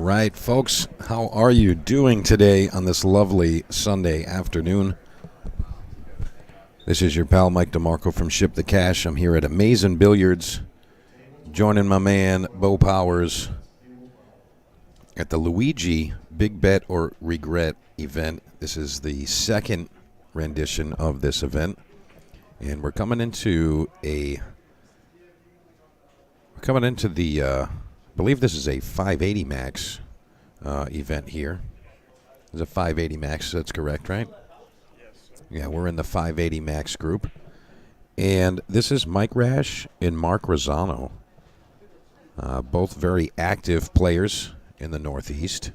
right, folks, how are you doing today on this lovely Sunday afternoon? This is your pal Mike DeMarco from Ship the Cash. I'm here at Amazing Billiards, joining my man Bo Powers at the Luigi Big Bet or Regret event. This is the second rendition of this event, and we're coming into the I believe this is a 580 max event here. It's a 580 max, that's correct, right? Yeah, we're in the 580 max group. And this is Mike Rash and Mark Rosano. Both very active players in the Northeast.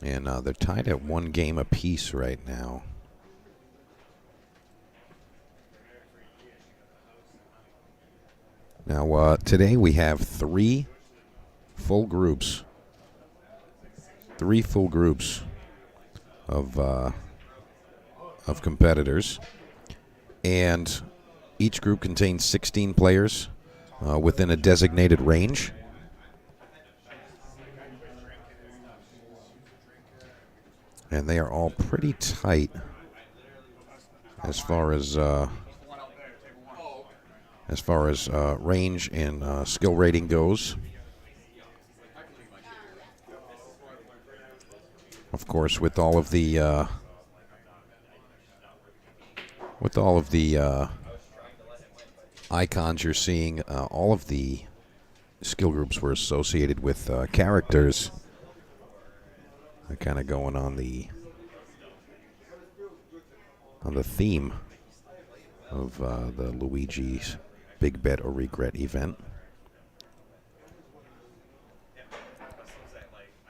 And they're tied at one game apiece right now. Now, today we have three full groups of competitors, and each group contains 16 players within a designated range. And they are all pretty tight as far as range and skill rating goes. Of course, with all of the icons you're seeing, all of the skill groups were associated with characters. They're kind of going on the theme of the Luigi's Big Bet or Regret event.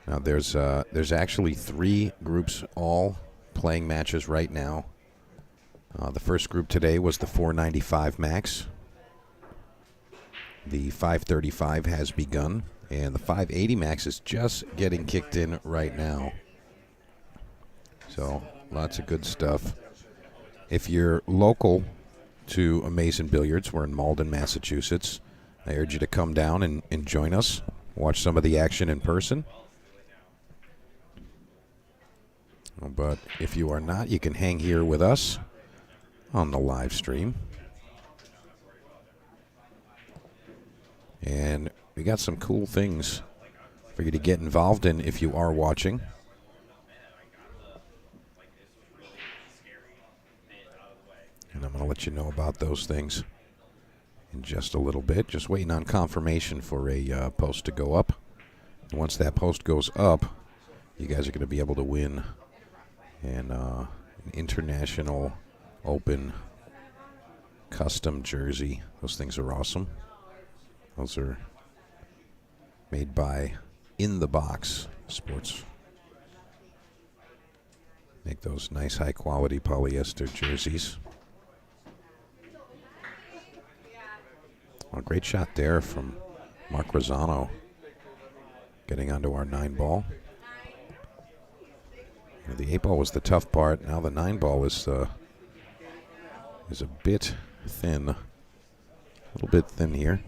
Now there's actually three groups all playing matches right now. The first group today was the 495 max. The 535 has begun, and the 580 max is just getting kicked in right now. So lots of good stuff. If you're local to Amazing Billiards, we're in Malden, Massachusetts, I urge you to come down and join us, watch some of the action in person. But if you are not, you can hang here with us on the live stream. And we got some cool things for you to get involved in if you are watching. And I'm going to let you know about those things in just a little bit. Just waiting on confirmation for a post to go up. And once that post goes up, you guys are going to be able to win an International Open custom jersey. Those things are awesome. Those are made by In the Box Sports. Make those nice high quality polyester jerseys. Well, great shot there from Mark Rosano getting onto our 9-ball. The 8-ball was the tough part. Now the 9-ball is a bit thin. A little bit thin here.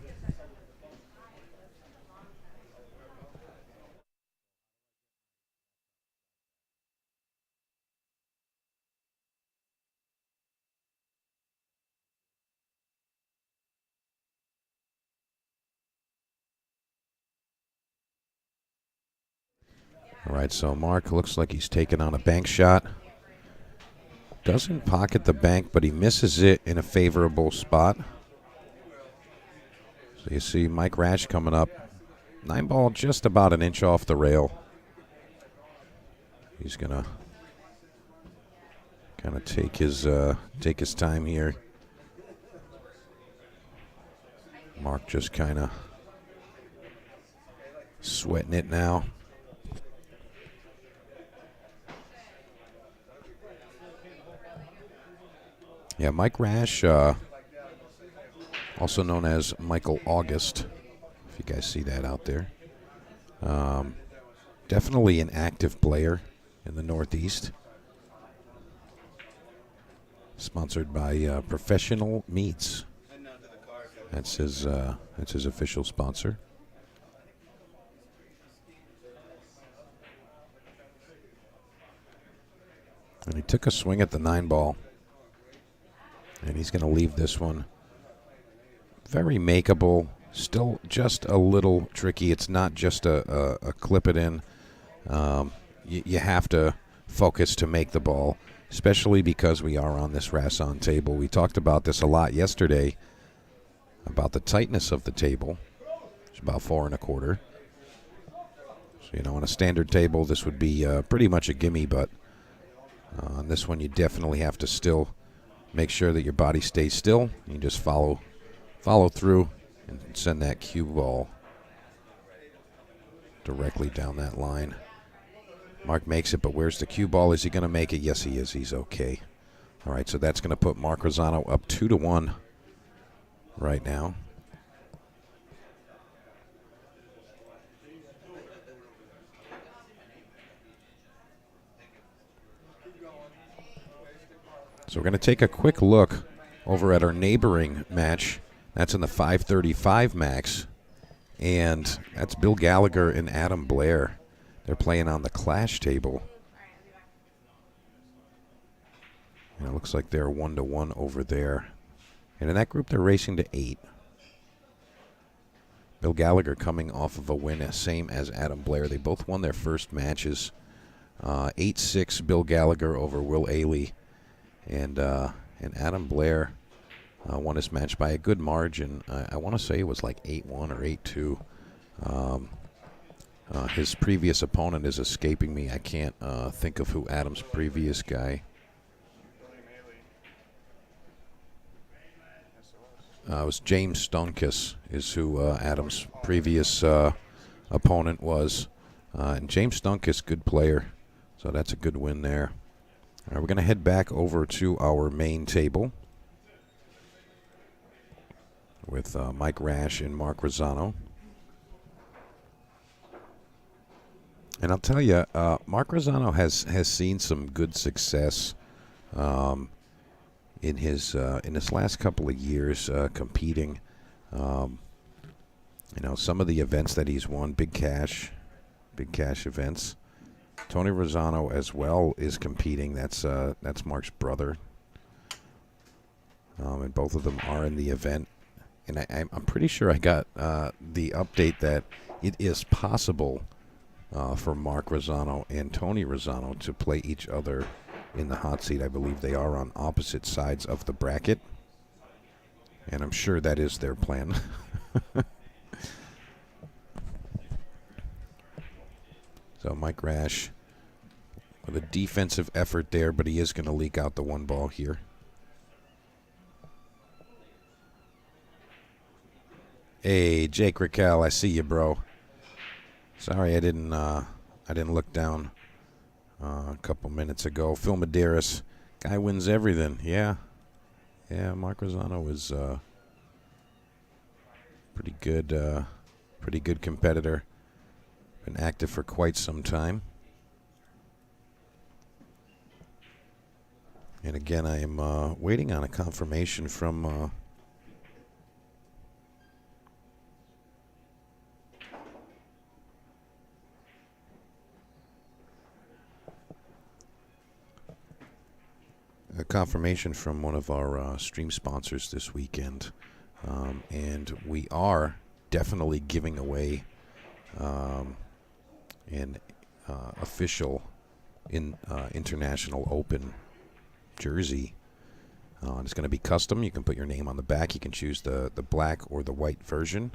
All right, so Mark looks like he's taking on a bank shot. Doesn't pocket the bank, but he misses it in a favorable spot. So you see Mike Rash coming up. 9-ball just about an inch off the rail. He's going to kind of take his time here. Mark just kind of sweating it now. Yeah, Mike Rash, also known as Michael August, if you guys see that out there. Definitely an active player in the Northeast. Sponsored by Professional Meats That's his official sponsor. And he took a swing at the 9-ball. And he's going to leave this one very makeable. Still just a little tricky. It's not just a clip it in. You have to focus to make the ball, especially because we are on this Rasson table. We talked about this a lot yesterday, about the tightness of the table. It's about 4 1/4. So, on a standard table, this would be pretty much a gimme, but on this one, you definitely have to still make sure that your body stays still. You just follow through and send that cue ball directly down that line. Mark makes it, but where's the cue ball? Is he going to make it? Yes, he is. He's okay. All right, so that's going to put Mark Rosano up 2-1 right now. So we're going to take a quick look over at our neighboring match. That's in the 535 max. And that's Bill Gallagher and Adam Blair. They're playing on the Clash table. And it looks like they're 1-1 over there. And in that group, they're racing to 8. Bill Gallagher coming off of a win, same as Adam Blair. They both won their first matches. 8-6 Bill Gallagher over Will Ailey. And Adam Blair won his match by a good margin. I want to say it was like 8-1 or 8-2. His previous opponent is escaping me. I can't think of who Adam's previous guy. It was James Stonkus is who Adam's previous opponent was. And James Stonkus, good player. So that's a good win there. All right, we're going to head back over to our main table with Mike Rash and Mark Rosano. And I'll tell you, Mark Rosano has seen some good success in his last couple of years competing. Some of the events that he's won, big cash events. Tony Rosano as well is competing. That's Mark's brother. And both of them are in the event. And I'm pretty sure I got the update that it is possible for Mark Rosano and Tony Rosano to play each other in the hot seat. I believe they are on opposite sides of the bracket. And I'm sure that is their plan. So Mike Rash with a defensive effort there, but he is going to leak out the 1 ball here. Hey, Jake Raquel, I see you, bro. Sorry I didn't look down a couple minutes ago. Phil Medeiros, guy wins everything. Yeah, Mark Rosano is pretty good competitor. Been active for quite some time. And again, I am waiting on a confirmation from one of our stream sponsors this weekend, and we are definitely giving away an official International Open jersey. It's going to be custom. You can put your name on the back. You can choose the black or the white version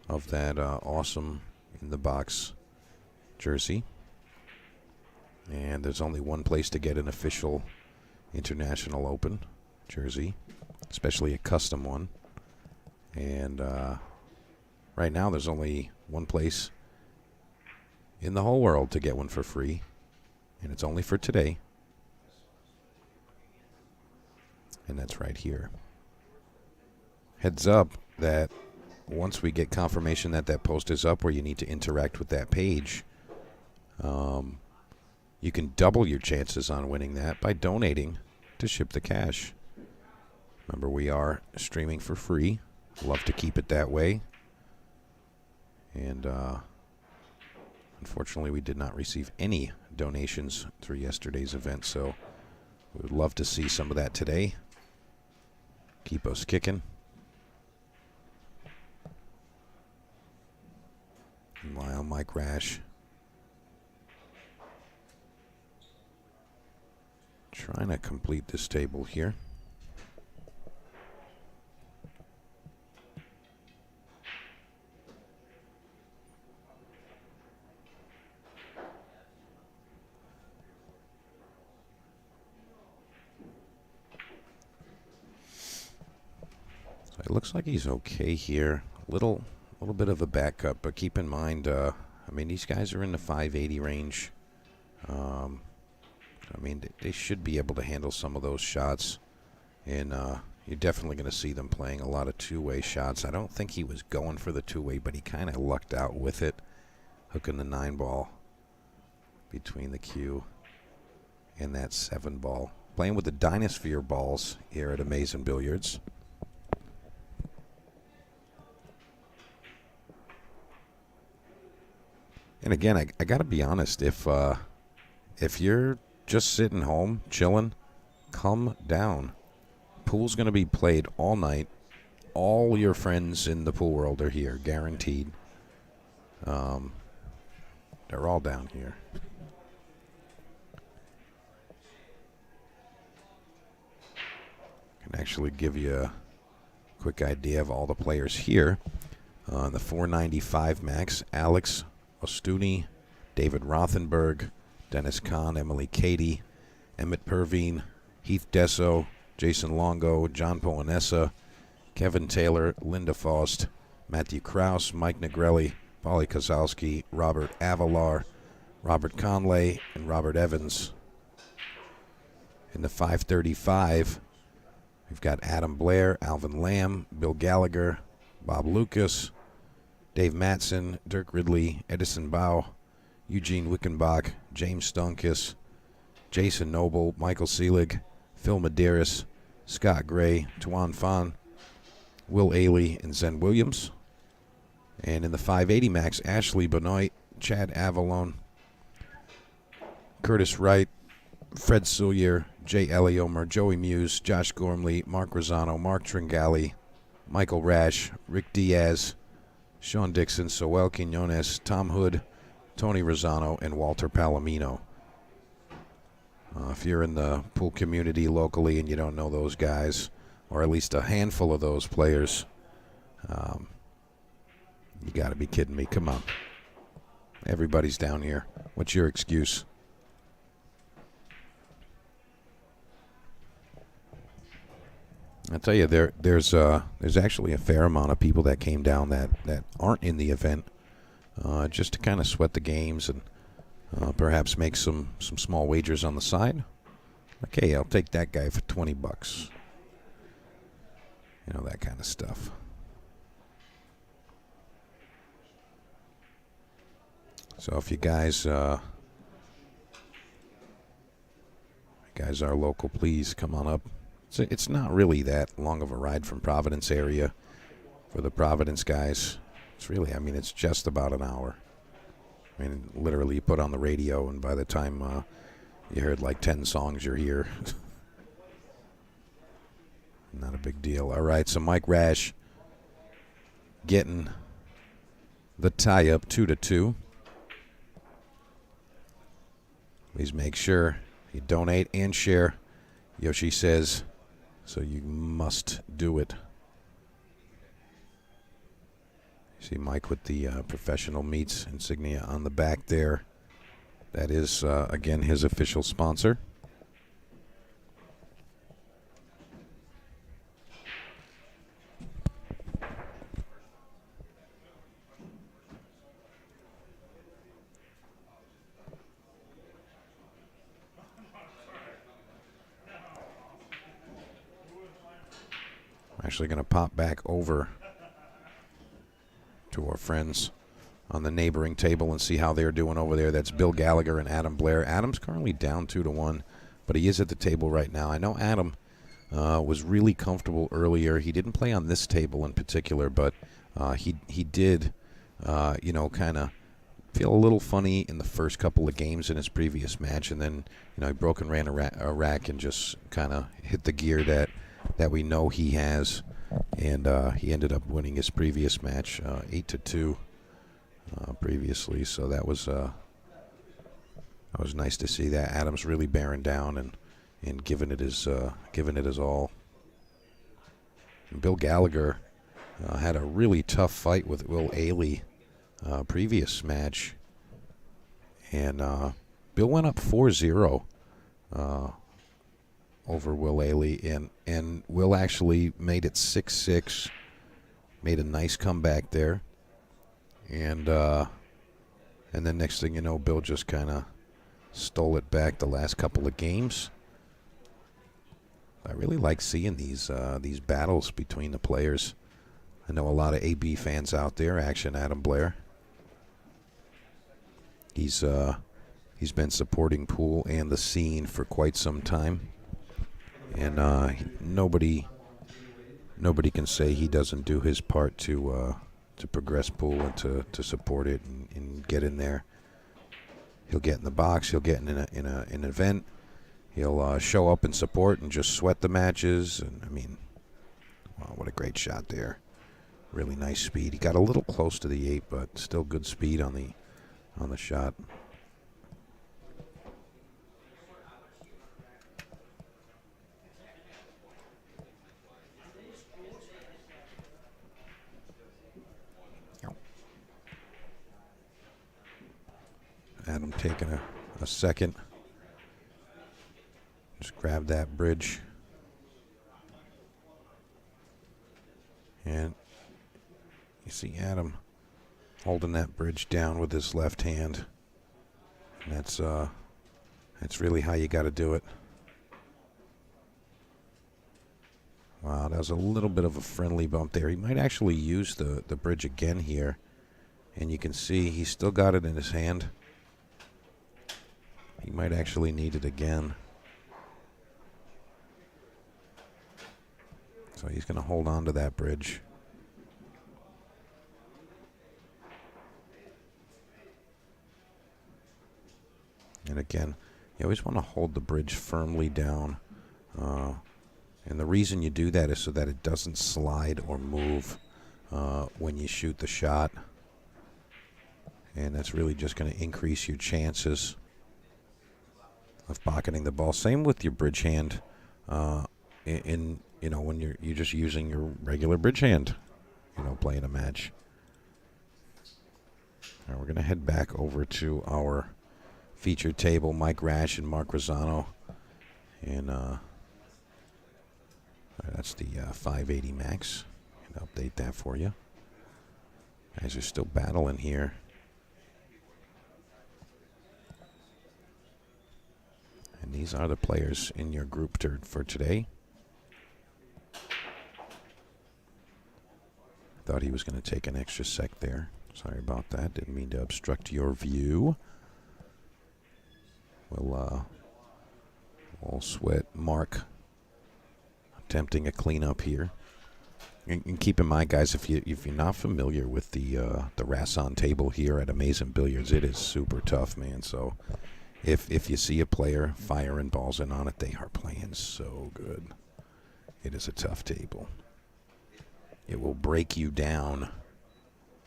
of that awesome in-the-box jersey. And there's only one place to get an official International Open jersey, especially a custom one. And right now there's only one place in the whole world to get one for free, and it's only for today. And that's right here. Heads up that once we get confirmation that that post is up where you need to interact with that page, you can double your chances on winning that by donating to Ship the Cash. Remember, we are streaming for free Love to keep it that way. And unfortunately, we did not receive any donations through yesterday's event, so we would love to see some of that today. Keep us kicking. Lyle, Mike Rash. Trying to complete this table here. So it looks like he's okay here. Little bit of a backup, but keep in mind, I mean, these guys are in the 580 range. I mean, they should be able to handle some of those shots, and you're definitely going to see them playing a lot of two-way shots. I don't think he was going for the two-way, but he kind of lucked out with it, hooking the 9-ball between the cue and that 7-ball. Playing with the Dynasphere balls here at Amazing Billiards. And again, I got to be honest, if you're just sitting home, chilling, come down. Pool's going to be played all night. All your friends in the pool world are here, guaranteed. They're all down here. Can actually give you a quick idea of all the players here. The 495 max, Alex Ostuni, David Rothenberg, Dennis Kahn, Emily Cady, Emmett Pervine, Heath Desso, Jason Longo, John Poanessa, Kevin Taylor, Linda Faust, Matthew Krause, Mike Negrelli, Polly Kozlowski, Robert Avalar, Robert Conley, and Robert Evans. In the 535, we've got Adam Blair, Alvin Lamb, Bill Gallagher, Bob Lucas, Dave Matson, Dirk Ridley, Edison Bow, Eugene Wickenbach, James Stonkus, Jason Noble, Michael Seelig, Phil Medeiros, Scott Gray, Tuan Fan, Will Ailey, and Zen Williams. And in the 580 max, Ashley Benoit, Chad Avalon, Curtis Wright, Fred Sullier, Jay Eliomer, Joey Muse, Josh Gormley, Mark Rosano, Mark Tringali, Michael Rash, Rick Diaz, Sean Dixon, Soel Quinones, Tom Hood, Tony Rosano, and Walter Palomino. If you're in the pool community locally and you don't know those guys, or at least a handful of those players, you got to be kidding me. Come on. Everybody's down here. What's your excuse? I'll tell you, there's actually a fair amount of people that came down that aren't in the event, just to kind of sweat the games and perhaps make some small wagers on the side. Okay, I'll take that guy for $20. You know, that kind of stuff. So if you guys are local, please come on up. It's not really that long of a ride from Providence area for the Providence guys. It's really, I mean, it's just about an hour. I mean, literally you put on the radio, and by the time you heard like 10 songs, you're here. Not a big deal. All right, so Mike Rash getting the tie up 2-2. Please make sure you donate and share. Yoshi says, so you must do it. You see Mike with the Professional Meats insignia on the back there. That is, again, his official sponsor. Actually going to pop back over to our friends on the neighboring table and see how they're doing over there. That's Bill Gallagher and Adam Blair. Adam's currently down 2-1, but he is at the table right now. I know Adam was really comfortable earlier. He didn't play on this table in particular, but he did, kind of feel a little funny in the first couple of games in his previous match, and then he broke and ran a rack and just kind of hit the gear that we know he has, and he ended up winning his previous match 8-2 previously. So that was nice to see that. Adam's really bearing down and giving it his all. And Bill Gallagher had a really tough fight with Will Ailey previous match, and Bill went up 4-0 over Will Ailey, and Will actually made it 6-6, made a nice comeback there, and then next thing you know, Bill just kind of stole it back the last couple of games. I really like seeing these battles between the players. I know a lot of AB fans out there. Action Adam Blair. He's been supporting Pool and the scene for quite some time, and nobody can say he doesn't do his part to progress Pool and to support it and get in there. He'll get in the box. He'll get in an event. He'll show up and support and just sweat the matches. And I mean, wow, what a great shot there! Really nice speed. He got a little close to the 8, but still good speed on the shot. Adam taking a second. Just grab that bridge. And you see Adam holding that bridge down with his left hand. And that's really how you got to do it. Wow, that was a little bit of a friendly bump there. He might actually use the bridge again here. And you can see he's still got it in his hand. He might actually need it again. So he's going to hold on to that bridge. And again, you always want to hold the bridge firmly down. And the reason you do that is so that it doesn't slide or move when you shoot the shot. And that's really just going to increase your chances of pocketing the ball. Same with your bridge hand. When you're just using your regular bridge hand, playing a match. All right, we're going to head back over to our featured table, Mike Rash and Mark Rosano. And that's the 580 max. I'll update that for you. Guys are still battling here. And these are the players in your group for today. Thought he was going to take an extra sec there. Sorry about that. Didn't mean to obstruct your view. We'll sweat Mark attempting a cleanup here. And keep in mind, guys, if you're not familiar with the Rasson table here at Amazing Billiards, it is super tough, man. So if you see a player firing balls in on it, they are playing so good. It is a tough table. It will break you down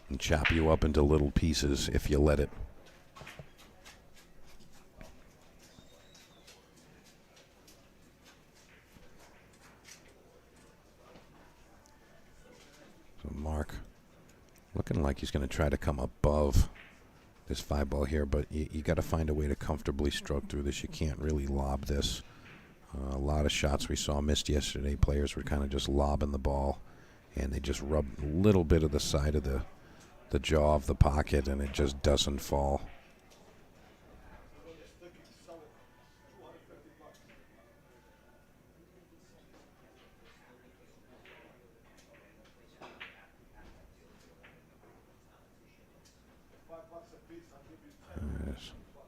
and chop you up into little pieces if you let it. So Mark looking like he's going to try to come above this 5-ball here, but you got to find a way to comfortably stroke through this. You can't really lob this. A lot of shots we saw missed yesterday. Players were kind of just lobbing the ball, and they just rub a little bit of the side of the jaw of the pocket, and it just doesn't fall.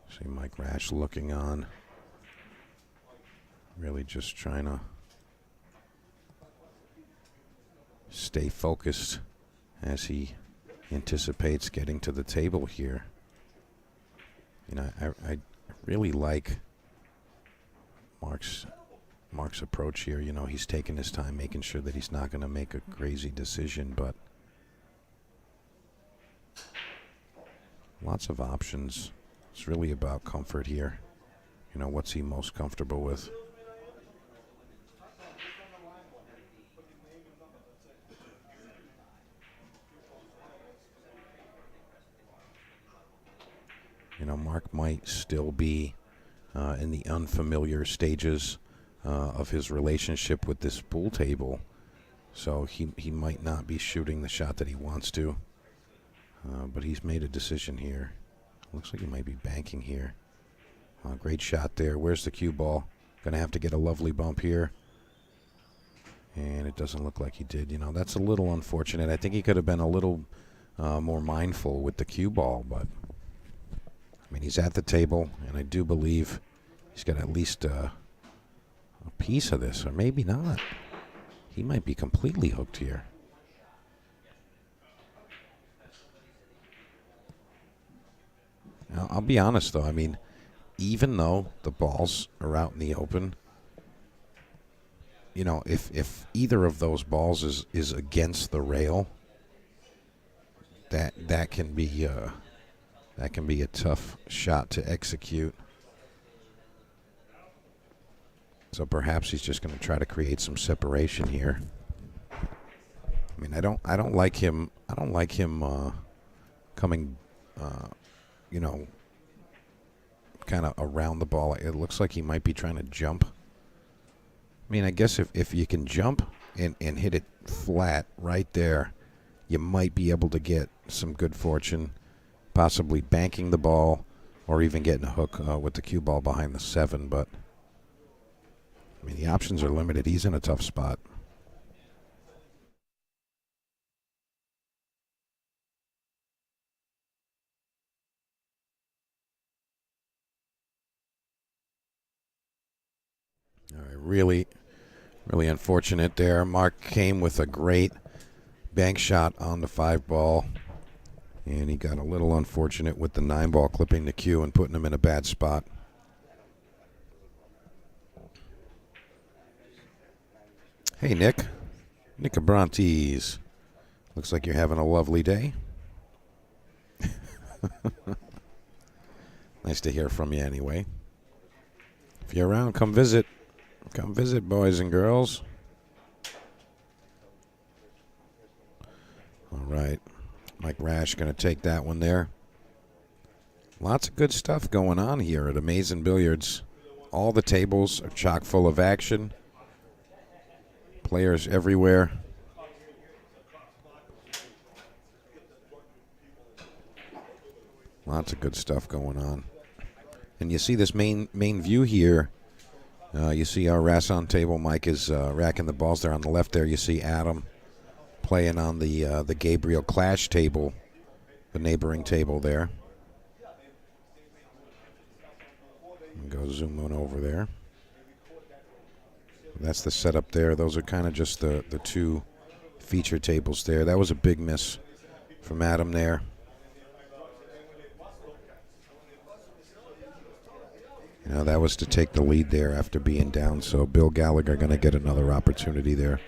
See Mike Rash looking on. Really just trying to stay focused as he anticipates getting to the table here. You know, I really like Mark's approach here. You know, he's taking his time, making sure that he's not going to make a crazy decision, but lots of options. It's really about comfort here. You know, what's he most comfortable with? You know, Mark might still be in the unfamiliar stages of his relationship with this pool table. So he might not be shooting the shot that he wants to. But he's made a decision here. Looks like he might be banking here. Great shot there. Where's the cue ball? Going to have to get a lovely bump here. And it doesn't look like he did. You know, that's a little unfortunate. I think he could have been a little more mindful with the cue ball, but I mean, he's at the table, and I do believe he's got at least a piece of this, or maybe not. He might be completely hooked here. Now, I'll be honest, though. I mean, even though the balls are out in the open, you know, if either of those balls is against the rail, that can be a tough shot to execute. So perhaps he's just going to try to create some separation here. I mean, I don't like him. I don't like him coming, you know, kind of around the ball. It looks like he might be trying to jump. I mean, I guess if you can jump and hit it flat right there, you might be able to get some good fortune, possibly banking the ball or even getting a hook with the cue ball behind the 7. But, I mean, the options are limited. He's in a tough spot. All right, really unfortunate there. Mark came with a great bank shot on the 5 ball, and he got a little unfortunate with the 9 ball clipping the cue and putting him in a bad spot. Hey, Nick Abrantes. Looks like you're having a lovely day. Nice to hear from you anyway. If you're around, come visit. Come visit, boys and girls. All right. Mike Rash going to take that one there. Lots of good stuff going on here at Amazing Billiards. All the tables are chock full of action. Players everywhere. Lots of good stuff going on. And you see this main view here. You see our Rasson table. Mike is racking the balls there on the left there. You see Adam playing on the Gabriel Clash table, the neighboring table there. And go zoom on over there. That's the setup there. Those are kind of just the 2 feature tables there. That was a big miss from Adam there. You know, that was to take the lead there after being down, so Bill Gallagher going to get another opportunity there.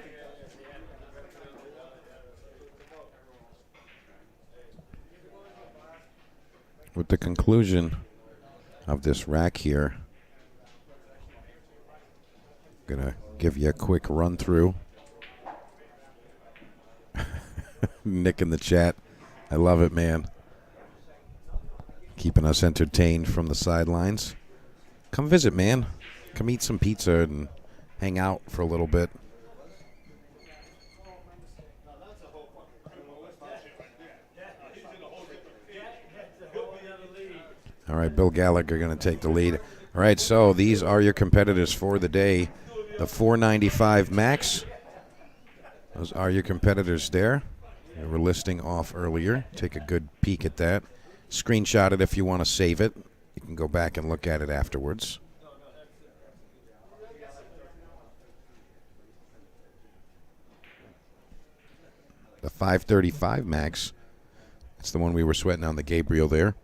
With the conclusion of this rack here, I'm going to give you a quick run through. Nick in the chat. I love it, man. Keeping us entertained from the sidelines. Come visit, man. Come eat some pizza and hang out for a little bit. All right, Bill Gallagher going to take the lead. All right, so these are your competitors for the day. The 495 max. Those are your competitors there. We were listing off earlier. Take a good peek at that. Screenshot it if you want to save it. You can go back and look at it afterwards. The 535 max. That's the one we were sweating on the Gabriel there.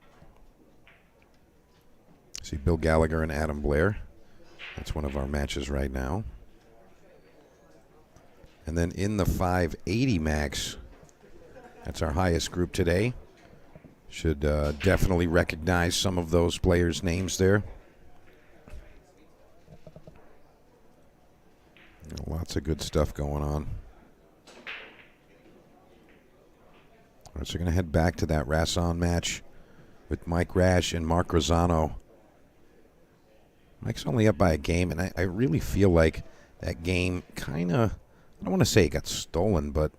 See Bill Gallagher and Adam Blair. That's one of our matches right now. And then in the 580 max, that's our highest group today. Should definitely recognize some of those players' names there. Lots of good stuff going on. All right, so we're going to head back to that Rasson match with Mike Rash and Mark Rosano. Mike's only up by a game, and I really feel like that game kind of, I don't want to say it got stolen, but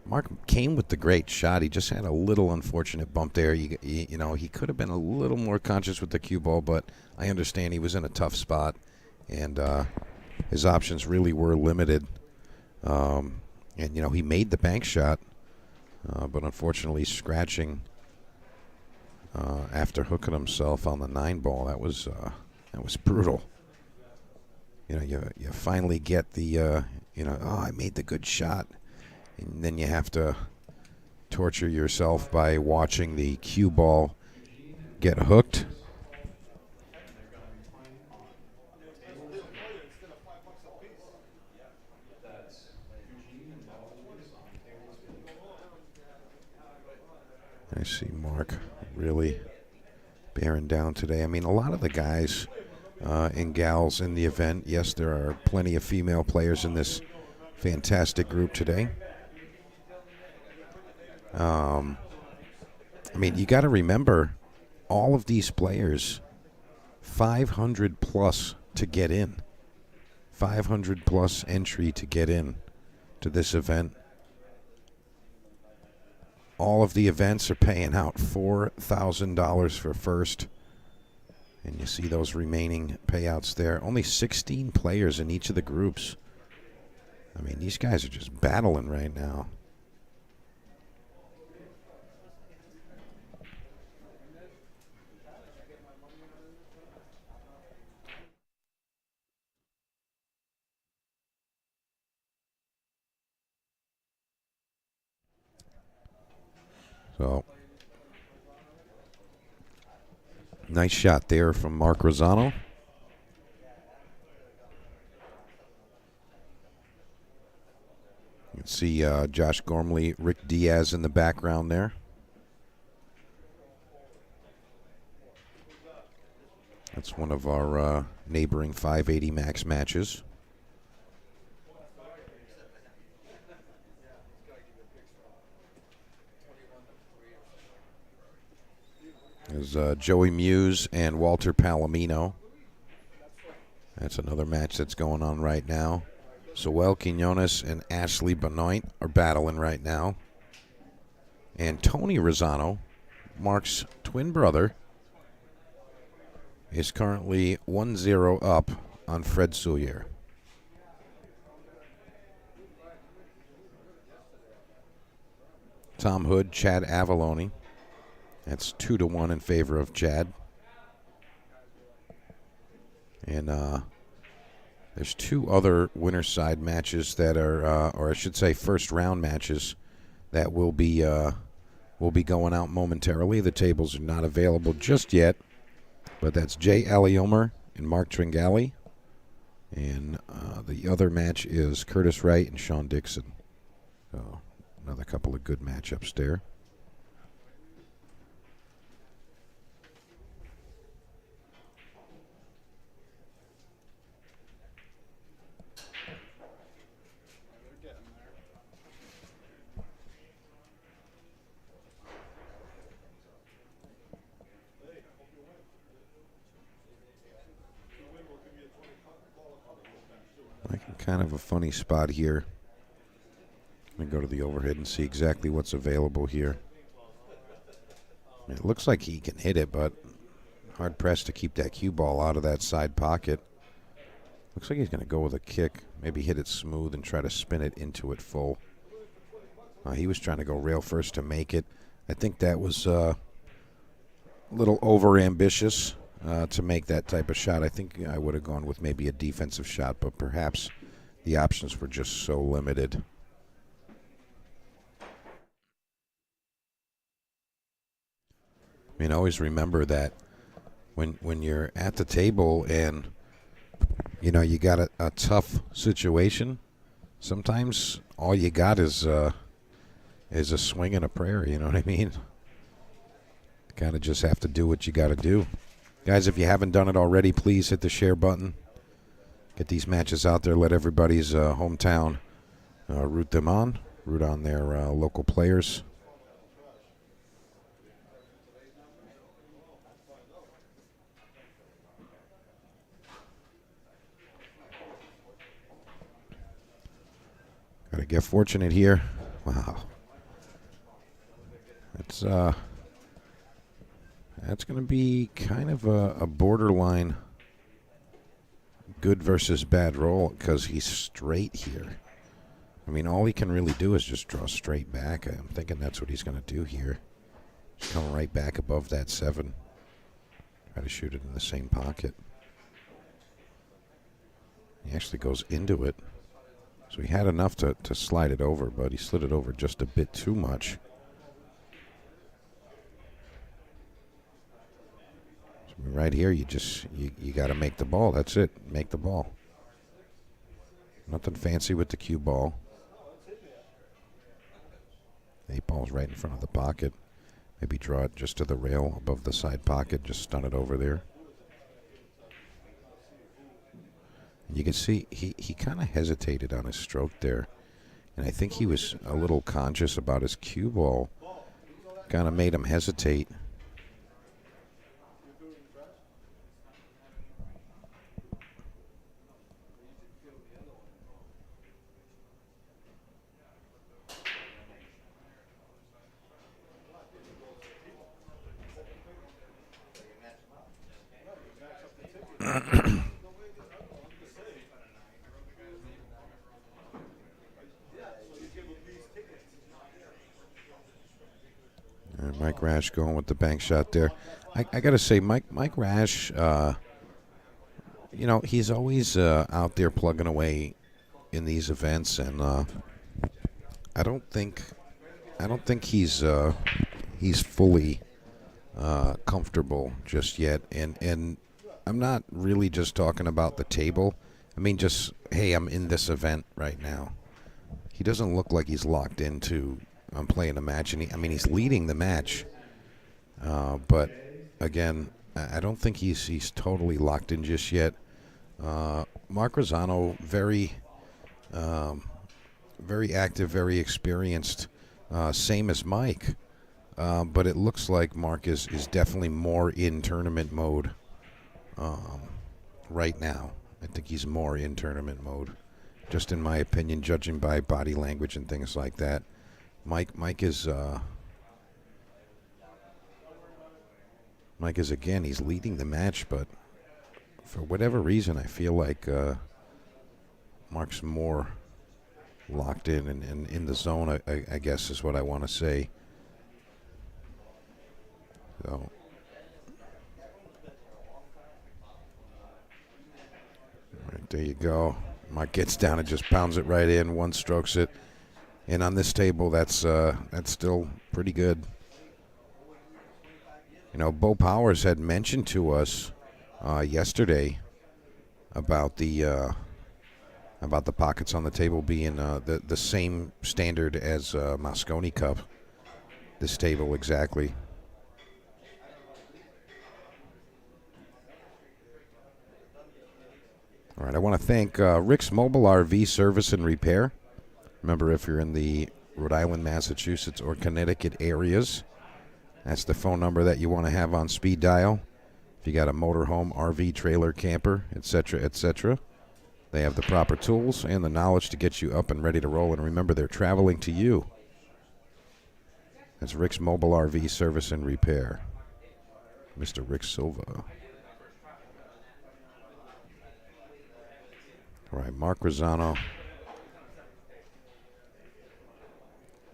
Mark came with the great shot. He just had a little unfortunate bump there. You know, he could have been a little more conscious with the cue ball, but I understand he was in a tough spot, and his options really were limited. And, you know, he made the bank shot, but unfortunately scratching after hooking himself on the 9-ball. That was brutal. You know, you finally get the, you know, oh, I made the good shot. And then you have to torture yourself by watching the cue ball get hooked. I see Mark really bearing down today. I mean, a lot of the guys and gals in the event, yes, there are plenty of female players in this fantastic group today. I mean, you got to remember, all of these players, 500 plus to get in. 500 plus entry to get in to this event. All of the events are paying out $4,000 for first. And you see those remaining payouts there. Only 16 players in each of the groups. I mean, these guys are just battling right now. So, nice shot there from Mark Rosano. You can see Josh Gormley, Rick Diaz in the background there. That's one of our neighboring 580 max matches. There's Joey Muse and Walter Palomino. That's another match that's going on right now. Zoel Quinones and Ashley Benoit are battling right now. And Tony Rosano, Mark's twin brother, is currently 1-0 up on Fred Soulier. Tom Hood, Chad Avalone. That's 2-1 in favor of Chad. And there's two other winner side matches that are, or I should say first round matches, that will be going out momentarily. The tables are not available just yet, but that's Jay Aliomer and Mark Tringali. And the other match is Curtis Wright and Sean Dixon. So another couple of good matchups there. Kind of a funny spot here. Let me go to the overhead and see exactly what's available here. It looks like he can hit it, but hard pressed to keep that cue ball out of that side pocket. Looks like he's going to go with a kick. Maybe hit it smooth and try to spin it into it full. He was trying to go rail first to make it. I think that was a little over ambitious to make that type of shot. I think I would have gone with maybe a defensive shot, but perhaps the options were just so limited. I mean, always remember that when you're at the table and you got a tough situation, sometimes all you got is a swing and a prayer. You know what I mean? Kind of just have to do what you got to do. Guys, if you haven't done it already, please hit the share button. Get these matches out there. Let everybody's hometown root on their local players. Got to get fortunate here. Wow. That's going to be kind of a borderline good versus bad roll because he's straight here. I mean, all he can really do is just draw straight back. I'm thinking that's what he's going to do here. Just come right back above that 7. Try to shoot it in the same pocket. He actually goes into it. So he had enough to slide it over, but he slid it over just a bit too much. So right here, you got to make the ball. That's it. Make the ball. Nothing fancy with the cue ball. 8 ball's right in front of the pocket. Maybe draw it just to the rail above the side pocket. Just stun it over there. You can see he kind of hesitated on his stroke there. And I think he was a little conscious about his cue ball. Kind of made him hesitate. Mike Rash going with the bank shot there. I got to say, Mike Rash, he's always out there plugging away in these events, and I don't think he's fully comfortable just yet. And I'm not really just talking about the table. I mean, just, hey, I'm in this event right now. He doesn't look like he's locked into I'm playing a match, and he's leading the match. But again, I don't think he's totally locked in just yet. Mark Rosano, very active, very experienced, same as Mike. But it looks like Mark is definitely more in tournament mode right now. I think he's more in tournament mode, just in my opinion, judging by body language and things like that. Mike is again, he's leading the match, but for whatever reason, I feel like Mark's more locked in and in the zone, I guess is what I want to say. So, all right, there you go. Mark gets down and just pounds it right in, one strokes it. And on this table, that's still pretty good. Bo Powers had mentioned to us yesterday about the pockets on the table being the same standard as Mosconi Cup. This table exactly. All right, I want to thank Rick's Mobile RV Service and Repair. Remember, if you're in the Rhode Island, Massachusetts, or Connecticut areas, that's the phone number that you want to have on speed dial. If you got a motorhome, RV, trailer, camper, etc., they have the proper tools and the knowledge to get you up and ready to roll. And remember, they're traveling to you. That's Rick's Mobile RV Service and Repair. Mr. Rick Silva. All right, Mark Rosano.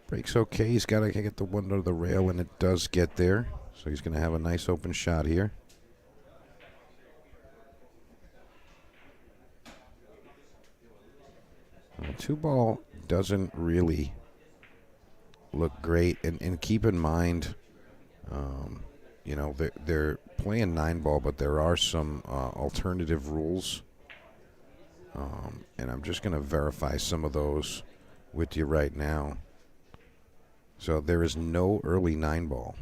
Breaks okay. He's got to get the one to the rail, and it does get there. So he's going to have a nice open shot here. Well, 2-ball doesn't really look great. And keep in mind, you know, they're playing 9-ball, but there are some alternative rules. And I'm just going to verify some of those with you right now. So there is no early 9-ball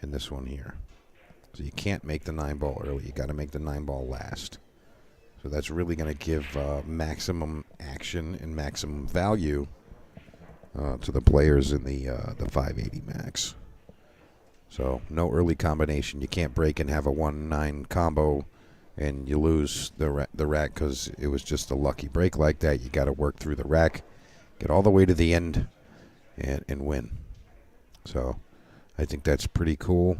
in this one here. So you can't make the 9-ball early. You got to make the 9-ball last. So that's really going to give maximum action and maximum value to the players in the 580 max. So no early combination. You can't break and have a 1-9 combo and you lose the rack because it was just a lucky break like that. You got to work through the rack, get all the way to the end, and win. So I think that's pretty cool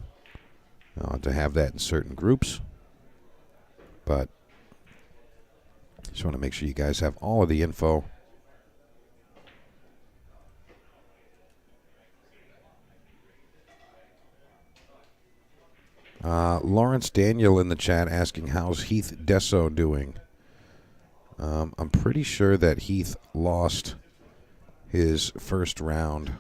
to have that in certain groups. But just want to make sure you guys have all of the info. Lawrence Daniel in the chat asking, how's Heath Desso doing? I'm pretty sure that Heath lost his first round.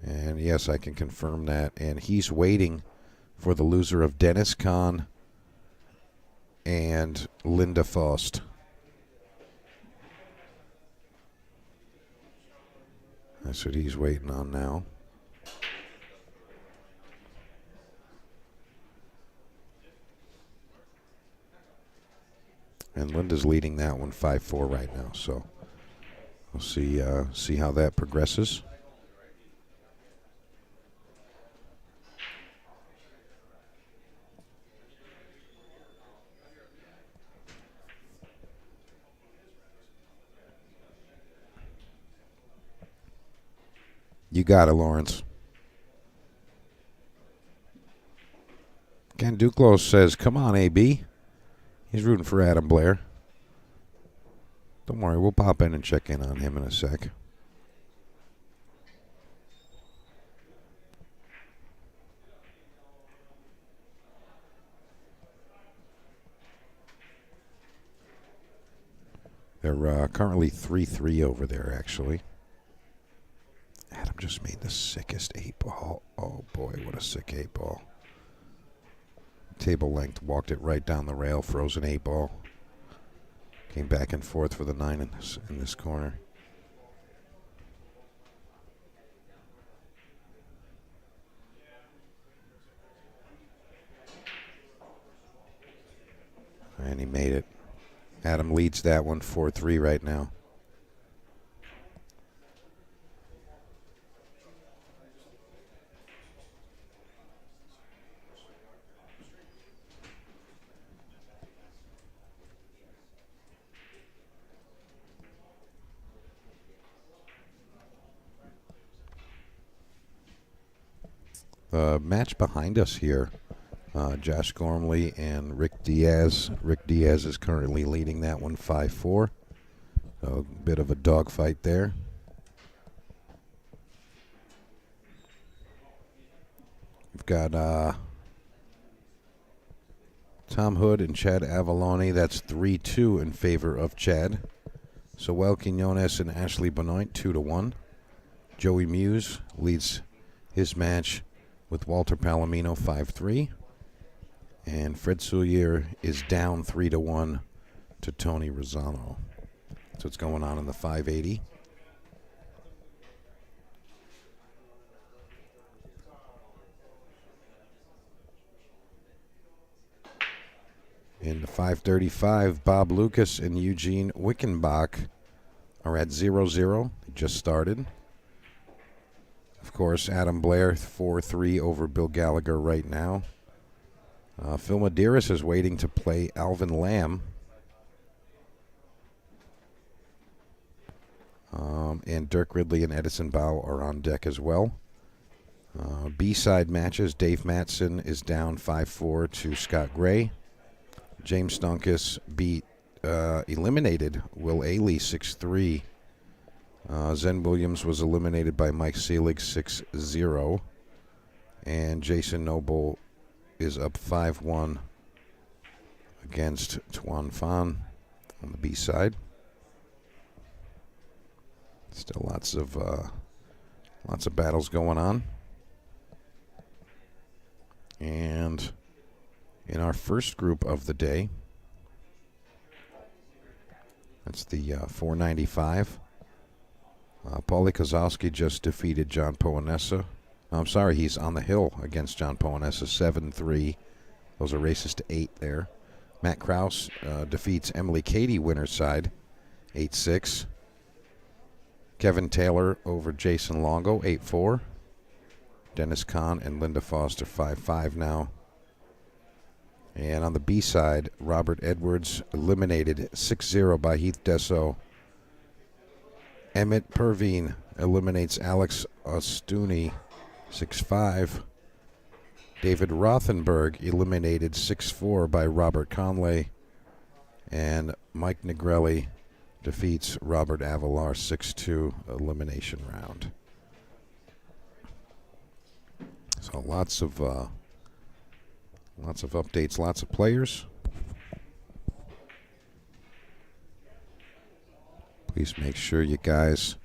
And yes, I can confirm that. And he's waiting for the loser of Dennis Kahn and Linda Faust. That's what he's waiting on now. And Linda's leading that one 5-4 right now, so we'll see how that progresses. You got it, Lawrence. Ken Duclos says, come on, AB. He's rooting for Adam Blair. Don't worry, we'll pop in and check in on him in a sec. They're currently 3-3 over there, actually. Adam just made the sickest 8-ball. Oh, boy, what a sick 8-ball. Table length, walked it right down the rail, frozen 8-ball. Came back and forth for the 9 in this corner. And he made it. Adam leads that one 4-3 right now. The match behind us here, Josh Gormley and Rick Diaz. Rick Diaz is currently leading that one 5-4. So a bit of a dogfight there. We've got Tom Hood and Chad Avalone. That's 3-2 in favor of Chad. Soel Quinones and Ashley Benoit 2-1. Joey Muse leads his match with Walter Palomino 5-3. And Fred Soulier is down 3-1 to Tony Rosano. So what's going on in the 580. In the 535, Bob Lucas and Eugene Wickenbach are at 0-0. They just started. Of course, Adam Blair 4-3 over Bill Gallagher right now. Phil Medeiros is waiting to play Alvin Lamb. And Dirk Ridley and Edison Bow are on deck as well. B-side matches, Dave Mattson is down 5-4 to Scott Gray. James Stonkus eliminated Will Ailey 6-3. Zen Williams was eliminated by Mike Selig 6-0. And Jason Noble is up 5-1 against Tuan Fan on the B side. Still lots of battles going on. And in our first group of the day, that's the 495. Paulie Kozlowski just defeated John Poanessa. No, I'm sorry, he's on the hill against John Poanessa, 7-3. Those are races to 8 there. Matt Krause defeats Emily Cady, winner's side, 8-6. Kevin Taylor over Jason Longo, 8-4. Dennis Kahn and Linda Foster, 5-5 now. And on the B side, Robert Edwards eliminated 6-0 by Heath Desso. Emmett Pervine eliminates Alex Ostuni, 6-5. David Rothenberg eliminated 6-4 by Robert Conley. And Mike Negrelli defeats Robert Avalar, 6-2 elimination round. So lots of updates, lots of players. Please make sure you guys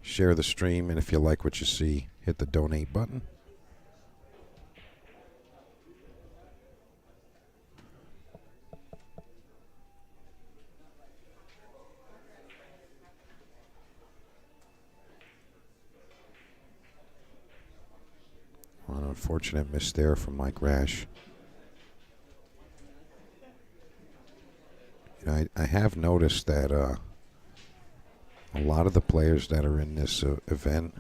share the stream, and if you like what you see, hit the donate button. An unfortunate miss there from Mike Rash. You know, I have noticed that a lot of the players that are in this event,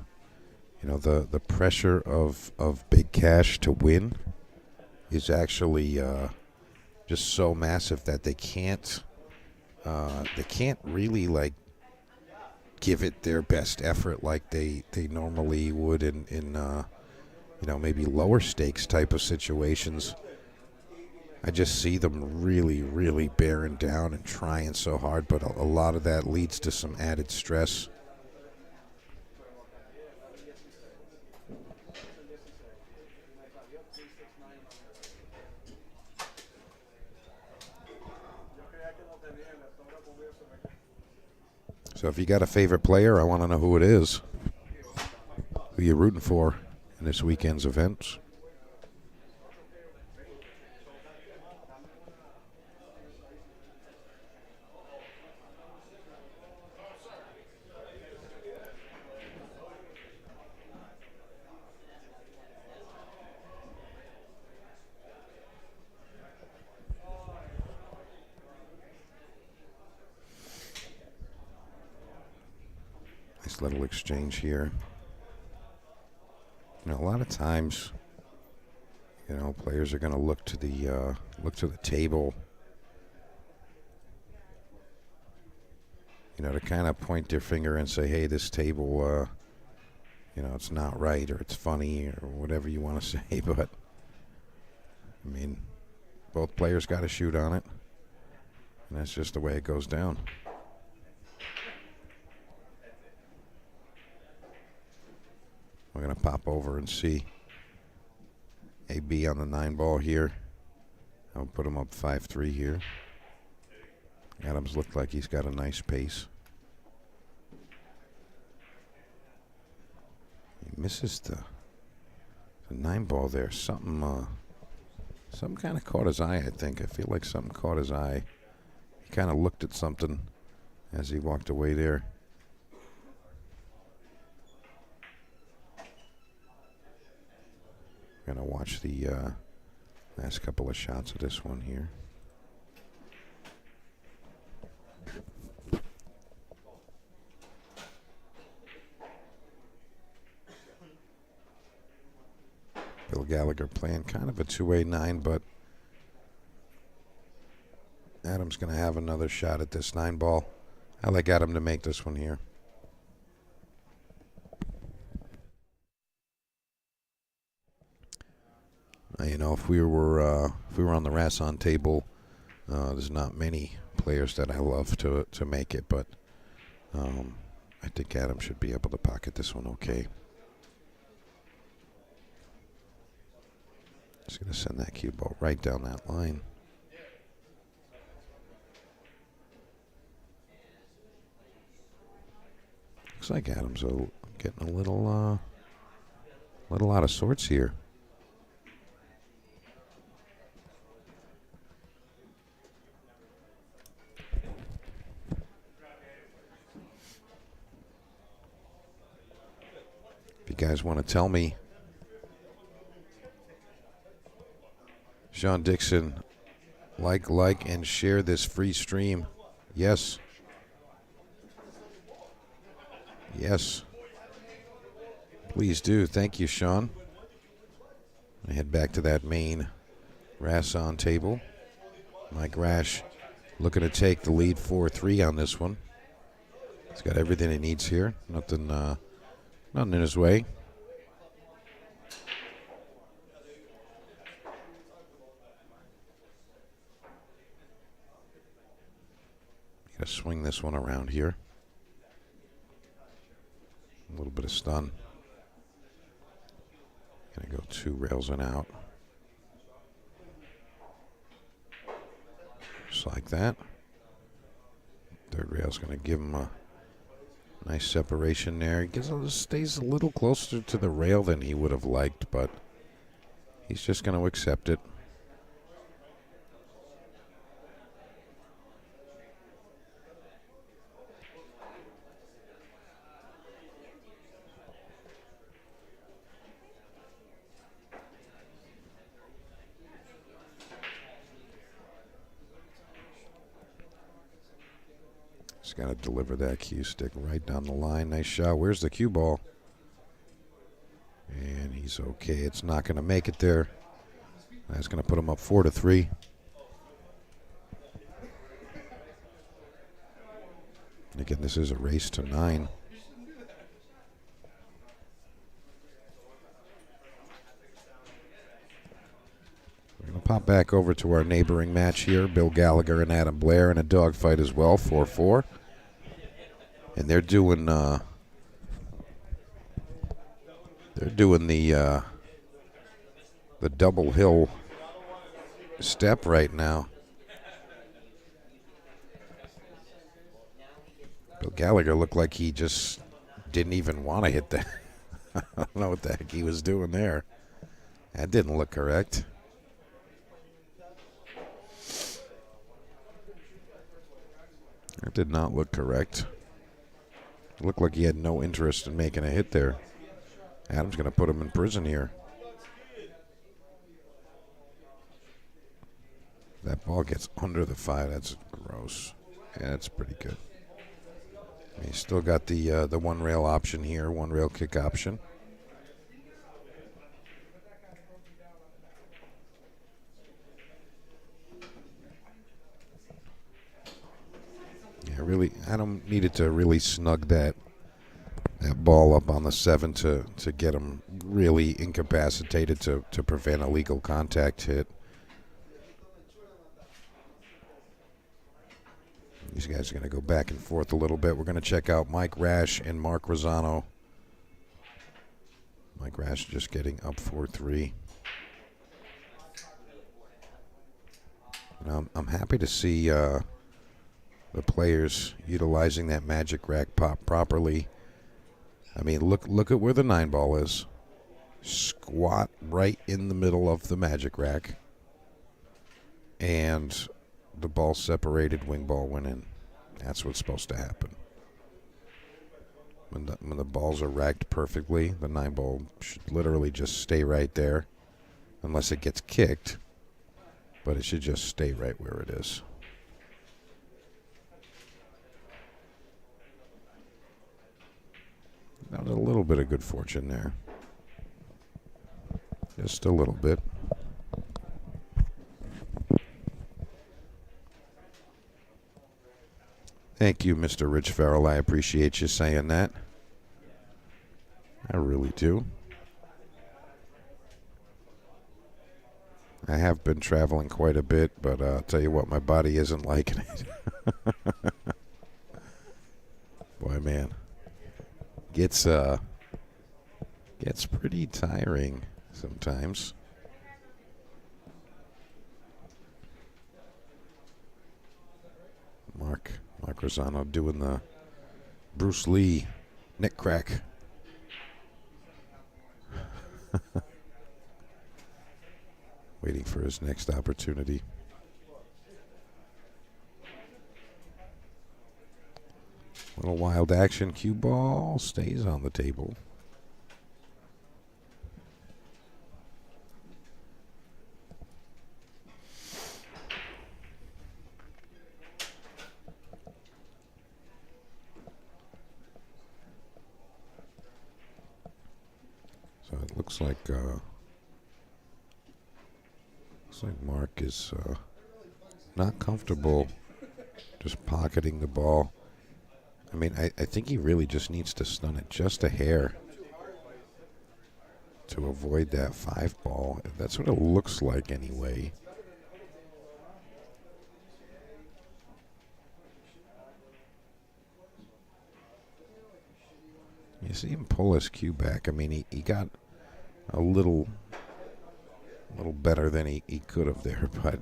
you know, the pressure of big cash to win is actually just so massive that they can't really like give it their best effort like they normally would in you know, maybe lower stakes type of situations. I just see them really, really bearing down and trying so hard, but a lot of that leads to some added stress. So if you got a favorite player, I want to know who it is. Who you rooting for in this weekend's events. Nice little exchange here. You know, a lot of times, you know, players are going to look to the table, you know, to kind of point their finger and say, hey, this table, you know, it's not right, or it's funny, or whatever you want to say. But I mean, both players got to shoot on it, and that's just the way it goes down. We're going to pop over and see AB on the 9-ball here. I'll put him up 5-3 here. Adams looked like he's got a nice pace. He misses the 9-ball there. Something kind of caught his eye, I think. I feel like something caught his eye. He kind of looked at something as he walked away there. We're going to watch the last couple of shots of this one here. Bill Gallagher playing kind of a two-way 9, but Adam's going to have another shot at this 9-ball. I like Adam to make this one here. You know, if we were on the Rasson table, there's not many players that I love to make it, but I think Adam should be able to pocket this one okay. Just going to send that cue ball right down that line. Looks like Adam's getting a little out of sorts here. guys want to tell me. Sean Dixon, like, and share this free stream. Yes. Yes. Please do. Thank you, Sean. I head back to that main Rasson table. Mike Rash looking to take the lead 4-3 on this one. He's got everything he needs here. Nothing in his way. Got to swing this one around here. A little bit of stun. Gonna go 2 rails and out. Just like that. Third rail's gonna give him a nice separation there. He stays a little closer to the rail than he would have liked, but he's just gonna accept it. Just got to deliver that cue stick right down the line. Nice shot. Where's the cue ball? And he's okay. It's not going to make it there. That's going to put him up 4-3. Again, this is a race to 9. We're going to pop back over to our neighboring match here. Bill Gallagher and Adam Blair in a dogfight as well, 4-4. And they're doing the double hill step right now. Bill Gallagher looked like he just didn't even want to hit that. I don't know what the heck he was doing there. That didn't look correct. That did not look correct. It looked like he had no interest in making a hit there. Adam's going to put him in prison here. That ball gets under the 5. That's gross. Yeah, that's pretty good. He's still got the one rail option here, one rail kick option. Yeah, really, Adam needed to really snug that ball up on the 7 to get him really incapacitated to prevent a legal contact hit. These guys are going to go back and forth a little bit. We're going to check out Mike Rash and Mark Rosano. Mike Rash just getting up 4-3. I'm happy to see the players utilizing that magic rack pop properly. I mean, look at where the 9 ball is. Squat right in the middle of the magic rack. And the ball separated, wing ball went in. That's what's supposed to happen. When the balls are racked perfectly, the 9 ball should literally just stay right there. Unless it gets kicked. But it should just stay right where it is. That was a little bit of good fortune there. Just a little bit. Thank you, Mr. Rich Farrell. I appreciate you saying that. I really do. I have been traveling quite a bit, but I'll tell you what, my body isn't liking it. Boy, man. Gets pretty tiring sometimes. Mark Rosano doing the Bruce Lee neck crack. Waiting for his next opportunity. Little wild action. Cue ball stays on the table. looks like Mark is not comfortable just pocketing the ball. I mean, I think he really just needs to stun it just a hair to avoid that 5 ball. That's what it looks like anyway. You see him pull his cue back. I mean, he got a little better than he could have there, but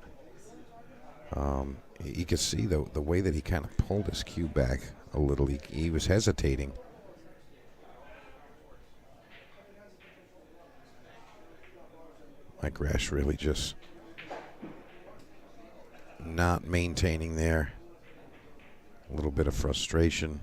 you could see the way that he kind of pulled his cue back a little. He was hesitating. Mike Rash really just not maintaining there. A little bit of frustration.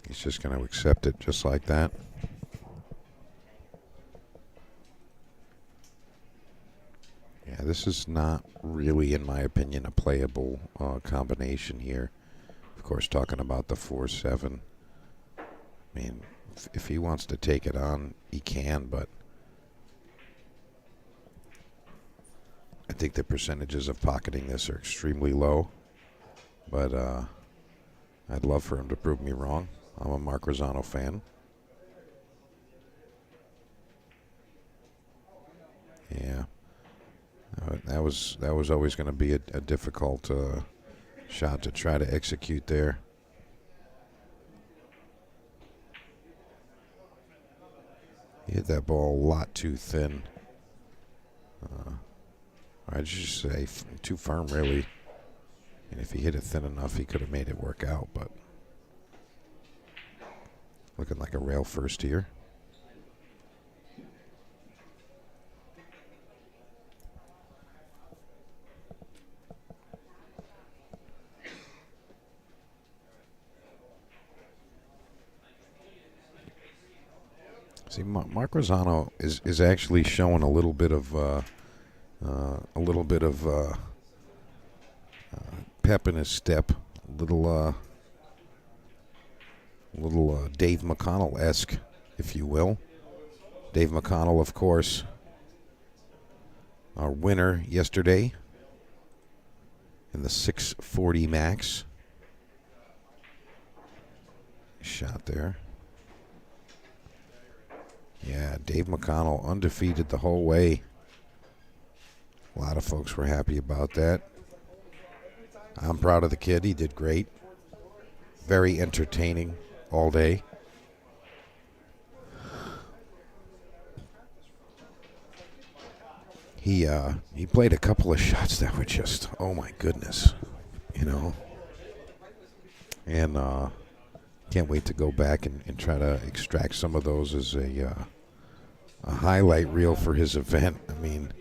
He's just going to accept it just like that. Yeah, this is not really, in my opinion, a playable combination here. Of course, talking about the 4-7. I mean, if he wants to take it on, he can, but I think the percentages of pocketing this are extremely low. But I'd love for him to prove me wrong. I'm a Mark Rosano fan. Yeah, that was always going to be a difficult shot to try to execute there. He hit that ball a lot too thin. I'd just say too firm, really. And if he hit it thin enough, he could have made it work out, but looking like a rail first here. See, Mark Rosano is actually showing a little bit of pep in his step, a little Dave McConnell-esque, if you will. Dave McConnell, of course, our winner yesterday in the 640 max. Shot there. Yeah, Dave McConnell undefeated the whole way. A lot of folks were happy about that. I'm proud of the kid. He did great. Very entertaining all day. He played a couple of shots that were just, oh my goodness, you know. And can't wait to go back and try to extract some of those as a highlight reel for his event. I mean,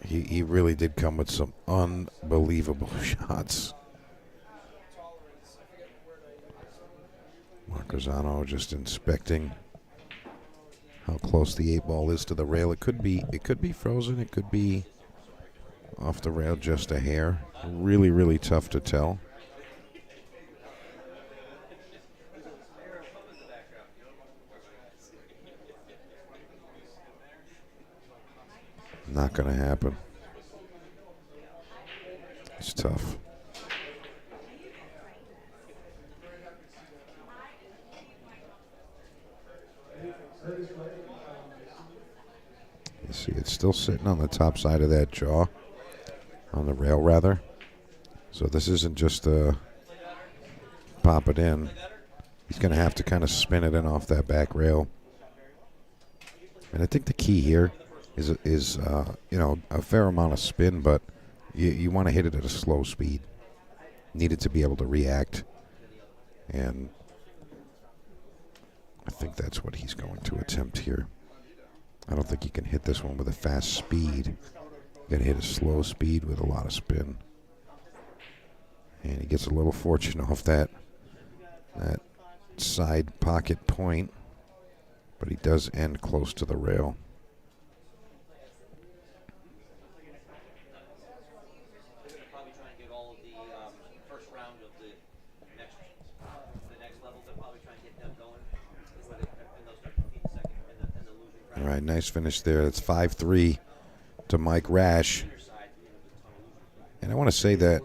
he really did come with some unbelievable shots. Mark Rosano just inspecting how close the 8 ball is to the rail. It could be frozen. It could be off the rail just a hair. Really, really tough to tell. Not going to happen. It's tough. You see, it's still sitting on the top side of that jaw, on the rail rather. So this isn't just pop it in. He's going to have to kind of spin it in off that back rail. And I think the key here is you know, a fair amount of spin, but you want to hit it at a slow speed. Need it to be able to react, and I think that's what he's going to attempt here. I don't think you can hit this one with a fast speed. You got to hit a slow speed with a lot of spin. And he gets a little fortune off that side pocket point, but he does end close to the rail. All right, nice finish there. That's 5-3 to Mike Rash. And I want to say that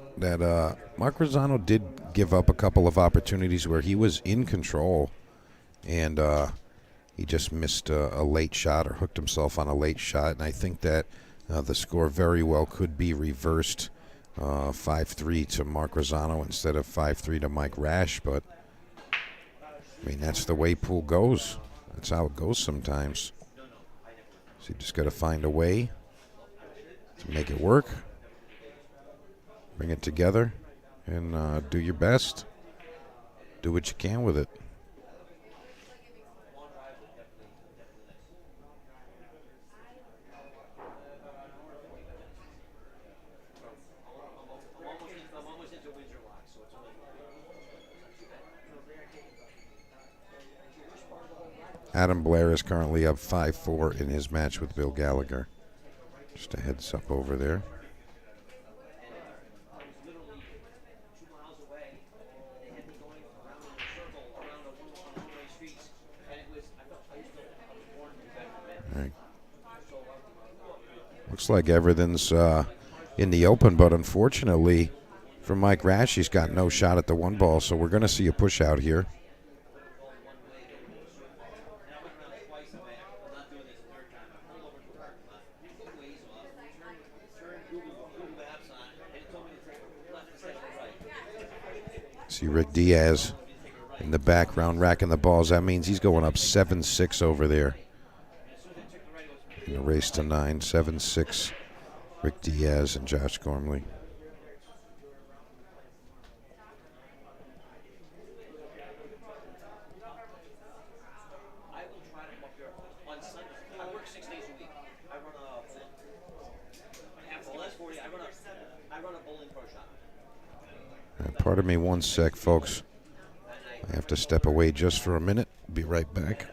Mark Rosano did give up a couple of opportunities where he was in control, and he just missed a late shot or hooked himself on a late shot. And I think that the score very well could be reversed, 5-3 to Mark Rosano instead of 5-3 to Mike Rash. But I mean, that's the way pool goes. That's how it goes sometimes. So you just got to find a way to make it work. Bring it together and do your best. Do what you can with it. Adam Blair is currently up 5-4 in his match with Bill Gallagher. Just a heads up over there. All right. Looks like everything's in the open, but unfortunately for Mike Rash, he's got no shot at the one ball, so we're going to see a push out here. See Rick Diaz in the background racking the balls. That means he's going up 7-6 over there in the race to 9. 7-6, Rick Diaz and Josh Gormley. Pardon me one sec, folks. I have to step away just for a minute. Be right back.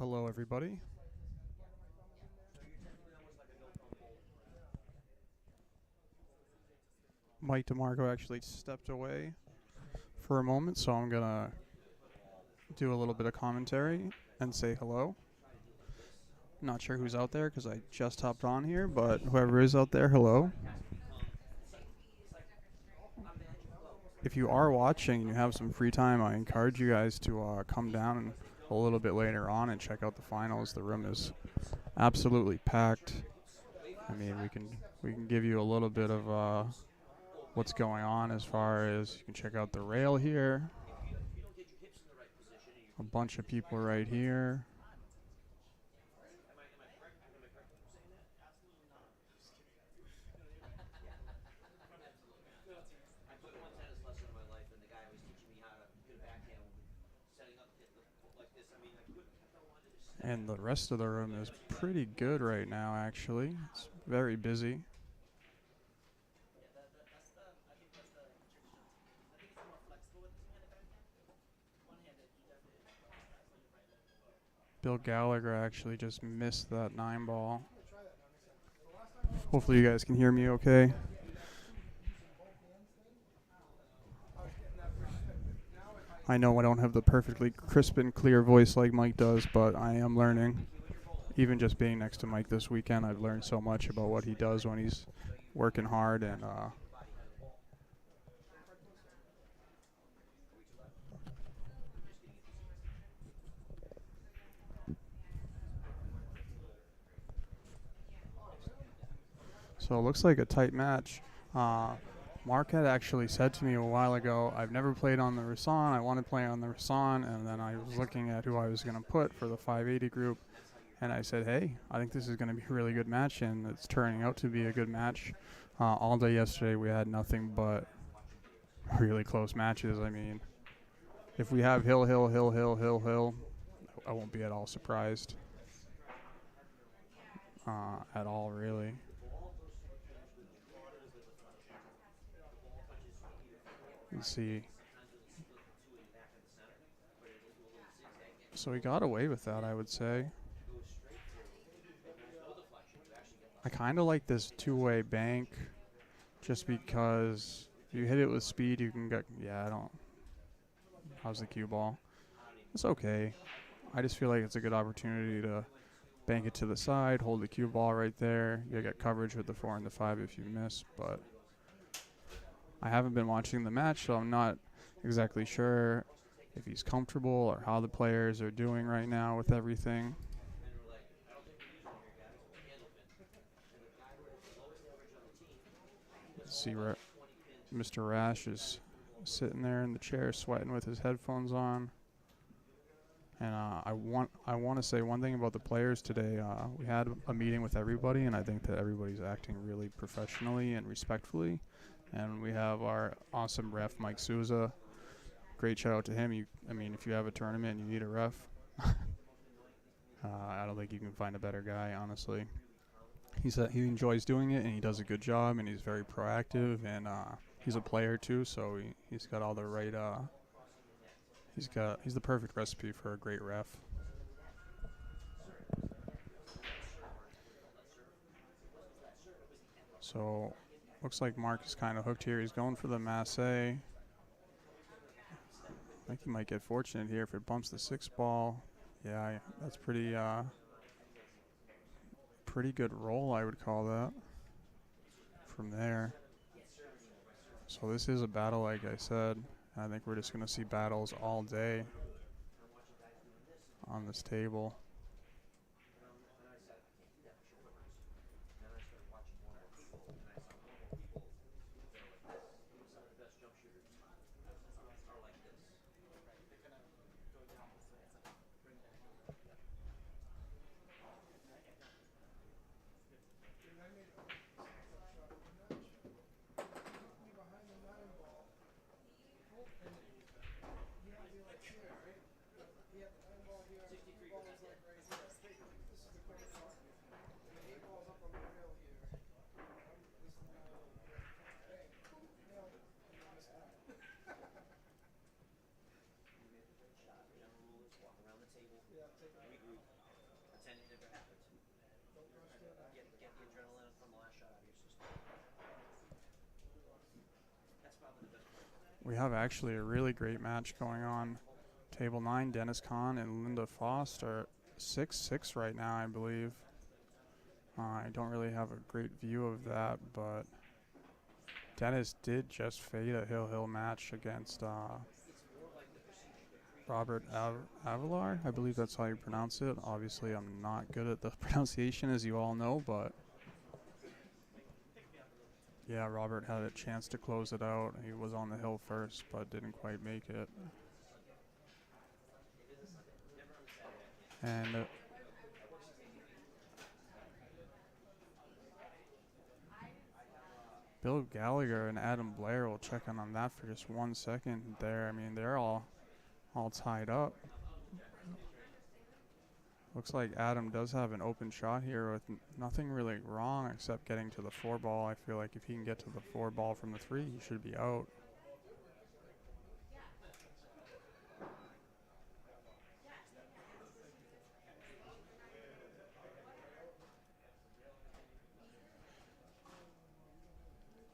Hello, everybody. Mike DeMarco actually stepped away for a moment, so I'm going to do a little bit of commentary and say hello. Not sure who's out there because I just hopped on here, but whoever is out there, hello. If you are watching and you have some free time, I encourage you guys to come down a little bit later on and check out the finals. The room is absolutely packed. I mean, we can give you a little bit of what's going on as far as you can check out the rail here. A bunch of people right here. And the rest of the room is pretty good right now, actually. It's very busy. Bill Gallagher actually just missed that 9-ball. Hopefully you guys can hear me okay. I know I don't have the perfectly crisp and clear voice like Mike does, but I am learning. Even just being next to Mike this weekend, I've learned so much about what he does when he's working hard and so it looks like a tight match. Mark had actually said to me a while ago, I've never played on the Rasan, I want to play on the Rasan, and then I was looking at who I was going to put for the 580 group, and I said, hey, I think this is going to be a really good match, and it's turning out to be a good match. All day yesterday we had nothing but really close matches. I mean, if we have Hill, I won't be at all surprised. At all, really. Let's see. So he got away with that, I would say. I kind of like this two-way bank just because if you hit it with speed, you can get... Yeah, I don't... How's the cue ball? It's okay. I just feel like it's a good opportunity to bank it to the side, hold the cue ball right there. You'll get coverage with the 4 and the 5 if you miss, but I haven't been watching the match, so I'm not exactly sure if he's comfortable or how the players are doing right now with everything. Let's see where Mr. Rash is sitting there in the chair sweating with his headphones on. And I want to say one thing about the players today. We had a meeting with everybody, and I think that everybody's acting really professionally and respectfully. And we have our awesome ref, Mike Souza. Great shout out to him. I mean, if you have a tournament and you need a ref, I don't think you can find a better guy, honestly. He said he enjoys doing it, and he does a good job, and he's very proactive, and he's a player too, so he's got all the right. He's the perfect recipe for a great ref. So, looks like Mark is kind of hooked here. He's going for the Masse. I think he might get fortunate here if it bumps the 6-ball. Yeah, that's pretty good roll, I would call that. From there. So this is a battle, like I said. I think we're just going to see battles all day on this table. We have actually a really great match going on. Table 9, Dennis Kahn and Linda Foster, 6-6 right now, I believe. I don't really have a great view of that, but Dennis did just fade a Hill match against Robert Avalar. I believe that's how you pronounce it. Obviously, I'm not good at the pronunciation, as you all know, but yeah, Robert had a chance to close it out. He was on the hill first, but didn't quite make it. And Bill Gallagher and Adam Blair will check in on that for just 1 second there. I mean, they're all tied up. Looks like Adam does have an open shot here with nothing really wrong except getting to the 4 ball. I feel like if he can get to the 4 ball from the 3, he should be out.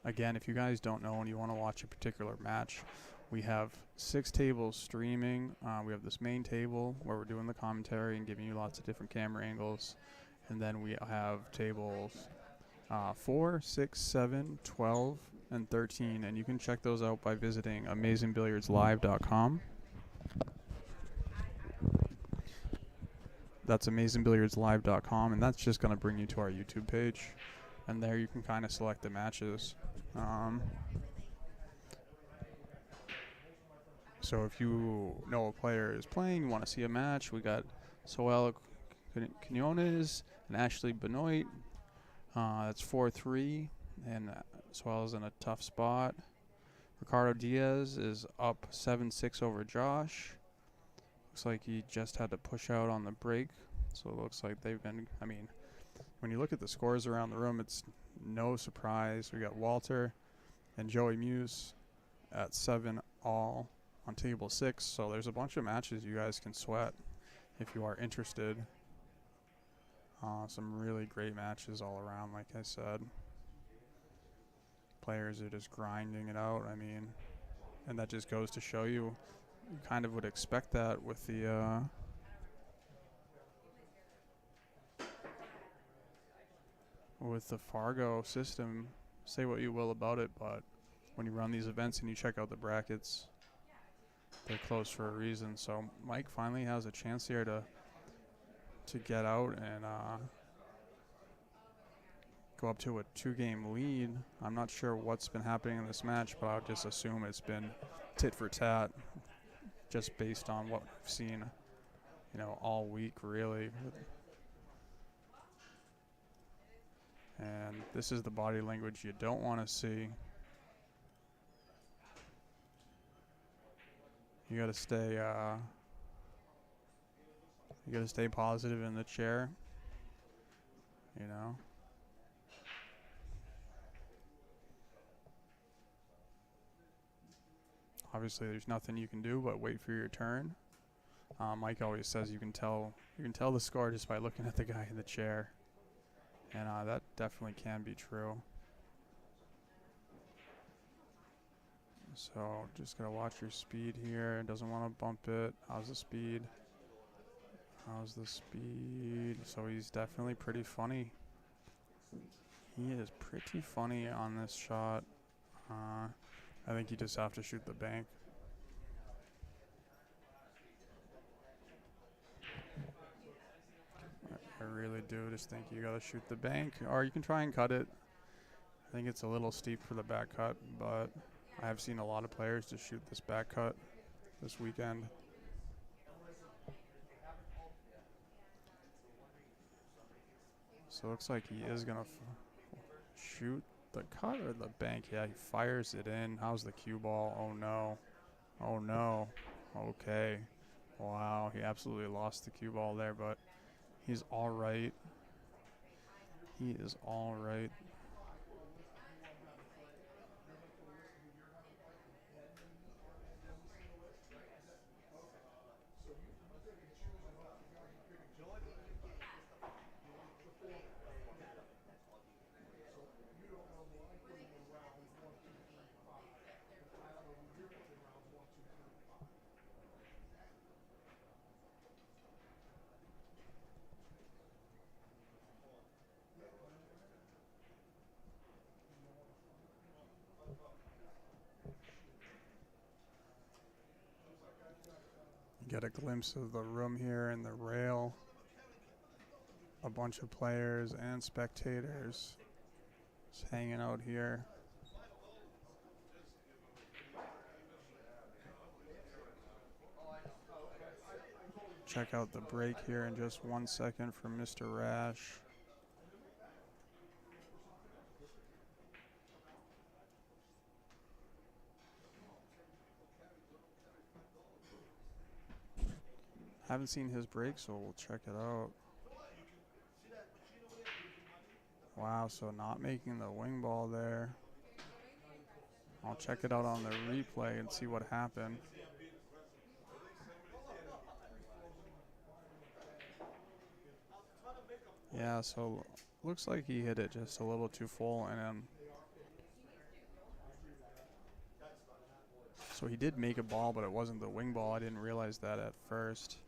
Again, if you guys don't know and you want to watch a particular match, we have 6 tables streaming. We have this main table where we're doing the commentary and giving you lots of different camera angles. And then we have tables 4, 6, 7, 12, and 13. And you can check those out by visiting amazingbilliardslive.com. That's amazingbilliardslive.com, and that's just going to bring you to our YouTube page. And there you can kind of select the matches. So if you know a player is playing, you want to see a match, we got Soel Quinones and Ashley Benoit. That's 4-3, and Soel's in a tough spot. Ricardo Diaz is up 7-6 over Josh. Looks like he just had to push out on the break. So it looks like they've been, I mean, when you look at the scores around the room, it's no surprise. We got Walter and Joey Muse at 7 all on table 6. So there's a bunch of matches you guys can sweat if you are interested. Some really great matches all around, like I said. Players are just grinding it out. I mean, and that just goes to show you kind of would expect that with the Fargo system. Say what you will about it, but when you run these events and you check out the brackets, they're close for a reason. So Mike finally has a chance here to get out and go up to a 2-game lead. I'm not sure what's been happening in this match, but I'll just assume it's been tit for tat, just based on what we've seen, you know, all week, really. And this is the body language you don't want to see. You gotta stay positive in the chair, you know. Obviously, there's nothing you can do but wait for your turn. Mike always says you can tell the score just by looking at the guy in the chair, and that definitely can be true. So just gotta watch your speed here. Doesn't want to bump it. How's the speed? How's the speed? So he's definitely pretty funny. He is pretty funny on this shot. I think you just have to shoot the bank. I really do just think you gotta shoot the bank, or you can try and cut it. I think it's a little steep for the back cut, but I have seen a lot of players just shoot this back cut this weekend. So it looks like he is gonna shoot the cut or the bank. Yeah, he fires it in. How's the cue ball? Oh no. Oh no. Okay. Wow, he absolutely lost the cue ball there, but he's all right. He is all right. Get a glimpse of the room here and the rail. A bunch of players and spectators just hanging out here. Check out the break here in just 1 second from Mr. Rash. Haven't seen his break, so we'll check it out. Wow, so not making the wing ball there. I'll check it out on the replay and see what happened. Yeah, so looks like he hit it just a little too full, and then so he did make a ball, but it wasn't the wing ball. I didn't realize that at first.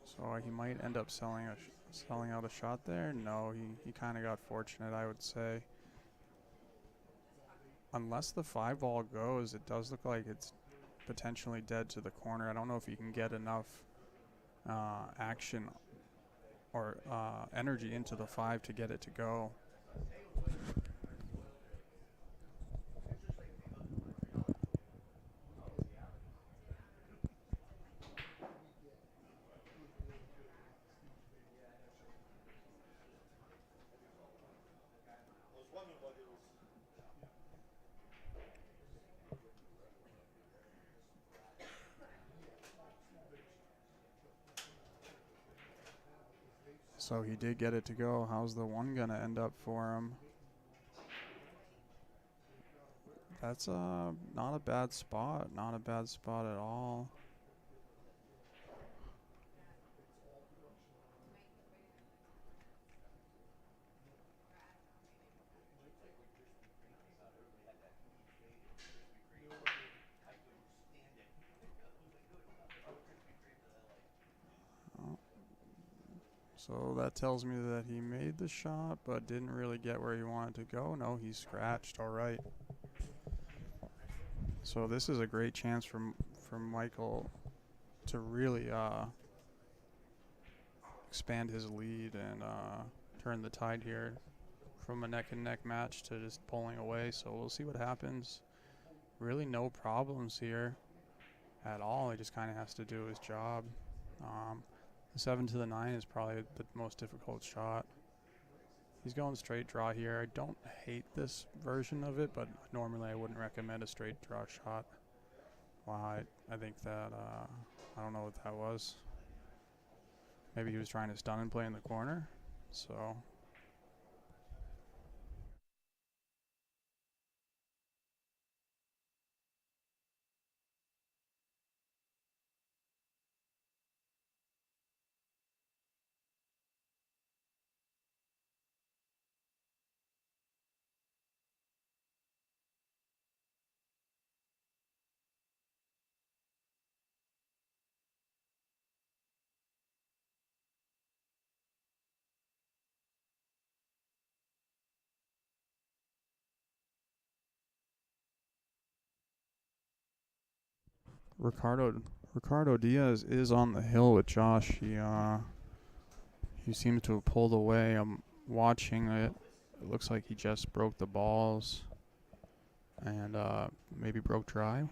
So he might end up selling out a shot there. No, he kind of got fortunate, I would say. Unless the 5 ball goes, it does look like it's potentially dead to the corner. I don't know if you can get enough action or energy into the 5 to get it to go. So he did get it to go. How's the 1 going to end up for him? That's not a bad spot. Not a bad spot at all. So that tells me that he made the shot, but didn't really get where he wanted to go. No, he scratched. All right. So this is a great chance for Michael to really expand his lead and turn the tide here from a neck-and-neck match to just pulling away. So we'll see what happens. Really no problems here at all. He just kind of has to do his job. The 7 to the 9 is probably the most difficult shot. He's going straight draw here. I don't hate this version of it, but normally I wouldn't recommend a straight draw shot. Wow, I think that, I don't know what that was. Maybe he was trying to stun and play in the corner. So Ricardo Diaz is on the hill with Josh. He seems to have pulled away. I'm watching it. It looks like he just broke the balls and maybe broke dry.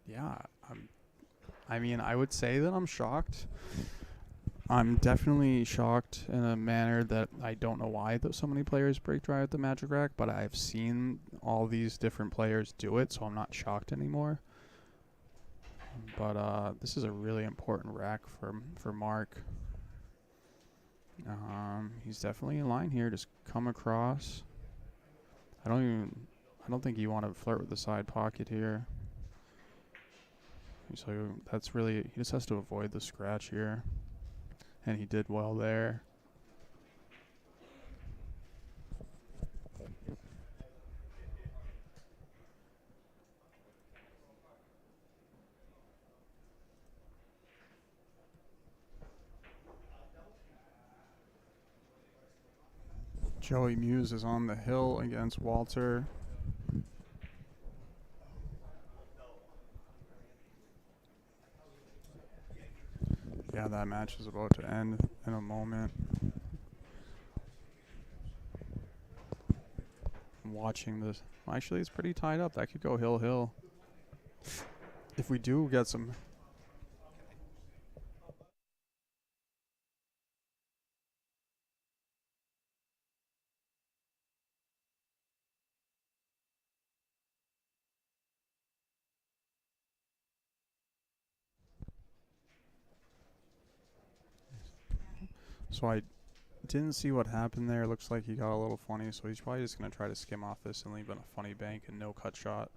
Yeah, I mean, I would say that I'm shocked. I'm definitely shocked in a manner that I don't know why so many players break dry at the Magic Rack, but I've seen all these different players do it, so I'm not shocked anymore. But this is a really important rack for Mark. He's definitely in line here. Just come across. I don't think you want to flirt with the side pocket here. So that's really, he just has to avoid the scratch here. And he did well there. Joey Muse is on the hill against Walter. Yeah, that match is about to end in a moment. I'm watching this. Well, actually, it's pretty tied up. That could go hill. If we do get some... So I didn't see what happened there. Looks like he got a little funny, so he's probably just going to try to skim off this and leave in a funny bank and no cut shot.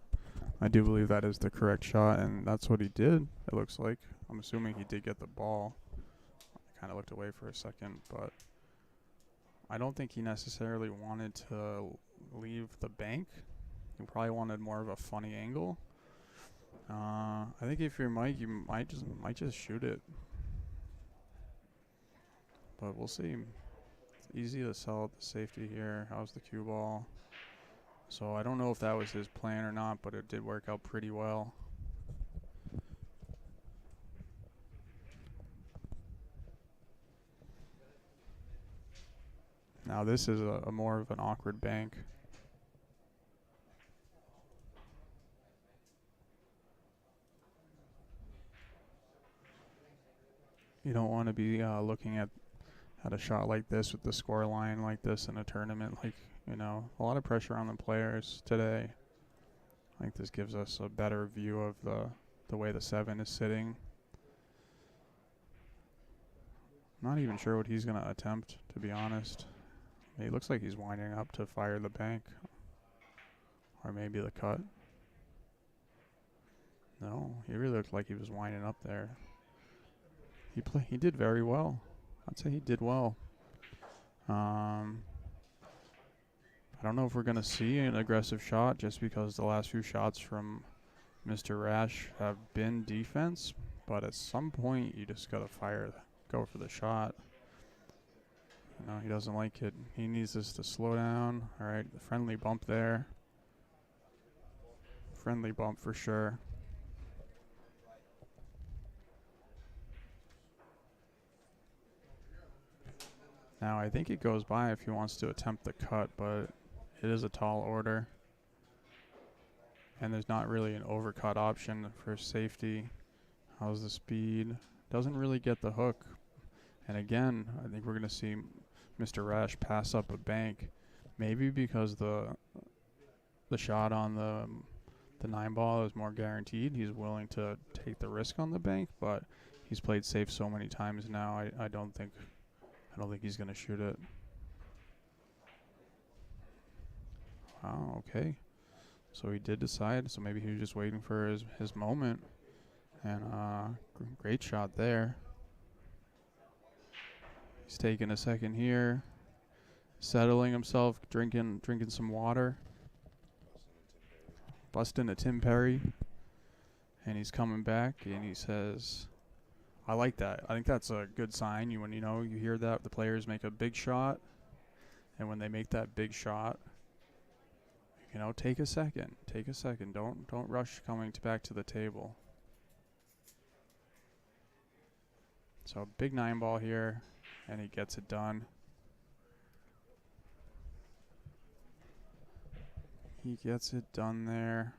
I do believe that is the correct shot, and that's what he did, it looks like. I'm assuming he did get the ball. I kind of looked away for a second, but I don't think he necessarily wanted to leave the bank. He probably wanted more of a funny angle. I think if you're Mike, you might just shoot it. But we'll see. It's easy to sell at the safety here. How's the cue ball? So I don't know if that was his plan or not, but it did work out pretty well. Now this is a more of an awkward bank. You don't want to be looking at a shot like this with the score line like this in a tournament. Like, you know, a lot of pressure on the players today. I think this gives us a better view of the way the 7 is sitting. Not even sure what he's going to attempt, to be honest. He looks like he's winding up to fire the bank. Or maybe the cut. No, he really looked like he was winding up there. He did very well. I'd say he did well. I don't know if we're going to see an aggressive shot just because the last few shots from Mr. Rash have been defense. But at some point, you just got to go for the shot. You know, he doesn't like it. He needs this to slow down. All right, the friendly bump there. Friendly bump for sure. Now, I think it goes by if he wants to attempt the cut, but it is a tall order. And there's not really an overcut option for safety. How's the speed? Doesn't really get the hook. And again, I think we're going to see Mr. Rash pass up a bank. Maybe because the shot on the 9 ball is more guaranteed. He's willing to take the risk on the bank, but he's played safe so many times now. I don't think he's going to shoot it. Oh, okay. So he did decide. So maybe he was just waiting for his moment. And great shot there. He's taking a second here. Settling himself, drinking some water. Busting a Tim Perry. And he's coming back and he says, I like that. I think that's a good sign. You hear that the players make a big shot, and when they make that big shot, take a second. Take a second. Don't rush coming back to the table. So big 9 ball here, and he gets it done. He gets it done there.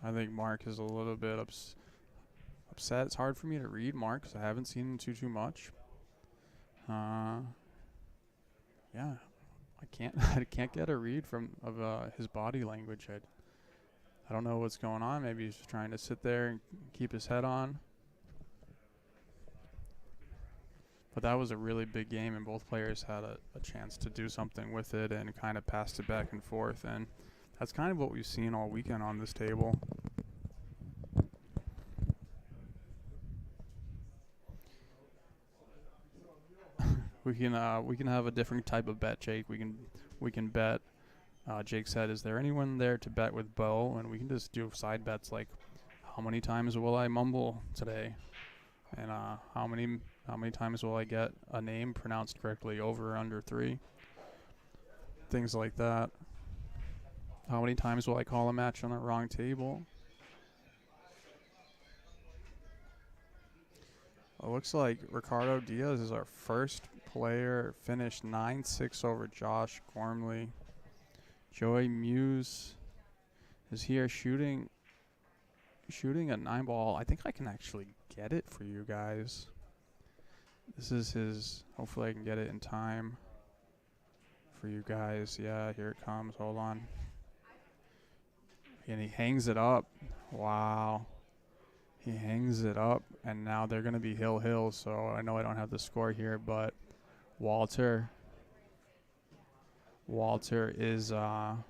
I think Mark is a little bit upset. It's hard for me to read Mark because I haven't seen him too much. Yeah, I can't get a read of his body language. I don't know what's going on. Maybe he's just trying to sit there and keep his head on. But that was a really big game, and both players had a chance to do something with it and kind of passed it back and forth. And that's kind of what we've seen all weekend on this table. We can have a different type of bet, Jake. We can bet. Jake said, "Is there anyone there to bet with Bo?" And we can just do side bets like, "How many times will I mumble today?" And how many times will I get a name pronounced correctly, over or under 3? Things like that. How many times will I call a match on the wrong table? It looks like Ricardo Diaz is our first player. Finished 9-6 over Josh Gormley. Joey Muse is here shooting a 9-ball. I think I can actually get it for you guys. This is his. Hopefully I can get it in time for you guys. Yeah, here it comes. Hold on. And he hangs it up. Wow. He hangs it up, and now they're going to be hill. So I know I don't have the score here, but Walter is oh,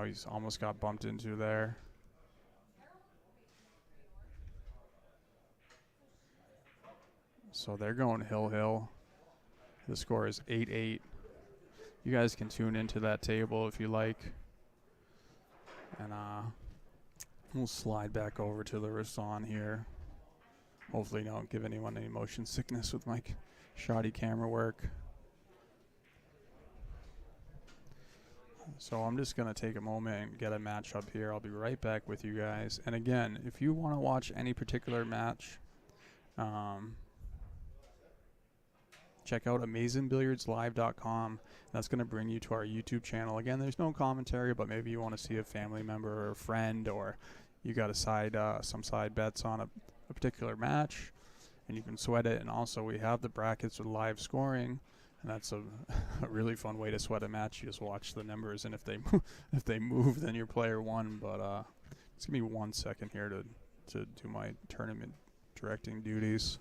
he's almost got bumped into there. So they're going hill. The score is 8-8. You guys can tune into that table if you like. And we'll slide back over to the Rasan here. Hopefully don't give anyone any motion sickness with my shoddy camera work. So I'm just going to take a moment and get a match up here. I'll be right back with you guys. And again, if you want to watch any particular match, check out AmazingBilliardsLive.com. That's going to bring you to our YouTube channel. Again, there's no commentary, but maybe you want to see a family member or a friend, or you got some side bets on a particular match, and you can sweat it. And also, we have the brackets with live scoring, and that's a really fun way to sweat a match. You just watch the numbers, and if they move, then your player won. But just give me 1 second here to do my tournament directing duties.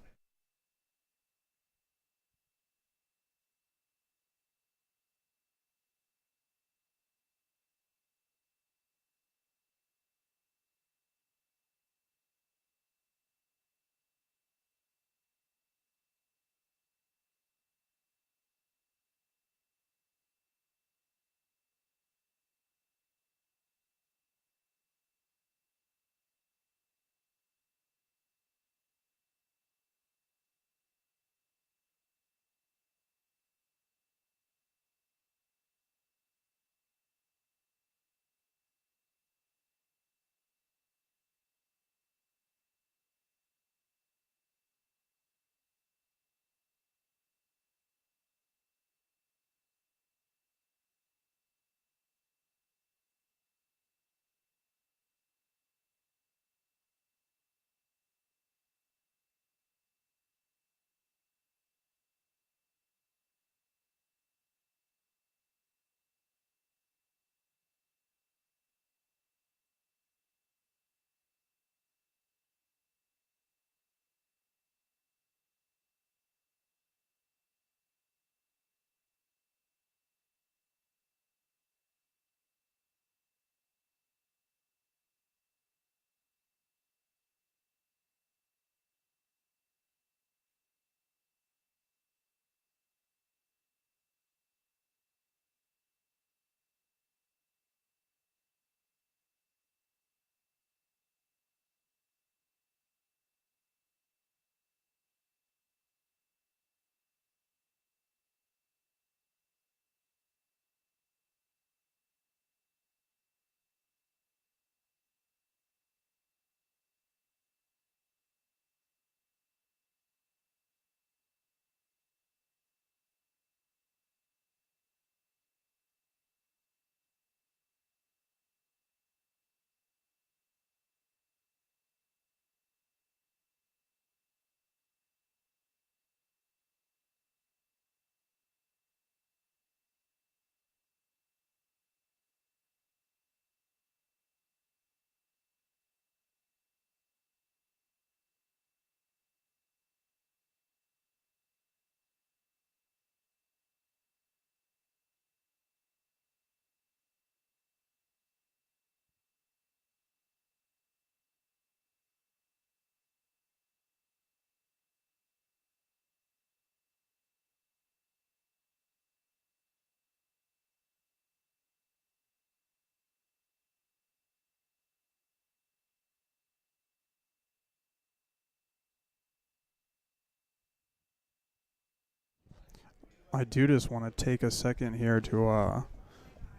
I do just want to take a second here to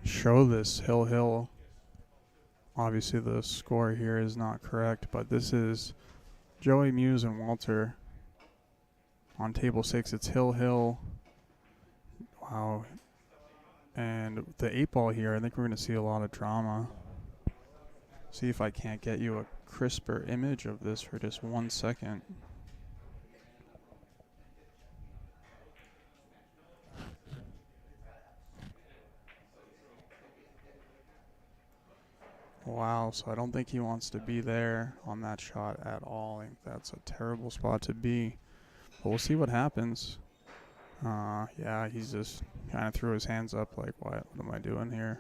show this Hill. Obviously, the score here is not correct, but this is Joey, Muse, and Walter. On table 6, it's Hill. Wow. And the 8-ball here, I think we're going to see a lot of drama. See if I can't get you a crisper image of this for just 1 second. Wow, so I don't think he wants to be there on that shot at all. I think that's a terrible spot to be. But we'll see what happens. Yeah, he's just kind of threw his hands up like, what am I doing here?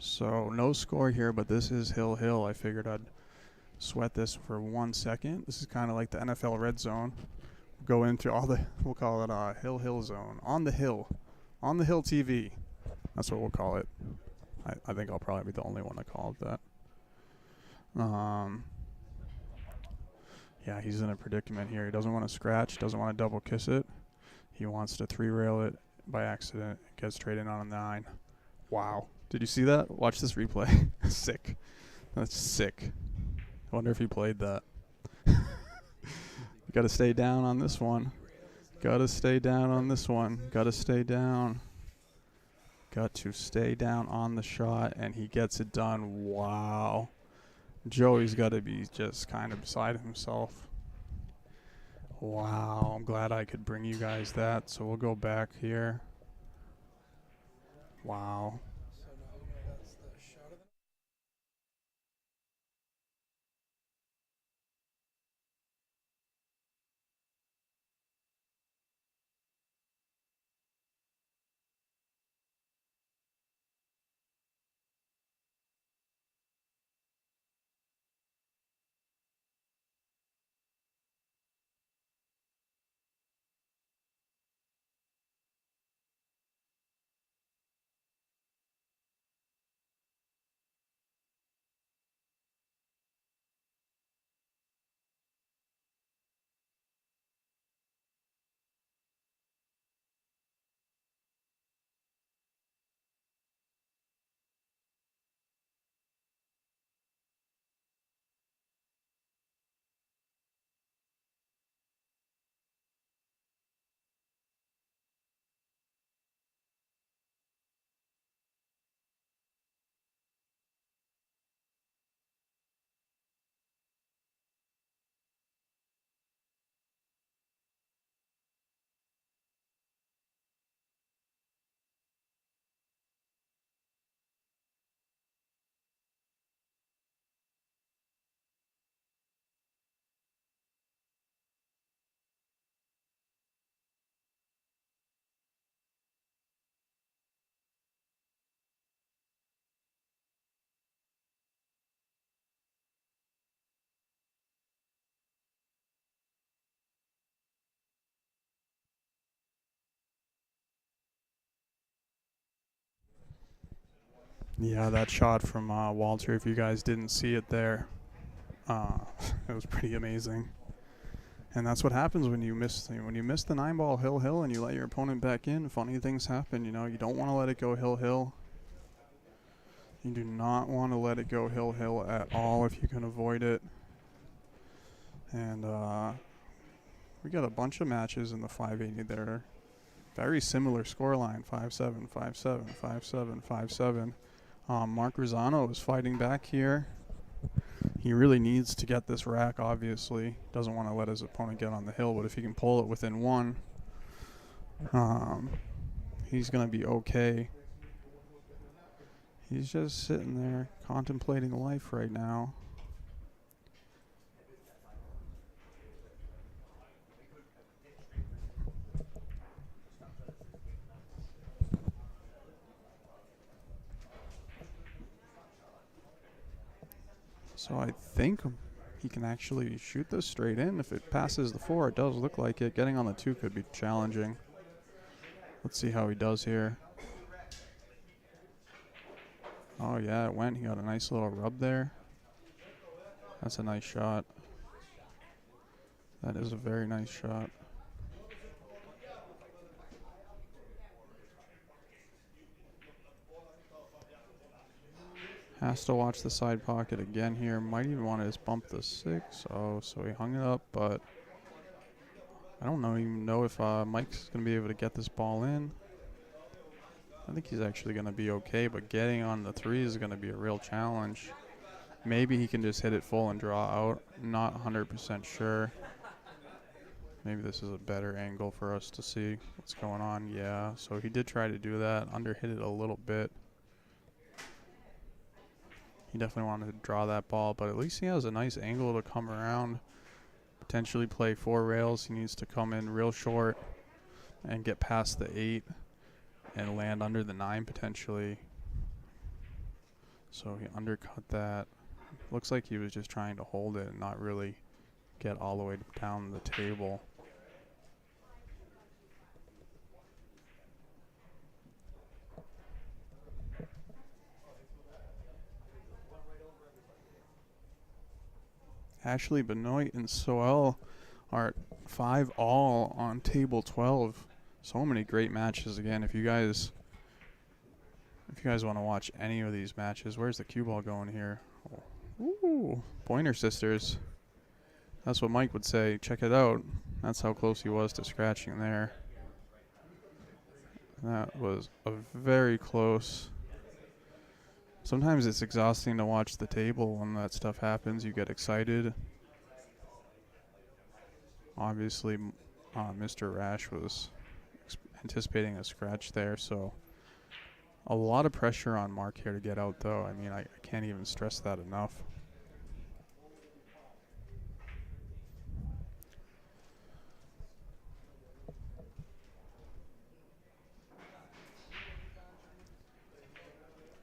So no score here, but this is Hill. I figured I'd sweat this for 1 second. This is kind of like the NFL red zone. Go into all the, we'll call it Hill zone. On the Hill TV. That's what we'll call it. I think I'll probably be the only one to call it that. Yeah, he's in a predicament here. He doesn't want to scratch, doesn't want to double kiss it. He wants to 3-rail it by accident. Gets traded on a 9. Wow. Did you see that? Watch this replay. Sick. That's sick. I wonder if he played that. Got to stay down on this one. Got to stay down on this one. Got to stay down. Got to stay down on the shot, and he gets it done. Wow. Joey's got to be just kind of beside himself. Wow. I'm glad I could bring you guys that. So we'll go back here. Wow. Yeah, that shot from Walter, if you guys didn't see it there, it was pretty amazing. And that's what happens when you miss the 9-ball Hill and you let your opponent back in. Funny things happen, you know. You don't want to let it go Hill. You do not want to let it go Hill at all if you can avoid it. And we got a bunch of matches in the 580 there. Very similar scoreline, 5-7, 5-7, 5-7, 5-7. Mark Rosano is fighting back here. He really needs to get this rack, obviously. Doesn't want to let his opponent get on the hill, but if he can pull it within 1, he's going to be okay. He's just sitting there contemplating life right now. So I think he can actually shoot this straight in. If it passes the 4, it does look like it. Getting on the 2 could be challenging. Let's see how he does here. Oh, yeah, it went. He got a nice little rub there. That's a nice shot. That is a very nice shot. Has to watch the side pocket again here. Might even want to just bump the 6. Oh, so he hung it up, but I don't even know if Mike's going to be able to get this ball in. I think he's actually going to be okay, but getting on the 3 is going to be a real challenge. Maybe he can just hit it full and draw out. Not 100% sure. Maybe this is a better angle for us to see what's going on. Yeah, so he did try to do that. Underhit it a little bit. He definitely wanted to draw that ball, but at least he has a nice angle to come around. Potentially play 4 rails. He needs to come in real short and get past the 8 and land under the 9 potentially. So he undercut that. Looks like he was just trying to hold it and not really get all the way down the table. Ashley Benoit and Soel are at 5 all on table 12. So many great matches again. If you guys want to watch any of these matches, where's the cue ball going here? Ooh, Pointer Sisters. That's what Mike would say. Check it out. That's how close he was to scratching there. That was a very close. Sometimes it's exhausting to watch the table when that stuff happens. You get excited. Obviously, Mr. Rash was anticipating a scratch there, so a lot of pressure on Mark here to get out, though. I mean, I can't even stress that enough.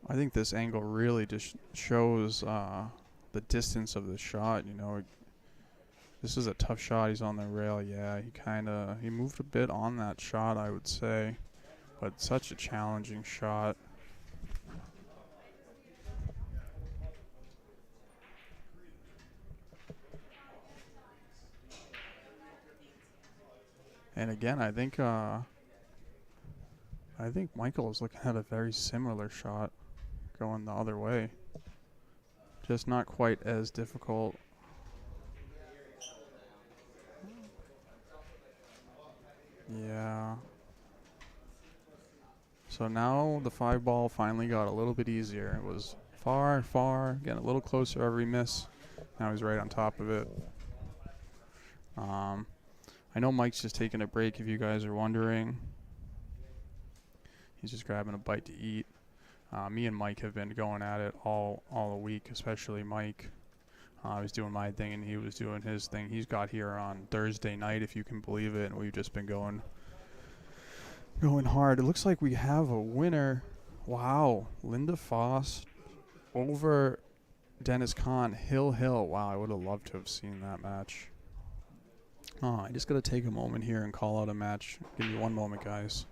I think this angle really just shows the distance of the shot. You know, this is a tough shot. He's on the rail. Yeah, he moved a bit on that shot, I would say, but such a challenging shot. And again, I think Michael is looking at a very similar shot going the other way. Just not quite as difficult. Yeah. So now the 5 ball finally got a little bit easier. It was far, getting a little closer every miss. Now he's right on top of it. I know Mike's just taking a break if you guys are wondering. He's just grabbing a bite to eat. Me and Mike have been going at it all week, especially Mike. I was doing my thing and he was doing his thing. He's got here on Thursday night, if you can believe it, and we've just been going hard. It looks like we have a winner. Wow, Linda Foss over Dennis Kahn, Hill. Wow, I would have loved to have seen that match. I just got to take a moment here and call out a match. Give me one moment, guys.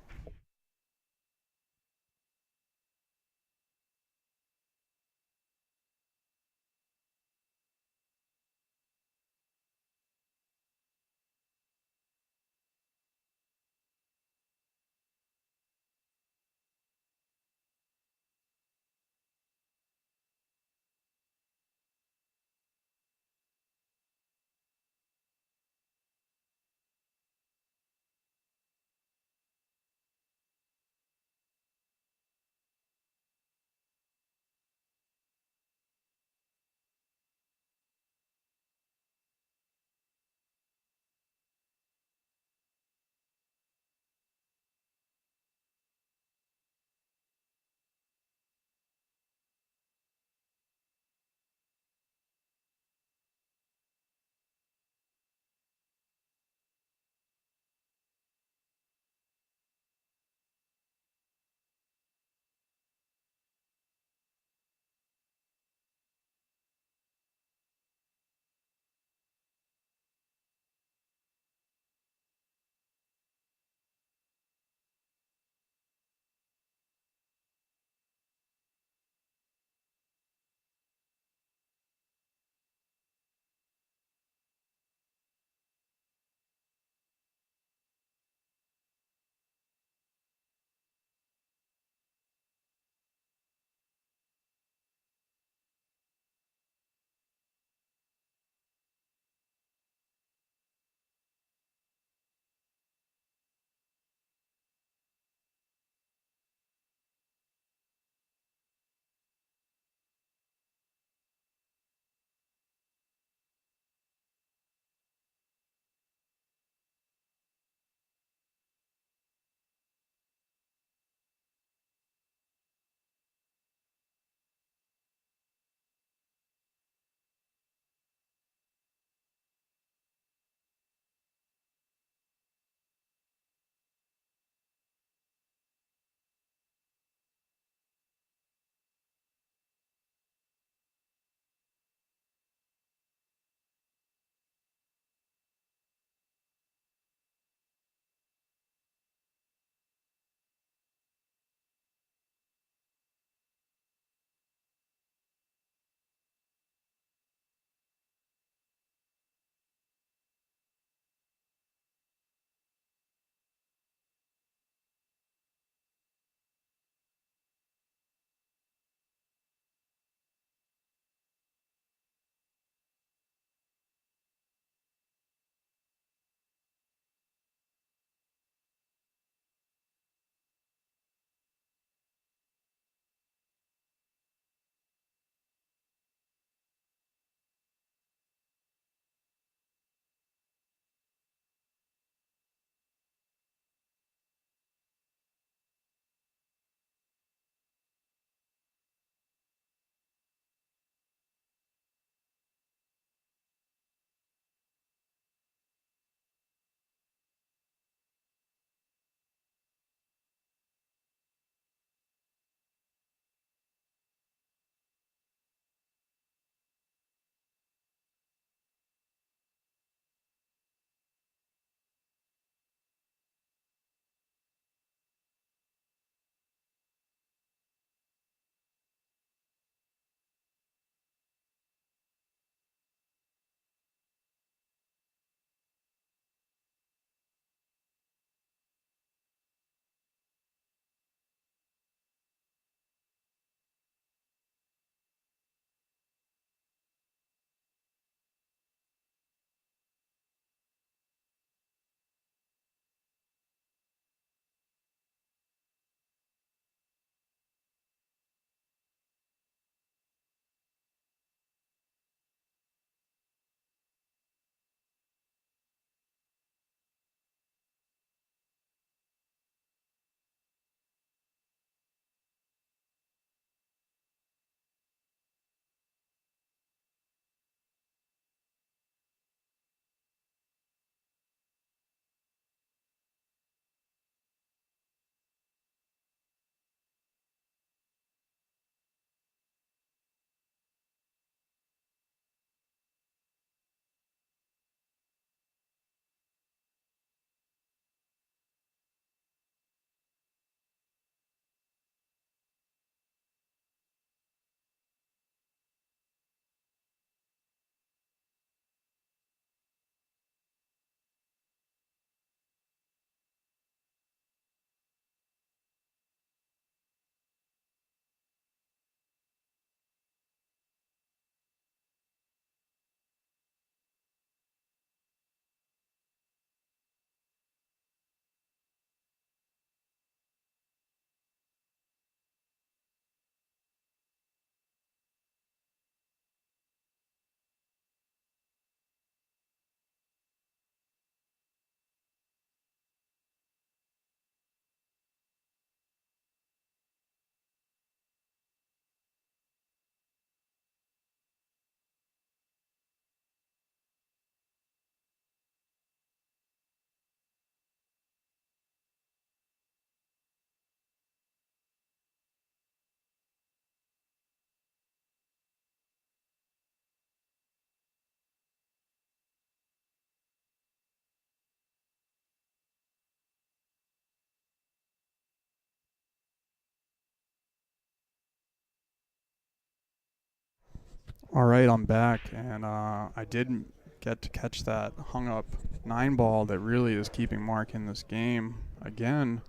All right, I'm back, and I didn't get to catch that hung up 9 ball that really is keeping Mark in this game. Again,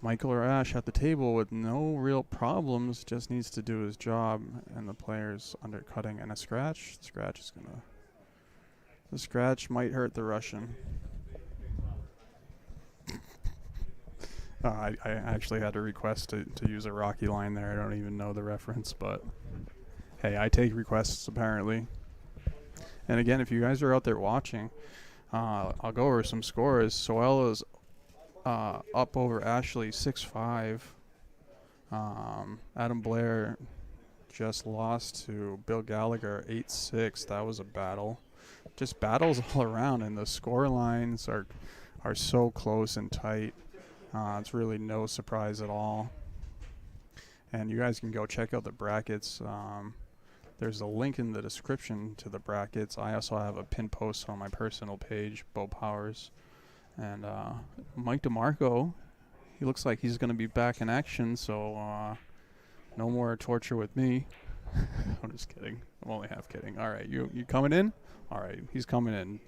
Michael or Ash at the table with no real problems, just needs to do his job, and the player's undercutting. And a scratch. Scratch is gonna. The scratch might hurt the Russian. I actually had to request to use a Rocky line there. I don't even know the reference, but hey, I take requests apparently. And again, if you guys are out there watching, I'll go over some scores. Soela's up over Ashley 6-5. Adam Blair just lost to Bill Gallagher 8-6. That was a battle. Just battles all around, and the score lines are so close and tight. It's really no surprise at all. And you guys can go check out the brackets. There's a link in the description to the brackets. I also have a pin post on my personal page, Bo Powers. And Mike DeMarco, he looks like he's going to be back in action, so no more torture with me. I'm just kidding. I'm only half kidding. All right, you coming in? All right, he's coming in.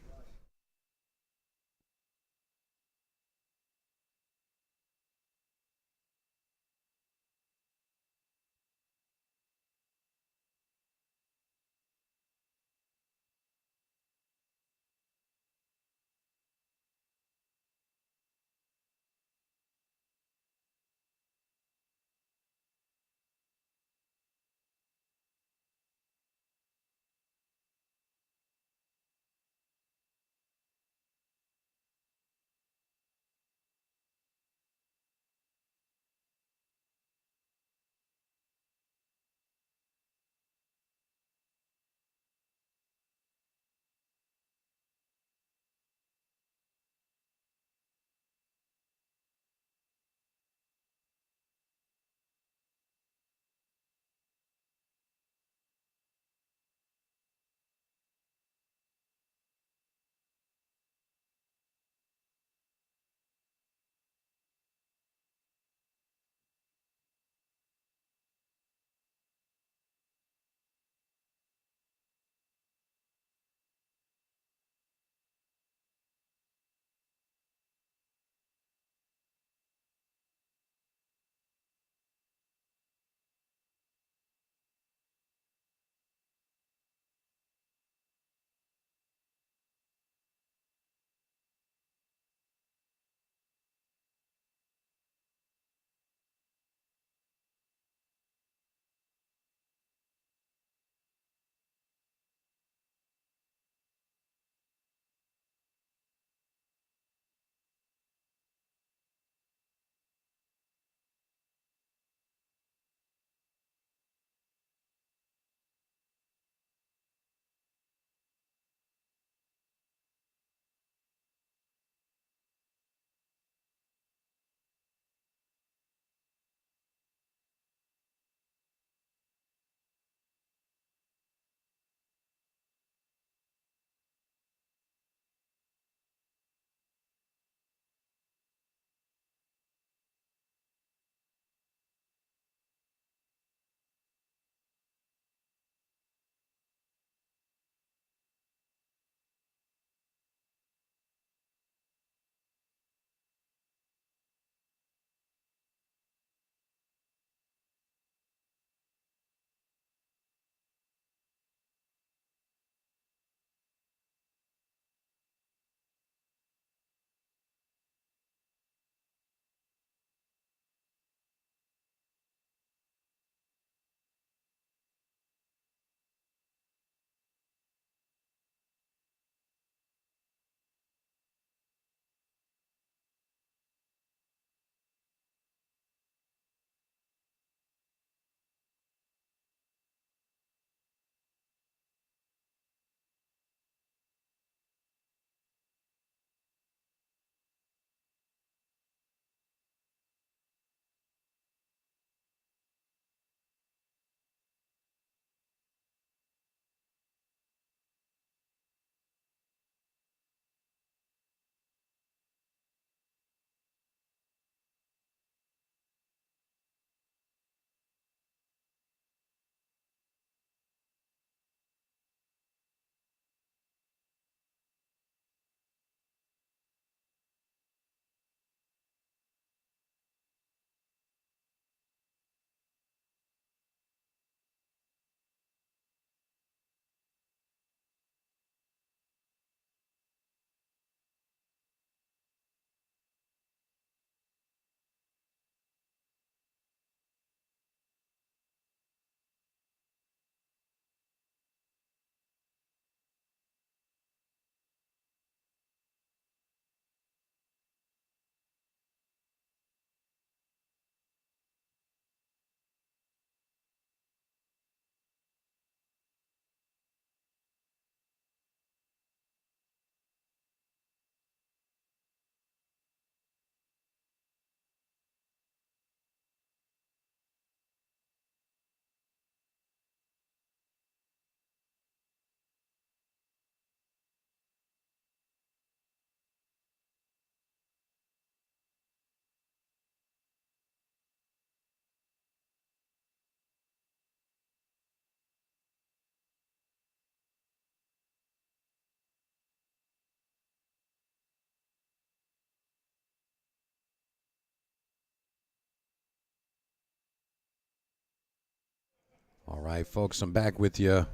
Hi, folks. I'm back with you.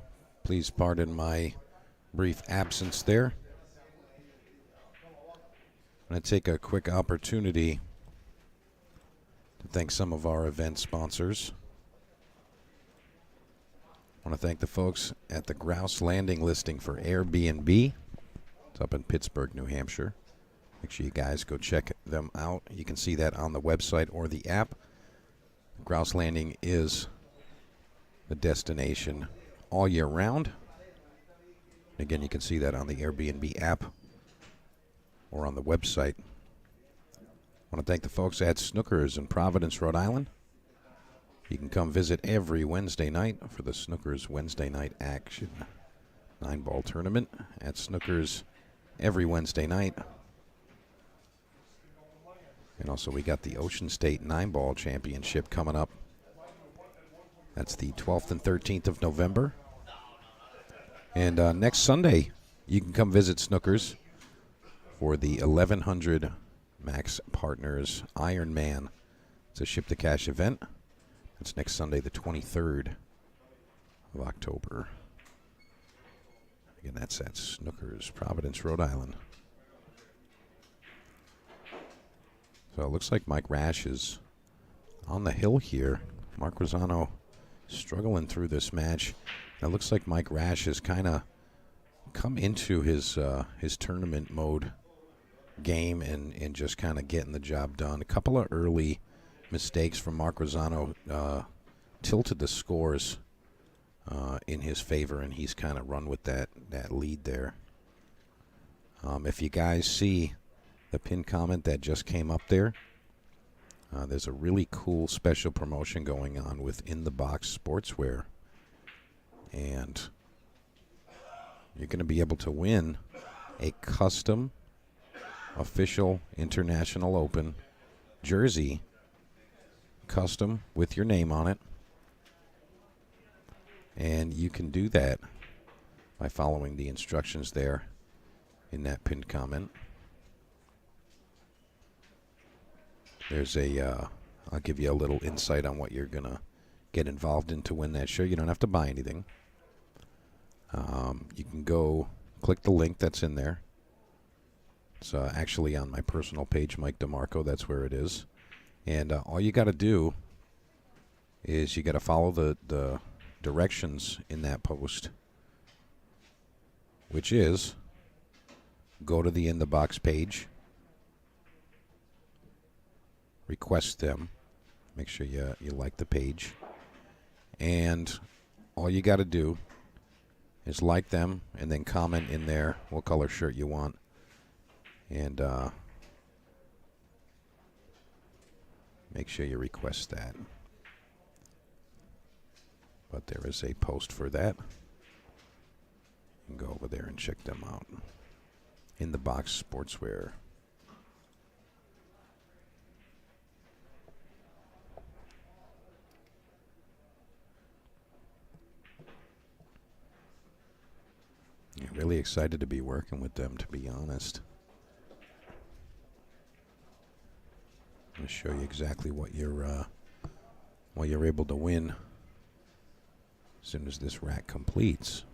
Please pardon my brief absence there. I'm going to take a quick opportunity to thank some of our event sponsors. I want to thank the folks at the Grouse Landing listing for Airbnb. It's up in Pittsburgh, New Hampshire. Make sure you guys go check them out. You can see that on the website or the app. Grouse Landing is the destination all year round. Again, you can see that on the Airbnb app or on the website. I want to thank the folks at Snookers in Providence, Rhode Island. You can come visit every Wednesday night for the Snookers Wednesday night action 9-ball tournament at Snookers every Wednesday night. And also we got the Ocean State 9-ball championship coming up. That's the 12th and 13th of November. And next Sunday, you can come visit Snookers for the 1100 Max Partners Ironman. It's a ship-to-cash event. It's next Sunday, the 23rd of October. Again, that's at Snookers, Providence, Rhode Island. So it looks like Mike Rash is on the hill here. Mark Rosano struggling through this match. It looks like Mike Rash has kind of come into his tournament mode game and just kind of getting the job done. A couple of early mistakes from Mark Rosano tilted the scores in his favor, and he's kind of run with that lead there. If you guys see the pin comment that just came up there, there's a really cool special promotion going on with In the Box Sportswear. And you're going to be able to win a custom official International Open jersey, custom with your name on it. And you can do that by following the instructions there in that pinned comment. There's I'll give you a little insight on what you're going to get involved in to win that shirt. You don't have to buy anything. You can go click the link that's in there. It's actually on my personal page, Mike DeMarco. That's where it is. And all you got to do is you got to follow the directions in that post, which is go to the In the Box page, request them, make sure you like the page, and all you got to do is like them and then comment in there what color shirt you want. And make sure you request that. But there is a post for that. You can go over there and check them out. In the Box Sportswear. Yeah, really excited to be working with them, to be honest. I'm going to show you exactly what you're able to win as soon as this rack completes.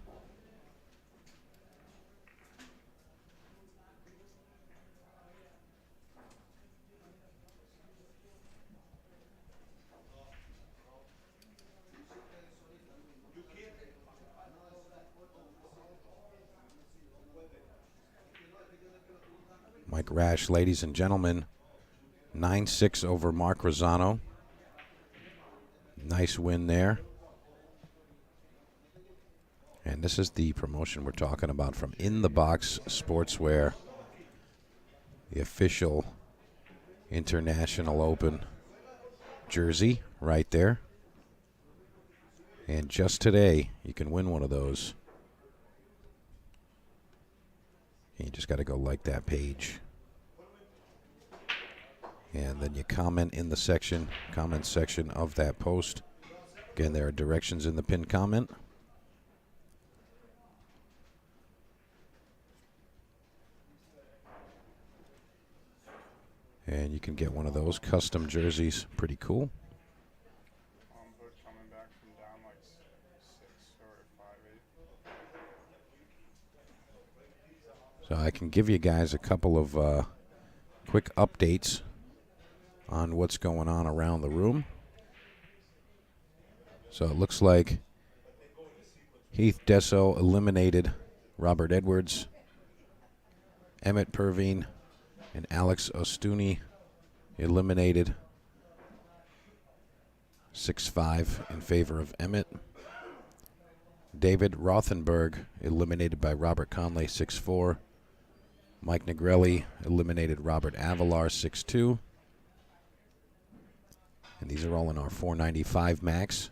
Mike Rash, ladies and gentlemen, 9-6 over Mark Rosano. Nice win there. And this is the promotion we're talking about from In the Box Sportswear, the official International Open jersey right there. And just today, you can win one of those. And you just got to go like that page. And then you comment in the comment section of that post. Again, there are directions in the pinned comment. And you can get one of those custom jerseys. Pretty cool. But coming back from down like So I can give you guys a couple of quick updates on what's going on around the room. So it looks like Heath Desso eliminated Robert Edwards. Emmett Pervine and Alex Ostuni eliminated 6-5 in favor of Emmett. David Rothenberg eliminated by Robert Conley 6-4. Mike Negrelli eliminated Robert Avalar 6-2. And these are all in our 495 max.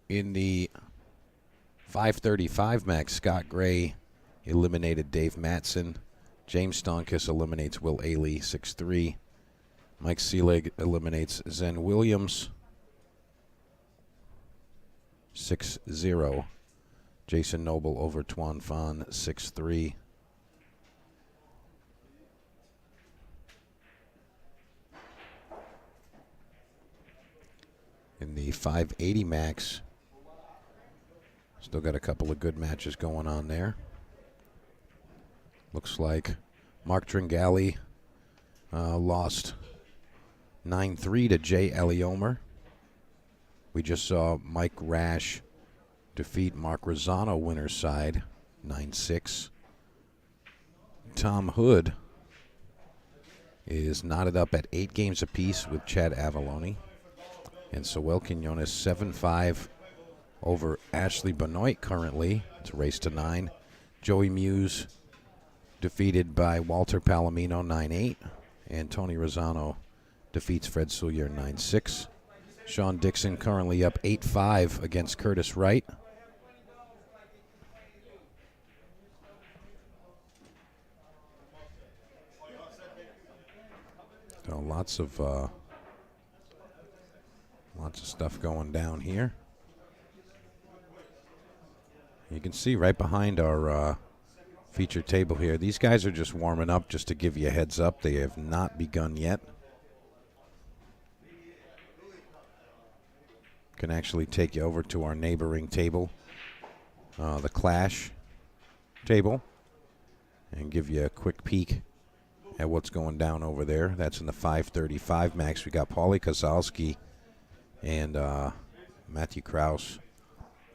In the 535 max, Scott Gray eliminated Dave Matson. James Stonkus eliminates Will Ailey 6-3. Mike Seelig eliminates Zen Williams 6-0. Jason Noble over Tuan Fan 6-3. In the 580 max, still got a couple of good matches going on there. Looks like Mark Tringali lost 9-3 to Jay Eliomer. We just saw Mike Rash defeat Mark Rosano winner's side 9-6. Tom Hood is knotted up at 8 games apiece with Chad Avalone. And Soel Quinones 7-5 over Ashley Benoit currently. It's a race to 9. Joey Muse defeated by Walter Palomino 9-8. And Tony Rosano defeats Fred Sullier 9-6. Sean Dixon currently up 8-5 against Curtis Wright. So lots of stuff going down here. You can see right behind our feature table here, these guys are just warming up just to give you a heads up. They have not begun yet. Can actually take you over to our neighboring table, the Clash table, and give you a quick peek at what's going down over there. That's in the 535 max. We got Paulie Kozalski and Matthew Krause.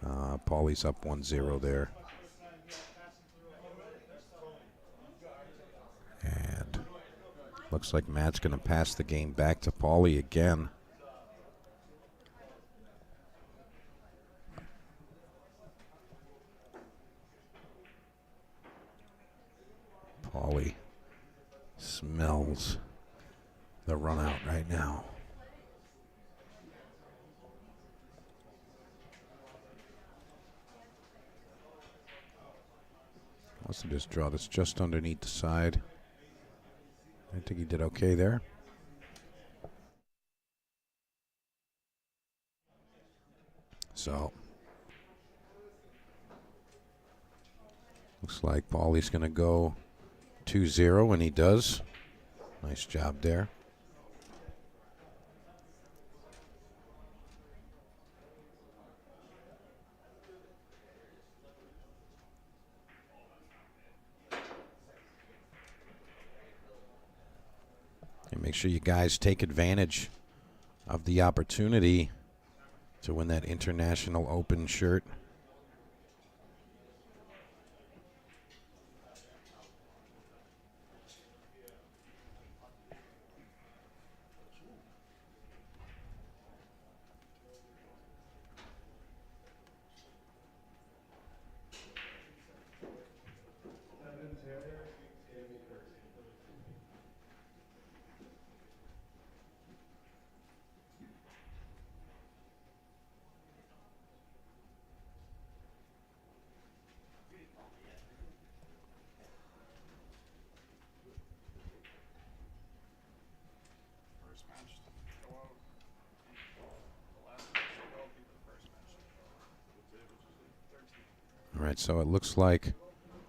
Paulie's up 1-0 there. And looks like Matt's going to pass the game back to Paulie again. Paulie smells the run out right now. Must have just draw this just underneath the side. I think he did okay there. So looks like Paulie's going to go 2-0, and he does. Nice job there. And make sure you guys take advantage of the opportunity to win that International Open shirt. All right, so it looks like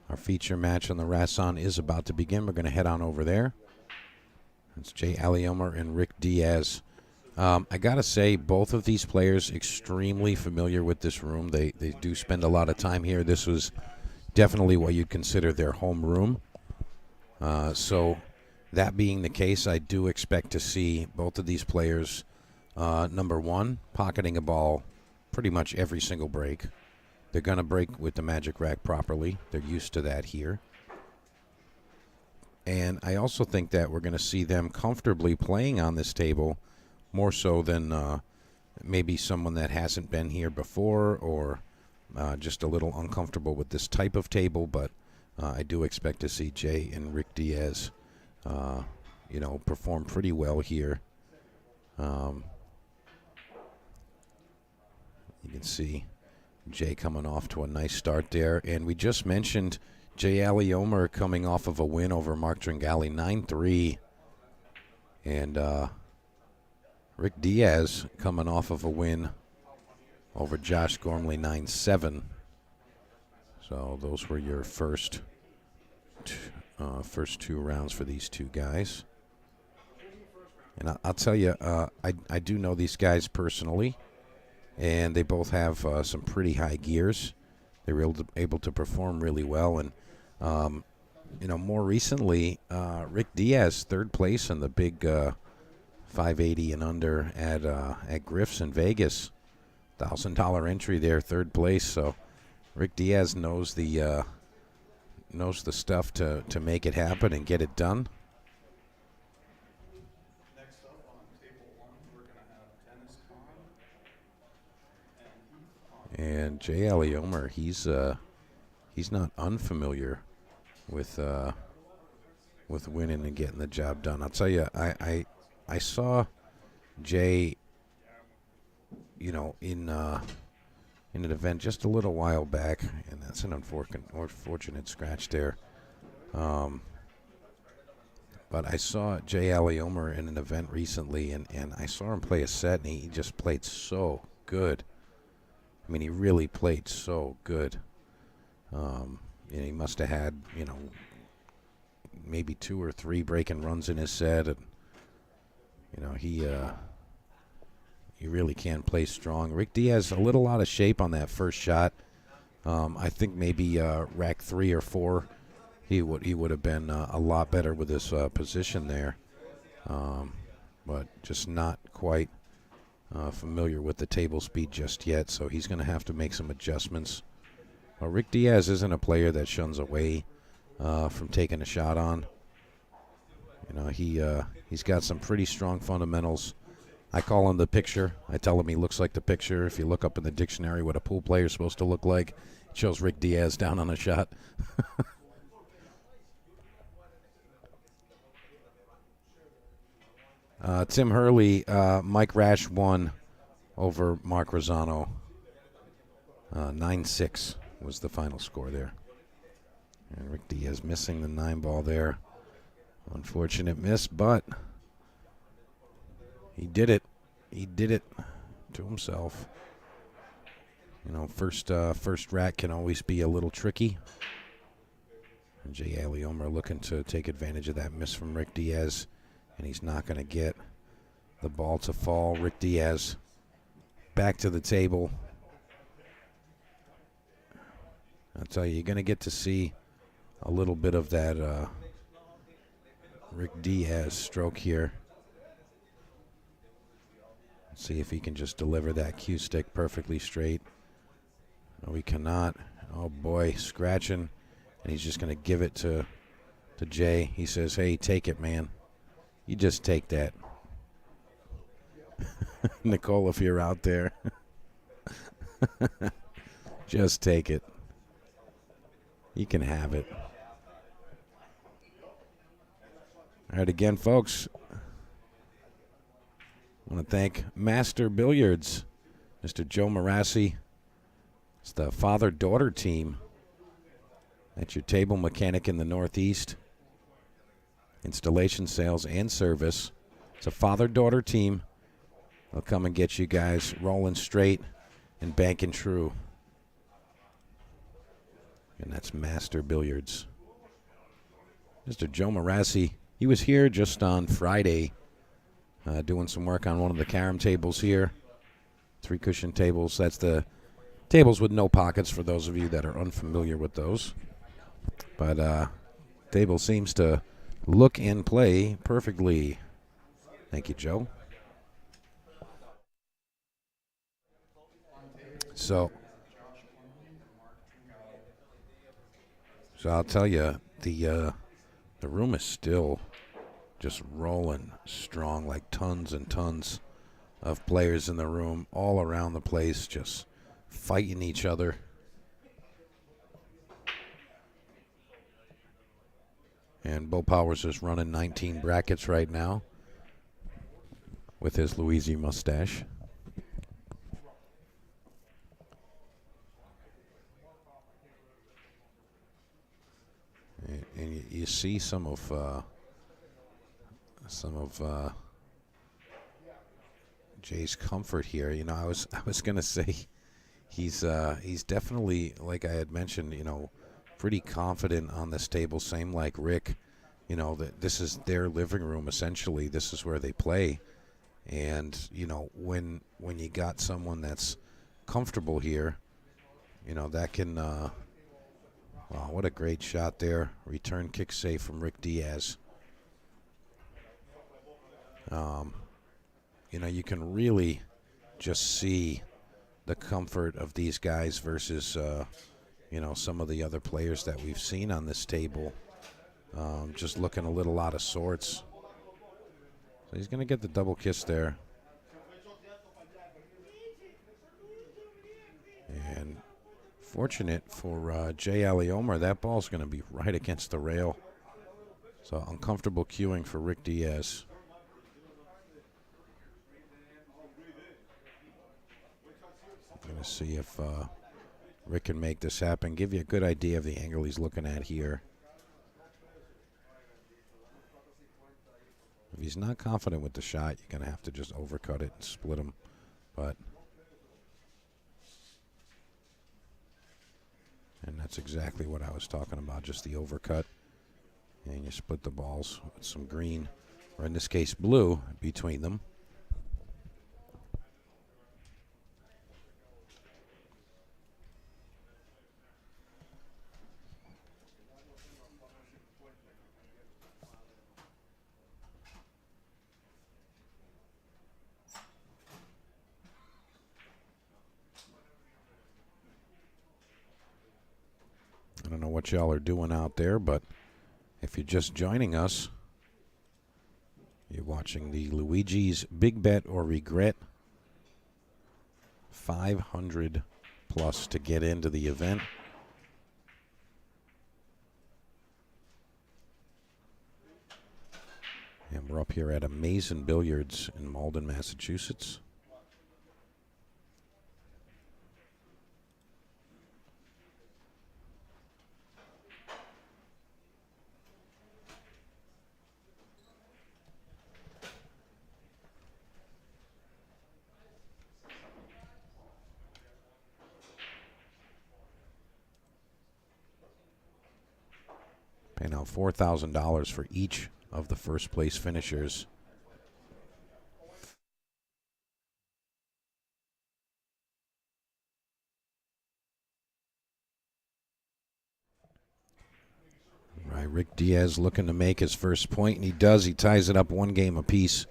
our feature match on the Rasson is about to begin. We're going to head on over there. It's Jay Aliomer and Rick Diaz I got to say, both of these players extremely familiar with this room. They do spend a lot of time here. This was definitely what you'd consider their home room. So that being the case, I do expect to see both of these players, number one, pocketing a ball pretty much every single break. They're going to break with the magic rack properly. They're used to that here. And I also think that we're going to see them comfortably playing on this table, more so than maybe someone that hasn't been here before or just a little uncomfortable with this type of table. But I do expect to see Jay and Rick Diaz, perform pretty well here. You can see Jay coming off to a nice start there. And we just mentioned Jay Aliomer coming off of a win over Mark Dringali, 9-3. And Rick Diaz coming off of a win over Josh Gormley, 9-7. So those were your first two rounds for these two guys. And I'll tell you, I do know these guys personally, and they both have some pretty high gears. They were able to perform really well. And, more recently, Rick Diaz, third place in the big 580 and under at Griff's in Vegas. $1,000 entry there, third place. So Rick Diaz knows the stuff to make it happen and get it done. Next up on table 1, we're going to have Dennis Kahn And Jay Aliomer, he's not unfamiliar with winning and getting the job done. I'll tell you, I saw Jay, in an event just a little while back, and that's an unfortunate scratch there. But I saw Jay Aliomer in an event recently, and I saw him play a set, and he just played so good. I mean, he really played so good. And he must have had, maybe 2 or 3 breaking runs in his set, and he really can play strong. Rick Diaz a little out of shape on that first shot. I think maybe rack 3 or 4, he would have been a lot better with his position there, but just not quite familiar with the table speed just yet. So he's going to have to make some adjustments. Rick Diaz isn't a player that shuns away from taking a shot on. He's got some pretty strong fundamentals. I call him the picture. I tell him he looks like the picture. If you look up in the dictionary what a pool player is supposed to look like, it shows Rick Diaz down on a shot. Tim Hurley, Mike Rash won over Mark Rosano. 9-6 was the final score there. And Rick Diaz missing the 9 ball there. Unfortunate miss, but he did it. He did it to himself. First rack can always be a little tricky. And Jay Aliomer looking to take advantage of that miss from Rick Diaz. And he's not going to get the ball to fall. Rick Diaz back to the table. I'll tell you, you're going to get to see a little bit of that Rick Diaz stroke here. Let's see if he can just deliver that cue stick perfectly straight. No, he cannot. Oh, boy, scratching. And he's just going to give it to Jay. He says, hey, take it, man. You just take that. Nicole, if you're out there, just take it. You can have it. All right, again, folks, I want to thank Master Billiards, Mr. Joe Marassi. It's the father-daughter team. That's your table mechanic in the Northeast. Installation, sales, and service. It's a father-daughter team. They'll come and get you guys rolling straight and banking true. And that's Master Billiards. Mr. Joe Marassi, he was here just on Friday doing some work on one of the carom tables here. 3 cushion tables. That's the tables with no pockets for those of you that are unfamiliar with those. But table seems to look and play perfectly. Thank you, Joe. So I'll tell you, the room is still just rolling strong, like tons and tons of players in the room all around the place, just fighting each other. And Bo Powers is running 19 brackets right now with his Luigi mustache. And you see some of Jay's comfort here. You know, I was gonna say he's definitely, like I had mentioned, you know, pretty confident on this table. Same like Rick. You know, that this is their living room essentially. This is where they play. And you know, when you got someone that's comfortable here, you know, that can. Wow, what a great shot there. Return kick save from Rick Diaz. You know, you can really just see the comfort of these guys versus, you know, some of the other players that we've seen on this table. Just looking a little out of sorts. So he's going to get the double kiss there. And fortunate for Jay Aliomer, that ball's going to be right against the rail. So uncomfortable cueing for Rick Diaz. Going to see if Rick can make this happen. Give you a good idea of the angle he's looking at here. If he's not confident with the shot, you're going to have to just overcut it and split him. And that's exactly what I was talking about, just the overcut. And you split the balls with some green, or in this case blue, between them. I don't know what y'all are doing out there, but if you're just joining us, you're watching the Luigi's Big Bet or Regret. 500 plus to get into the event. And we're up here at Amazin' Billiards in Malden, Massachusetts. Paying out $4,000 for each of the first place finishers. Right, Rick Diaz looking to make his first point, and he does. He ties it up 1 game apiece.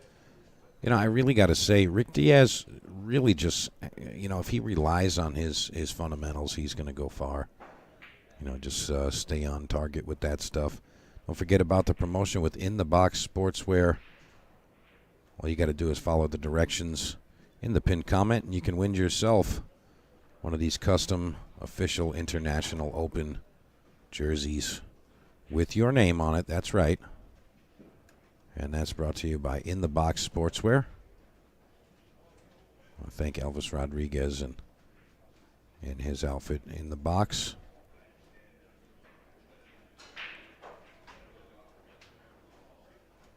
You know, I really got to say, Rick Diaz really just, you know, if he relies on his fundamentals, he's going to go far. You know, just stay on target with that stuff. Don't forget about the promotion with In the Box Sportswear. All you got to do is follow the directions in the pinned comment, and you can win yourself one of these custom official International Open jerseys with your name on it. That's right. And that's brought to you by In the Box Sportswear. I want to thank Elvis Rodriguez and his outfit In the Box.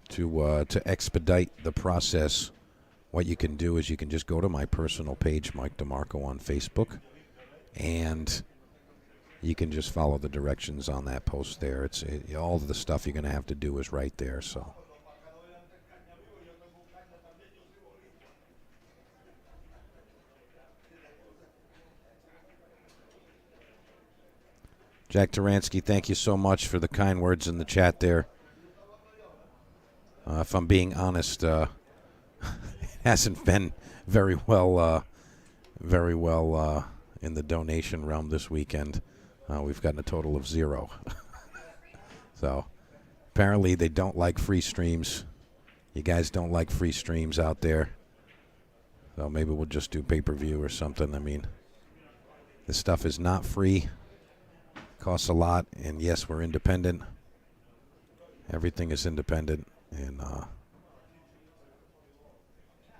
To expedite the process, what you can do is you can just go to my personal page, Mike DeMarco, on Facebook, and you can just follow the directions on that post there. All of the stuff you're going to have to do is right there. So Jack Taransky, thank you so much for the kind words in the chat there. If I'm being honest, it hasn't been very well in the donation realm this weekend. We've gotten a total of 0. So apparently they don't like free streams. You guys don't like free streams out there. So maybe we'll just do pay-per-view or something. I mean, this stuff is not free. Costs a lot. And yes, we're independent. Everything is independent. And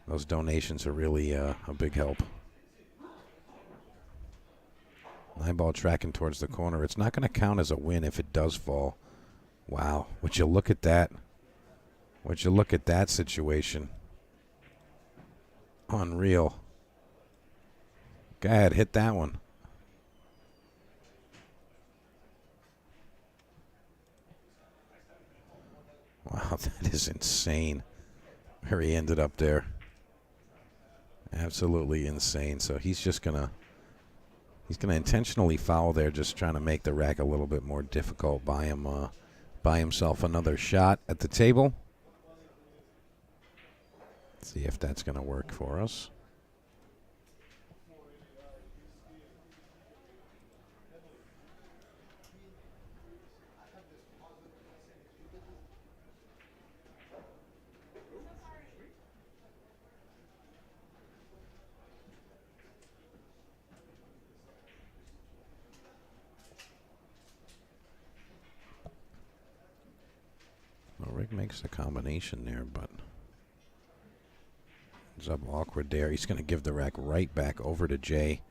those donations are really a big help. 9-ball tracking towards the corner. It's not going to count as a win if it does fall. Wow. Would you look at that? Would you look at that situation? Unreal. Go ahead, hit that one. Wow, that is insane. Where he ended up there. Absolutely insane. So he's just going to... He's going to intentionally foul there, just trying to make the rack a little bit more difficult. Buy himself another shot at the table. Let's see if that's going to work for us. Rick makes the combination there, but it's up awkward there. He's going to give the rack right back over to Jay.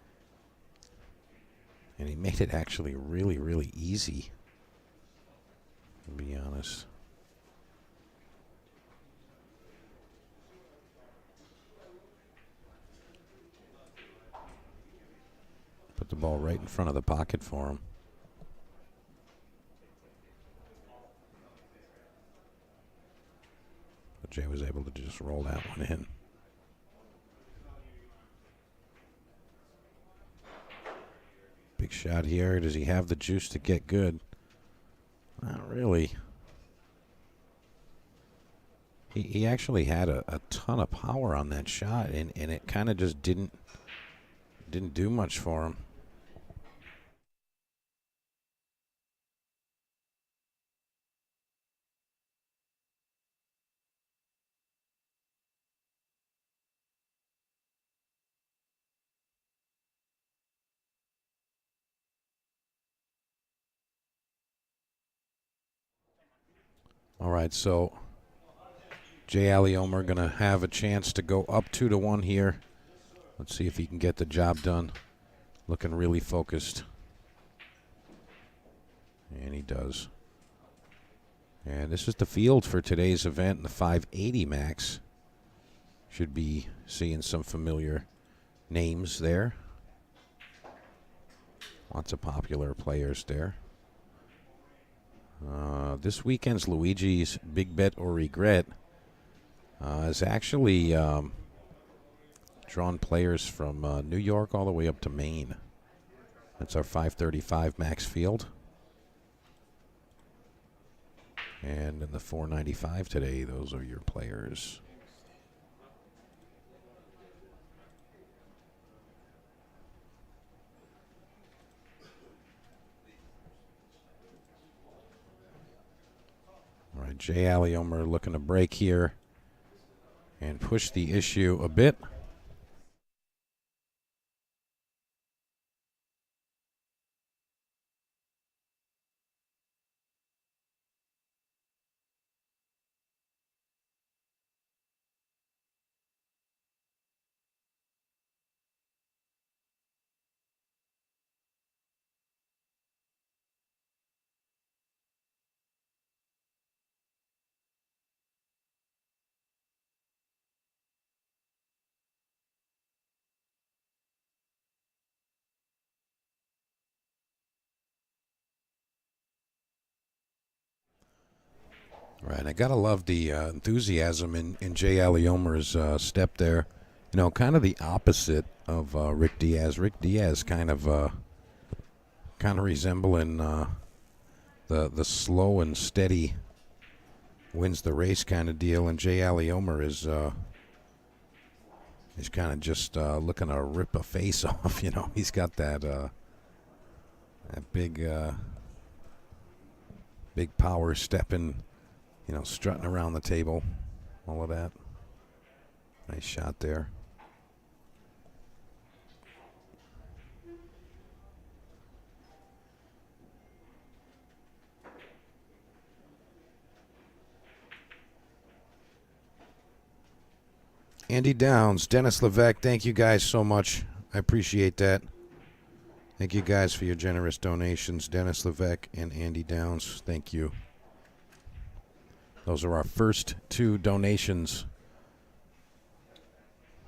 And he made it actually really, really easy, to be honest. Put the ball right in front of the pocket for him. But Jay was able to just roll that one in. Big shot here. Does he have the juice to get good? Not really. He actually had a ton of power on that shot, and it kind of just didn't do much for him. All right, so Jay Aliomer going to have a chance to go up 2-1 here. Let's see if he can get the job done. Looking really focused. And he does. And this is the field for today's event in the 580 max. Should be seeing some familiar names there. Lots of popular players there. This weekend's Luigi's Big Bet or Regret has actually drawn players from New York all the way up to Maine. That's our 535 max field. And in the 495 today, those are your players. All right, Jay Aliomer looking to break here and push the issue a bit. Right, I gotta love the enthusiasm in Jay Aliomer's step there. You know, kind of the opposite of Rick Diaz. Rick Diaz kind of kind of resembling the slow and steady wins the race kind of deal, and Jay Aliomer is kind of just looking to rip a face off. You know, he's got that big power stepping, you know, strutting around the table, all of that. Nice shot there. Andy Downs, Dennis Levesque, thank you guys so much. I appreciate that. Thank you guys for your generous donations. Dennis Levesque and Andy Downs, thank you. Those are our first 2 donations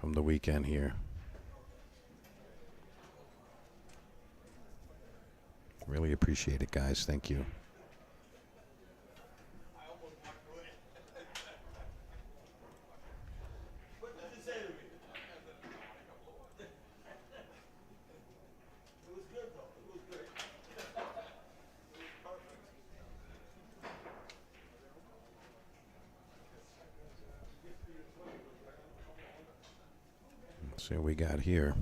from the weekend here. Really appreciate it, guys. Thank you. Let's see what we got here.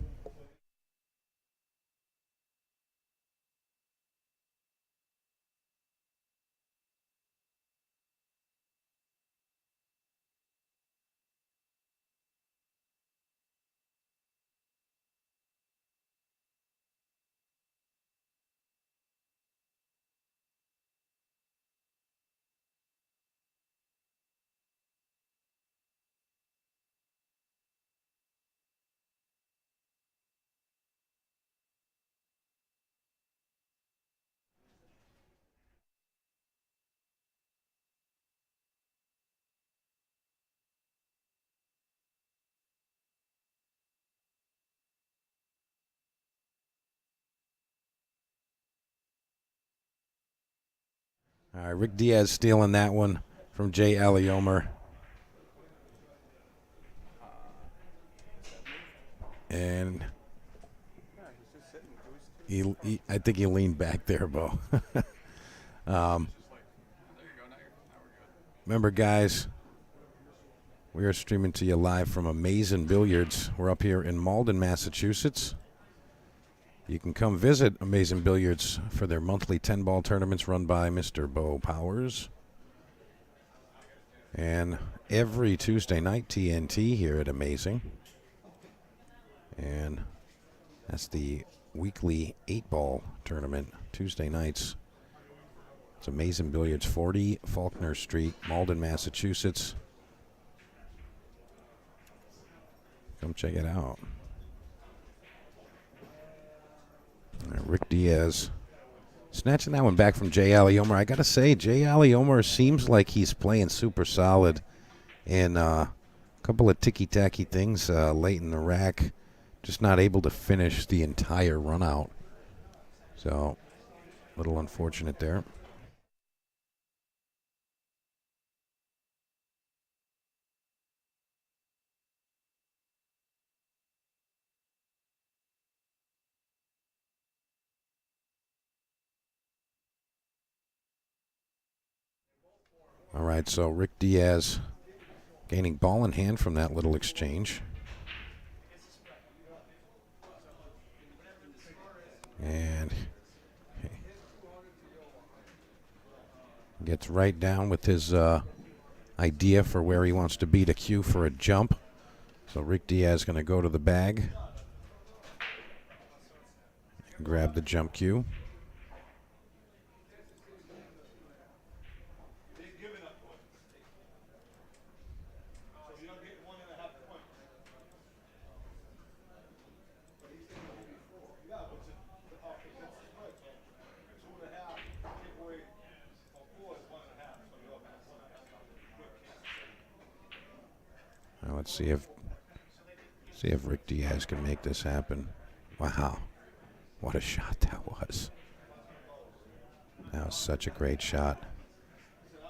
All right, Rick Diaz stealing that one from Jay Aliomer. And I think he leaned back there, Bo. Remember, guys, we are streaming to you live from Amazing Billiards. We're up here in Malden, Massachusetts. You can come visit Amazing Billiards for their monthly 10-ball tournaments run by Mr. Bo Powers. And every Tuesday night, TNT here at Amazing. And that's the weekly 8-ball tournament, Tuesday nights. It's Amazing Billiards, 40 Faulkner Street, Malden, Massachusetts. Come check it out. Rick Diaz snatching that one back from Jay Aliomer. I got to say, Jay Aliomer seems like he's playing super solid in a couple of ticky-tacky things late in the rack. Just not able to finish the entire run out. So, a little unfortunate there. All right, so Rick Diaz gaining ball in hand from that little exchange. And gets right down with his idea for where he wants to beat a cue for a jump. So Rick Diaz going to go to the bag. Grab the jump cue. Now let's see if Rick Diaz can make this happen. Wow, what a shot that was! That was such a great shot.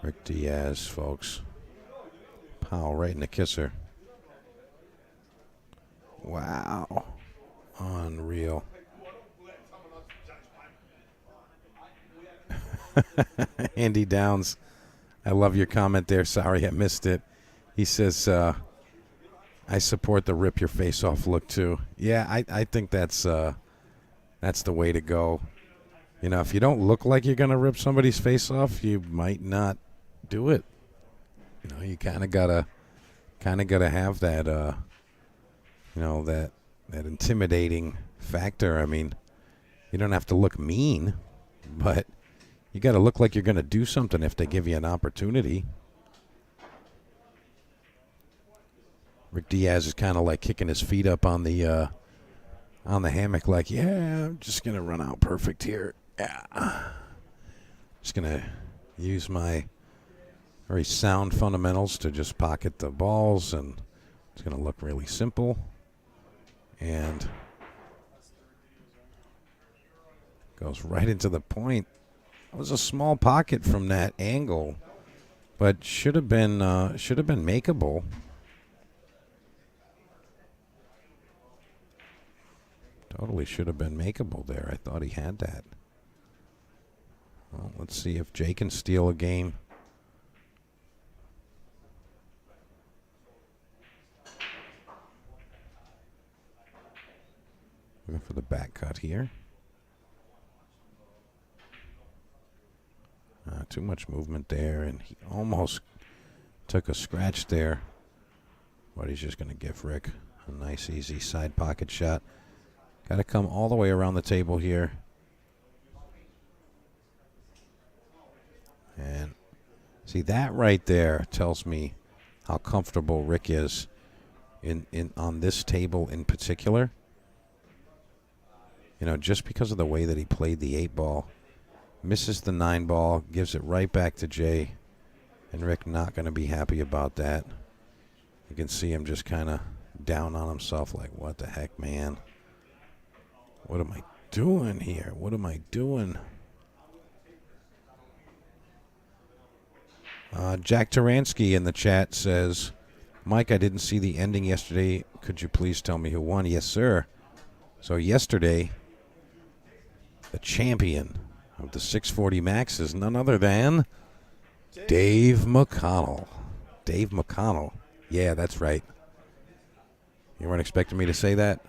Rick Diaz, folks. Pow, right in the kisser. Wow, unreal. Andy Downs, I love your comment there. Sorry I missed it. He says, I support the rip your face off look too. Yeah, I think that's the way to go. You know, if you don't look like you're going to rip somebody's face off, you might not do it. You know, you kind of gotta have that, that intimidating factor. I mean, you don't have to look mean, but you got to look like you're going to do something if they give you an opportunity. Rick Diaz is kind of like kicking his feet up on the hammock, like, yeah, I'm just going to run out perfect here. Yeah. Just going to use my very sound fundamentals to just pocket the balls, and it's going to look really simple. And goes right into the point. It was a small pocket from that angle, but should have been makeable. Totally should have been makeable there. I thought he had that. Well, let's see if Jay can steal a game. Looking for the back cut here. Too much movement there, and he almost took a scratch there. But he's just going to give Rick a nice, easy side pocket shot. Got to come all the way around the table here. And see, that right there tells me how comfortable Rick is in on this table in particular. You know, just because of the way that he played the 8-ball. Misses the 9-ball, gives it right back to Jay. And Rick not going to be happy about that. You can see him just kind of down on himself like, what the heck, man? What am I doing here? What am I doing? Jack Taransky in the chat says, Mike, I didn't see the ending yesterday. Could you please tell me who won? Yes, sir. So yesterday, the champion of the 640 Max is none other than Dave McConnell. Dave McConnell. Yeah, that's right. You weren't expecting me to say that?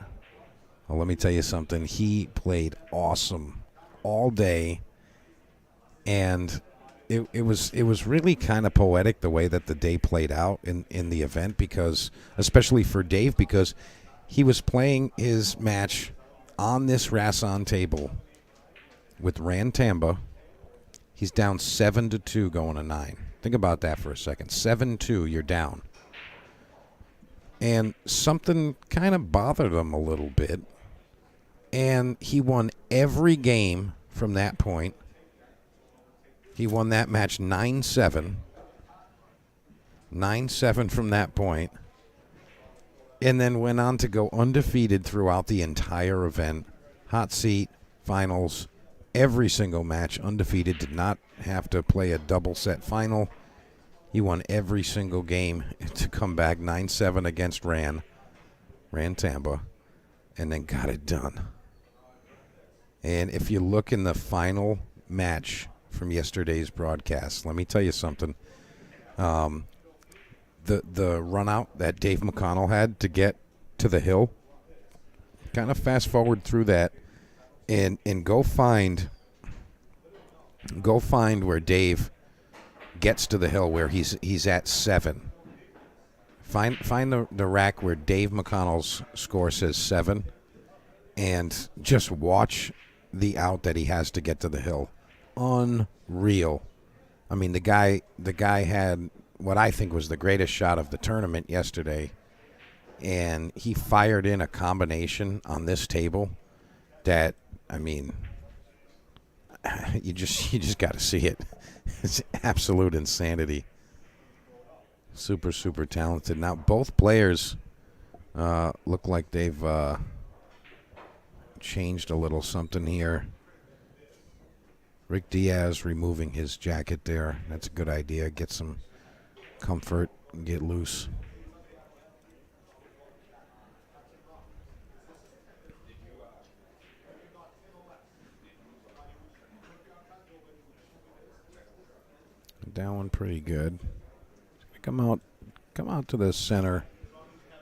Well, let me tell you something. He played awesome all day, and it was really kind of poetic the way that the day played out in the event, because especially for Dave, because he was playing his match on this Rasson table with Rand Tamba. He's down 7-2 going to 9. Think about that for a second. 7-2, you're down. And something kind of bothered him a little bit. And he won every game from that point. He won that match 9-7. 9-7 from that point. And then went on to go undefeated throughout the entire event. Hot seat, finals, every single match undefeated. Did not have to play a double set final. He won every single game to come back 9-7 against Rand Tamba, and then got it done. And if you look in the final match from yesterday's broadcast, let me tell you something. The run out that Dave McConnell had to get to the hill, kind of fast forward through that, and go find where Dave gets to the hill where he's at 7. Find the rack where Dave McConnell's score says 7, and just watch the out that he has to get to the hill. Unreal. I mean, the guy had what I think was the greatest shot of the tournament yesterday, and he fired in a combination on this table that, I mean, you just got to see it. It's absolute insanity. Super, super talented. Now, both players look like they've changed a little something here. Rick Diaz removing his jacket there. That's a good idea. Get some comfort and get loose. that one pretty good. Come out to the center,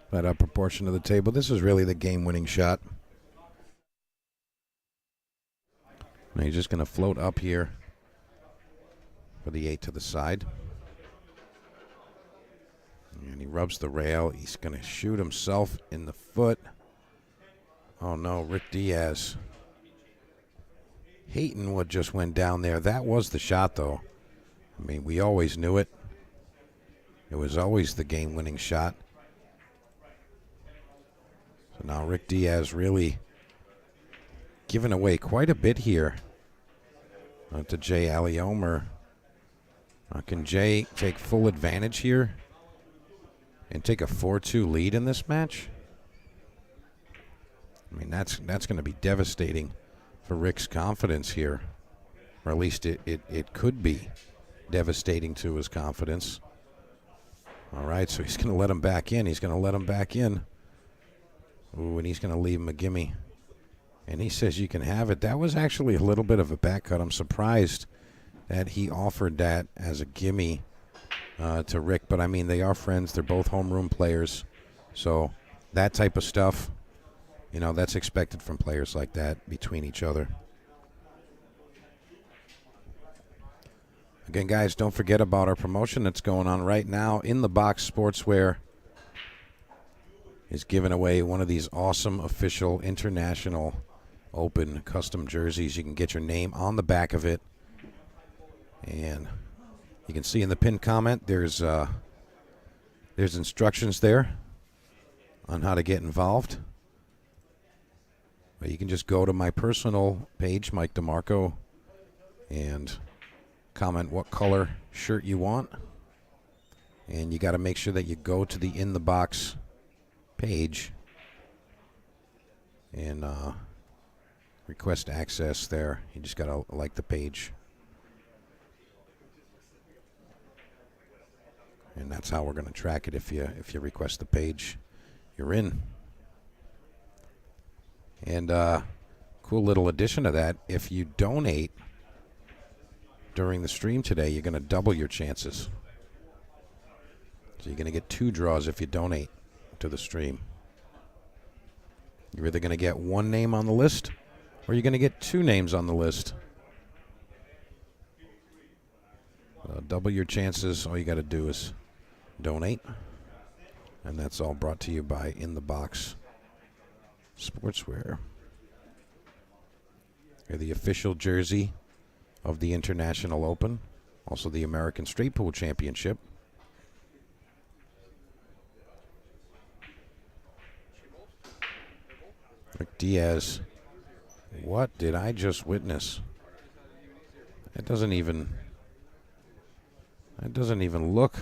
that upper portion of the table. This is really the game-winning shot. Now he's just going to float up here for the 8 to the side. And he rubs the rail. He's going to shoot himself in the foot. Oh, no, Rick Diaz. Hating what just went down there. That was the shot, though. I mean, we always knew it. It was always the game-winning shot. So now Rick Diaz really giving away quite a bit here to Jay Aliomer. Can Jay take full advantage here and take a 4-2 lead in this match? I mean, that's going to be devastating for Rick's confidence here. Or at least it could be devastating to his confidence. All right, so he's going to let him back in. He's going to let him back in. Ooh, and he's going to leave him a gimme. And he says you can have it. That was actually a little bit of a back cut. I'm surprised that he offered that as a gimme to Rick. But, I mean, they are friends. They're both homeroom players. So that type of stuff, you know, that's expected from players like that between each other. Again, guys, don't forget about our promotion that's going on right now. In the Box Sportswear is giving away one of these awesome official International Open custom jerseys. You can get your name on the back of it. And you can see in the pinned comment there's instructions there on how to get involved. But you can just go to my personal page, Mike DeMarco, and comment what color shirt you want. And you got to make sure that you go to the In the Box page and request access there. You just got to like the page. And that's how we're going to track it. If you request the page, you're in. And cool little addition to that, if you donate during the stream today, you're going to double your chances. So you're going to get 2 draws if you donate to the stream. You're either going to get 1 name on the list or you're going to get 2 names on the list. Double your chances. All you got to do is donate. And that's all brought to you by In the Box Sportswear. You're the official jersey of the International Open, also the American Straight Pool Championship. Rick Diaz, what did I just witness? That doesn't even look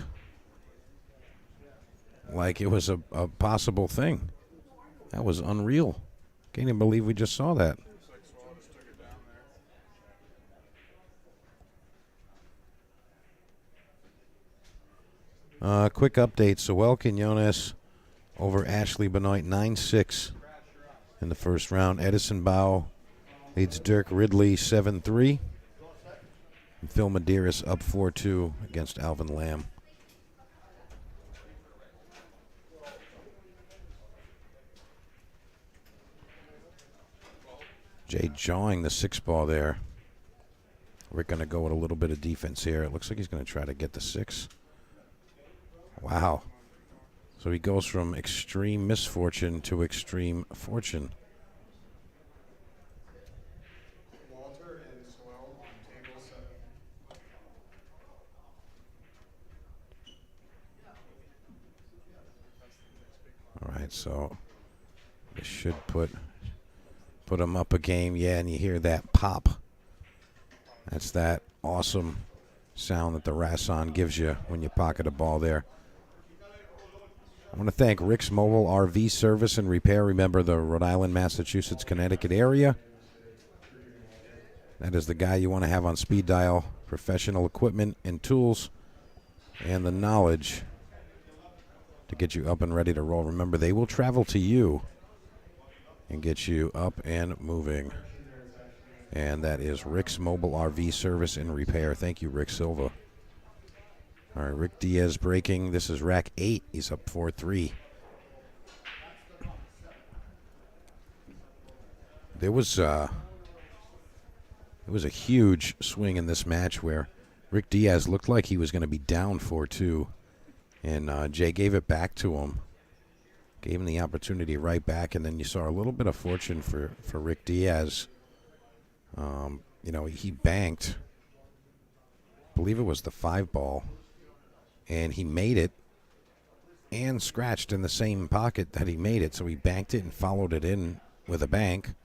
like it was a possible thing. That was unreal. Can't even believe we just saw that. Quick update. Soel Quinones over Ashley Benoit 9-6 in the first round. Edison Bao leads Dirk Ridley 7-3. And Phil Medeiros up 4-2 against Alvin Lamb. Jay jawing the 6 ball there. We're going to go with a little bit of defense here. It looks like he's going to try to get the 6. Wow. So he goes from extreme misfortune to extreme fortune. Walter and Soel on table 7. All right, so this should put him up a game. Yeah, and you hear that pop. That's that awesome sound that the Rasson gives you when you pocket a ball there. I want to thank Rick's Mobile RV Service and Repair. Remember the Rhode Island, Massachusetts, Connecticut area. That is the guy you want to have on speed dial. Professional equipment and tools and the knowledge to get you up and ready to roll. Remember, they will travel to you and get you up and moving. And that is Rick's Mobile RV Service and Repair. Thank you, Rick Silva. All right, Rick Diaz breaking. This is rack 8. He's up 4-3. There was a huge swing in this match where Rick Diaz looked like he was going to be down 4-2, and Jay gave it back to him. Gave him the opportunity right back, and then you saw a little bit of fortune for Rick Diaz. He banked, I believe it was the 5-ball, and he made it and scratched in the same pocket that he made it. So he banked it and followed it in with a bank,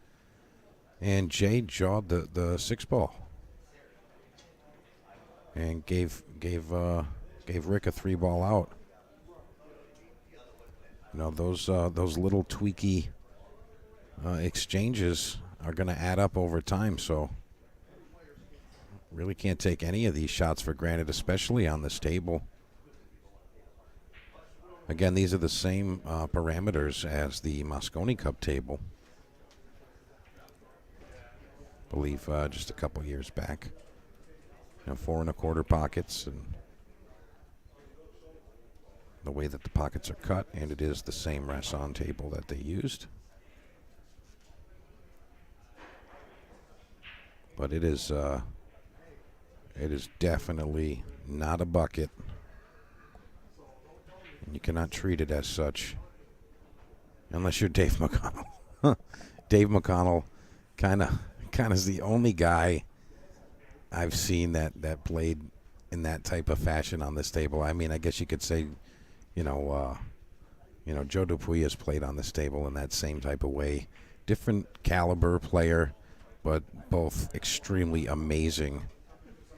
and Jay jawed the 6-ball and gave Rick a 3-ball out. Those little tweaky exchanges are going to add up over time, so really can't take any of these shots for granted, especially on this table. Again, these are the same parameters as the Mosconi Cup table. I believe just a couple years back. 4 1/4 pockets, and the way that the pockets are cut, and it is the same Rasson table that they used. But it is definitely not a bucket, and you cannot treat it as such unless you're Dave McConnell. Dave McConnell kind of is the only guy I've seen that played in that type of fashion on this table. I mean, I guess you could say, Joe Dupuy has played on this table in that same type of way. Different caliber player, but both extremely amazing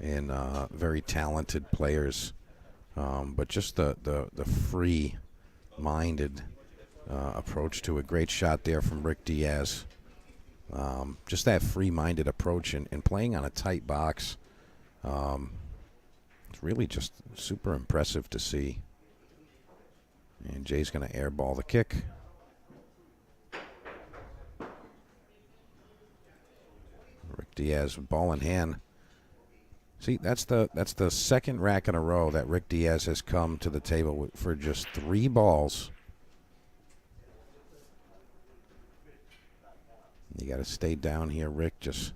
and very talented players. But just the free-minded approach to a great shot there from Rick Diaz. Just that free-minded approach and playing on a tight box. It's really just super impressive to see. And Jay's going to airball the kick. Rick Diaz, ball in hand. See, that's the second rack in a row that Rick Diaz has come to the table for just 3 balls. You got to stay down here, Rick. Just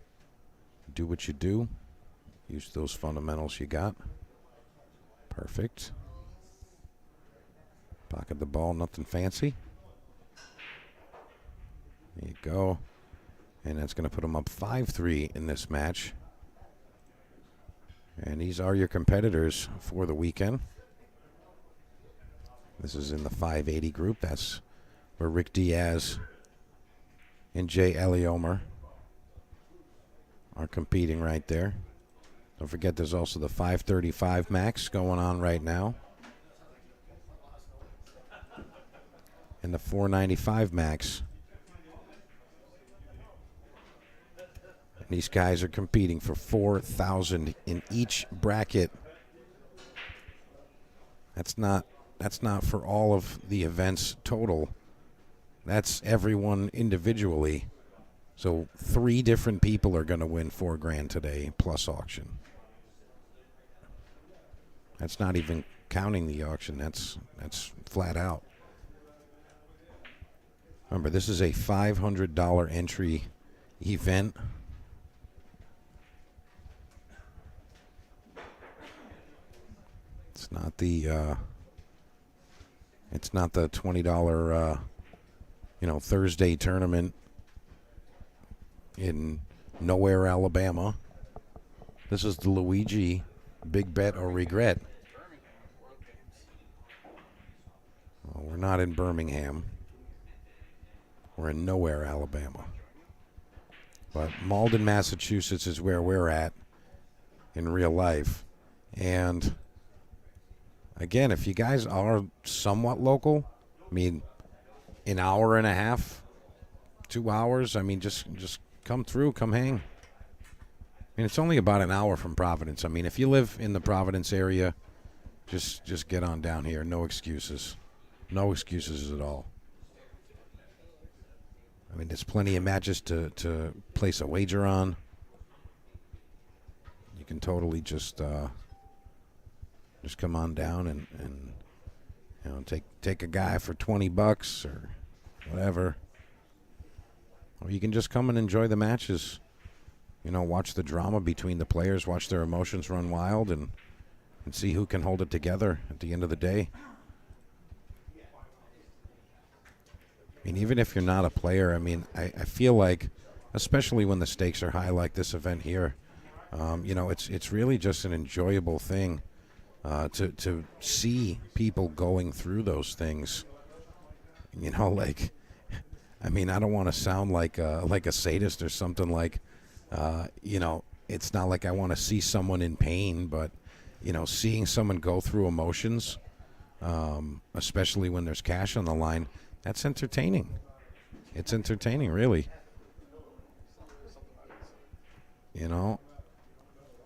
do what you do. Use those fundamentals you got. Perfect. Pocket the ball, nothing fancy. There you go. And that's going to put him up 5-3 in this match. And these are your competitors for the weekend. This is in the 580 group. That's where Rick Diaz and Jay Eliomer are competing right there. Don't forget there's also the 535 max going on right now. And the 495 max. And these guys are competing for $4,000 in each bracket. That's not for all of the events total. That's everyone individually. So 3 different people are going to win $4,000 today plus auction. That's not even counting the auction. That's flat out. Remember, this is a $500 entry event. It's not the $20 Thursday tournament in nowhere, Alabama. This is the Luigi big bet or regret. Well, we're not in Birmingham. We're in nowhere, Alabama. But Malden, Massachusetts is where we're at in real life. And again, if you guys are somewhat local, I mean, an hour and a half, 2 hours, I mean, just come through, come hang. I mean, it's only about an hour from Providence. I mean, if you live in the Providence area, just get on down here. No excuses. No excuses at all. I mean, there's plenty of matches to place a wager on. You can totally just Just come on down and take a guy for $20 or whatever. Or you can just come and enjoy the matches. Watch the drama between the players, watch their emotions run wild, and see who can hold it together at the end of the day. I mean, even if you're not a player, I feel like, especially when the stakes are high like this event here, it's really just an enjoyable thing to see people going through those things. I don't want to sound like a sadist or something it's not like I want to see someone in pain, but, seeing someone go through emotions, especially when there's cash on the line, that's entertaining. It's entertaining, really.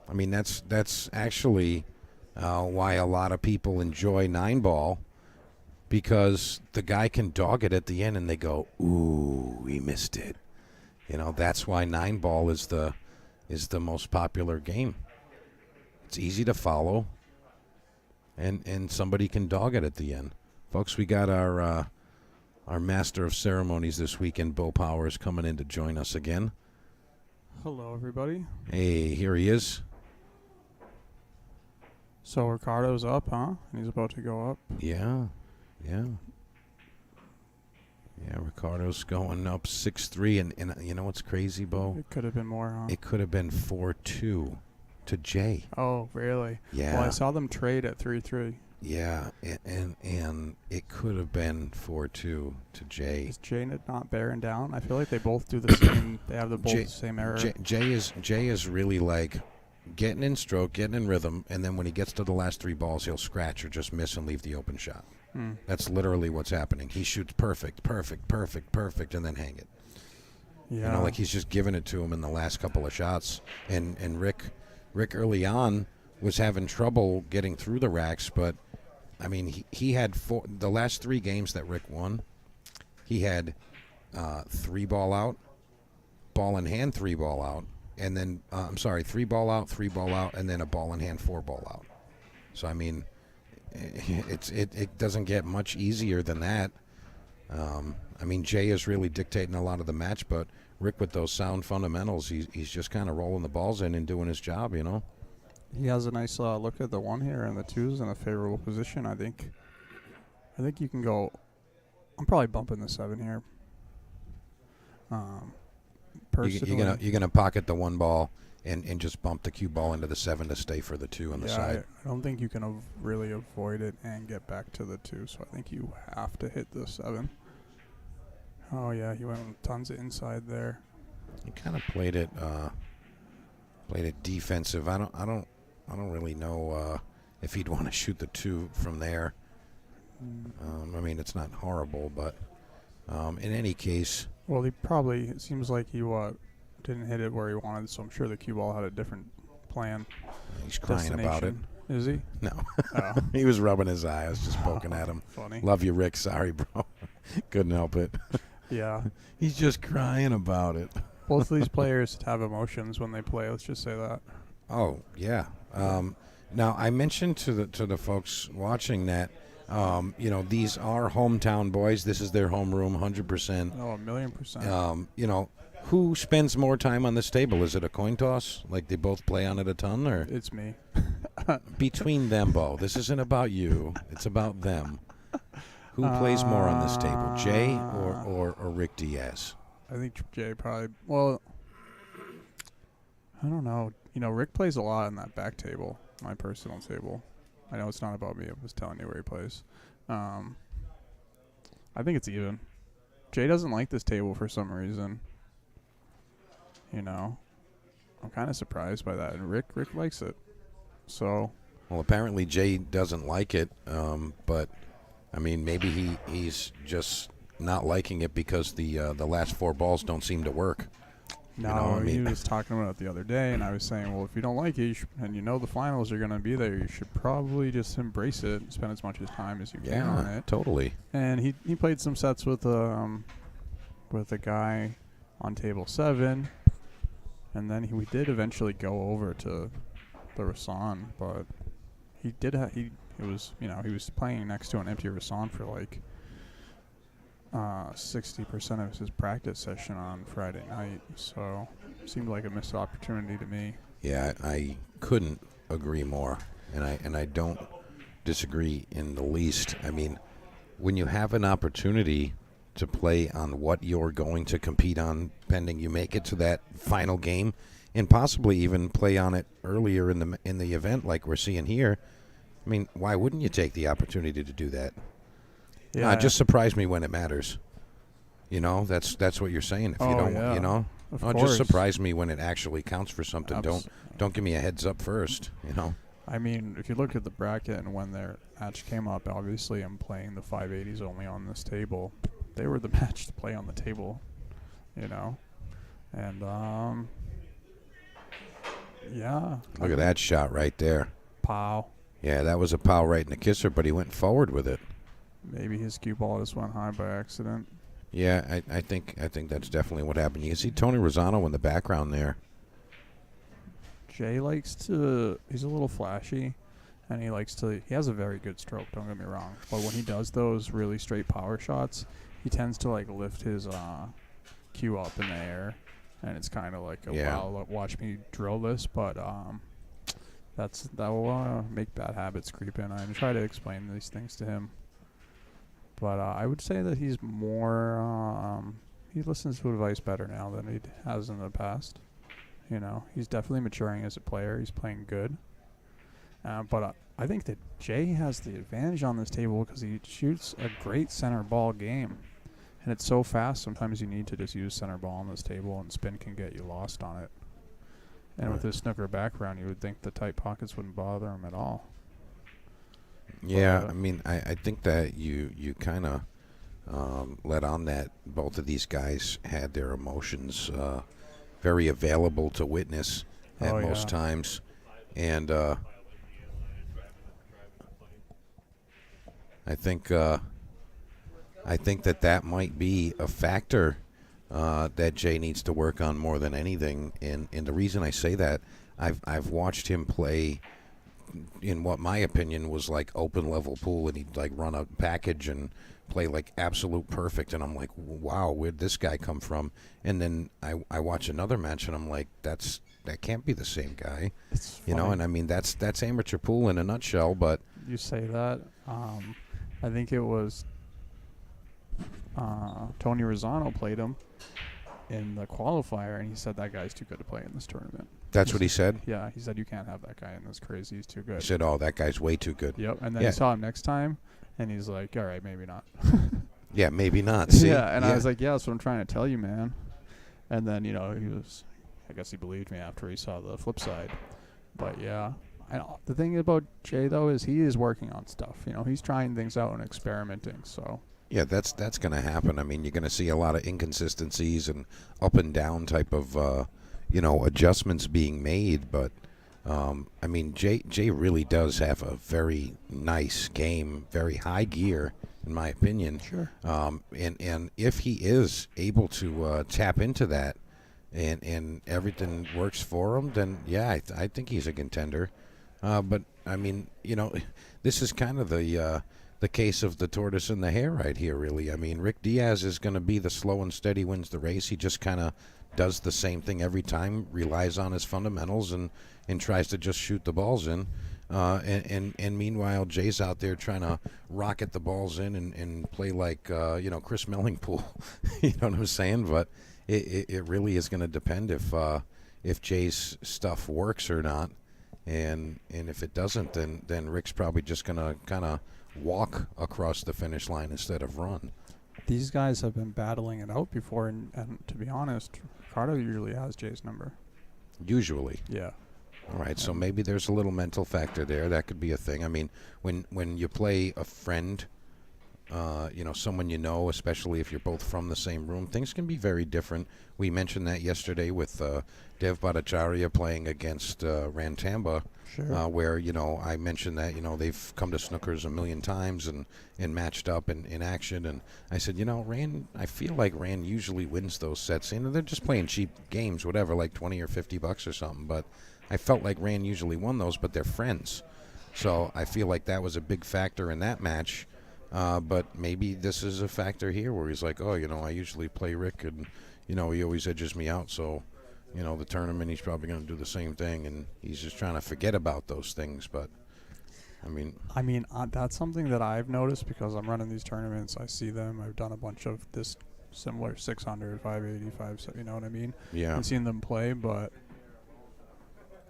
That's actually why a lot of people enjoy 9-ball, because the guy can dog it at the end and they go, ooh, he missed it. That's why 9-ball is the most popular game. It's easy to follow, and somebody can dog it at the end. Folks, we got our master of ceremonies this weekend, Bill Powers, coming in to join us again. Hello, everybody. Hey, here he is. So Ricardo's up, huh? And he's about to go up. Yeah. Ricardo's going up 6-3, and you know what's crazy, Bo? It could have been more, huh? It could have been 4-2 to Jay. Oh, really? Yeah. Well, I saw them trade at 3-3. Yeah, and it could have been 4-2 to Jay. Is Jay not bearing down? I feel like they both do the same. They have both the same error. Jay is really like getting in stroke, getting in rhythm, and then when he gets to the last 3 balls, he'll scratch or just miss and leave the open shot. That's literally what's happening. He shoots perfect, and then hang it. Yeah. Like he's just giving it to him in the last couple of shots. And Rick early on was having trouble getting through the racks, but he had the last 3 games that Rick won. He had 3-ball out, ball in hand 3-ball out, and then 3-ball out, 3-ball out, and then a ball in hand 4-ball out. So it doesn't get much easier than that. Jay is really dictating a lot of the match, but Rick, with those sound fundamentals, he's just kind of rolling the balls in and doing his job, He has a nice look at the 1 here, and the 2's in a favorable position. I think you can go. I'm probably bumping the 7 here. Personally, you're gonna pocket the 1 ball and just bump the cue ball into the 7 to stay for the 2 on the side. I don't think you can really avoid it and get back to the 2, so I think you have to hit the 7. Oh yeah, he went with tons of inside there. He kind of played it defensive. I don't really know if he'd want to shoot the 2 from there. It's not horrible, but in any case. Well, it seems like he didn't hit it where he wanted, so I'm sure the cue ball had a different plan. He's crying about it. Is he? No. Oh. He was rubbing his eye. I was just poking at him. Funny. Love you, Rick. Sorry, bro. Couldn't help it. Yeah. He's just crying about it. Both of these players have emotions when they play. Let's just say that. Oh, yeah. Now, I mentioned to the folks watching that, these are hometown boys. This is their homeroom, 100%. Oh, 1,000,000%. Who spends more time on this table? Is it a coin toss? Like they both play on it a ton? Or it's me. Between them, Bo. This isn't about you. It's about them. Who plays more on this table, Jay or Rick Diaz? I think Jay probably. Well, I don't know. Rick plays a lot on that back table, my personal table. I know it's not about me. I'm just telling you where he plays. I think it's even. Jay doesn't like this table for some reason. I'm kind of surprised by that. And Rick likes it. So. Well, apparently Jay doesn't like it, but maybe he's just not liking it because the last 4 balls don't seem to work. No, he was talking about it the other day, and I was saying, well, if you don't like it, and the finals are going to be there, you should probably just embrace it and spend as much time as you can on it. Totally. And he played some sets with a guy on table 7, and then we did eventually go over to the Rasan, but he did. He was playing next to an empty Rasan for like 60% of his practice session on Friday night. So seemed like a missed opportunity to me. Yeah, I couldn't agree more, and I don't disagree in the least. I mean, when you have an opportunity to play on what you're going to compete on, pending you make it to that final game, and possibly even play on it earlier in the event, like we're seeing here. I mean, why wouldn't you take the opportunity to do that? Yeah, Just surprise me when it matters. You know, that's what you're saying. If you don't, yeah. you know, Of just course. surprise me when it actually counts for something. Don't give me a heads up first. You know. I mean, if you look at the bracket and when their match came up, obviously I'm playing the 580s only on this table. They were the match to play on the table, you know. And yeah. Look at that shot right there. Pow. Yeah, that was a pow right in the kisser, but he went forward with it. Maybe his cue ball just went high by accident. Yeah, I think that's definitely what happened. You can see Tony Rosano in the background there. Jay likes to, he's a little flashy, and he has a very good stroke, don't get me wrong. But when he does those really straight power shots, he tends to like lift his cue up in the air, and it's kind of like, wow, watch me drill this. But that will make bad habits creep in. I try to explain these things to him. But I would say that he's more, he listens to advice better now than he has in the past. You know, he's definitely maturing as a player. He's playing good. But I think that Jay has the advantage on this table because he shoots a great center ball game. And it's so fast, sometimes you need to just use center ball on this table, and spin can get you lost on it. And with his snooker background, you would think the tight pockets wouldn't bother him at all. Yeah, I mean, I think that you kind of let on that both of these guys had their emotions very available to witness at most times. And I think that might be a factor that Jay needs to work on more than anything. And the reason I say that, I've watched him play in what my opinion was like open level pool, and he'd like run a package and play like absolute perfect, and I'm like, wow, where'd this guy come from? And then I watch another match and I'm like, that can't be the same guy. You know, and I mean that's amateur pool in a nutshell. But you say that, I think it was Tony Rosano played him in the qualifier, and he said that guy's too good to play in this tournament. That's what he said? Yeah, he said you can't have that guy in this crazy. He's too good. He said, oh, that guy's way too good. Yep, and then he saw him next time, and he's like, all right, maybe not. Yeah, maybe not. See? Yeah, and I was like, yeah, that's what I'm trying to tell you, man. And then, you know, I guess he believed me after he saw the flip side. But, yeah. The thing about Jay, though, is he is working on stuff. You know, he's trying things out and experimenting, so. Yeah, that's going to happen. I mean, you're going to see a lot of inconsistencies and up and down type of, adjustments being made. But, I mean, Jay really does have a very nice game, very high gear, in my opinion. Sure. And if he is able to tap into that and everything works for him, then, yeah, I think he's a contender. But, I mean, you know, this is kind of the case of the tortoise and the hare right here, really. I mean, Rick Diaz is going to be the slow and steady wins the race. He just kind of does the same thing every time, relies on his fundamentals, and tries to just shoot the balls in. And meanwhile, Jay's out there trying to rocket the balls in and play like, Chris Millingpool. You know what I'm saying? But it really is going to depend if Jay's stuff works or not. And if it doesn't, then Rick's probably just going to kind of walk across the finish line instead of run. These guys have been battling it out before, and to be honest, Ricardo usually has Jay's number. Usually. Yeah. All right, so maybe there's a little mental factor there. That could be a thing. I mean, when you play a friend, someone you know, especially if you're both from the same room, things can be very different. We mentioned that yesterday with Dev Bhattacharya playing against Rantamba, sure. where, I mentioned that, they've come to snookers a million times and matched up in action. And I said, I feel like Rand usually wins those sets. They're just playing cheap games, whatever, like $20 or $50 or something. But I felt like Rand usually won those, but they're friends. So I feel like that was a big factor in that match. But maybe this is a factor here where he's like, oh, I usually play Rick, and, he always edges me out. So, the tournament, he's probably going to do the same thing. And he's just trying to forget about those things. But, I mean, that's something that I've noticed because I'm running these tournaments. I see them. I've done a bunch of this similar 600, 585, so you know what I mean? yeah. I've seen them play, but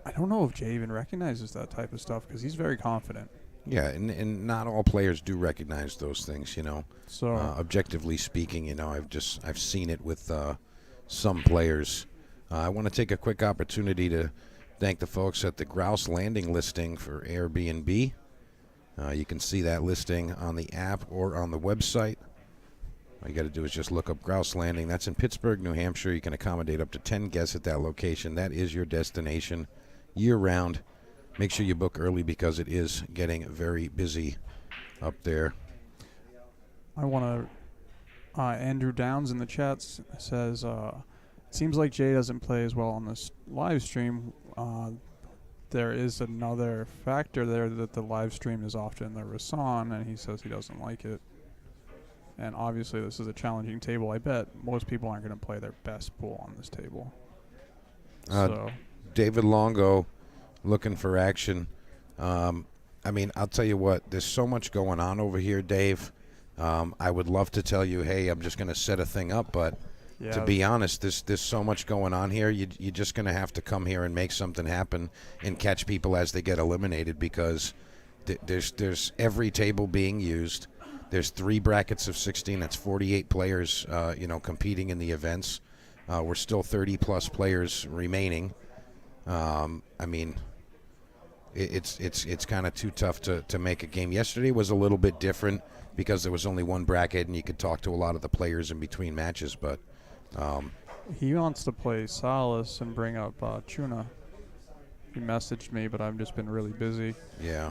I don't know if Jay even recognizes that type of stuff because he's very confident. Yeah, and not all players do recognize those things, So objectively speaking, I've seen it with some players. I want to take a quick opportunity to thank the folks at the Grouse Landing listing for Airbnb. You can see that listing on the app or on the website. All you got to do is just look up Grouse Landing. That's in Pittsburgh, New Hampshire. You can accommodate up to 10 guests at that location. That is your destination year-round. Make sure you book early because it is getting very busy up there. I want to. Andrew Downs in the chat says, "It seems like Jay doesn't play as well on this live stream. There is another factor there that the live stream is often the Rasan, and he says he doesn't like it. And obviously, this is a challenging table. I bet most people aren't going to play their best pool on this table. So, David Longo." Looking for action. I'll tell you what, there's so much going on over here, Dave. I would love to tell you, hey, I'm just going to set a thing up, but to be honest, there's so much going on here. You're just going to have to come here and make something happen and catch people as they get eliminated because there's every table being used. There's 3 brackets of 16. That's 48 players, competing in the events. We're still 30-plus players remaining. It's kind of too tough to make a game. Yesterday was a little bit different because there was only one bracket and you could talk to a lot of the players in between matches. But he wants to play Solace and bring up Chuna. He messaged me, but I've just been really busy. Yeah.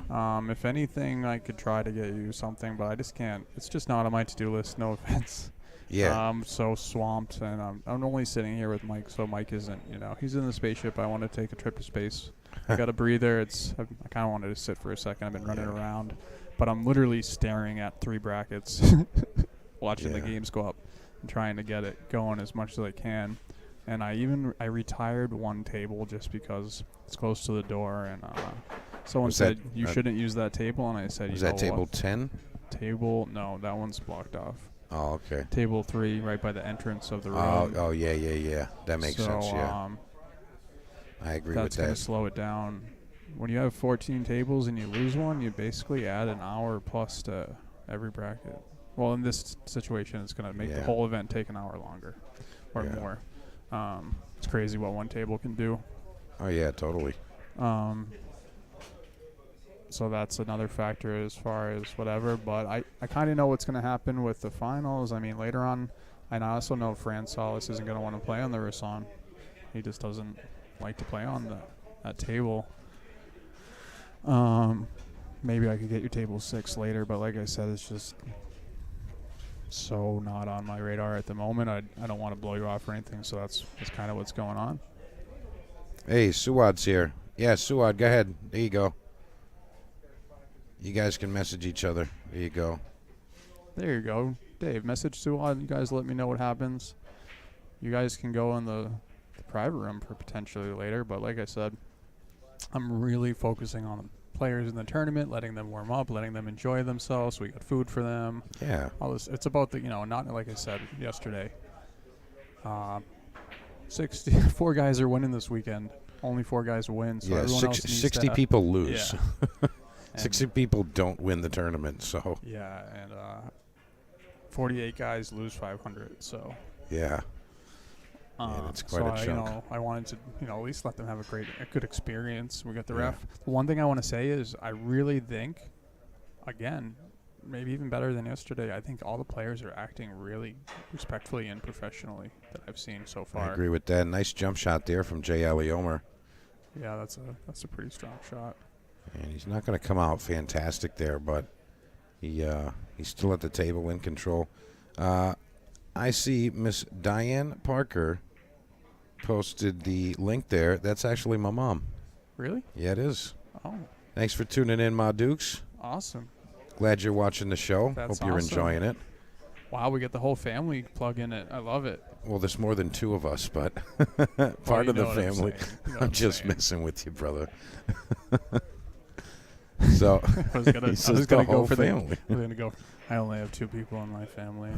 If anything, I could try to get you something, but I just can't. It's just not on my to-do list. No offense. Yeah. I'm so swamped, and I'm only sitting here with Mike, so Mike isn't, he's in the spaceship. I want to take a trip to space. I got a breather. I kind of wanted to sit for a second. I've been running around, but I'm literally staring at 3 brackets, watching the games go up and trying to get it going as much as I can. And I retired one table just because it's close to the door, and someone said you shouldn't use that table, and I said, was that table 10? No, that one's blocked off. Oh, okay. Table 3, right by the entrance of the room. Oh, yeah. That makes sense. Yeah. I agree with that. That's going to slow it down. When you have 14 tables and you lose one, you basically add an hour plus to every bracket. Well, in this situation, it's going to make the whole event take an hour longer or more. It's crazy what one table can do. Oh, yeah, totally. So that's another factor as far as whatever. But I kind of know what's going to happen with the finals. Later on, and I also know Fran Solis isn't going to want to play on the Rasan. He just doesn't like to play on that table. Maybe I could get you table 6 later, but like I said, it's just so not on my radar at the moment. I don't want to blow you off or anything, so that's kind of what's going on. Hey, Suad's here. Yeah, Suad, go ahead. There you go. You guys can message each other. There you go. There you go. Dave, message Suad. You guys let me know what happens. You guys can go in the private room for potentially later, but like I said, I'm really focusing on the players in the tournament, letting them warm up, letting them enjoy themselves. We got food for them. Yeah. All this. It's about not like I said yesterday. 4 guys are winning this weekend. Only 4 guys win, so everyone else needs 60 people lose. Yeah. 60 people don't win the tournament, so. Yeah, and 48 guys lose 500, so. Yeah. It's quite a chunk. I wanted to, at least let them have a good experience. We got the ref. The one thing I want to say is I really think, again, maybe even better than yesterday, I think all the players are acting really respectfully and professionally that I've seen so far. I agree with that. Nice jump shot there from Jay Aliomer. Yeah, that's a pretty strong shot. And he's not going to come out fantastic there, but he's still at the table in control. I see Miss Diane Parker posted the link there. That's actually my mom. Really? Yeah, it is. Oh. Thanks for tuning in, Ma Dukes. Awesome. Glad you're watching the show. That's Hope you're awesome. enjoying it. Wow, we get the whole family plug in it. I love it. Well, there's more than two of us, but Well, part you of the know what I'm family. saying. You know what I'm I'm just saying. messing with you, brother. So I was gonna, he I says was gonna the go whole for family. I was gonna go. I only have 2 people in my family.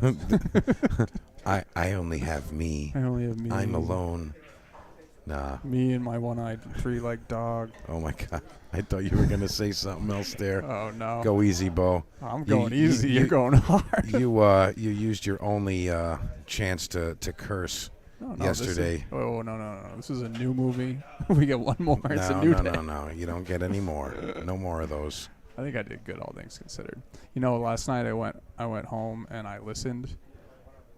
I only have me. I only have me. I'm alone. Nah. Me and my one-eyed, 3-legged dog. Oh my God. I thought you were gonna say something else there. Oh no. Go easy, Bo. I'm going easy. You're going hard. You used your only chance to curse No, yesterday. No. This is a new movie. We get one more. It's a new day. No. You don't get any more. No more of those. I think I did good, all things considered. You know, last night I went home and I listened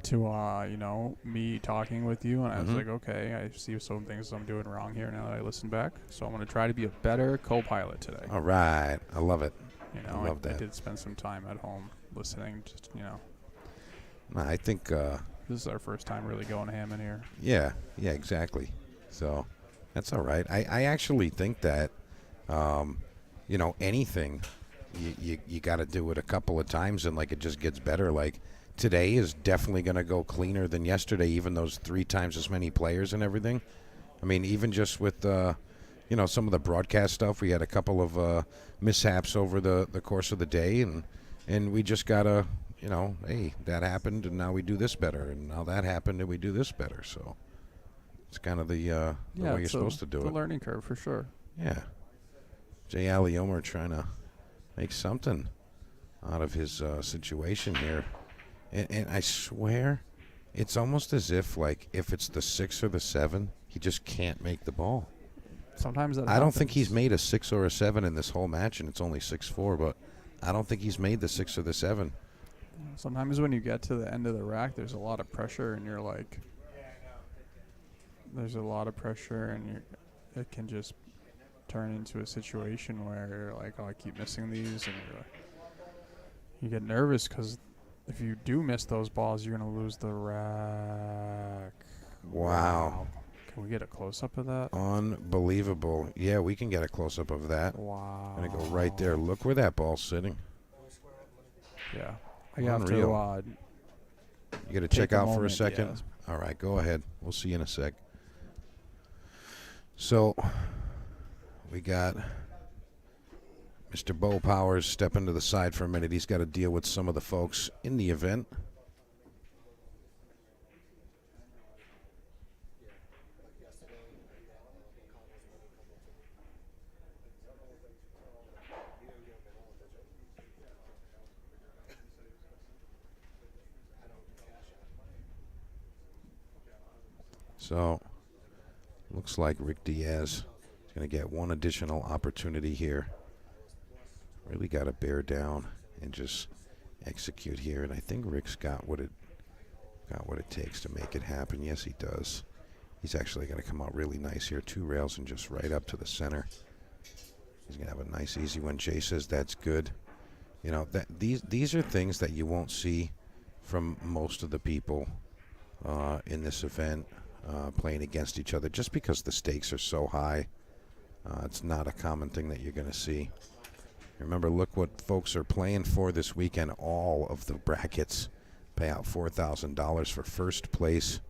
to me talking with you, and I was like, okay, I see some things I'm doing wrong here now that I listen back. So I'm going to try to be a better co-pilot today. All right. I love it. You know, I love that. I did spend some time at home listening. Just I think. this is our first time really going ham in here. Yeah, exactly. So that's all right. I actually think that, anything, you got to do it a couple of times and like it just gets better. Like today is definitely going to go cleaner than yesterday, even those 3 times as many players and everything. I mean, even just with, some of the broadcast stuff, we had a couple of mishaps over the course of the day, and we just got to, hey, that happened, and now we do this better, and now that happened, and we do this better. So it's kind of the way you're supposed to do the it. learning curve for sure. Yeah. Jay Aliomer trying to make something out of his situation here. And I swear, it's almost as if it's the 6 or the 7, he just can't make the ball. Sometimes that I don't happens. think he's made a 6 or a 7 in this whole match, and it's only 6-4, but I don't think he's made the 6 or the 7. Sometimes when you get to the end of the rack, there's a lot of pressure, and you're like, it can just turn into a situation where you're like, oh, I keep missing these, and you get nervous because if you do miss those balls, you're going to lose the rack. Wow. Can we get a close-up of that? Unbelievable. Yeah, we can get a close-up of that. Wow. Gonna go right there. Look where that ball's sitting. Yeah. I have to Unreal. You got to take check a out for a moment, second? yes. All right, go ahead. We'll see you in a sec. So, we got Mr. Bo Powers stepping to the side for a minute. He's got to deal with some of the folks in the event. So, looks like Rick Diaz is going to get one additional opportunity here. Really got to bear down and just execute here. And I think Rick's got what it takes to make it happen. Yes, he does. He's actually going to come out really nice here. 2 rails and just right up to the center. He's going to have a nice, easy one. Jay says that's good. You know, these are things that you won't see from most of the people in this event. Playing against each other just because the stakes are so high. It's not a common thing that you're going to see. Remember, look what folks are playing for this weekend. All of the brackets pay out $4,000 for first place.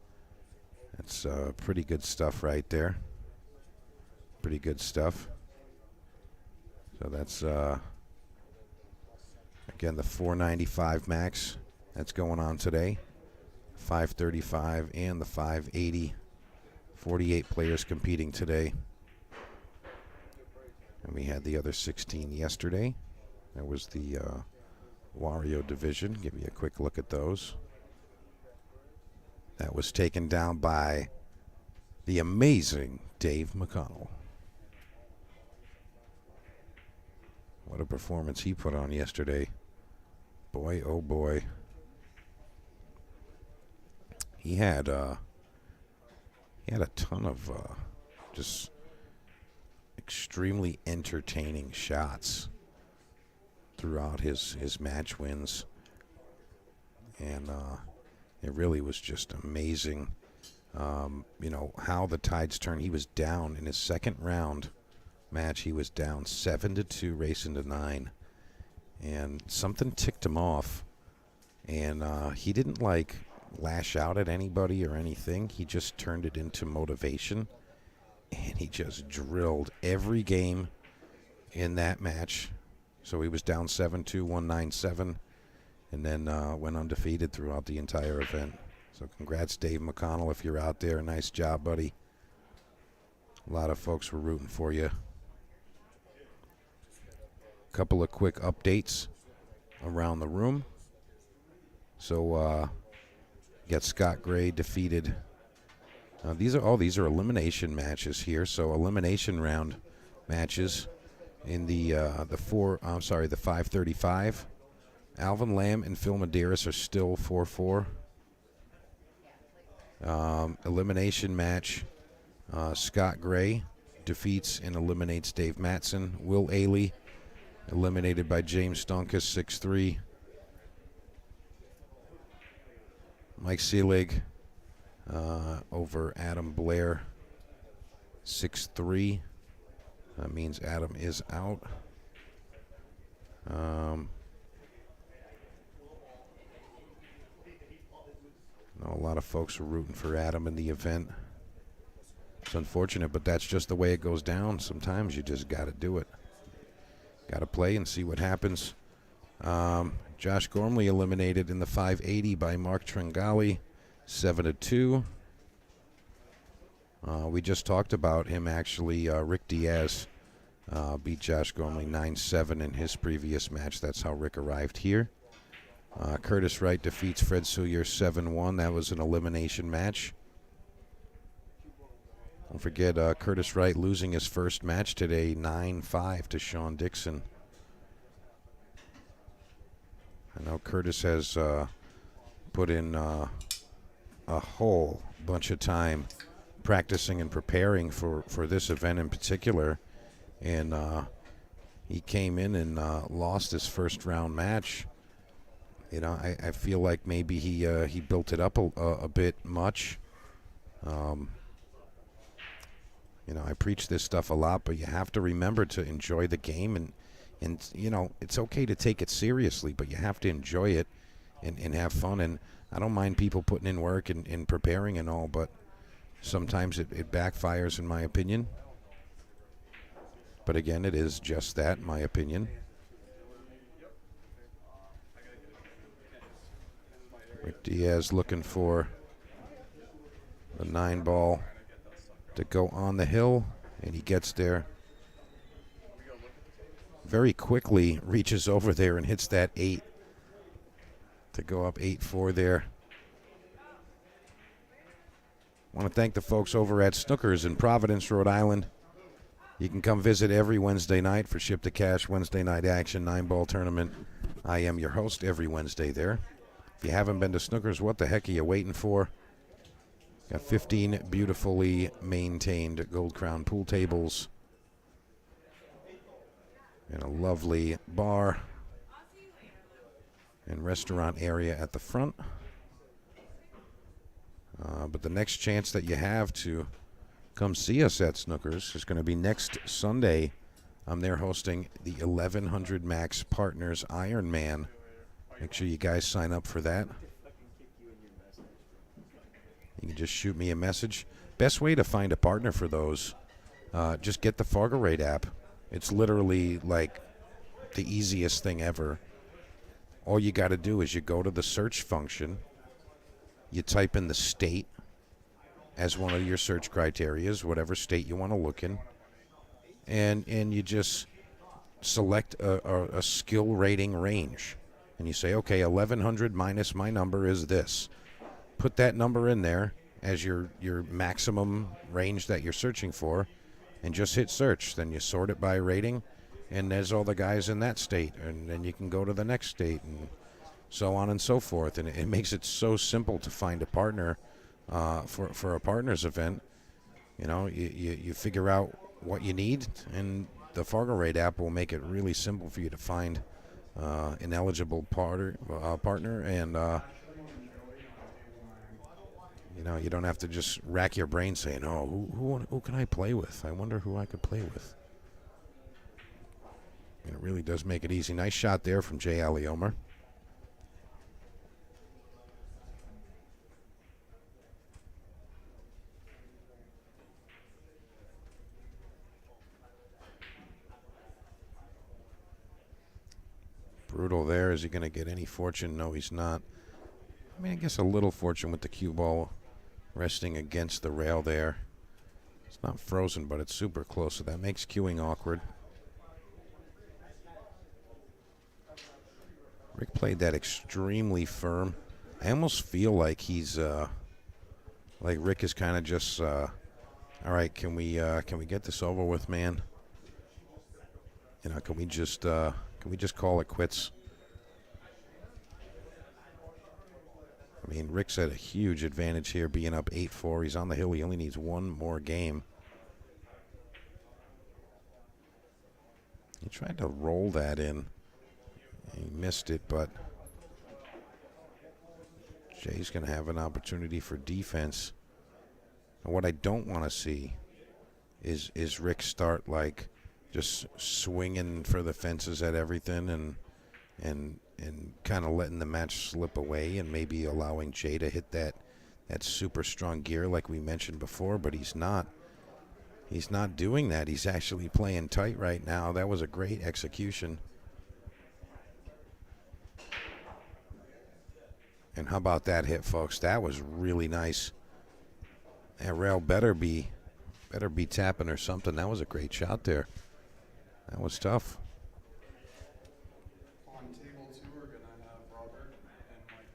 That's pretty good stuff right there. Pretty good stuff. So that's, again, the $495 max that's going on today. 535 and the 580. 48 players competing today. And we had the other 16 yesterday. That was the Wario division. Give you a quick look at those. That was taken down by the amazing Dave McConnell. What a performance he put on yesterday. Boy, oh boy. He had a ton of just extremely entertaining shots throughout his match wins, and it really was just amazing. How the tides turned. He was down in his second round match, he was down 7-2, racing to 9. And something ticked him off. And he didn't, like, lash out at anybody or anything. He just turned it into motivation. And he just drilled every game in that match. So he was down 7-2, won 9-7, and then went undefeated throughout the entire event. So congrats, Dave McConnell, if you're out there. Nice job, buddy. A lot of folks were rooting for you. Couple of quick updates around the room. So got Scott Gray defeated. These are elimination matches here. So elimination round matches in the 535. Alvin Lamb and Phil Medeiros are still 4-4. Elimination match. Scott Gray defeats and eliminates Dave Matson. Will Ailey eliminated by James Stonkus 6-3. Mike Seelig over Adam Blair 6-3. That means Adam is out. A lot of folks are rooting for Adam in the event. It's unfortunate, but that's just the way it goes down. Sometimes you just got to do it. Got to play and see what happens. Josh Gormley eliminated in the 580 by Mark Tringali, 7-2. We just talked about him, actually. Rick Diaz beat Josh Gormley 9-7 in his previous match. That's how Rick arrived here. Curtis Wright defeats Fred Soulier 7-1. That was an elimination match. Don't forget Curtis Wright losing his first match today, 9-5 to Sean Dixon. I know Curtis has put in a whole bunch of time practicing and preparing for this event in particular. And he came in and lost his first round match. You know, I feel like maybe he built it up a bit much. You know, I preach this stuff a lot, but you have to remember to enjoy the game. And you know, it's okay to take it seriously, but you have to enjoy it and have fun. And I don't mind people putting in work and preparing and all, but sometimes it backfires, in my opinion. But again, it is just that, my opinion. Rick Diaz looking for the 9-ball to go on the hill, and he gets there. Very quickly reaches over there and hits that 8 to go up 8-4 there. I want to thank the folks over at Snookers in Providence, Rhode Island. You can come visit every Wednesday night for Ship to Cash Wednesday night action 9-ball tournament. I am your host every Wednesday there. If you haven't been to Snookers, what the heck are you waiting for? Got 15 beautifully maintained Gold Crown pool tables and a lovely bar and restaurant area at the front. But the next chance that you have to come see us at Snookers is going to be next Sunday. I'm there hosting the 1100 Max Partners Ironman. Make sure you guys sign up for that. You can just shoot me a message. Best way to find a partner for those, just get the Fargo Rate app. It's literally like the easiest thing ever. All you got to do is you go to the search function, you type in the state as one of your search criterias, whatever state you want to look in, and you just select a skill rating range. And you say, okay, 1100 minus my number is this. Put that number in there as your maximum range that you're searching for, and just hit search. Then you sort it by rating, and there's all the guys in that state, and then you can go to the next state, and so on and so forth. And it makes it so simple to find a partner for a partners event. You know, you figure out what you need, and the Fargo Rate app will make it really simple for you to find an eligible partner, and you know, you don't have to just rack your brain saying, "Oh, who can I play with? I wonder who I could play with." It really does make it easy. Nice shot there from Jay Aliomer. Brutal there. Is he going to get any fortune? No, he's not. I mean, I guess a little fortune with the cue ball resting against the rail there. It's not frozen, but it's super close, so that makes cueing awkward. Rick played that extremely firm. I almost feel like he's like Rick is kind of just all right, can we get this over with, man? You know, can we just call it quits? I mean, Rick's at a huge advantage here, being up 8-4. He's on the hill. He only needs one more game. He tried to roll that in. He missed it, but Jay's going to have an opportunity for defense. And what I don't want to see is Rick start like just swinging for the fences at everything and kind of letting the match slip away and maybe allowing Jay to hit that super strong gear like we mentioned before, but he's not. He's not doing that. He's actually playing tight right now. That was a great execution. And how about that hit, folks? That was really nice. That rail better be tapping or something. That was a great shot there. That was tough. On table 2, we're going to have Robert and Mike.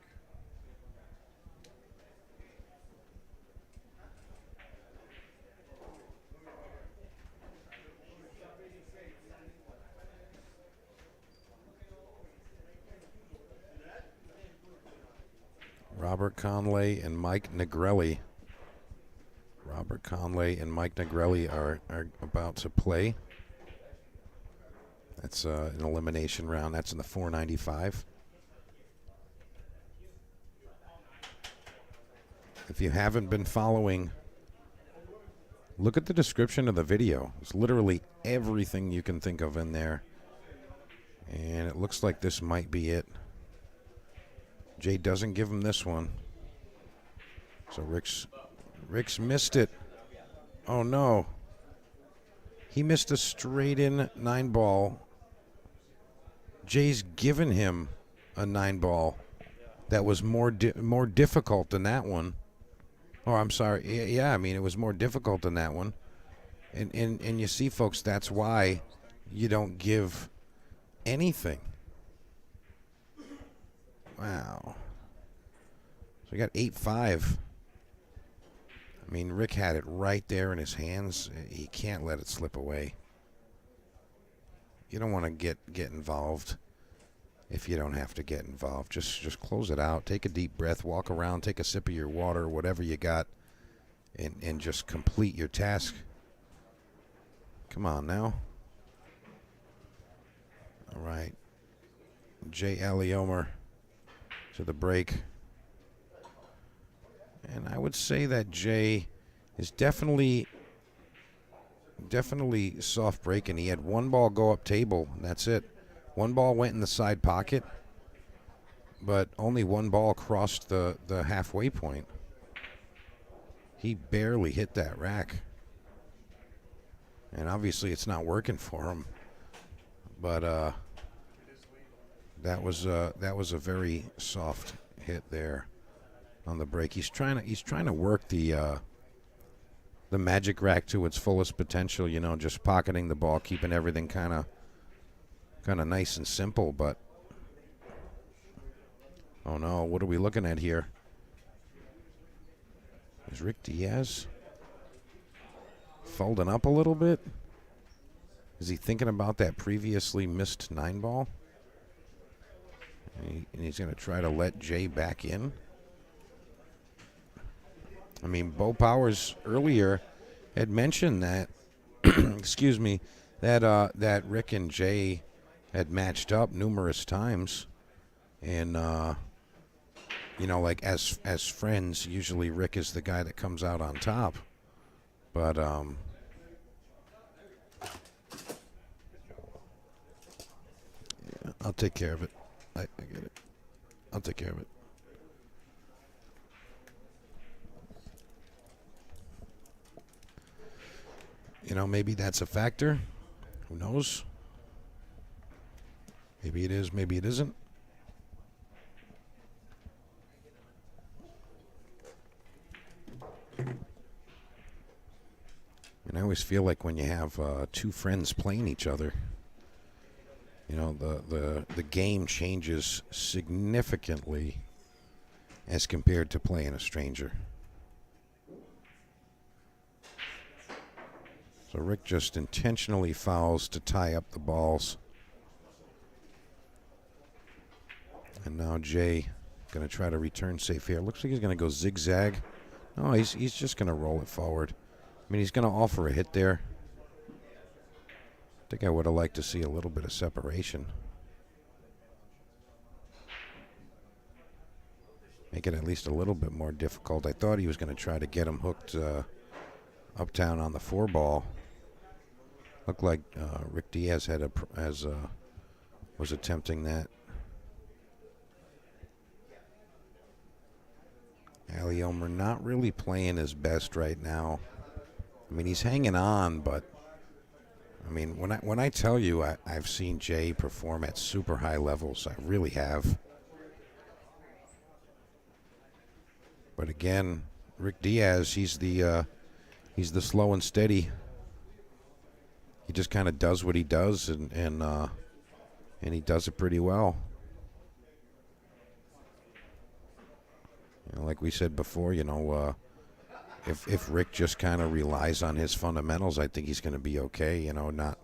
Robert Conley and Mike Negrelli. Robert Conley and Mike Negrelli are about to play. That's an elimination round. That's in the 495. If you haven't been following, look at the description of the video. It's literally everything you can think of in there. And it looks like this might be it. Jay doesn't give him this one. So Rick's missed it. Oh no. He missed a straight in 9-ball. Jay's given him a 9-ball that was more difficult than that one. Oh, I'm sorry. Yeah, I mean, it was more difficult than that one. And you see, folks, that's why you don't give anything. Wow. So we got 8-5. I mean, Rick had it right there in his hands. He can't let it slip away. You don't want to get involved if you don't have to get involved. Just close it out. Take a deep breath. Walk around. Take a sip of your water, whatever you got, and just complete your task. Come on now. All right. Jay Aliomer to the break. And I would say that Jay is definitely soft breaking. He had one ball go up table, and that's it. One ball went in the side pocket, but only one ball crossed the halfway point. He barely hit that rack. And obviously it's not working for him. But that was a very soft hit there on the break. He's trying to work the magic rack to its fullest potential, you know, just pocketing the ball, keeping everything kind of nice and simple, but oh no, what are we looking at here? Is Rick Diaz folding up a little bit? Is he thinking about that previously missed 9-ball? And he's going to try to let Jay back in. I mean, Bo Powers earlier had mentioned that, excuse me, that Rick and Jay had matched up numerous times, and you know, like as friends, usually Rick is the guy that comes out on top, but I'll take care of it. I get it. I'll take care of it. You know, maybe that's a factor. Who knows? Maybe it is, maybe it isn't. And I always feel like when you have two friends playing each other, you know, the game changes significantly as compared to playing a stranger. So Rick just intentionally fouls to tie up the balls. And now Jay going to try to return safe here. Looks like he's going to go zigzag. No, he's just going to roll it forward. I mean, he's going to offer a hit there. I think I would have liked to see a little bit of separation. Make it at least a little bit more difficult. I thought he was going to try to get him hooked uptown on the 4-ball. Looked like Rick Diaz was attempting that. Ali Omer not really playing his best right now. I mean, he's hanging on, but I mean, when I tell you I've seen Jay perform at super high levels, I really have. But again, Rick Diaz, he's the slow and steady. He just kind of does what he does, and he does it pretty well. You know, like we said before, you know, if Rick just kind of relies on his fundamentals, I think he's going to be okay. You know, not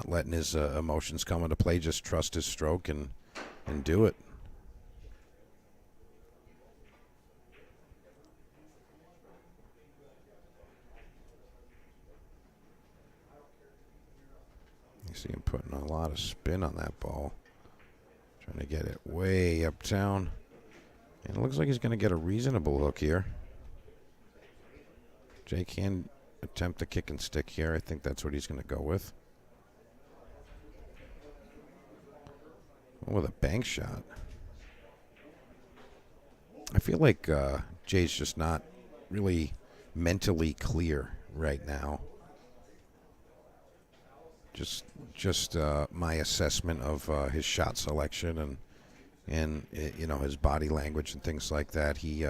letting his emotions come into play, just trust his stroke and do it. You see him putting a lot of spin on that ball, trying to get it way uptown. And it looks like he's going to get a reasonable hook here. Jay can attempt the kick and stick here. I think that's what he's going to go with. Oh, with a bank shot. I feel like Jay's just not really mentally clear right now. Just my assessment of his shot selection and you know, his body language and things like that. He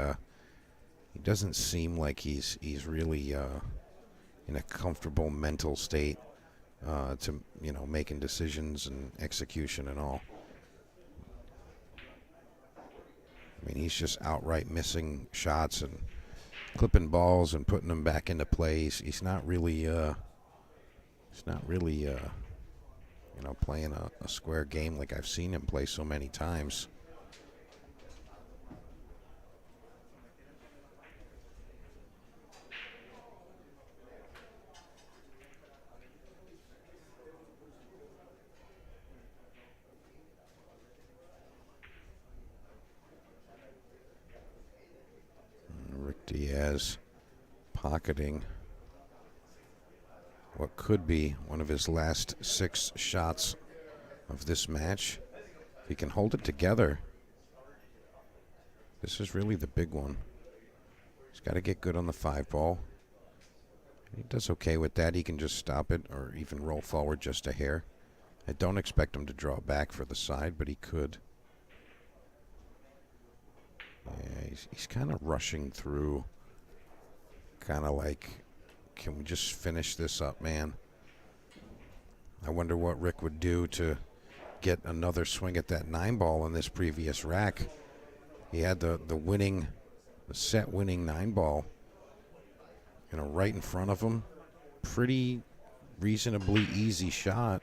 doesn't seem like he's really in a comfortable mental state to, you know, making decisions and execution and all. I mean, he's just outright missing shots and clipping balls and putting them back into play. He's not really you know, playing a square game like I've seen him play so many times. Rick Diaz pocketing what could be one of his last 6 shots of this match. If he can hold it together, this is really the big one. He's got to get good on the 5-ball. He does okay with that. He can just stop it or even roll forward just a hair. I don't expect him to draw back for the side, but he could. Yeah, he's kind of rushing through. Kind of like, can we just finish this up, man? I wonder what Rick would do to get another swing at that 9-ball in this previous rack. He had the set winning 9-ball, you know, right in front of him. Pretty reasonably easy shot.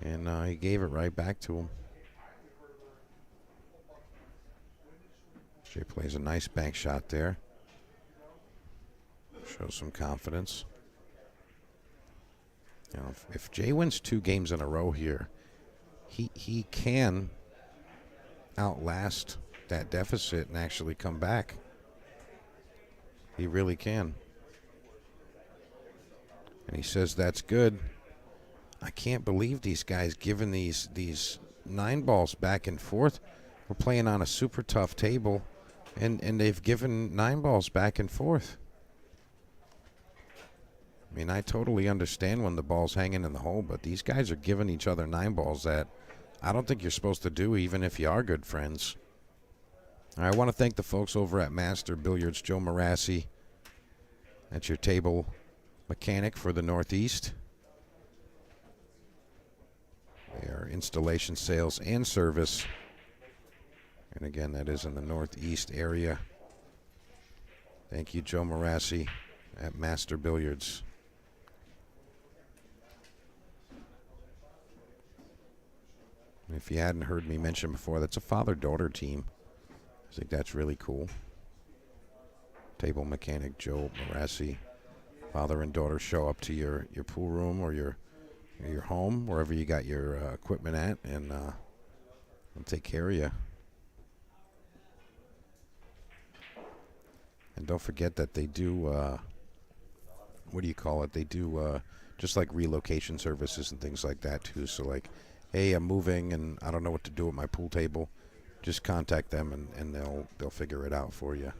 And he gave it right back to him. Jay plays a nice bank shot there. Shows some confidence. You know, if Jay wins 2 games in a row here, he can outlast that deficit and actually come back. He really can. And he says that's good. I can't believe these guys giving these 9 balls back and forth. We're playing on a super tough table, and they've given 9 balls back and forth. I mean, I totally understand when the ball's hanging in the hole, but these guys are giving each other 9 balls that I don't think you're supposed to do, even if you are good friends. I want to thank the folks over at Master Billiards, Joe Marassi. That's your table mechanic for the Northeast. They are installation, sales, and service. And again, that is in the Northeast area. Thank you, Joe Marassi at Master Billiards. If you hadn't heard me mention before, that's a father-daughter team. I think that's really cool. Table mechanic Joe Marassi. Father and daughter show up to your pool room or your home, wherever you got your equipment at, and they'll take care of you. And don't forget that they do, what do you call it? They do just like relocation services and things like that too. So like, hey, I'm moving and I don't know what to do with my pool table. Just contact them and they'll figure it out for you.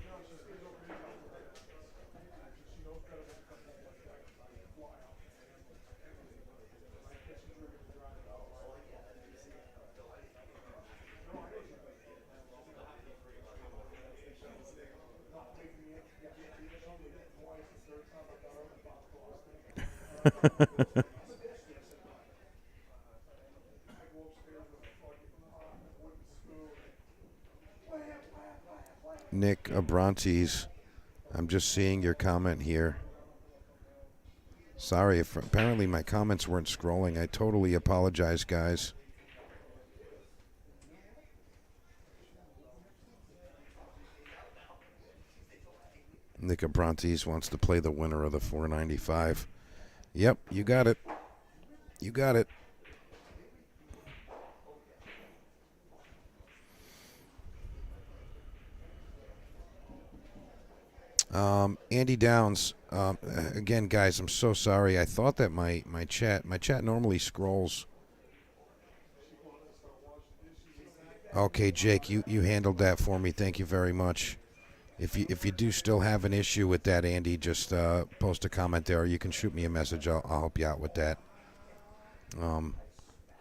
Nick Abrantes, I'm just seeing your comment here. Sorry if apparently my comments weren't scrolling. I totally apologize, guys. Nick Abrantes wants to play the winner of the 495. Yep, you got it. You got it. Andy Downs, again, guys, I'm so sorry. I thought that my chat normally scrolls. Okay, Jake, you handled that for me. Thank you very much. If you do still have an issue with that, Andy, just post a comment there, or you can shoot me a message. I'll help you out with that. But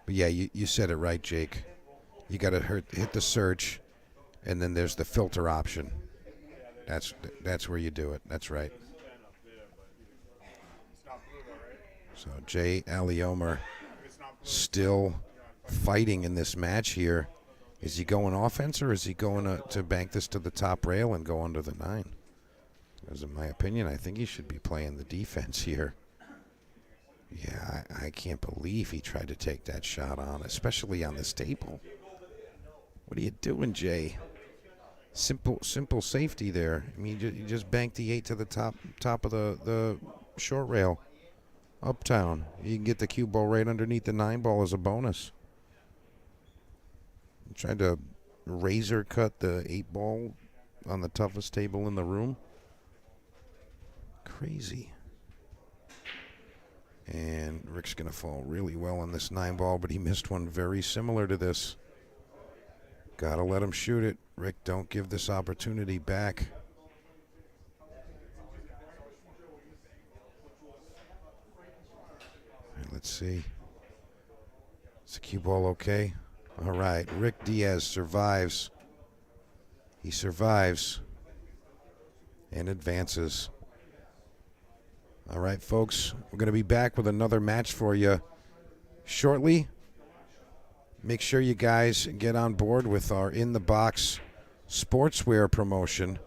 yeah, you said it right, Jake. You got to hit the search, and then there's the filter option. That's where you do it. That's right. So Jay Aliomer still fighting in this match here. Is he going offense or is he going to bank this to the top rail and go under the 9? Because in my opinion, I think he should be playing the defense here. Yeah, I can't believe he tried to take that shot on, especially on this table. What are you doing, Jay? Simple safety there. I mean, you just bank the 8 to the top of the short rail. Uptown. You can get the cue ball right underneath the 9 ball as a bonus. Tried to razor cut the 8 ball on the toughest table in the room. Crazy. And Rick's going to fall really well on this 9 ball, but he missed one very similar to this. Gotta let him shoot it. Rick, don't give this opportunity back. Right, let's see. Is the cue ball okay? All right, Rick Diaz survives. He survives and advances. All right, folks, we're going to be back with another match for you shortly. Make sure you guys get on board with our In the Box sportswear promotion.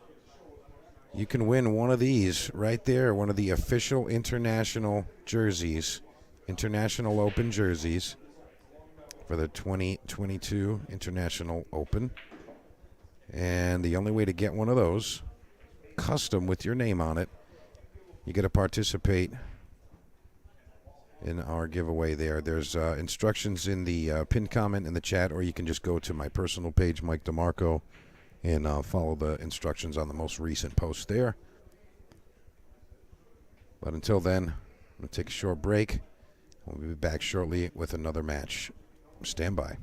You can win one of these right there, one of the official international jerseys, International Open jerseys for the 2022 International Open. And the only way to get one of those, custom with your name on it, you got to participate in our giveaway there. There's instructions in the pinned comment in the chat, or you can just go to my personal page, Mike DeMarco, and follow the instructions on the most recent post there. But until then, I'm going to take a short break. We'll be back shortly with another match. Stand by.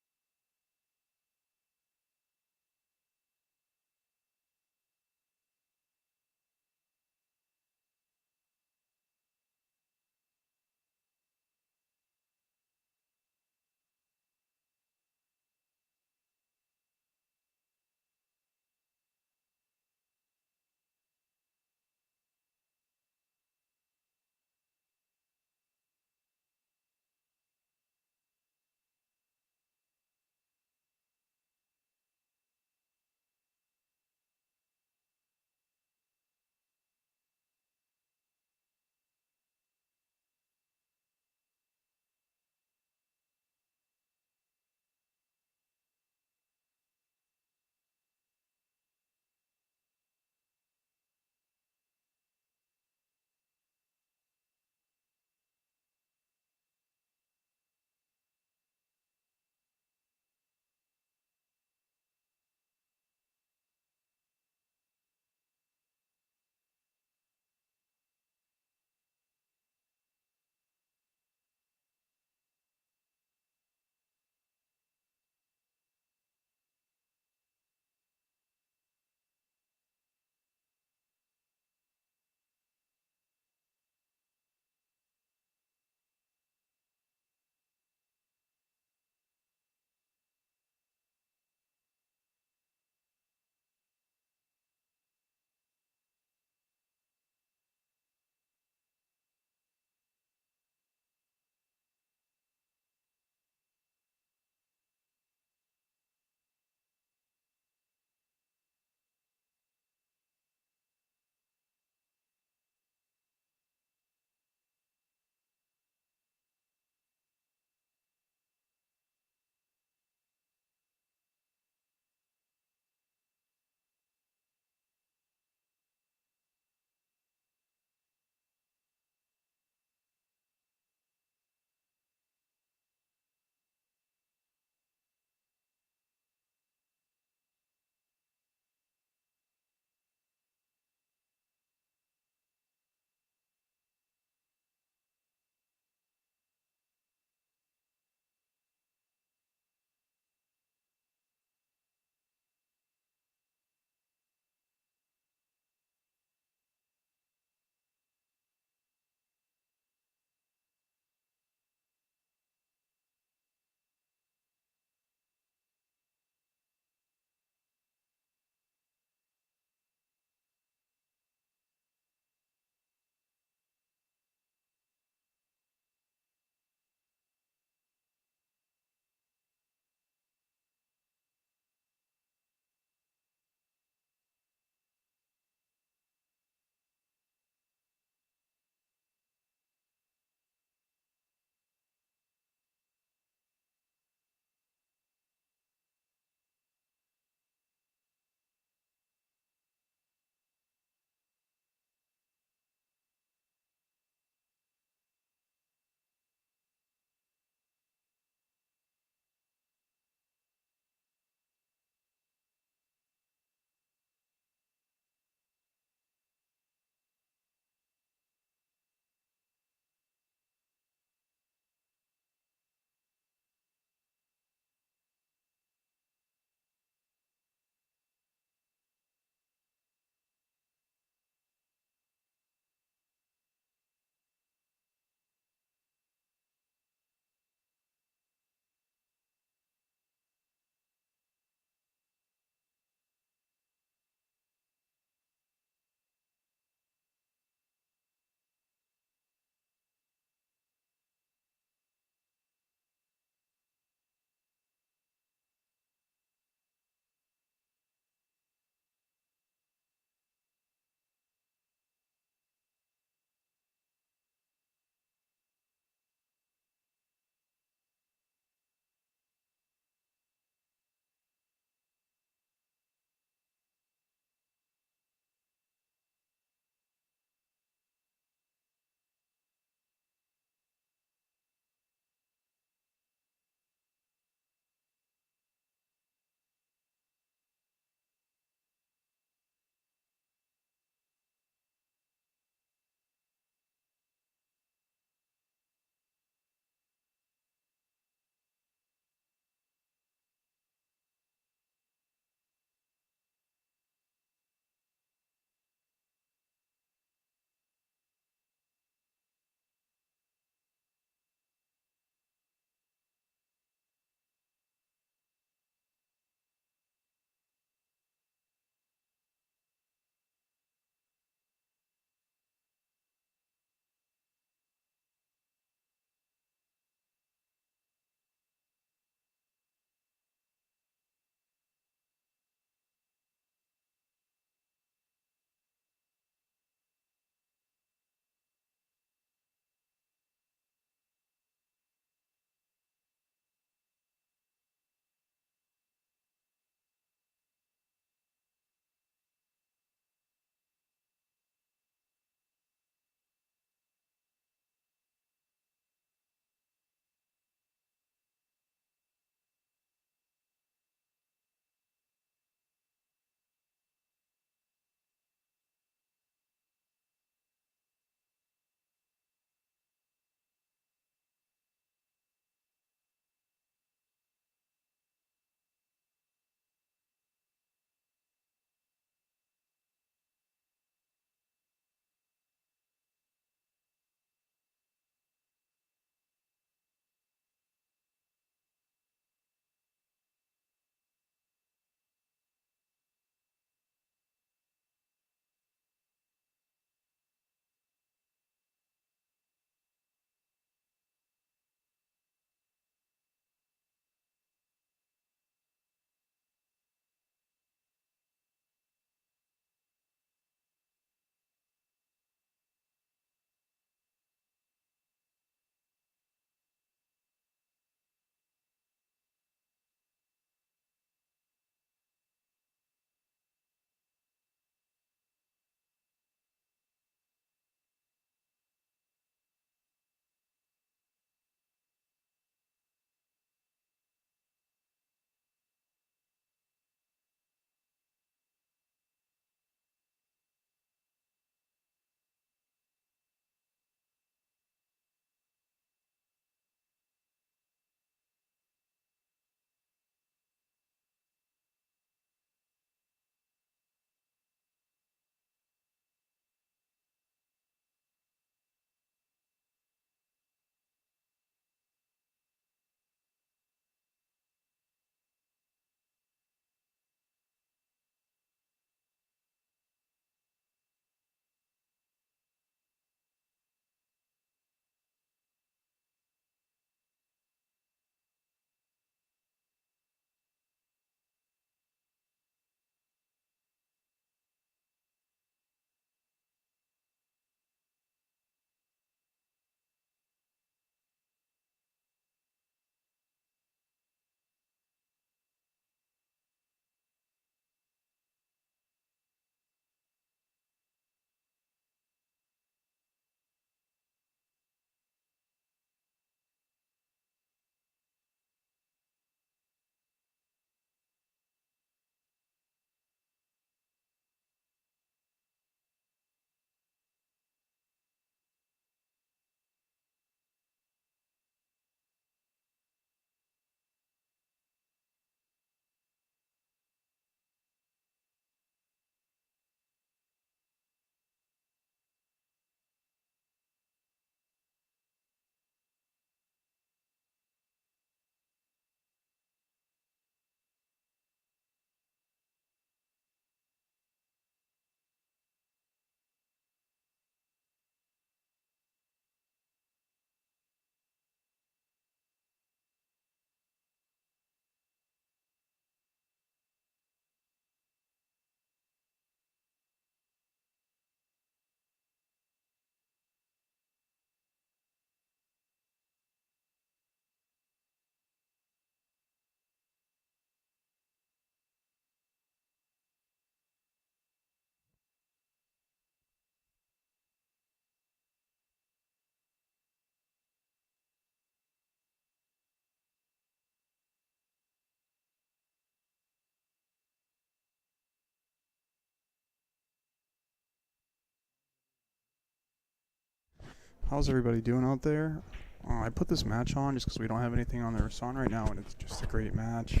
How's everybody doing out there? I put this match on just because we don't have anything on the on right now, and it's just a great match.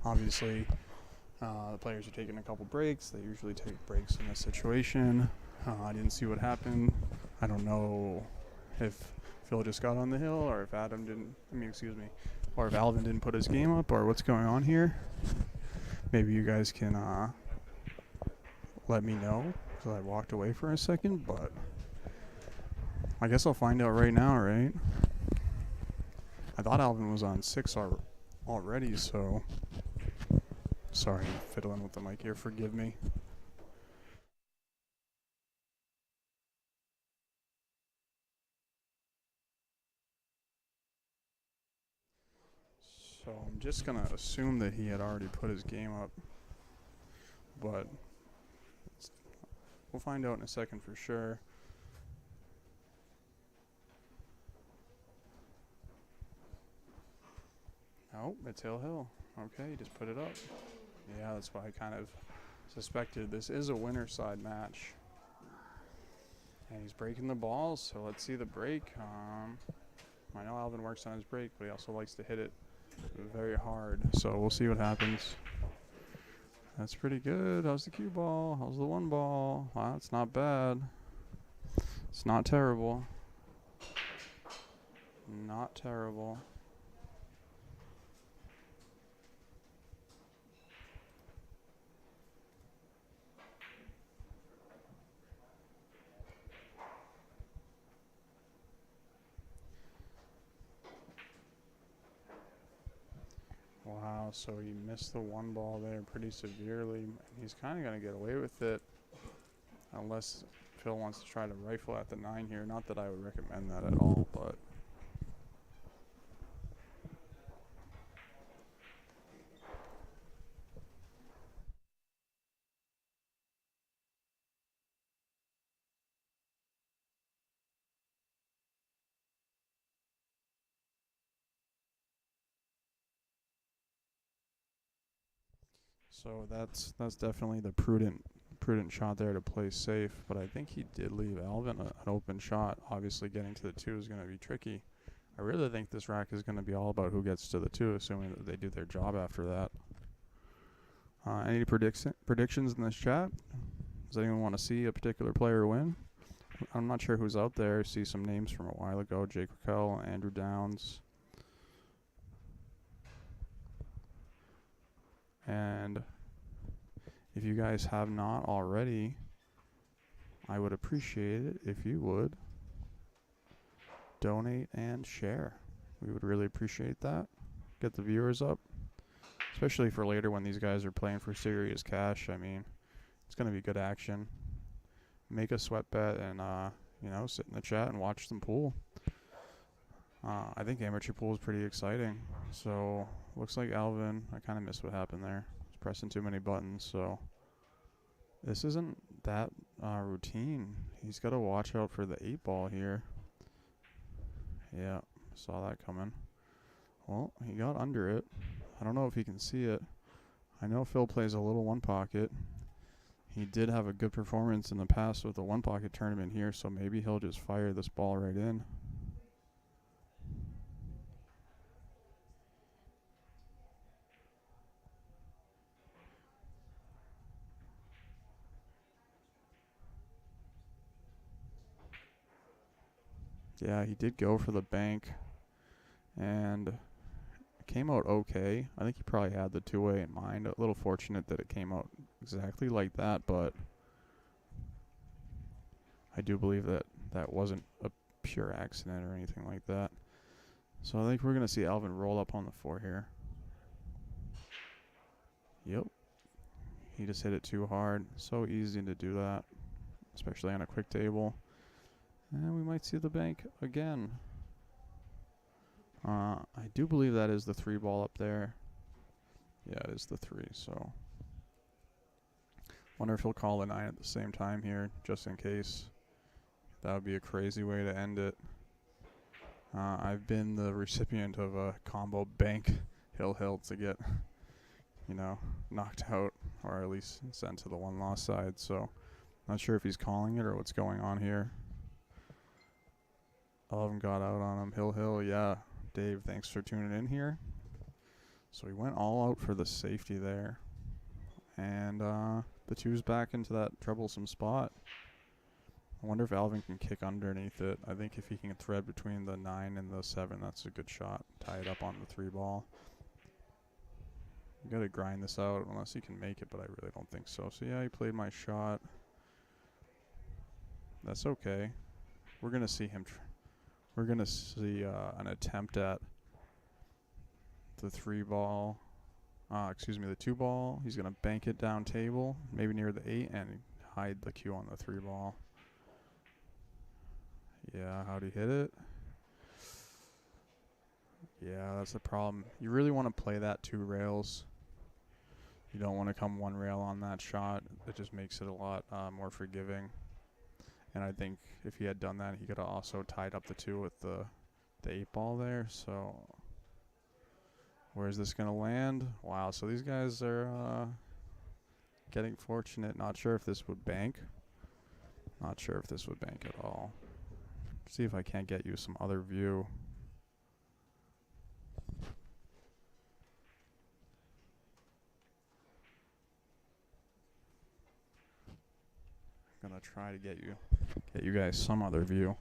Obviously, the players are taking a couple breaks. They usually take breaks in this situation. I didn't see what happened. I don't know if Phil just got on the hill, or if Adam didn't. Or if Alvin didn't put his game up, or what's going on here. Maybe you guys can let me know, because I walked away for a second, but I guess I'll find out right now, right? I thought Alvin was on 6 already, so sorry, I'm fiddling with the mic here, forgive me. So I'm just gonna assume that he had already put his game up, but we'll find out in a second for sure. Oh, it's Hill. Okay, he just put it up. Yeah, that's why I kind of suspected. This is a winner side match. And he's breaking the balls, so let's see the break. I know Alvin works on his break, but he also likes to hit it very hard. So we'll see what happens. That's pretty good. How's the cue ball? How's the 1 ball? Wow, it's not bad. It's not terrible. Not terrible. Wow, so he missed the 1 ball there pretty severely. He's kind of going to get away with it unless Phil wants to try to rifle at the 9 here. Not that I would recommend that at all, but so that's definitely the prudent shot there to play safe, but I think he did leave Alvin an open shot. Obviously getting to the 2 is going to be tricky. I really think this rack is going to be all about who gets to the 2, assuming that they do their job after that. Any predictions in this chat? Does anyone want to see a particular player win? I'm not sure who's out there. I see some names from a while ago. Jake Raquel, Andrew Downs. And if you guys have not already, I would appreciate it if you would donate and share. We would really appreciate that. Get the viewers up, especially for later when these guys are playing for serious cash. I mean, it's going to be good action. Make a sweat bet and, sit in the chat and watch some pool. I think amateur pool is pretty exciting. So, looks like Alvin, I kind of missed what happened there. He's pressing too many buttons, so this isn't that routine. He's got to watch out for the 8 ball here. Yeah, saw that coming. Well, he got under it. I don't know if he can see it. I know Phil plays a little 1 pocket. He did have a good performance in the past with the 1 pocket tournament here, so maybe he'll just fire this ball right in. Yeah, he did go for the bank, and it came out okay. I think he probably had the 2-way in mind. A little fortunate that it came out exactly like that, but I do believe that that wasn't a pure accident or anything like that. So I think we're going to see Alvin roll up on the 4 here. Yep. He just hit it too hard. So easy to do that, especially on a quick table. And we might see the bank again. I do believe that is the 3 ball up there. Yeah, it is the 3, so wonder if he'll call the 9 at the same time here, just in case. That would be a crazy way to end it. I've been the recipient of a combo bank hill to get, knocked out, or at least sent to the 1 loss side, so not sure if he's calling it or what's going on here. Alvin got out on him. Hill, yeah. Dave, thanks for tuning in here. So he went all out for the safety there. And the two's back into that troublesome spot. I wonder if Alvin can kick underneath it. I think if he can thread between the 9 and the 7, that's a good shot. Tie it up on the 3 ball. You gotta grind this out unless he can make it, but I really don't think so. So yeah, he played my shot. That's okay. We're gonna see him. We're gonna see an attempt at the 3 ball. The 2 ball. He's gonna bank it down table, maybe near the 8, and hide the cue on the 3 ball. Yeah, how'd he hit it? Yeah, that's the problem. You really want to play that 2 rails. You don't want to come 1 rail on that shot. It just makes it a lot more forgiving. And I think if he had done that, he could have also tied up the 2 with the 8 ball there. So where's this going to land? Wow, so these guys are getting fortunate. Not sure if this would bank. Not sure if this would bank at all. See if I can't get you some other view. I'm gonna try to get you guys some other view.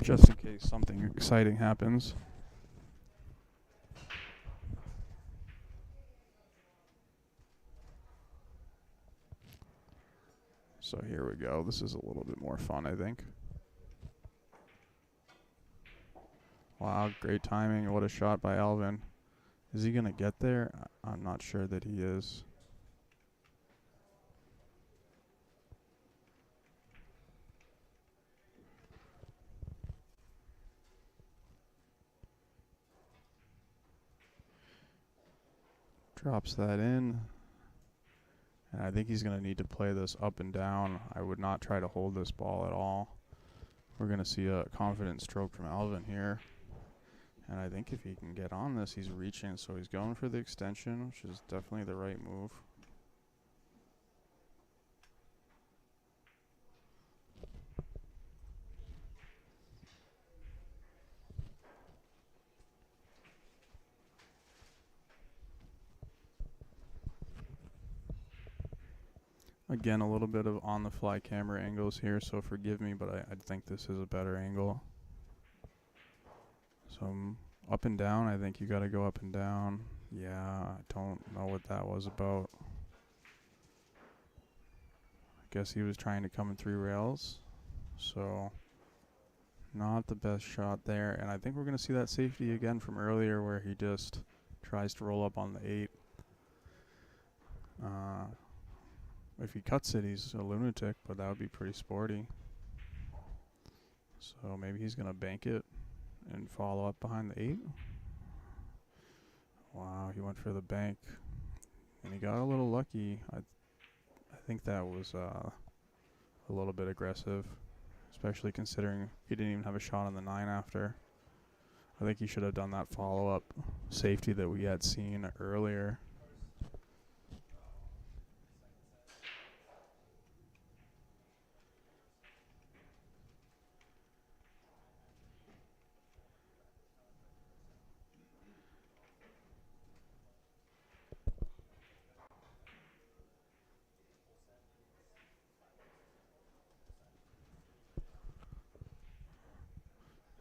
Just in case something exciting happens. So here we go. This is a little bit more fun, I think. Wow, great timing. What a shot by Alvin. Is he going to get there? I'm not sure that he is. Drops that in. And I think he's going to need to play this up and down. I would not try to hold this ball at all. We're going to see a confident stroke from Alvin here. And I think if he can get on this, he's reaching. So he's going for the extension, which is definitely the right move. Again, a little bit of on-the-fly camera angles here, so forgive me, but I think this is a better angle. So up and down, I think you got to go up and down. Yeah, I don't know what that was about. I guess he was trying to come in 3 rails. So not the best shot there. And I think we're going to see that safety again from earlier where he just tries to roll up on the 8. If he cuts it, he's a lunatic, but that would be pretty sporty. So maybe he's going to bank it and follow up behind the 8. Wow, he went for the bank. And he got a little lucky. I think that was a little bit aggressive, especially considering he didn't even have a shot on the 9 after. I think he should have done that follow-up safety that we had seen earlier.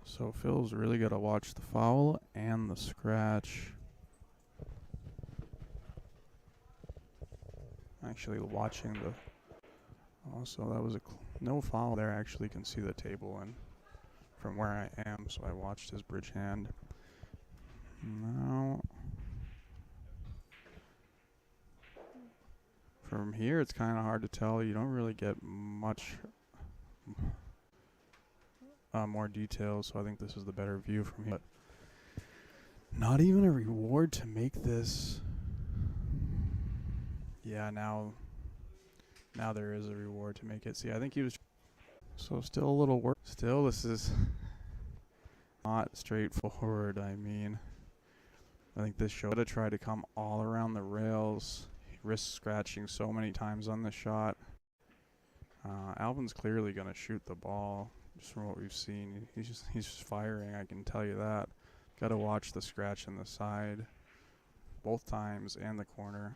So Phil's really got to watch the foul and the scratch. Actually watching the... Also, that was no foul there. I actually can see the table and from where I am, so I watched his bridge hand. Now... From here, it's kind of hard to tell. You don't really get much... more details, so I think this is the better view from here. But not even a reward to make this. Yeah, now there is a reward to make it. See, I think he was. So still a little work. Still, this is not straightforward. I mean, I think this should have tried to come all around the rails. He risked scratching so many times on the shot. Alvin's clearly gonna shoot the ball, just from what we've seen. He's just firing. I can tell you that. Got to watch the scratch in the side, both times, and the corner.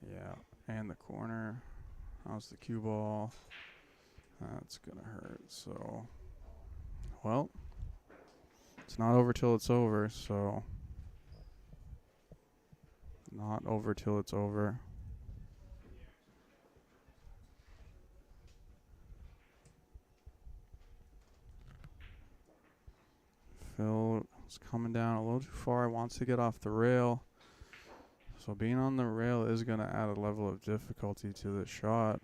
Yeah, and the corner. How's the cue ball? That's gonna hurt. So, well, it's not over till it's over. So, not over till it's over. Phil is coming down a little too far. Wants to get off the rail. So being on the rail is going to add a level of difficulty to the shot.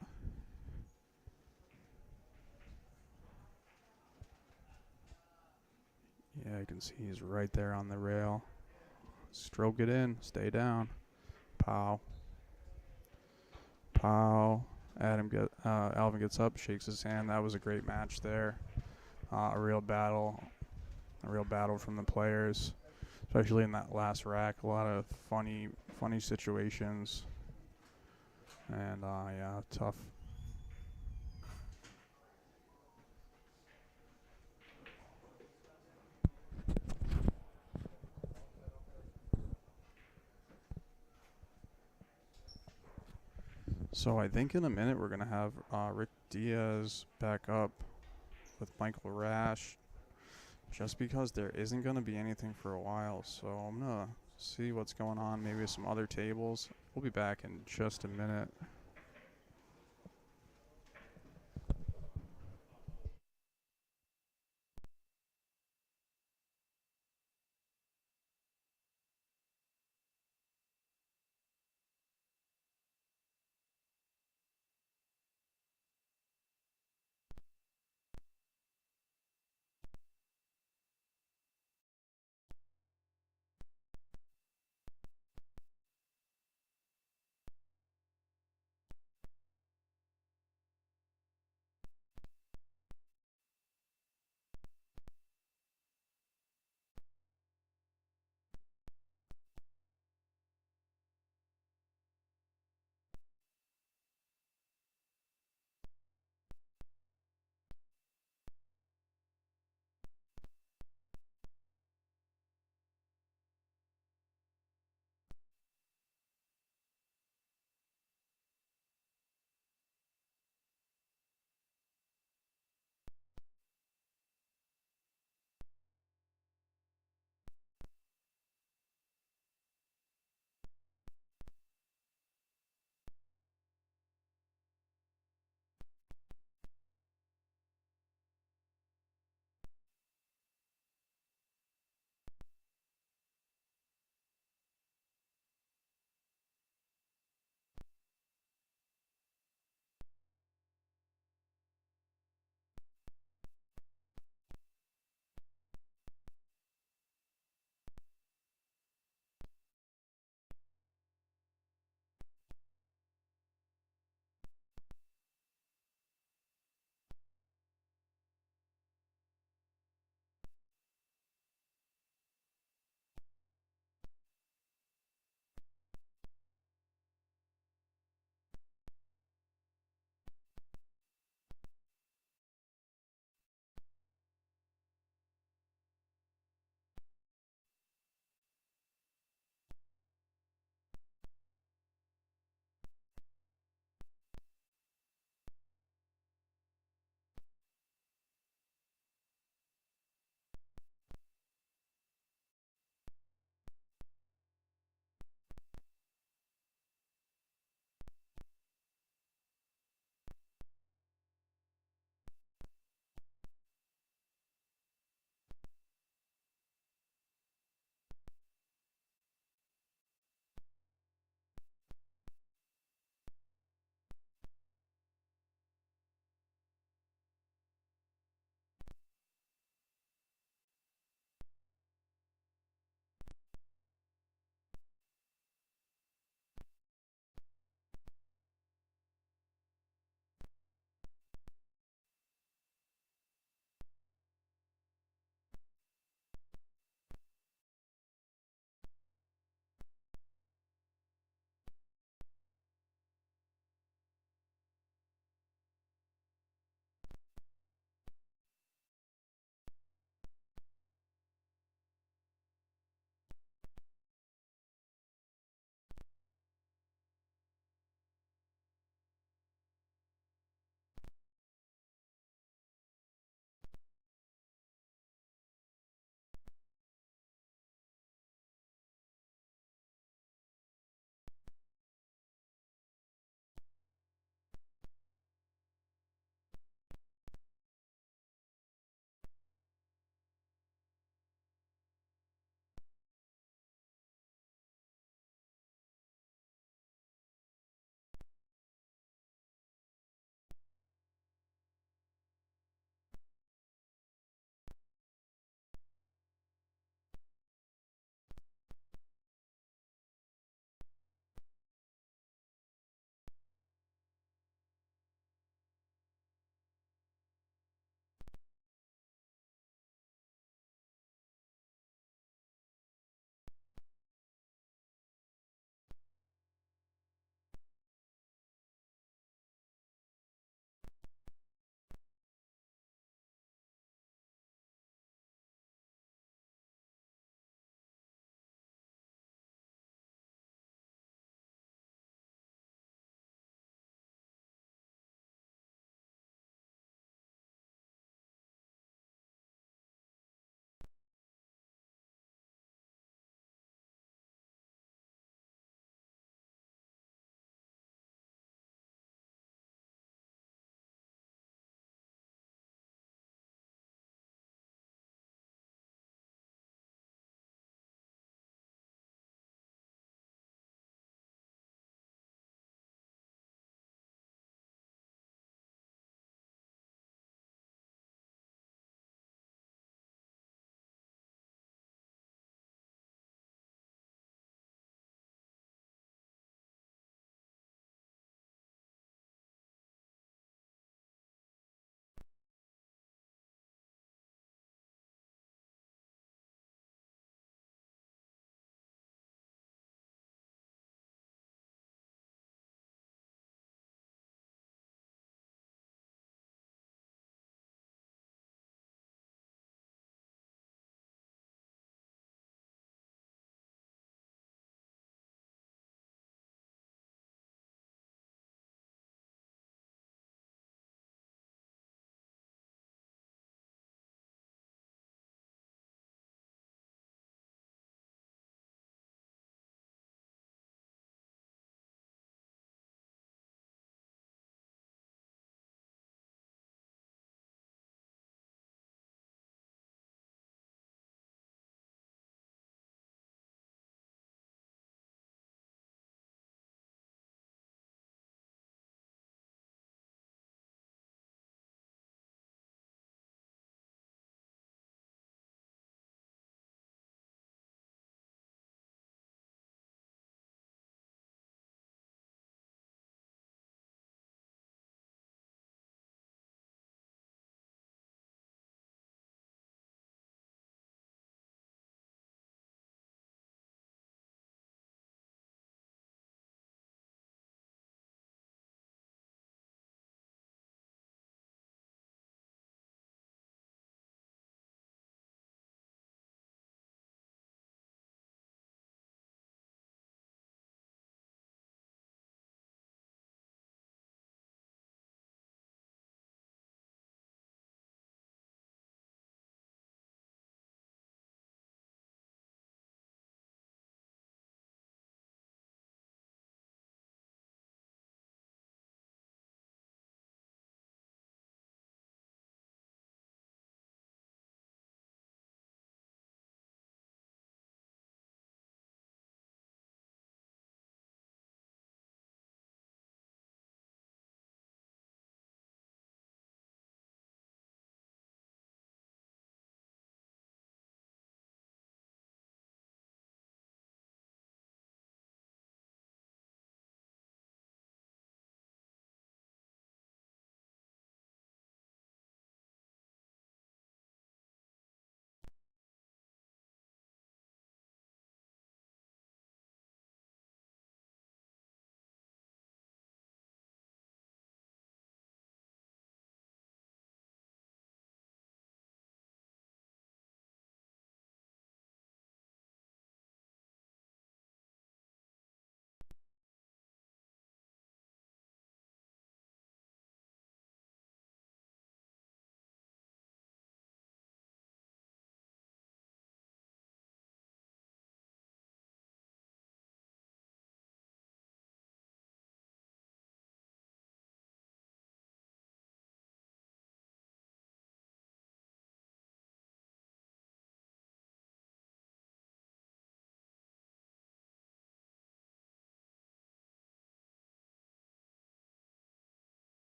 Yeah, you can see he's right there on the rail. Stroke it in. Stay down. Pow. Pow. Alvin gets up, shakes his hand. That was a great match there. A real battle. A real battle from the players, especially in that last rack. A lot of funny situations. And, yeah, tough. So I think in a minute we're going to have Rick Diaz back up with Michael Rash, just because there isn't going to be anything for a while. So I'm going to see what's going on, maybe some other tables. We'll be back in just a minute.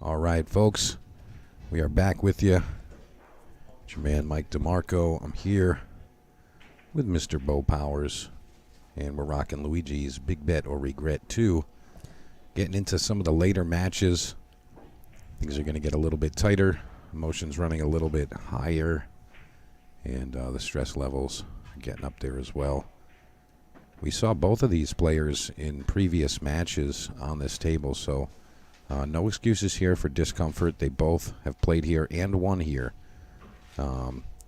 All right, folks, we are back with you. It's your man, Mike DeMarco. I'm here with Mr. Bo Powers, and we're rocking Luigi's Big Bet or Regret 2. Getting into some of the later matches. Things are going to get a little bit tighter. Emotions running a little bit higher. And the stress levels are getting up there as well. We saw both of these players in previous matches on this table, so no excuses here for discomfort. They both have played here and won here.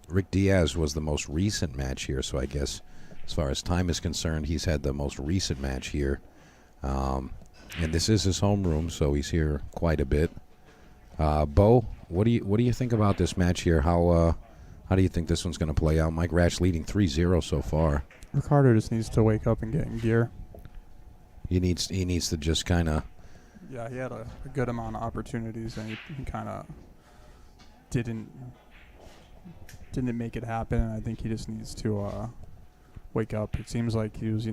Rick Diaz was the most recent match here, so I guess as far as time is concerned, he's had the most recent match here. And this is his homeroom, so he's here quite a bit. Bo, what do you think about this match here? How do you think this one's going to play out? Mike Rash leading 3-0 so far. Ricardo just needs to wake up and get in gear. He needs to just kind of. Yeah, he had a good amount of opportunities, and he kind of didn't make it happen. And I think he just needs to wake up. It seems like he was,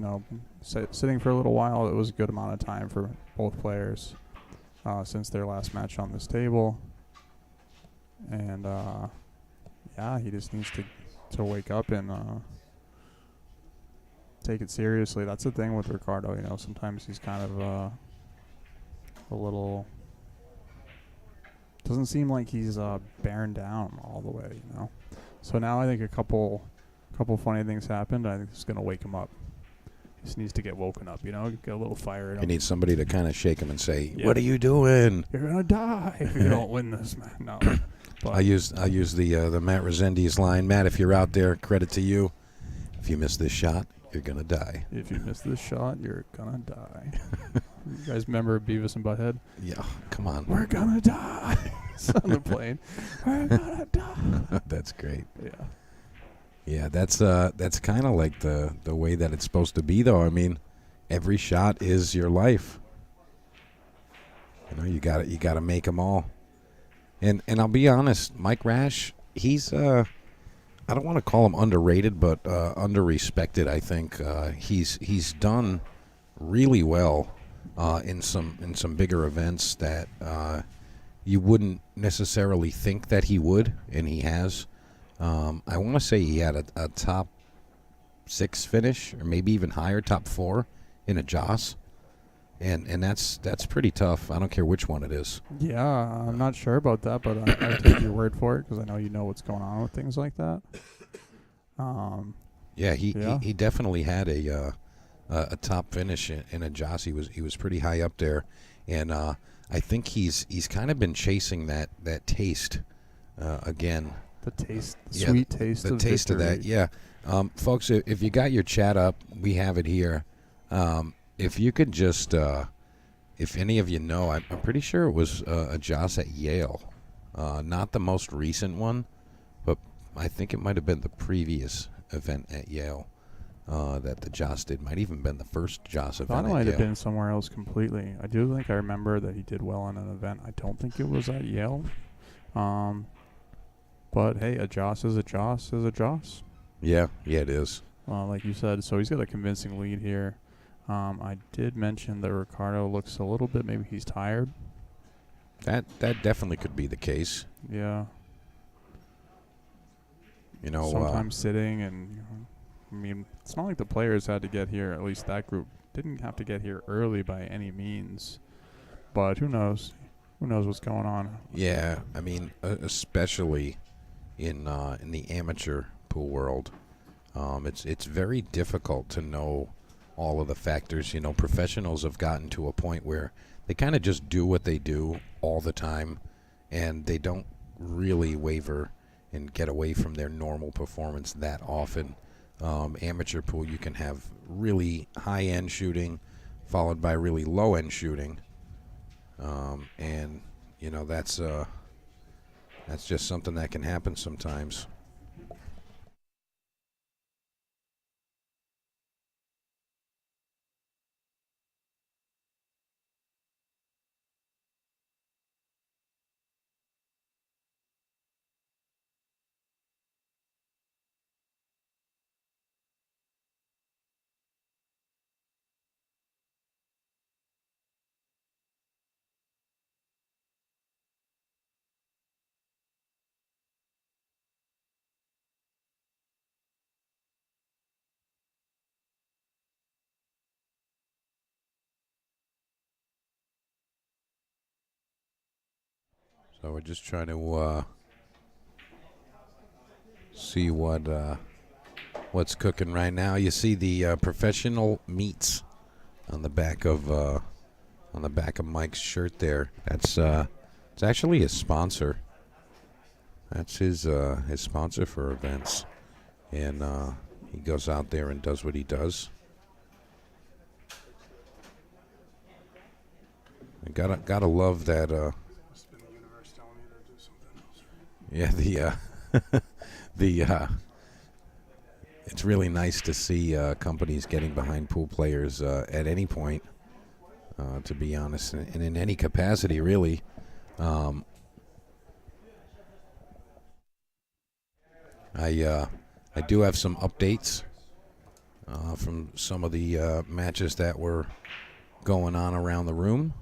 sitting for a little while. It was a good amount of time for both players since their last match on this table. And yeah, he just needs to wake up and take it seriously. That's the thing with Ricardo. Sometimes he's kind of a little. Doesn't seem like he's bearing down all the way. So now I think a couple funny things happened. I think it's gonna wake him up. He just needs to get woken up. Get a little fire in him. He needs somebody to kind of shake him and say, Yep. "What are you doing? You're gonna die if you don't win this, man." No. But I use the Matt Resendiz line. Matt, if you're out there, credit to you. If you miss this shot, you're gonna die. if you miss this shot, you're gonna die. You guys remember Beavis and Butthead? Yeah, come on. We're gonna die. It's on the plane. We're gonna die. That's great. Yeah. Yeah, that's kind of like the way that it's supposed to be, though. I mean, every shot is your life. You gotta make them all. And I'll be honest, Mike Rash, he's I don't want to call him underrated, but underrespected. I think he's done really well in some bigger events that you wouldn't necessarily think that he would, and he has. I want to say he had a top 6 finish, or maybe even higher, top 4 in a Joss. And that's pretty tough. I don't care which one it is. Yeah, I'm not sure about that, but I take your word for it because I know you know what's going on with things like that. He definitely had a top finish in a Joss. He was pretty high up there, and I think he's kind of been chasing that taste again. The taste, sweet taste of taste victory. of that. Yeah, folks, if you got your chat up, we have it here. If you could just, if any of you know, I'm pretty sure it was a Joss at Yale. Not the most recent one, but I think it might have been the previous event at Yale that the Joss did. Might even been the first Joss event That at might Yale. have been somewhere else completely. I do think I remember that he did well in an event. I don't think it was at Yale. But hey, a Joss is a Joss is a Joss. Yeah, it is. Like you said, so he's got a convincing lead here. I did mention that Ricardo looks a little bit, maybe he's tired. That definitely could be the case. Yeah. Oh, Sometimes sitting and, I mean, it's not like the players had to get here, at least that group didn't have to get here early by any means. But who knows? Who knows what's going on? Yeah, I mean, especially in the amateur pool world, it's very difficult to know all of the factors. Professionals have gotten to a point where they kind of just do what they do all the time, and they don't really waver and get away from their normal performance that often. Amateur pool, you can have really high-end shooting followed by really low-end shooting, and that's just something that can happen sometimes. So we're just trying to see what's cooking right now. You see the professional meats on the back of Mike's shirt there. That's it's actually his sponsor. That's his sponsor for events, and he goes out there and does what he does. And gotta love that. Yeah, the it's really nice to see companies getting behind pool players at any point. To be honest, and in any capacity, really. I do have some updates from some of the matches that were going on around the room.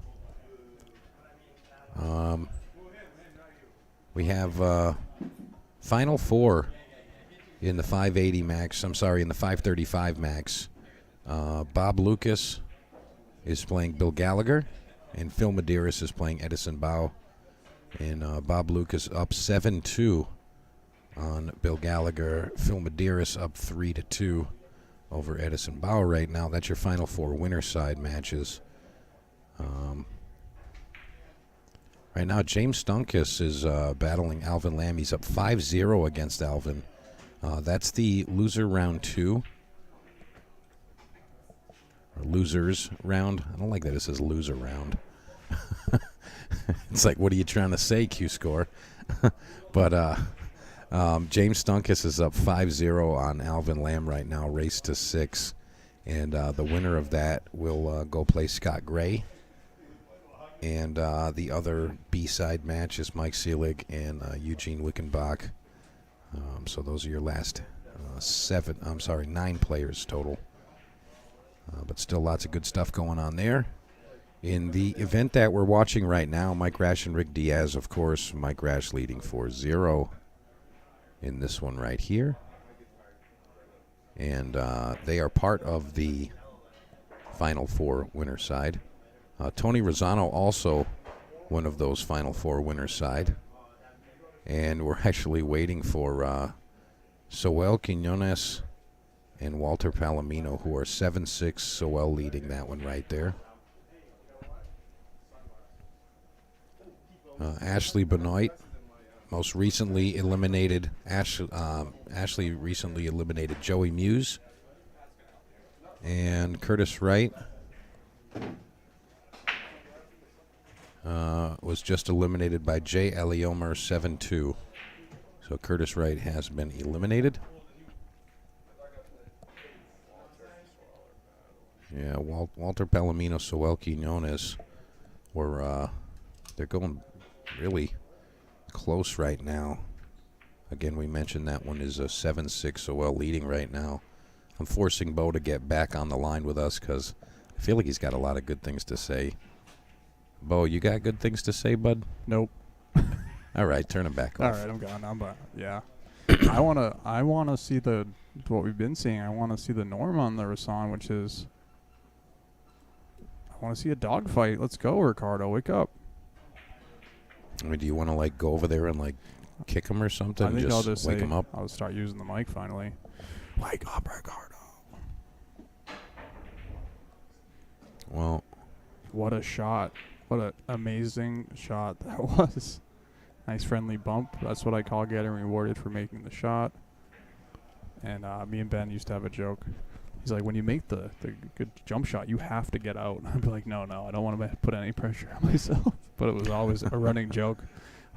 We have Final Four in the 580 max. I'm sorry, in the 535 max. Bob Lucas is playing Bill Gallagher, and Phil Medeiros is playing Edison Bao. And Bob Lucas up 7-2 on Bill Gallagher. Phil Medeiros up 3-2 over Edison Bao right now. That's your Final Four winner side matches. Right now, James Stunkus is battling Alvin Lamb. He's up 5-0 against Alvin. That's the loser round 2. Or losers round. I don't like that it says loser round. It's like, what are you trying to say, Q-Score? But James Stunkus is up 5-0 on Alvin Lamb right now, race to 6. And the winner of that will go play Scott Gray. And the other B-side match is Mike Seelig and Eugene Wickenbach. So those are your last 9 players total. But still lots of good stuff going on there. In the event that we're watching right now, Mike Rash and Rick Diaz, of course. Mike Rash leading 4-0 in this one right here. And they are part of the Final Four winner side. Tony Rosano also one of those Final Four winner side. And we're actually waiting for Soel Quinones and Walter Palomino, who are 7-6. Soel leading that one right there. Ashley Benoit most recently eliminated Ashley recently eliminated Joey Muse. And Curtis Wright was just eliminated by Jay Eliomer 7-2. So Curtis Wright has been eliminated. Yeah, Walter Palomino, Soel Quinones were they're going really close right now. Again, we mentioned that one is a 7-6 Soel leading right now. I'm forcing Bo to get back on the line with us because I feel like he's got a lot of good things to say. Bo, you got good things to say, bud? Nope. All right, turn him back off. All right, I'm gone. Yeah. I wanna see what we've been seeing. I want to see the norm on the Rasan, which is I want to see a dogfight. Let's go, Ricardo. Wake up. I mean, do you want to like go over there and like kick him or something? I think I'll just wake say, him up. I'll start using the mic finally. Wake up, Ricardo. Well, what a shot. What an amazing shot that was. Nice friendly bump. That's what I call getting rewarded for making the shot. And me and Ben used to have a joke. He's like, when you make the good jump shot, you have to get out. I'd be like, no, I don't want to put any pressure on myself. But it was always a running joke.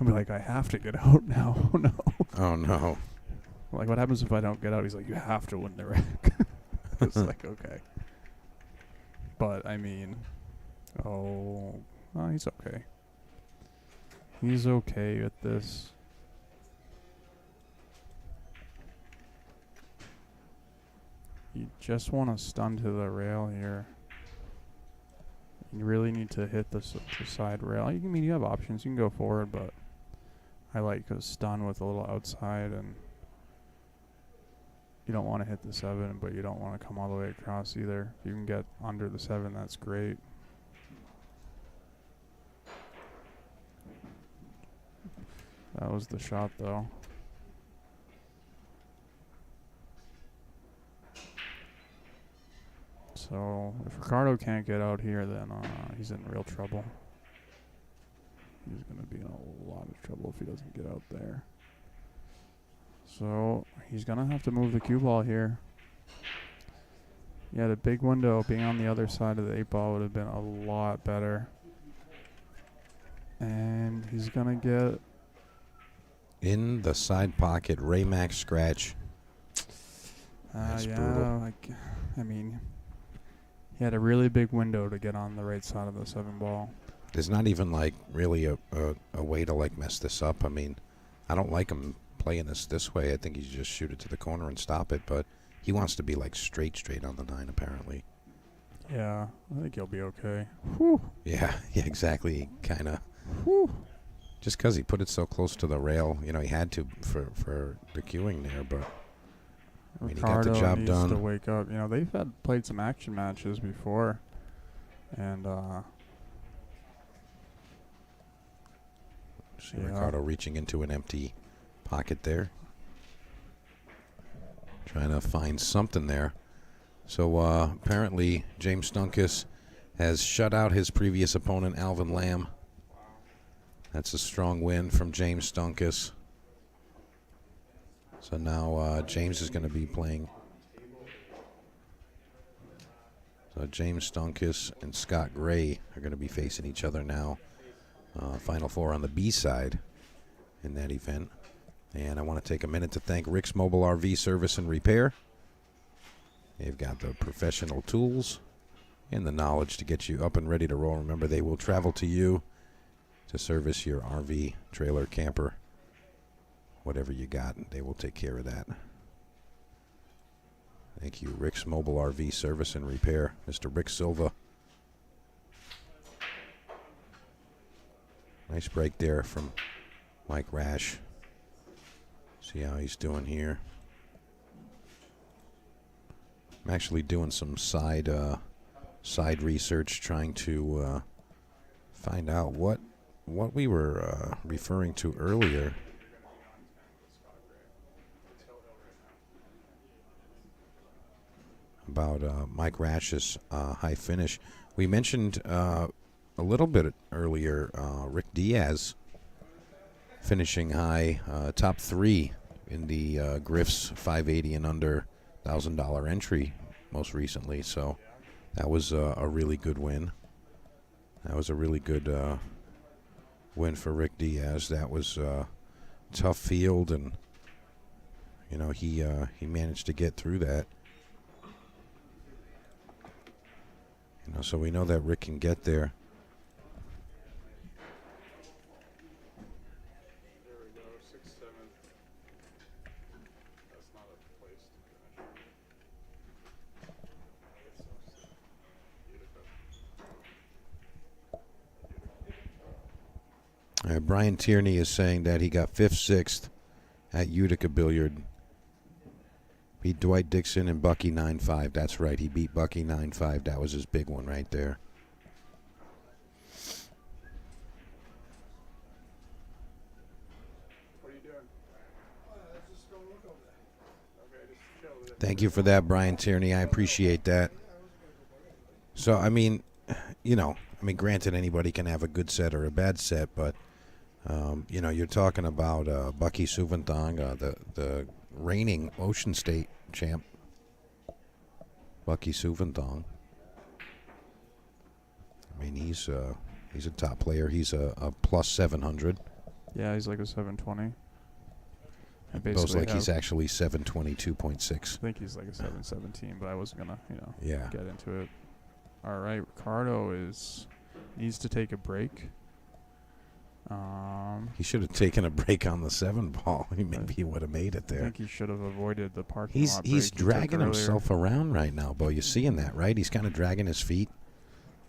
I'd be like, I have to get out now. Oh, no. Oh, no. I'm like, what happens if I don't get out? He's like, you have to win the rack. It's like, okay. But, I mean, he's okay. He's okay with this. You just want to stun to the rail here. You really need to hit the side rail. You have options. You can go forward, but I like a stun with a little outside, and you don't want to hit the 7, but you don't want to come all the way across either. If you can get under the 7, that's great. That was the shot, though. So if Ricardo can't get out here, then he's in real trouble. He's going to be in a lot of trouble if he doesn't get out there. So he's going to have to move the cue ball here. Yeah, the big window being on the other side of the 8-ball would have been a lot better. And he's going to get... In the side pocket, Raymax scratch. That's brutal. I mean, he had a really big window to get on the right side of the 7-ball. There's not even, like, really a way to, like, mess this up. I mean, I don't like him playing this way. I think he should just shoot it to the corner and stop it, but he wants to be, like, straight on the 9, apparently. Yeah, I think he'll be okay. Whew. Yeah, exactly. Kind of. Just because he put it so close to the rail, you know, he had to for the queuing there, but I mean, he got the job done. Needs to wake up. You know, they've played some action matches before, and see Ricardo reaching into an empty pocket there, trying to find something there. So apparently, James Stunkus has shut out his previous opponent, Alvin Lamb. That's a strong win from James Stunkus. So now James is going to be playing. So James Stunkus and Scott Gray are going to be facing each other now. Final 4 on the B side in that event. And I want to take a minute to thank Rick's Mobile RV Service and Repair. They've got the professional tools and the knowledge to get you up and ready to roll. Remember, they will travel to you to service your RV, trailer, camper, whatever you got. They will take care of that. Thank you, Rick's Mobile RV Service and Repair, Mr. Rick Silva. Nice break there from Mike Rash. See how he's doing here. I'm actually doing some side research, trying to find out what we were referring to earlier. About Mike Rash's high finish. We mentioned a little bit earlier Rick Diaz finishing high, top 3 in the Griff's 580 and under $1,000 entry most recently. So that was a really good win. That was a really good win for Rick Diaz. That was a tough field, and you know he managed to get through that. You know, so we know that Rick can get there. There we go, 6-7. That's not a place to finish. Brian Tierney is saying that he got 5th, 6th at Utica Billiard. Beat Dwight Dixon and Bucky 9-5. That's right. He beat Bucky 9-5. That was his big one right there. What are you doing? Just go look over there. Okay, just chill. Thank you for that, Brian Tierney. I appreciate that. So, I mean, you know, granted, anybody can have a good set or a bad set, but, you know, you're talking about Bucky Suvanthong, the reigning Ocean State champ, Bucky Suvanthong. I mean, he's a top player. He's a plus 700. Yeah, he's like a 720. Feels like he's actually 722.6. I think he's like a 717, but I wasn't gonna, get into it. All right, Ricardo needs to take a break. He should have taken a break on the 7-ball. Maybe he would have made it there. I think he should have avoided the parking lot break. He's dragging himself around right now, Bo. You're seeing that, right? He's kind of dragging his feet.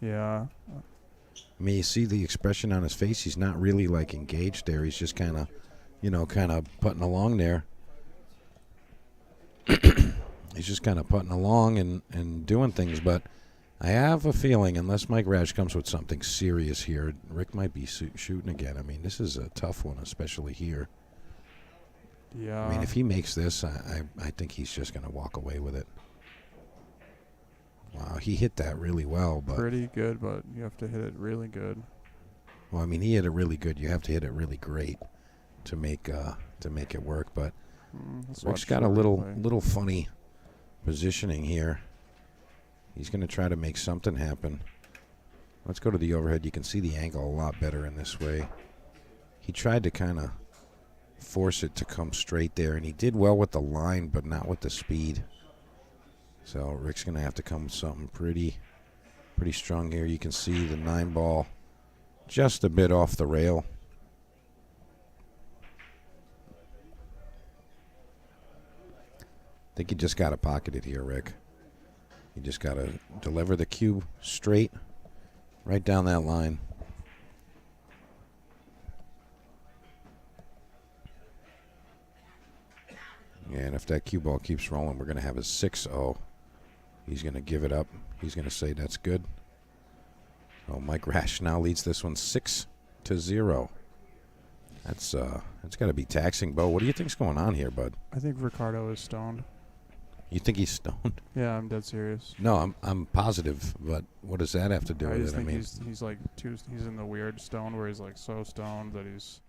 Yeah. I mean, you see the expression on his face. He's not really, like, engaged there. He's just kind of, putting along there. He's just kind of putting along and doing things. But I have a feeling, unless Mike Rash comes with something serious here, Rick might be shooting again. I mean, this is a tough one, especially here. Yeah. I mean, if he makes this, I think he's just going to walk away with it. Wow, he hit that really well. But pretty good, but you have to hit it really good. Well, I mean, he hit it really good. You have to hit it really great to make it work. But Rick's got a little funny positioning here. He's going to try to make something happen. Let's go to the overhead. You can see the angle a lot better in this way. He tried to kind of force it to come straight there, and he did well with the line, but not with the speed. So Rick's going to have to come with something pretty strong here. You can see the 9-ball just a bit off the rail. I think you just got to pocket it here, Rick. You just got to deliver the cue straight, right down that line. And if that cue ball keeps rolling, we're going to have a 6-0. He's going to give it up. He's going to say that's good. Oh, Mike Rash now leads this one 6-0. That's got to be taxing, Bo. What do you think's going on here, bud? I think Ricardo is stoned. You think he's stoned? Yeah, I'm dead serious. No, I'm positive, but what does that have to do with it? I just think he's like he's in the weird stone where he's like so stoned that he's.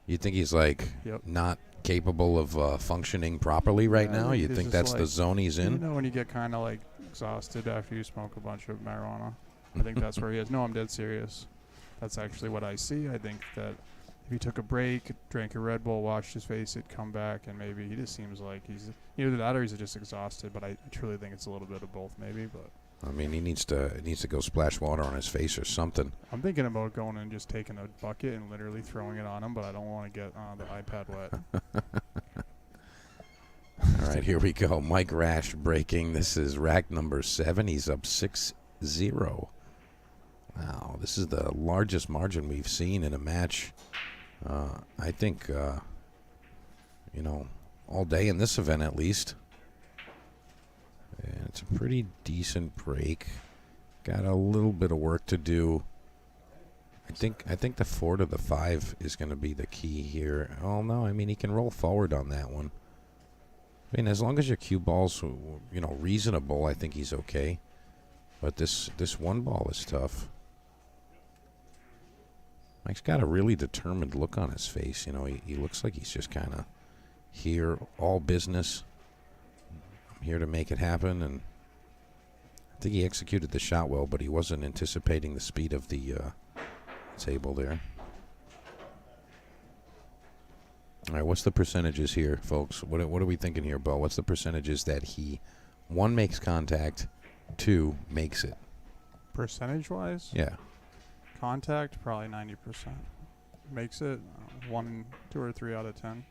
You think he's like not capable of functioning properly right now? You think that's the zone he's in? You know when you get kind of like exhausted after you smoke a bunch of marijuana? I think that's where he is. No, I'm dead serious. That's actually what I see. I think that if he took a break, drank a Red Bull, washed his face, he'd come back, and maybe he just seems like he's either that or he's just exhausted. But I truly think it's a little bit of both, maybe. But I mean, he needs to go splash water on his face or something. I'm thinking about going and just taking a bucket and literally throwing it on him, but I don't want to get the iPad wet. All right, here we go. Mike Rash breaking. This is rack number 7. He's up 6-0. Wow, this is the largest margin we've seen in a match. I think, all day in this event at least. And it's a pretty decent break. Got a little bit of work to do. I think the 4 to the 5 is going to be the key here. Oh no, I mean he can roll forward on that one. I mean, as long as your cue ball's reasonable, I think he's okay. But this 1 ball is tough. Mike's got a really determined look on his face. He looks like he's just kind of here, all business. I'm here to make it happen, and I think he executed the shot well, but he wasn't anticipating the speed of the table there. All right, what's the percentages here, folks? What are we thinking here, Bo? What's the percentages that he, 1, makes contact, 2, makes it? Percentage-wise? Yeah. Contact, probably 90%. Makes it 1, 2, or 3 out of 10.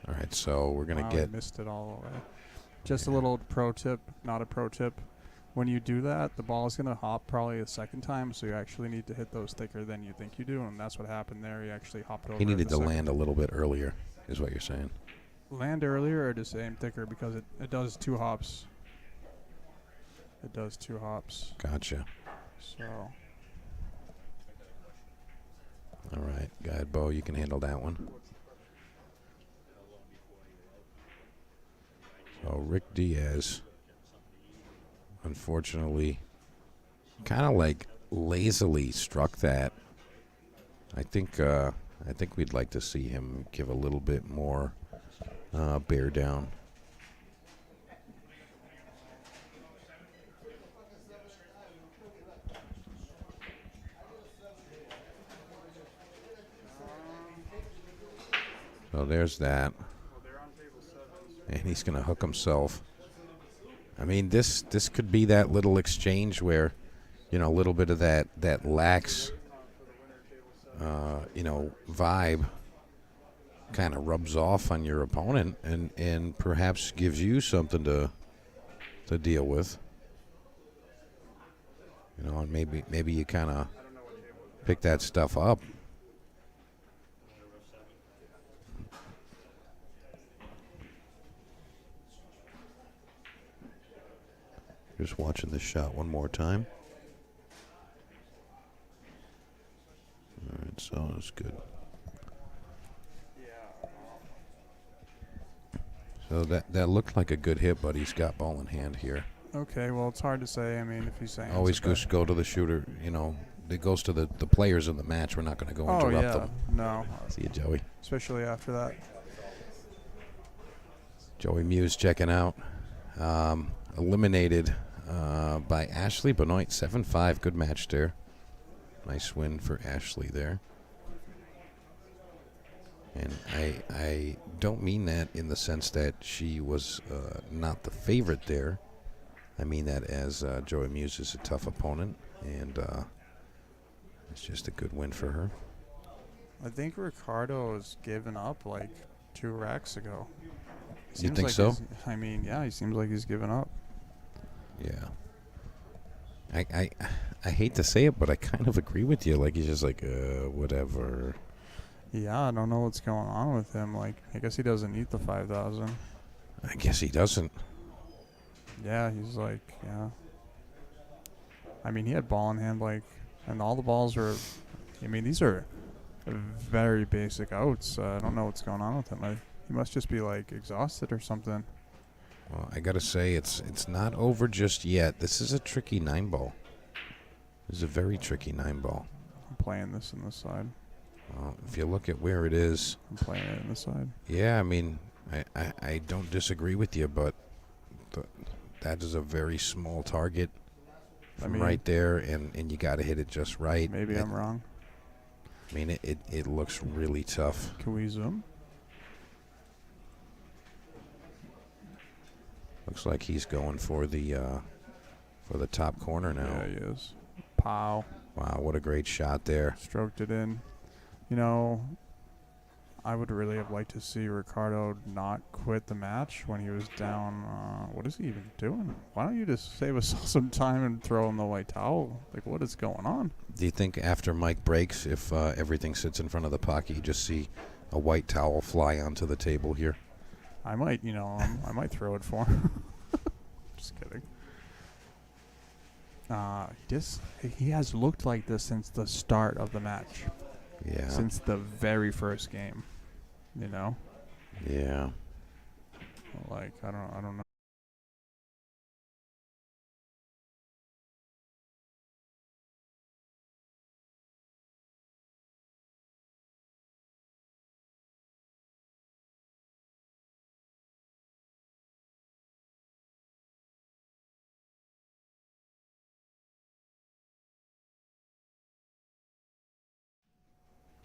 All right, so we're going to get... I missed it all the way. Just a little pro tip, not a pro tip. When you do that, the ball is going to hop probably a second time, so you actually need to hit those thicker than you think you do, and that's what happened there. He actually hopped over. He needed to land a little bit earlier, is what you're saying. Land earlier or just aim thicker, because it does 2 hops. It does 2 hops. Gotcha. So. All right. Go ahead, Bo. You can handle that one. So Rick Diaz, unfortunately, kind of like lazily struck that. I think we'd like to see him give a little bit more bear down. So there's that. And he's going to hook himself. I mean, this could be that little exchange where, a little bit of that lax, vibe kind of rubs off on your opponent and perhaps gives you something to deal with. And maybe you kind of pick that stuff up. Just watching this shot one more time. All right, so it's good. So that looked like a good hit, but he's got ball in hand here. Okay, well, it's hard to say. I mean, if he's saying Always just go to the shooter. You know, it goes to the players in the match. We're not going to go interrupt them. No. See you, Joey. Especially after that. Joey Muse checking out. Eliminated by Ashley Benoit, 7-5. Good match there. Nice win for Ashley there. And I don't mean that in the sense that she was not the favorite there. I mean that as Joey Muse is a tough opponent, and it's just a good win for her. I think Ricardo has given up like 2 racks ago. You think so? I mean, yeah, he seems like he's given up. Yeah. I hate to say it, but I kind of agree with you. Like, he's just like, whatever. Yeah, I don't know what's going on with him. Like, I guess he doesn't eat the 5,000. I guess he doesn't. Yeah, he's like, yeah. I mean, he had ball in hand, like, and all the balls were, I mean, these are very basic outs. I don't know what's going on with him. He must just be, like, exhausted or something. Well, I got to say, it's not over just yet. This is a tricky 9-ball. This is a very tricky 9-ball. I'm playing this in the side. Well, if you look at where it is. I'm playing it in the side. Yeah, I mean, I don't disagree with you, but that is a very small target from right there, and you got to hit it just right. Maybe I'm wrong. I mean, it looks really tough. Can we zoom? Looks like he's going for the top corner now. Yeah, he is. Pow. Wow, what a great shot there. Stroked it in. You know, I would really have liked to see Ricardo not quit the match when he was down. What is he even doing? Why don't you just save us some time and throw in the white towel? Like, what is going on? Do you think after Mike breaks, if everything sits in front of the puck, you just see a white towel fly onto the table here? I might, I might throw it for him. Just kidding. He has looked like this since the start of the match. Yeah. Since the very first game, Yeah. Like, I don't know.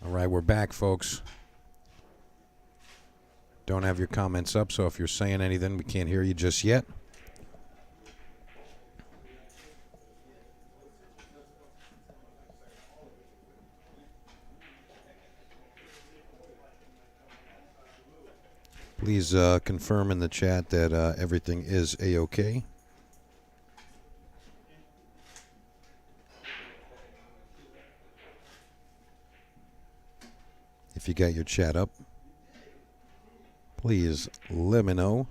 All right, we're back, folks. Don't have your comments up, so if you're saying anything, we can't hear you just yet. Please confirm in the chat that everything is A-OK. If you got your chat up, please let me know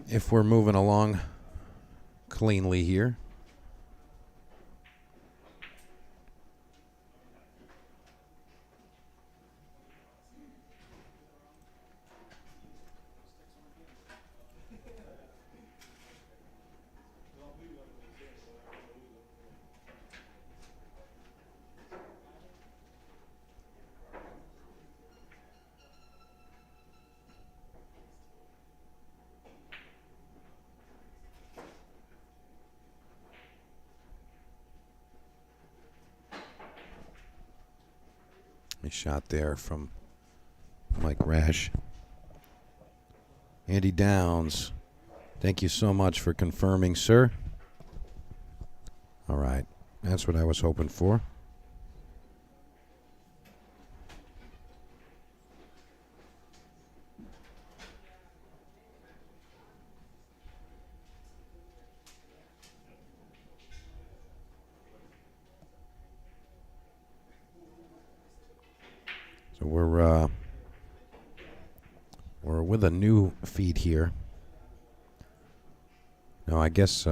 if we're moving along cleanly here. A shot there from Mike Rash. Andy Downs, thank you so much for confirming, sir. All right, that's what I was hoping for. So we're with a new feed here. No, I guess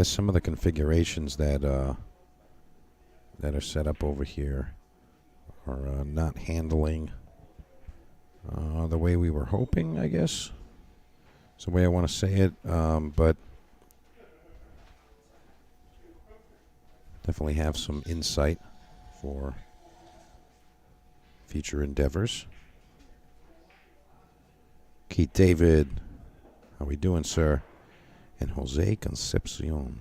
some of the configurations that that are set up over here are not handling the way we were hoping, I guess. It's the way I want to say it, but definitely have some insight for future endeavors. Keith David, how we doing, sir? And Jose Concepcion.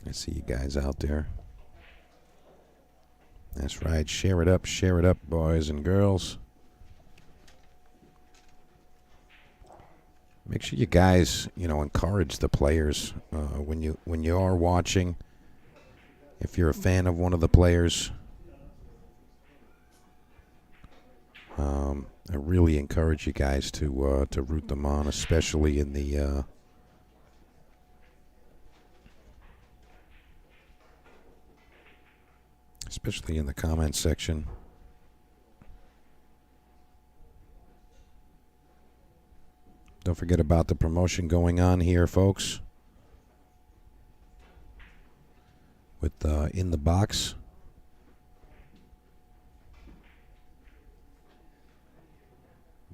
I see you guys out there. That's right. Share it up, boys and girls. Make sure you guys, encourage the players when you are watching. If you're a fan of one of the players, I really encourage you guys to root them on, especially in the comment section. Don't forget about the promotion going on here, folks, with In the Box.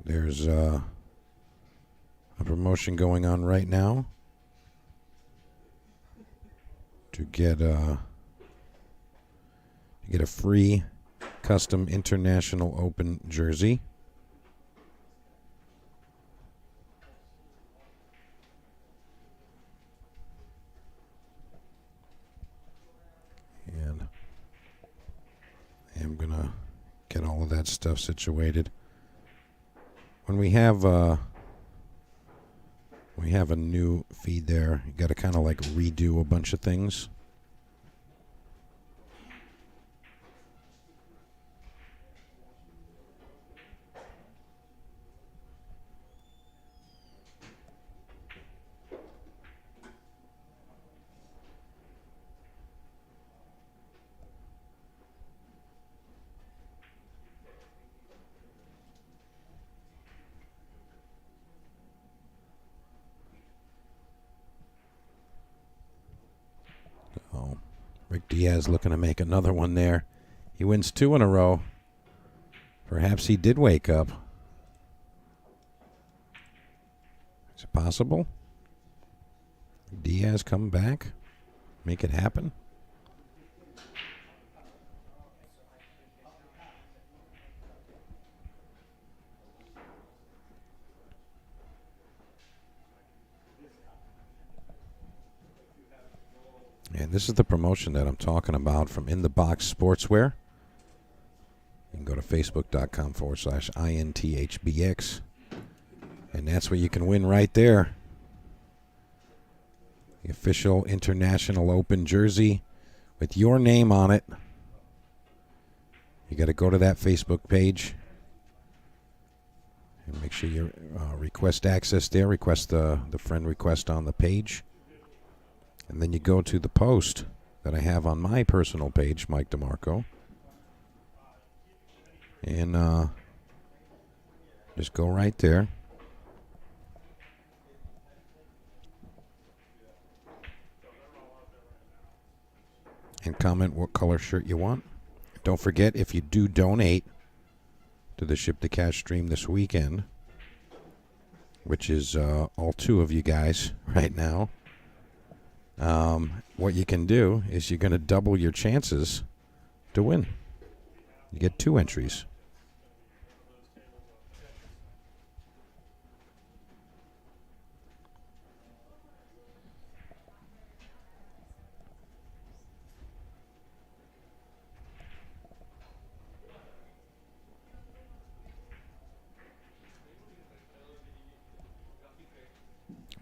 There's a promotion going on right now to get a free custom International Open jersey. And I'm going to get all of that stuff situated. When we have a new feed there, you got to kind of like redo a bunch of things. Oh, Rick Diaz looking to make another one there. He wins 2 in a row. Perhaps he did wake up. Is it possible? Diaz come back? Make it happen? And this is the promotion that I'm talking about from In the Box Sportswear. You can go to facebook.com/INTHBX. And that's where you can win right there. The official International Open jersey with your name on it. You got to go to that Facebook page and make sure you request access there. Request the friend request on the page. And then you go to the post that I have on my personal page, Mike DeMarco. And just go right there. And comment what color shirt you want. Don't forget, if you do donate to the Ship to Cash stream this weekend, which is all 2 of you guys right now, what you can do is you're going to double your chances to win. You get 2 entries.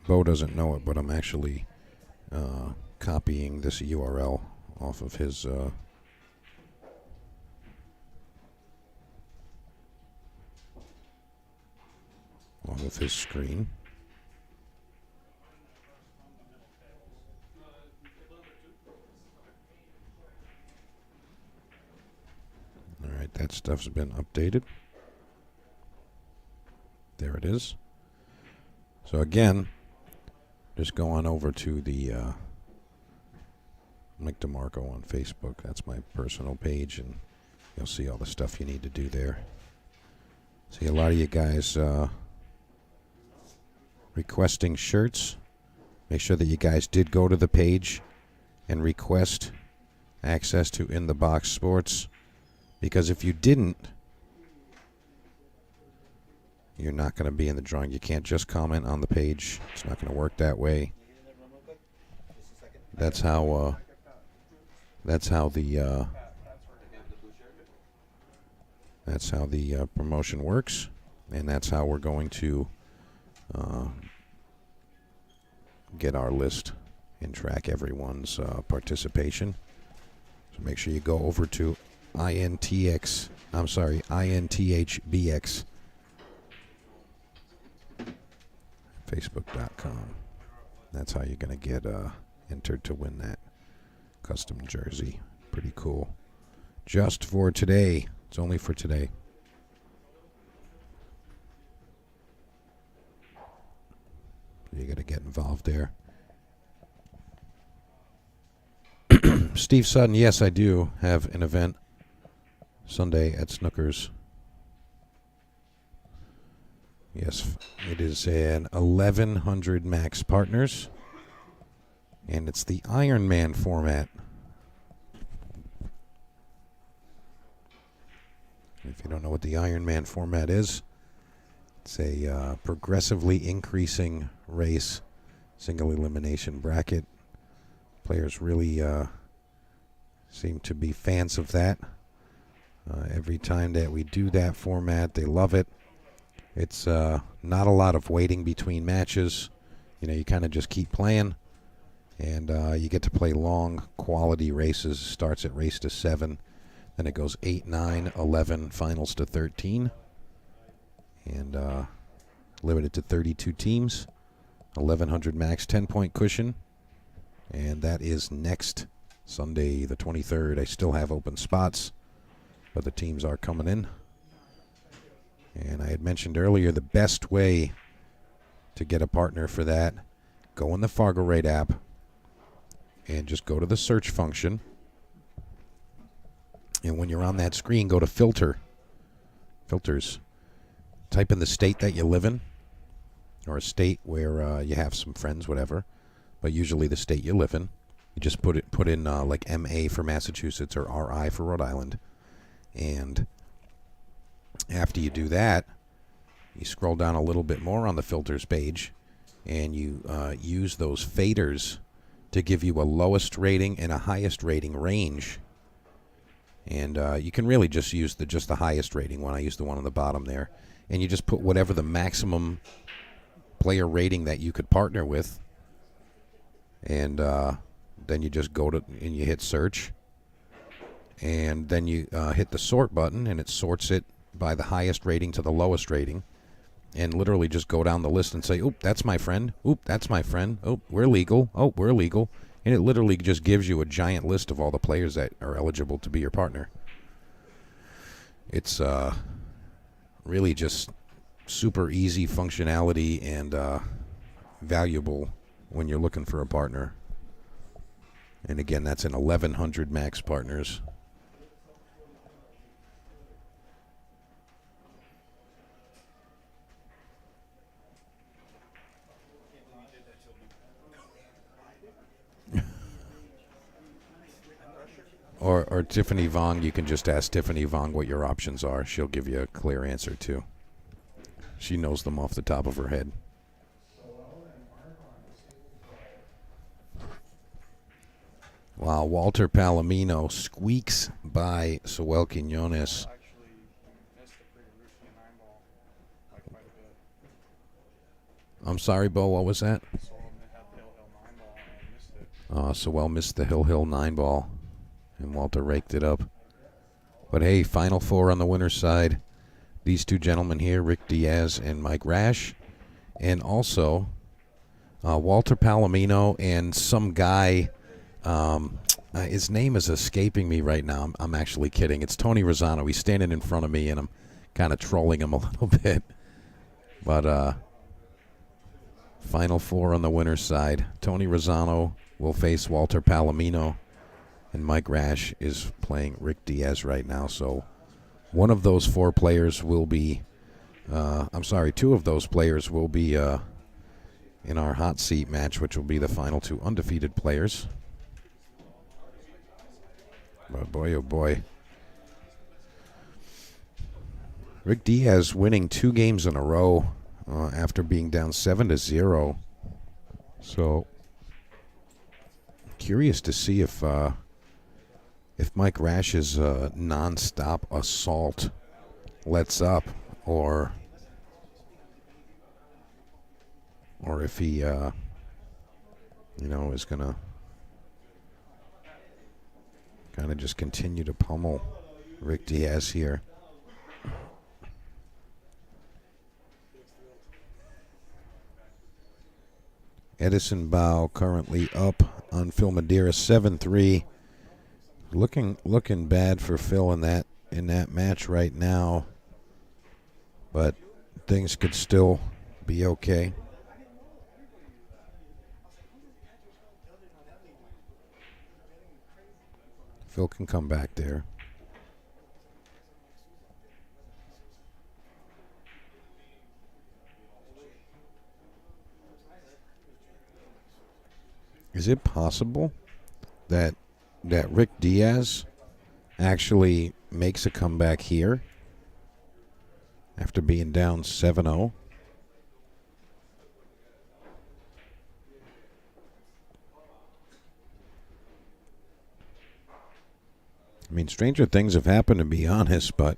Bo doesn't know it, but I'm actually copying this URL off of his screen. stuff's been updated. There it is. So again, just go on over to the Mike DeMarco on Facebook. That's my personal page, and you'll see all the stuff you need to do there. See a lot of you guys requesting shirts. Make sure that you guys did go to the page and request access to In the Box Sports, because if you didn't, you're not going to be in the drawing. You can't just comment on the page. It's not going to work that way. That's how the promotion works, and that's how we're going to get our list and track everyone's participation. So make sure you go over to INTHBX. Facebook.com. That's how you're going to get entered to win that custom jersey. Pretty cool. Just for today. It's only for today. You got to get involved there. Steve Sutton, yes, I do have an event Sunday at Snookers. Yes, it is an 1,100 max partners, and it's the Iron Man format. If you don't know what the Iron Man format is, it's a progressively increasing race, single elimination bracket. Players really seem to be fans of that. Every time that we do that format, they love it. It's not a lot of waiting between matches. You know, you kind of just keep playing, and you get to play long, quality races. Starts at race to 7, then it goes 8, 9, 11, finals to 13, and limited to 32 teams, 1,100 max, 10-point cushion, and that is next Sunday, the 23rd. I still have open spots, but the teams are coming in. And I had mentioned earlier, the best way to get a partner for that, go in the Fargo Rate app and just go to the search function. And when you're on that screen, go to filters. Type in the state that you live in, or a state where you have some friends, whatever. But usually the state you live in. You just put in like MA for Massachusetts or RI for Rhode Island. And after you do that, you scroll down a little bit more on the filters page, and you use those faders to give you a lowest rating and a highest rating range. And you can really just use the highest rating one. I use the one on the bottom there. And you just put whatever the maximum player rating that you could partner with. And then you just go to and you hit search. And then you hit the sort button, and it sorts it by the highest rating to the lowest rating, and literally just go down the list and say, oop, that's my friend. Oop, that's my friend. Oop, we're legal. Oh, we're legal. And it literally just gives you a giant list of all the players that are eligible to be your partner. It's really just super easy functionality and valuable when you're looking for a partner. And again, that's an 1,100 max partners. Or Tiffany Vong, you can just ask Tiffany Vong what your options are. She'll give you a clear answer, too. She knows them off the top of her head. Wow, Walter Palomino squeaks by Sewell Quinones. I'm sorry, Bo, what was that? Sewell missed the Hill 9 ball. And Walter raked it up. But hey, Final Four on the winner's side. These two gentlemen here, Rick Diaz and Mike Rash. And also Walter Palomino and some guy, his name is escaping me right now. I'm actually kidding. It's Tony Rosano. He's standing in front of me, and I'm kind of trolling him a little bit. But Final four on the winner's side. Tony Rosano will face Walter Palomino, and Mike Rash is playing Rick Diaz right now. So one of those four players will be, two of those players will be in our hot seat match, which will be the final two undefeated players. But boy, oh boy. Rick Diaz winning 2 games in a row after being down 7-0. So curious to see if Mike Rash's nonstop assault lets up, or if he is gonna kind of just continue to pummel Rick Diaz here. Edison Bao currently up on Phil Madeira 7-3. Looking bad for Phil in that match right now, but things could still be okay. Phil can come back there. Is it possible that Rick Diaz actually makes a comeback here after being down 7-0? I mean, stranger things have happened, to be honest, but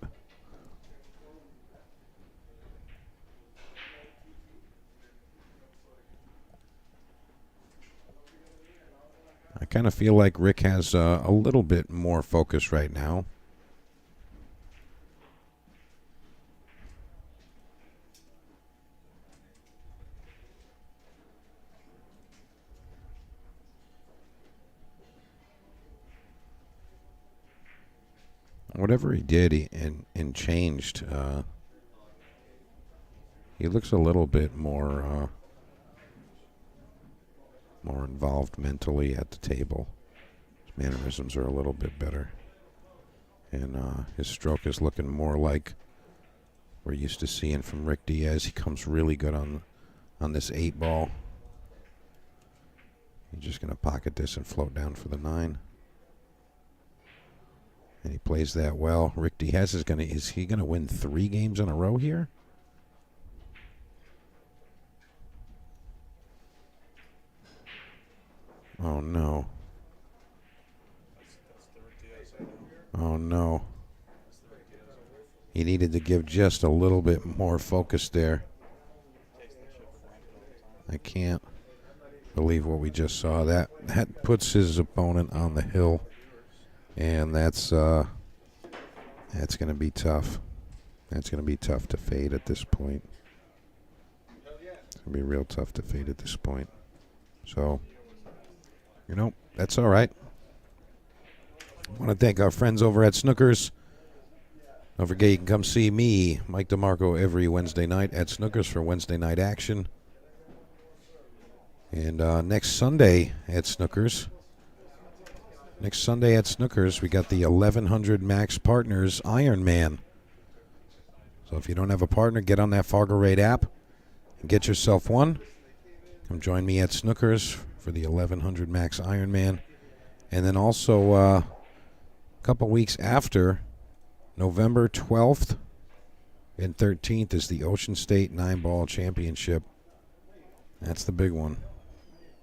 I kind of feel like Rick has a little bit more focus right now. Whatever he did and changed, he looks a little bit more involved mentally at the table. His mannerisms are a little bit better, and his stroke is looking more like we're used to seeing from Rick Diaz. He comes really good on this 8-ball. He's just going to pocket this and float down for the 9. And he plays that well. Rick Diaz is he going to win 3 games in a row here? Oh no. Oh no. He needed to give just a little bit more focus there. I can't believe what we just saw. That puts his opponent on the hill. And that's going to be tough. That's going to be tough to fade at this point. It's going to be real tough to fade at this point. So, that's all right. I want to thank our friends over at Snookers. Don't forget, you can come see me, Mike DeMarco, every Wednesday night at Snookers for Wednesday night action. And next Sunday at Snookers, we got the 1100 Max Partners Iron Man. So if you don't have a partner, get on that Fargo Raid app and get yourself one. Come join me at Snookers for the 1100 Max Iron Man. And then also a couple weeks after, November 12th and 13th is the Ocean State 9-Ball Championship. That's the big one.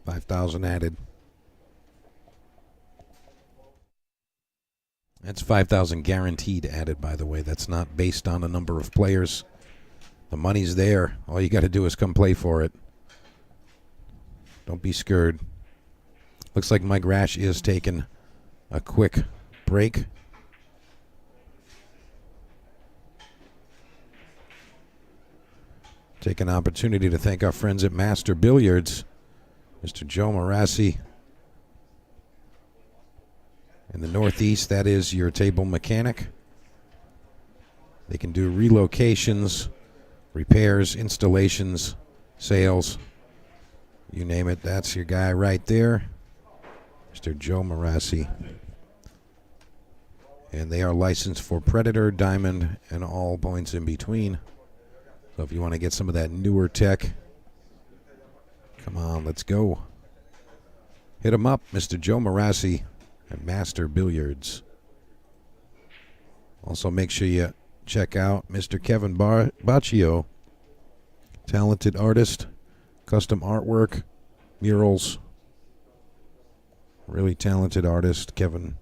5,000 added. That's 5,000 guaranteed added, by the way. That's not based on a number of players. The money's there. All you got to do is come play for it. Don't be scared. Looks like Mike Rash is taking a quick break. Take an opportunity to thank our friends at Master Billiards. Mr. Joe Marassi In the Northeast, that is your table mechanic. They can do relocations, repairs, installations, sales. You name it, that's your guy right there, Mr. Joe Marassi. And they are licensed for Predator, Diamond, and all points in between. So if you want to get some of that newer tech, come on, let's go. Hit him up, Mr. Joe Marassi at Master Billiards. Also, make sure you check out Mr. Kevin Baccio, talented artist, custom artwork, murals. Really talented artist, Kevin.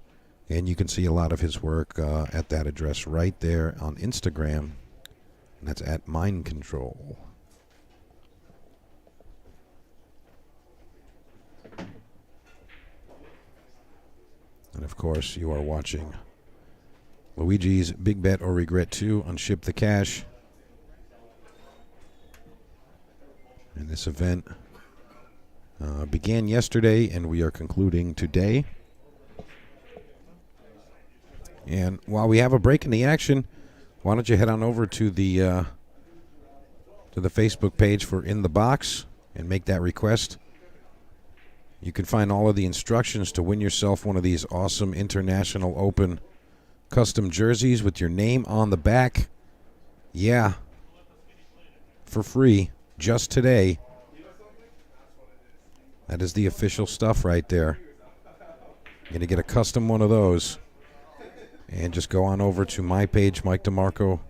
And you can see a lot of his work at that address right there on Instagram. And that's at Mind Control. And of course, you are watching Luigi's Big Bet or Regret 2 on Ship the Cash. And this event began yesterday, and we are concluding today. And while we have a break in the action, why don't you head on over to the Facebook page for In the Box and make that request. You can find all of the instructions to win yourself one of these awesome International Open custom jerseys with your name on the back. Yeah, for free, just today. That is the official stuff right there. You're going to get a custom one of those. And just go on over to my page, Mike DeMarco,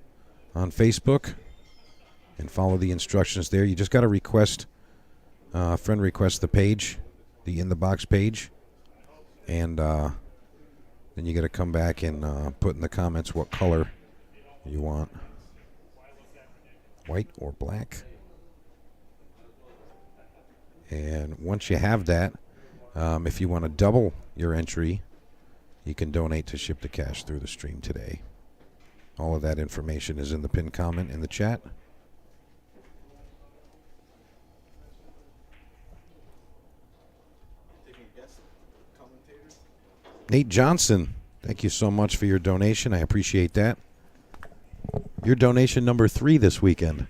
on Facebook, and follow the instructions there. You just got to request, friend request the page, the In the Box page, and then you got to come back and put in the comments what color you want, white or black. And once you have that, if you want to double your entry, you can donate to Ship the Cash through the stream today. All of that information is in the pinned comment in the chat. Nate Johnson, thank you so much for your donation. I appreciate that. Your donation number 3 this weekend.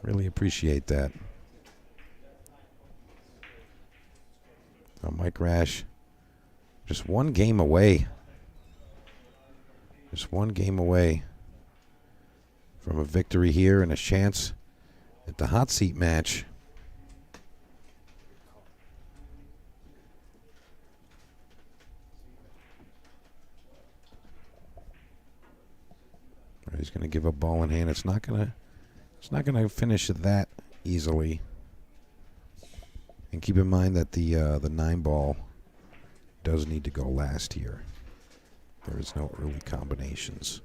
Really appreciate that. Mike Rash, just one game away. Just one game away from a victory here and a chance at the hot seat match. He's going to give up ball in hand. It's not going to finish that easily. And keep in mind that the 9-ball does need to go last here. There is no early combinations.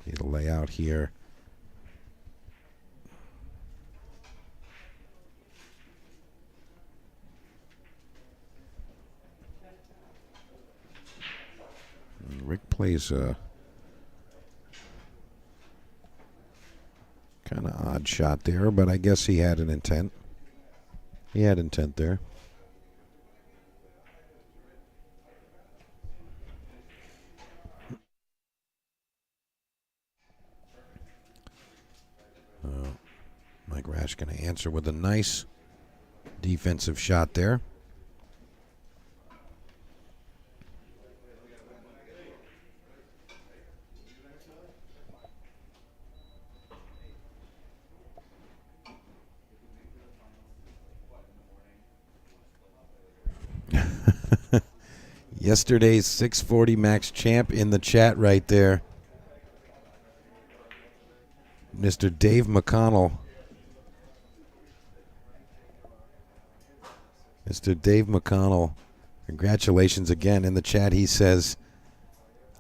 Need a layout here. Rick plays a kind of odd shot there, but I guess he had an intent. He had intent there. Mike Rash going to answer with a nice defensive shot there. Yesterday's 640 Max champ in the chat right there. Mr. Dave McConnell. Mr. Dave McConnell, congratulations again. In the chat he says,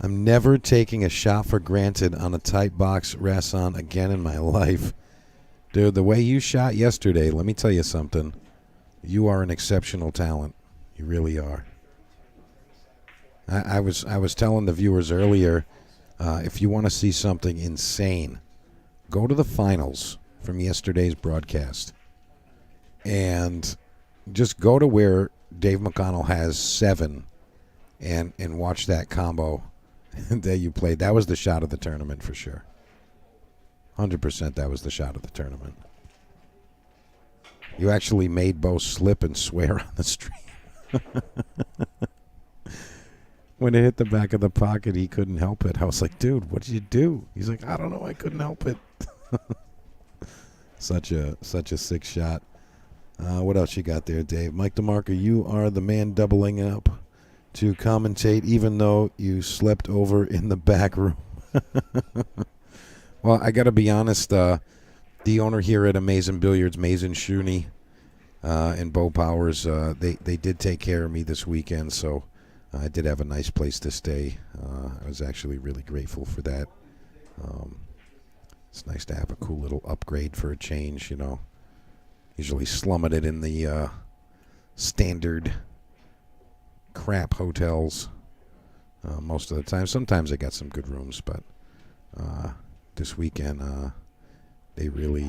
I'm never taking a shot for granted on a tight box Rasson again in my life. Dude, the way you shot yesterday, let me tell you something. You are an exceptional talent. You really are. I was telling the viewers earlier, if you want to see something insane, go to the finals from yesterday's broadcast, and just go to where Dave McConnell has 7, and watch that combo that you played. That was the shot of the tournament for sure. 100% that was the shot of the tournament. You actually made Bo slip and swear on the stream. When it hit the back of the pocket, he couldn't help it. I was like, dude, what did you do? He's like, I don't know. I couldn't help it. Such a sick shot. What else you got there, Dave? Mike DeMarco, you are the man doubling up to commentate, even though you slept over in the back room. Well, I got to be honest. The owner here at Amazing Billiards, Mason Shooney, and Bo Powers, they did take care of me this weekend, so I did have a nice place to stay. I was actually really grateful for that. It's nice to have a cool little upgrade for a change, you know. Usually slumming it in the standard crap hotels most of the time. Sometimes I got some good rooms, but this weekend they really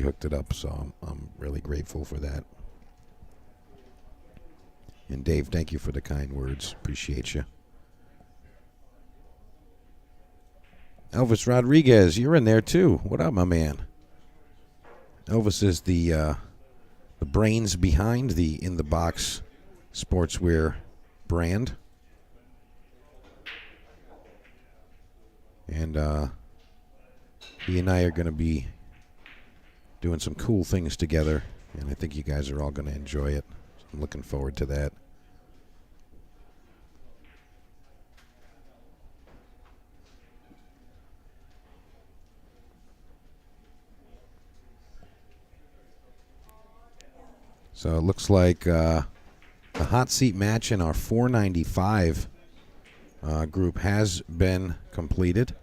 hooked it up, so I'm really grateful for that. And Dave, thank you for the kind words. Appreciate you. Elvis Rodriguez, you're in there too. What up, my man? Elvis is the brains behind the In the Box sportswear brand. And he and I are going to be doing some cool things together, and I think you guys are all going to enjoy it. So I'm looking forward to that. So it looks like the hot seat match in our 495 group has been completed.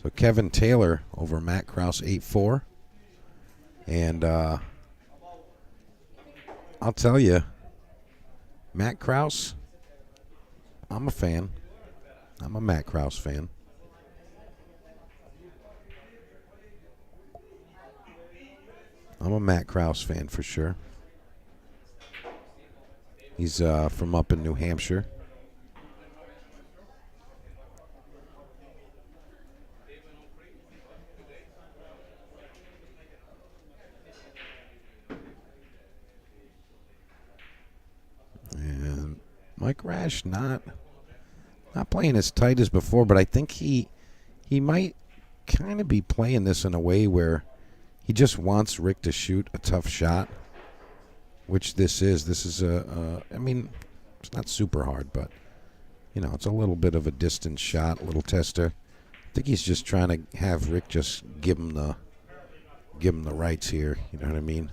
So Kevin Taylor over Matt Krause 8-4. And I'll tell you, Matt Krause, I'm a fan. I'm a Matt Krause fan. I'm a Matt Krause fan for sure. He's from up in New Hampshire. And Mike Rash not playing as tight as before, but I think he might kind of be playing this in a way where he just wants Rick to shoot a tough shot, which this is. This is I mean, it's not super hard, but you know, it's a little bit of a distance shot, a little tester. I think he's just trying to have Rick just give him the rights here. You know what I mean?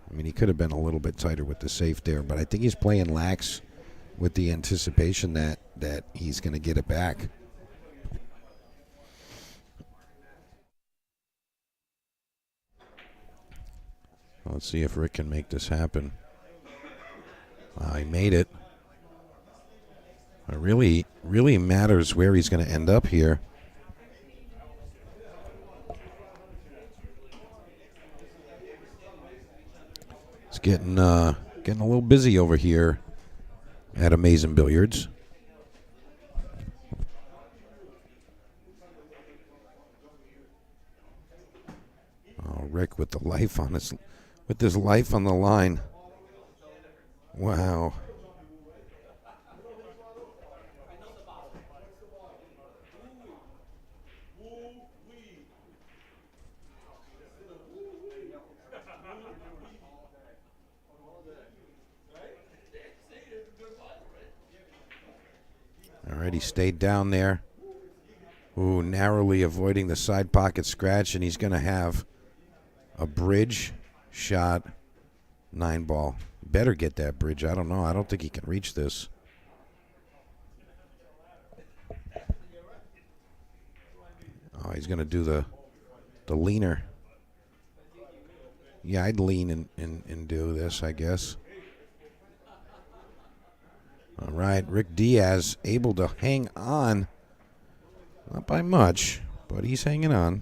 I mean, he could have been a little bit tighter with the safe there, but I think he's playing lax with the anticipation that he's going to get it back. Let's see if Rick can make this happen. He made it. It really matters where he's going to end up here. It's getting a little busy over here at Amazing Billiards. Oh, Rick with the life on his life on the line. Wow. All right, he stayed down there. Ooh, narrowly avoiding the side pocket scratch, and he's going to have a bridge shot 9-ball. Better get that bridge. I don't know. I don't think he can reach this. Oh, he's going to do the leaner. Yeah, I'd lean and do this, I guess. All right, Rick Diaz able to hang on. Not by much, but he's hanging on.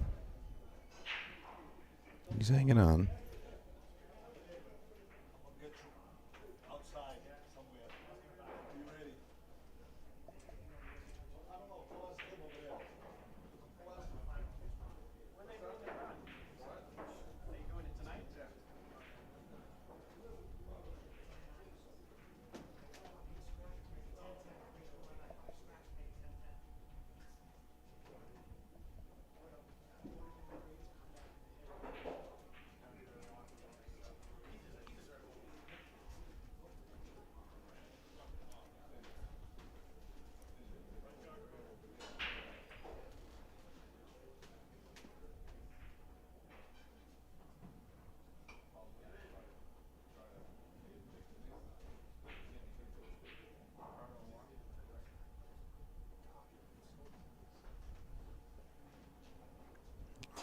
He's hanging on.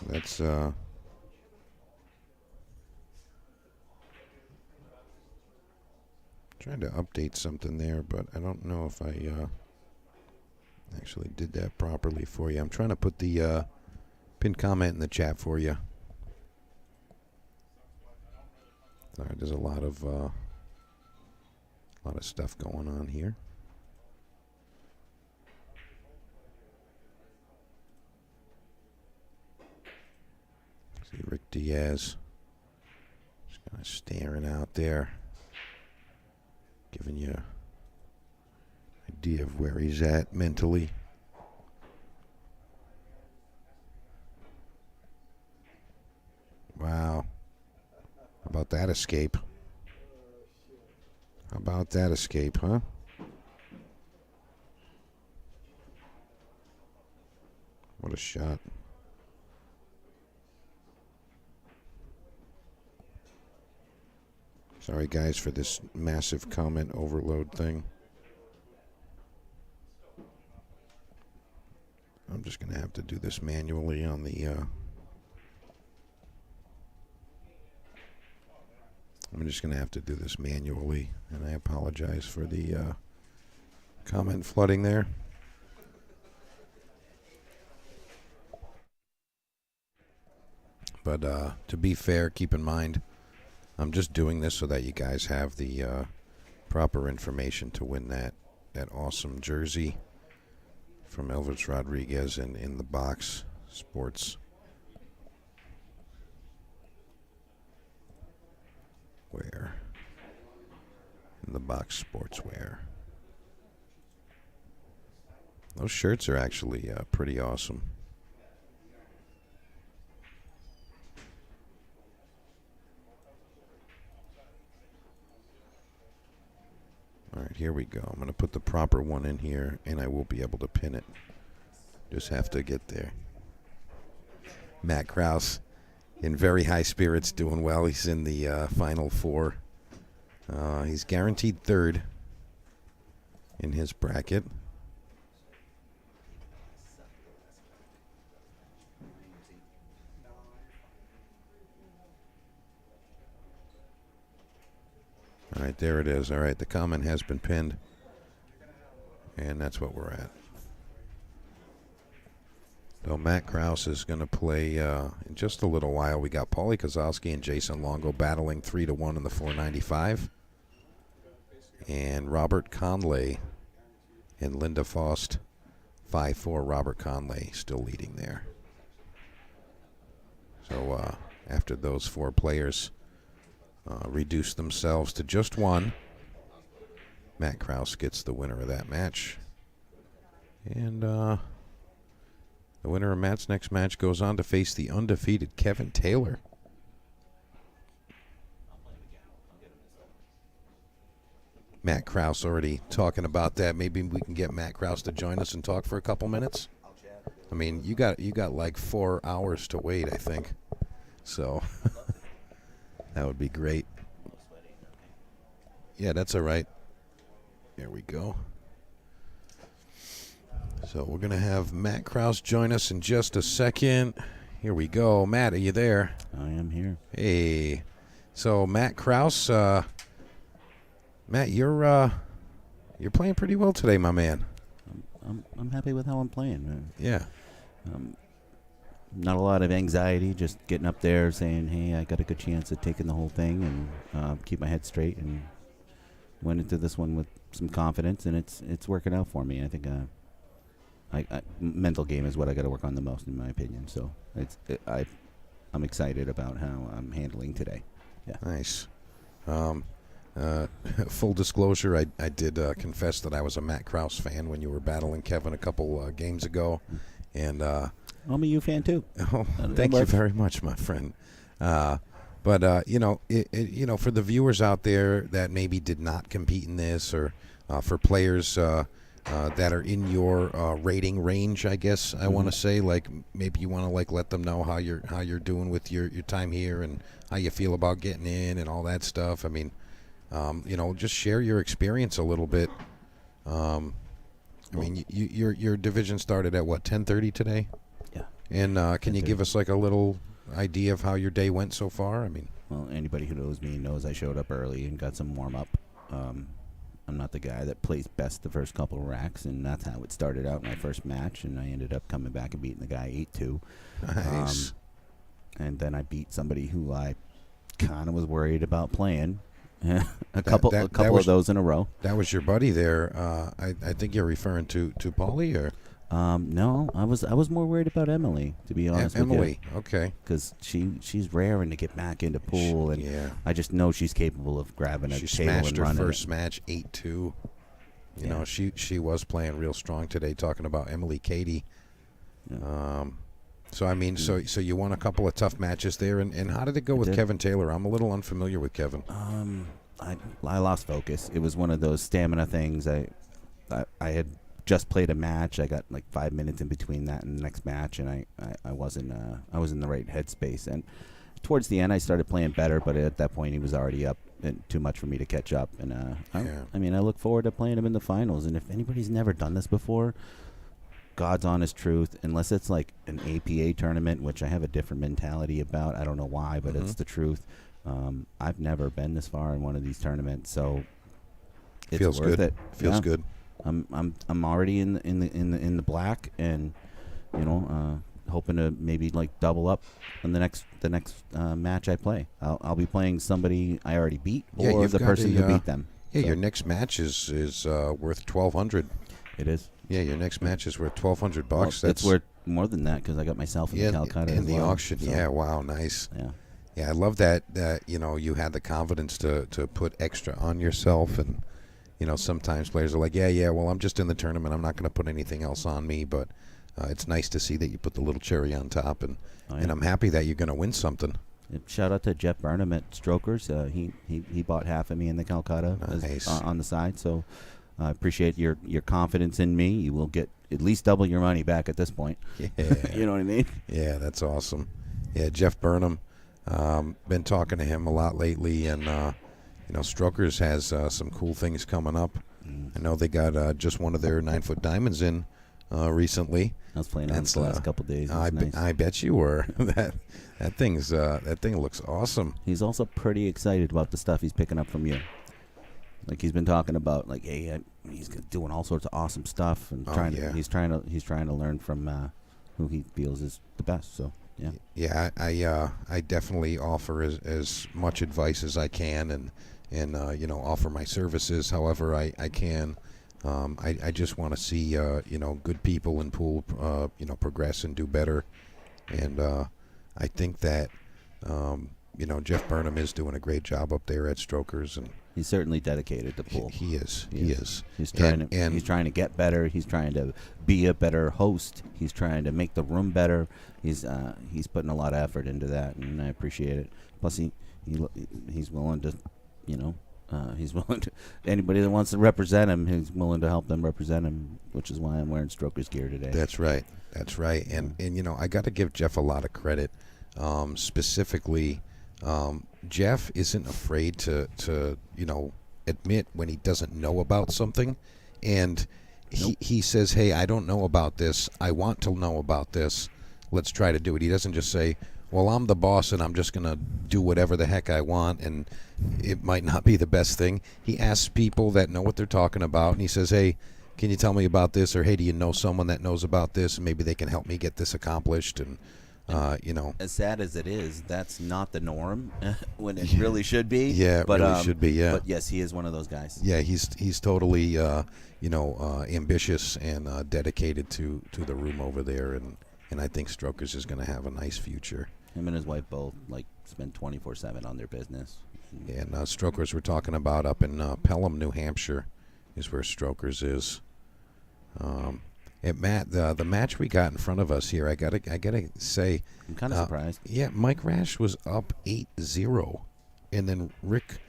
That's trying to update something there, but I don't know if I actually did that properly for you. I'm trying to put the pinned comment in the chat for you. All right, there's a lot of stuff going on here. See Rick Diaz just kind of staring out there, giving you an idea of where he's at mentally. Wow. How about that escape? How about that escape, huh? What a shot. Sorry, guys, for this massive comment overload thing. I'm just going to have to do this manually on the... I'm just going to have to do this manually, and I apologize for the comment flooding there. But to be fair, keep in mind, I'm just doing this so that you guys have the proper information to win that awesome jersey from Elvis Rodriguez and In the Box Sports. Where? In the Box Sportswear. Those shirts are actually pretty awesome. All right, here we go. I'm going to put the proper one in here, and I will be able to pin it. Just have to get there. Matt Krause in very high spirits, doing well. He's in the Final Four. He's guaranteed third in his bracket. All right, there it is. All right, the comment has been pinned, and that's what we're at. So Matt Krause is going to play in just a little while. We got Paulie Kozlowski and Jason Longo battling 3-1 in the 495. And Robert Conley and Linda Faust 5-4. Robert Conley still leading there. So after those four players reduce themselves to just one, Matt Krause gets the winner of that match. And the winner of Matt's next match goes on to face the undefeated Kevin Taylor. Matt Krause already talking about that. Maybe we can get Matt Krause to join us and talk for a couple minutes. I mean, you got like 4 hours to wait, I think. So that would be great. Yeah, that's all right. There we go. So we're going to have Matt Krause join us in just a second. Here we go. Matt, are you there? I am here. Hey. So Matt Krause, Matt, you're You're playing pretty well today, my man. I'm happy with how I'm playing. Yeah. Not a lot of anxiety, just getting up there saying, hey, I got a good chance of taking the whole thing and keep my head straight, and went into this one with some confidence, and it's working out for me. I think mental game is what I got to work on the most, in my opinion. So I'm excited about how I'm handling today. Yeah. Nice. Full disclosure, I did confess that I was a Matt Krause fan when you were battling Kevin a couple games ago, and I'm a U fan too. oh, thank you very much, my friend. But you know, for the viewers out there that maybe did not compete in this, or for players that are in your rating range, I guess I want to say, like, maybe you want to like let them know how you're doing with your time here and how you feel about getting in and all that stuff. I mean, you know, just share your experience a little bit. I mean, your division started at what, 10:30 today? Yeah. And can you give us like a little idea of how your day went so far? I mean, well, anybody who knows me knows I showed up early and got some warm up. I'm not the guy that plays best the first couple of racks, and that's how it started out in my first match, and I ended up coming back and beating the guy 8-2. nice. And then I beat somebody who I kind of was worried about playing. a couple of those in a row. That was your buddy there. I think you're referring to Paulie, or no, I was more worried about Emily, to be honest with you. Emily. Okay. Because she's raring to get back into pool, and Yeah. I just know she's capable of grabbing a She table smashed and her running first it. match 8-2. You Yeah. know, she was playing real strong today. Talking about Emily Katie. Yeah. So I mean, so you won a couple of tough matches there, and how did it go with did. Kevin Taylor? I'm a little unfamiliar with Kevin. I lost focus. It was one of those stamina things. I had just played a match. I got like 5 minutes in between that and the next match, and I wasn't I was in the right headspace. And towards the end, I started playing better, but at that point, he was already up and too much for me to catch up. And I mean, I look forward to playing him in the finals. And if anybody's never done this before, God's honest truth, unless it's like an APA tournament, which I have a different mentality about. I don't know why, but it's the truth. I've never been this far in one of these tournaments, so it's Feels worth good. it. Feels Yeah. good. I'm already in the black, and you know, hoping to maybe like double up in the next match I play. I'll be playing somebody I already beat, Yeah, or you've the got person who beat them. Yeah, So your next match is worth $1,200. it is. Yeah, your next match is worth $1,200. Well, That's it's worth more than that because I got myself in the Calcutta in as the well, auction. so, Yeah, wow, nice. yeah. Yeah, I love that you know, you had the confidence to put extra on yourself. And you know, sometimes players are like, yeah, well, I'm just in the tournament, I'm not going to put anything else on me. But it's nice to see that you put the little cherry on top, and and I'm happy that you're going to win something. Shout out to Jeff Burnham at Strokers. He bought half of me in the Calcutta Nice. on the side. So I appreciate your confidence in me. You will get at least double your money back at this point. Yeah. You know what I mean? Yeah, that's awesome. Yeah, Jeff Burnham. Been talking to him a lot lately, and you know, Strokers has some cool things coming up. I know they got just one of their 9-foot diamonds in recently. I was playing on it the last couple days. It was nice. I bet you were. that thing looks awesome. He's also pretty excited about the stuff he's picking up from you. Like he's been talking about, like, hey, he's doing all sorts of awesome stuff, and he's trying to learn from who he feels is the best. So yeah. Yeah, I definitely offer as much advice as I can, and you know, offer my services however I can. I just want to see you know, good people in pool you know, progress and do better, and I think that you know, Jeff Burnham is doing a great job up there at Strokers, and He's certainly dedicated to pool. he is. He's trying to get better. He's trying to be a better host. He's trying to make the room better. He's putting a lot of effort into that, and I appreciate it. Plus, he's willing to, you know, he's willing to, anybody that wants to represent him, he's willing to help them represent him, which is why I'm wearing Strokers gear today. That's right. And you know, I got to give Jeff a lot of credit. Specifically, Jeff isn't afraid to you know, admit when he doesn't know about something, and he says, hey, I don't know about this, I want to know about this, let's try to do it. He doesn't just say, well, I'm the boss and I'm just going to do whatever the heck I want, and it might not be the best thing. He asks people that know what they're talking about, and he says, hey, can you tell me about this? Or, hey, do you know someone that knows about this? And maybe they can help me get this accomplished. And, you know. As sad as it is, that's not the norm when it really should be. Yeah, it really should be, yeah. But, yes, he is one of those guys. Yeah, he's totally, you know, ambitious and dedicated to the room over there. And I think Strokers is going to have a nice future. Him and his wife both, like, spend 24/7 on their business. And Strokers we're talking about up in Pelham, New Hampshire is where Strokers is. And Matt, the match we got in front of us here, I gotta say, I'm kind of surprised. Yeah, Mike Rash was up 8-0, and then Rick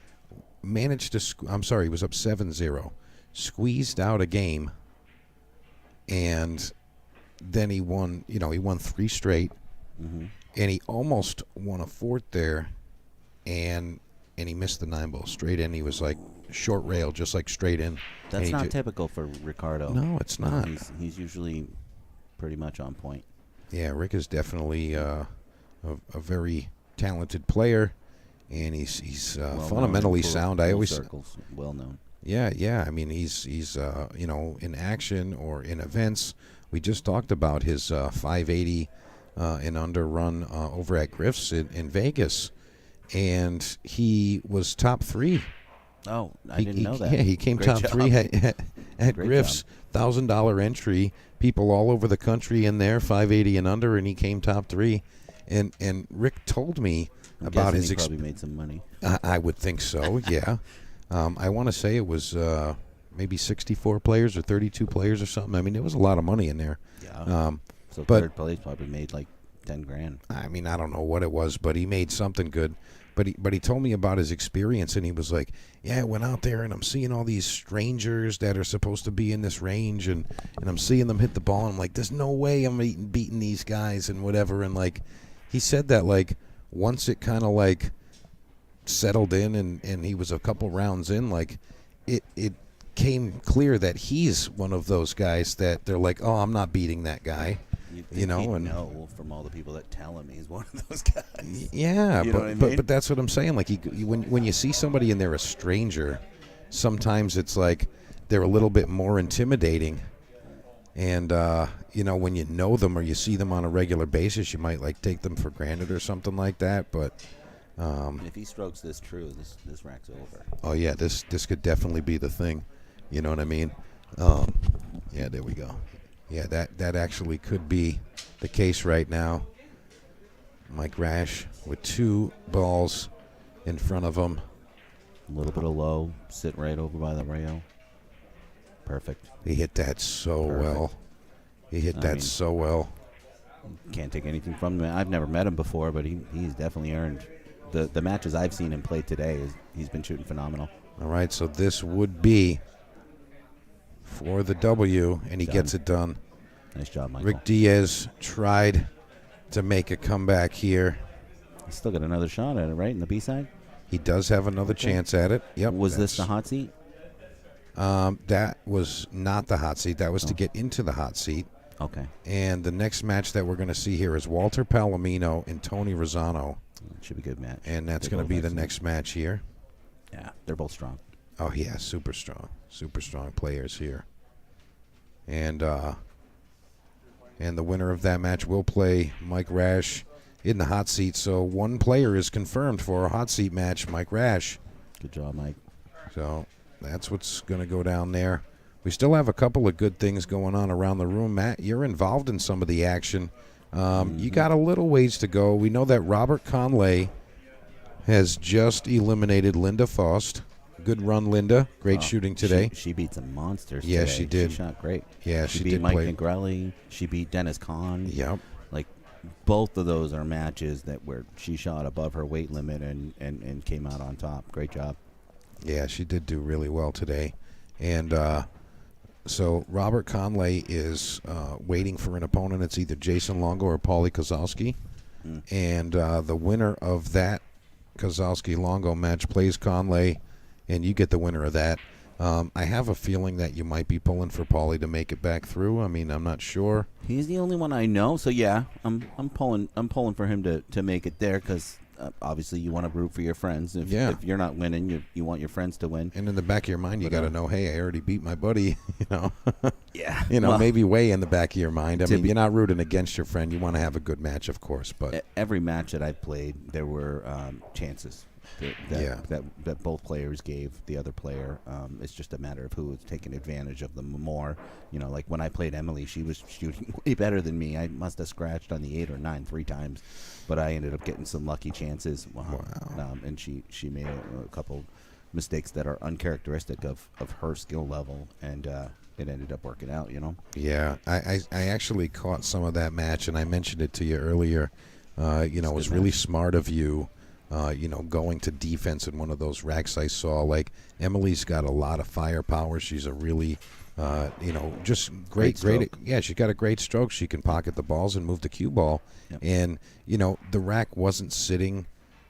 managed to. I'm sorry, he was up 7-0, squeezed out a game, and then he won. You know, he won 3 straight, and he almost won a 4th there, and he missed the 9-ball straight in. He was like short rail, just like straight in. That's not typical for Ricardo. No, it's not. He's usually pretty much on point. Yeah, Rick is definitely a very talented player, and he's fundamentally sound. I always circles well known. Yeah. I mean, he's you know, in action or in events. We just talked about his 580 and under run over at Griff's in Vegas, and he was top 3. Oh, I didn't know that. Yeah, he came Great top job. 3 at Great Griff's. $1,000 entry. People all over the country in there, 580 and under, and he came top 3. And Rick told me I'm about guessing his. He probably made some money. I would think so. Yeah. I want to say it was maybe 64 players or 32 players or something. I mean, there was a lot of money in there. Yeah. So but third place probably made like 10 grand. I mean, I don't know what it was, but he made something good. But he told me about his experience, and he was like, yeah, I went out there, and I'm seeing all these strangers that are supposed to be in this range, and I'm seeing them hit the ball, and I'm like, there's no way I'm beating these guys and whatever. And, like, he said that, like, once it kind of, like, settled in and he was a couple rounds in, like, it came clear that he's one of those guys that they're like, oh, I'm not beating that guy. You know, and know from all the people that tell him he's one of those guys. Yeah, You know what I mean? but that's what I'm saying. Like, when you see somebody and they're a stranger, sometimes it's like they're a little bit more intimidating. And you know, when you know them or you see them on a regular basis, you might like take them for granted or something like that. But if he strokes this true, this rack's over. oh yeah, this could definitely be the thing. You know what I mean? Yeah, there we go. Yeah, that actually could be the case right now. Mike Rash with 2 balls in front of him. A little bit of low, sit right over by the rail. Perfect. He hit that so Perfect. well. He hit that so well. Can't take anything from him. I've never met him before, but he's definitely earned the matches I've seen him play today. He's been shooting phenomenal. All right, so this would be for the W, and he gets it done. Nice job, Michael. Rick Diaz tried to make a comeback here. He's still got another shot at it, right, in the B-side? He does have another chance at it. Yep. Was this the hot seat? That was not the hot seat. That was to get into the hot seat. Okay. And the next match that we're going to see here is Walter Palomino and Tony Rosano. Should be a good match. And that's going to be the next match here. Yeah, they're both strong. Oh, yeah, super strong players here. And the winner of that match will play Mike Rash in the hot seat. So one player is confirmed for a hot seat match, Mike Rash. Good job, Mike. So that's what's going to go down there. We still have a couple of good things going on around the room. Matt, you're involved in some of the action. You got a little ways to go. We know that Robert Conley has just eliminated Linda Faust. Good run, Linda. Great shooting today. She beat some monsters Yeah, today. she did. She shot great. Yeah, she she beat did Mike play. Negrelli. She beat Dennis Kahn. Yep. Like, both of those are matches where she shot above her weight limit and came out on top. Great job. Yeah, she did do really well today. And so Robert Conley is waiting for an opponent. It's either Jason Longo or Paulie Kozlowski. And the winner of that Kozlowski-Longo match plays Conley, and you get the winner of that. I have a feeling that you might be pulling for Paulie to make it back through. I mean, I'm not sure. He's the only one I know, so yeah, I'm pulling for him to make it there because obviously you want to root for your friends. If you're not winning, you want your friends to win. And in the back of your mind, you got to know, hey, I already beat my buddy. Yeah. Well, maybe way in the back of your mind. I mean, you're not rooting against your friend. You want to have a good match, of course. But every match that I've played, there were chances that both players gave the other player. It's just a matter of who was taking advantage of them more. Like when I played Emily, she was shooting way better than me. I must have scratched on the 8 or 9 3 times, but I ended up getting some lucky chances. Wow. And she made a couple mistakes that are uncharacteristic of her skill level, and it ended up working out. Yeah, I actually caught some of that match, and I mentioned it to you earlier. It was really smart of you. Going to defense in one of those racks I saw. Like, Emily's got a lot of firepower. She's a really, just great. Yeah, she's got a great stroke. She can pocket the balls and move the cue ball. Yep. And, the rack wasn't sitting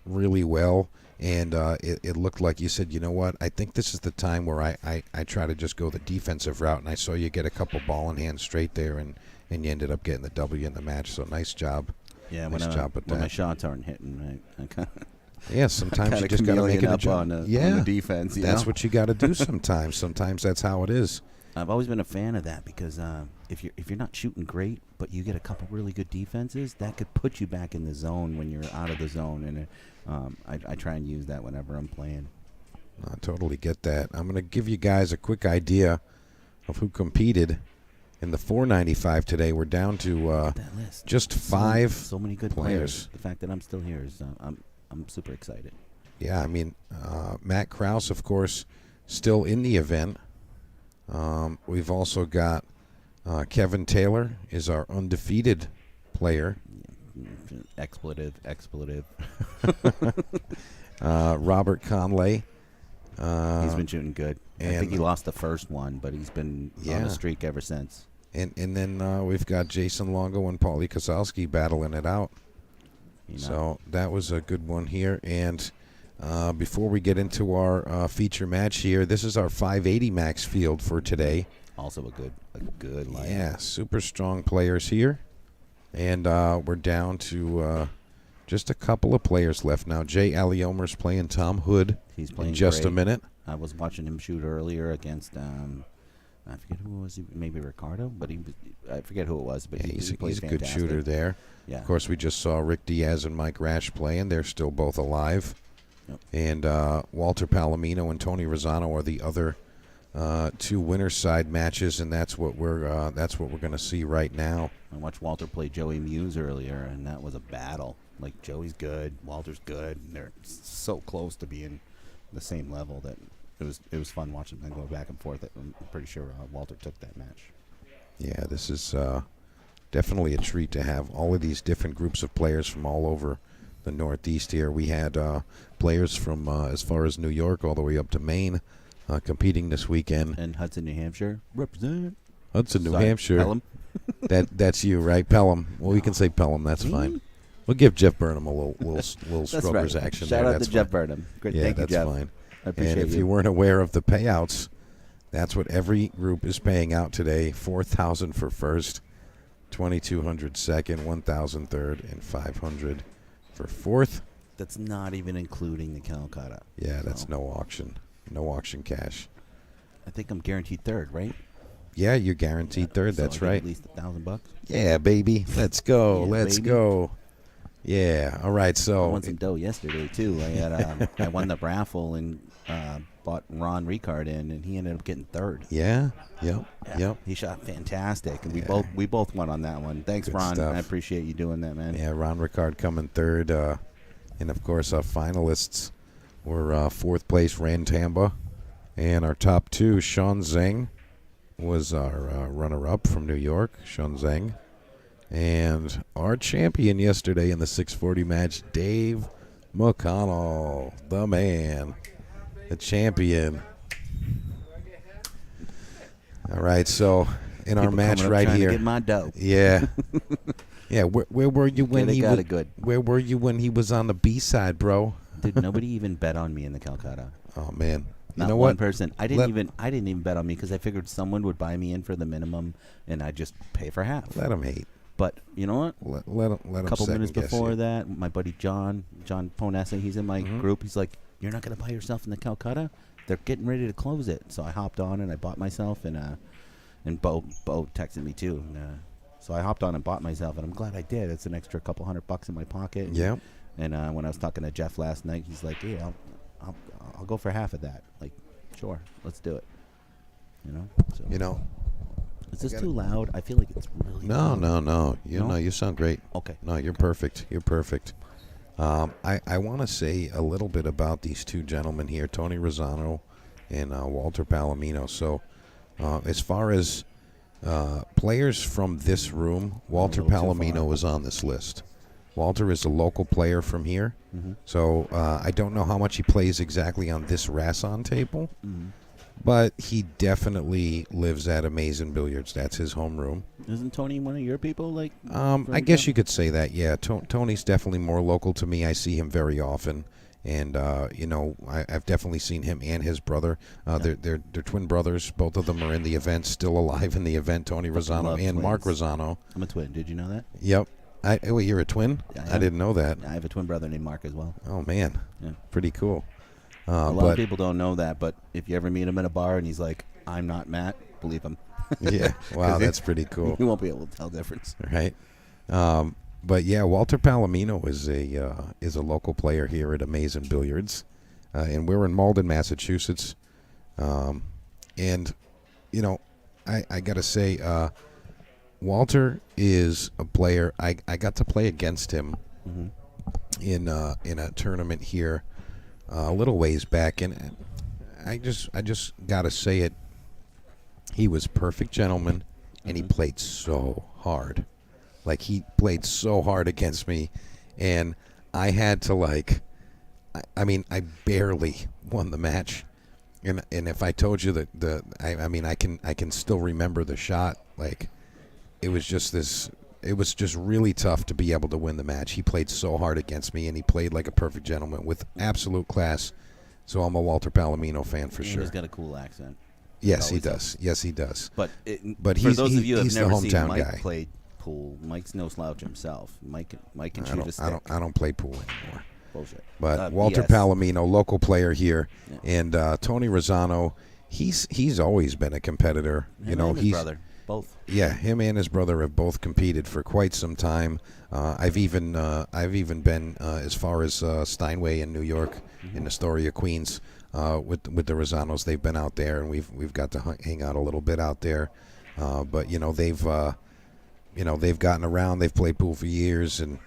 really well. And it looked like you said, you know what, I think this is the time where I try to just go the defensive route. And I saw you get a couple ball in hand straight there, and you ended up getting the W in the match. So nice job. Yeah, nice job with when that. my shots aren't hitting, I kind of... Yeah, sometimes you just got to make it a job. On the defense. That's what you got to do sometimes. Sometimes that's how it is. I've always been a fan of that because if you're not shooting great, but you get a couple really good defenses, that could put you back in the zone when you're out of the zone. And I try and use that whenever I'm playing. I totally get that. I'm going to give you guys a quick idea of who competed in the 495 today. We're down to just 5 so many good players. The fact that I'm still here is I'm super excited. Yeah, I mean, Matt Krause, of course, still in the event. We've also got Kevin Taylor is our undefeated player. Expletive. Robert Conley. He's been shooting good. I think he lost the first one, but he's been on a streak ever since. And then we've got Jason Longo and Paulie Kosowski battling it out. So that was a good one here. And before we get into our feature match here, this is our 580 max field for today. Also a good lineup. Yeah, super strong players here. And we're down to just a couple of players left now. Jay Aliomer's playing Tom Hood. He's playing in just great. a minute. I was watching him shoot earlier against I forget who it was. Maybe Ricardo, but I forget who it was. But he's a fantastic. good shooter there. Yeah. Of course, we just saw Rick Diaz and Mike Rash playing. They're still both alive. Yep. And Walter Palomino and Tony Rosano are the other 2 winner's side matches, and that's what we're going to see right now. I watched Walter play Joey Muse earlier, and that was a battle. Like, Joey's good, Walter's good. And they're so close to being the same level that it was fun watching them go back and forth. I'm pretty sure Walter took that match. Yeah, this is definitely a treat to have all of these different groups of players from all over the Northeast here. We had players from as far as New York all the way up to Maine competing this weekend. And Hudson, New Hampshire, represent. Hudson, New Hampshire. Pelham. That's you, right? Pelham. Well, we can say Pelham. That's fine. We'll give Jeff Burnham a little strokers action Shout there. out to Jeff Burnham. Great, thank you, Jeff. That's fine. I appreciate and if you weren't aware of the payouts, that's what every group is paying out today. $4,000 for first, $2,200 second, $1,000 third, and $500 for fourth. That's not even including the Calcutta. Yeah, that's no auction cash. I think I'm guaranteed third, right? Yeah, you're guaranteed third. So that's I'll get right. At least $1,000. Yeah, baby. Let's go. Yeah, Let's baby. go. Yeah. All right. So I won some dough yesterday too. I had I won the raffle and bought Ron Ricard in, and he ended up getting third. Yeah. Yep. Yeah. Yep. He shot fantastic, and Yeah. we both won on that one. Thanks, Good Ron. stuff. I appreciate you doing that, man. Yeah. Ron Ricard coming third, and of course our finalists were fourth place Rantamba, and our top 2 Sean Zeng was our runner-up from New York, Sean Zeng. And our champion yesterday in the 640 match, Dave McConnell, the man, the champion. All right, so in our People match coming up right trying here, to get my dough. yeah, yeah. Where were you when They he got was? it good. Where were you when he was on the B side, bro? Dude, nobody even bet on me in the Calcutta. Oh man, Not know one what? person. I didn't even bet on me because I figured someone would buy me in for the minimum, and I'd just pay for half. Let him hate. But you know what? Let him. A couple minutes before you. that, my buddy John Ponessa, he's in my group. He's like, "You're not gonna buy yourself in the Calcutta? They're getting ready to close it." So I hopped on and I bought myself, and Bo texted me too. So I hopped on and bought myself, and I'm glad I did. It's an extra couple $100 in my pocket. Yeah. And when I was talking to Jeff last night, he's like, "Yeah, I'll go for half of that." Like, sure, let's do it. You know. So. You know. Is this too loud? I feel like it's really loud. No. You sound great. Okay. No, you're perfect. You're perfect. I want to say a little bit about these two gentlemen here, Tony Rosano and Walter Palomino. So, as far as players from this room, Walter Palomino is on this list. Walter is a local player from here. Mm-hmm. So I don't know how much he plays exactly on this Rasson table. Mm-hmm. But he definitely lives at Amazing Billiards. That's his homeroom. Isn't Tony one of your people? Like, I guess you could say that. Yeah, Tony's definitely more local to me. I see him very often, and I've definitely seen him and his brother. They're twin brothers. Both of them are in the event, still alive in the event. Tony Rosano and Mark Rosano. I'm a twin. Did you know that? Yep. Wait, you're a twin? Yeah, I didn't know that. I have a twin brother named Mark as well. Oh man, Yeah. pretty cool. A lot of people don't know that, but if you ever meet him in a bar and he's like, "I'm not Matt," believe him. Yeah, wow, that's pretty cool. You won't be able to tell the difference. Right. But yeah, Walter Palomino is a local player here at Amazing Billiards, and we're in Malden, Massachusetts. And you know, I gotta say, Walter is a player. I got to play against him in a tournament here a little ways back, and I just gotta say it. He was a perfect gentleman, and he played so hard. Like, he played so hard against me, and I had to, I barely won the match. And if I told you that I can still remember the shot. Like, it was just really tough to be able to win the match. He played so hard against me, and he played like a perfect gentleman with absolute class. So I'm a Walter Palomino fan for sure. He's got a cool accent. Yes, he does. Yes, he does. But for those of you who have he's never the seen hometown Mike guy. play pool, Mike's no slouch himself. Mike can I shoot a stick. don't play pool anymore. Bullshit. But Walter BS. Palomino, local player here, Yeah. and Tony Rosano, he's always been a competitor. Him and his brother, both. Yeah, him and his brother have both competed for quite some time. I've even been as far as Steinway in New York, in Astoria, Queens, with the Rosanos. They've been out there, and we've got to hang out a little bit out there. But they've gotten around. They've played pool for years, and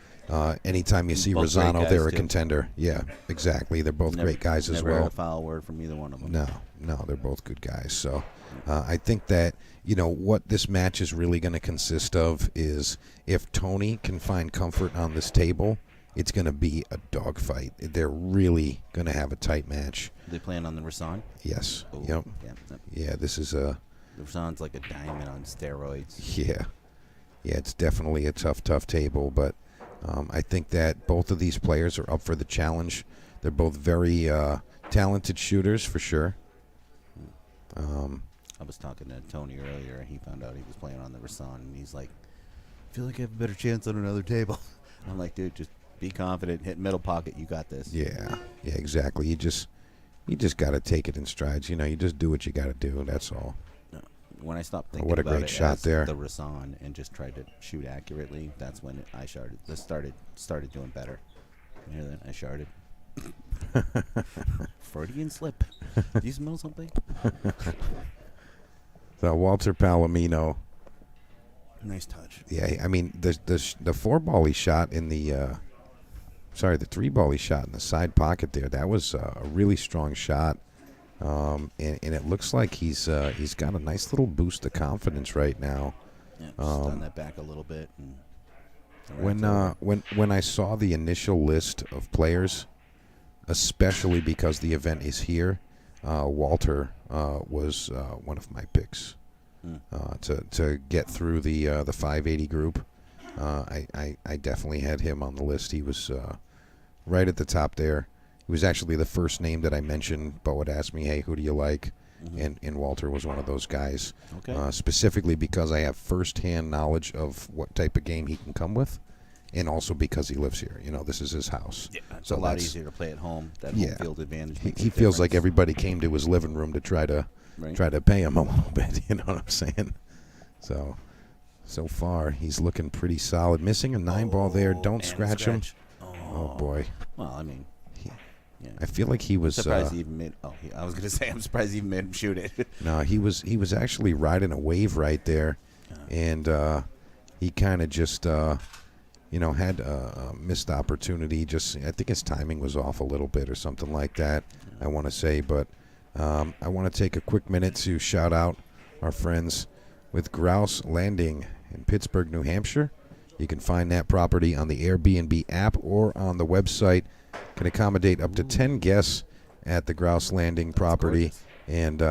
anytime you see Both great Rosano, guys, they're a too. contender. Yeah, exactly. They're both great guys as Never well. heard a foul word from either one of them. No, they're both good guys. So I think that, what this match is really going to consist of is if Tony can find comfort on this table, it's going to be a dogfight. They're really going to have a tight match. They playing on the Rasan? Yes. Oh, Yep. Yeah. Yeah, this is The Rasan's like a diamond on steroids. Yeah, it's definitely a tough table, but I think that both of these players are up for the challenge. They're both very talented shooters for sure. I was talking to Tony earlier, and he found out he was playing on the Rasan, and he's like, "I feel like I have a better chance on another table." I'm like, "Dude, just be confident, hit middle pocket, you got this." Yeah, exactly. You just got to take it in strides. You just do what you got to do. That's all. When I stopped thinking What a about great it shot as there. the Rasan and just tried to shoot accurately, that's when I started doing better. You hear that? I sharted. Freudian slip. Do you smell something? So Walter Palomino. Nice touch. Yeah, I mean the four ball he shot in the three ball he shot in the side pocket there. That was a really strong shot, and it looks like he's got a nice little boost of confidence right now. Yeah, just done that back a little bit. And When I saw the initial list of players, especially because the event is here, Walter was one of my picks to get through the 580 group. I definitely had him on the list. He was right at the top there, He was actually the first name that I mentioned. Bo would ask me, hey, who do you like? And Walter was one of those guys. Okay. Specifically because I have firsthand knowledge of what type of game he can come with. And also because he lives here. This is his house. Yeah, it's so a lot easier to play at home. That home field advantage. He feels like everybody came to his living room to try to pay him a little bit. You know what I'm saying? So far, he's looking pretty solid. Missing a 9-ball there. Don't scratch him. Oh, boy. Well, I mean, I feel like he was surprised he even made. I was gonna say I'm surprised he even made him shoot it. No, he was actually riding a wave right there, and he kind of just had a missed opportunity. I think his timing was off a little bit or something like that. I want to say, but I want to take a quick minute to shout out our friends with Grouse Landing in Pittsburgh, New Hampshire. You can find that property on the Airbnb app or on the website. Can accommodate up to 10 guests at the Grouse Landing property. And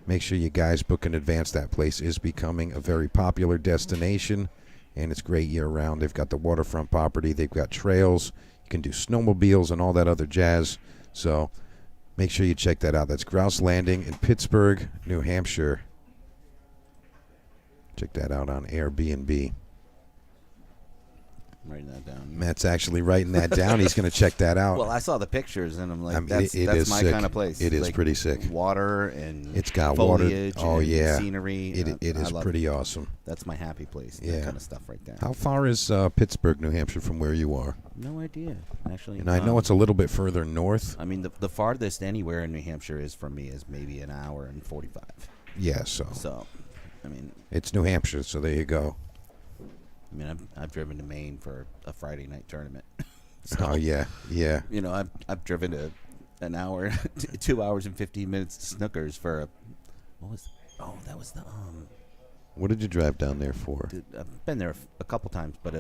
make sure you guys book in advance. That place is becoming a very popular destination, and it's great year-round. They've got the waterfront property. They've got trails. You can do snowmobiles and all that other jazz. So make sure you check that out. That's Grouse Landing in Pittsburgh, New Hampshire. Check that out on Airbnb. I'm writing that down. Matt's actually writing that down. He's going to check that out. Well, I saw the pictures, and I'm like, I mean, that's my sick. kind of place. It is like pretty sick. Water and it's got foliage water. Oh, and yeah. Scenery. It is pretty awesome. That's my happy place. Yeah. That kind of stuff right there. How far is Pittsburgh, New Hampshire, from where you are? No idea, actually. And I know it's a little bit further north. I mean, the farthest anywhere in New Hampshire is from me is maybe an hour and 45. Yeah, So, I mean, it's New Hampshire, so there you go. I mean, I've driven to Maine for a Friday night tournament. Oh yeah. I've driven to an hour, 2 hours and 15 minutes to Snookers for that was the What did you drive down there for? Dude, I've been there a couple times, but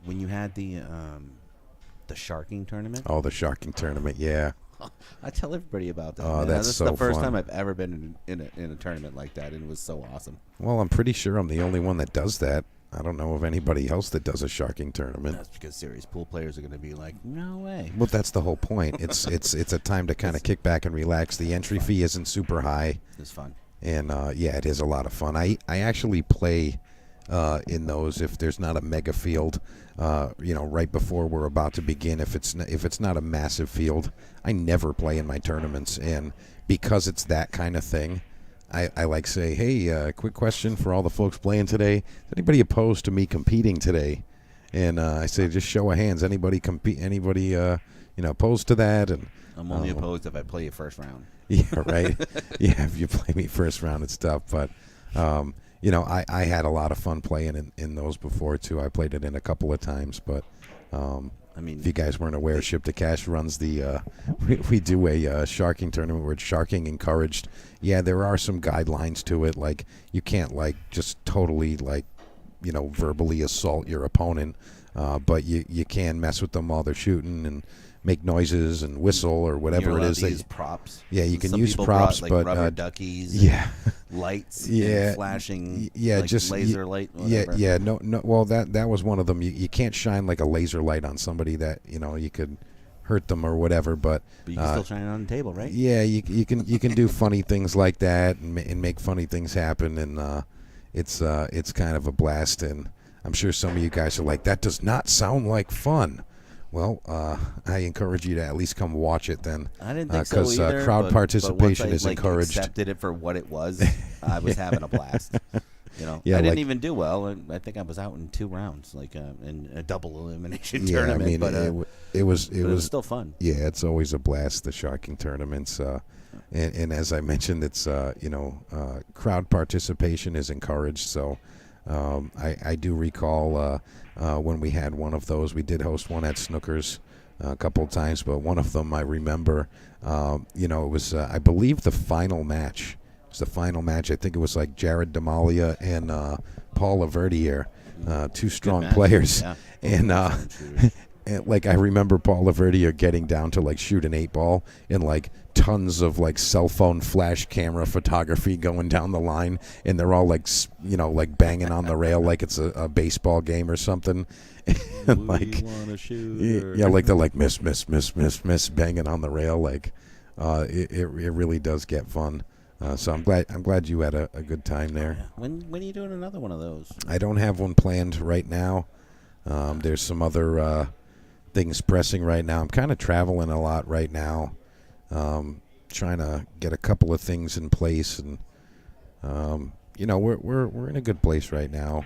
when you had the sharking tournament. Oh, the sharking tournament, yeah. I tell everybody about that. Oh, man. that's This so is the first fun. time I've ever been in a tournament like that, and it was so awesome. Well, I'm pretty sure I'm the only one that does that. I don't know of anybody else that does a sharking tournament. That's because serious pool players are going to be like, no way. Well, that's the whole point. It's a time to kind of kick back and relax. The entry fee isn't super high. It's fun. And, it is a lot of fun. I actually play in those if there's not a mega field, right before we're about to begin. If it's not a massive field, I never play in my tournaments. And because it's that kind of thing, I like say, hey, quick question for all the folks playing today. Is anybody opposed to me competing today? And I say, just show of hands. Anybody compete? Anybody opposed to that? And I'm only opposed if I play you first round. Yeah, right. Yeah, if you play me first round, it's tough. But I had a lot of fun playing in those before too. I played it in a couple of times, but I mean, if you guys weren't aware, Ship to Cash runs the we do a sharking tournament where it's sharking encouraged. Yeah, there are some guidelines to it, like you can't just totally verbally assault your opponent, but you can mess with them while they're shooting and make noises and whistle or whatever you're it is. To use props. Yeah, you can Some use people props, brought, but rubber duckies. Yeah, lights. Yeah, and flashing. Yeah, just laser light. Whatever. Yeah. No. Well, that was one of them. You can't shine like a laser light on somebody that you could hurt them or whatever. But you can still shine it on the table, right? Yeah, you can do funny things like that and make funny things happen, and it's kind of a blast. And I'm sure some of you guys are like, that does not sound like fun. Well, I encourage you to at least come watch it then. I didn't think so either. Because crowd participation is encouraged. Accepted it for what it was. I was having a blast. Yeah, I didn't even do well. I think I was out in 2 rounds, in a double elimination tournament. I mean, but it was still fun. Yeah, it's always a blast, the sharking tournaments. And as I mentioned, it's crowd participation is encouraged. So I do recall when we had one of those. We did host one at Snookers a couple of times, but one of them I remember, it was I believe the final match. It was the final match. I think it was like Jared Demalia and Paul Laverdiere, 2 strong players. Yeah. And And, like, I remember Paul Laverdia getting down to like shoot an 8-ball and like tons of like cell phone flash camera photography going down the line, and they're all like like banging on the rail like it's a baseball game or something. And like, yeah, like they're like miss, banging on the rail. Like, it really does get fun. So I'm glad you had a good time there. When are you doing another one of those? I don't have one planned right now. There's some other things pressing right now. I'm kind of traveling a lot right now, trying to get a couple of things in place, and we're in a good place right now.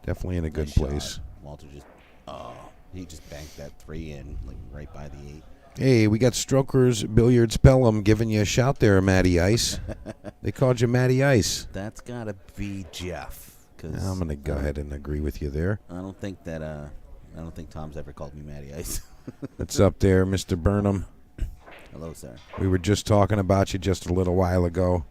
Definitely in a good place. Walter he just banked that 3 in like right by the 8. Hey, we got Strokers Billiards Pelham giving you a shout there, Matty Ice. They called you Matty Ice. That's gotta be Jeff. I'm gonna go ahead and agree with you there. I don't think Tom's ever called me Matty Ice. What's up there, Mr. Burnham? Hello, sir. We were just talking about you just a little while ago.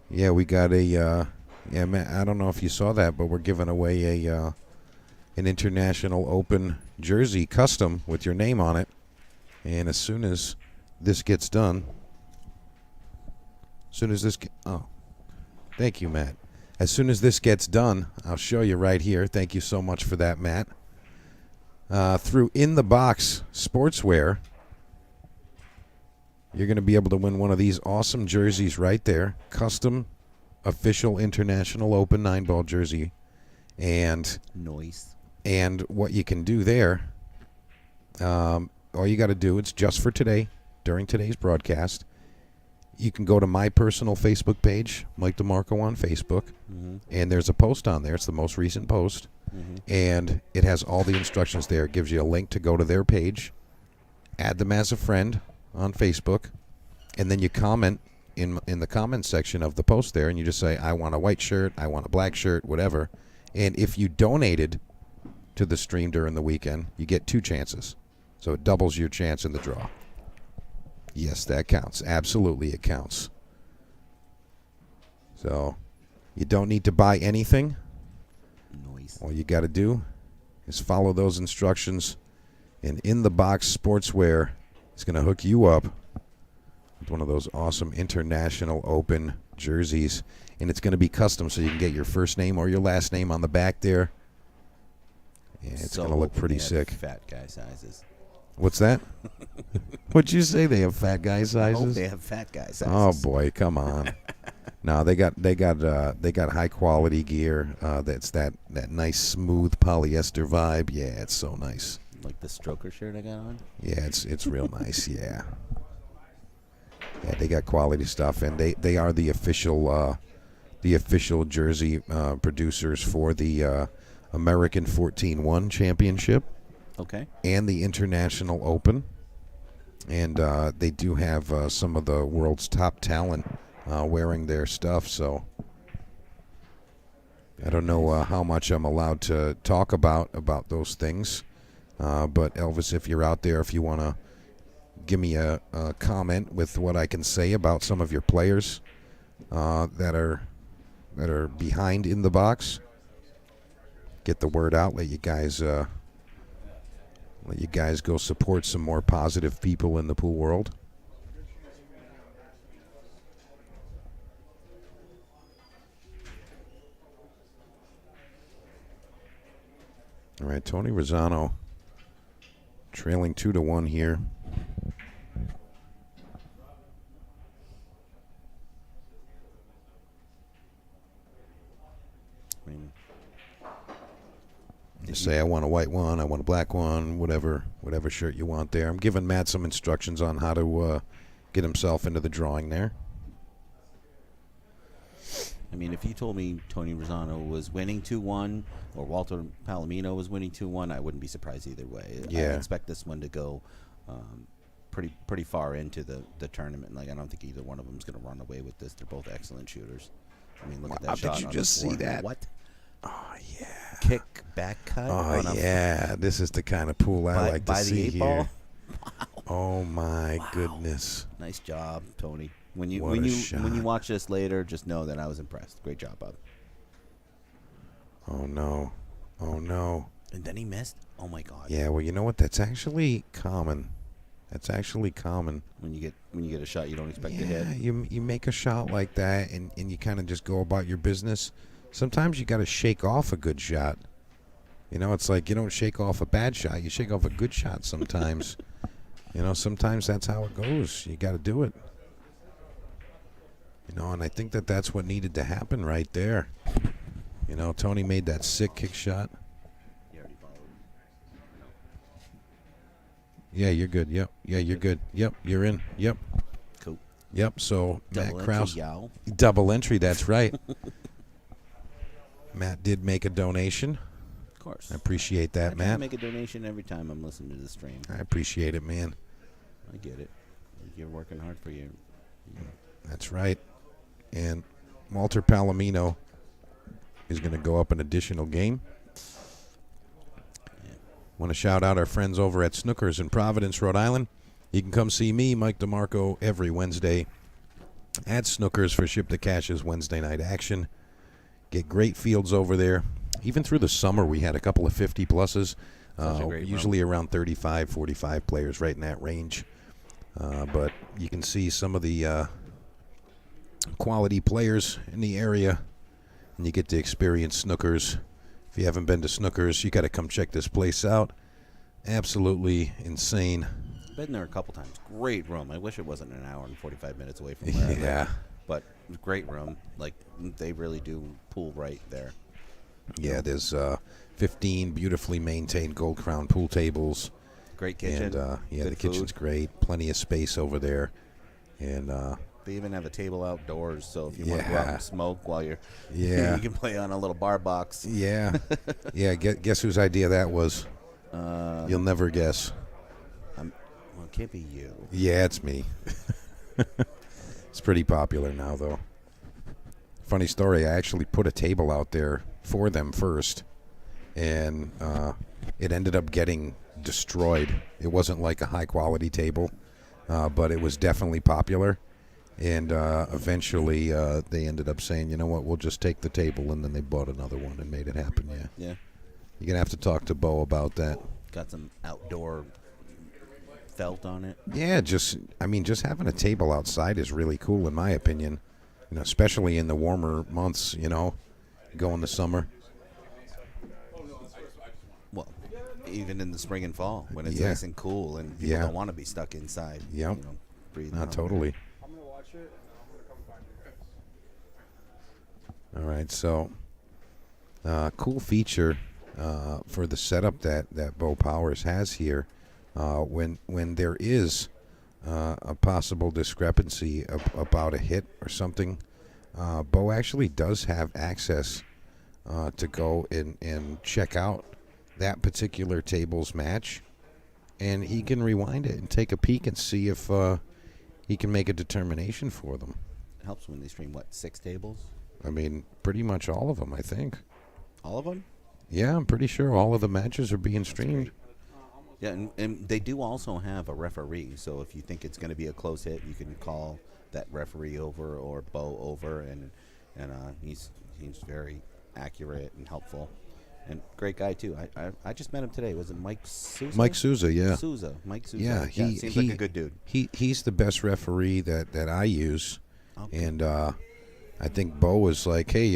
Yeah, we got man, I don't know if you saw that, but we're giving away an International Open jersey custom with your name on it. And as soon as this gets done, thank you, Matt. As soon as this gets done, I'll show you right here. Thank you so much for that, Matt. Through In the Box Sportswear, you're going to be able to win one of these awesome jerseys right there. Custom official International Open 9-ball jersey. And noise. And what you can do there, all you got to do, it's just for today, during today's broadcast. You can go to my personal Facebook page, Mike DeMarco on Facebook, and there's a post on there. It's the most recent post, and it has all the instructions there. It gives you a link to go to their page, add them as a friend on Facebook, and then you comment in the comment section of the post there, and you just say, I want a white shirt, I want a black shirt, whatever. And if you donated to the stream during the weekend, you get 2 chances. So it doubles your chance in the draw. Yes, that counts. Absolutely, it counts. So you don't need to buy anything. Noise. All you got to do is follow those instructions, and In the Box Sportswear is going to hook you up with one of those awesome International Open jerseys. And it's going to be custom, so you can get your first name or your last name on the back there. Yeah, it's going to look pretty sick. Fat guy sizes. What's that? What'd you say? They have fat guy sizes? I hope they have fat guy sizes. Oh boy, come on. No, they got high quality gear. That's that nice smooth polyester vibe. Yeah, it's so nice. Like the Stroker shirt I got on? Yeah, it's real nice. Yeah. Yeah, they got quality stuff, and they are the official jersey producers for the American 14-1 Championship. Okay. And the International Open. And they do have some of the world's top talent wearing their stuff, so I don't know how much I'm allowed to talk about those things. But Elvis, if you're out there, if you want to give me a comment with what I can say about some of your players that are behind In the Box, get the word out. Let you guys go support some more positive people in the pool world. All right, Tony Rosano trailing 2-1 here. You say, I want a white one, I want a black one, whatever shirt you want there. I'm giving Matt some instructions on how to get himself into the drawing there. I mean, if you told me Tony Rosano was winning 2-1 or Walter Palomino was winning 2-1, I wouldn't be surprised either way. Yeah. I expect this one to go pretty far into the tournament. Like, I don't think either one of them is going to run away with this. They're both excellent shooters. I mean, look at that shot. Did you just see that? What? Oh, yeah. Kick, back cut. Oh, yeah. This is the kind of pool I like to see the 8 here. ball. Wow. Oh, my goodness. Nice job, Tony. When you What a shot. when you watch this later, just know that I was impressed. Great job, bud. Oh, no. Oh, no. And then he missed. Oh my God. Yeah, well, you know what? That's actually common. That's actually common. When you get a shot you don't expect to Yeah, hit. you make a shot like that, and you kind of just go about your business. Sometimes you got to shake off a good shot. You know, it's like you don't shake off a bad shot. You shake off a good shot sometimes. You know, sometimes that's how it goes. You got to do it. You know, and I think that's what needed to happen right there. You know, Tony made that sick kick shot. He already followed. Yeah, you're good. Yep. Yeah, you're good. Yep, you're in. Yep. Cool. Yep. So Double Matt Krause, entry, yow. double entry. That's right. Matt did make a donation. Of course. I appreciate that, I try to Matt. make a donation every time I'm listening to the stream. I appreciate it, man. I get it. You're working hard for you. That's right. And Walter Palomino is going to go up an additional game. Yeah. Want to shout out our friends over at Snookers in Providence, Rhode Island. You can come see me, Mike DeMarco, every Wednesday at Snookers for Ship to Cash's Wednesday night action. Get great fields over there. Even through the summer, we had a couple of 50-pluses, usually around 35, 45 players, right in that range. But you can see some of the quality players in the area, and you get to experience Snookers. If you haven't been to Snookers, you got to come check this place out. Absolutely insane. Been there a couple times. Great room. I wish it wasn't an hour and 45 minutes away from where I live. Yeah. But great room. Like, they really do pool right there. Yeah, there's 15 beautifully maintained gold crown pool tables. Great kitchen. And, yeah, Good the kitchen's food. great. Plenty of space over there. And, They even have a table outdoors, so if you want to go out Yeah. and smoke while you're... Yeah. you can play on a little bar box. yeah. Yeah, guess whose idea that was? You'll never guess. Well, it can't be you. Yeah, it's me. It's pretty popular now, though. Funny story, I actually put a table out there for them first, and it ended up getting destroyed. It wasn't like a high-quality table, but it was definitely popular. And eventually they ended up saying, you know what, we'll just take the table, and then they bought another one and made it happen, yeah. Yeah. You're going to have to talk to Bo about that. Got some outdoor felt on it. Yeah, just having a table outside is really cool, in my opinion. You know, especially in the warmer months, you know, go in the summer. Well, even in the spring and fall when it's Yeah. nice and cool and people Yeah. don't want to be stuck inside. Yep. You know, breathing No, out. totally. I'm gonna watch it, and I'm gonna come find you guys. All right, so cool feature for the setup that Bo Powers has here. When there is a possible discrepancy about a hit or something, Bo actually does have access to go and check out that particular table's match, and he can rewind it and take a peek and see if he can make a determination for them. It helps when they stream, 6 tables? I mean, pretty much all of them, I think. All of them? Yeah, I'm pretty sure all of the matches are being streamed. Yeah, and they do also have a referee, so if you think it's going to be a close hit, you can call that referee over or Bo over, and he's very accurate and helpful. And great guy, too. I just met him today. Was it Mike Souza? Mike Souza, yeah. Mike Souza. Yeah, seems like a good dude. He's the best referee that I use. Okay. And I think Bo was like, hey,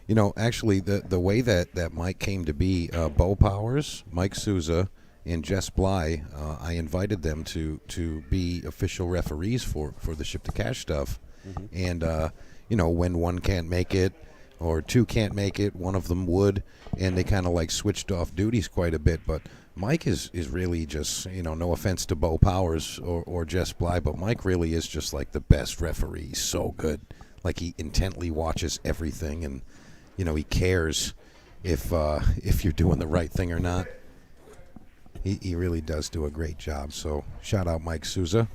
you know, actually the way that Mike came to be, Bo Powers, Mike Souza, and Jess Bly, I invited them to be official referees for the Ship to Cash stuff. Mm-hmm. And, you know, when one can't make it or two can't make it, one of them would, and they kind of like switched off duties quite a bit. But Mike is really just, you know, no offense to Bo Powers or Jess Bly, but Mike really is just like the best referee. He's so good. Like, he intently watches everything, and, you know, he cares if you're doing the right thing or not. He really does do a great job. So shout out Mike Souza.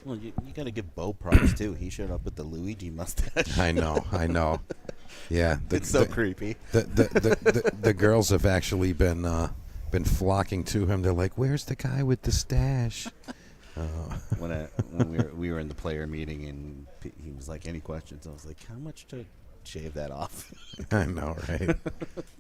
Well, you got to give Bo props, too. He showed up with the Luigi mustache. I know. Yeah, It's so creepy. The girls have actually been flocking to him. They're like, "Where's the guy with the stash?" When we were in the player meeting and he was like, "Any questions?" I was like, "How much to shave that off. I know, right?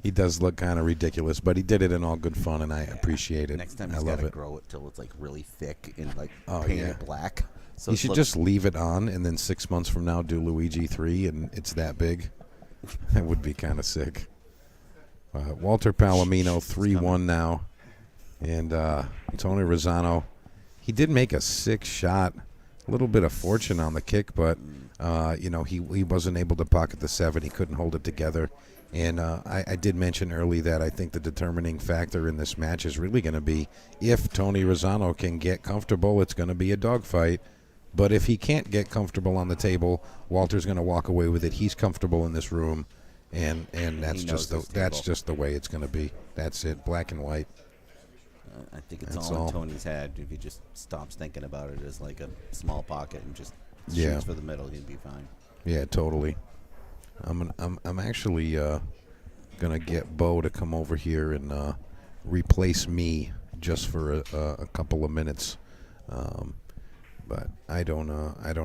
He does look kind of ridiculous, but he did it in all good fun, and I appreciate it. Next time I he's love got to it. grow it till it's like really thick and like Oh, paint yeah. it black. So You it should looks- just leave it on, and then 6 months from now do Luigi 3, and it's that big. That would be kind of sick. Walter Palomino, 3-1 now. And Tony Rosano, he did make a 6-shot, a little bit of fortune on the kick, but, he wasn't able to pocket the 7. He couldn't hold it together. And I did mention early that I think the determining factor in this match is really going to be if Tony Rosano can get comfortable, it's going to be a dogfight. But if he can't get comfortable on the table, Walter's going to walk away with it. He's comfortable in this room, and that's just the way it's going to be. That's it, black and white. I think it's That's all all. in Tony's head. If he just stops thinking about it as like a small pocket and just Yeah. shoots for the middle, he'd be fine. Yeah, totally. I'm actually gonna get Bo to come over here and replace me just for a couple of minutes. But I don't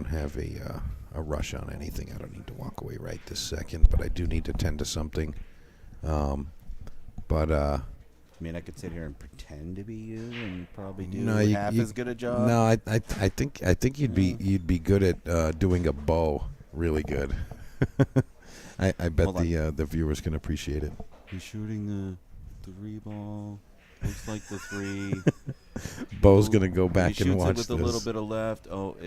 have a rush on anything. I don't need to walk away right this second, but I do need to tend to something. I mean, I could sit here and pretend to be you and probably do half as good a job. No, I think you'd be good at doing a Bo really good. I bet the viewers can appreciate it. He's shooting the 3 ball. Looks like the 3. Bo's gonna go back he and shoots watch it with this. a little bit of left. Oh,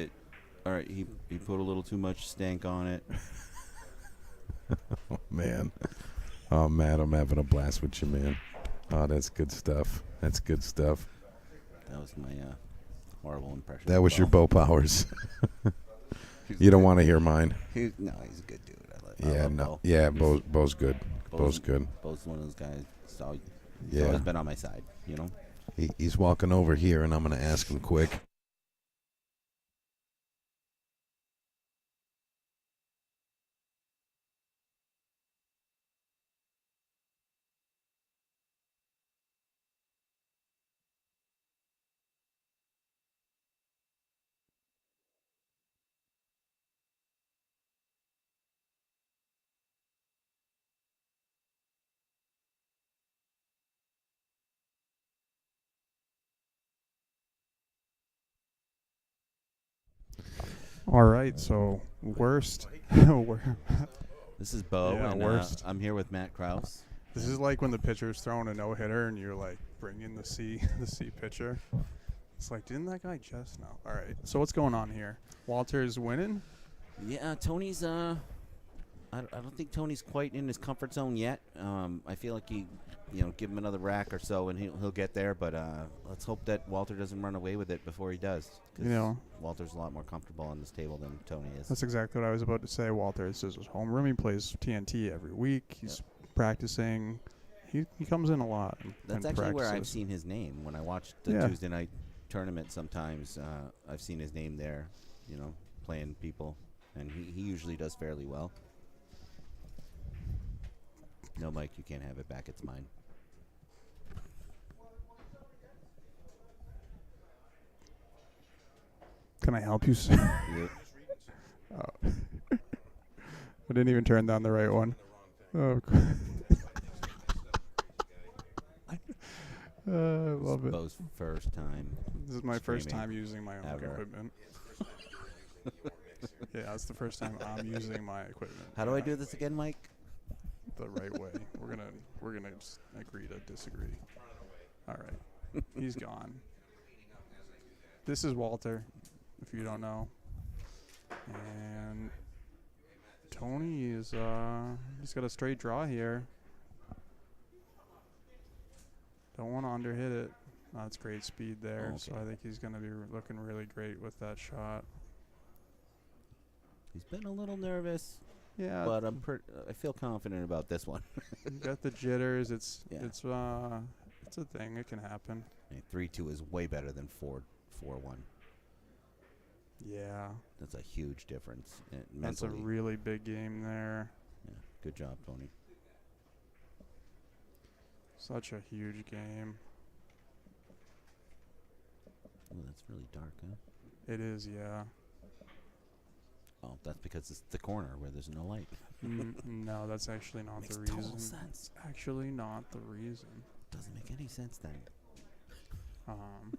all right, he put a little too much stank on it. Oh, man. Oh, Matt, I'm having a blast with you, man. Oh, that's good stuff. That's good stuff. That was my horrible impression. That was your Bo. Bo Powers. You don't want to hear mine. He's a good dude. I love Bo. Yeah, Bo's good. Bo's good. Bo's one of those guys. He's Yeah. always been on my side, you know? He's walking over here, and I'm going to ask him quick. All right, so worst. This is Bo, Yeah, and worst. I'm here with Matt Krause. This is like when the pitcher's throwing a no-hitter and you're like bringing the C pitcher. It's like, didn't that guy just know? All right, so what's going on here? Walter's winning? Yeah, Tony's. I don't think Tony's quite in his comfort zone yet. I feel like give him another rack or so, and he'll get there. But let's hope that Walter doesn't run away with it before he does. 'Cause Walter's a lot more comfortable on this table than Tony is. That's exactly what I was about to say. Walter, this is his homeroom. He plays TNT every week. He's practicing. He comes in a lot. That's and actually where I've practices. seen his name. When I watched the Tuesday night tournament sometimes, I've seen his name there, playing people. And he usually does fairly well. No, Mike, you can't have it back. It's mine. Can I help you, sir? Oh. I didn't even turn down the right one. Oh, I love it. Bo's first time. This is my first streaming time using my own ever. equipment. Yeah, it's the first time I'm using my equipment. How do I do this again, Mike? The right way. We're gonna just agree to disagree. All right, he's gone. This is Walter, if you don't know, and Tony is he's got a straight draw here. Don't want to underhit it. That's great speed there, so I think he's gonna be looking really great with that shot. He's been a little nervous. Yeah, But I feel confident about this one. you got the jitters. It's a thing. It can happen. 3-2 is way better than 4-1. Yeah, That's a huge difference. that's a Mentally. really big game there. Yeah, good job, Tony. Such a huge game. Oh, that's really dark, huh? It is, yeah. Oh, that's because it's the corner where there's no light. No, that's actually not Makes the total reason. sense. It's actually not the reason. Doesn't make any sense then. Um,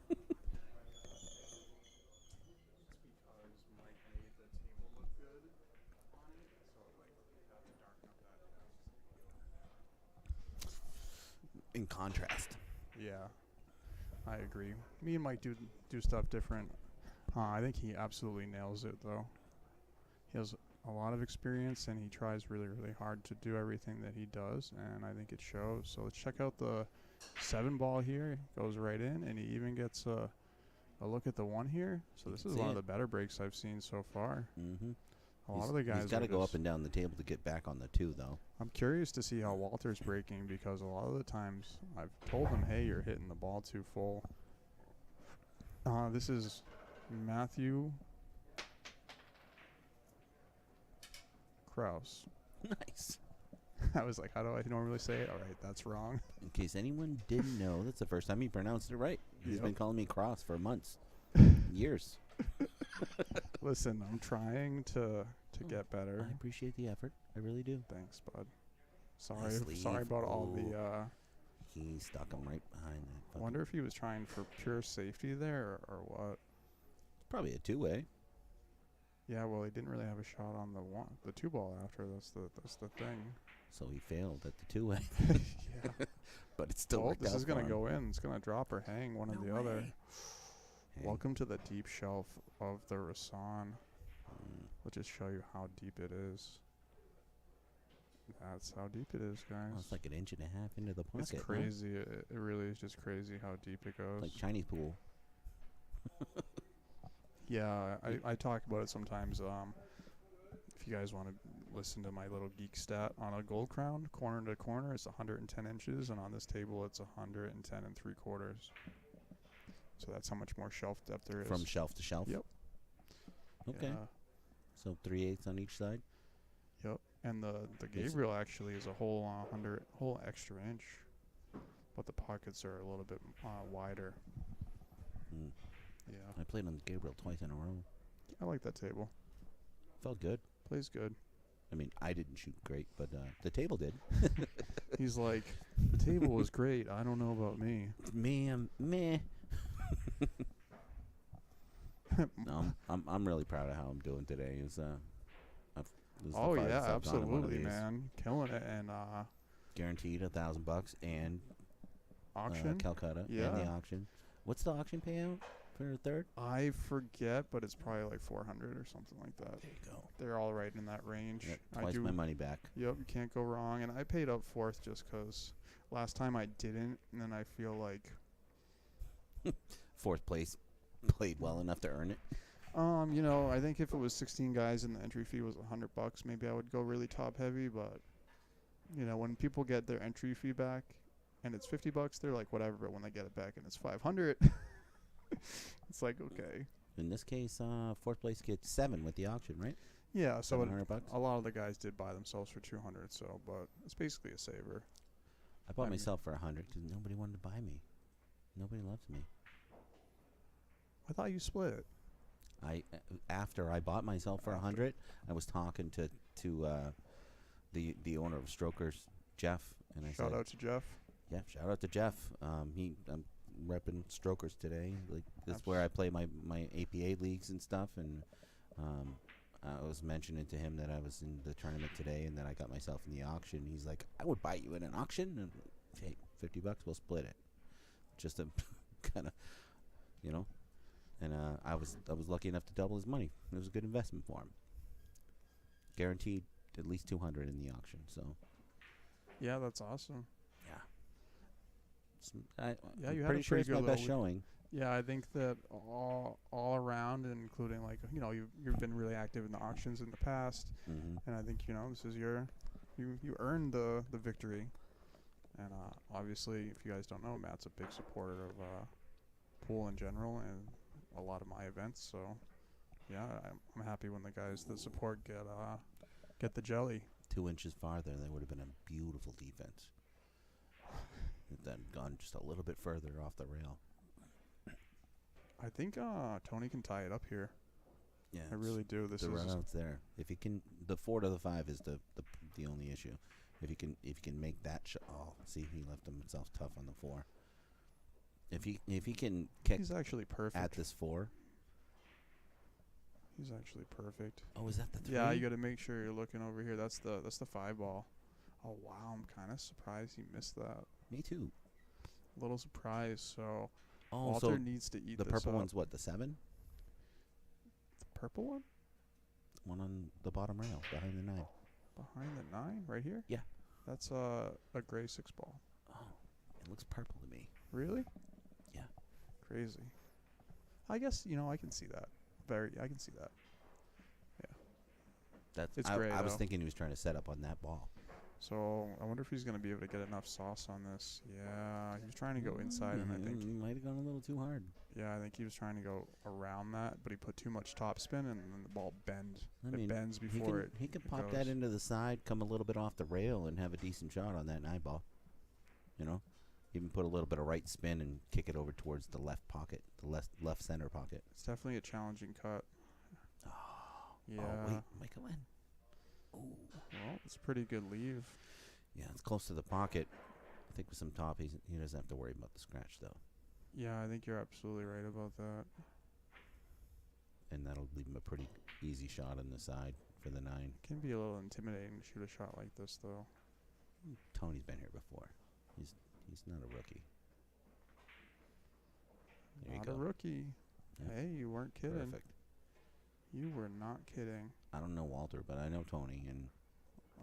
In contrast. yeah, I agree. Me and Mike do stuff different. I think he absolutely nails it though. He has a lot of experience and he tries really, really hard to do everything that he does, and I think it shows. So let's check out the 7 ball here. Goes right in, and he even gets a look at the 1 here. So this is one of the better breaks I've seen so far. Mm-hmm. A lot of the guys He's got to go up and down the table to get back on the 2, though. I'm curious to see how Walter's breaking, because a lot of the times I've told him, hey, you're hitting the ball too full. This is Matthew Kraus. Nice. I was like, how do I normally say it? All right, that's wrong. In case anyone didn't know, that's the first time he pronounced it right. He's Yep. been calling me Cross for months. Years. Listen, I'm trying to get better. I appreciate the effort. I really do. Thanks, bud. Nice Sorry about all leave. the. He stuck him right behind that. I wonder if he was trying for pure safety there or what. Probably a 2-way. Yeah, well, he didn't really have a shot on the 2 ball after. That's the thing. So he failed at the 2-way. Yeah. But it's still worked This out is gonna for him. go in. It's gonna drop or hang, one or No the other. way. Hey. Welcome to the deep shelf of the Rasan. Mm. We'll just show you how deep it is. That's how deep it is, guys. Oh, it's like an inch and a half into the pocket. It's crazy. It really is just crazy how deep it goes. Like Chinese pool. Yeah, I talk about it sometimes. If you guys want to listen to my little geek stat, on a gold crown, corner to corner, it's 110 inches, and on this table, it's 110 and 3/4. So that's how much more shelf depth there is. From shelf to shelf? Yep. Okay. Yeah. So 3/8 on each side? Yep. And the Gabriel actually is a whole whole extra inch, but the pockets are a little bit wider. Mm. Yeah. I played on the Gabriel twice in a row. I like that table. Felt good. Plays good. I mean, I didn't shoot great, but the table did. He's like, the table was great. I don't know about me. Meh. No, I'm really proud of how I'm doing today. This is the Oh yeah, farthest I've gone in one of absolutely, these. man, killing it. And Guaranteed $1,000 and auction. Calcutta and Yeah. the auction. What's the auction payout for a third? I forget, but it's probably like 400 or something like that. There you go. They're all right in that range. Yeah, twice my money back. Yep, you can't go wrong. And I paid up 4th just because last time I didn't, and then I feel like 4th place played well enough to earn it. I think if it was 16 guys and the entry fee was $100, maybe I would go really top heavy. But when people get their entry fee back and it's $50, they're like whatever. But when they get it back and it's 500, it's like okay. In this case, 4th place gets 7 with the auction, right? Yeah, so $700. a lot of the guys did buy themselves for 200. So, but it's basically a saver. I bought myself for 100 because nobody wanted to buy me. Nobody loves me. I thought you split. After I bought myself for 100, I was talking to the owner of Strokers, Jeff, and I said, Shout out to Jeff. Yeah, shout out to Jeff. I'm repping Strokers today. Like this is where I play my APA leagues and stuff. And I was mentioning to him that I was in the tournament today and that I got myself in the auction. He's like, I would buy you in an auction. And hey, $50, we'll split it. Just to kind of, And I was lucky enough to double his money. It was a good investment for him. Guaranteed at least 200 in the auction. So. Yeah, that's awesome. Yeah. Yeah, you I'm had pretty a sure pretty it's my good best little showing. Yeah, I think that all around, including you've been really active in the auctions in the past, Mm-hmm. and I think this is you earned the victory, and obviously if you guys don't know, Matt's a big supporter of pool in general and a lot of my events. So yeah, I'm happy when the guys that support get the jelly. 2 inches farther, that would have been a beautiful defense. If that had gone just a little bit further off the rail. I think Tony can tie it up here. Yeah, I really do. This the is runouts there. If you can, the 4 to the 5 is the only issue. If you can make that shot. Oh, see, he left himself tough on the 4. If he can kick he's actually perfect. at this 4. He's actually perfect. Oh, is that the 3? Yeah, you got to make sure you're looking over here. That's the 5 ball. Oh wow, I'm kind of surprised he missed that. Me too. A little surprised. So Oh, Walter so needs to eat the this purple up. one's what, the 7? The purple one One on the bottom rail behind the 9. behind the 9 right here. Yeah. That's a gray 6 ball. Oh, it looks purple to me. Really? Yeah. Crazy. I guess I can see that. I can see that. Yeah. That's It's I, gray, I was though. thinking he was trying to set up on that ball. So I wonder if he's gonna be able to get enough sauce on this. Yeah, he was trying to go inside, and I think he might have gone a little too hard. Yeah, I think he was trying to go around that, but he put too much topspin, and then the ball bends. I mean, it bends before he can it pop goes. that into the side, come a little bit off the rail, and have a decent shot on that 9 ball. You know, even put a little bit of right spin and kick it over towards the left pocket, the left center pocket. It's definitely a challenging cut. Oh, Yeah. Oh, wait, Michael in. Oh, Well, it's a pretty good leave. yeah, it's close to the pocket. I think with some top, he doesn't have to worry about the scratch though, Yeah, I think you're absolutely right about that. and that'll leave him a pretty easy shot on the side for the 9. It can be a little intimidating to shoot a shot like this, though. Tony's been here before. He's not a rookie. There you Not go. a rookie. Yeah. Hey, you weren't kidding. Perfect. You were not kidding. I don't know Walter, but I know Tony, and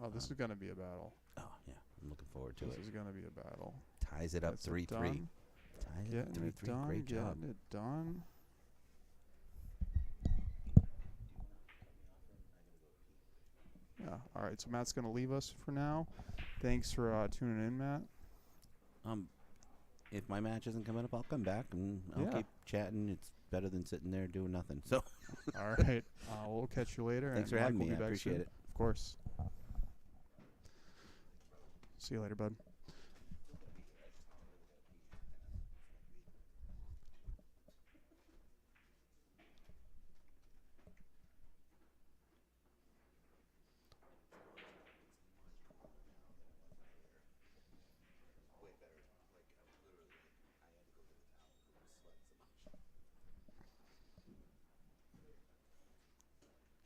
Oh, this is gonna be a battle. oh yeah, I'm looking forward to This it. is gonna be a battle. Ties it up Gets it 3-3. done. Ties it up Getting it 3-3. done. Great job. Getting it done. Yeah. All right. So Matt's gonna leave us for now. Thanks for tuning in, Matt. If my match isn't coming up, I'll come back and I'll Yeah. keep chatting. It's better than sitting there doing nothing. So All right. We'll catch you later. Thanks and for having Mike will me. be I back appreciate soon. it. Of course. See you later, bud.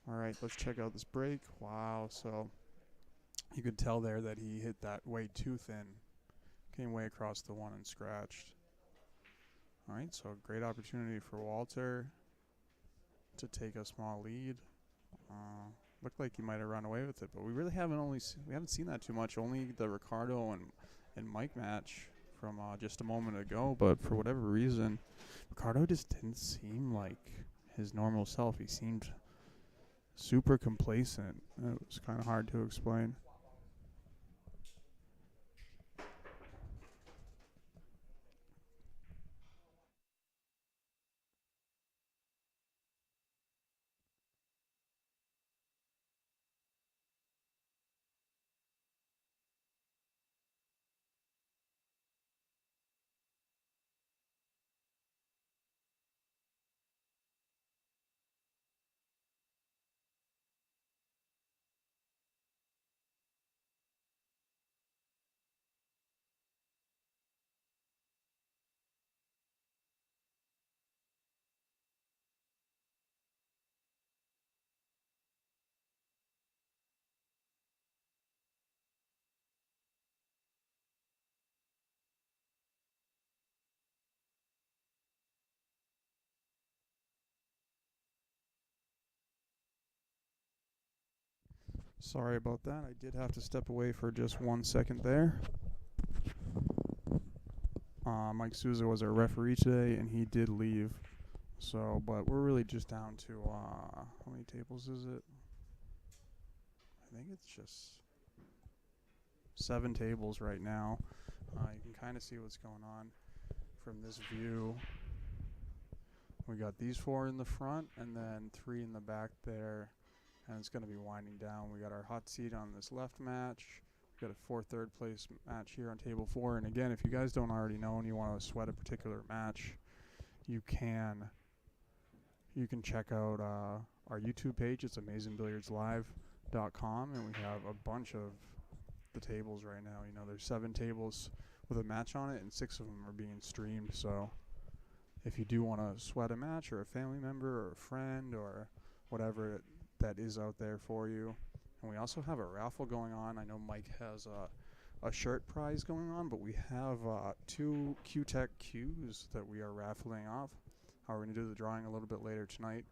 All right, let's check out this break. Wow, so you could tell there that he hit that way too thin. Came way across the 1 and scratched. All right, so great opportunity for Walter to take a small lead. Looked like he might have run away with it, but we really haven't seen that too much. Only the Ricardo and Mike match from just a moment ago. But for whatever reason, Ricardo just didn't seem like his normal self. He seemed super complacent. It was kind of hard to explain. Sorry about that. I did have to step away for just 1 second there. Mike Souza was our referee today, and he did leave. So, but we're really just down to how many tables is it? I think it's just 7 tables right now. You can kind of see what's going on from this view. We got these 4 in the front, and then 3 in the back there. And it's going to be winding down. We got our hot seat on this left match. We got a 4 third place match here on table 4. And again, if you guys don't already know and you want to sweat a particular match, you can check out our YouTube page. It's amazingbilliardslive.com, and we have a bunch of the tables right now. You know, there's 7 tables with a match on it, and 6 of them are being streamed. So if you do want to sweat a match, or a family member, or a friend, or whatever that is out there for you. And we also have a raffle going on. I know Mike has a shirt prize going on, but we have 2 Q-Tech Qs that we are raffling off. We're going to do the drawing a little bit later tonight.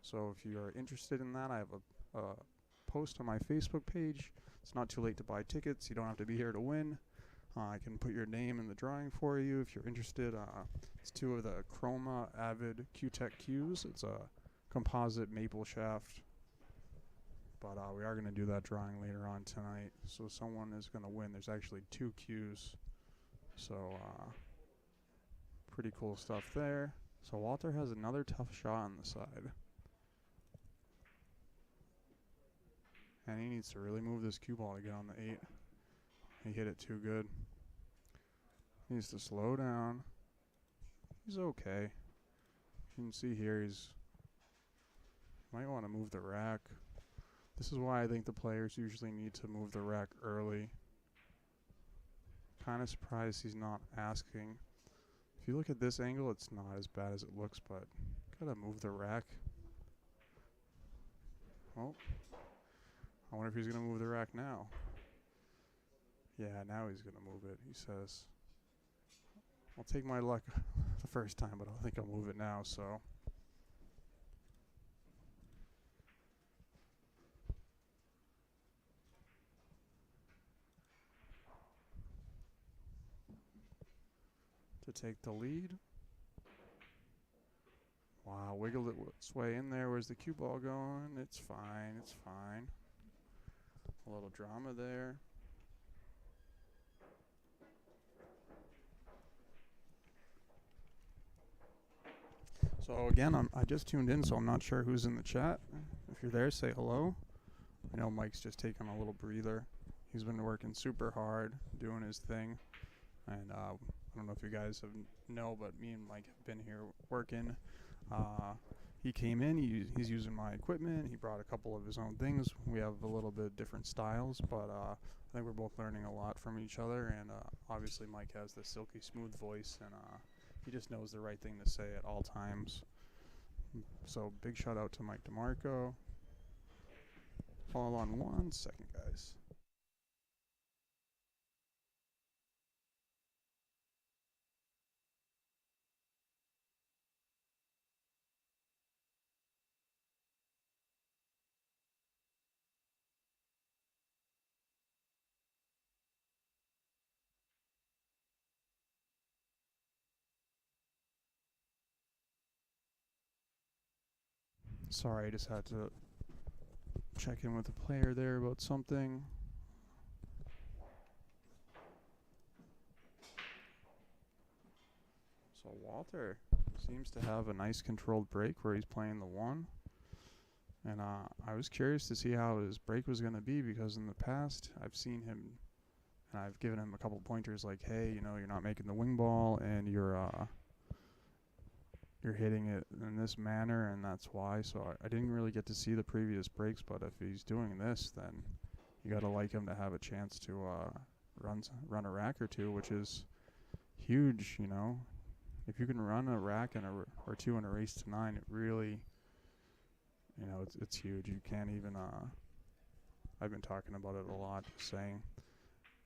So if you are interested in that, I have a post on my Facebook page. It's not too late to buy tickets. You don't have to be here to win. I can put your name in the drawing for you if you're interested. It's 2 of the Chroma Avid Q-Tech Qs. It's a composite maple shaft. But we are going to do that drawing later on tonight. So someone is going to win. There's actually 2 Qs. So pretty cool stuff there. So Walter has another tough shot on the side. And he needs to really move this cue ball to get on the 8. He hit it too good. He needs to slow down. He's okay. You can see here he's might want to move the rack. This is why I think the players usually need to move the rack early. Kind of surprised he's not asking. If you look at this angle, it's not as bad as it looks, but gotta move the rack. Oh, I wonder if he's gonna move the rack now. Yeah, now he's gonna move it. He says, I'll take my luck the first time, but I don't think I'll move it now, so. To take the lead. Wow, wiggled its way in there. Where's the cue ball going? It's fine, it's fine. A little drama there. So again, I just tuned in, so I'm not sure who's in the chat. If you're there, say hello. I know Mike's just taking a little breather. He's been working super hard, doing his thing. And I don't know if you guys know, but me and Mike have been here working. He came in, he's using my equipment. He brought a couple of his own things. We have a little bit different styles, but I think we're both learning a lot from each other. And obviously Mike has the silky smooth voice, and he just knows the right thing to say at all times. So big shout out to Mike DeMarco. Hold on 1 second, guys. Sorry, I just had to check in with the player there about something. So Walter seems to have a nice controlled break where he's playing the 1. And I was curious to see how his break was going to be, because in the past I've seen him and I've given him a couple pointers like, hey, you know, you're not making the wing ball, and you're hitting it in this manner, and that's why. So I didn't really get to see the previous breaks, but if he's doing this, then you got to like him to have a chance to run a rack or 2, which is huge, you know. If you can run a rack or 2 in a race to 9, it really, you know, it's huge. You can't even, I've been talking about it a lot, just saying,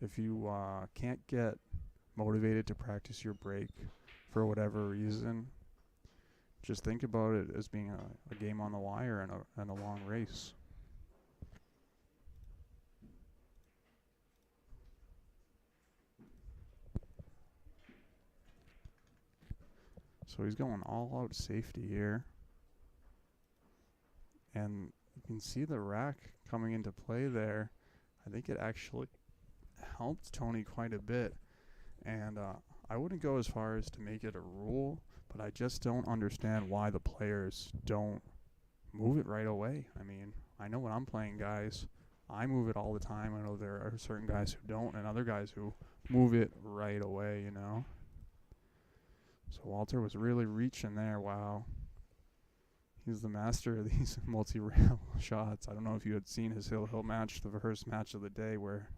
if you can't get motivated to practice your break for whatever reason, just think about it as being a game on the wire and a long race. So he's going all out safety here. And you can see the rack coming into play there. I think it actually helped Tony quite a bit. And I wouldn't go as far as to make it a rule, but I just don't understand why the players don't move it right away. I mean, I know when I'm playing guys, I move it all the time. I know there are certain guys who don't, and other guys who move it right away, you know. So Walter was really reaching there. Wow. He's the master of these multi-rail shots. I don't know if you had seen his hill match, the first match of the day, where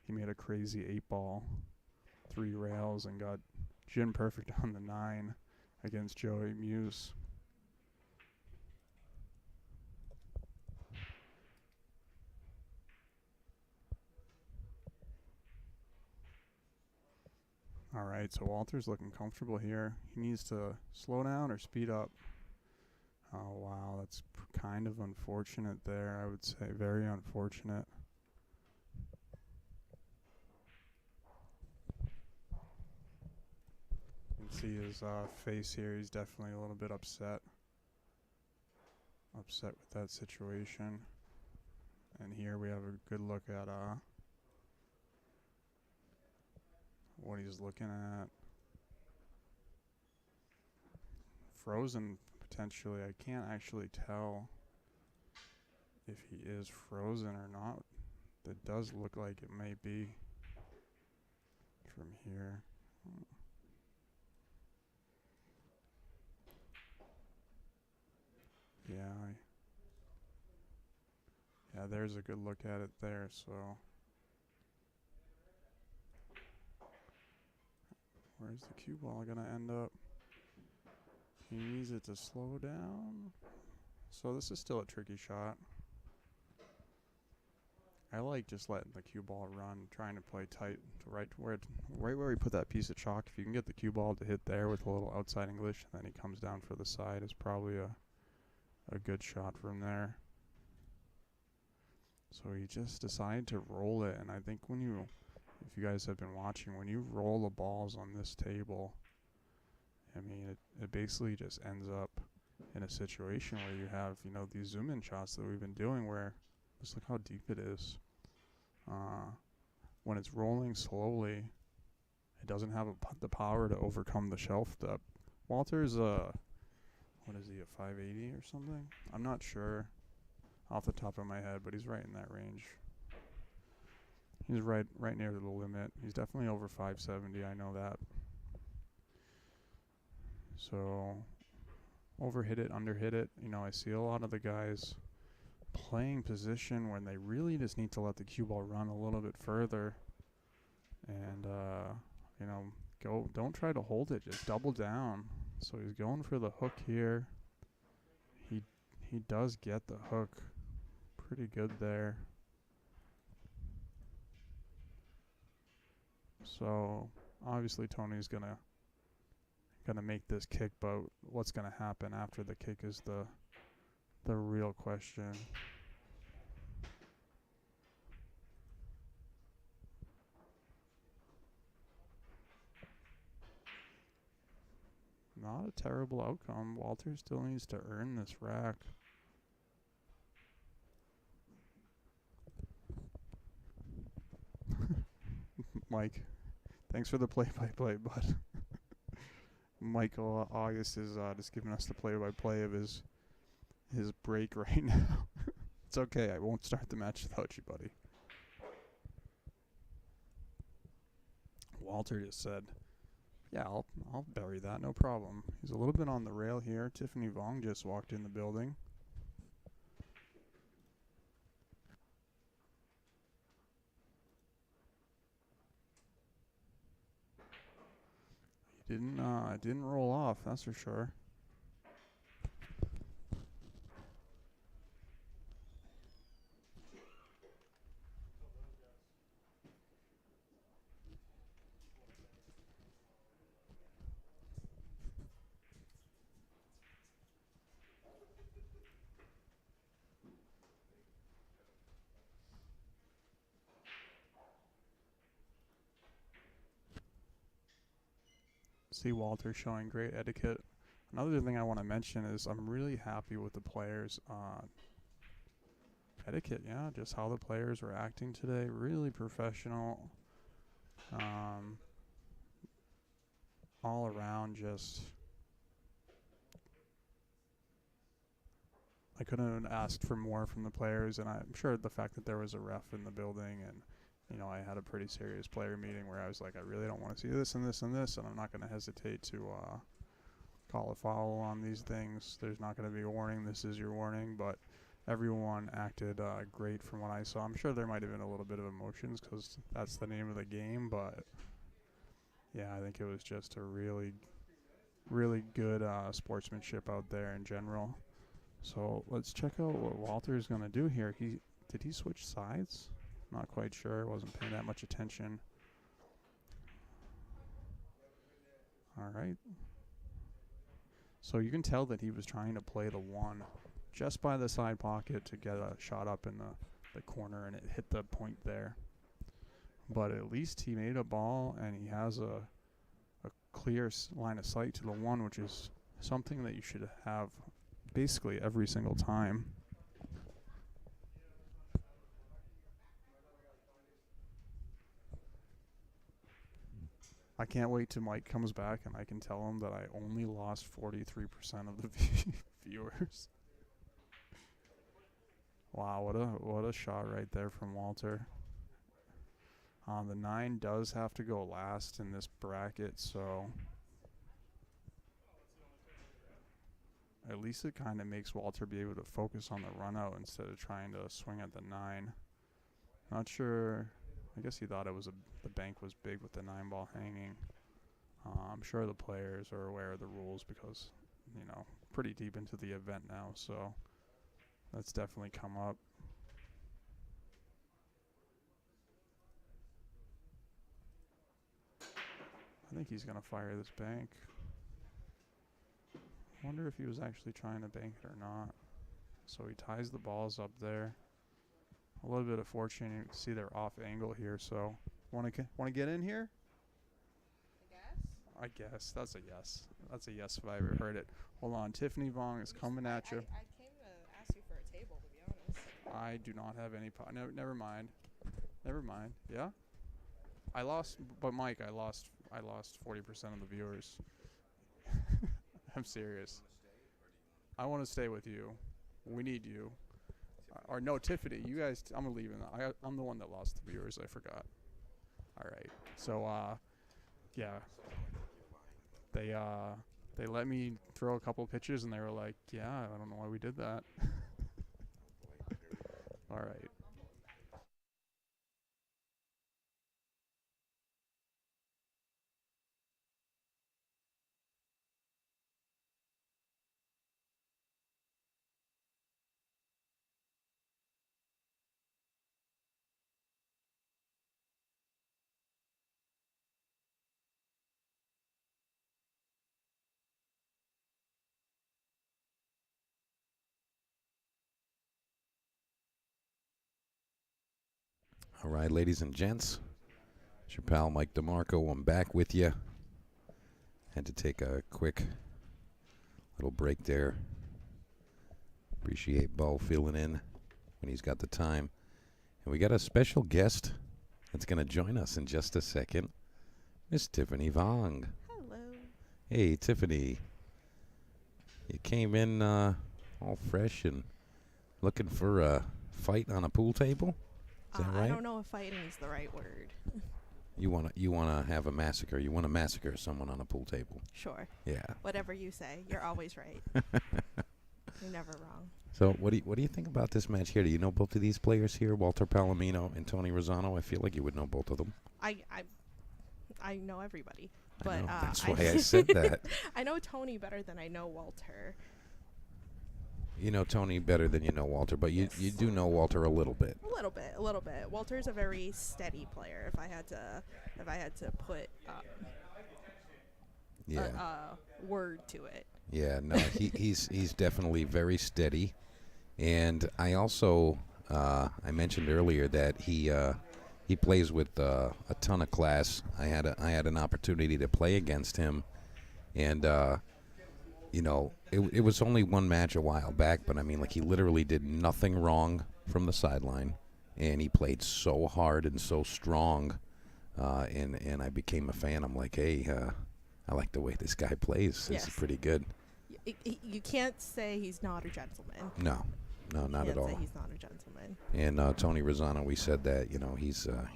he made a crazy 8-ball, 3 rails, and got Jin perfect on the 9 against Joey Muse. All right, so Walter's looking comfortable here. He needs to slow down or speed up. Oh, wow, that's kind of unfortunate there, I would say. Very unfortunate. You can see his face here. He's definitely a little bit upset. Upset with that situation. And here we have a good look at what he's looking at. Frozen, potentially. I can't actually tell if he is frozen or not. That does look like it may be from here. Yeah, yeah, there's a good look at it there, so. Where's the cue ball gonna end up? He needs it to slow down. So this is still a tricky shot. I like just letting the cue ball run, trying to play tight to right where we put that piece of chalk. If you can get the cue ball to hit there with a little outside English, and then he comes down for the side, is probably a good shot from there. So he just decided to roll it, and I think if you guys have been watching, when you roll the balls on this table, I mean, it basically just ends up in a situation where you have, these zoom-in shots that we've been doing where, just look how deep it is. When it's rolling slowly, it doesn't have the power to overcome the shelf depth. Walter's, what is he, a 580 or something? I'm not sure off the top of my head, but he's right in that range. He's right near the limit. He's definitely over 570, I know that. So, overhit it, underhit it. I see a lot of the guys playing position when they really just need to let the cue ball run a little bit further. And, don't try to hold it, just double down. So he's going for the hook here. He does get the hook pretty good there. So obviously Tony's gonna make this kick, but what's gonna happen after the kick is the real question. Not a terrible outcome. Walter still needs to earn this rack. Mike, thanks for the play-by-play, bud. Michael August is just giving us the play-by-play of his break right now. It's okay. I won't start the match without you, buddy. Walter just said, yeah, I'll bury that, no problem. He's a little bit on the rail here. Tiffany Vong just walked in the building. He didn't roll off, that's for sure. See Walter showing great etiquette. Another thing I want to mention is I'm really happy with the players' etiquette. Yeah, just how the players were acting today. Really professional. All around, just I couldn't have asked for more from the players, and I'm sure the fact that there was a ref in the building, and I had a pretty serious player meeting where I was like, I really don't want to see this and this and this, and I'm not going to hesitate to call a foul on these things. There's not going to be a warning. This is your warning, but everyone acted great from what I saw. I'm sure there might have been a little bit of emotions because that's the name of the game, but yeah, I think it was just a really, really good sportsmanship out there in general. So let's check out what Walter's going to do here. Did he switch sides? Not quite sure. Wasn't paying that much attention. All right. So you can tell that he was trying to play the 1 just by the side pocket to get a shot up in the corner, and it hit the point there. But at least he made a ball, and he has a clear line of sight to the 1, which is something that you should have basically every single time. I can't wait till Mike comes back and I can tell him that I only lost 43% of the viewers. Wow, what a shot right there from Walter. The 9 does have to go last in this bracket, so at least it kind of makes Walter be able to focus on the run out instead of trying to swing at the 9. Not sure. I guess he thought the bank was big with the 9 ball hanging. I'm sure the players are aware of the rules because, pretty deep into the event now, so that's definitely come up. I think he's going to fire this bank. I wonder if he was actually trying to bank it or not. So he ties the balls up there. A little bit of fortune. You can see they're off angle here. So want to get in here? I guess that's a yes. That's a yes if I ever heard it. Hold on, Tiffany Vong is coming at you. I came to ask you for a table, to be honest. I do not have any. Never mind. Never mind. Yeah. I lost, but Mike, I lost 40% of the viewers. I'm serious. I want to stay with you. We need you. Or no, Tiffany, you guys. I'm leaving. I'm the one that lost the viewers. I forgot. All right. So, yeah. They let me throw a couple pitches, and they were like, "Yeah, I don't know why we did that." All right. All right, ladies and gents. It's your pal Mike DeMarco. I'm back with you. Had to take a quick little break there. Appreciate Bo filling in when he's got the time. And we got a special guest that's going to join us in just a second. Miss Tiffany Vong. Hello. Hey, Tiffany. You came in all fresh and looking for a fight on a pool table? Is that right? I don't know if fighting is the right word. You wanna have a massacre. You want to massacre someone on a pool table. Sure. Yeah. Whatever you say, you're always right. You're never wrong. So what do you think about this match here? Do you know both of these players here, Walter Palomino and Tony Rosano? I feel like you would know both of them. I know everybody, I but know. That's why I said that. I know Tony better than I know Walter. You know Tony better than you know Walter, but you do know Walter a little bit. A little bit. Walter's a very steady player. If I had to put a word to it. Yeah, no, he's definitely very steady, and I also I mentioned earlier that he plays with a ton of class. I had an opportunity to play against him, and it was only one match a while back, but I mean, like, he literally did nothing wrong from the sideline, and he played so hard and so strong, and I became a fan. I'm like, hey, I like the way this guy plays. Yes. He's pretty good. You can't say he's not a gentleman. No, not at all. Say he's not a gentleman. And Tony Rosano, we said that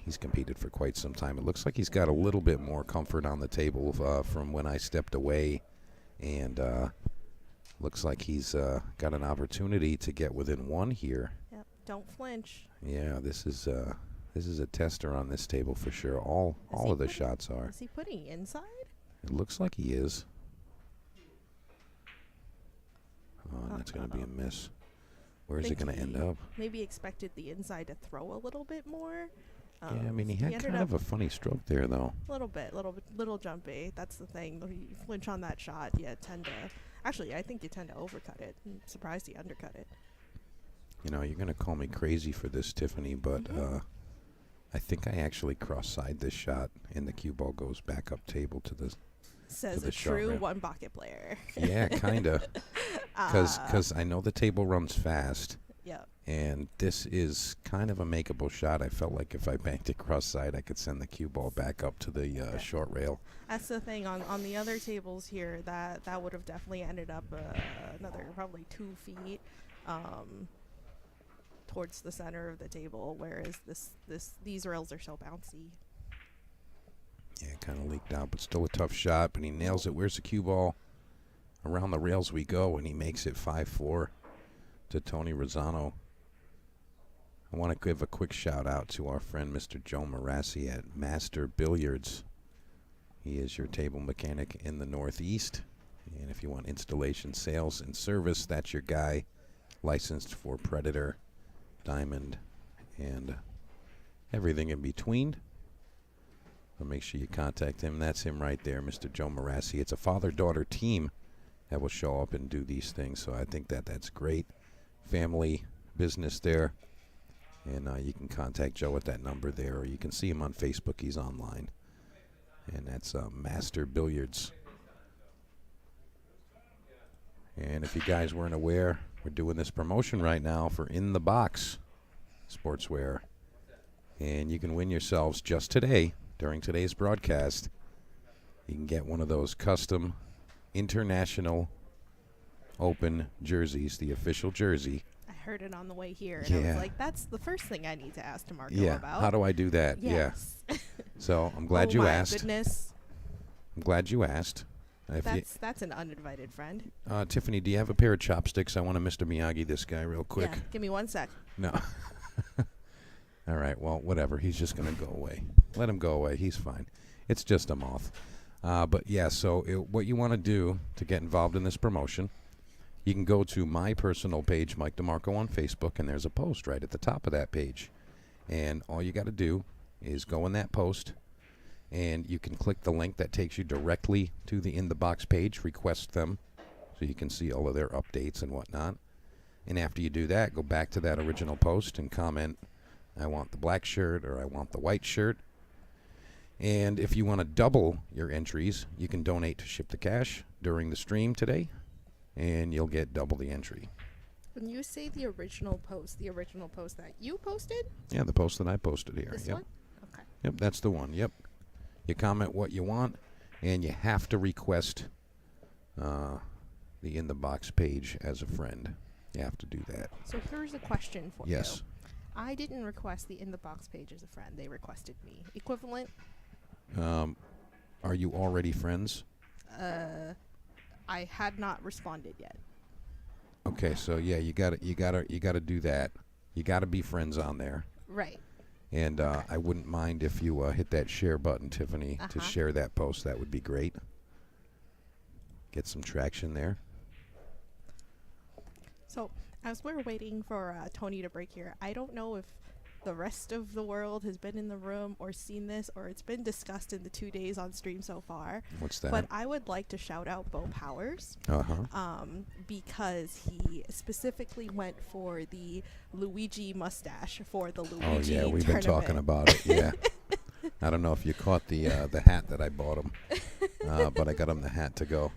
he's competed for quite some time. It looks like he's got a little bit more comfort on the table from when I stepped away And looks like he's got an opportunity to get within one here. Yep. Don't flinch. Yeah, this is a tester on this table for sure. All of the shots are. Is he putting inside? It looks like he is. Oh, and that's going to be a miss. Where is it going to end up? Maybe expected the inside to throw a little bit more. Yeah, I mean, he had kind of a funny stroke there, though. Little jumpy. That's the thing. You flinch on that shot, you tend to. Actually, I think you tend to overcut it. I'm surprised he undercut it. You know, you're going to call me crazy for this, Tiffany, but I think I actually cross-side this shot, and the cue ball goes back up table to the. Says a true one bucket player. Yeah, kind of. Because I know the table runs fast. Yeah. And this is kind of a makeable shot. I felt like if I banked it cross-side, I could send the cue ball back up to the short rail. That's the thing. On the other tables here, that would have definitely ended up another probably 2 feet towards the center of the table, whereas these rails are so bouncy. Yeah, it kind of leaked out, but still a tough shot. But he nails it. Where's the cue ball? Around the rails we go, and he makes it 5-4 to Tony Rosano. I want to give a quick shout out to our friend Mr. Joe Marassi at Master Billiards. He is your table mechanic in the Northeast. And if you want installation, sales, and service, that's your guy. Licensed for Predator, Diamond, and everything in between. So make sure you contact him. That's him right there, Mr. Joe Marassi. It's a father-daughter team that will show up and do these things. So I think that's great. Family business there. And you can contact Joe at that number there, or you can see him on Facebook. He's online. And that's Master Billiards. And if you guys weren't aware, we're doing this promotion right now for In the Box Sportswear. And you can win yourselves just today, during today's broadcast. You can get one of those custom International Open jerseys, the official jersey. I heard it on the way here, and I was like, that's the first thing I need to ask Marco about. How do I do that? Yes. Yeah. So I'm glad you asked. Goodness. I'm glad you asked. That's an uninvited friend. Tiffany, do you have a pair of chopsticks? I want to Mr. Miyagi this guy real quick. Yeah, give me 1 sec. No. All right, well, whatever. He's just going to go away. Let him go away. He's fine. It's just a moth. But, yeah, so what you want to do to get involved in this promotion, you can go to my personal page, Mike DeMarco, on Facebook, and there's a post right at the top of that page. And all you got to do is go in that post, and you can click the link that takes you directly to the In the Box page, request them, so you can see all of their updates and whatnot. And after you do that, go back to that original post and comment, I want the black shirt or I want the white shirt. And if you want to double your entries, you can donate to Ship the Cash during the stream today, and you'll get double the entry. When you say the original post that you posted? Yeah, the post that I posted here. This yep. one? Okay. Yep, that's the one. Yep. You comment what you want, and you have to request the In the Box page as a friend. You have to do that. So here's a question for you. Yes. I didn't request the In the Box page as a friend. They requested me. Equivalent? Are you already friends? I had not responded yet. Okay, so yeah, you gotta do that. You gotta be friends on there. Right. And I wouldn't mind if you hit that share button, Tiffany, to share that post. That would be great. Get some traction there. So as we're waiting for Tony to break here, I don't know if the rest of the world has been in the room or seen this, or it's been discussed in the 2 days on stream so far. What's that? But I would like to shout out Bo Powers. Because he specifically went for the Luigi mustache for the Luigi Oh yeah, we've tournament. been talking about it. Yeah. I don't know if you caught the hat that I bought him, but I got him the hat to go.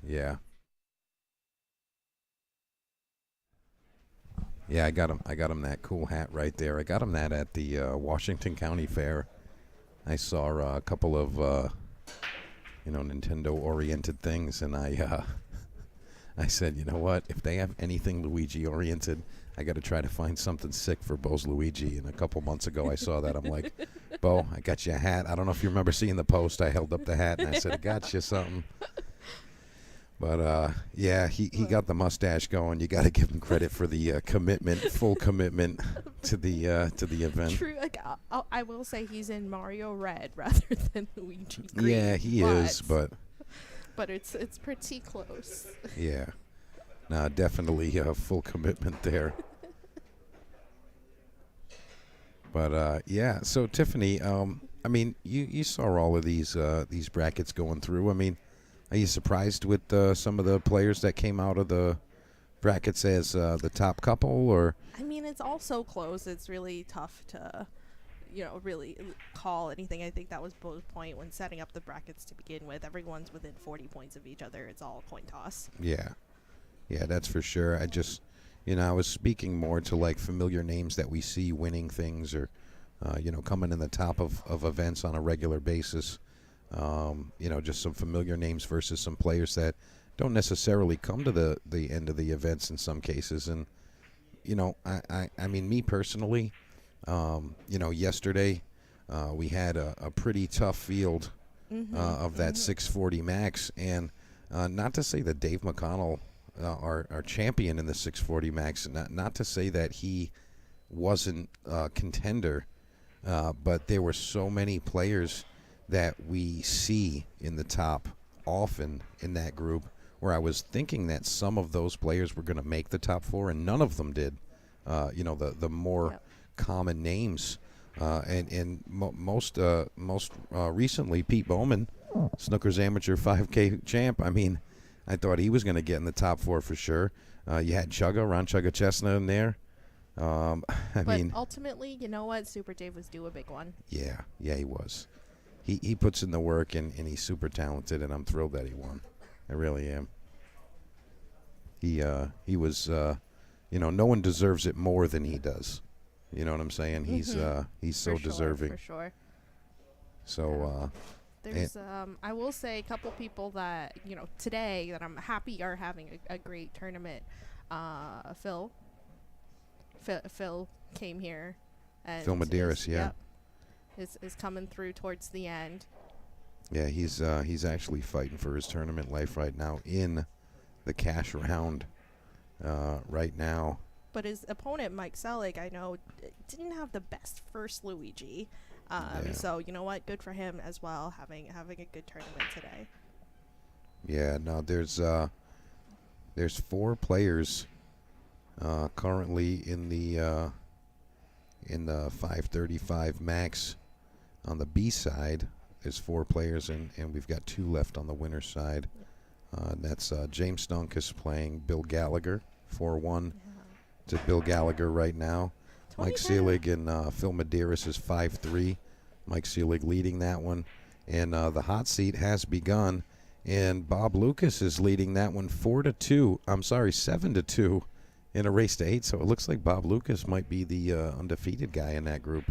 Yeah. Yeah, I got him that cool hat right there. I got him that at the Washington County Fair. I saw a couple of Nintendo-oriented things, and I said, you know what? If they have anything Luigi-oriented, I got to try to find something sick for Bo's Luigi. And a couple months ago, I saw that. I'm like, Bo, I got you a hat. I don't know if you remember seeing the post. I held up the hat and I said, I got you something. But, yeah, he got the mustache going. You got to give him credit for the commitment, full commitment to the event. True. Like, I will say he's in Mario Red rather than Luigi Green. Yeah, he is, but it's pretty close. yeah. No, definitely a full commitment there. But, yeah, so Tiffany, I mean, you saw all of these brackets going through. I mean, are you surprised with some of the players that came out of the brackets as the top couple, or? I mean, it's all so close. It's really tough to, really call anything. I think that was Bo's point when setting up the brackets to begin with. Everyone's within 40 points of each other. It's all a coin toss. Yeah. Yeah, that's for sure. I just, I was speaking more to, like, familiar names that we see winning things or, coming in the top of events on a regular basis. Just some familiar names versus some players that don't necessarily come to the end of the events in some cases. And, I mean, me personally, yesterday we had a pretty tough field of that 640 max. And not to say that Dave McConnell, our champion in the 640 max, not to say that he wasn't a contender, but there were so many players that we see in the top often in that group where I was thinking that some of those players were going to make the top four, and none of them did. The more common names, and most recently, Pete Bowman, Snooker's amateur 5K champ. I mean, I thought he was going to get in the top four for sure. You had Ron Chugga Chestnut in there. But ultimately, you know what? Super Dave was due a big one. Yeah, he was. He puts in the work, and he's super talented, and I'm thrilled that he won. I really am. He was, no one deserves it more than he does. You know what I'm saying? He's so deserving. For sure. So, there's, I will say a couple people that, today that I'm happy are having a great tournament. Phil came here. And Phil Medeiros, yeah. Yep. Is coming through towards the end. Yeah, he's actually fighting for his tournament life right now in the cash round right now. But his opponent, Mike Selig, I know, didn't have the best first Luigi. So, you know what? Good for him as well, having a good tournament today. Yeah, no, there's 4 players currently in the 535 max. On the B side, there's 4 players, and we've got 2 left on the winner's side. That's James Stunkus playing Bill Gallagher, 4-1 to Bill Gallagher right now. Mike Selig and Phil Medeiros is 5-3. Mike Selig leading that one. And the hot seat has begun, and Bob Lucas is leading that one 7-2 in a race to 8. So it looks like Bob Lucas might be the undefeated guy in that group.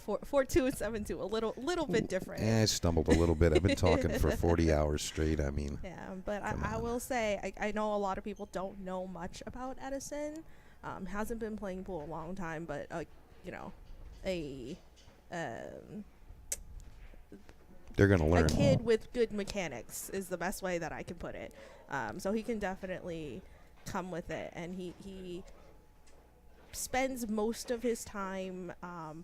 4-2 and 7-2, a little bit different. I stumbled a little bit. I've been talking for 40 hours straight. I mean, yeah, but I will say I know a lot of people don't know much about Edison. Hasn't been playing pool a long time, but they're gonna learn. A kid with good mechanics is the best way that I can put it. So he can definitely come with it, and he spends most of his time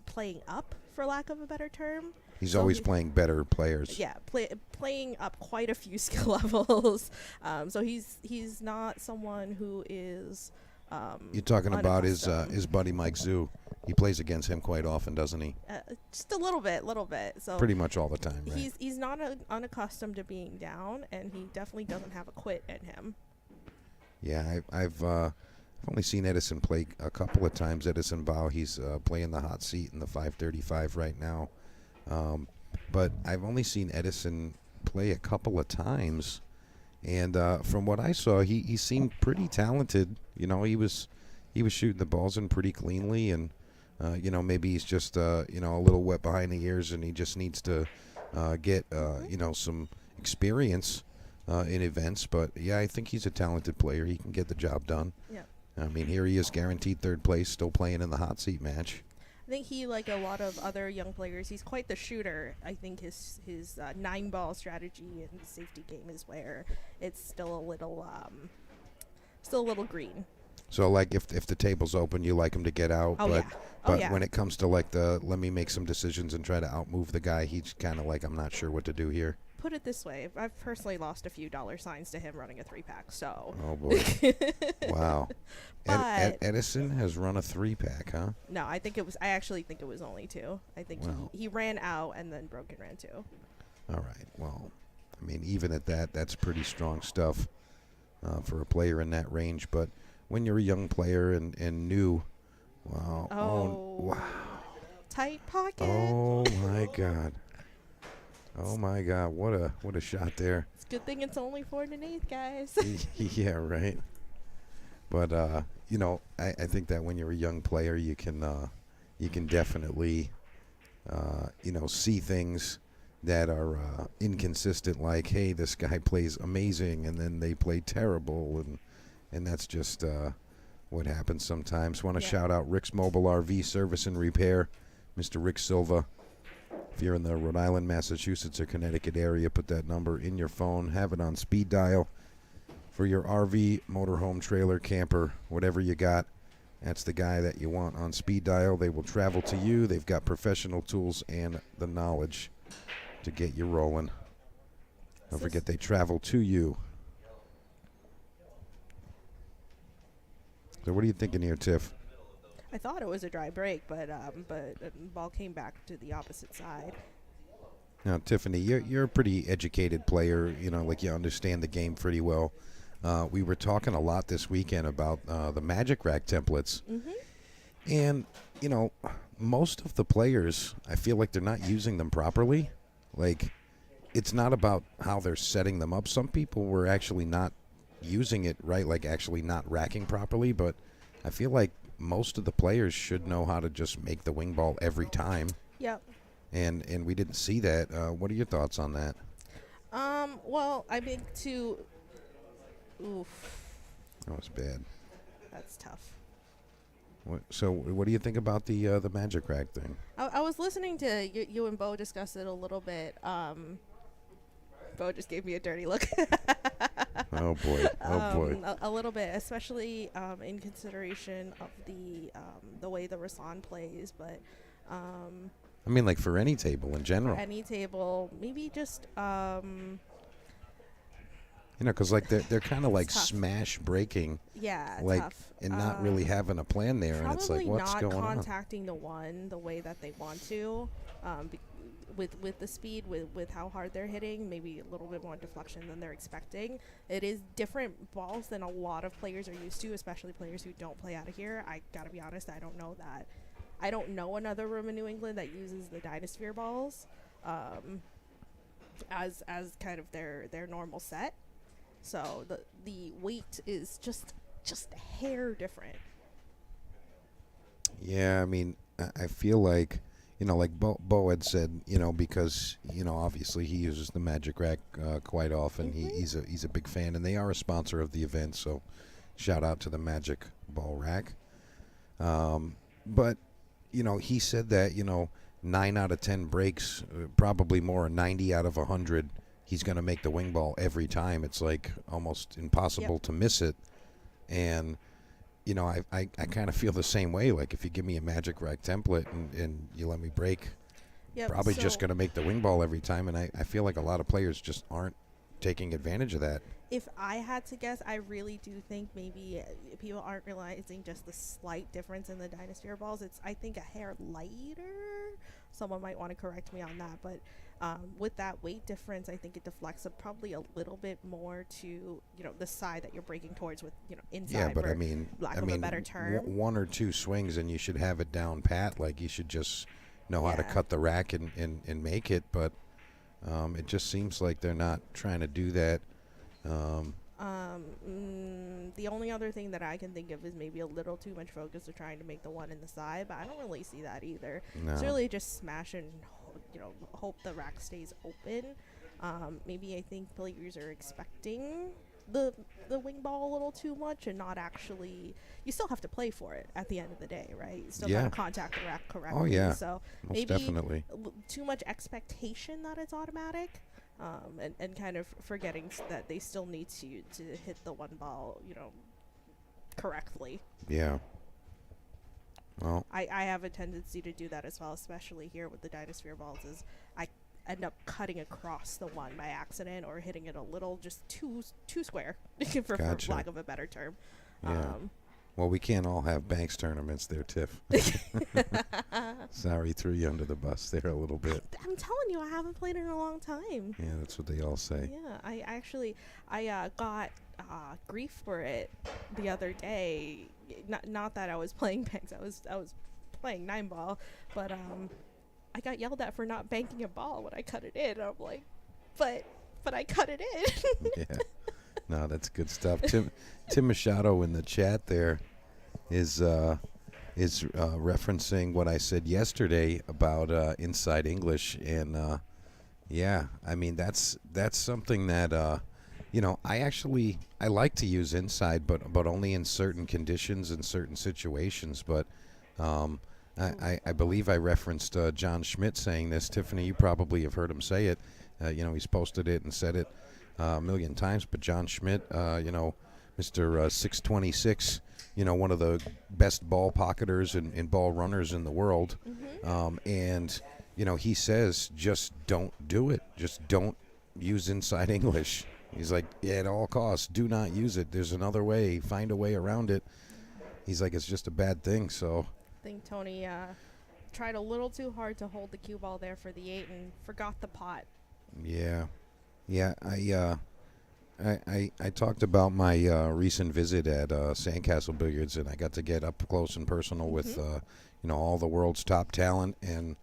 playing up, for lack of a better term. He's always playing better players. Yeah, playing up quite a few skill levels. So he's not someone who is. You're talking about his buddy Mike Zhu. He plays against him quite often, doesn't he? Just a little bit. So pretty much all the time, right? He's not unaccustomed to being down, and he definitely doesn't have a quit in him. Yeah, I've only seen Edison play a couple of times. Edison Bao, he's playing the hot seat in the 535 right now. But I've only seen Edison play a couple of times. And from what I saw, he seemed pretty talented. He was shooting the balls in pretty cleanly. And, maybe he's just, a little wet behind the ears, and he just needs to get, some experience in events. But, yeah, I think he's a talented player. He can get the job done. Yeah. I mean, here he is, guaranteed third place, still playing in the hot seat match. I think he, like a lot of other young players, he's quite the shooter. I think his 9-ball strategy and safety game is where it's still a little green. So like if the table's open, you like him to get out, Oh, but yeah. but when it comes to like the let me make some decisions and try to outmove the guy, he's kind of like, I'm not sure what to do here. Put it this way, I've personally lost a few dollar signs to him running a 3-pack, so. Oh boy. Wow. But Edison has run a 3-pack, huh? no, I actually think it was only 2. I think Wow. he ran out and then Broken ran 2. All right. Well, I mean, even at that, that's pretty strong stuff for a player in that range. But when you're a young player and new, wow. Wow. Tight pocket. Oh my God. Oh my God. What a shot there. It's a good thing it's only 4 1/8, guys. Yeah, right. But I think that when you're a young player, you can definitely see things that are inconsistent. Like, hey, this guy plays amazing, and then they play terrible, and that's just what happens sometimes. Want to shout out Rick's Mobile RV Service and Repair, Mr. Rick Silva. If you're in the Rhode Island, Massachusetts, or Connecticut area, put that number in your phone. Have it on speed dial for your RV, motorhome, trailer, camper, whatever you got. That's the guy that you want on speed dial. They will travel to you. They've got professional tools and the knowledge to get you rolling. Don't forget, they travel to you. So what are you thinking here, Tiff? I thought it was a dry break, but the ball came back to the opposite side. Now, Tiffany, you're a pretty educated player. Like you understand the game pretty well. We were talking a lot this weekend about the Magic Rack templates. Mm-hmm. And, most of the players, I feel like they're not using them properly. Like, it's not about how they're setting them up. Some people were actually not using it right, like actually not racking properly. But I feel like most of the players should know how to just make the wing ball every time. Yep. And we didn't see that. What are your thoughts on that? Well, I think oof. That was bad. That's tough. So what do you think about the Magic Rack thing? I was listening to you and Bo discuss it a little bit. Bo just gave me a dirty look. Oh boy! Oh boy! A little bit, especially in consideration of the way the Rasan plays, but I mean, like for any table in general. any table, maybe just because like they're kind of like tough. smash breaking, yeah, like tough. and not really having a plan there, and it's like, what's not going on? contacting the one the way that they want to, with the speed, with how hard they're hitting, maybe a little bit more deflection than they're expecting. It is different balls than a lot of players are used to, especially players who don't play out of here. I gotta be honest, I don't know that. I don't know another room in New England that uses the Dynasphere balls as kind of their normal set. So the weight is just a hair different. Yeah, I mean, I feel like, like Bo had said, because, obviously he uses the Magic Rack quite often. Mm-hmm. He's a big fan, and they are a sponsor of the event, so shout out to the Magic Ball Rack. But, he said that, 9 out of 10 breaks, probably more, 90 out of 100, he's going to make the wing ball every time. It's like almost impossible to miss it. And I kind of feel the same way. Like if you give me a Magic Rack template and you let me break, probably just going to make the wing ball every time. And I feel like a lot of players just aren't taking advantage of that. If I had to guess, I really do think maybe people aren't realizing just the slight difference in the Dynasphere balls. It's, I think, a hair lighter. Someone might want to correct me on that. But with that weight difference, I think it deflects probably a little bit more to, the side that you're breaking towards with, inside. Yeah, but lack of a better term. One or two swings and you should have it down pat. Like you should just know how to cut the rack and make it. But it just seems like they're not trying to do that. The only other thing that I can think of is maybe a little too much focus of trying to make the one in the side, but I don't really see that either. No. It's really just smash and hope the rack stays open. Maybe I think players are expecting the wing ball a little too much and not actually. You still have to play for it at the end of the day, right? You still Yeah. have to contact the rack correctly. Oh, yeah. So Most maybe definitely. too much expectation that it's automatic, and kind of forgetting that they still need to hit the one ball, correctly. Yeah. Well, I have a tendency to do that as well, especially here with the Dynasphere balls. Is I end up cutting across the one by accident or hitting it a little just too square, for Gotcha. lack of a better term. yeah. Well, we can't all have Banks tournaments there, Tiff. Sorry, threw you under the bus there a little bit. I'm telling you, I haven't played in a long time. Yeah, that's what they all say. Yeah, I actually got grief for it the other day. Not that I was playing banks. I was playing 9-ball, but I got yelled at for not banking a ball when I cut it in. I'm like, but I cut it in. Yeah. No, that's good stuff. Tim Machado in the chat there is referencing what I said yesterday about Inside English, and yeah, I mean that's something that I like to use Inside, but only in certain conditions and certain situations. But I believe I referenced John Schmidt saying this. Tiffany, you probably have heard him say it. He's posted it and said it a million times. But John Schmidt, Mr. 626, one of the best ball pocketers and ball runners in the world. And he says, just don't do it. Just don't use Inside English. He's like, yeah, at all costs, do not use it. There's another way. Find a way around it. He's like, it's just a bad thing. So I think Tony tried a little too hard to hold the cue ball there for the 8 and forgot the pot. yeah. I talked about my recent visit at Sandcastle Billiards, and I got to get up close and personal with all the world's top talent, and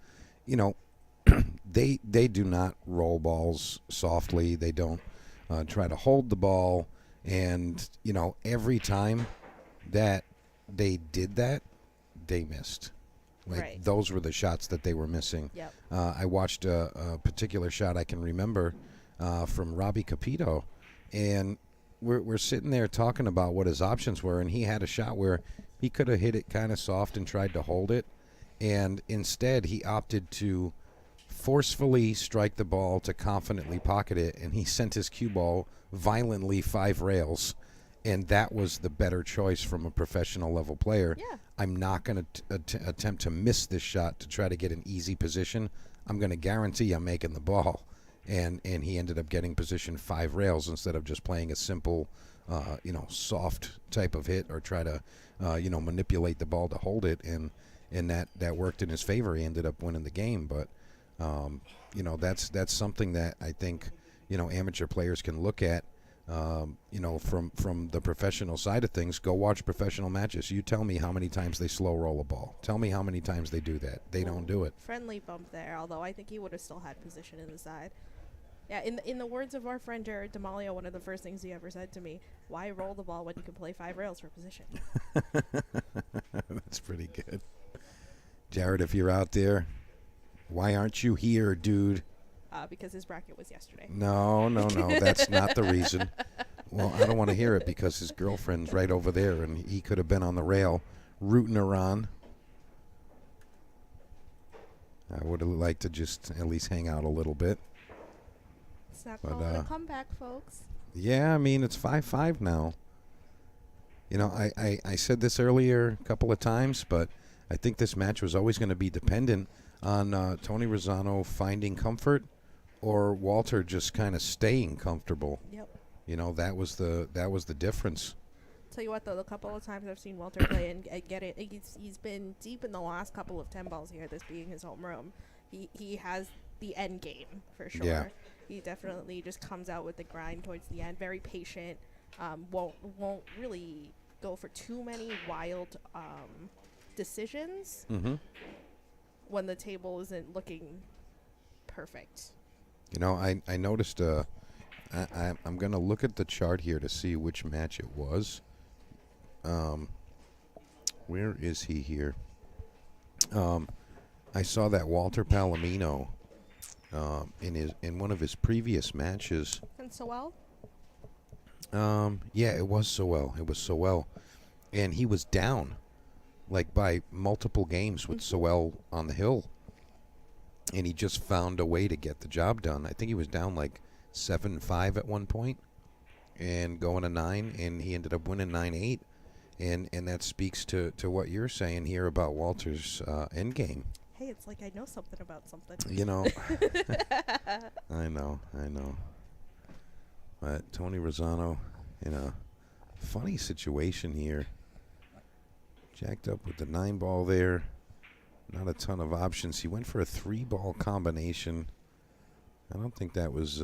they do not roll balls softly. They don't try to hold the ball, and every time that they did that, they missed. Like Right. those were the shots that they were missing. Yep. I watched a particular shot I can remember from Robbie Capito, and we're sitting there talking about what his options were, and he had a shot where he could have hit it kind of soft and tried to hold it, and instead he opted to forcefully strike the ball to confidently pocket it, and he sent his cue ball violently 5 rails, and that was the better choice from a professional level player. Yeah. I'm not going to attempt to miss this shot to try to get an easy position. I'm going to guarantee I'm making the ball. And he ended up getting position 5 rails instead of just playing a simple, soft type of hit or try to, manipulate the ball to hold it. And that worked in his favor. He ended up winning the game. But, that's something that I think, amateur players can look at. From the professional side of things. Go watch professional matches. You tell me how many times they slow roll a ball. Tell me how many times they do that. They don't do it. Friendly bump there, although I think he would have still had position in the side. Yeah, in the words of our friend Jared D'Amalio, one of the first things he ever said to me, why roll the ball when you can play 5 rails for position? That's pretty good. Jared, if you're out there, why aren't you here, dude? Because his bracket was yesterday. No, that's not the reason. Well, I don't want to hear it because his girlfriend's right over there, and he could have been on the rail rooting her on. I would have liked to just at least hang out a little bit. It's not But, calling a comeback, folks. Yeah, I mean, it's 5-5 now. I said this earlier a couple of times, but I think this match was always going to be dependent on Tony Rosano finding comfort or Walter just kind of staying comfortable. Yep. That was the difference. Tell you what, though, the couple of times I've seen Walter play and get it, he's been deep in the last couple of 10 balls here, this being his home room. He has the end game, for sure. Yeah. He definitely just comes out with the grind towards the end, very patient, won't really go for too many wild decisions when the table isn't looking perfect. I noticed I'm going to look at the chart here to see which match it was. Where is he here? I saw that Walter Palomino in one of his previous matches. And so well? Yeah, it was so well. It was so well. And he was down, like, by multiple games with Sewell on the hill. And he just found a way to get the job done. I think he was down, like, 7-5 at one point and going to 9, and he ended up winning 9-8. And that speaks to what you're saying here about Walter's endgame. Hey, it's like I know something about something. You know, I know. But Tony Rosano in a funny situation here. Jacked up with the 9 ball there. Not a ton of options. He went for a 3-ball combination. I don't think that was,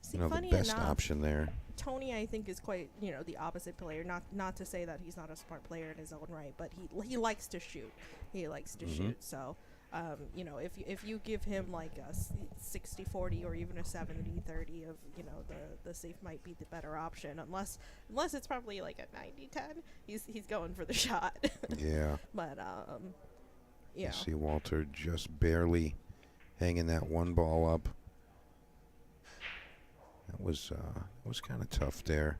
See, the funny best enough, option there. Tony, I think, is quite, the opposite player. Not to say that he's not a smart player in his own right, but he likes to shoot. He likes to shoot. So, if you give him like a 60-40 or even a 70-30 of, the safe might be the better option. Unless it's probably like a 90-10, he's going for the shot. Yeah. But You see Walter just barely hanging that 1 ball up. That was kind of tough there.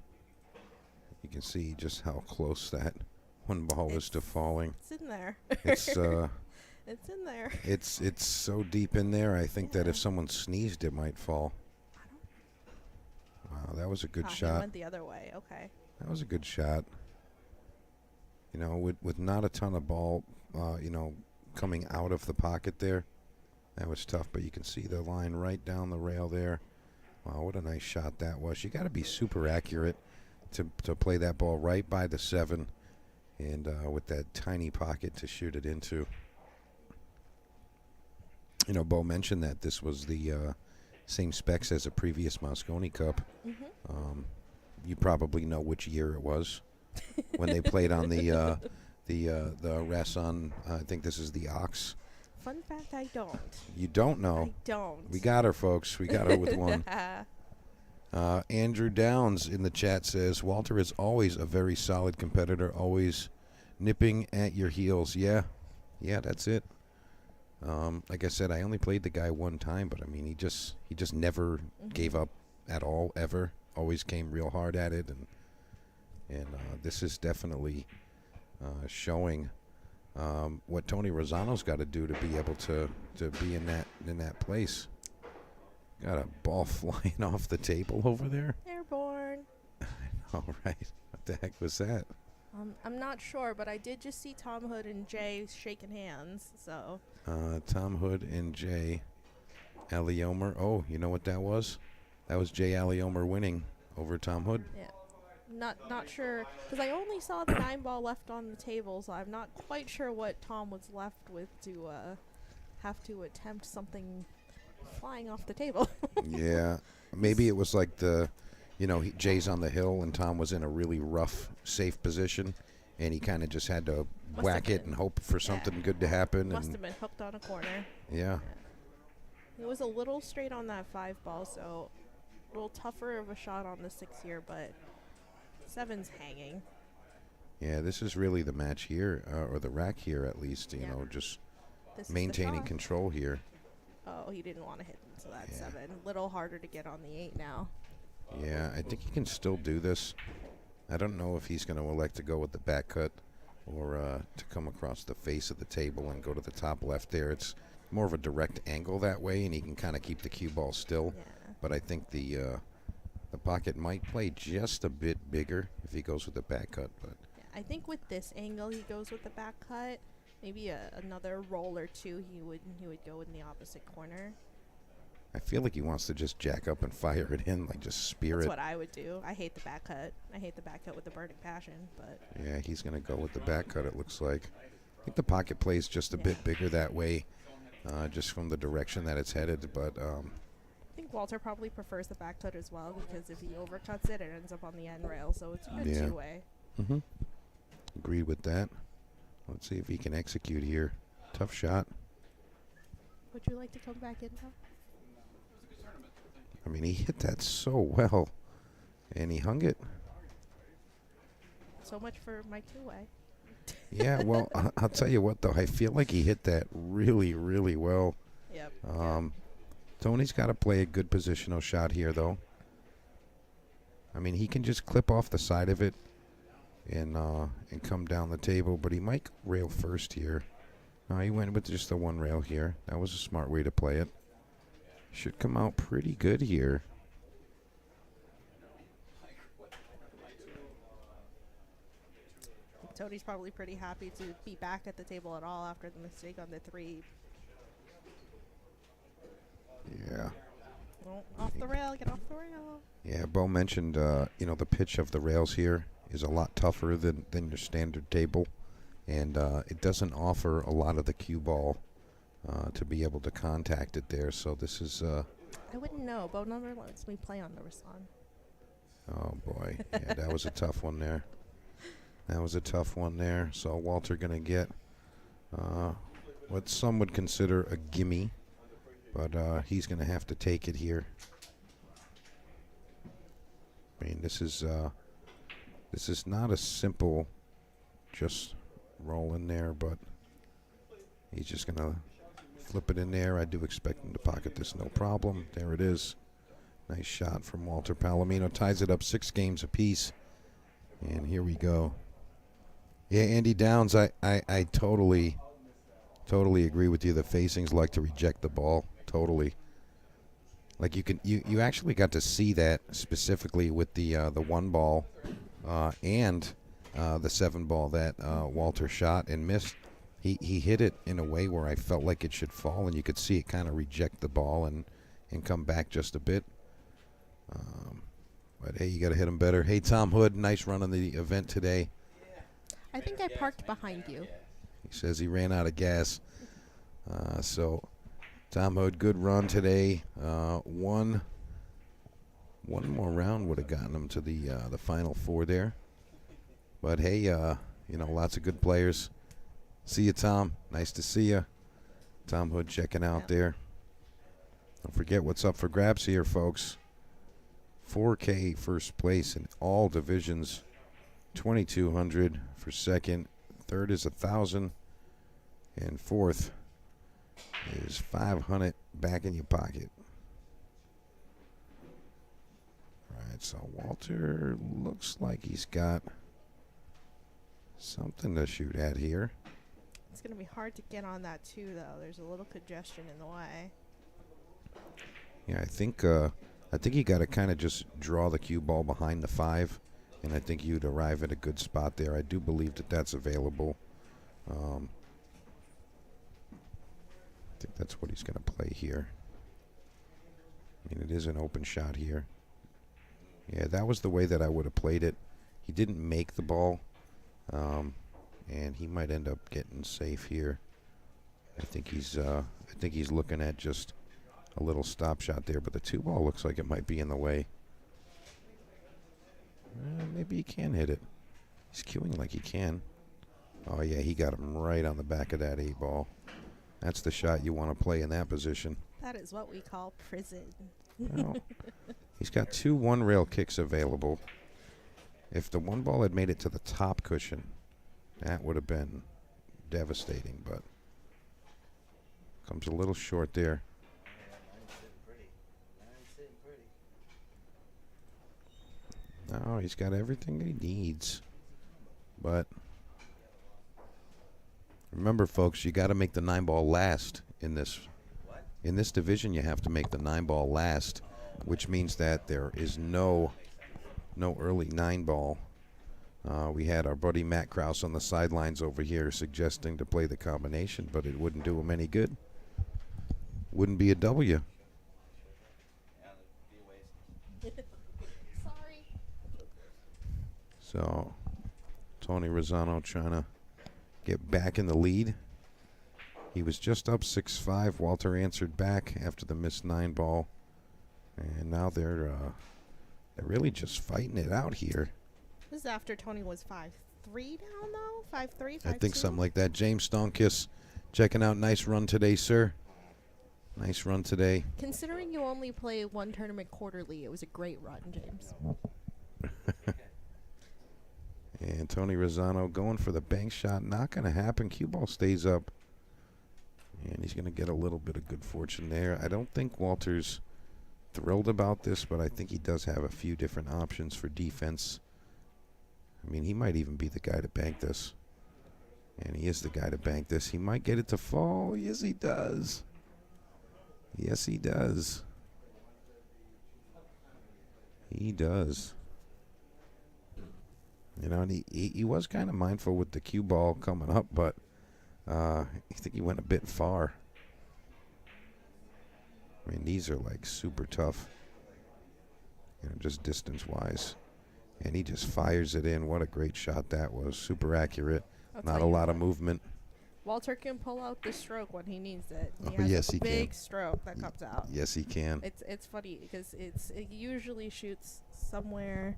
You can see just how close that 1 ball was to falling. It's in there. It's It's in there. it's so deep in there. I think that if someone sneezed, it might fall. Wow, that was a good He shot. went the other way. Okay. That was a good shot. With not a ton of ball, coming out of the pocket there, that was tough. But you can see the line right down the rail there. Wow, what a nice shot that was. You got to be super accurate to play that ball right by the 7, and with that tiny pocket to shoot it into. Bo mentioned that this was the same specs as a previous Moscone Cup. You probably know which year it was when they played on the Rasson. I think this is the Ox. Fun fact, I don't. You don't know? I don't. We got her, folks. We got her with one. Andrew Downs in the chat says, Walter is always a very solid competitor, always nipping at your heels. Yeah, that's it. Like I said, I only played the guy one time, but I mean, he just never gave up at all, ever. Always came real hard at it, and this is definitely showing what Tony Rosano's got to do to be able to be in that place. Got a ball flying off the table over there. Airborne. All right, what the heck was that? I'm not sure, but I did just see Tom Hood and Jay shaking hands. So. Tom Hood and Jay Alliomer. Oh, you know what that was? That was Jay Alliomer winning over Tom Hood. Yeah. Not sure, because I only saw the 9-ball left on the table, so I'm not quite sure what Tom was left with to have to attempt something flying off the table. Yeah, maybe it was like Jay's on the hill and Tom was in a really rough, safe position, and he kind of just had to whack it and hope for something good to happen. Must have been hooked on a corner. Yeah. It was a little straight on that 5-ball, so a little tougher of a shot on the 6 here, but 7's hanging. Yeah, this is really the match here, or the rack here at least, just This maintaining control here. Oh, he didn't want to hit into that 7. Little harder to get on the 8 now. Yeah, I think he can still do this. I don't know if he's going to elect to go with the back cut or to come across the face of the table and go to the top left there. It's more of a direct angle that way, and he can kind of keep the cue ball still. Yeah. But I think the pocket might play just a bit bigger if he goes with the back cut. But I think with this angle, he goes with the back cut. Maybe another roll or two, he would go in the opposite corner. I feel like he wants to just jack up and fire it in, like just spear That's it. what I would do. I hate the back cut. I hate the back cut with the burning passion, but Yeah, he's going to go with the back cut, it looks like. I think the pocket plays just a bit bigger that way, just from the direction that it's headed. But I think Walter probably prefers the back cut as well, because if he overcuts it, it ends up on the end rail, so it's a good two-way. Agreed with that. Let's see if he can execute here. Tough shot. Would you like to come back in now? I mean, he hit that so well, and he hung it. So much for my two-way. Yeah, well, I'll tell you what, though. I feel like he hit that really, really well. Yep. Tony's got to play a good positional shot here, though. I mean, he can just clip off the side of it and come down the table, but he might rail first here. No, he went with just the one rail here. That was a smart way to play it. Should come out pretty good here. Tony's probably pretty happy to be back at the table at all after the mistake on the 3. Yeah. Well, off the rail, get off the rail. Yeah, Bo mentioned, you know, the pitch of the rails here is a lot tougher than your standard table. And it doesn't offer a lot of the cue ball to be able to contact it there. So this is... I wouldn't know. Bo never lets me play on the Rasan. oh, boy. Yeah, that was a tough one there. That was a tough one there. So Walter going to get what some would consider a gimme. But he's going to have to take it here. I mean, this is not a simple just roll in there, but he's just going to flip it in there. I do expect him to pocket this no problem. There it is. Nice shot from Walter Palomino. Ties it up 6 games apiece. And here we go. Yeah, Andy Downs, I totally agree with you. The facings like to reject the ball. Totally. Like you actually got to see that specifically with the 1 ball and the 7 ball that Walter shot and missed. He hit it in a way where I felt like it should fall, and you could see it kind of reject the ball and come back just a bit. But hey, you got to hit him better. Hey, Tom Hood, nice run on the event today. I think I parked behind you. He says he ran out of gas. So Tom Hood, good run today. One more round would have gotten him to the final 4 there. But hey, you know, lots of good players. See you, Tom. Nice to see you. Tom Hood checking out there. Don't forget what's up for grabs here, folks. 4K first place in all divisions. 2,200 for second. Third is 1,000. And fourth is 500 back in your pocket. All right, so Walter looks like he's got something to shoot at here. It's going to be hard to get on that too, though. There's a little congestion in the way. Yeah, I think you got to kind of just draw the cue ball behind the 5, and I think you'd arrive at a good spot there. I do believe that that's available. I think that's what he's going to play here. I mean, it is an open shot here. Yeah, that was the way that I would have played it. He didn't make the ball, and he might end up getting safe here. I think he's looking at just a little stop shot there, but the 2 ball looks like it might be in the way. Maybe he can hit it. He's cueing like he can. Oh, yeah, he got him right on the back of that 8 ball. That's the shot you want to play in that position. That is what we call prison. Well, he's got 2 1-rail kicks available. If the 1 ball had made it to the top cushion, that would have been devastating, but comes a little short there. No, he's got everything he needs. But remember, folks, you got to make the 9 ball last in this. In this division, you have to make the 9 ball last, which means that there is no early 9 ball. We had our buddy Matt Krause on the sidelines over here suggesting to play the combination, but it wouldn't do him any good. Wouldn't be a W. Sorry. So Tony Rosano trying to get back in the lead. He was just up 6-5. Walter answered back after the missed 9 ball. And now they're really just fighting it out here. This is after Tony was 5-3 down, though? 5-3, 5-2? I think something like that. James Stonkiss checking out. Nice run today, sir. Nice run today. Considering you only play 1 tournament quarterly, it was a great run, James. And Tony Rosano going for the bank shot. Not going to happen. Cue ball stays up. And he's going to get a little bit of good fortune there. I don't think Walter's thrilled about this, but I think he does have a few different options for defense. I mean, he might even be the guy to bank this. And he is the guy to bank this. He might get it to fall. Yes, he does. Yes, he does. He does. You know, and he was kind of mindful with the cue ball coming up, but I think he went a bit far. I mean, these are like super tough, you know, just distance-wise. And he just fires it in. What a great shot that was. Super accurate. Not a lot of movement. Walter can pull out the stroke when he needs it. Oh, yes, he can. Big stroke that comes out. Yes, he can. It's funny because it usually shoots somewhere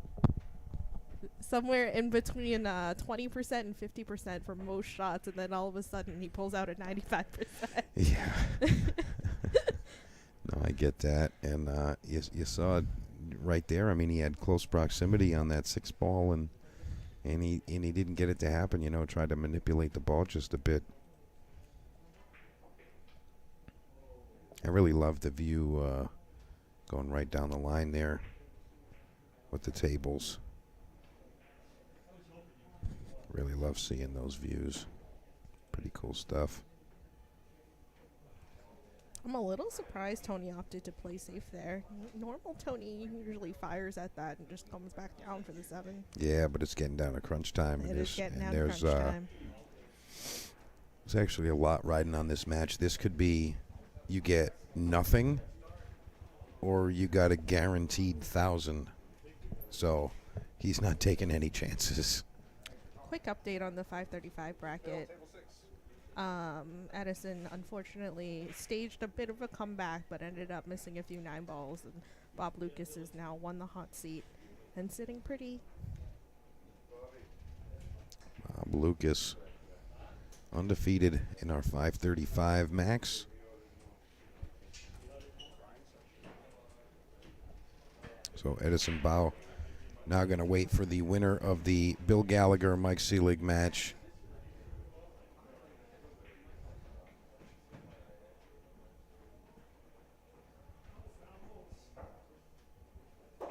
in between 20% and 50% for most shots, and then all of a sudden he pulls out a 95%. Yeah. No, I get that. And you saw it right there. I mean, he had close proximity on that 6 ball, and he didn't get it to happen, you know, tried to manipulate the ball just a bit. I really love the view going right down the line there with the tables. Really love seeing those views. Pretty cool stuff. I'm a little surprised Tony opted to play safe there. Normal Tony usually fires at that and just comes back down for the 7. Yeah, but it's getting down to crunch time. It is getting down to there's, crunch time. There's actually a lot riding on this match. This could be you get nothing or you got a guaranteed 1,000. So he's not taking any chances. Quick update on the 535 bracket. Edison unfortunately staged a bit of a comeback, but ended up missing a few 9 balls, and Bob Lucas has now won the hot seat and sitting pretty. Bob Lucas undefeated in our 535 max. So Edison Bao now going to wait for the winner of the Bill Gallagher-Mike Seelig match.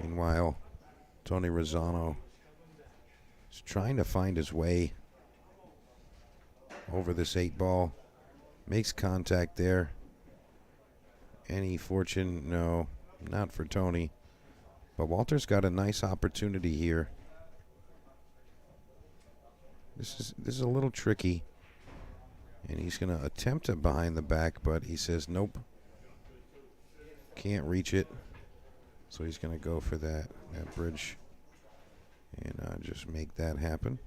Meanwhile, Tony Rosano is trying to find his way over this 8 ball. Makes contact there. Any fortune? No, not for Tony. But Walter's got a nice opportunity here. This is a little tricky. And he's going to attempt it behind the back, but he says nope. Can't reach it. So he's going to go for that bridge and just make that happen.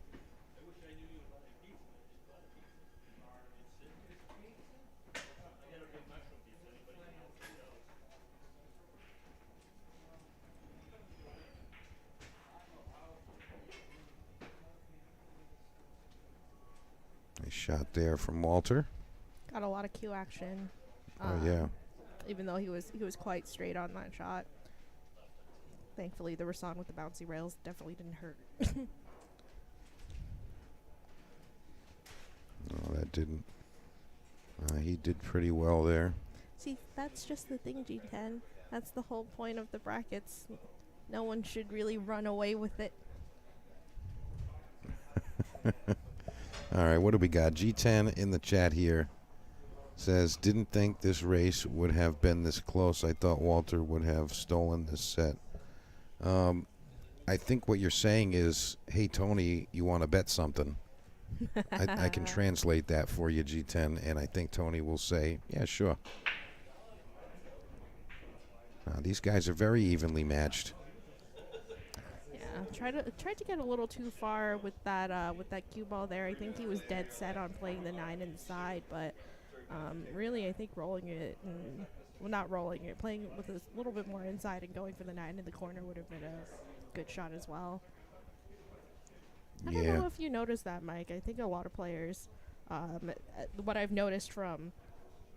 Nice shot there from Walter. Got a lot of cue action. Oh yeah. Even though he was quite straight on that shot. Thankfully, the Rasan with the bouncy rails definitely didn't hurt. No, that didn't. He did pretty well there. See, that's just the thing, G10. That's the whole point of the brackets. No one should really run away with it. All right, what do we got? G10 in the chat here says, didn't think this race would have been this close. I thought Walter would have stolen this set. I think what you're saying is, hey, Tony, you want to bet something? I can translate that for you, G10, and I think Tony will say, yeah, sure. These guys are very evenly matched. Yeah, tried to get a little too far with that cue ball there. I think he was dead set on playing the 9 inside, but really I think rolling it and not rolling it, playing it with a little bit more inside and going for the 9 in the corner would have been a good shot as well. I don't know if you noticed that, Mike. I think a lot of players, what I've noticed from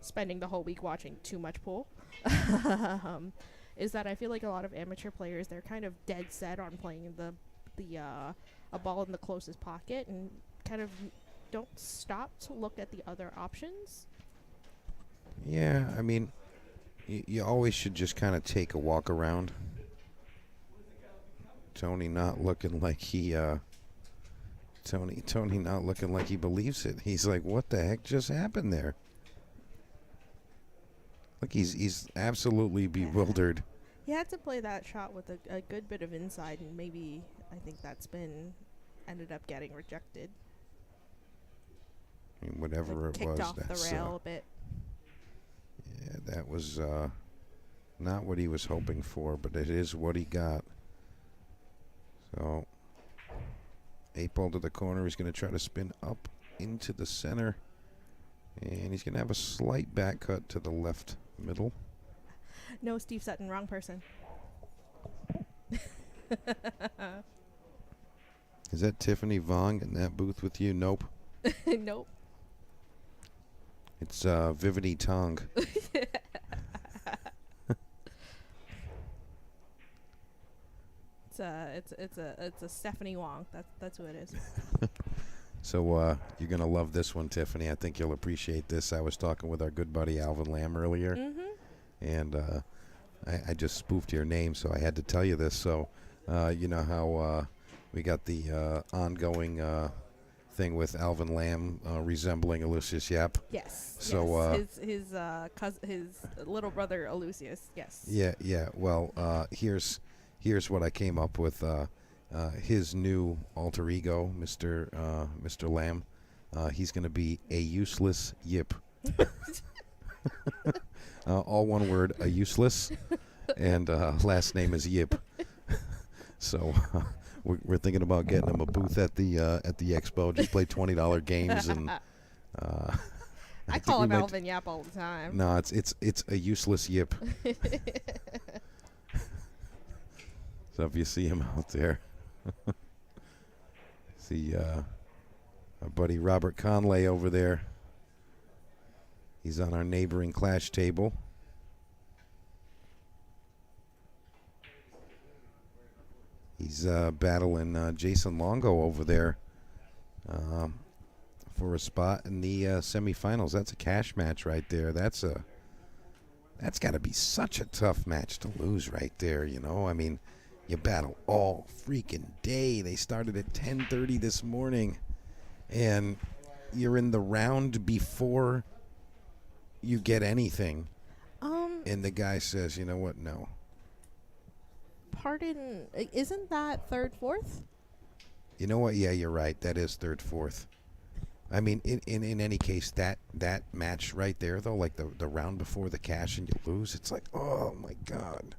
spending the whole week watching too much pool, is that I feel like a lot of amateur players, they're kind of dead set on playing a ball in the closest pocket and kind of don't stop to look at the other options. Yeah, I mean, You always should just kind of take a walk around. Tony not looking like he Tony not looking like he believes it. He's like, what the heck just happened there? Look, he's absolutely bewildered. He had to play that shot with a good bit of inside, and maybe I think that's been ended up getting rejected. I mean, whatever Like it kicked was, off the that's rail a bit. yeah, that was not what he was hoping for, but it is what he got. So, 8-ball to the corner. He's going to try to spin up into the center. And he's going to have a slight back cut to the left middle. No, Steve Sutton, wrong person. Is that Tiffany Vong in that booth with you? Nope. Nope. It's Vivity Tong. It's a Stephanie Wong. That's who it is. So you're going to love this one, Tiffany. I think you'll appreciate this. I was talking with our good buddy Alvin Lamb earlier. Mm-hmm. And I just spoofed your name, so I had to tell you this. So you know how we got the ongoing thing with Alvin Lamb resembling Aloysius Yap? Yes. So yes. His little brother Aloysius. Yes. Yeah. Well, here's what I came up with. His new alter ego, Mr. Lamb. He's going to be a useless yip. All one word, a useless, and last name is Yip. So we're thinking about getting him a booth at the expo. Just play $20 games, and I call him Alvin Yap all the time. No, it's a useless Yip. So if you see him out there, see our buddy Robert Conley over there. He's on our neighboring clash table. He's battling Jason Longo over there for a spot in the semifinals. That's a cash match right there. That's got to be such a tough match to lose right there, you know? I mean, you battle all freaking day. They started at 10:30 this morning, and you're in the round before you get anything. And the guy says, you know what, no. Pardon, isn't that third, fourth? You know what, yeah, you're right. That is third, fourth. I mean, in any case, that match right there, though, like the round before the cash and you lose, it's like, oh, my God.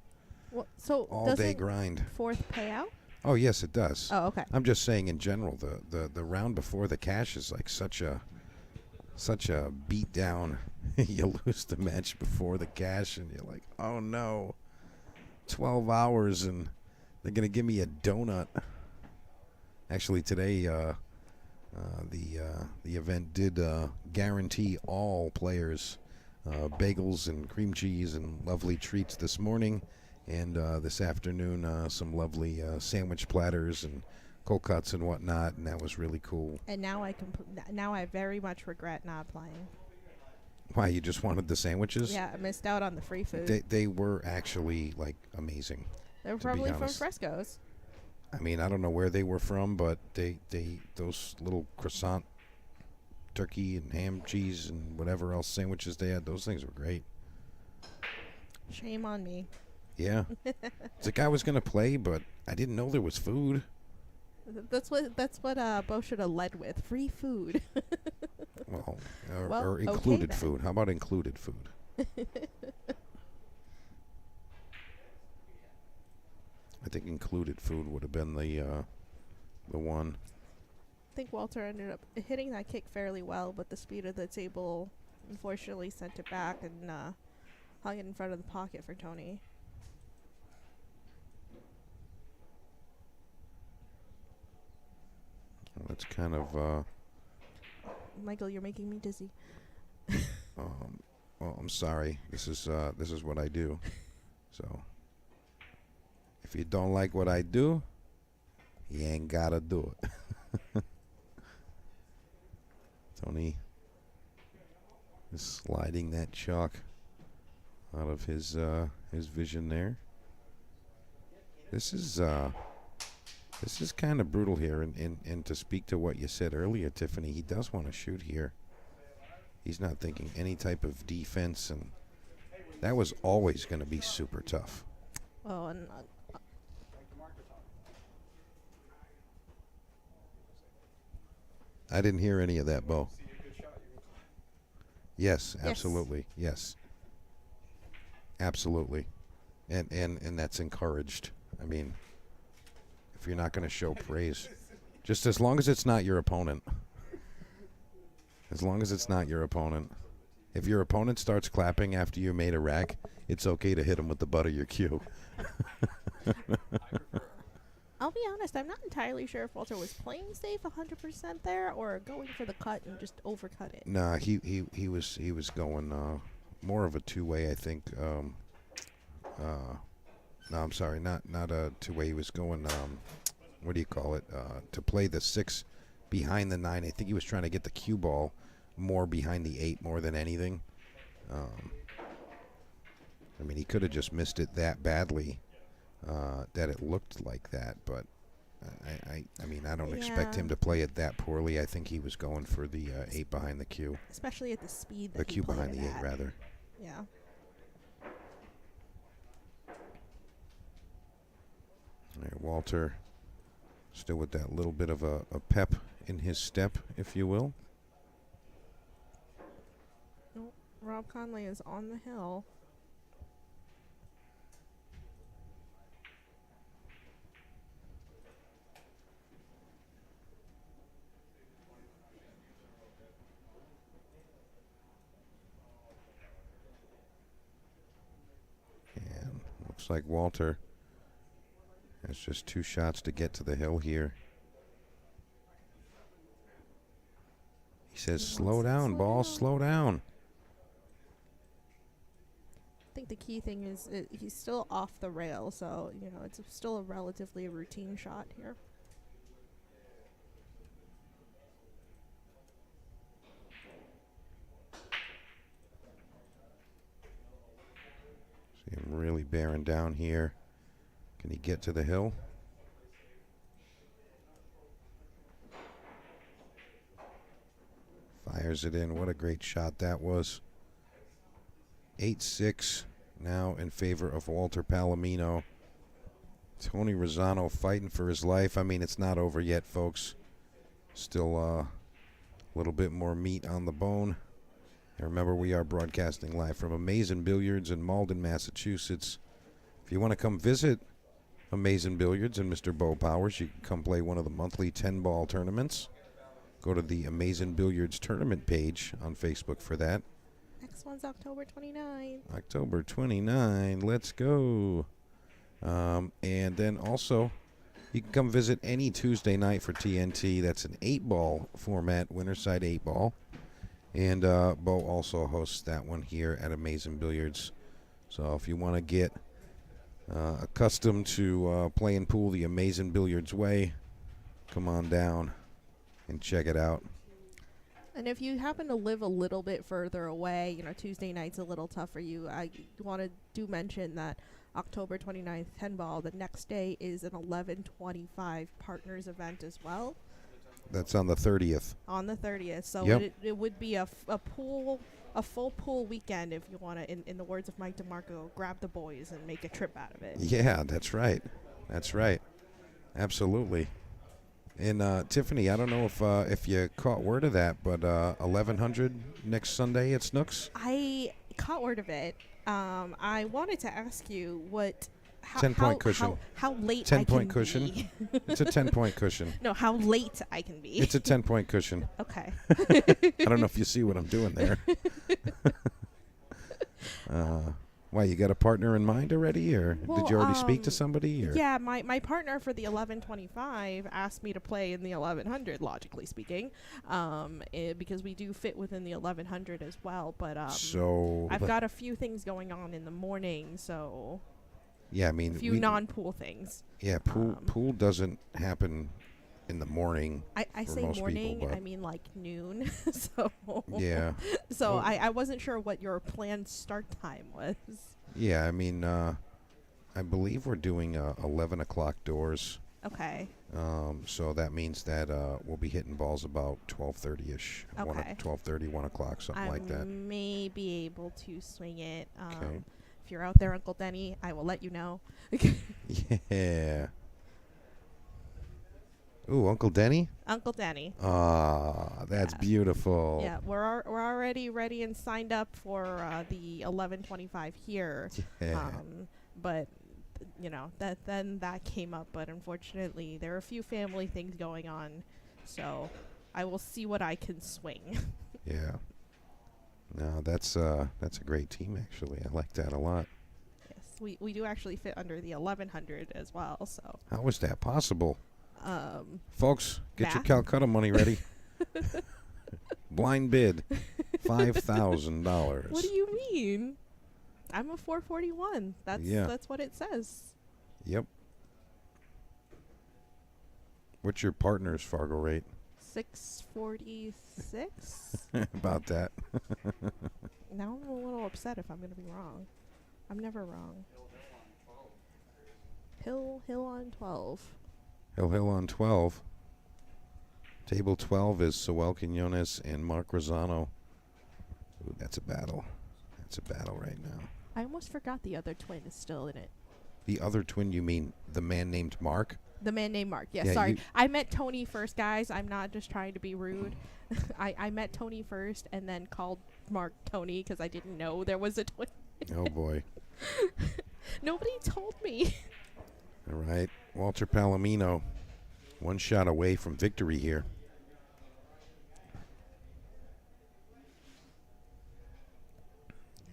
Well, so All day grind. Fourth payout? Oh, yes, it does. Oh, okay. I'm just saying in general, the round before the cash is like such a beat down. You lose the match before the cash, and you're like, oh no, 12 hours, and they're gonna give me a donut. Actually, today the event did guarantee all players bagels and cream cheese and lovely treats this morning, and this afternoon some lovely sandwich platters and cold cuts and whatnot, and that was really cool. And now I very much regret not playing. Why, you just wanted the sandwiches? Yeah, I missed out on the free food. They were actually like amazing. They were probably from Fresco's. I mean, I don't know where they were from, but they those little croissant, turkey and ham, cheese and whatever else sandwiches they had, those things were great. Shame on me. Yeah. It's like I was gonna play, but I didn't know there was food. That's what Bo should have led with. Free food. Well, Well, or okay included then. food. How about included food? I think included food would have been the one. I think Walter ended up hitting that kick fairly well, but the speed of the table unfortunately sent it back and hung it in front of the pocket for Tony. Well, that's kind of Michael, you're making me dizzy. well, I'm sorry. This is what I do. So if you don't like what I do, you ain't gotta do it. Tony is sliding that chalk out of his vision there. This is kind of brutal here, and to speak to what you said earlier, Tiffany, he does want to shoot here. He's not thinking any type of defense, and that was always going to be super tough. Oh, and I didn't hear any of that, Bo. Yes, absolutely. Yes. Absolutely. And that's encouraged. I mean, if you're not going to show praise, just as long as it's not your opponent. As long as it's not your opponent. If your opponent starts clapping after you made a rack, it's okay to hit him with the butt of your cue. I'll be honest, I'm not entirely sure if Walter was playing safe 100% there or going for the cut and just overcut it. Nah, he was going more of a two-way, I think. No, I'm sorry, not a two-way. He was going, what do you call it? To play the 6 behind the 9. I think he was trying to get the cue ball more behind the 8 more than anything. I mean, he could have just missed it that badly that it looked like that, but I mean, I don't expect him to play it that poorly. I think he was going for the 8 behind the cue. Especially at the speed that The he cue played behind it the 8, at. rather. Yeah. All right, Walter still with that little bit of a pep in his step, if you will. Nope. Rob Conley is on the hill. And looks like Walter has just 2 shots to get to the hill here. He says, slow down, ball, slow down. I think the key thing is he's still off the rail, so, you know, it's still a relatively routine shot here. See him really bearing down here. Can he get to the hill? Fires it in. What a great shot that was. 8-6 now in favor of Walter Palomino. Tony Rosano fighting for his life. I mean, it's not over yet, folks. Still a little bit more meat on the bone. And remember, we are broadcasting live from Amazing Billiards in Malden, Massachusetts. If you want to come visit Amazing Billiards and Mr. Bo Powers, you can come play one of the monthly 10-ball tournaments. Go to the Amazing Billiards tournament page on Facebook for that. Next one's October 29th. October 29, let's go. And then also, you can come visit any Tuesday night for TNT. That's an 8-ball format, Winterside 8-ball. And Bo also hosts that one here at Amazing Billiards. So if you want to get accustomed to playing pool the Amazing Billiards way, come on down and check it out. And if you happen to live a little bit further away, you know, Tuesday night's a little tough for you, I want to mention that October 29th 10-ball, the next day is an 11:25 partners event as well. That's on the 30th. On the 30th. So Yep. it would be a full pool weekend if you want to, in the words of Mike DeMarco, grab the boys and make a trip out of it. Yeah, that's right. That's right. Absolutely. And Tiffany, I don't know if you caught word of that, but 1100 next Sunday at Snooks. I caught word of it. I wanted to ask you what... 10-point cushion. How late 10 I can point cushion. be. It's a 10-point cushion. No, how late I can be. It's a 10-point cushion. Okay. I don't know if you see what I'm doing there. Why, you got a partner in mind already, or Well, did you already speak to somebody? Or? Yeah, my partner for the 1125 asked me to play in the 1100, logically speaking, because we do fit within the 1100 as well. But So I've got a few things going on in the morning, so yeah, I mean, a few non-pool things. Yeah, pool doesn't happen in the morning. I for say most morning, people, but I mean like noon. So yeah, so Well- I wasn't sure what your planned start time was. yeah. I mean, I believe we're doing 11 o'clock doors. Okay. So that means that we'll be hitting balls about 12:30ish. Okay. 12:30, 1 o'clock, something I like that. may be able to swing it. Okay. If you're out there, Uncle Denny, I will let you know. Yeah. Ooh, Uncle Denny? Uncle Denny. Ah, that's Yeah. beautiful. Yeah, we're already ready and signed up for the 11:25 here. Yeah. But you know that came up, but unfortunately there are a few family things going on, so I will see what I can swing. Yeah. No, that's a great team actually. I like that a lot. Yes, we do actually fit under the 1100 as well. So How is that possible? um, Folks, get your Math? Calcutta money ready. Blind bid, $5,000. what do you mean? I'm a 441. That's what it says. Yep. What's your partner's Fargo rate? 646. About that. Now I'm a little upset if I'm gonna be wrong. I'm never wrong. Hill on 12. Hill on 12. Table 12 is Sewell Quinones and Mark Rosano. Ooh, that's a battle. That's a battle right now. I almost forgot the other twin is still in it. The other twin, you mean the man named Mark? The man named Mark. Yeah, Yeah, sorry. you- I met Tony first, guys. I'm not just trying to be rude. I met Tony first and then called Mark Tony because I didn't know there was a twin. Oh, boy. Nobody told me. All right. Walter Palomino, one shot away from victory here.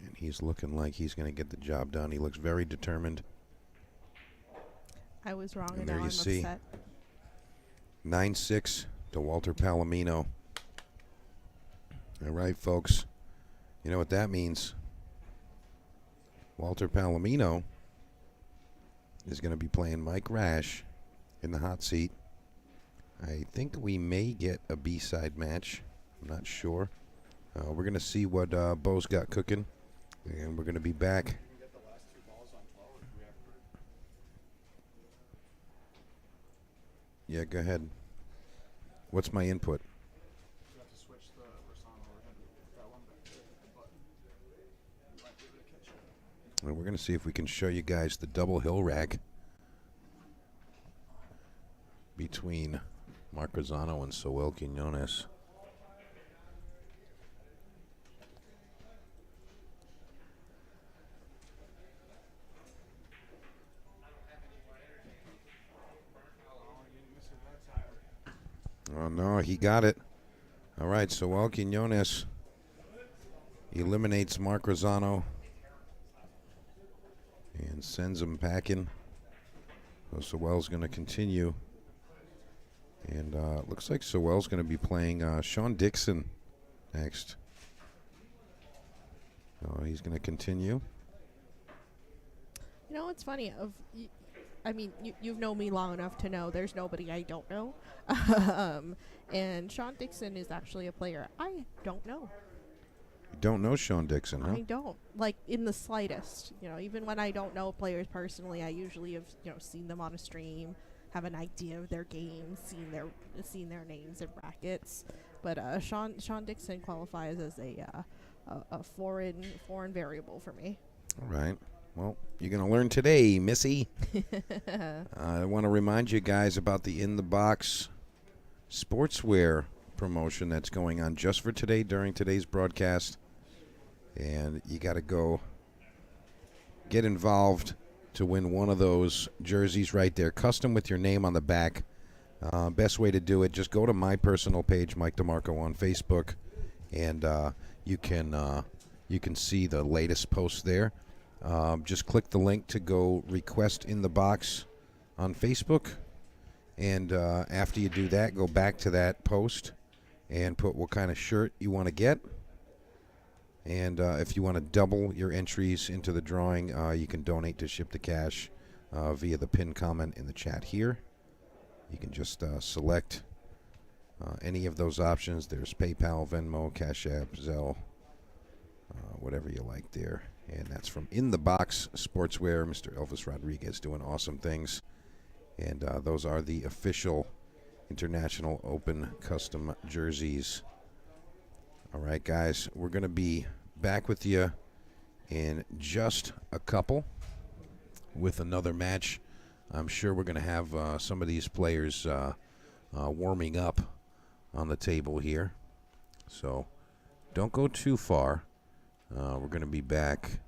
And he's looking like he's going to get the job done. He looks very determined. I was wrong And and there now you I'm see. upset. 9-6 to Walter Palomino. All right, folks. You know what that means? Walter Palomino is going to be playing Mike Rash in the hot seat. I think we may get a B-side match. I'm not sure. We're going to see what Bo's got cooking. And we're going to be back. Yeah, go ahead. What's my input? And we're going to see if we can show you guys the double hill rack between Mark Rosano and Sewell Quinones. Oh, no, he got it. All right, Sewell Quinones eliminates Mark Rosano and sends him packing. So Sewell's going to continue. And looks like Sewell's going to be playing Sean Dixon next. So he's going to continue. You know, it's funny. I mean, you've known me long enough to know there's nobody I don't know. And Sean Dixon is actually a player I don't know. You don't know Sean Dixon, huh? I don't. Like, in the slightest. You know, even when I don't know players personally, I usually have, seen them on a stream, have an idea of their game, seen their names and brackets. But Sean Dixon qualifies as a foreign variable for me. All right. Well, you're going to learn today, Missy. I want to remind you guys about the In the Box sportswear promotion that's going on just for today during today's broadcast. And you got to go get involved to win one of those jerseys right there, custom with your name on the back. Best way to do it, just go to my personal page, Mike DeMarco, on Facebook, and you can see the latest post there. Just click the link to go request In the Box on Facebook. And after you do that, go back to that post and put what kind of shirt you want to get. And if you want to double your entries into the drawing, you can donate to Ship to Cash via the pinned comment in the chat here. You can just select any of those options. There's PayPal, Venmo, Cash App, Zelle, whatever you like there. And that's from In the Box Sportswear. Mr. Elvis Rodriguez doing awesome things. And those are the official International Open custom jerseys. All right, guys, we're going to be back with you in just a couple with another match. I'm sure we're going to have some of these players warming up on the table here. So don't go too far. We're going to be back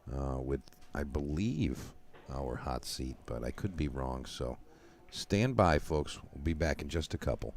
with, I believe, our hot seat, but I could be wrong. So stand by, folks. We'll be back in just a couple.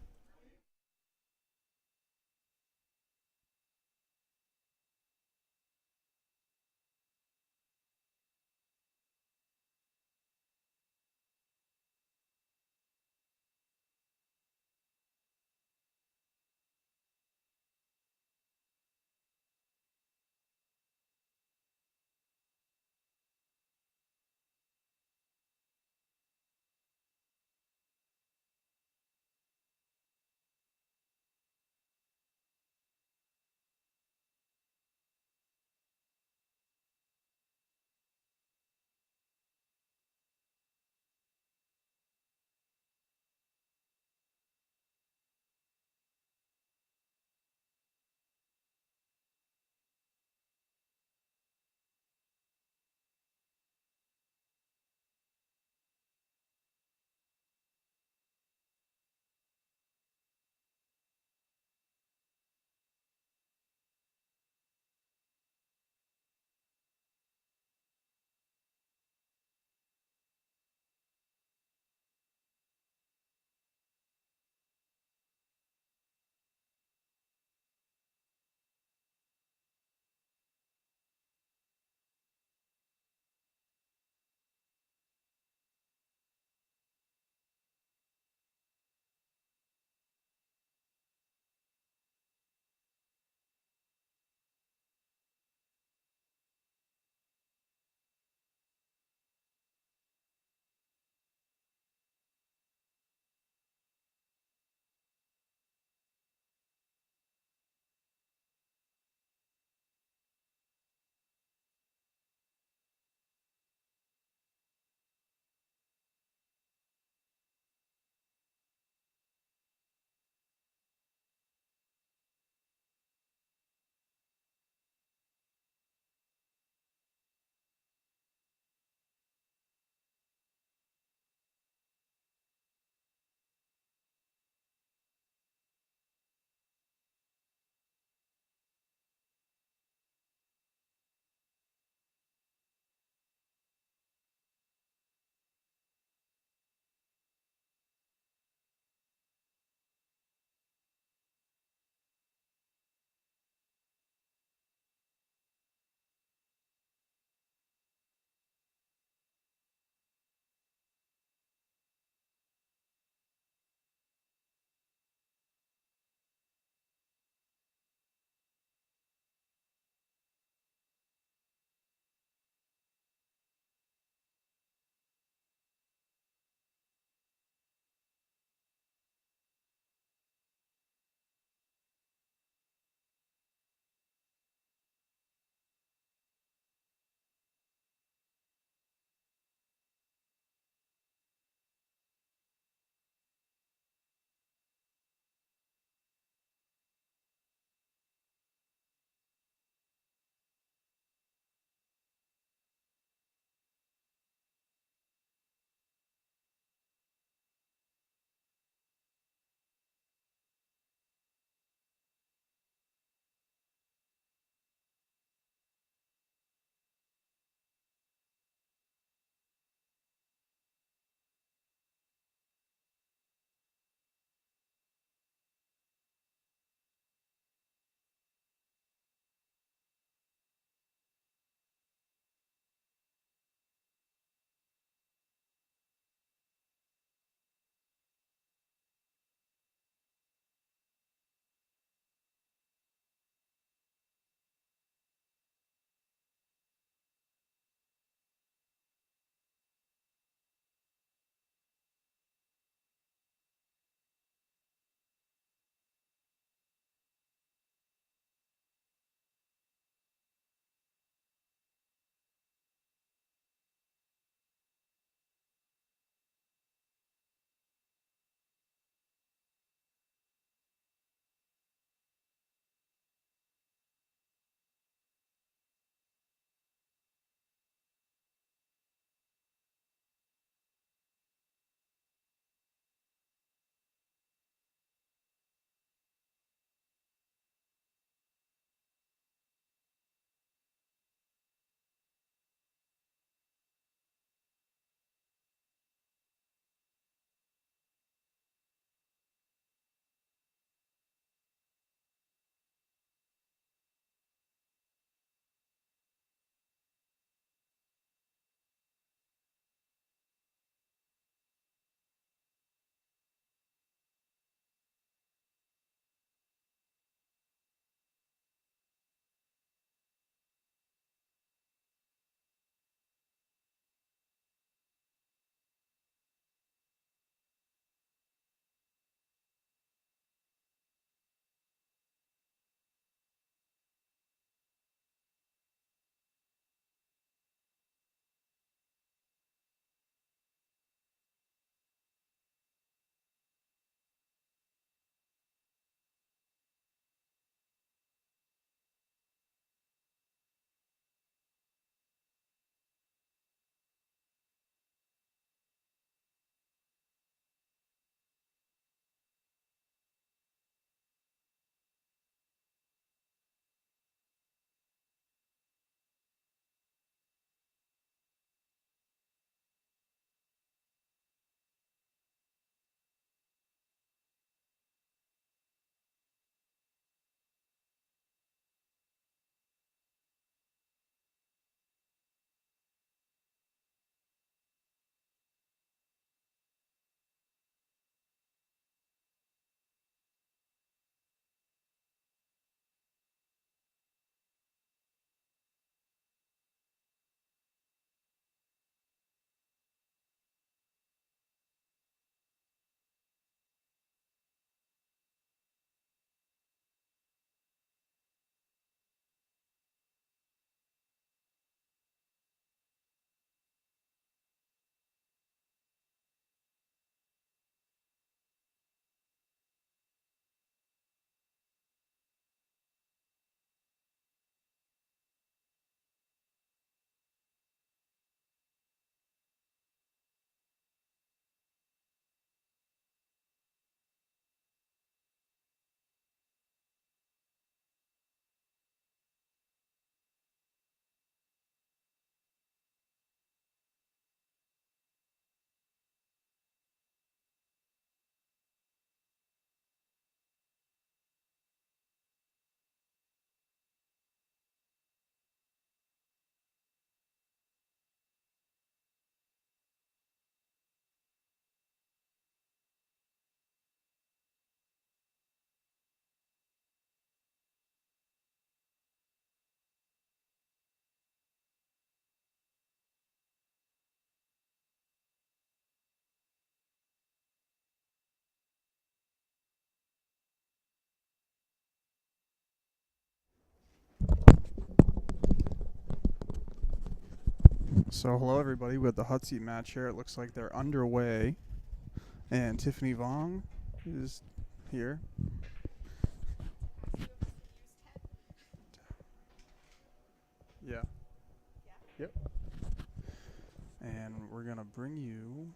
So hello everybody with the hot seat match here. It looks like they're underway, and Tiffany Vong is here. Yeah. Yep. And we're gonna bring you.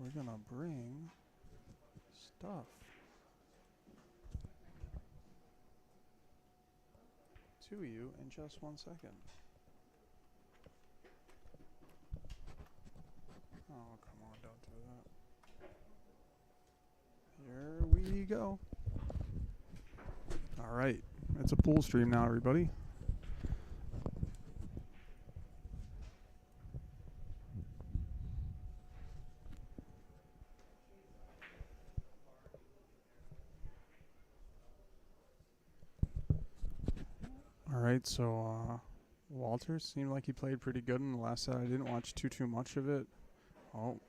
We're gonna bring stuff to you in just 1 second. Oh, come on, don't do that. Here we go. All right, it's a pool stream now, everybody. All right, so Walter seemed like he played pretty good in the last set. I didn't watch too much of it. Oh,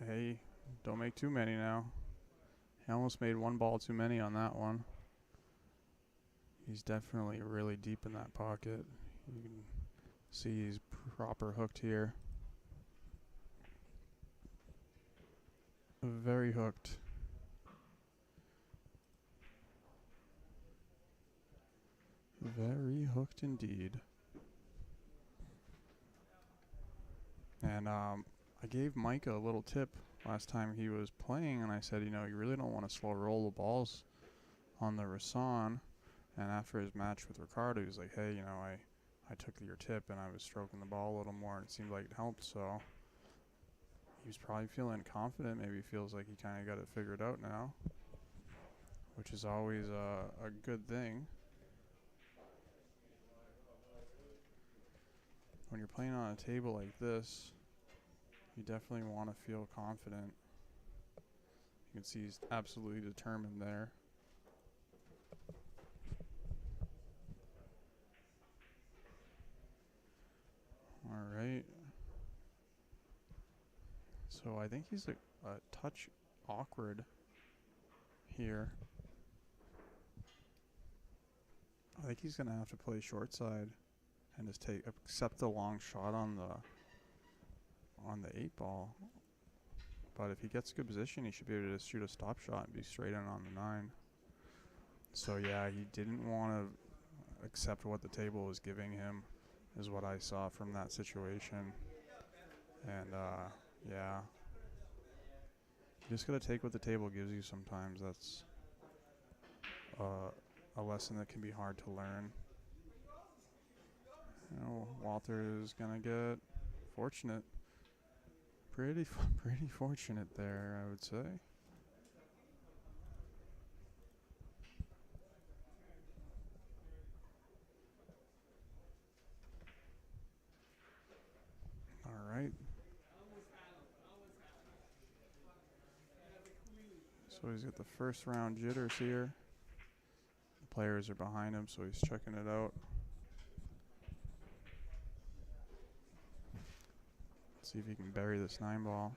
hey, don't make too many now. He almost made one ball too many on that one. He's definitely really deep in that pocket. You can see he's proper hooked here. Very hooked. Very hooked indeed. And I gave Micah a little tip last time he was playing, and I said, you know, you really don't want to slow roll the balls on the Rasan. And after his match with Ricardo, he was like, hey, you know, I took your tip and I was stroking the ball a little more, and it seemed like it helped. So he was probably feeling confident. Maybe he feels like he kind of got it figured out now, which is always a good thing. When you're playing on a table like this, you definitely want to feel confident. You can see he's absolutely determined there. All right. So I think he's a touch awkward here. I think he's going to have to play short side and just accept the long shot on the 8-ball. But if he gets a good position, he should be able to shoot a stop shot and be straight in on the 9. So yeah, he didn't want to accept what the table was giving him, is what I saw from that situation. And yeah, you just gotta take what the table gives you sometimes. That's a lesson that can be hard to learn. You know, Walter is gonna get fortunate. Pretty fortunate there, I would say. All right. So he's got the first round jitters here. The players are behind him, so he's checking it out. Let's see if he can bury this 9-ball.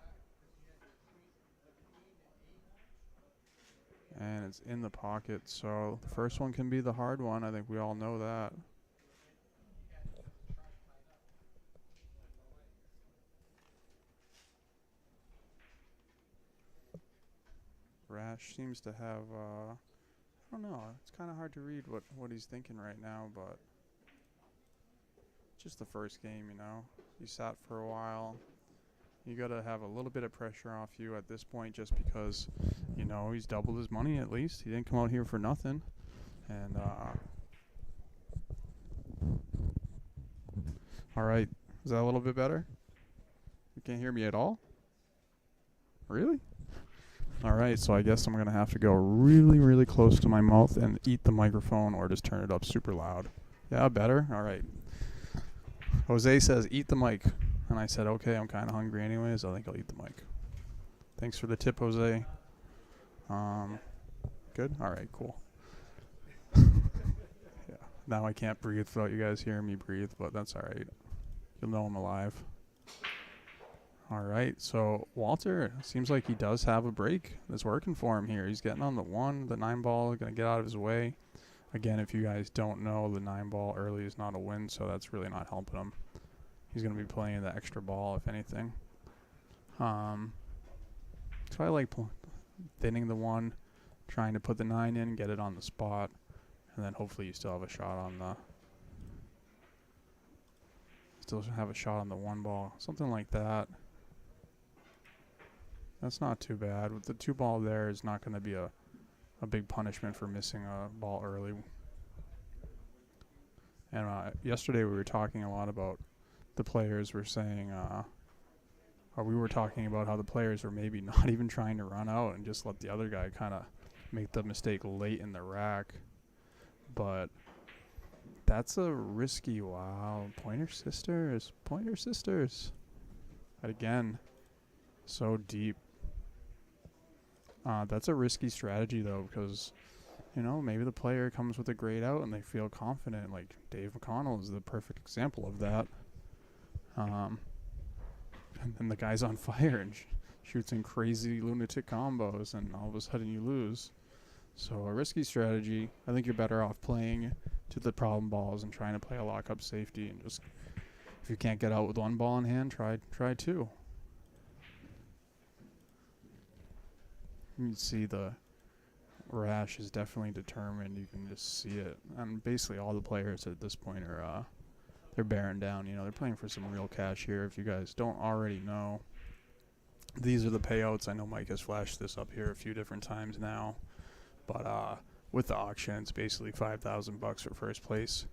And it's in the pocket, so the first one can be the hard one. I think we all know that. Rash seems to have, I don't know, it's kind of hard to read what he's thinking right now, but just the first game, you know. He sat for a while. You got to have a little bit of pressure off you at this point just because, you know, he's doubled his money at least. He didn't come out here for nothing. And, all right. Is that a little bit better? You can't hear me at all? Really? All right, so I guess I'm going to have to go really close to my mouth and eat the microphone or just turn it up super loud. Yeah, better? All right. Jose says, eat the mic. And I said, okay, I'm kind of hungry anyways. I think I'll eat the mic. Thanks for the tip, Jose. Good? All right, cool. Yeah. Now I can't breathe without you guys hearing me breathe, but that's all right. You'll know I'm alive. All right, so Walter seems like he does have a break that's working for him here. He's getting on the 9 ball, going to get out of his way. Again, if you guys don't know, the 9 ball early is not a win, so that's really not helping him. He's going to be playing the extra ball, if anything. So I like thinning the 1, trying to put the 9 in, get it on the spot, and then hopefully you still have a shot on the 1 ball, something like that. That's not too bad. With the 2 ball there is not going to be a big punishment for missing a ball early. And yesterday we were talking a lot about the players were saying, or we were talking about how the players were maybe not even trying to run out and just let the other guy kind of make the mistake late in the rack. But that's a risky, wow, Pointer Sisters. And again, so deep. That's a risky strategy, though, because, maybe the player comes with a grade out and they feel confident. Like Dave McConnell is the perfect example of that. And then the guy's on fire and shoots in crazy lunatic combos, and all of a sudden you lose. So a risky strategy. I think you're better off playing to the problem balls and trying to play a lockup safety, and just, if you can't get out with 1 ball in hand, try 2. You can see the rash is definitely determined. You can just see it. And basically all the players at this point are they're bearing down. They're playing for some real cash here. If you guys don't already know, these are the payouts. I know Mike has flashed this up here a few different times now. But with the auction, it's basically $5,000 for first place.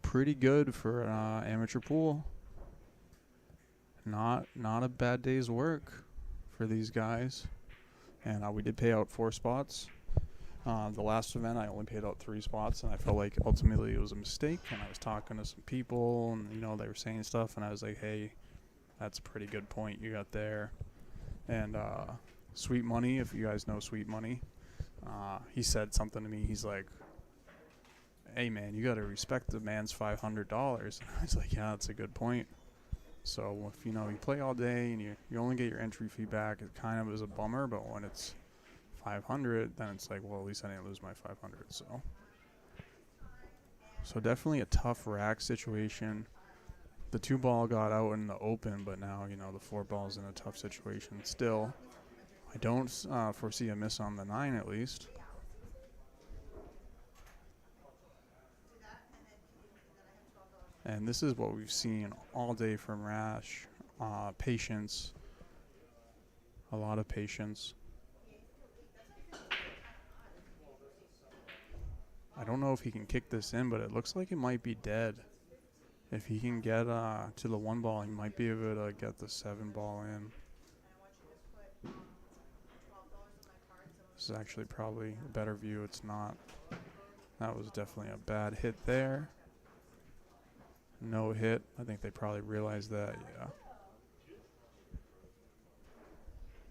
Pretty good for an amateur pool. Not a bad day's work for these guys. And we did pay out 4 spots. The last event, I only paid out 3 spots, and I felt like ultimately it was a mistake. And I was talking to some people, and they were saying stuff, and I was like, "Hey, that's a pretty good point you got there." And Sweet Money, if you guys know Sweet Money, he said something to me. He's like, "Hey, man, you got to respect the man's $500." And I was like, "Yeah, that's a good point." So if you play all day and you only get your entry fee back, it kind of is a bummer. But when it's 500, then it's like, well, at least I didn't lose my 500. So definitely a tough rack situation. The 2 ball got out in the open, but now the 4 ball's in a tough situation. Still, I don't foresee a miss on the 9 at least. And this is what we've seen all day from Rash. Patience. A lot of patience. I don't know if he can kick this in, but it looks like it might be dead. If he can get to the 1 ball, he might be able to get the 7 ball in. This is actually probably a better view. It's not. That was definitely a bad hit there. No hit. I think they probably realized that, yeah.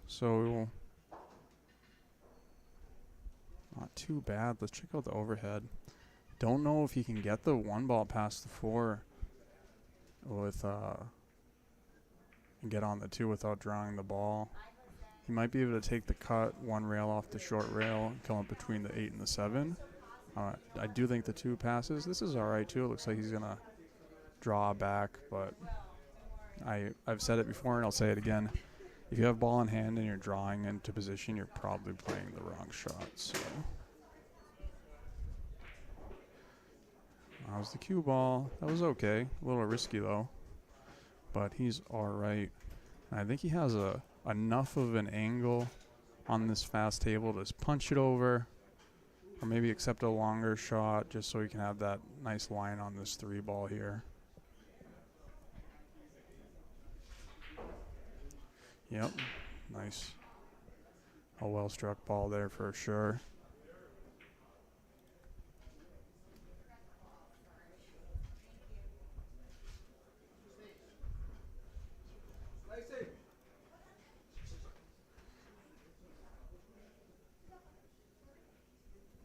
So, not too bad. Let's check out the overhead. Don't know if he can get the 1 ball past the 4 with, and get on the 2 without drawing the ball. He might be able to take the cut, 1 rail off the short rail, and come up between the 8 and the 7. I do think the 2 passes. This is alright too. It looks like he's going to draw back, but I've said it before and I'll say it again. If you have ball in hand and you're drawing into position, you're probably playing the wrong shot. So that was the cue ball. That was okay. A little risky though, but he's alright. I think he has enough of an angle on this fast table to just punch it over, or maybe accept a longer shot just so he can have that nice line on this 3 ball here. Yep, nice. A well-struck ball there for sure.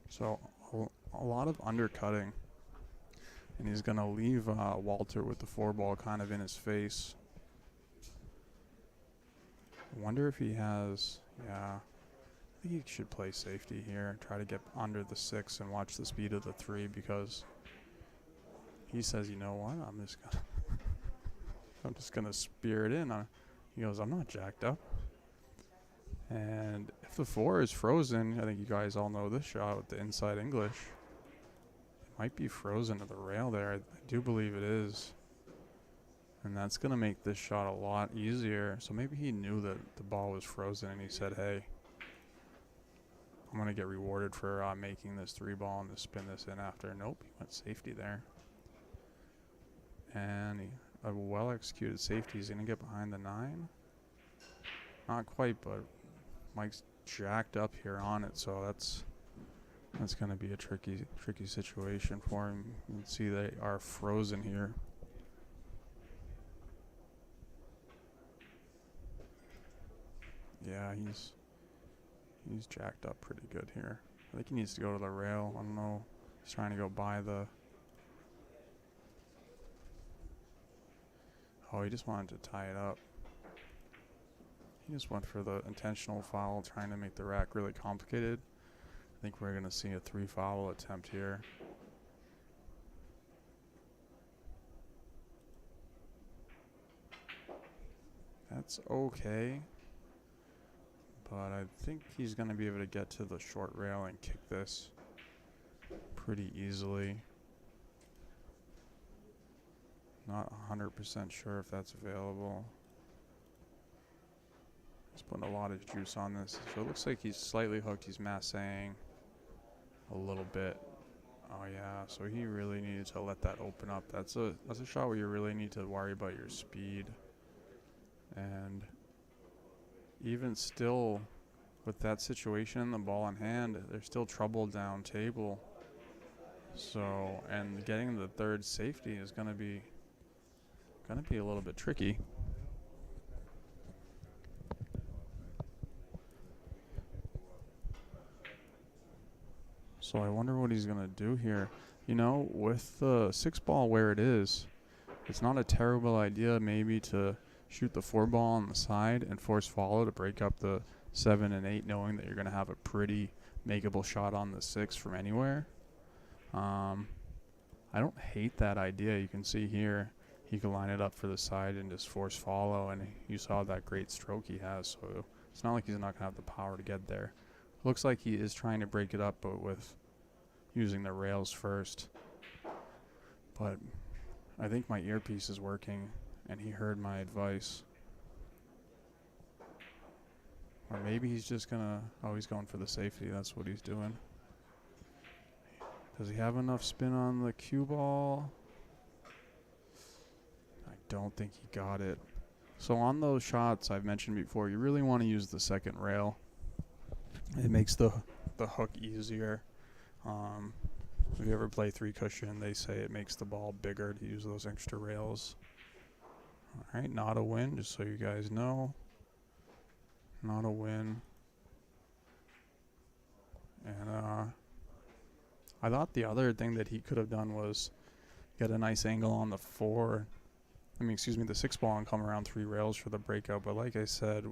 So a lot of undercutting, and he's going to leave Walter with the 4 ball kind of in his face. I wonder if he has, yeah. I think he should play safety here and try to get under the 6 and watch the speed of the 3 because he says, you know what, I'm just gonna spear it in. He goes, I'm not jacked up. And if the 4 is frozen, I think you guys all know this shot with the inside English. It might be frozen to the rail there. I do believe it is. And that's going to make this shot a lot easier. So maybe he knew that the ball was frozen and he said, hey, I'm going to get rewarded for making this 3 ball and to spin this in after. Nope, he went safety there. And a well-executed safety. He's going to get behind the 9. Not quite, but Mike's jacked up here on it, so that's going to be a tricky situation for him. You can see they are frozen here. Yeah, he's jacked up pretty good here. I think he needs to go to the rail. I don't know. He's trying to go by the... Oh, he just wanted to tie it up. He just went for the intentional foul, trying to make the rack really complicated. I think we're going to see a 3 foul attempt here. That's okay. But I think he's going to be able to get to the short rail and kick this pretty easily. Not 100% sure if that's available. He's putting a lot of juice on this. So it looks like he's slightly hooked. He's massing a little bit. Oh yeah, so he really needed to let that open up. That's a shot where you really need to worry about your speed. And even still, with that situation, the ball in hand, there's still trouble down table. So, and getting the 3rd safety is gonna be a little bit tricky. So I wonder what he's gonna do here. You know, with the 6 ball where it is, it's not a terrible idea maybe to shoot the 4 ball on the side and force follow to break up the 7 and 8, knowing that you're gonna have a pretty makeable shot on the 6 from anywhere. I don't hate that idea. You can see here he can line it up for the side and just force follow, and you saw that great stroke he has, so it's not like he's not gonna have the power to get there. Looks like he is trying to break it up, but with using the rails first. But I think my earpiece is working, and he heard my advice. Or maybe he's just gonna... Oh, he's going for the safety. That's what he's doing. Does he have enough spin on the cue ball? I don't think he got it. So on those shots I've mentioned before, you really want to use the 2nd rail. It makes the hook easier. If you ever play 3 cushion, they say it makes the ball bigger to use those extra rails. Alright, not a win, just so you guys know. Not a win. And I thought the other thing that he could have done was get a nice angle on the the 6 ball and come around 3 rails for the breakout. But like I said,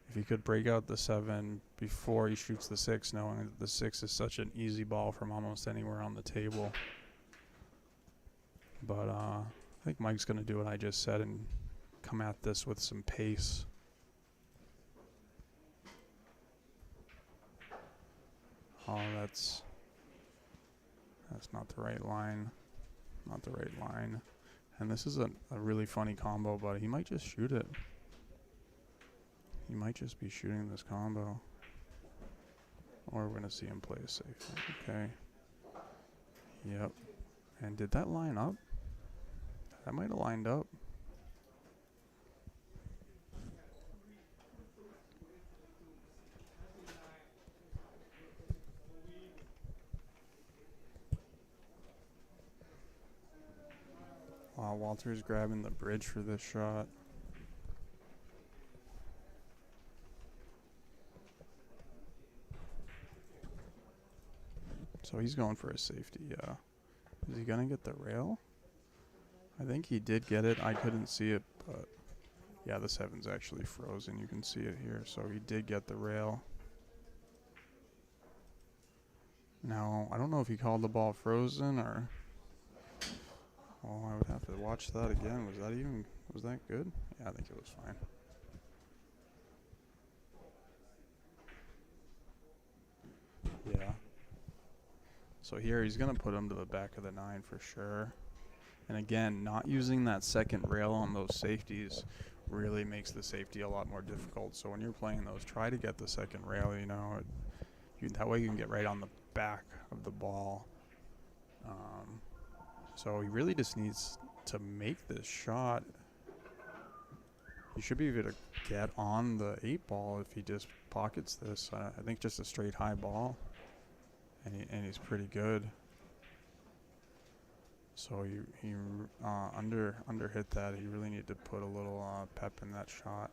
if he could break out the 7 before he shoots the 6, knowing that the 6 is such an easy ball from almost anywhere on the table. But I think Mike's going to do what I just said and come at this with some pace. Oh, that's not the right line. Not the right line. And this is a really funny combo, but he might just shoot it. He might just be shooting this combo. Or we're going to see him play a safe. Okay. Yep. And did that line up? That might have lined up. Wow, Walter's grabbing the bridge for this shot. So he's going for a safety, yeah. Is he going to get the rail? I think he did get it. I couldn't see it, but Yeah, the 7's actually frozen. You can see it here. So he did get the rail. Now, I don't know if he called the ball frozen or... Oh, I would have to watch that again. Was that good? Yeah, I think it was fine. Yeah. So here he's going to put him to the back of the 9 for sure. And again, not using that second rail on those safeties really makes the safety a lot more difficult. So when you're playing those, try to get the second rail, that way you can get right on the back of the ball. So he really just needs to make this shot. He should be able to get on the 8 ball if he just pockets this. I think just a straight high ball, and he's pretty good. So he under hit that. He really needed to put a little pep in that shot.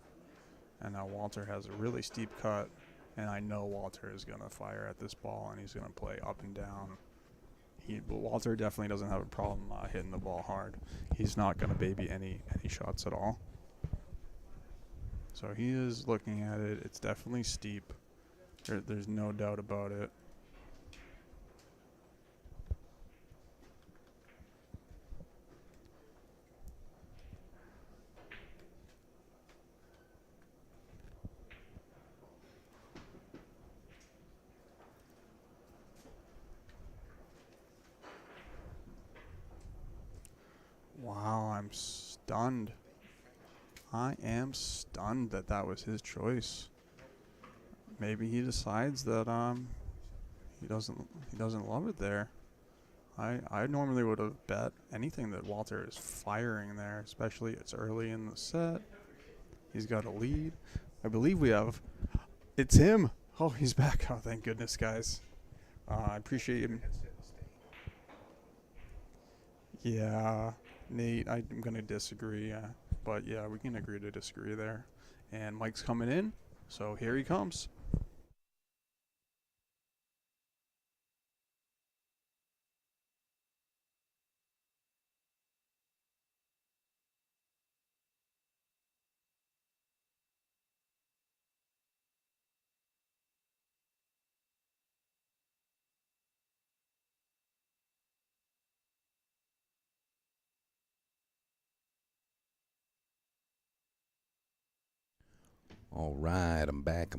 And now Walter has a really steep cut, and I know Walter is gonna fire at this ball, and he's gonna play up and down. Walter definitely doesn't have a problem hitting the ball hard. He's not gonna baby any shots at all. So he is looking at it. It's definitely steep. There's no doubt about it. Wow, I'm stunned. I am stunned that was his choice. Maybe he decides that he doesn't love it there. I normally would have bet anything that Walter is firing there, especially it's early in the set. He's got a lead. I believe it's him. Oh, he's back. Oh, thank goodness, guys. I appreciate him. Yeah, Nate, I'm going to disagree. But yeah, we can agree to disagree there. And Mike's coming in, so here he comes. All right, I'm back,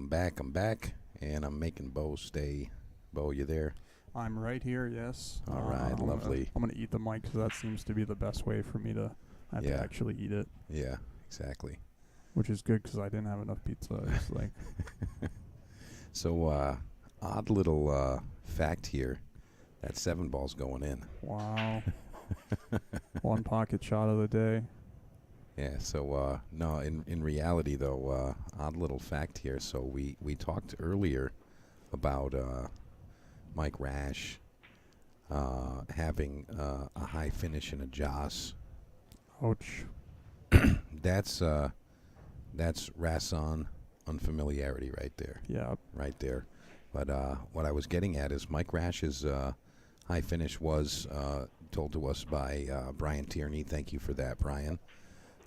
and I'm making Bo stay. Bo, you there? I'm right here, yes. All right, lovely. I'm gonna eat the mic, so that seems to be the best way for me to have to actually eat it. Yeah, exactly. Which is good because I didn't have enough pizza. It's like So, odd little fact here. That 7 ball's going in. wow. One pocket shot of the day. Yeah, so no, in reality though, odd little fact here. So we talked earlier about Mike Rash having a high finish in a Joss. Ouch. That's Rasson unfamiliarity right there. Yeah. Right there. But what I was getting at is Mike Rash's high finish was told to us by Brian Tierney. Thank you for that, Brian.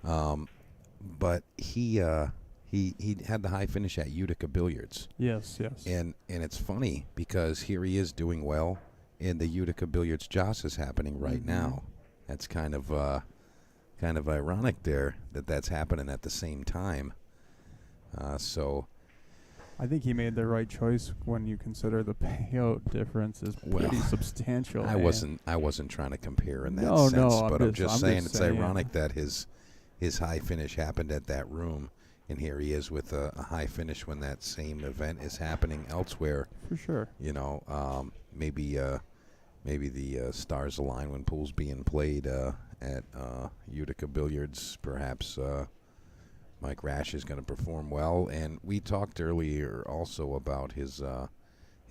But he had the high finish at Utica Billiards. Yes. And it's funny because here he is doing well, and the Utica Billiards Joss is happening right now. That's kind of ironic there that's happening at the same time. So I think he made the right choice when you consider the payout difference is pretty substantial. I wasn't trying to compare in that sense, no, but I'm just saying it's ironic that his high finish happened at that room, and here he is with a high finish when that same event is happening elsewhere. For sure. Maybe the stars align when pool's being played at Utica Billiards. Perhaps Mike Rash is going to perform well. And we talked earlier also about his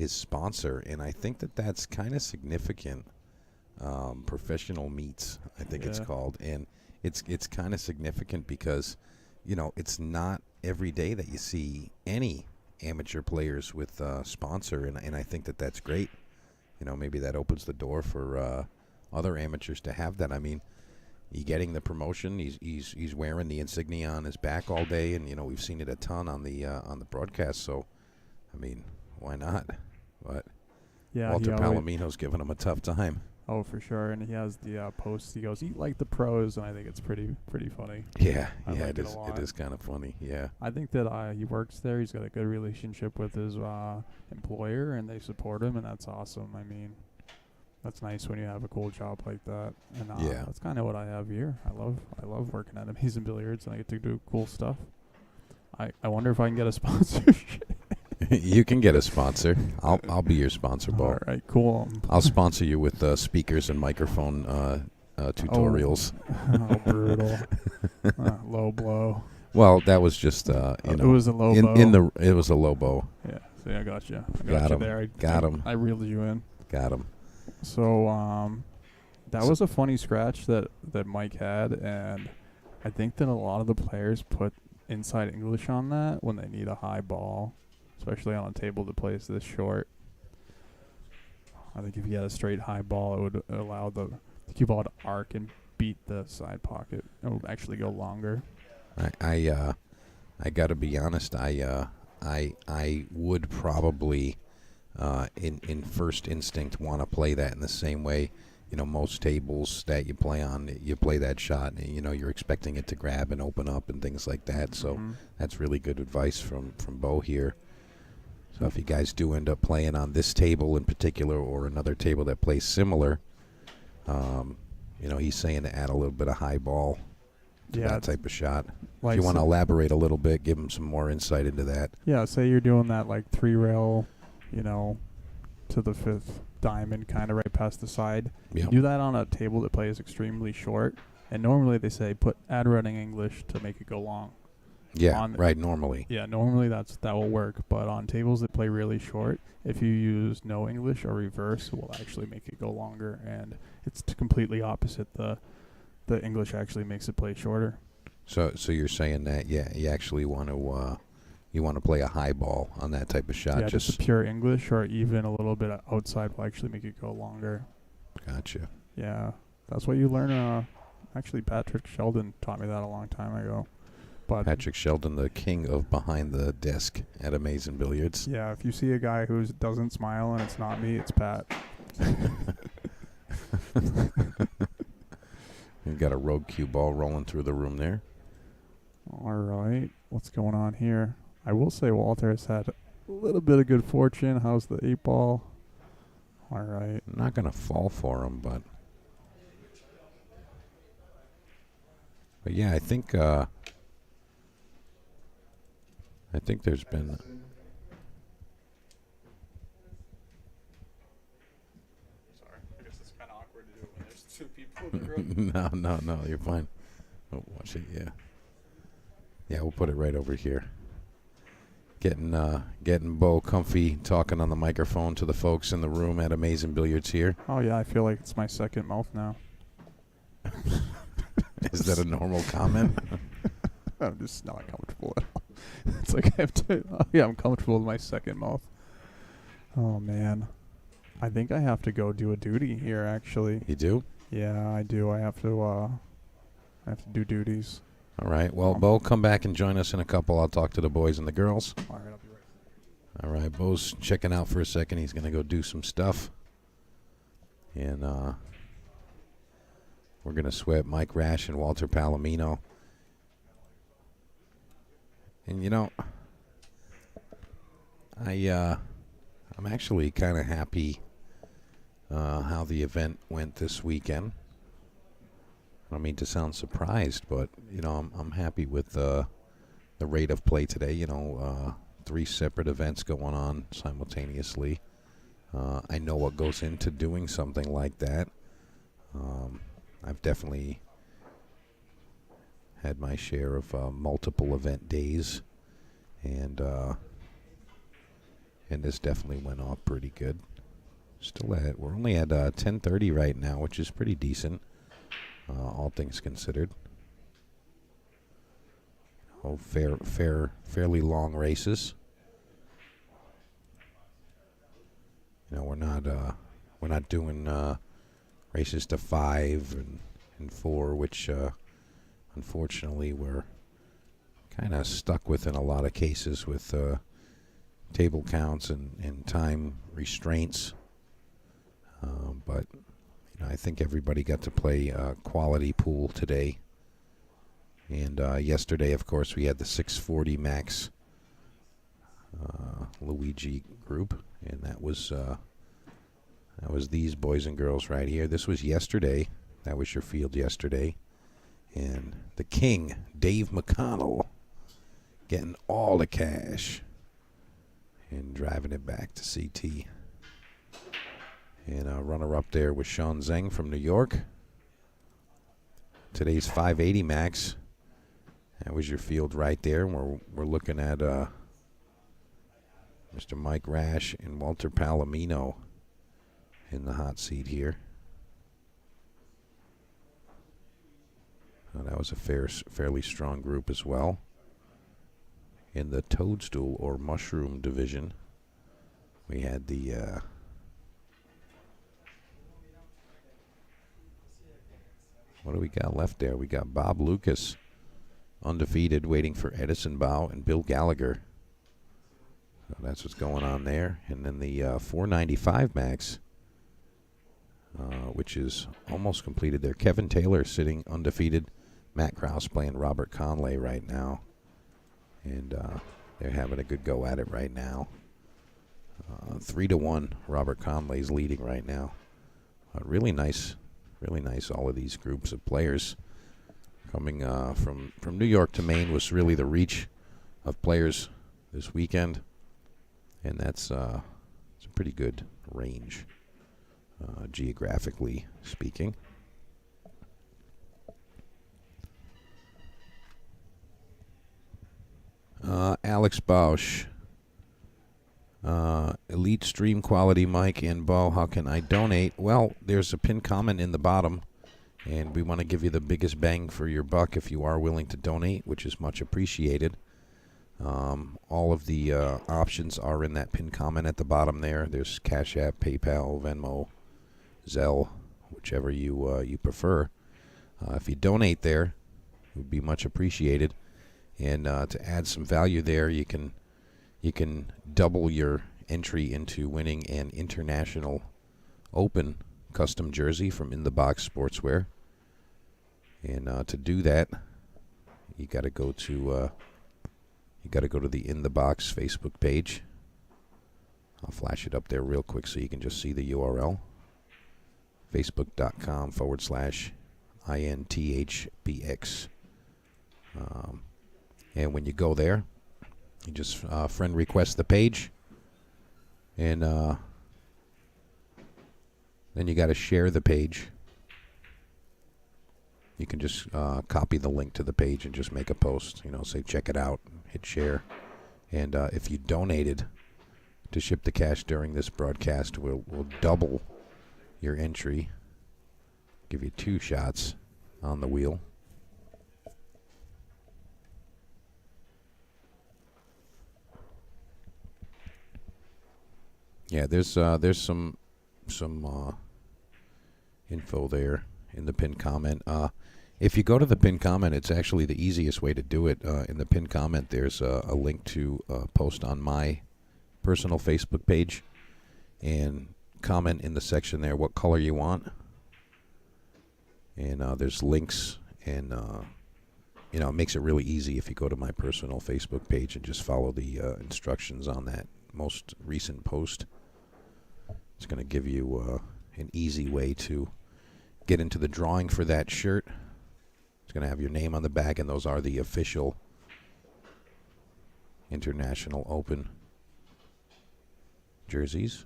sponsor, and I think that's kind of significant. Professional Meets, I think it's called, and it's kind of significant because it's not every day that you see any amateur players with sponsor, and I think that's great. Maybe that opens the door for other amateurs to have that. I mean, he getting the promotion. He's wearing the insignia on his back all day, and we've seen it a ton on the broadcast. So, I mean, why not? But Yeah, Walter Palomino's giving him a tough time. Oh, for sure. And he has the posts. He goes, "Eat like the pros," and I think it's pretty funny. Yeah, I like it it a is. lot. It is kind of funny. Yeah. I think that he works there. He's got a good relationship with his employer, and they support him, and that's awesome. I mean, that's nice when you have a cool job like that. And Yeah. that's kind of what I have here. I love working at Amazing Billiards, and I get to do cool stuff. I wonder if I can get a sponsorship. You can get a sponsor. I'll be your sponsor, Bo. All right, cool. I'll sponsor you with speakers and microphone tutorials. Oh, brutal. Low blow. Well, that was just It was a low blow. it was a low blow. Yeah, see, I got you. I Got you him. there. Got him. I reeled you in. Got him. So that was a funny scratch that Mike had, and I think that a lot of the players put inside English on that when they need a high ball, especially on a table that plays this short. I think if you had a straight high ball, it would allow the cue ball to arc and beat the side pocket. It would actually go longer. I got to be honest. I would probably in first instinct want to play that in the same way. Most tables that you play on, you play that shot, and you're expecting it to grab and open up and things like that. So that's really good advice from Bo here. So if you guys do end up playing on this table in particular or another table that plays similar, he's saying to add a little bit of high ball to that type of shot. Like if you want to elaborate a little bit, give him some more insight into that. Yeah, say you're doing that like 3-rail, to the fifth diamond, kind of right past the side. Yep. Do that on a table that plays extremely short, and normally they say add running English to make it go long. Yeah, right. Normally. Yeah, normally that will work, but on tables that play really short, if you use no English or reverse, it will actually make it go longer, and it's completely opposite. The English actually makes it play shorter. So you're saying that you actually want to play a high ball on that type of shot. Yeah, just a pure English or even a little bit outside will actually make it go longer. Gotcha. Yeah, that's what you learn. Actually, Patrick Sheldon taught me that a long time ago. But Patrick Sheldon, the king of behind the desk at Amazing Billiards. Yeah, if you see a guy who doesn't smile and it's not me, it's Pat. You've got a rogue cue ball rolling through the room there. All right, what's going on here? I will say Walter has had a little bit of good fortune. How's the 8-ball? All right. I'm not going to fall for him, but yeah, I think there's been. Sorry, I guess it's kind of awkward to do it when there's two people in the room. No, you're fine. Oh, watch it, yeah. Yeah, we'll put it right over here. Getting Bo comfy, talking on the microphone to the folks in the room at Amazing Billiards here. Oh yeah, I feel like it's my second mouth now. Is that a normal comment? I'm just not comfortable at all. It's like I have to. I'm comfortable with my second mouth. Oh man, I think I have to go do a duty here. Actually. You do? Yeah, I do. I have to do duties. All right. Well, Bo, come back and join us in a couple. I'll talk to the boys and the girls. All right, I'll be right. All right, Bo's checking out for a second. He's going to go do some stuff. And we're going to sweat Mike Rash and Walter Palomino. And, I'm actually kind of happy how the event went this weekend. I don't mean to sound surprised, but, I'm happy with the rate of play today. 3 separate events going on simultaneously. I know what goes into doing something like that. I've definitely had my share of multiple event days, and this definitely went off pretty good. We're only at 10:30 right now, which is pretty decent, all things considered. Fairly long races. We're not doing races to 5 and and 4, which unfortunately we're kind of stuck with in a lot of cases with table counts and time restraints. But I think everybody got to play quality pool today. And yesterday, of course, we had the 640 max Luigi group, and that was these boys and girls right here. This was yesterday. That was your field yesterday. And the king, Dave McConnell, getting all the cash and driving it back to CT. And a runner-up there was Sean Zeng from New York. Today's 580 max. That was your field right there. We're looking at Mr. Mike Rash and Walter Palomino in the hot seat here. That was a fairly strong group as well. In the toadstool or mushroom division, we had the what do we got left there? We got Bob Lucas, undefeated, waiting for Edison Bow and Bill Gallagher. So that's what's going on there. And then the 495 max, which is almost completed there. Kevin Taylor sitting undefeated. Matt Krause playing Robert Conley right now. And they're having a good go at it right now. 3-1, Robert Conley's leading right now. Really nice, all of these groups of players. Coming from New York to Maine was really the reach of players this weekend. And it's a pretty good range, geographically speaking. Alex Bausch, Elite Stream Quality Mike and Bo, how can I donate? Well, there's a pinned comment in the bottom, and we want to give you the biggest bang for your buck if you are willing to donate, which is much appreciated. All of the options are in that pinned comment at the bottom there. There's Cash App, PayPal, Venmo, Zelle, whichever you prefer. If you donate there, it would be much appreciated. And to add some value there, you can double your entry into winning an International Open custom jersey from In the Box Sportswear. And to do that, you got to go to the In the Box Facebook page. I'll flash it up there real quick so you can just see the URL. Facebook.com/INTHBX. And when you go there, you just friend request the page. And then you got to share the page. You can just copy the link to the page and just make a post. Say check it out, hit share. And if you donated to ship the cash during this broadcast, we'll double your entry. Give you 2 shots on the wheel. Yeah, there's some info there in the pinned comment. If you go to the pinned comment, it's actually the easiest way to do it. In the pinned comment, there's a link to post on my personal Facebook page and comment in the section there what color you want. And there's links, and it makes it really easy if you go to my personal Facebook page and just follow the instructions on that most recent post. It's going to give you an easy way to get into the drawing for that shirt. It's going to have your name on the back, and those are the official International Open jerseys.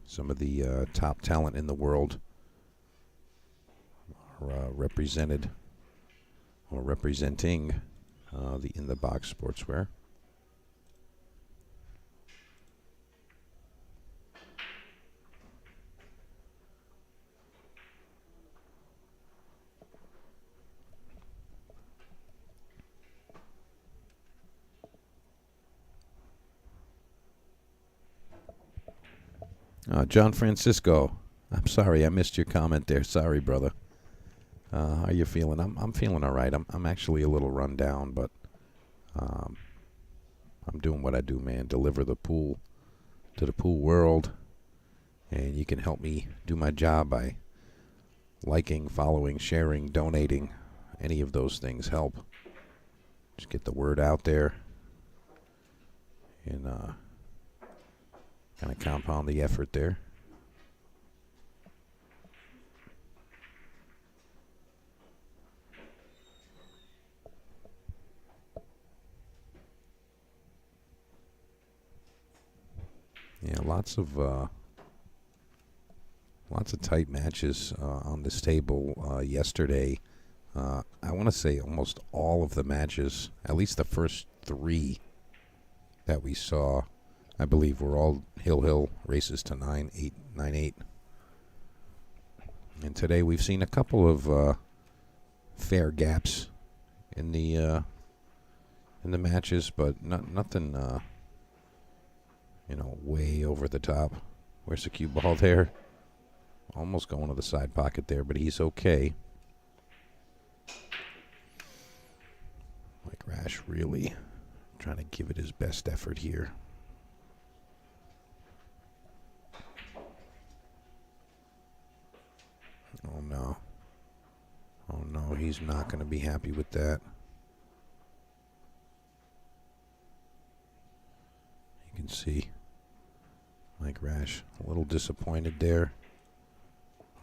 Some of the top talent in the world are represented or representing the In the Box Sportswear. John Francisco, I'm sorry, I missed your comment there. Sorry, brother. How are you feeling? I'm feeling all right. I'm actually a little run down, but I'm doing what I do, man. Deliver the pool to the pool world, and you can help me do my job by liking, following, sharing, donating. Any of those things help. Just get the word out there and kind of compound the effort there. Yeah, lots of tight matches on this table yesterday. I want to say almost all of the matches, at least the first 3 that we saw, I believe were all hill races to 9-8, 9-8. And today we've seen a couple of fair gaps in the matches, but nothing way over the top. Where's the cue ball there? Almost going to the side pocket there, but he's okay. Mike Rash really trying to give it his best effort here. Oh no. Oh no, he's not going to be happy with that. You can see Mike Rash a little disappointed there.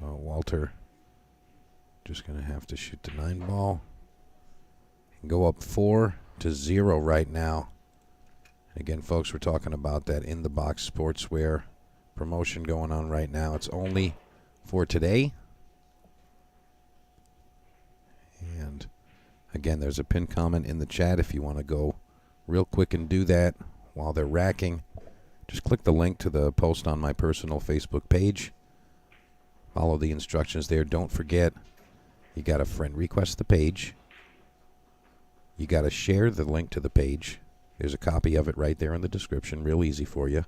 Walter just going to have to shoot the 9 ball and go up 4-0 right now. And again, folks, we're talking about that in the box sportswear promotion going on right now. It's only for today. And again, there's a pinned comment in the chat if you want to go real quick and do that while they're racking. Just click the link to the post on my personal Facebook page. Follow the instructions there. Don't forget, you got to friend request the page. You got to share the link to the page. There's a copy of it right there in the description. Real easy for you.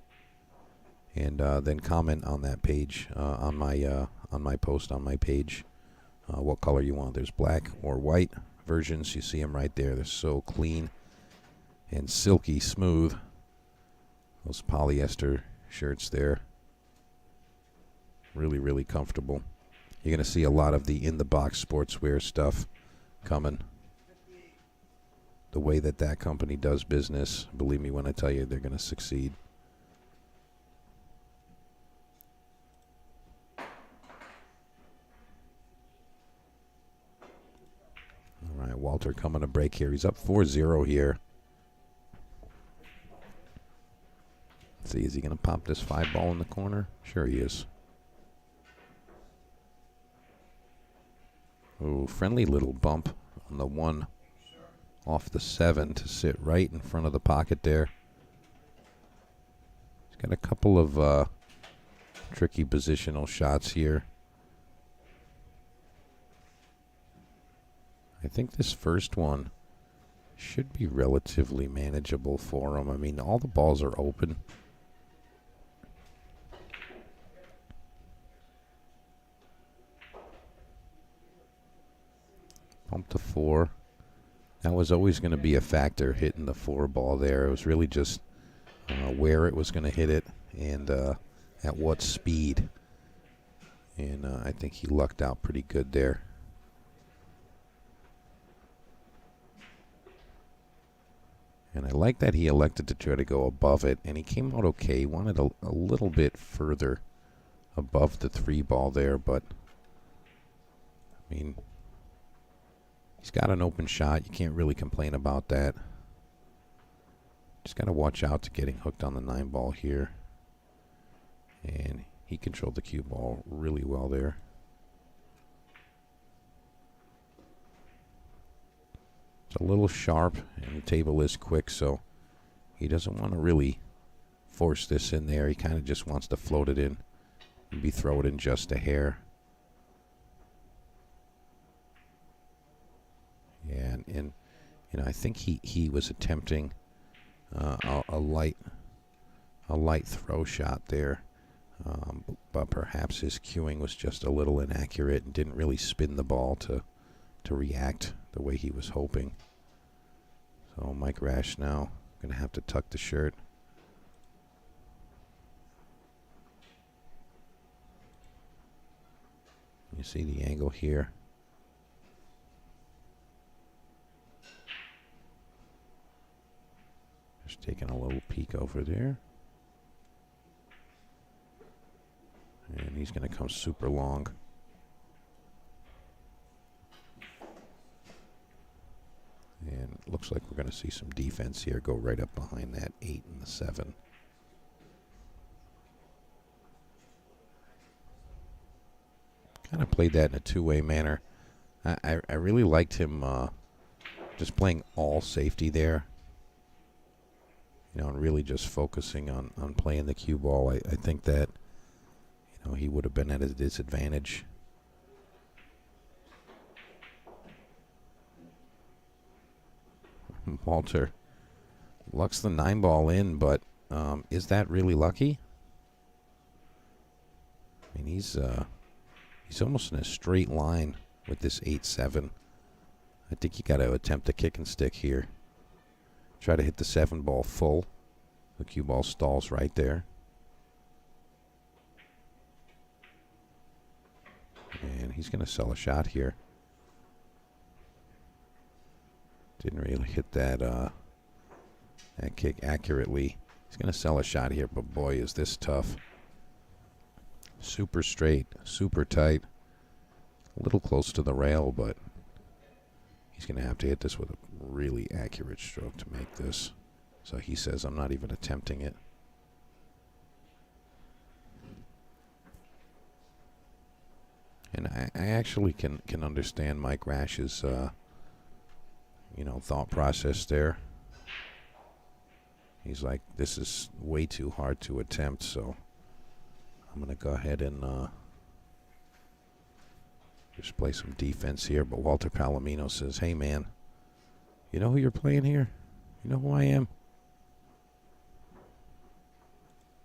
And then comment on that page, on my post on my page, what color you want. There's black or white versions. You see them right there. They're so clean and silky smooth. Those polyester shirts there. Really, really comfortable. You're going to see a lot of the in-the-box sportswear stuff coming. The way that company does business, believe me when I tell you, they're going to succeed. All right, Walter coming to break here. He's up 4-0 here. Let's see, is he going to pop this 5 ball in the corner? Sure he is. Ooh, friendly little bump on the 1 off the 7 to sit right in front of the pocket there. He's got a couple of tricky positional shots here. I think this first one should be relatively manageable for him. I mean, all the balls are open. Pump to 4. That was always going to be a factor, hitting the 4 ball there. It was really just where it was going to hit it and at what speed. And I think he lucked out pretty good there. And I like that he elected to try to go above it, and he came out okay. He wanted a little bit further above the 3 ball there, but I mean, he's got an open shot. You can't really complain about that. Just got to watch out to getting hooked on the 9 ball here. And he controlled the cue ball really well there. It's a little sharp, and the table is quick, so he doesn't want to really force this in there. He kind of just wants to float it in, maybe throw it in just a hair. Yeah, and you know, I think he was attempting a light throw shot there. But perhaps his cueing was just a little inaccurate and didn't really spin the ball to react the way he was hoping. So Mike Rash now going to have to tuck the shirt. You see the angle here. Just taking a little peek over there. And he's going to come super long. And it looks like we're going to see some defense here go right up behind that 8 and the 7. Kind of played that in a two-way manner. I really liked him just playing all safety there. You know, and really just focusing on playing the cue ball. I think that, you know, he would have been at a disadvantage. Walter lucks the 9 ball in, but is that really lucky? I mean, he's almost in a straight line with this 8-7. I think you got to attempt a kick and stick here. Try to hit the 7 ball full. The cue ball stalls right there. And he's going to sell a shot here. Didn't really hit that kick accurately. He's going to sell a shot here, but boy, is this tough. Super straight, super tight. A little close to the rail, but he's going to have to hit this with a really accurate stroke to make this. So he says, I'm not even attempting it. And I actually can understand Mike Rash's thought process there. He's like, this is way too hard to attempt, so I'm going to go ahead and just play some defense here. But Walter Palomino says, hey, man, you know who you're playing here? You know who I am?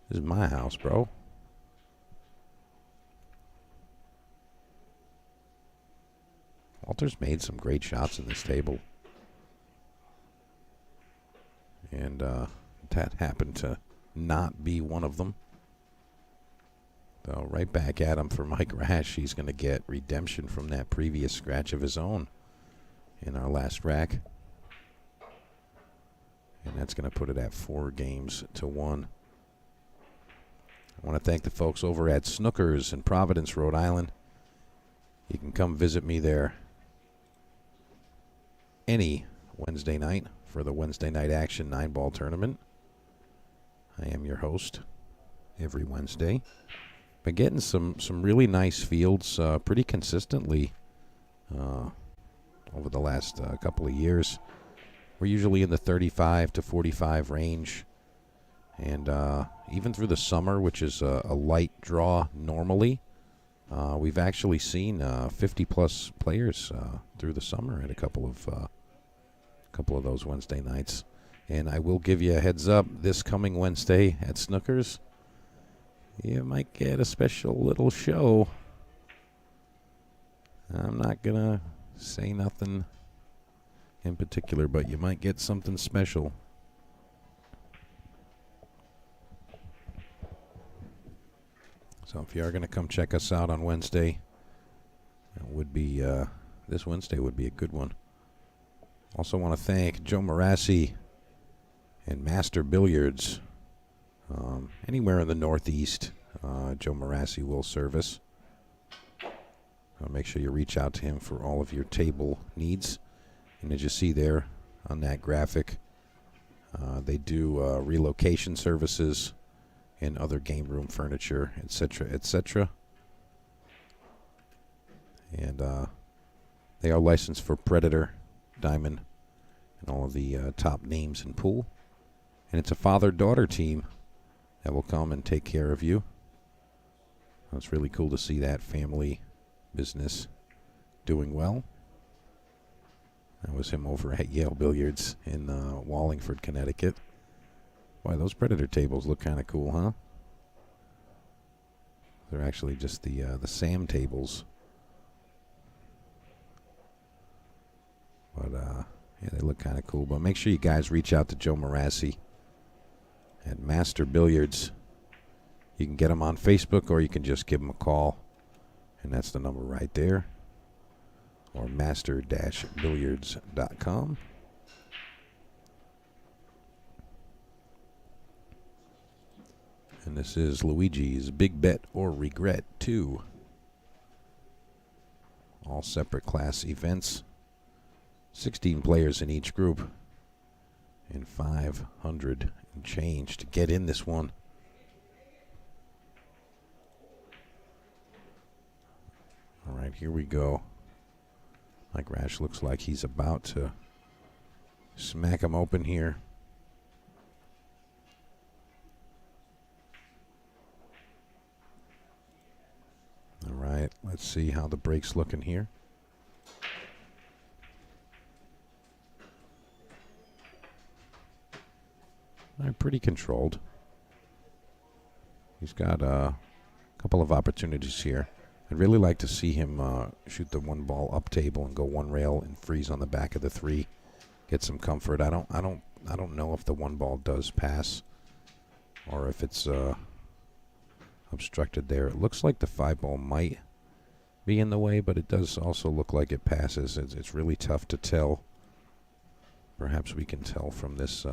This is my house, bro. Walter's made some great shots in this table. And that happened to not be one of them. So right back at him for Mike Rash. He's going to get redemption from that previous scratch of his own in our last rack. And that's going to put it at 4-1. I want to thank the folks over at Snookers in Providence, Rhode Island. You can come visit me there any Wednesday night for the Wednesday night action 9-ball tournament. I am your host every Wednesday. Been getting some really nice fields pretty consistently over the last couple of years. We're usually in the 35 to 45 range. And even through the summer, which is a light draw normally, we've actually seen 50-plus players through the summer at a couple of those Wednesday nights. And I will give you a heads up, this coming Wednesday at Snookers, you might get a special little show. I'm not going to say nothing in particular, but you might get something special. So if you are going to come check us out on Wednesday, it would be this Wednesday would be a good one. Also want to thank Joe Marassi and Master Billiards. Anywhere in the Northeast, Joe Marassi will service. Make sure you reach out to him for all of your table needs. And as you see there on that graphic, they do relocation services and other game room furniture, etc., etc. And they are licensed for Predator, Diamond, and all of the top names in pool. And it's a father-daughter team that will come and take care of you. It's really cool to see that family business doing well. That was him over at Yale Billiards in Wallingford, Connecticut. Boy, those Predator tables look kind of cool, huh? They're actually just the SAM tables. But yeah, they look kind of cool. But make sure you guys reach out to Joe Marassi at Master Billiards. You can get him on Facebook, or you can just give him a call, and that's the number right there, or master-billiards.com. And this is Luigi's Big Bet or Regret 2. All separate class events. 16 players in each group. And 500 and change to get in this one. All right, here we go. Mike Rash looks like he's about to smack him open here. All right, let's see how the break's looking here. All right, pretty controlled. He's got a couple of opportunities here. I'd really like to see him shoot the one ball up table and go one rail and freeze on the back of the 3. Get some comfort. I don't know if the one ball does pass or if it's obstructed there. It looks like the 5 ball might be in the way, but it does also look like it passes. It's really tough to tell. Perhaps we can tell from this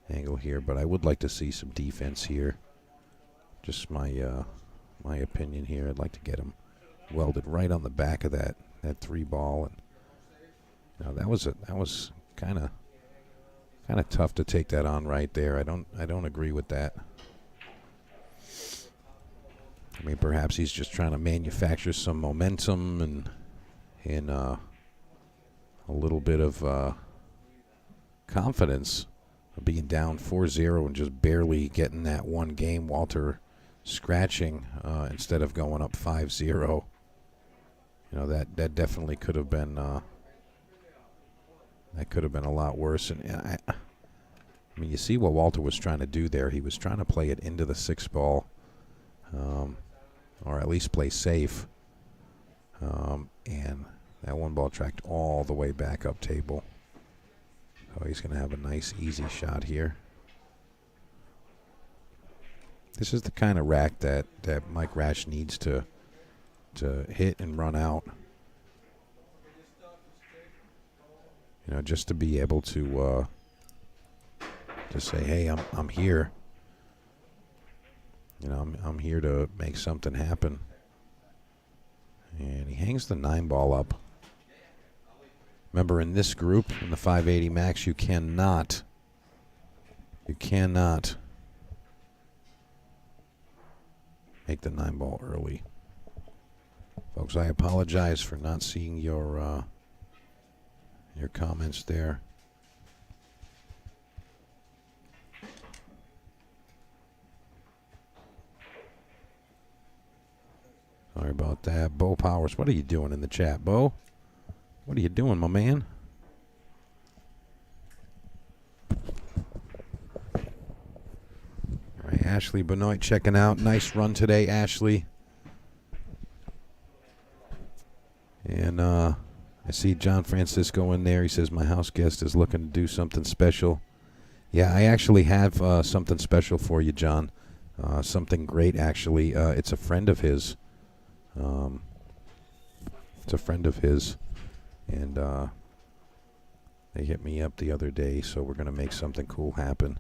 angle here, but I would like to see some defense here. Just my opinion here. I'd like to get him welded right on the back of that 3 ball, and that was kind of tough to take that on right there. I don't agree with that. I mean, perhaps he's just trying to manufacture some momentum and a little bit of confidence of being down 4-0 and just barely getting that one game. Walter scratching instead of going up 5-0. That definitely could have been a lot worse. And I mean, you see what Walter was trying to do there. He was trying to play it into the 6 ball. Or at least play safe. And that one ball tracked all the way back up table. So he's going to have a nice, easy shot here. This is the kind of rack that Mike Rash needs to hit and run out. Just to be able to say, hey, I'm here. I'm here to make something happen. And he hangs the 9 ball up. Remember, in this group, in the 580 max, you cannot make the 9 ball early. Folks, I apologize for not seeing your comments there. Sorry about that. Bo Powers, what are you doing in the chat, Bo? What are you doing, my man? All right, Ashley Benoit checking out. Nice run today, Ashley. And I see John Francisco in there. He says, my house guest is looking to do something special. Yeah, I actually have something special for you, John. Something great, actually. It's a friend of his. It's a friend of his, and they hit me up the other day, so we're going to make something cool happen.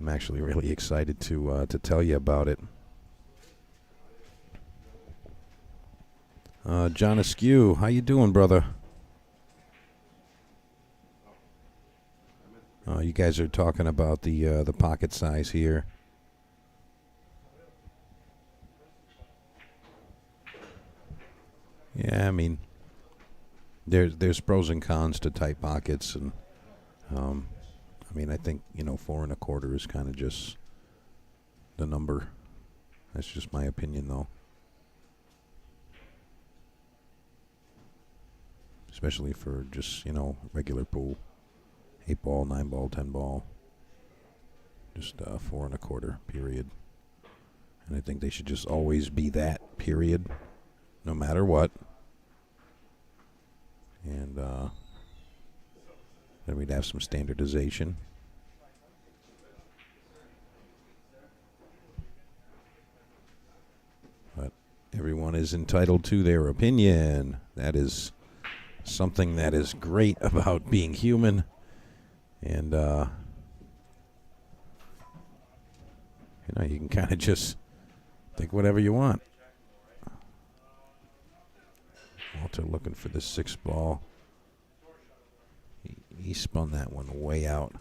I'm actually really excited to tell you about it. John Askew, how you doing, brother? You guys are talking about the pocket size here. Yeah, I mean, there's pros and cons to tight pockets, and I mean, I think 4 1/4 is kind of just the number. That's just my opinion, though. Especially for just regular pool, 8 ball, 9 ball, 10 ball, just 4 1/4. Period. And I think they should just always be that, period, no matter what. And then we'd have some standardization. But everyone is entitled to their opinion. That is something that is great about being human. And, you can kind of just think whatever you want. Walter looking for the 6 ball. He spun that one way out.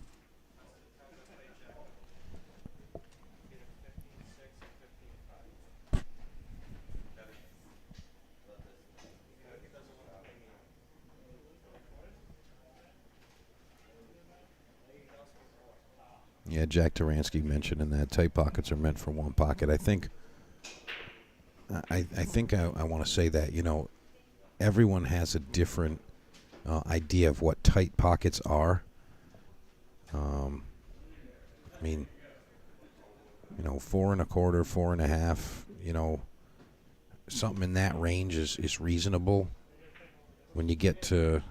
Yeah, Jack Taransky mentioned in that tight pockets are meant for one pocket. I think I want to say that, everyone has a different idea of what tight pockets are. I mean, 4 1/4, 4 1/2, something in that range is reasonable. When you get to,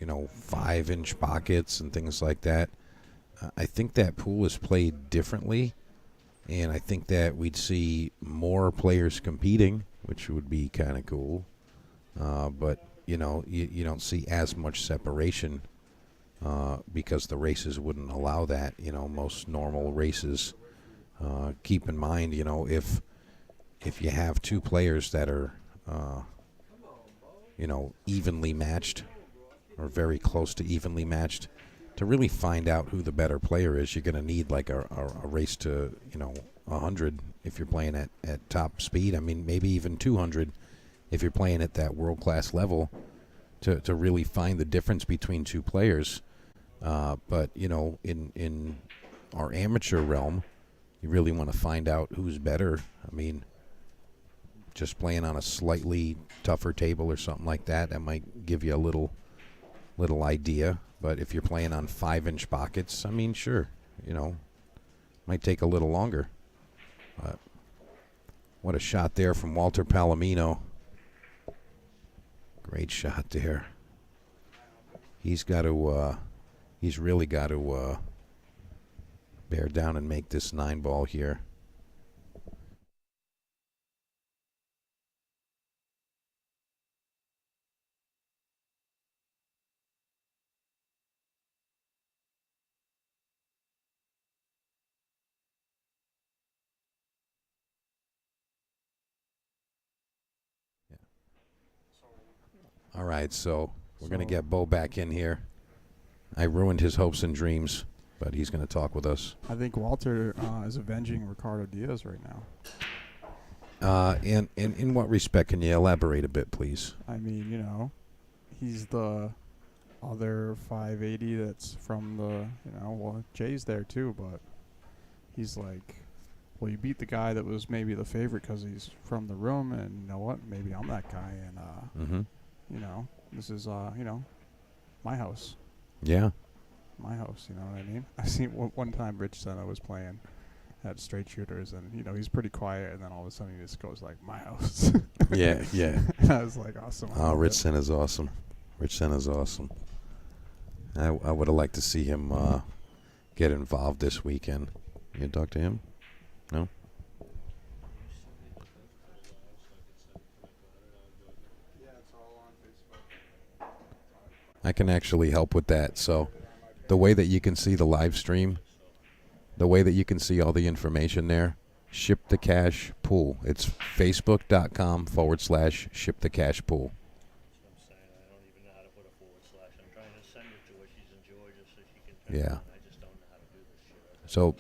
5-inch pockets and things like that, I think that pool is played differently, and I think that we'd see more players competing, which would be kind of cool. But, you don't see as much separation because the races wouldn't allow that. Most normal races, keep in mind, if you have 2 players that are, evenly matched or very close to evenly matched, to really find out who the better player is, you're going to need like a race to 100 if you're playing at top speed. I mean, maybe even 200 if you're playing at that world class level, to really find the difference between 2 players. But in our amateur realm, you really want to find out who's better. I mean, just playing on a slightly tougher table or something like that might give you a little idea. But if you're playing on 5-inch pockets, I mean, sure, might take a little longer. But what a shot there from Walter Palomino. Great shot there. He's really got to bear down and make this 9 ball here. All right, so we're going to get Bo back in here. I ruined his hopes and dreams, but he's going to talk with us. I think Walter is avenging Ricardo Diaz right now. In what respect? Can you elaborate a bit, please? I mean, he's the other 580 that's from the, well, Jay's there too, but he's like, well, you beat the guy that was maybe the favorite because he's from the room, and you know what? Maybe I'm that guy, and this is my house. Yeah. My house, you know what I mean? I seen one time Rich Senna was playing at Straight Shooters, and he's pretty quiet, and then all of a sudden he just goes like, my house. Yeah. And I was like, awesome. Oh, Rich Senna's awesome. Rich Senna's awesome. I would have liked to see him get involved this weekend. You talk to him? No? I can actually help with that. So the way that you can see the live stream, the way that you can see all the information there, Ship the Cash Pool. It's facebook.com/Ship the Cash Pool. Yeah. So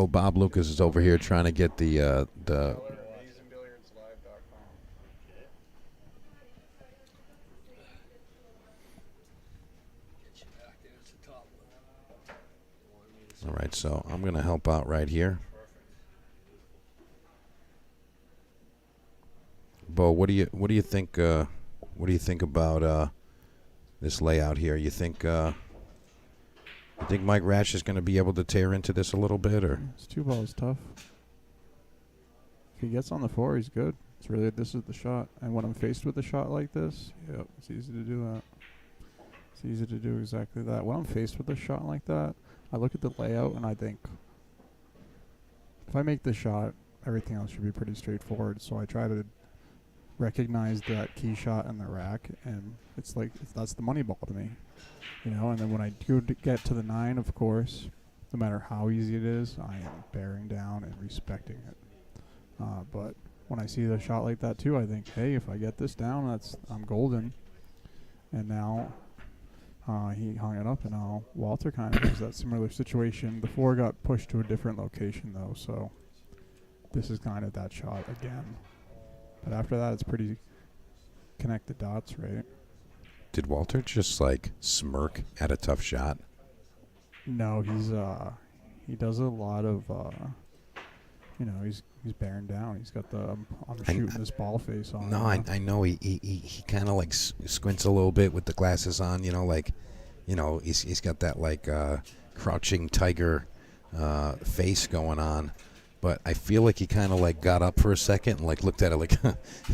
Bob Lucas is over here trying to get the All right, so I'm going to help out right here. Bo, what do you think? What do you think about this layout here? You think Mike Rash is going to be able to tear into this a little bit, or It's 2 balls tough. If he gets on the floor, he's good. It's really, this is the shot. And when I'm faced with a shot like this, yep, it's easy to do that. It's easy to do exactly that. When I'm faced with a shot like that, I look at the layout and I think, if I make the shot, everything else should be pretty straightforward. So I try to recognize that key shot in the rack, and it's like, that's the money ball to me. You know, and then when I do get to the 9, of course, no matter how easy it is, I am bearing down and respecting it. But when I see the shot like that too, I think, hey, if I get this down, I'm golden. And now he hung it up, and now Walter kind of has that similar situation. The 4 got pushed to a different location though, so this is kind of that shot again. But after that, it's pretty connect the dots, right? Did Walter just like smirk at a tough shot? No, he does a lot of he's bearing down. He's got the I'm shooting this ball face on. No, I know he kind of like squints a little bit with the glasses on. You know, like, you know, he's got that like crouching tiger face going on. But I feel like he kind of like got up for a second and like looked at it like,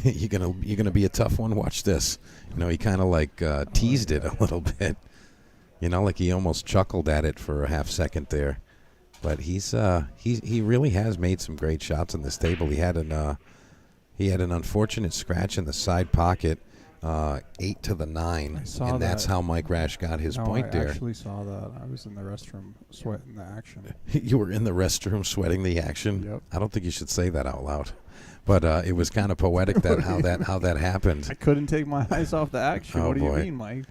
you're gonna be a tough one. Watch this. You know, he kind of like teased it a little bit. You know, like he almost chuckled at it for a half second there. But he really has made some great shots on this table. He had an unfortunate scratch in the side pocket, 8 to the 9, and that's how Mike Rash got his point there. I actually saw that. I was in the restroom sweating the action. You were in the restroom sweating the action? Yep. I don't think you should say that out loud. But it was kind of poetic how that happened. I couldn't take my eyes off the action. Oh, what do you boy. mean, Mike?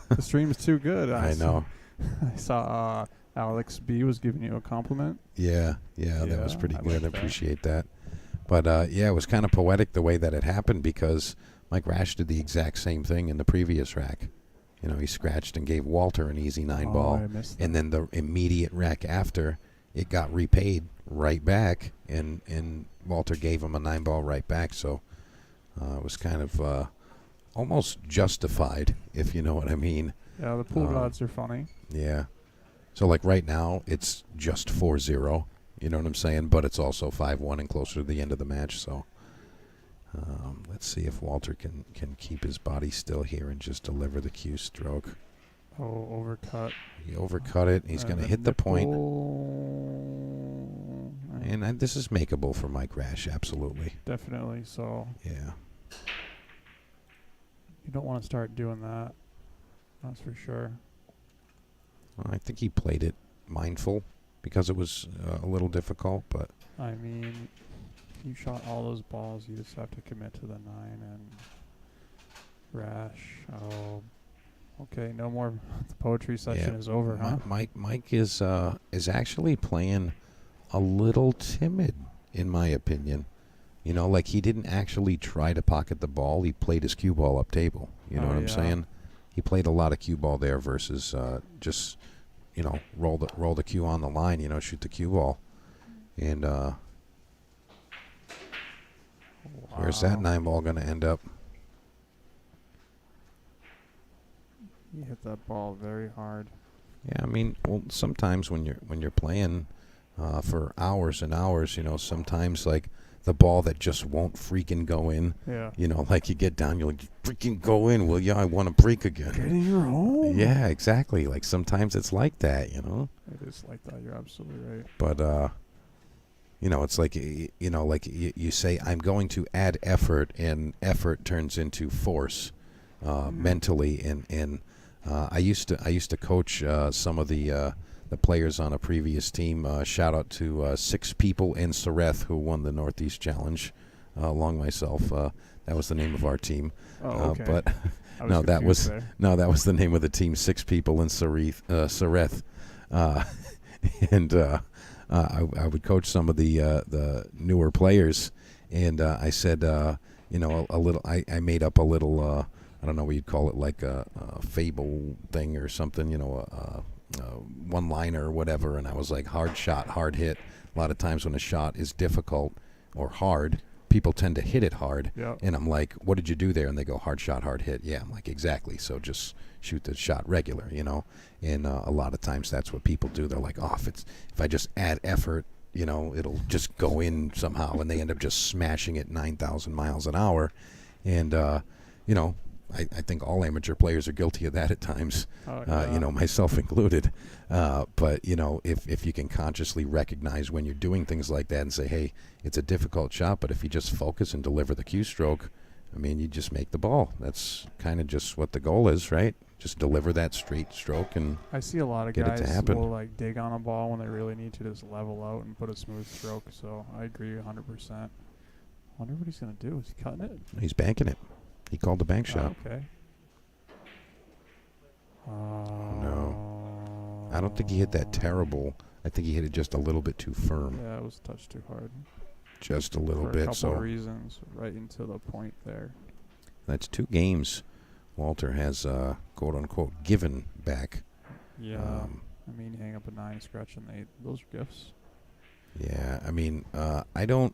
The stream's too good. I know. I saw Alex B was giving you a compliment. Yeah, that was pretty good. I that. appreciate that. But it was kind of poetic the way that it happened, because Mike Rash did the exact same thing in the previous rack. You know, he scratched and gave Walter an easy 9 ball, I missed that. and then the immediate rack after, it got repaid right back, and Walter gave him a 9 ball right back. So it was kind of almost justified, if you know what I mean. Yeah, the pool gods are funny. Yeah. So like right now, it's just 4-0. You know what I'm saying? But it's also 5-1 and closer to the end of the match. So let's see if Walter can keep his body still here and just deliver the Q stroke. Oh, overcut. He overcut it. He's going to hit the point. And this is makeable for Mike Rash, absolutely. Definitely. So Yeah. you don't want to start doing that. That's for sure. Well, I think he played it mindful because it was a little difficult, but I mean, you shot all those balls. You just have to commit to the 9 and Rash. Oh, okay. No more. The poetry session is over, huh? Mike is actually playing a little timid, in my opinion. You know, like he didn't actually try to pocket the ball. He played his cue ball up table. You know what I'm saying? He played a lot of cue ball there versus just, you know, roll the cue on the line. You know, shoot the cue ball, and where's that 9 ball going to end up? You hit that ball very hard. Yeah, I mean, well, sometimes when you're playing for hours and hours, you know, sometimes like the ball that just won't freaking go in. Yeah. You know, like you get down, you're like, freaking go in, will ya? I want to break again. Get in your home. Yeah, exactly. Like sometimes it's like that, you know. It is like that. You're absolutely right. But you know, it's like like you say, I'm going to add effort, and effort turns into force mentally. And I used to coach some of the players on a previous team. Shout out to 6 people in Sareth who won the Northeast Challenge, along myself. That was the name of our team. Oh, okay. But that was the name of the team. 6 people in Sareth, and I would coach some of the newer players, and I said, you know, a little. I made up a little. I don't know what you'd call it, like a fable thing or something. You know, one-liner or whatever, and I was like, hard shot, hard hit. A lot of times when a shot is difficult or hard, people tend to hit it hard. Yep. And I'm like, what did you do there? And they go, hard shot, hard hit. Yeah, I'm like, exactly. So just shoot the shot regular, you know. And a lot of times that's what people do. They're like, oh, if I just add effort, it'll just go in somehow, and they end up just smashing it 9,000 miles an hour. And, I think all amateur players are guilty of that at times, myself included. But, if you can consciously recognize when you're doing things like that and say, hey, it's a difficult shot, but if you just focus and deliver the cue stroke, I mean, you just make the ball. That's kind of just what the goal is, right? Just deliver that straight stroke and I see a lot of get it guys to happen. will like dig on a ball when they really need to just level out and put a smooth stroke. So I agree 100%. Wonder what he's gonna do. Is he cutting it? He's banking it. He called the bank shot. Okay. No. I don't think he hit that terrible. I think he hit it just a little bit too firm. Yeah, it was a touch too hard. Just a little For a bit. couple So of reasons, right into the point there. that's 2 games Walter has, quote unquote, given back. Yeah. I mean, you hang up a 9, scratch an 8. Those are gifts. Yeah, I mean, I don't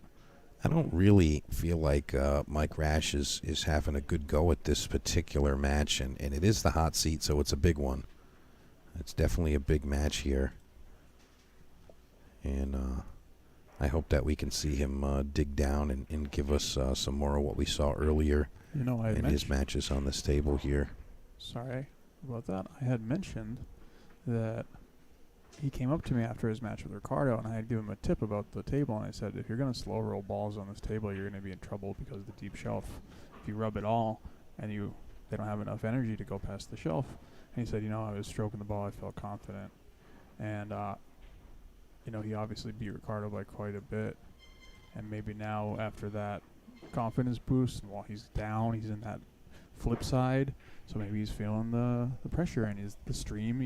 really feel like Mike Rash is having a good go at this particular match, and it is the hot seat, so it's a big one. It's definitely a big match here, and I hope that we can see him dig down and give us some more of what we saw earlier I had in his matches on this table here. Sorry about that. I had mentioned that he came up to me after his match with Ricardo, and I had given him a tip about the table, and I said, if you're going to slow roll balls on this table, you're going to be in trouble because of the deep shelf. If you rub it all and they don't have enough energy to go past the shelf. And he said, I was stroking the ball, I felt confident. And, he obviously beat Ricardo by quite a bit. And maybe now after that confidence boost, and while he's down, he's in that flip side. So maybe he's feeling the pressure, and the stream,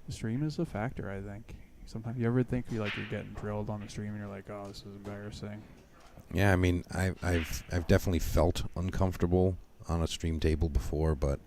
the stream is a factor, I think. Sometimes you ever think you're getting drilled on the stream, and you're like, oh, this is embarrassing. Yeah, I mean, I've definitely felt uncomfortable on a stream table before, but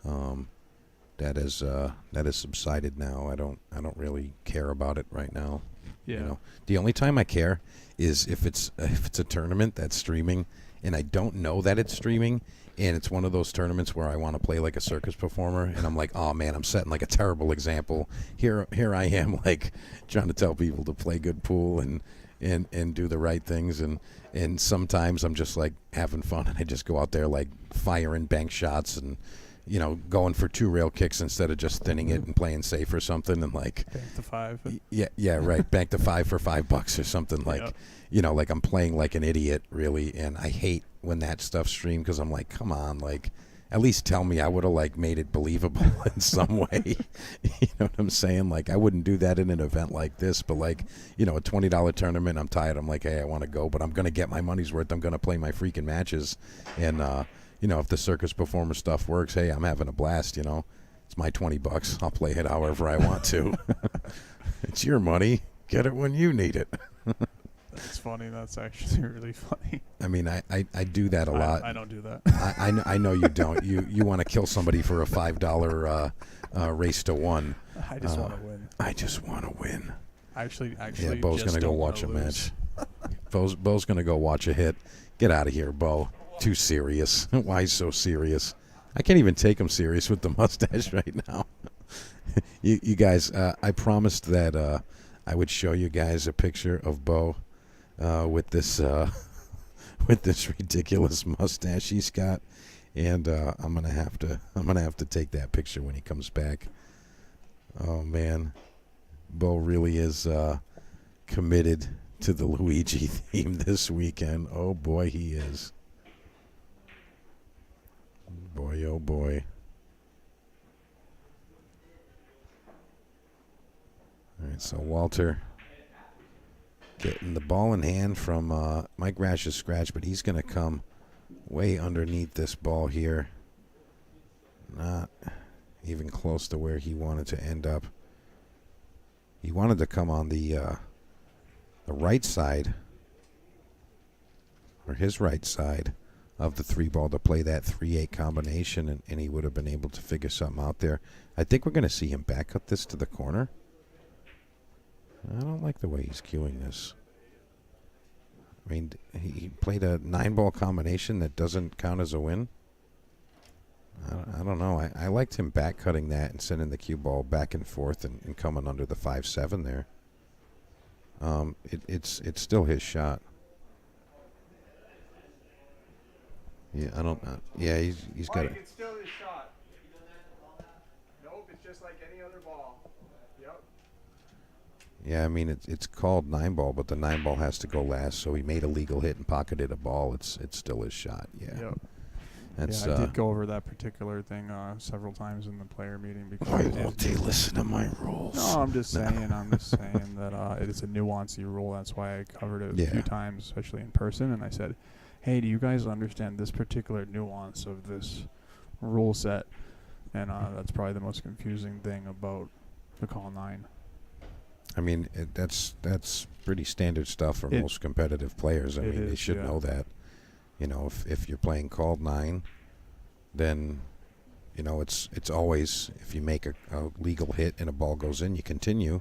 that has subsided now. I don't really care about it right now. Yeah. The only time I care is if it's a tournament that's streaming and I don't know that it's streaming, and it's one of those tournaments where I want to play like a circus performer, and I'm like, oh man, I'm setting like a terrible example. Here I am, like trying to tell people to play good pool and do the right things, and sometimes I'm just like having fun, and I just go out there like firing bank shots and going for 2 rail kicks instead of just thinning it and playing safe or something, and like Bank to 5. yeah, right. Bank to 5 for $5 or something, like Yep. like I'm playing like an idiot, really. And I hate when that stuff's streamed because I'm like, come on, like at least tell me. I would have like made it believable in some way. You know what I'm saying? Like I wouldn't do that in an event like this, but like a $20 tournament, I'm tired. I'm like, hey, I want to go, but I'm gonna get my money's worth. I'm gonna play my freaking matches, and if the circus performer stuff works, hey, I'm having a blast. It's my $20. I'll play it however I want to. It's your money. Get it when you need it. That's funny. That's actually really funny. I mean, I do that a lot. I don't do that. I know you don't. You want to kill somebody for a $5 race to 1. I just want to win. I just want to win. Actually, Yeah, Bo's just gonna go don't watch a wanna match. lose. Bo's gonna go watch a hit. Get out of here, Bo. Too serious. Why so serious? I can't even take him serious with the mustache right now. You guys, I promised that I would show you guys a picture of Bo with this ridiculous mustache he's got, and I'm gonna have to take that picture when he comes back. Oh man, Bo really is committed to the Luigi theme this weekend. Oh boy, he is. Boy, oh boy. All right, so Walter getting the ball in hand from Mike Rash's scratch, but he's going to come way underneath this ball here. Not even close to where he wanted to end up. He wanted to come on the right side, or his right side of the 3-ball to play that 3-8 combination, and he would have been able to figure something out there. I think we're going to see him back cut this to the corner. I don't like the way he's cueing this. I mean, he played a 9-ball combination that doesn't count as a win. I don't know. I liked him back cutting that and sending the cue ball back and forth and coming under the 5-7 there. It's still his shot. Yeah, I don't. Yeah, he's got it. It's still his shot. Nope, it's just like any other ball. Yep. Yeah, I mean it's called 9-ball, but the 9-ball has to go last. So he made a legal hit and pocketed a ball. It's still his shot. Yeah. Yep. That's. Yeah, I did go over that particular thing several times in the player meeting because Why won't they listen to my rules? No, I'm just saying that it's a nuancy rule. That's why I covered it a few times, especially in person. And I said, hey, do you guys understand this particular nuance of this rule set? And that's probably the most confusing thing about the call 9. I mean, that's pretty standard stuff for most competitive players. I mean, they should know that. You know, if you're playing called 9, then, you know, it's always, if you make a legal hit and a ball goes in, you continue,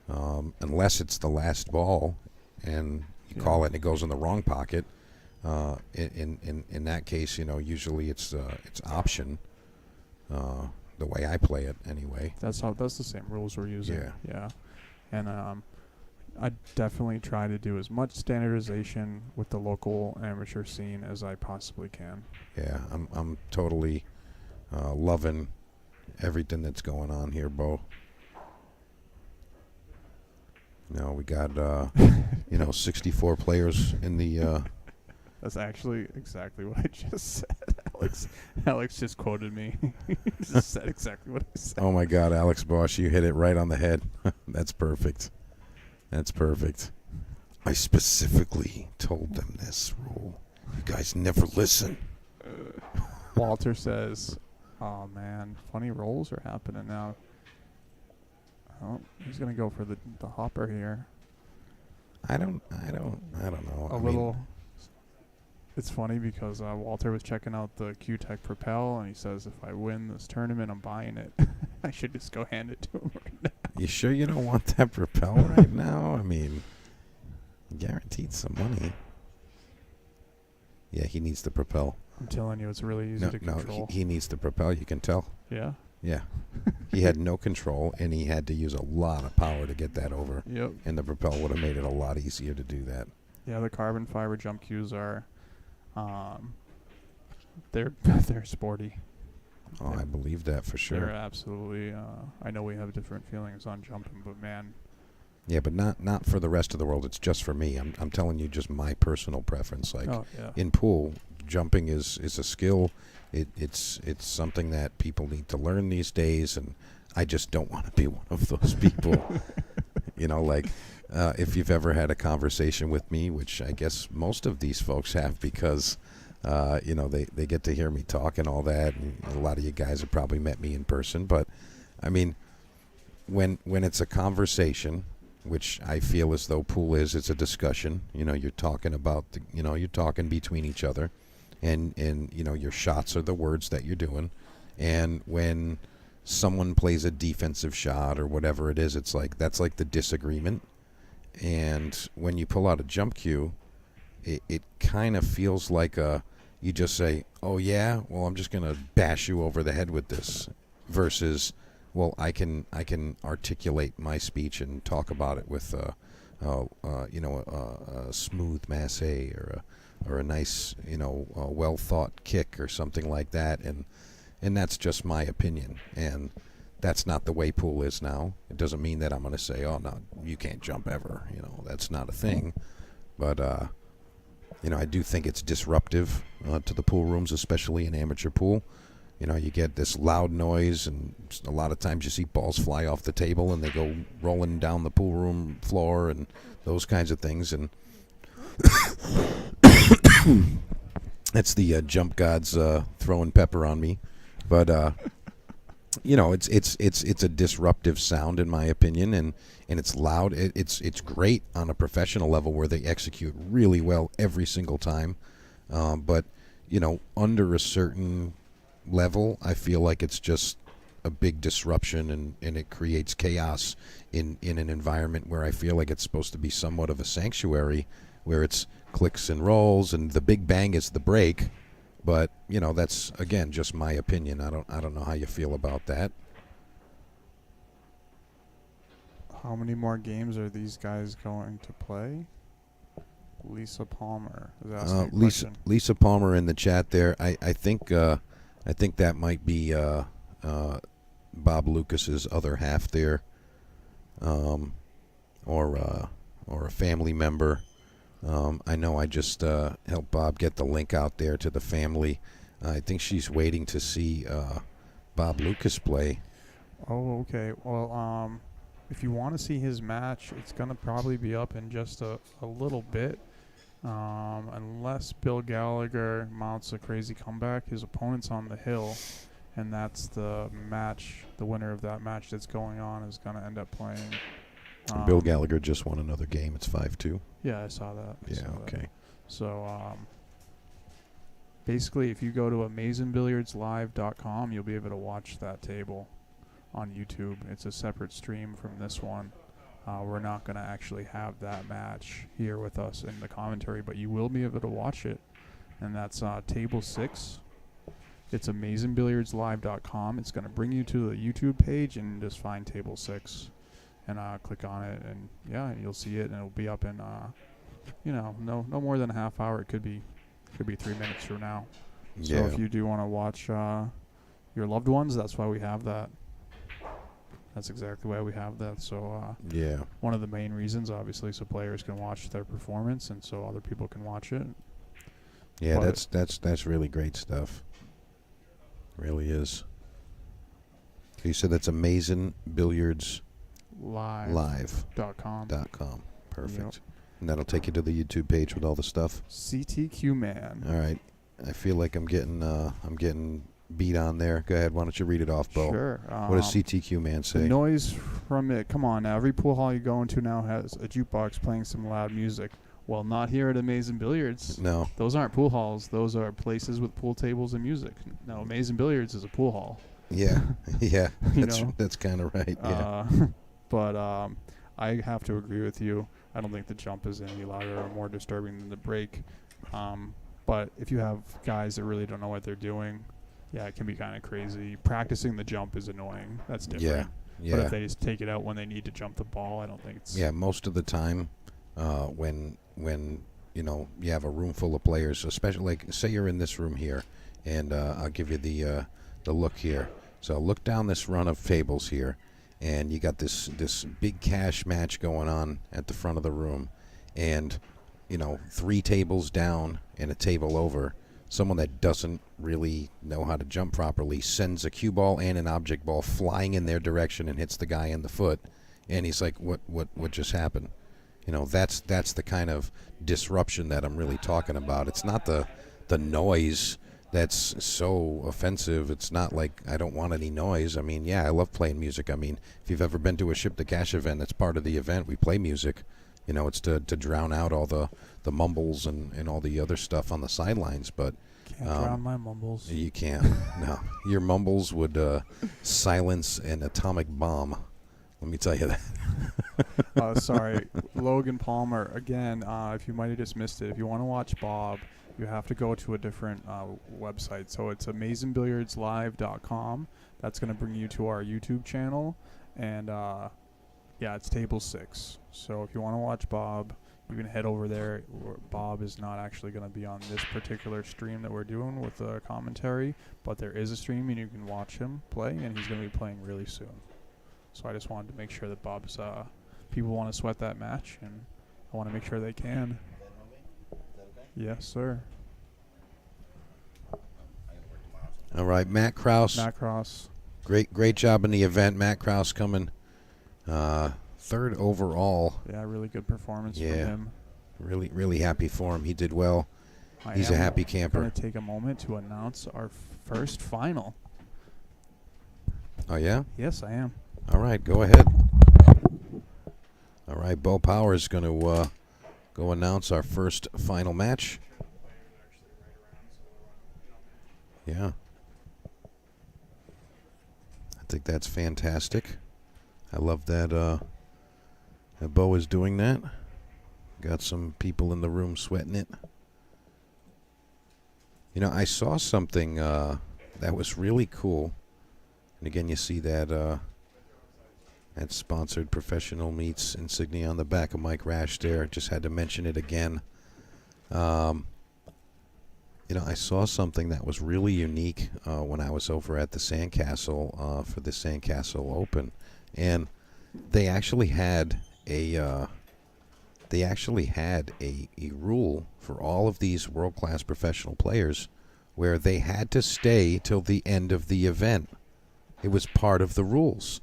unless it's the last ball and you call it and it goes in the wrong pocket. In that case, you know, usually it's option. The way I play it, anyway. That's the same rules we're using. Yeah. Yeah. And I definitely try to do as much standardization with the local amateur scene as I possibly can. Yeah, I'm totally loving everything that's going on here, Bo. You know, we got 64 players in the. That's actually exactly what I just said. Alex just quoted me. He just said exactly what I said. Oh my God, Alex Bosch, you hit it right on the head. That's perfect. That's perfect. I specifically told them this rule. You guys never listen. Walter says, "Oh man, funny rolls are happening now." Oh, he's gonna go for the hopper here. I don't know. Little. It's funny because Walter was checking out the Q-Tech Propel, and he says, if I win this tournament, I'm buying it. I should just go hand it to him right now. You sure you don't want that Propel right now? I mean, guaranteed some money. Yeah, he needs the Propel. I'm telling you, it's really easy to control. He needs the Propel, you can tell. Yeah? Yeah. He had no control, and he had to use a lot of power to get that over. Yep. And the Propel would have made it a lot easier to do that. Yeah, the carbon fiber jump cues are... they're sporty. Oh, I believe that for sure. They're absolutely. I know we have different feelings on jumping, but man. Yeah, but not for the rest of the world. It's just for me. I'm telling you, just my personal preference. Like in pool, jumping is a skill. It's something that people need to learn these days, and I just don't want to be one of those people. You know, like. If you've ever had a conversation with me, which I guess most of these folks have because, they get to hear me talk and all that. And a lot of you guys have probably met me in person. But, I mean, when it's a conversation, which I feel as though pool is, it's a discussion. You know, you're talking about, you're talking between each other. And your shots are the words that you're doing. And when someone plays a defensive shot or whatever it is, it's like that's like the disagreement. And when you pull out a jump cue, it kind of feels like you just say, oh, yeah, well, I'm just going to bash you over the head with this versus, well, I can articulate my speech and talk about it with, a smooth masse or a nice, well-thought kick or something like that. And that's just my opinion. And that's not the way pool is now. It doesn't mean that I'm going to say, oh, no, you can't jump ever. That's not a thing. But, I do think it's disruptive to the pool rooms, especially in amateur pool. You get this loud noise, and a lot of times you see balls fly off the table, and they go rolling down the pool room floor and those kinds of things. And that's the jump gods throwing pepper on me. But... it's a disruptive sound in my opinion, and it's loud. It's great on a professional level where they execute really well every single time. But under a certain level, I feel like it's just a big disruption, and it creates chaos in an environment where I feel like it's supposed to be somewhat of a sanctuary, where it's clicks and rolls, and the big bang is the break. But that's again just my opinion. I don't know how you feel about that. How many more games are these guys going to play? Lisa Palmer is asking a question. Lisa Palmer in the chat there. I think that might be Bob Lucas's other half there, or a family member. I know I just helped Bob get the link out there to the family. I think she's waiting to see Bob Lucas play. Oh, okay. Well, if you want to see his match, it's going to probably be up in just a little bit. Unless Bill Gallagher mounts a crazy comeback, his opponent's on the hill, and that's the match. The winner of that match that's going on is going to end up playing. Bill Gallagher just won another game. It's 5-2. Yeah, I saw that. Okay. So, basically, if you go to amazingbilliardslive.com, you'll be able to watch that table on YouTube. It's a separate stream from this one. We're not going to actually have that match here with us in the commentary, but you will be able to watch it. And that's Table 6. It's amazingbilliardslive.com. It's going to bring you to the YouTube page and just find Table 6. And click on it, and yeah, you'll see it, and it'll be up in, no more than a half hour. It could be 3 minutes from now. Yeah. So if you do want to watch your loved ones, that's why we have that. That's exactly why we have that. So Yeah. one of the main reasons, obviously, so players can watch their performance, and so other people can watch it. Yeah, But that's really great stuff. Really is. You said that's Amazing Billiards Live.com. Live.com. Perfect. Yep. And that'll take you to the YouTube page with all the stuff. CTQ Man. All right. I feel like I'm getting beat on there. Go ahead. Why don't you read it off, Bo? Sure. What does CTQ Man The say? noise from it. Come on now. Every pool hall you go into now has a jukebox playing some loud music. Well, not here at Amazing Billiards. No. Those aren't pool halls. Those are places with pool tables and music. No, Amazing Billiards is a pool hall. Yeah. Yeah. You That's know? that's kind of right. Yeah. But I have to agree with you. I don't think the jump is any louder or more disturbing than the break. But if you have guys that really don't know what they're doing, yeah, it can be kind of crazy. Practicing the jump is annoying. That's different. Yeah. But if they just take it out when they need to jump the ball, I don't think it's... Yeah, most of the time, when you have a room full of players, especially like say you're in this room here, and I'll give you the look here. So look down this run of tables here, and you got this big cash match going on at the front of the room, and 3 tables down and a table over, someone that doesn't really know how to jump properly sends a cue ball and an object ball flying in their direction and hits the guy in the foot, and he's like, what just happened? That's the kind of disruption that I'm really talking about. It's not the noise that's so offensive. It's not like I don't want any noise. I mean, yeah, I love playing music. I mean, if you've ever been to a Ship to Cash event, that's part of the event. We play music. It's to drown out all the mumbles and all the other stuff on the sidelines. But Can't drown my mumbles. you can't. No. Your mumbles would silence an atomic bomb. Let me tell you that. Sorry. Logan Palmer, again, if you might have just missed it, if you want to watch Bob, you have to go to a different website. So it's amazingbilliardslive.com. That's going to bring you to our YouTube channel. And, it's Table 6. So if you want to watch Bob, you can head over there. Bob is not actually going to be on this particular stream that we're doing with the commentary, but there is a stream and you can watch him play, and he's going to be playing really soon. So I just wanted to make sure that Bob's people want to sweat that match, and I want to make sure they can. Yes, sir. All right, Matt Krause. Matt Cross. Great job in the event. Matt Krause coming 3rd overall. Yeah, really good performance from Yeah. him. Really happy for him. He did well. He's a happy I'm camper. going to take a moment to announce our first final. Oh, yeah? Yes, I am. All right, go ahead. All right, Bo Power is going to go announce our first final match. Yeah. I think that's fantastic. I love that that Bo is doing that. Got some people in the room sweating it. I saw something that was really cool. And again, you see that That's sponsored professional meats insignia on the back of Mike Rash there. Just had to mention it again. I saw something that was really unique when I was over at the Sandcastle for the Sandcastle Open, and they actually had a rule for all of these world-class professional players where they had to stay till the end of the event. It was part of the rules.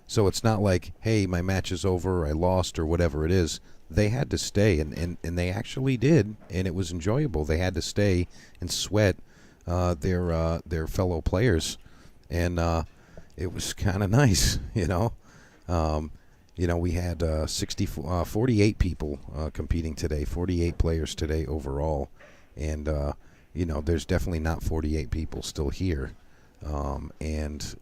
So it's not like, hey, my match is over, I lost, or whatever it is. They had to stay, and they actually did, and it was enjoyable. They had to stay and sweat their fellow players, and it was kind of nice, we had 48 people competing today, 48 players today overall, and there's definitely not 48 people still here, and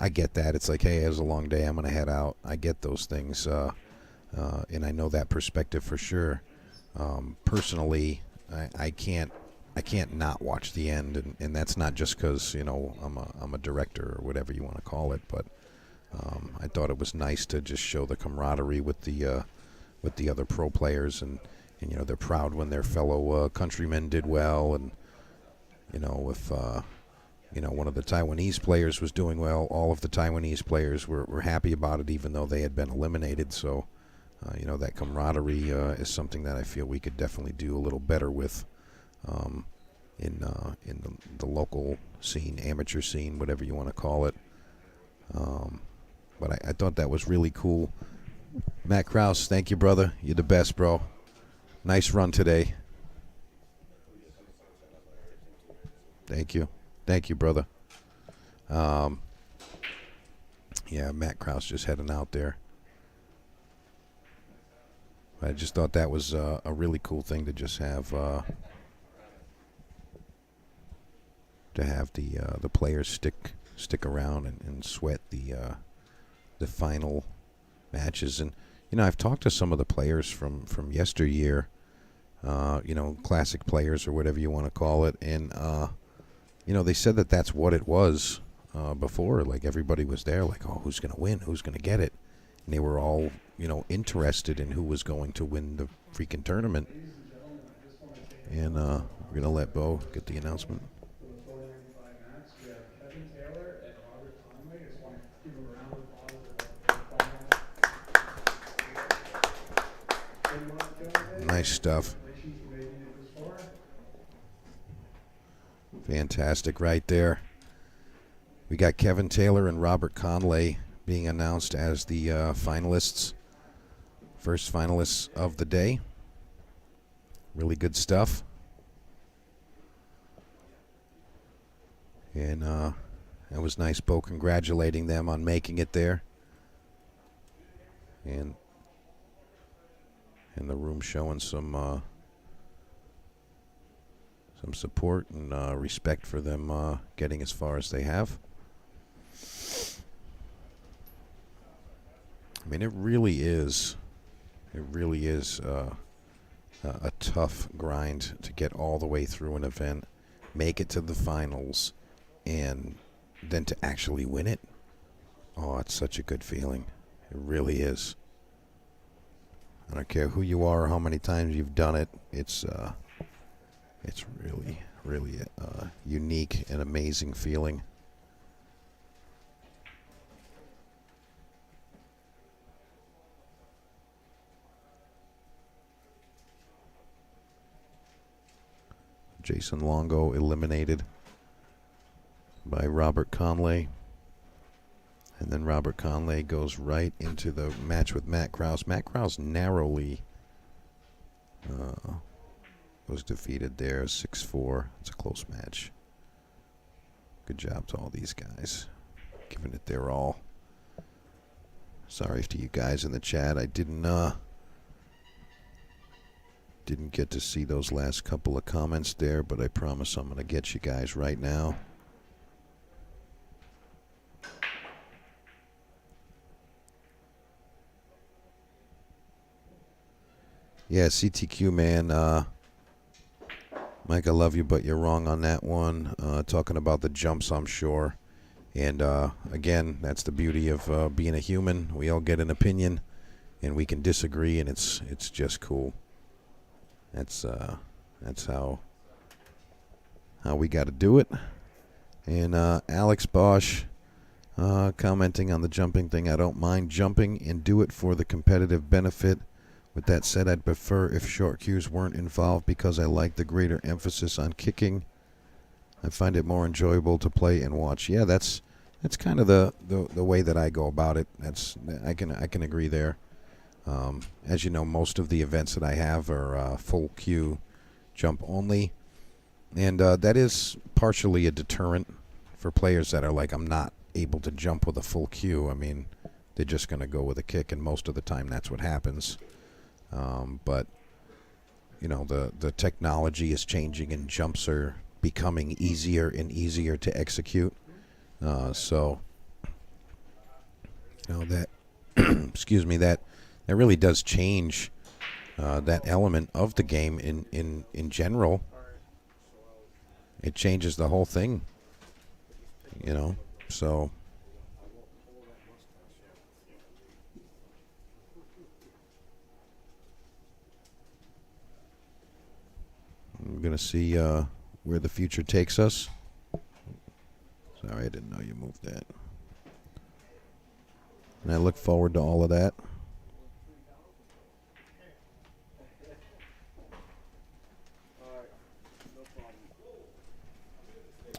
I get that. It's like, hey, it was a long day, I'm going to head out. I get those things, and I know that perspective for sure. Personally, I can't not watch the end, and that's not just because I'm a director or whatever you want to call it, but I thought it was nice to just show the camaraderie with the other pro players, and they're proud when their fellow countrymen did well, and if one of the Taiwanese players was doing well, all of the Taiwanese players were happy about it, even though they had been eliminated. So that camaraderie is something that I feel we could definitely do a little better with in the local scene, amateur scene, whatever you want to call it. But I thought that was really cool. Matt Krause, thank you, brother. You're the best, bro. Nice run today. Thank you. Thank you, brother. Yeah, Matt Krause just heading out there. I just thought that was a really cool thing to just have the players stick around and sweat the final matches. And I've talked to some of the players from yesteryear, classic players or whatever you want to call it, and they said that that's what it was before. Like, everybody was there, like, oh, who's going to win? Who's going to get it? And they were all, interested in who was going to win the freaking tournament. And we're going to let Bo get the announcement. We have Kevin Taylor and Robert Conway. I just want to give them a round of applause. Nice stuff. Fantastic right there. We got Kevin Taylor and Robert Conley being announced as the finalists. First finalists of the day. Really good stuff. And it was nice, Bo, congratulating them on making it there. And the room showing some support and respect for them getting as far as they have. I mean, it really is a tough grind to get all the way through an event, make it to the finals, and then to actually win it. Oh, it's such a good feeling. It really is. I don't care who you are or how many times you've done it. It's really, really a unique and amazing feeling. Jason Longo eliminated by Robert Conley. And then Robert Conley goes right into the match with Matt Krause. Matt Krause narrowly was defeated there, 6-4. It's a close match. Good job to all these guys, giving it their all. Sorry to you guys in the chat. I didn't get to see those last couple of comments there, but I promise I'm going to get you guys right now. Yeah, CTQ, man. Mike, I love you, but you're wrong on that one. Talking about the jumps, I'm sure. And again, that's the beauty of being a human. We all get an opinion, and we can disagree, and it's just cool. That's how we got to do it. And Alex Bosch commenting on the jumping thing. I don't mind jumping and do it for the competitive benefit. With that said, I'd prefer if short queues weren't involved because I like the greater emphasis on kicking. I find it more enjoyable to play and watch. Yeah, that's kind of the way that I go about it. I can agree there. As you know, most of the events that I have are full queue, jump only, and that is partially a deterrent for players that are like, I'm not able to jump with a full queue. I mean, they're just going to go with a kick, and most of the time that's what happens. But you know, the technology is changing, and jumps are becoming easier and easier to execute. So you know that excuse me, that really does change that element of the game in general. It changes the whole thing, you know. So we're gonna see where the future takes us. Sorry, I didn't know you moved that. And I look forward to all of that.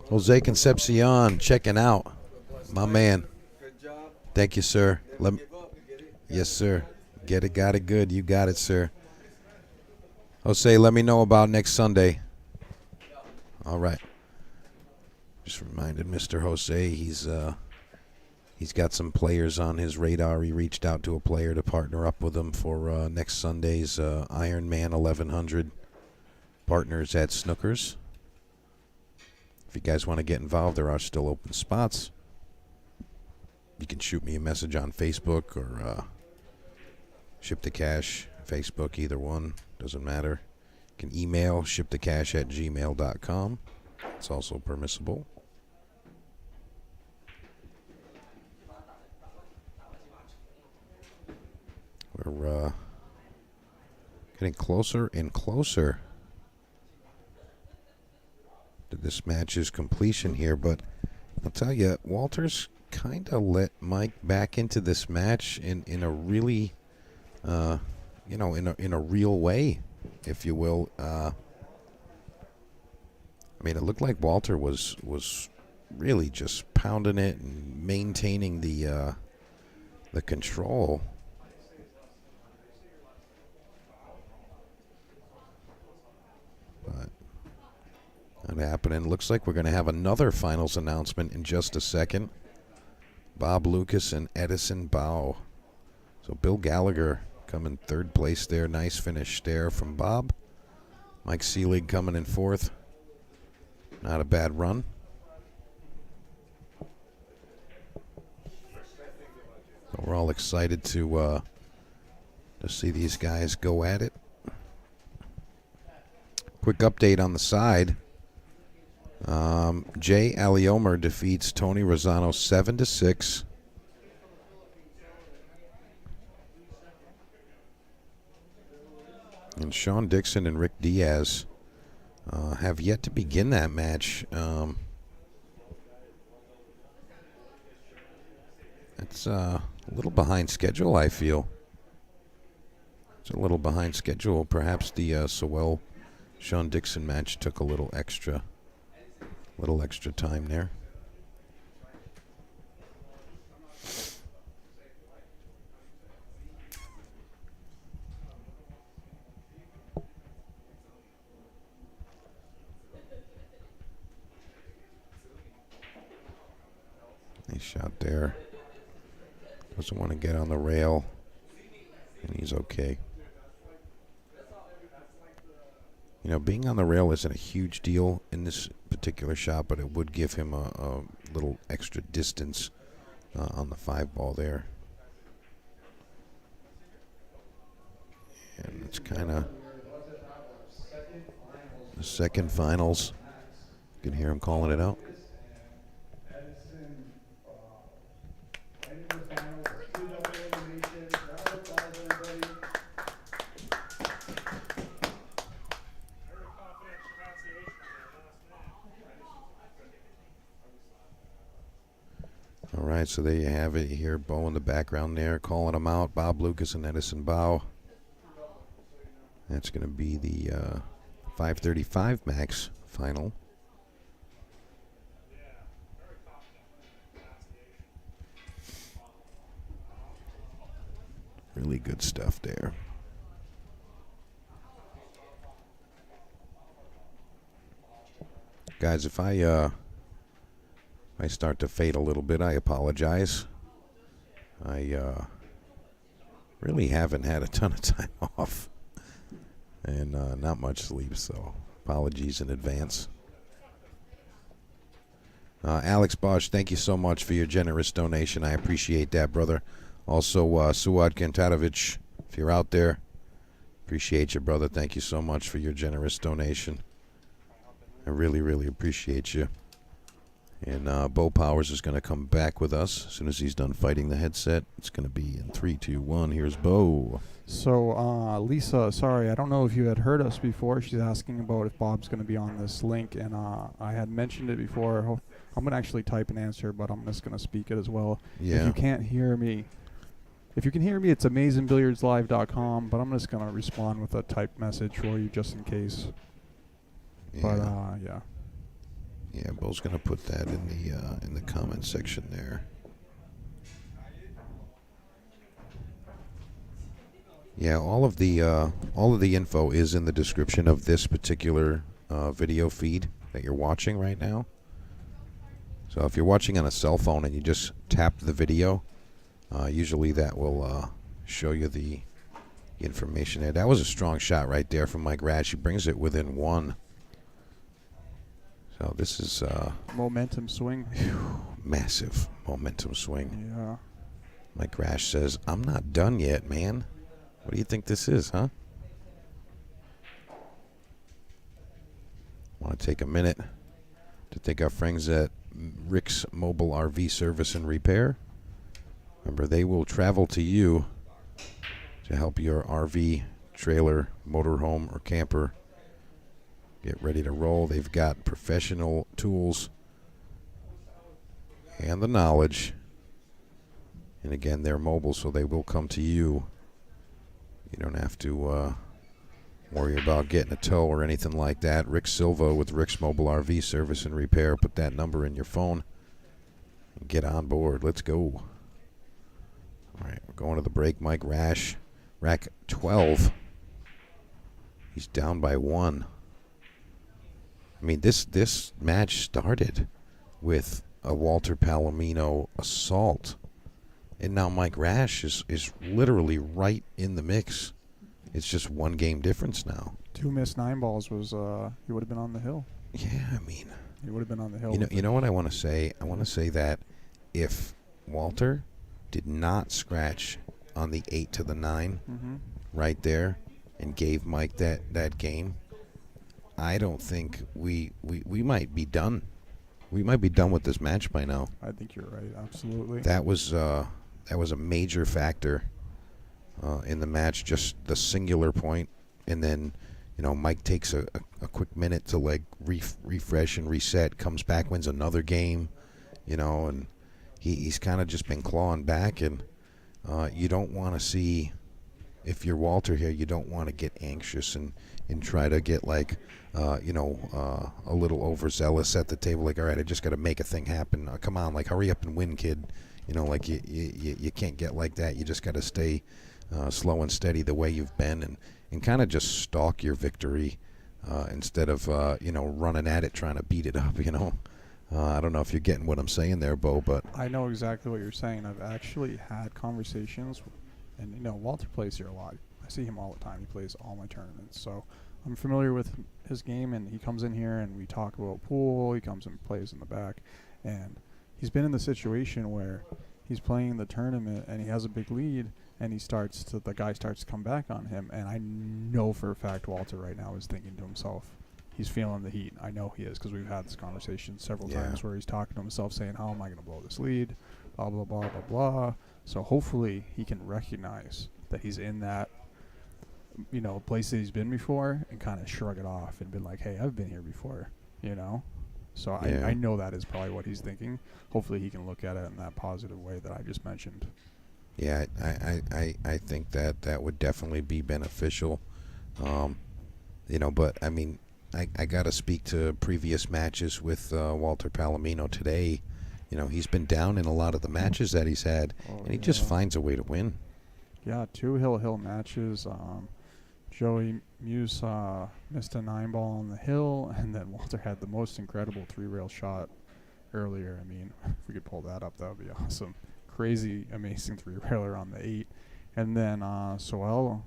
Jose Concepcion checking out. My man. Thank you, sir. Yes, sir. Get it, got it good. You got it, sir. Jose, let me know about next Sunday. All right. Just reminded Mr. Jose he's got some players on his radar. He reached out to a player to partner up with him for next Sunday's Ironman 1100 Partners at Snookers. If you guys want to get involved, there are still open spots. You can shoot me a message on Facebook or Ship to Cash, Facebook, either one. Doesn't matter. You can email shiptocash@gmail.com. It's also permissible. We're getting closer and closer to this match's completion here, but I'll tell you, Walters kind of let Mike back into this match in a really, in a real way, if you will. I mean, it looked like Walter was really just pounding it and maintaining the control. But not happening. Looks like we're going to have another finals announcement in just a second. Bob Lucas and Edison Bao. So Bill Gallagher coming third place there. Nice finish there from Bob. Mike Seelig coming in fourth. Not a bad run. So we're all excited to see these guys go at it. Quick update on the side. Jay Aliomer defeats Tony Rosano 7-6. And Sean Dixon and Rick Diaz have yet to begin that match. It's a little behind schedule, I feel. It's a little behind schedule. Perhaps the Sewell Sean Dixon match took a little extra time there. Nice shot there. Doesn't want to get on the rail, and he's okay. You know, being on the rail isn't a huge deal in this particular shot, but it would give him a little extra distance on the 5-ball there. And it's kind of the second finals. You can hear him calling it out. All right, so there you have it. You hear Bo in the background there calling them out. Bob Lucas and Edison Bow. That's going to be the 535 max final. Really good stuff there. Guys, if I start to fade a little bit, I apologize. I really haven't had a ton of time off and not much sleep, so apologies in advance. Alex Bosch, thank you so much for your generous donation. I appreciate that, brother. Also, Suad Kantarovich, if you're out there, appreciate you, brother. Thank you so much for your generous donation. I really, really appreciate you. And Bo Powers is going to come back with us as soon as he's done fighting the headset. It's going to be in 3, 2, 1. Here's Bo. So, Lisa, sorry, I don't know if you had heard us before. She's asking about if Bob's going to be on this link, and I had mentioned it before. I'm going to actually type an answer, but I'm just going to speak it as well. Yeah. If you can't hear me, if you can hear me, it's amazingbilliardslive.com, but I'm just going to respond with a typed message for you just in case. Yeah. But, yeah. Yeah, Bo's going to put that in the comment section there. Yeah, all of the info is in the description of this particular video feed that you're watching right now. So if you're watching on a cell phone and you just tap the video, usually that will show you the information there. That was a strong shot right there from Mike Rash. He brings it within 1. So this is Momentum swing. massive momentum swing. Yeah. Mike Rash says, "I'm not done yet, man. What do you think this is, huh?" Want to take a minute to thank our friends at Rick's Mobile RV Service and Repair. Remember, they will travel to you to help your RV, trailer, motorhome, or camper get ready to roll. They've got professional tools and the knowledge. And again, they're mobile, so they will come to you. You don't have to worry about getting a tow or anything like that. Rick Silva with Rick's Mobile RV Service and Repair. Put that number in your phone and get on board. Let's go. All right, we're going to the break. Mike Rash, rack 12. He's down by 1. I mean, this match started with a Walter Palomino assault. And now Mike Rash is literally right in the mix. It's just 1 game difference now. 2 missed 9 balls was, he would have been on the hill. Yeah, I mean. He would have been on the hill. You know what I want to say? I want to say that if Walter did not scratch on the 8 to the 9 right there and gave Mike that game, I don't think we might be done. We might be done with this match by now. I think you're right. Absolutely. That was a major factor in the match, just the singular point, and then Mike takes a quick minute to like refresh and reset, comes back, wins another game, and he's kind of just been clawing back, and you don't want to see, if you're Walter here, you don't want to get anxious and try to get like a little overzealous at the table, like, all right, I just got to make a thing happen. Come on, like, hurry up and win, kid. Like you can't get like that. You just got to stay slow and steady the way you've been, and kind of just stalk your victory instead of running at it, trying to beat it up. I don't know if you're getting what I'm saying there, Bo, but I know exactly what you're saying. I've actually had conversations, and Walter plays here a lot. I see him all the time. He plays all my tournaments, so I'm familiar with his game, and he comes in here and we talk about pool. He comes and plays in the back, and he's been in the situation where he's playing the tournament and he has a big lead, and the guy starts to come back on him, and I know for a fact Walter right now is thinking to himself, he's feeling the heat. I know he is, because we've had this conversation several times where he's talking to himself saying, how am I going to blow this lead, blah, blah, blah, blah, blah. So hopefully he can recognize that he's in that place that he's been before and kind of shrug it off and be like, hey, I've been here before, So Yeah. I know that is probably what he's thinking. Hopefully he can look at it in that positive way that I just mentioned. Yeah, I think that would definitely be beneficial. But I mean, I got to speak to previous matches with Walter Palomino today. He's been down in a lot of the matches that he's had, and he just finds a way to win. Yeah, 2 hill matches. Joey Muse missed a 9-ball on the hill, and then Walter had the most incredible 3-rail shot earlier. I mean, if we could pull that up, that would be awesome. Crazy, amazing 3-railer on the 8. And then Soel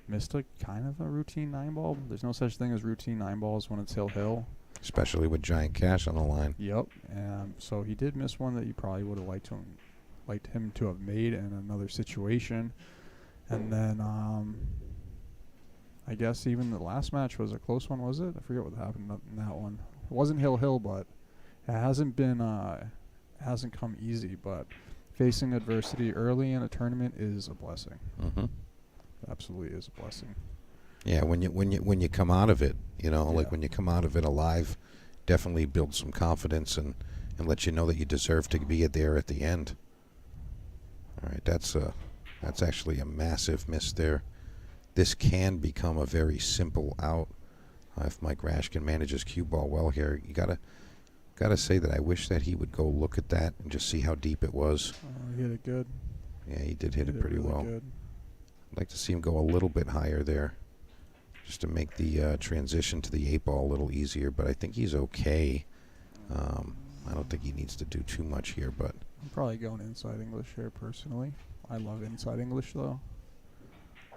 missed a kind of a routine 9-ball. There's no such thing as routine 9-balls when it's hill. Especially with giant cash on the line. Yep. So he did miss one that you probably would have liked him to have made in another situation. And then I guess even the last match was a close one, was it? I forget what happened in that one. It wasn't hill, but it hasn't been hasn't come easy. But facing adversity early in a tournament is a blessing. Mm-hmm. It absolutely is a blessing. Yeah, when you come out of it, like Yeah. when you come out of it alive, definitely builds some confidence and let you know that you deserve to be there at the end. All right, that's actually a massive miss there. This can become a very simple out if Mike Rashkin manages cue ball well here. You gotta say that I wish that he would go look at that and just see how deep it was. He hit it good. Yeah, he did hit it pretty really well. Good. I'd like to see him go a little bit higher there, just to make the transition to the 8-ball a little easier. But I think he's okay. I don't think he needs to do too much here, but I'm probably going inside English here personally. I love inside English though.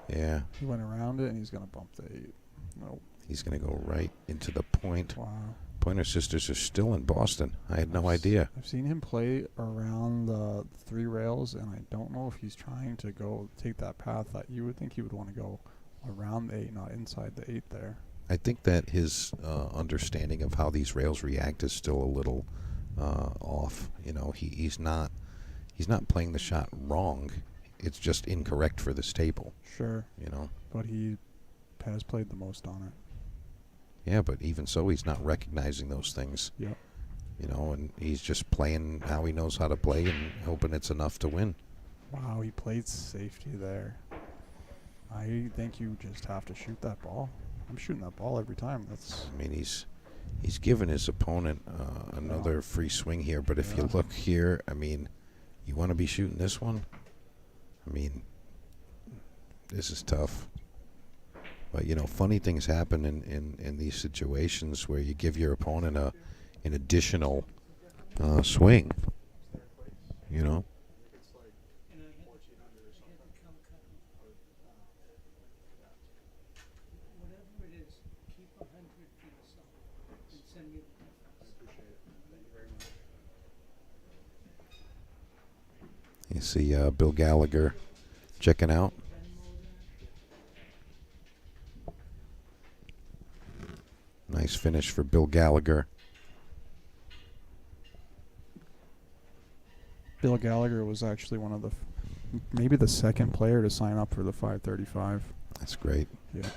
yeah, He went around it and he's gonna bump the 8. Nope. he's going to go right into the point. Wow. Pointer Sisters are still in Boston. I had no idea. I've seen him play around the 3 rails, and I don't know if he's trying to go take that path that you would think he would want to go around the 8, not inside the 8 there. I think that his understanding of how these rails react is still a little off. He's not playing the shot wrong. It's just incorrect for this table. Sure. But he has played the most on it. Yeah, but even so, he's not recognizing those things. Yep. And he's just playing how he knows how to play and hoping it's enough to win. Wow, he played safety there. I think you just have to shoot that ball. I'm shooting that ball every time. I mean, he's given his opponent another free swing here, but if you look here, I mean, you want to be shooting this one? I mean, this is tough. But, funny things happen in these situations where you give your opponent an additional swing, You see Bill Gallagher checking out. Nice finish for Bill Gallagher. Bill Gallagher was actually one of the, maybe the second player to sign up for the 535. That's great. Yeah.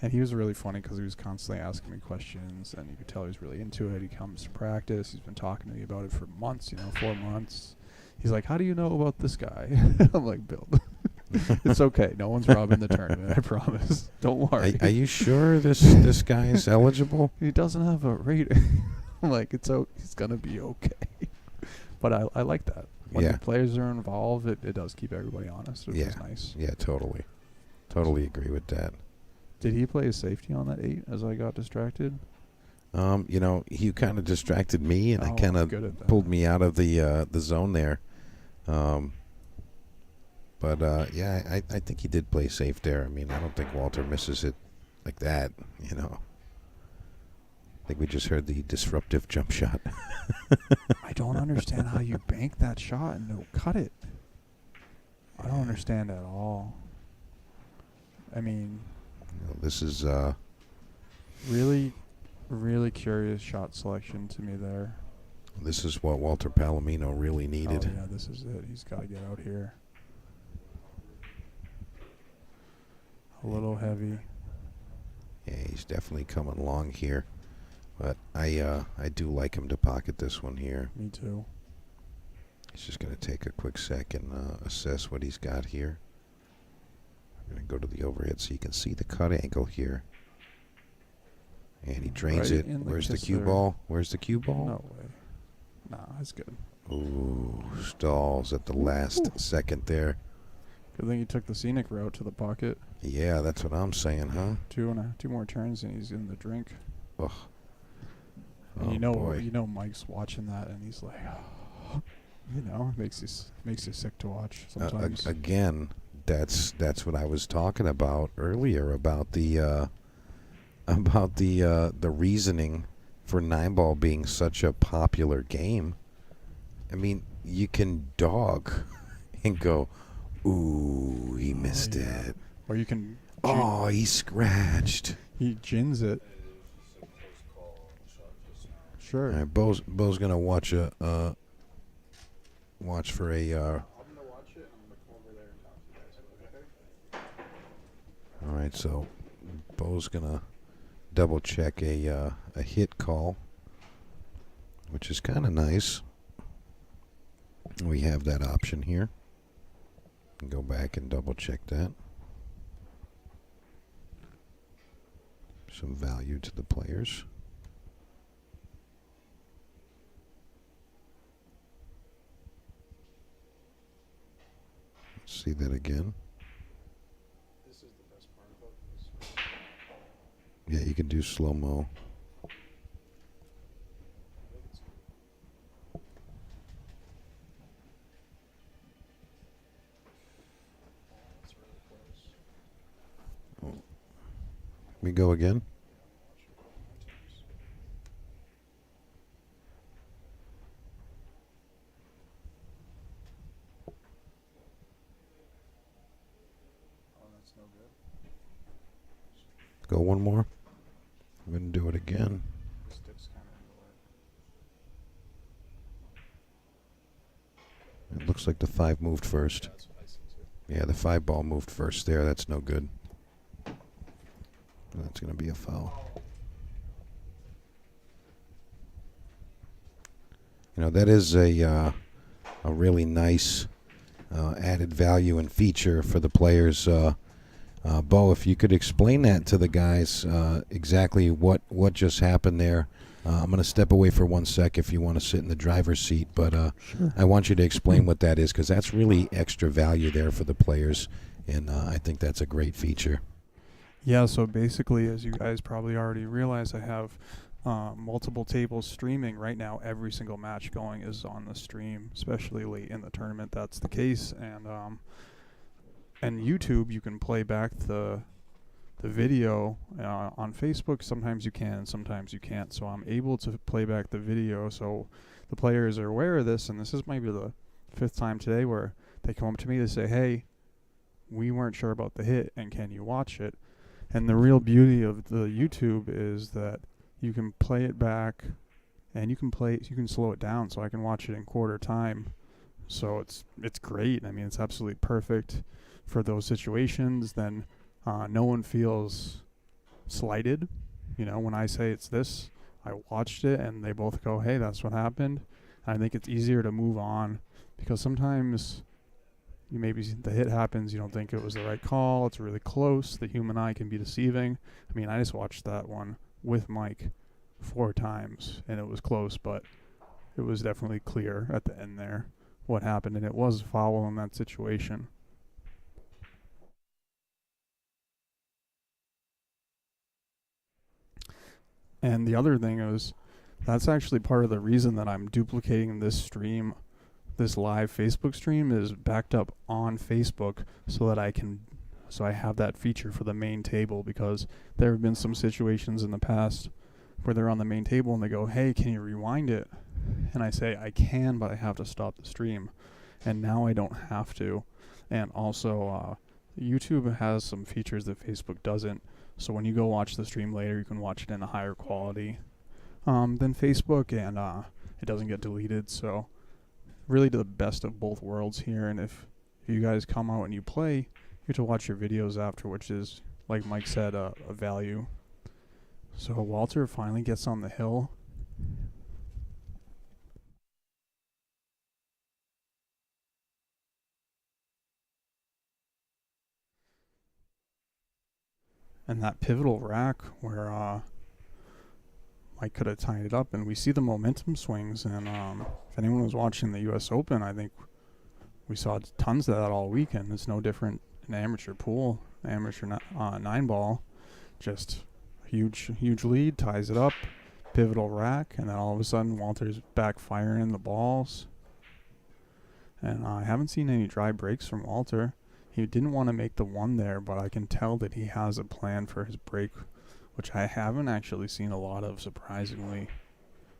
And he was really funny because he was constantly asking me questions, and you could tell he was really into it. He comes to practice. He's been talking to me about it for months, 4 months. He's like, how do you know about this guy? I'm like, Bill, it's okay. No one's robbing the tournament, I promise. Don't worry. Are you sure this guy is eligible? He doesn't have a rating. I'm like, he's going to be okay. But I like that. When the players are involved, it does keep everybody honest. It was nice. Yeah, totally. Totally agree with that. Did he play a safety on that 8 as I got distracted? He kind of distracted me, and I kind of pulled me out of the zone there. I think he did play safe there. I mean, I don't think Walter misses it like that, I think we just heard the disruptive jump shot. I don't understand how you bank that shot and don't cut it. I don't understand at all. I mean, this is really, really curious shot selection to me there. This is what Walter Palomino really needed. Oh, yeah, this is it. He's got to get out here. A little heavy. Yeah, he's definitely coming along here. But I do like him to pocket this one here. Me too. He's just going to take a quick second, assess what he's got here. I'm going to go to the overhead so you can see the cut angle here. And he drains Right it. in the Where's the cue kisser. ball? Where's the cue ball? No way. Nah, that's good. Ooh, stalls at the last second there. Good thing he took the scenic route to the pocket. Yeah, that's what I'm saying, huh? Two more turns and he's in the drink. Ugh. And Oh, boy. you know Mike's watching that and he's like, makes you sick to watch sometimes. Again, that's what I was talking about earlier about the reasoning for 9-ball being such a popular game. I mean, you can dog and go, ooh, he missed it. Or you can. Oh, he scratched. He gins it. Sure. All right, Bo's gonna watch for a. I'm gonna watch it. I'm gonna come over there and talk to you guys. Okay? All right, so Bo's gonna double check a hit call, which is kind of nice. We have that option here. Go back and double check that. Some value to the players. Let's see that again. This is the best part about this. Yeah, you can do slow-mo. That's really close. We go again. Oh, that's no good. Go one more. I'm going to do it again. The stick's kind of in the way. It looks like the 5 moved first. That's what I see too. Yeah, the 5 ball moved first there. That's no good. That's going to be a foul. You know, that is a really nice added value and feature for the players. Bo, if you could explain that to the guys, exactly what just happened there. I'm going to step away for 1 sec if you want to sit in the driver's seat, but Sure. I want you to explain what that is because that's really extra value there for the players, and I think that's a great feature. Yeah, so basically, as you guys probably already realize, I have multiple tables streaming right now. Every single match going is on the stream, especially late in the tournament. That's the case, and YouTube, you can play back the video on Facebook. Sometimes you can, and sometimes you can't. So I'm able to play back the video, so the players are aware of this. And this is maybe the 5th time today where they come up to me to say, "Hey, we weren't sure about the hit, and can you watch it?" And the real beauty of the YouTube is that you can play it back, and you can slow it down, so I can watch it in quarter time. So it's great. I mean, it's absolutely perfect for those situations. Then no one feels slighted. You know, when I say it's this, I watched it, and they both go, "Hey, that's what happened." And I think it's easier to move on because sometimes the hit happens, you don't think it was the right call, it's really close, the human eye can be deceiving. I mean, I just watched that one with Mike 4 times, and it was close, but it was definitely clear at the end there what happened, and it was foul in that situation. And the other thing is, that's actually part of the reason that I'm duplicating this stream. This live Facebook stream is backed up on Facebook so that I have that feature for the main table, because there have been some situations in the past where they're on the main table and they go, "Hey, can you rewind it?" And I say, "I can, but I have to stop the stream." And now I don't have to. And also, YouTube has some features that Facebook doesn't. So when you go watch the stream later, you can watch it in a higher quality than Facebook, and it doesn't get deleted. So really the best of both worlds here. And if you guys come out and you play, you get to watch your videos after, which is, like Mike said, a value. So Walter finally gets on the hill. And that pivotal rack where Mike could have tied it up, and we see the momentum swings. And if anyone was watching the U.S. Open, I think we saw tons of that all weekend. It's no different in amateur pool, amateur 9-ball. Just huge lead, ties it up, pivotal rack, and then all of a sudden Walter's back firing the balls. And I haven't seen any dry breaks from Walter. He didn't want to make the one there, but I can tell that he has a plan for his break, which I haven't actually seen a lot of, surprisingly.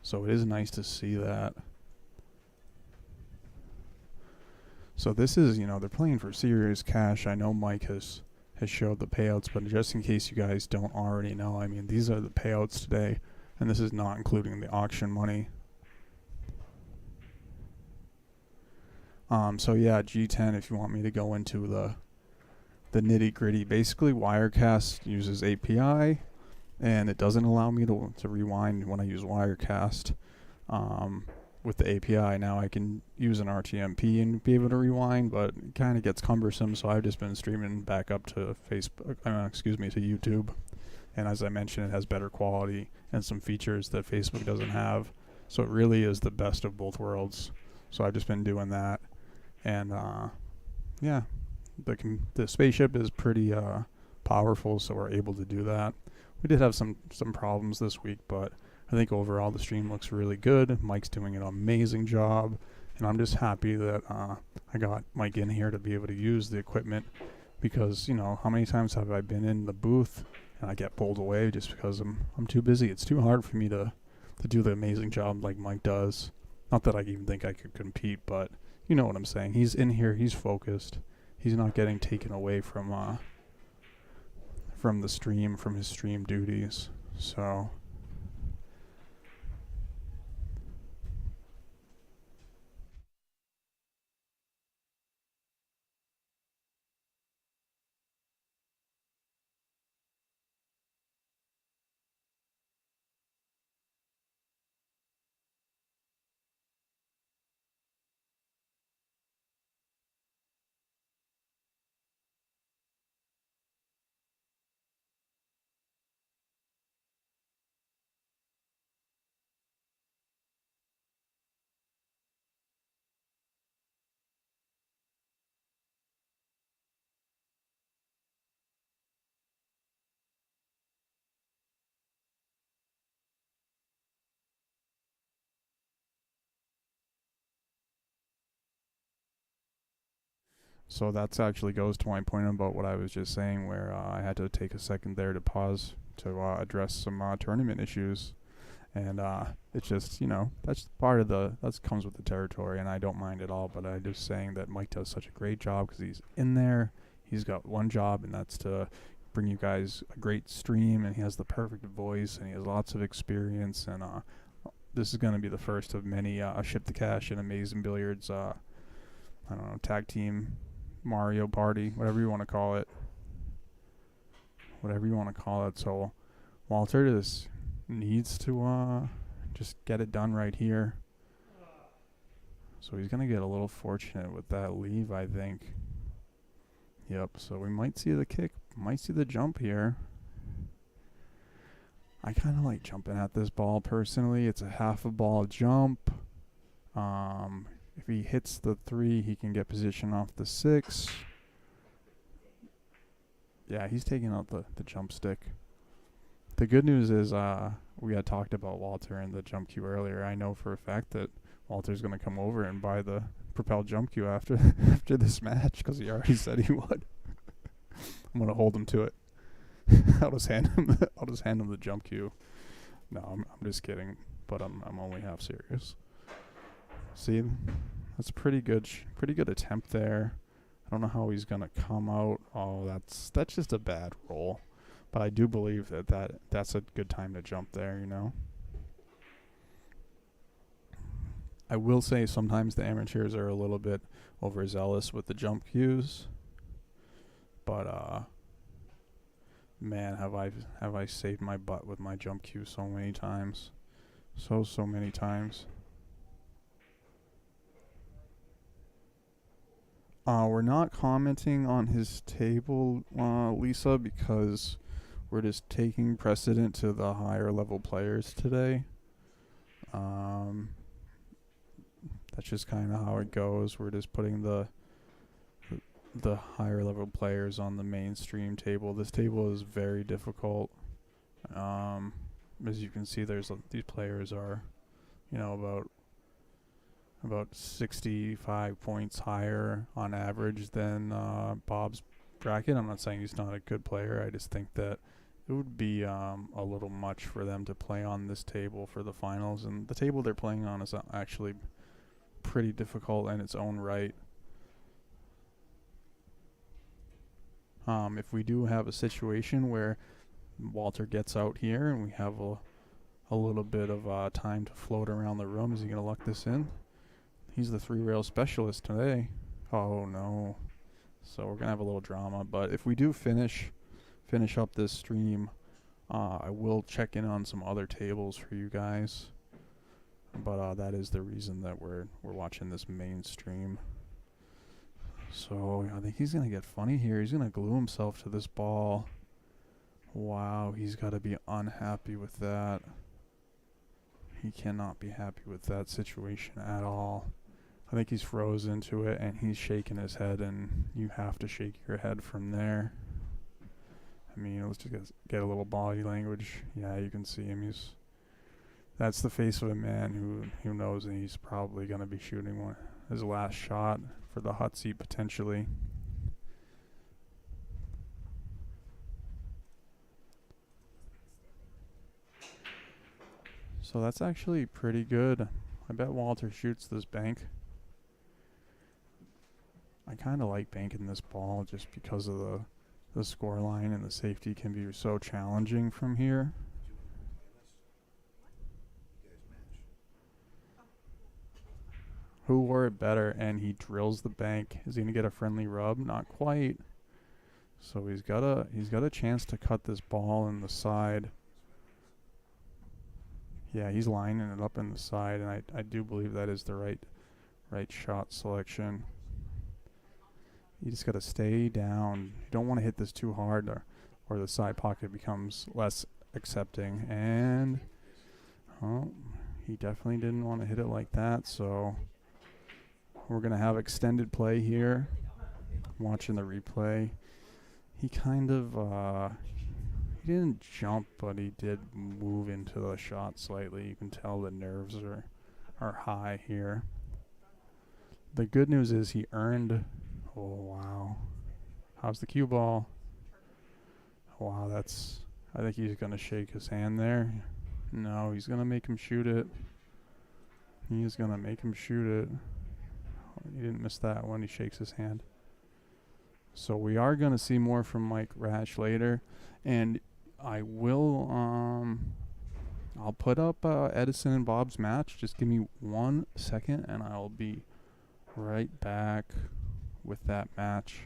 So it is nice to see that. So this is, they're playing for serious cash. I know Mike has showed the payouts, but just in case you guys don't already know, I mean, these are the payouts today, and this is not including the auction money. So yeah, G10, if you want me to go into the nitty gritty, basically Wirecast uses API, and it doesn't allow me to rewind when I use Wirecast. With the API now I can use an RTMP and be able to rewind, but it kind of gets cumbersome, so I've just been streaming back up to to YouTube. And as I mentioned, it has better quality and some features that Facebook doesn't have, so it really is the best of both worlds. So I've just been doing that. And yeah, the spaceship is pretty powerful, so we're able to do that. We did have some problems this week, but I think overall the stream looks really good. Mike's doing an amazing job, and I'm just happy that I got Mike in here to be able to use the equipment, because how many times have I been in the booth and I get pulled away just because I'm too busy. It's too hard for me to do the amazing job like Mike does. Not that I even think I could compete, but you know what I'm saying. He's in here, he's focused. He's not getting taken away from the stream, from his stream duties. So So that's actually goes to my point about what I was just saying, where I had to take a second there to pause to address some tournament issues. And it's just, that's part of that comes with the territory, and I don't mind at all. But I'm just saying that Mike does such a great job because he's in there. He's got one job, and that's to bring you guys a great stream, and he has the perfect voice, and he has lots of experience. And this is going to be the first of many Ship the Cash and Amazing Billiards, tag team Mario Party, whatever you want to call it. So Walter just needs to just get it done right here. So he's going to get a little fortunate with that leave, I think. Yep, so we might see the kick, might see the jump here. I kind of like jumping at this ball personally. It's a half a ball jump. If he hits the 3, he can get position off the 6. Yeah, he's taking out the jump stick. The good news is we had talked about Walter in the jump cue earlier. I know for a fact that Walter's going to come over and buy the propelled jump cue after this match, because he already said he would. I'm going to hold him to it. I'll just hand him the jump cue. No, I'm just kidding, but I'm only half serious. See, that's pretty good attempt there. I don't know how he's gonna come out. Oh, that's just a bad roll. But I do believe that's a good time to jump there. I will say sometimes the amateurs are a little bit overzealous with the jump cues, but Man, have I saved my butt with my jump cue so many times. So many times. We're not commenting on his table, Lisa, because we're just taking precedent to the higher level players today. That's just kind of how it goes. We're just putting the higher level players on the mainstream table. This table is very difficult. As you can see, these players are, about 65 points higher on average than Bob's bracket. I'm not saying he's not a good player. I just think that it would be a little much for them to play on this table for the finals. And the table they're playing on is actually pretty difficult in its own right. If we do have a situation where Walter gets out here and we have a little bit of time to float around the room, is he going to luck this in? He's the 3-rail specialist today. Oh no. So we're going to have a little drama. But if we do finish up this stream, I will check in on some other tables for you guys. But that is the reason that we're watching this main stream. So I think he's going to get funny here. He's going to glue himself to this ball. Wow, he's got to be unhappy with that. He cannot be happy with that situation at all. I think he's frozen to it, and he's shaking his head, and you have to shake your head from there. I mean, let's just get a little body language. Yeah, you can see him. That's the face of a man who knows that he's probably going to be shooting his last shot for the hot seat potentially. So that's actually pretty good. I bet Walter shoots this bank. I kind of like banking this ball just because of the score line, and the safety can be so challenging from here. Who wore it better? And he drills the bank. Is he gonna get a friendly rub? Not quite. So he's got a chance to cut this ball in the side. Yeah, he's lining it up in the side, and I do believe that is the right shot selection. You just got to stay down. You don't want to hit this too hard, or the side pocket becomes less accepting. And he definitely didn't want to hit it like that, so we're going to have extended play here. I'm watching the replay. He kind of he didn't jump, but he did move into the shot slightly. You can tell the nerves are high here. The good news is he earned. Oh wow! How's the cue ball? Wow, I think he's gonna shake his hand there. No, he's gonna make him shoot it. He is gonna make him shoot it. He didn't miss that one. He shakes his hand. So we are gonna see more from Mike Rash later, and I will I'll put up Edison and Bob's match. Just give me 1 second, and I'll be right back with that match.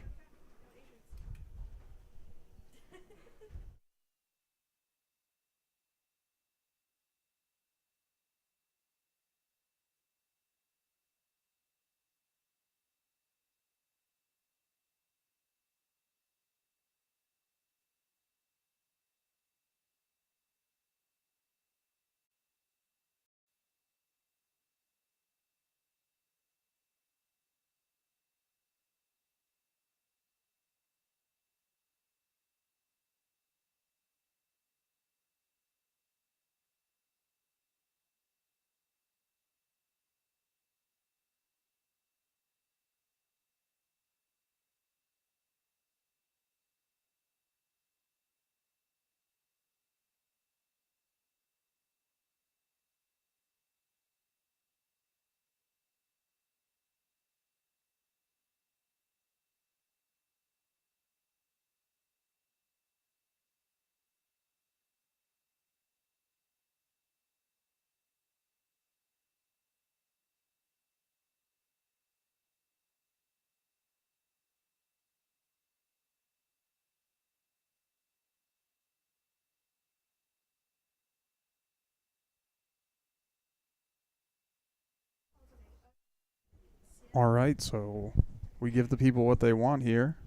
All right, so we give the people what they want here.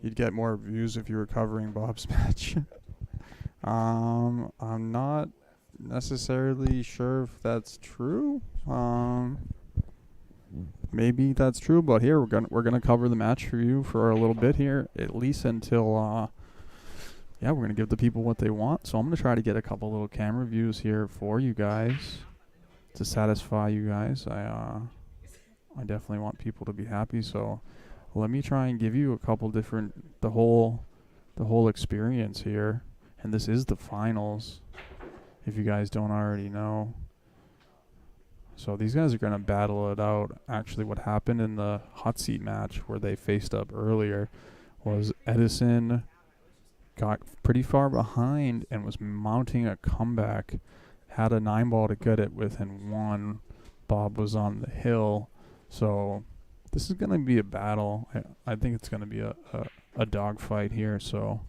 You'd get more views if you were covering Bob's match. I'm not necessarily sure if that's true. Maybe that's true, but here we're gonna cover the match for you for a little bit here, at least until yeah, we're gonna give the people what they want. So I'm gonna try to get a couple little camera views here for you guys to satisfy you guys. I definitely want people to be happy, so let me try and give you a couple different the whole experience here. And this is the finals, if you guys don't already know. So these guys are going to battle it out. Actually, what happened in the hot seat match where they faced up earlier was Edison got pretty far behind and was mounting a comeback, had a 9-ball to get it with and won. Bob was on the hill. So this is going to be a battle. I think it's going to be a dogfight here. So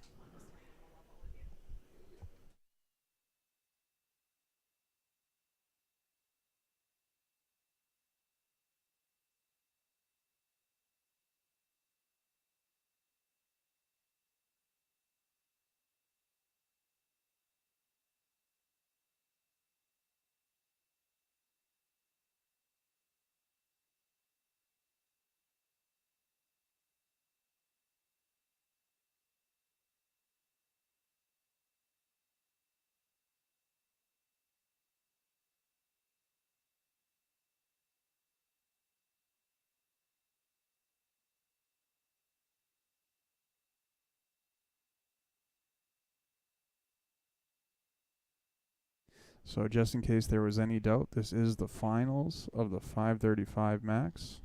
So just in case there was any doubt, this is the finals of the 535 max.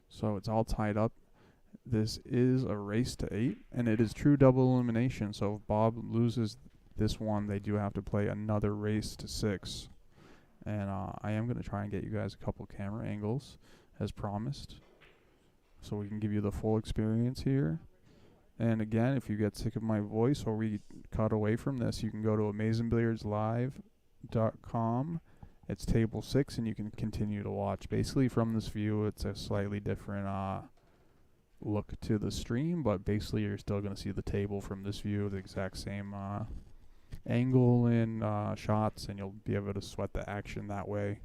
So it's all tied up. This is a race to 8, and it is true double elimination. So if Bob loses this one, they do have to play another race to 6. And I am going to try and get you guys a couple camera angles, as promised, so we can give you the full experience here. And again, if you get sick of my voice or we cut away from this, you can go to amazingbilliardslive.com. It's table 6, and you can continue to watch. Basically, from this view, it's a slightly different look to the stream, but basically you're still going to see the table from this view, the exact same angle and shots, and you'll be able to sweat the action that way.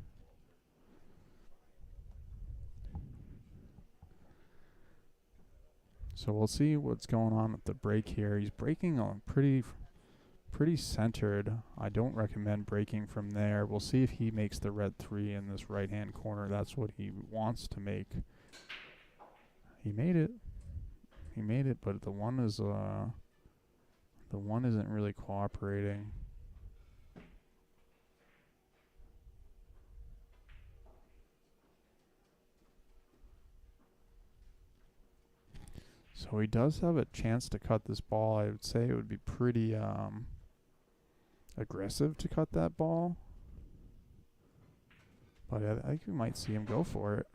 So we'll see what's going on with the break here. He's breaking on pretty centered. I don't recommend breaking from there. We'll see if he makes the red 3 in this right-hand corner. That's what he wants to make. He made it. He made it, but the one isn't really cooperating. So he does have a chance to cut this ball. I would say it would be pretty aggressive to cut that ball. But I think we might see him go for it.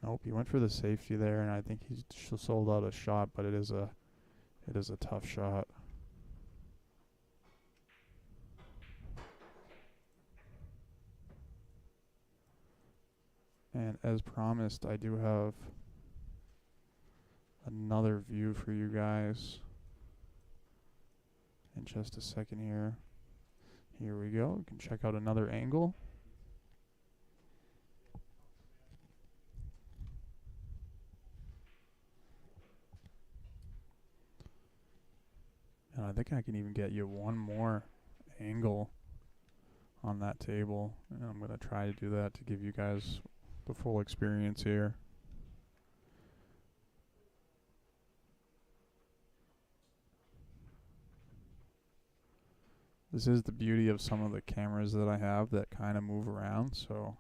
Nope, he went for the safety there, and I think he sold out a shot, but it is a tough shot. And as promised, I do have another view for you guys in just a second here. Here we go. You can check out another angle. And I think I can even get you one more angle on that table. And I'm going to try to do that to give you guys the full experience here. This is the beauty of some of the cameras that I have that kind of move around, so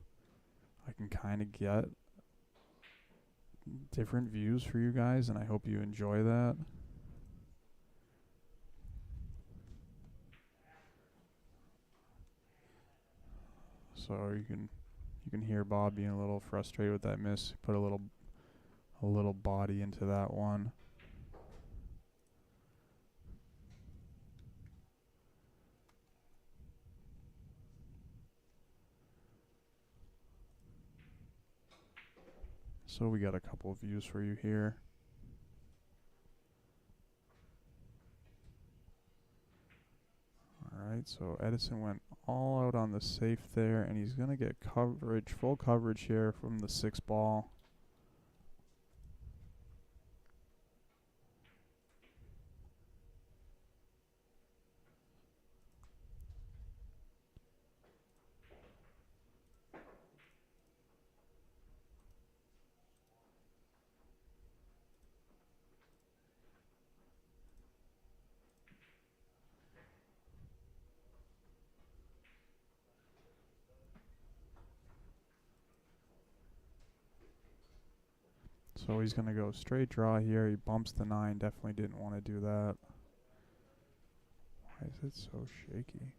I can kind of get different views for you guys, and I hope you enjoy that. So you can hear Bob being a little frustrated with that miss. Put a little body into that one. So we got a couple of views for you here. Alright, so Edison went all out on the safe there, and he's going to get coverage, full coverage here from the 6 ball. So he's going to go straight draw here. He bumps the 9. Definitely didn't want to do that. Why is it so shaky?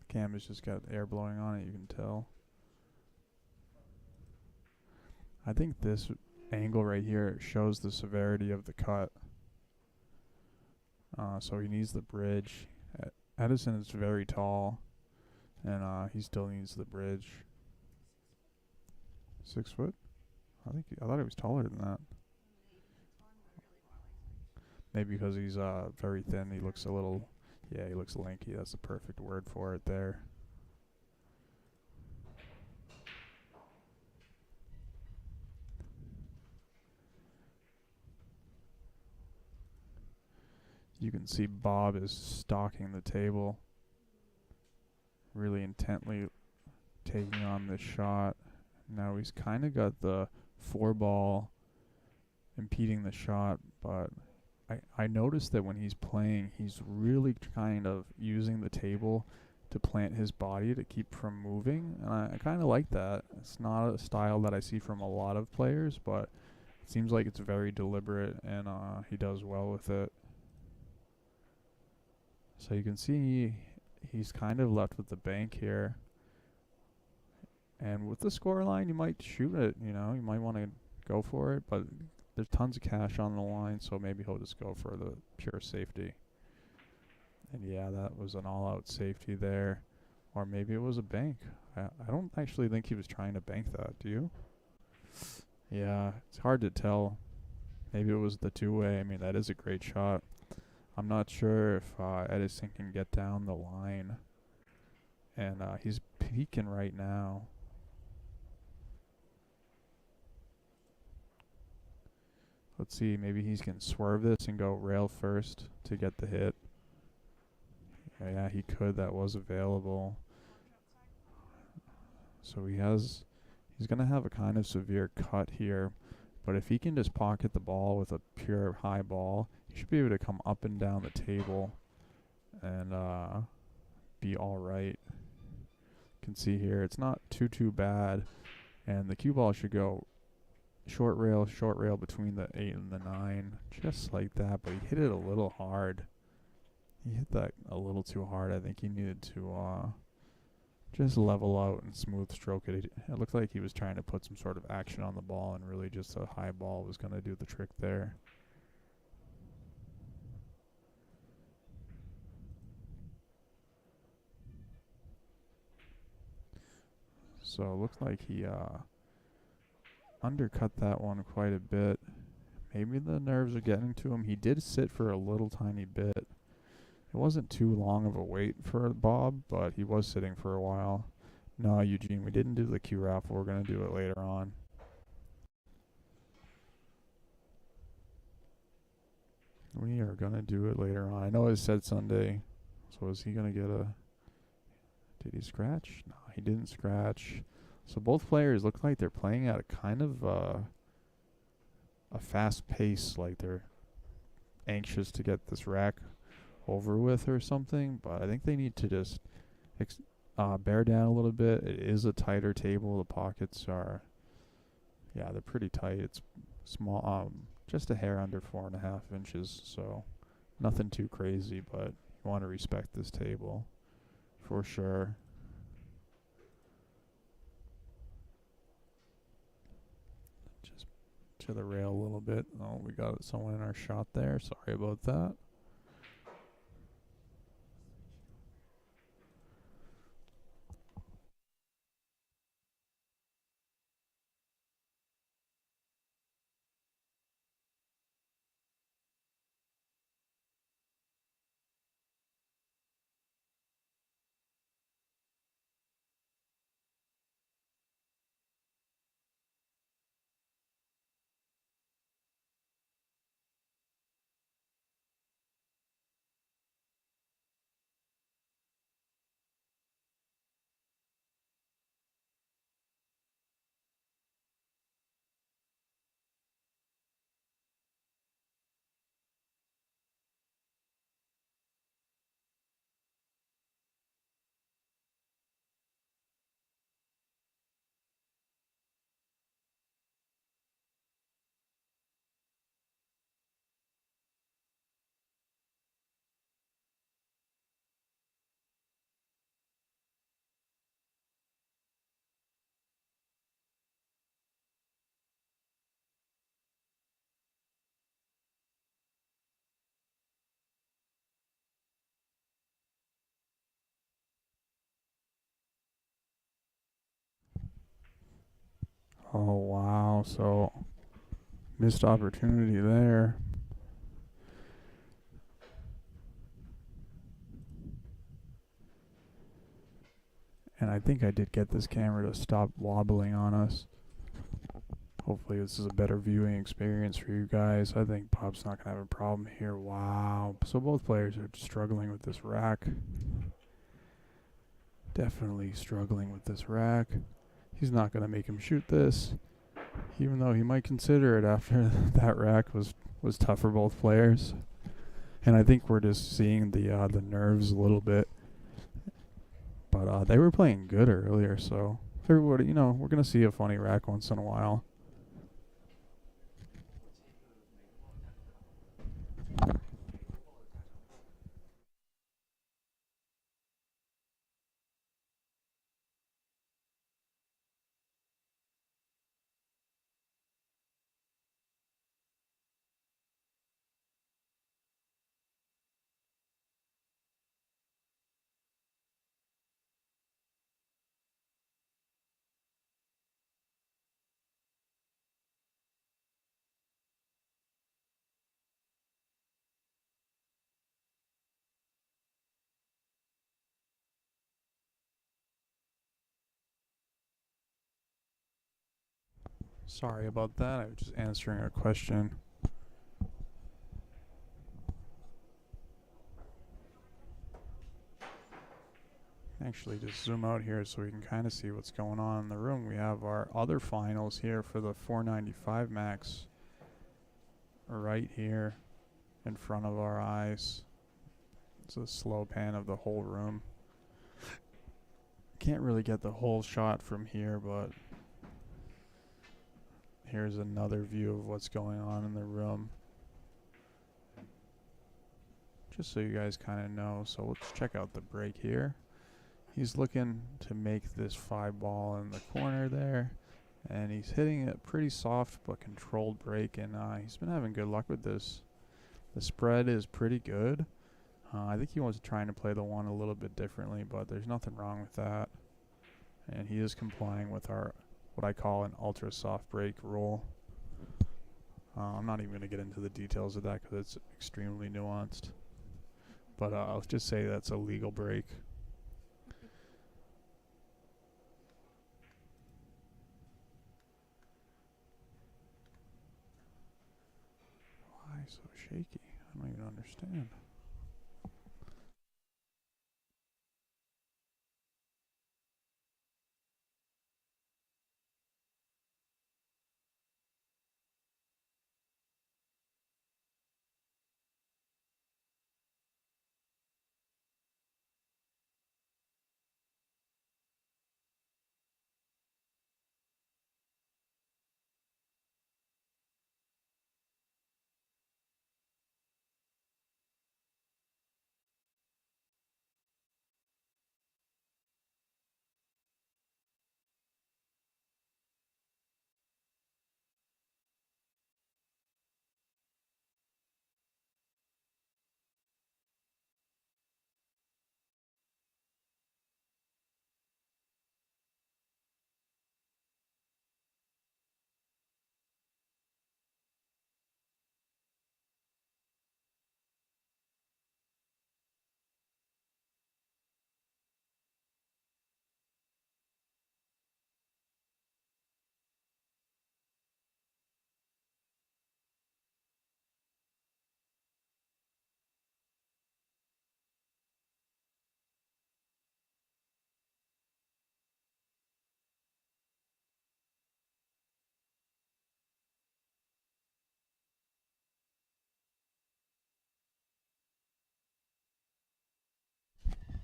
The cam has just got air blowing on it, you can tell. I think this angle right here shows the severity of the cut. So he needs the bridge. Edison is very tall, and he still needs the bridge. 6 foot? I thought he was taller than that. Maybe because he's very thin, he looks a little. Yeah, he looks lanky. That's the perfect word for it there. You can see Bob is stalking the table, really intently taking on this shot. Now he's kind of got the 4 ball impeding the shot, but I noticed that when he's playing, he's really kind of using the table to plant his body to keep from moving, and I kind of like that. It's not a style that I see from a lot of players, but it seems like it's very deliberate, and he does well with it. So you can see he's kind of left with the bank here. And with the score line, you might shoot it, you know, you might want to go for it, but there's tons of cash on the line, so maybe he'll just go for the pure safety. And yeah, that was an all-out safety there. Or maybe it was a bank. I don't actually think he was trying to bank that, do you? Yeah, it's hard to tell. Maybe it was the 2-way. I mean, that is a great shot. I'm not sure if Edison can get down the line. And he's peeking right now. Let's see, maybe he can swerve this and go rail first to get the hit. Yeah, he could. That was available. So he's going to have a kind of severe cut here. But if he can just pocket the ball with a pure high ball, he should be able to come up and down the table and be all right. You can see here, it's not too bad. And the cue ball should go short rail between the 8 and the 9. Just like that, but he hit it a little hard. He hit that a little too hard. I think he needed to just level out and smooth stroke it. It looked like he was trying to put some sort of action on the ball, and really just a high ball was going to do the trick there. So it looks like he undercut that one quite a bit. Maybe the nerves are getting to him. He did sit for a little tiny bit. It wasn't too long of a wait for Bob, but he was sitting for a while. No, Eugene, we didn't do the Q raffle. We're going to do it later on. We are going to do it later on. I know it said Sunday. So is he going to get a... Did he scratch? No, he didn't scratch. So both players look like they're playing at a kind of a fast pace, like they're anxious to get this rack over with or something, but I think they need to just bear down a little bit. It is a tighter table. The pockets are, yeah, they're pretty tight. It's small, just a hair under 4.5 inches, so nothing too crazy, but you want to respect this table for sure. Just to the rail a little bit. Oh, we got someone in our shot there. Sorry about that. Oh, wow. So, missed opportunity there. And I think I did get this camera to stop wobbling on us. Hopefully this is a better viewing experience for you guys. I think Pop's not going to have a problem here. Wow. So both players are struggling with this rack. Definitely struggling with this rack. He's not going to make him shoot this, even though he might consider it after that rack was tough for both players. And I think we're just seeing the nerves a little bit. But they were playing good earlier, so everybody, we're going to see a funny rack once in a while. Sorry about that. I was just answering a question. Actually, just zoom out here so we can kind of see what's going on in the room. We have our other finals here for the 495 max right here in front of our eyes. It's a slow pan of the whole room. Can't really get the whole shot from here, but here's another view of what's going on in the room. Just so you guys kind of know. So let's check out the break here. He's looking to make this 5 ball in the corner there, and he's hitting it pretty soft but controlled break, and he's been having good luck with this. The spread is pretty good. I think he was trying to play the one a little bit differently, but there's nothing wrong with that. And he is complying with our, what I call an ultra soft break rule. I'm not even going to get into the details of that because it's extremely nuanced. But I'll just say that's a legal break. Why so shaky? I don't even understand.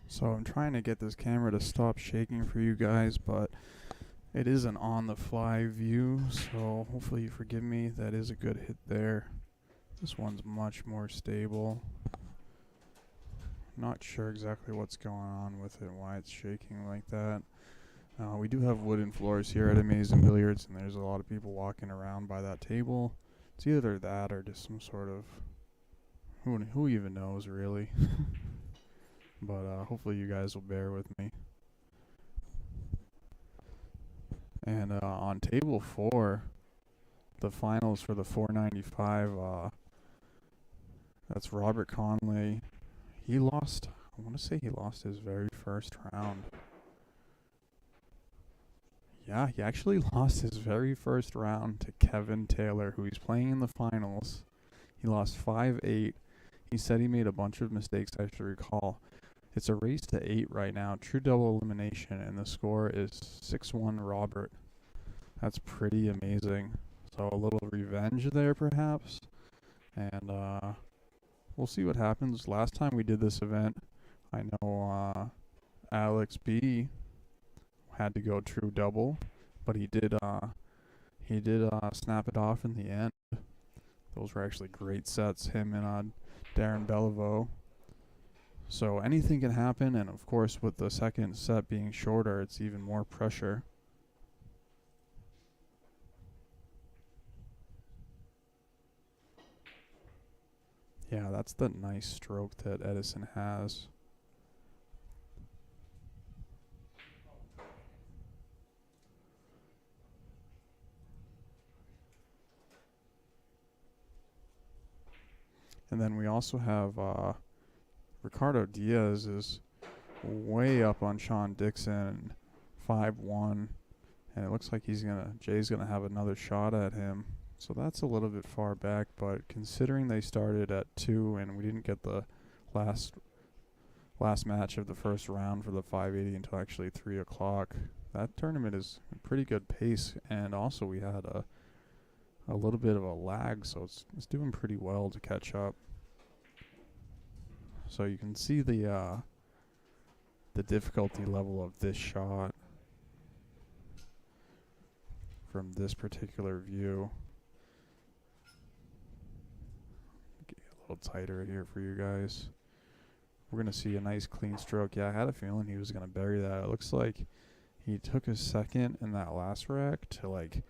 So I'm trying to get this camera to stop shaking for you guys, but it is an on-the-fly view, so hopefully you forgive me. That is a good hit there. This one's much more stable. Not sure exactly what's going on with it, why it's shaking like that. We do have wooden floors here at Amazing Billiards, and there's a lot of people walking around by that table. It's either that or just some sort of... Who even knows, really? But hopefully you guys will bear with me. And on table 4, the finals for the 495, that's Robert Conley. He lost, I want to say he lost his very first round. Yeah, he actually lost his very first round to Kevin Taylor, who he's playing in the finals. He lost 5-8. He said he made a bunch of mistakes, I should recall. It's a race to 8 right now, true double elimination, and the score is 6-1 Robert. That's pretty amazing. So a little revenge there, perhaps. And we'll see what happens. Last time we did this event, I know Alex B had to go true double, but he did snap it off in the end. Those were actually great sets, him and Darren Beliveau. So anything can happen, and of course with the second set being shorter, it's even more pressure. Yeah, that's the nice stroke that Edison has. And then we also have Ricardo Diaz is way up on Sean Dixon, 5-1, and it looks like Jay's gonna have another shot at him. So that's a little bit far back, but considering they started at 2 and we didn't get the last match of the first round for the 580 until actually 3 o'clock, that tournament is a pretty good pace. And also we had a little bit of a lag, so it's doing pretty well to catch up. So you can see the difficulty level of this shot from this particular view. Get a little tighter here for you guys. We're going to see a nice clean stroke. Yeah, I had a feeling he was going to bury that. It looks like he took a second in that last rack to like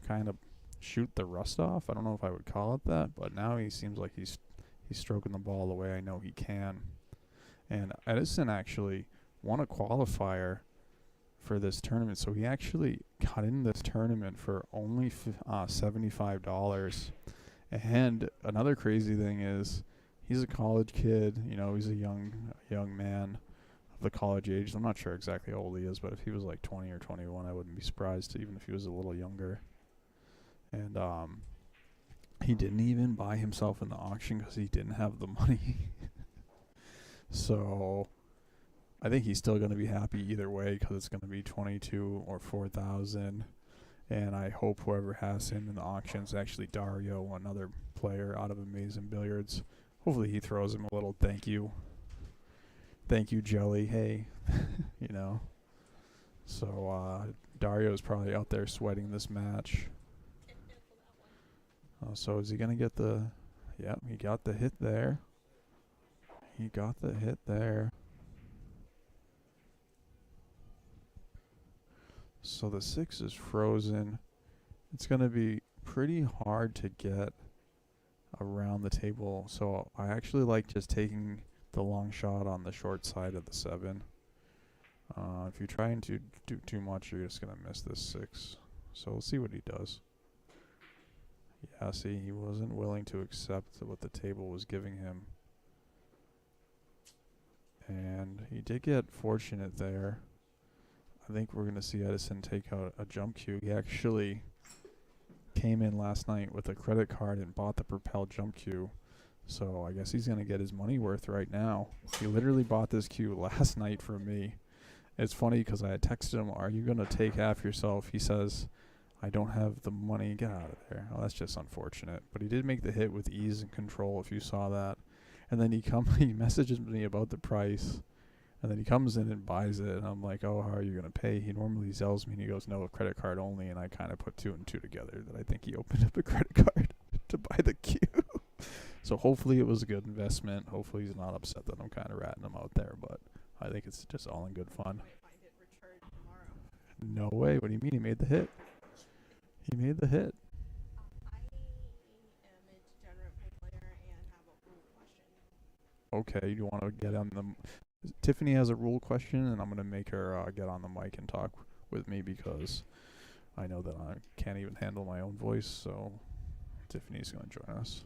kind of shoot the rust off. I don't know if I would call it that, but now he seems like he's stroking the ball the way I know he can. And Edison actually won a qualifier for this tournament, so he actually got in this tournament for only $75. And another crazy thing is he's a college kid. You know, he's a young man of the college age. I'm not sure exactly how old he is, but if he was like 20 or 21, I wouldn't be surprised, even if he was a little younger. And he didn't even buy himself in the auction because he didn't have the money. So I think he's still going to be happy either way, because it's going to be 22 or 4,000. And I hope whoever has him in the auction is actually Dario, another player out of Amazing Billiards. Hopefully he throws him a little thank you, Jelly. Hey, you know. So Dario's probably out there sweating this match. So is he going to get the... Yep, he got the hit there. So the 6 is frozen. It's going to be pretty hard to get around the table. So I actually like just taking the long shot on the short side of the 7. If you're trying to do too much, you're just going to miss this 6. So we'll see what he does. Yeah, see, he wasn't willing to accept what the table was giving him. And he did get fortunate there. I think we're going to see Edison take out a jump cue. He actually came in last night with a credit card and bought the Propel jump cue. So I guess he's going to get his money worth right now. He literally bought this cue last night from me. It's funny because I had texted him, "Are you going to take half yourself?" He says, "I don't have the money." Get out of there. Oh, that's just unfortunate. But he did make the hit with ease and control, if you saw that. And then he messages me about the price. And then he comes in and buys it. And I'm like, "Oh, how are you going to pay?" He normally tells me, and he goes, "No, a credit card only." And I kind of put 2 and 2 together that I think he opened up a credit card to buy the cue. So hopefully it was a good investment. Hopefully he's not upset that I'm kind of ratting him out there. But I think it's just all in good fun. No way. What do you mean? He made the hit. He made the hit. I am a degenerate player and have a rule question. Okay, you want to get on the... Tiffany has a rule question, and I'm going to make her get on the mic and talk with me because I know that I can't even handle my own voice, so Tiffany's going to join us.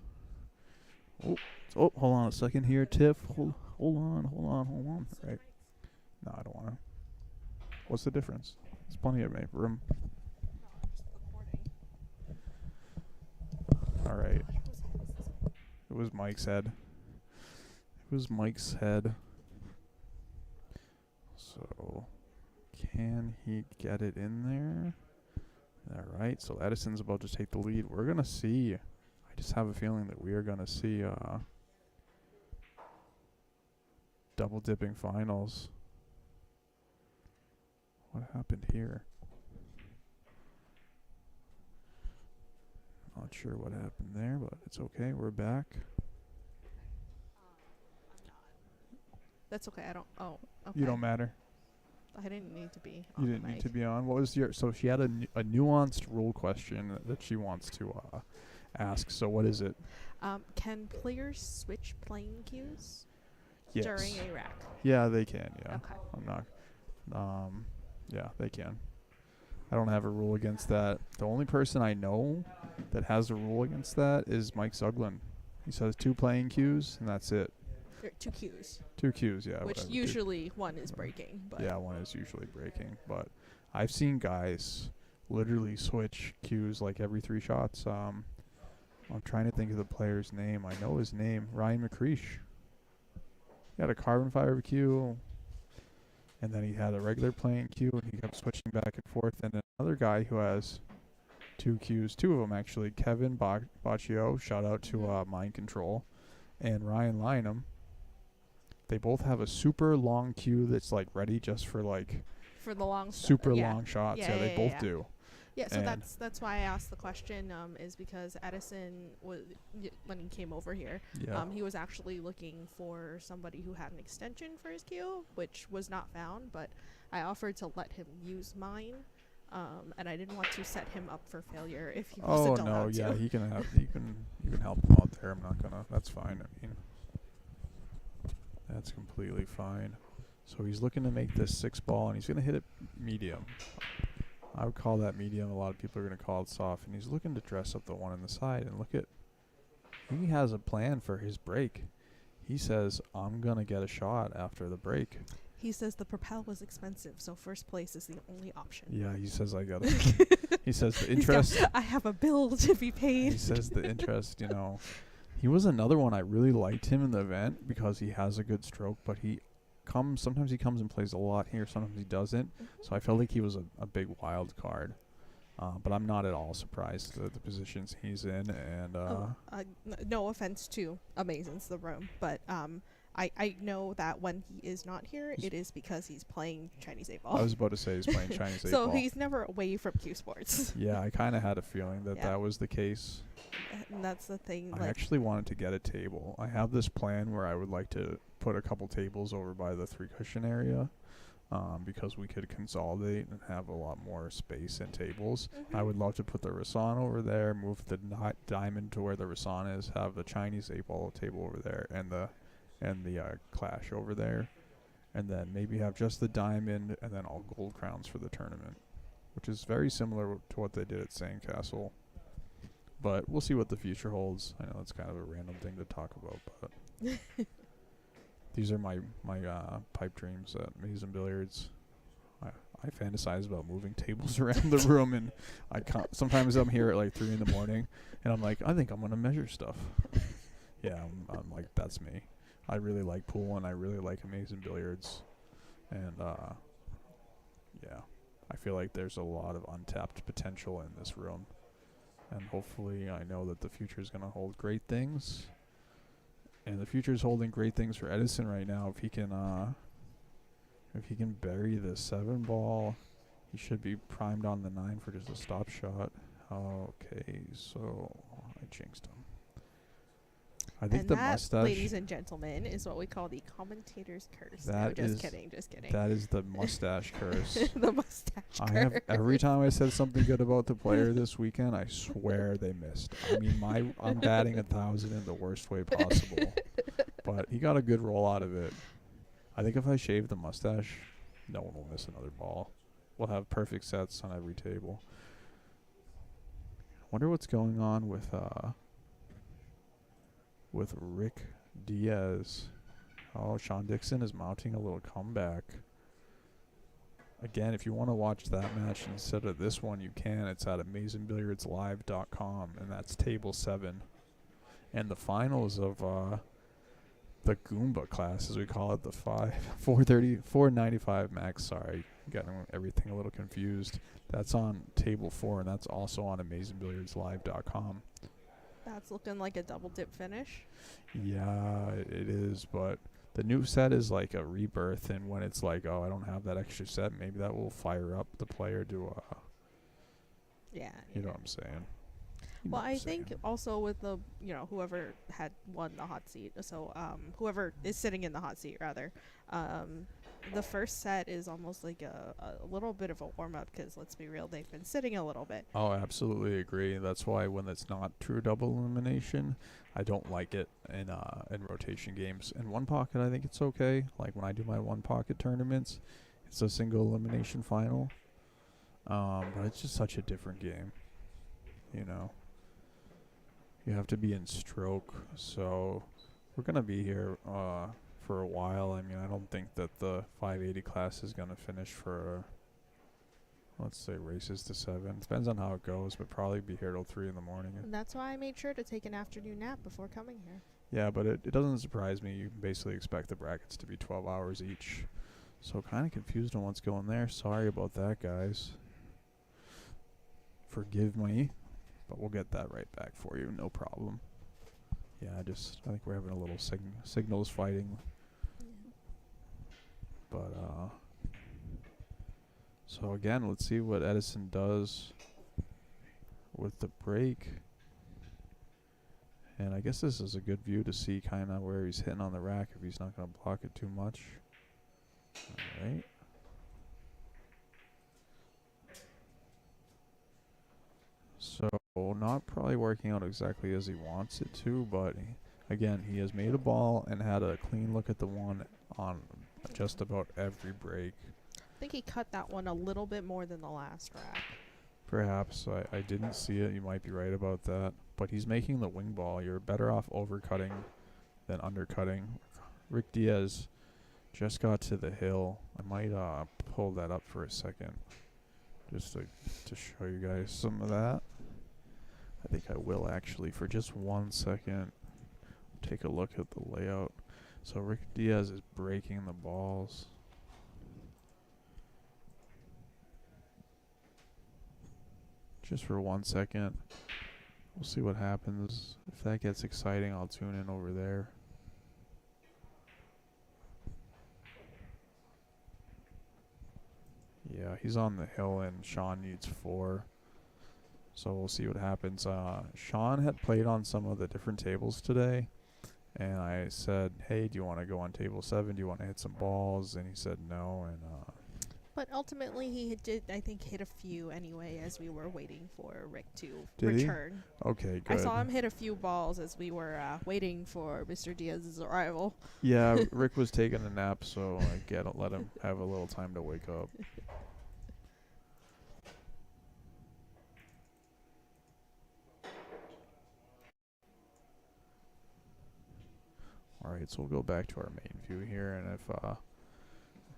Oh, hold on a second here, Tiff. Hold on. Right. No, I don't want to. What's the difference? There's plenty of room. All right. It was Mike's head. So, can he get it in there? All right. So Edison's about to take the lead. We're gonna see. I just have a feeling that we are gonna see double dipping finals. What happened here? Not sure what happened there, but it's okay. We're back. That's okay. I don't. Oh, okay. You don't matter. I didn't need to be. You didn't need to be on. What was your? So she had a nuanced rule question that she wants to ask. So what is it? Can players switch playing cues Yes. during a rack? Yeah, they can. Yeah. Okay. I'm not. Yeah, they can. I don't have a rule against that. The only person I know that has a rule against that is Mike Zuglin. He says 2 playing cues and that's it. There are 2 cues. 2 cues, yeah. Which whatever, usually one is breaking. But yeah, one is usually breaking. But I've seen guys literally switch cues like every 3 shots. I'm trying to think of the player's name. I know his name, Ryan McCreesh. He had a carbon fiber cue, and then he had a regular playing cue, and he kept switching back and forth. And then another guy who has 2 cues, 2 of them actually, Kevin Baccio, shout out to Mind Control, and Ryan Lynham. They both have a super long cue that's like ready just for like for the long super long shots. Yeah, they both do. Yeah, so And that's why I asked the question. Is because Edison was when he came over here. Yeah. He was actually looking for somebody who had an extension for his cue, which was not found. But I offered to let him use mine, and I didn't want to set him up for failure if he wasn't allowed to. He can have you can help him out there. I'm not gonna. That's fine. I mean, that's completely fine. So he's looking to make this 6 ball, and he's gonna hit it medium. I would call that medium. A lot of people are going to call it soft. And he's looking to dress up the one on the side. And look at, he has a plan for his break. He says, I'm going to get a shot after the break. He says the propel was expensive, so first place is the only option. Yeah, he says, I got it. He says the interest. I have a bill to be paid. He says the interest, He was another one. I really liked him in the event because he has a good stroke, but sometimes he comes and plays a lot here, sometimes he doesn't. So I felt like he was a big wild card. But I'm not at all surprised at the positions he's in. And no offense to Amazins the room, but I know that when he is not here, it is because he's playing Chinese 8-ball. I was about to say he's playing Chinese 8-ball. So he's never away from Q Sports. Yeah, I kind of had a feeling that was the case. And that's the thing. I actually wanted to get a table. I have this plan where I would like to put a couple tables over by the 3 cushion area, because we could consolidate and have a lot more space and tables. I would love to put the Rasan over there, move the diamond to where the Rasan is, have the Chinese 8-ball table over there, and the Clash over there, and then maybe have just the diamond and then all gold crowns for the tournament, which is very similar to what they did at Sandcastle. But we'll see what the future holds. I know it's kind of a random thing to talk about, but these are my pipe dreams at Maze and Billiards. I fantasize about moving tables around the room, and sometimes I'm here at like 3 in the morning, and I'm like, I think I'm gonna measure stuff. Yeah, I'm like, that's me. I really like pool, and I really like Amazing Billiards, and yeah, I feel like there's a lot of untapped potential in this room, and hopefully I know that the future is going to hold great things, and the future is holding great things for Edison right now. If he can bury the 7 ball, he should be primed on the 9 for just a stop shot. Okay, so I jinxed him. I think the mustache, ladies and gentlemen, is what we call the commentator's curse. Just kidding. That is the mustache curse. The mustache curse. Every time I said something good about the player this weekend, I swear they missed. I mean, I'm batting 1,000 in the worst way possible, but he got a good roll out of it. I think if I shave the mustache, no one will miss another ball. We'll have perfect sets on every table. Wonder what's going on with Rick Diaz. Oh, Sean Dixon is mounting a little comeback. Again, if you want to watch that match instead of this one, you can. It's at amazingbilliardslive.com, and that's table 7. And the finals of the Goomba class, as we call it, the 495 max. Sorry, getting everything a little confused. That's on table 4, and that's also on amazingbilliardslive.com. That's looking like a double dip finish. Yeah, it is, but the new set is like a rebirth, and when it's like, oh, I don't have that extra set, maybe that will fire up the player to, Yeah. you know what I'm saying? You know Well, what I'm I think saying. also with the, whoever had won the hot seat, so whoever is sitting in the hot seat, rather, the first set is almost like a little bit of a warm-up because, let's be real, they've been sitting a little bit. Oh, I absolutely agree. That's why when it's not true double elimination, I don't like it in rotation games. In one pocket, I think it's okay. Like when I do my one pocket tournaments, it's a single elimination final. But it's just such a different game. You know, you have to be in stroke. So we're gonna be here for a while. I mean, I don't think that the 580 class is gonna finish for. Let's say races to 7. Depends on how it goes, but probably be here till 3 in the morning. And that's why I made sure to take an afternoon nap before coming here. Yeah, but it doesn't surprise me. You basically expect the brackets to be 12 hours each. So kind of confused on what's going there. Sorry about that, guys. Forgive me, but we'll get that right back for you. No problem. Yeah, I think we're having a little signals fighting. But, so again, let's see what Edison does with the break. And I guess this is a good view to see kind of where he's hitting on the rack if he's not going to block it too much. All right. So not probably working out exactly as he wants it to, but again, he has made a ball and had a clean look at the one on just about every break. I think he cut that one a little bit more than the last rack. Perhaps. I didn't see it. You might be right about that. But he's making the wing ball. You're better off overcutting than undercutting. Rick Diaz just got to the hill. I might pull that up for a second just to show you guys some of that. I think I will actually for just 1 second take a look at the layout. So Rick Diaz is breaking the balls. Just for 1 second. We'll see what happens. If that gets exciting, I'll tune in over there. Yeah, he's on the hill and Sean needs 4. So we'll see what happens. Sean had played on some of the different tables today. And I said, hey, do you want to go on table 7? Do you want to hit some balls? And he said no. And But ultimately, he did, I think, hit a few anyway as we were waiting for Rick to Did he? return. okay, good. I saw him hit a few balls as we were waiting for Mr. Diaz's arrival. Yeah, Rick was taking a nap, so I let him have a little time to wake up. All right, so we'll go back to our main view here, and if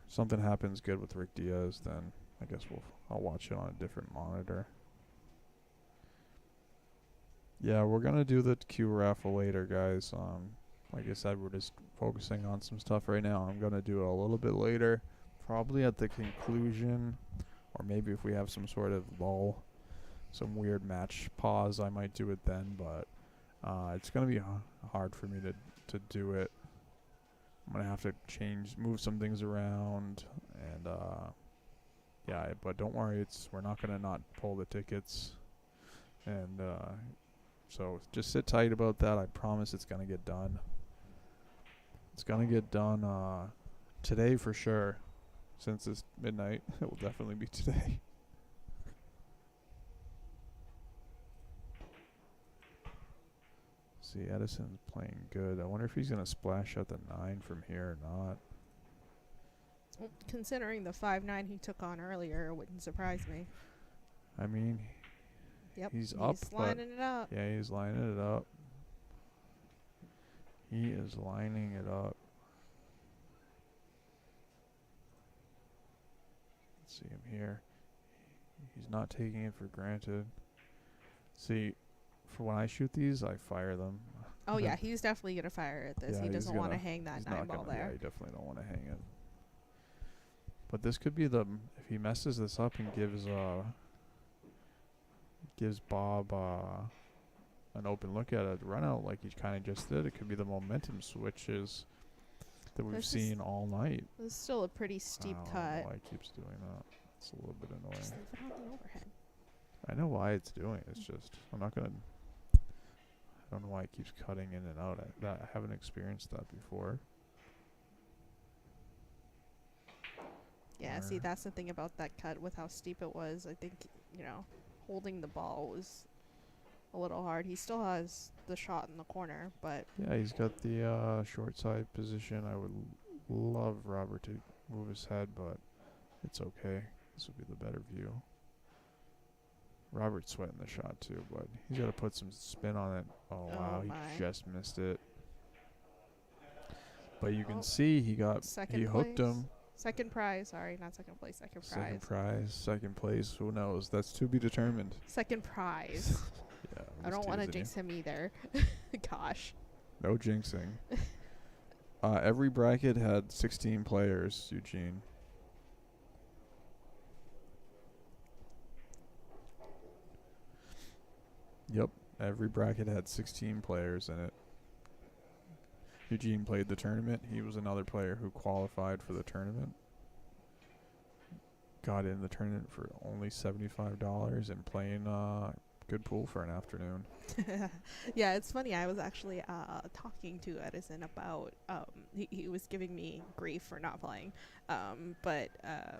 something happens good with Rick Diaz, then I guess I'll watch it on a different monitor. Yeah, we're gonna do the Q raffle later, guys. Like I said, we're just focusing on some stuff right now. I'm gonna do it a little bit later, probably at the conclusion, or maybe if we have some sort of lull, some weird match pause, I might do it then. But it's gonna be hard for me to do it. I'm gonna have to move some things around, and yeah. But don't worry, we're not gonna not pull the tickets, and so just sit tight about that. I promise it's gonna get done. It's gonna get done today for sure. Since it's midnight, it will definitely be today. See, Edison's playing good. I wonder if he's gonna splash out the 9 from here or not. Well, considering the 5-9 he took on earlier, it wouldn't surprise me. I mean, He's He's up, but lining it up. yeah, he's lining it up. He is lining it up. Let's see him here. He's not taking it for granted. See, for when I shoot these, I fire them. Oh yeah, he's definitely gonna fire at this. Yeah, he he's doesn't want to gonna- hang that He's 9 not ball gonna. Yeah, there. he definitely don't want to hang it. But this could be the if he messes this up and gives Bob an open look at a run out like he kind of just did. It could be the momentum switches that we've This is- seen all night. This is still a pretty steep I don't cut. know why it keeps doing that. It's a little bit annoying. Just leave it on the overhead. I know why it's doing it. It's just I'm not gonna. I don't know why it keeps cutting in and out. I haven't experienced that before. Yeah, see, Or- that's the thing about that cut with how steep it was. I think, holding the ball was a little hard. He still has the shot in the corner, but Yeah, he's got the short side position. I would love Robert to move his head, but it's okay. This would be the better view. Robert's sweating the shot too, but he's got to put some spin on it. Oh, wow, my. he just missed it. But you Oh, can see he second hooked place. him. Second prize. Sorry, not second place. Second prize. Second prize, second place. Who knows? That's to be determined. Second prize. Yeah, I don't want to teasing you. jinx him either. Gosh. No jinxing. Every bracket had 16 players, Eugene. Yep, every bracket had 16 players in it. Eugene played the tournament. He was another player who qualified for the tournament. Got in the tournament for only $75 and playing good pool for an afternoon. Yeah, it's funny. I was actually talking to Edison about he was giving me grief for not playing, but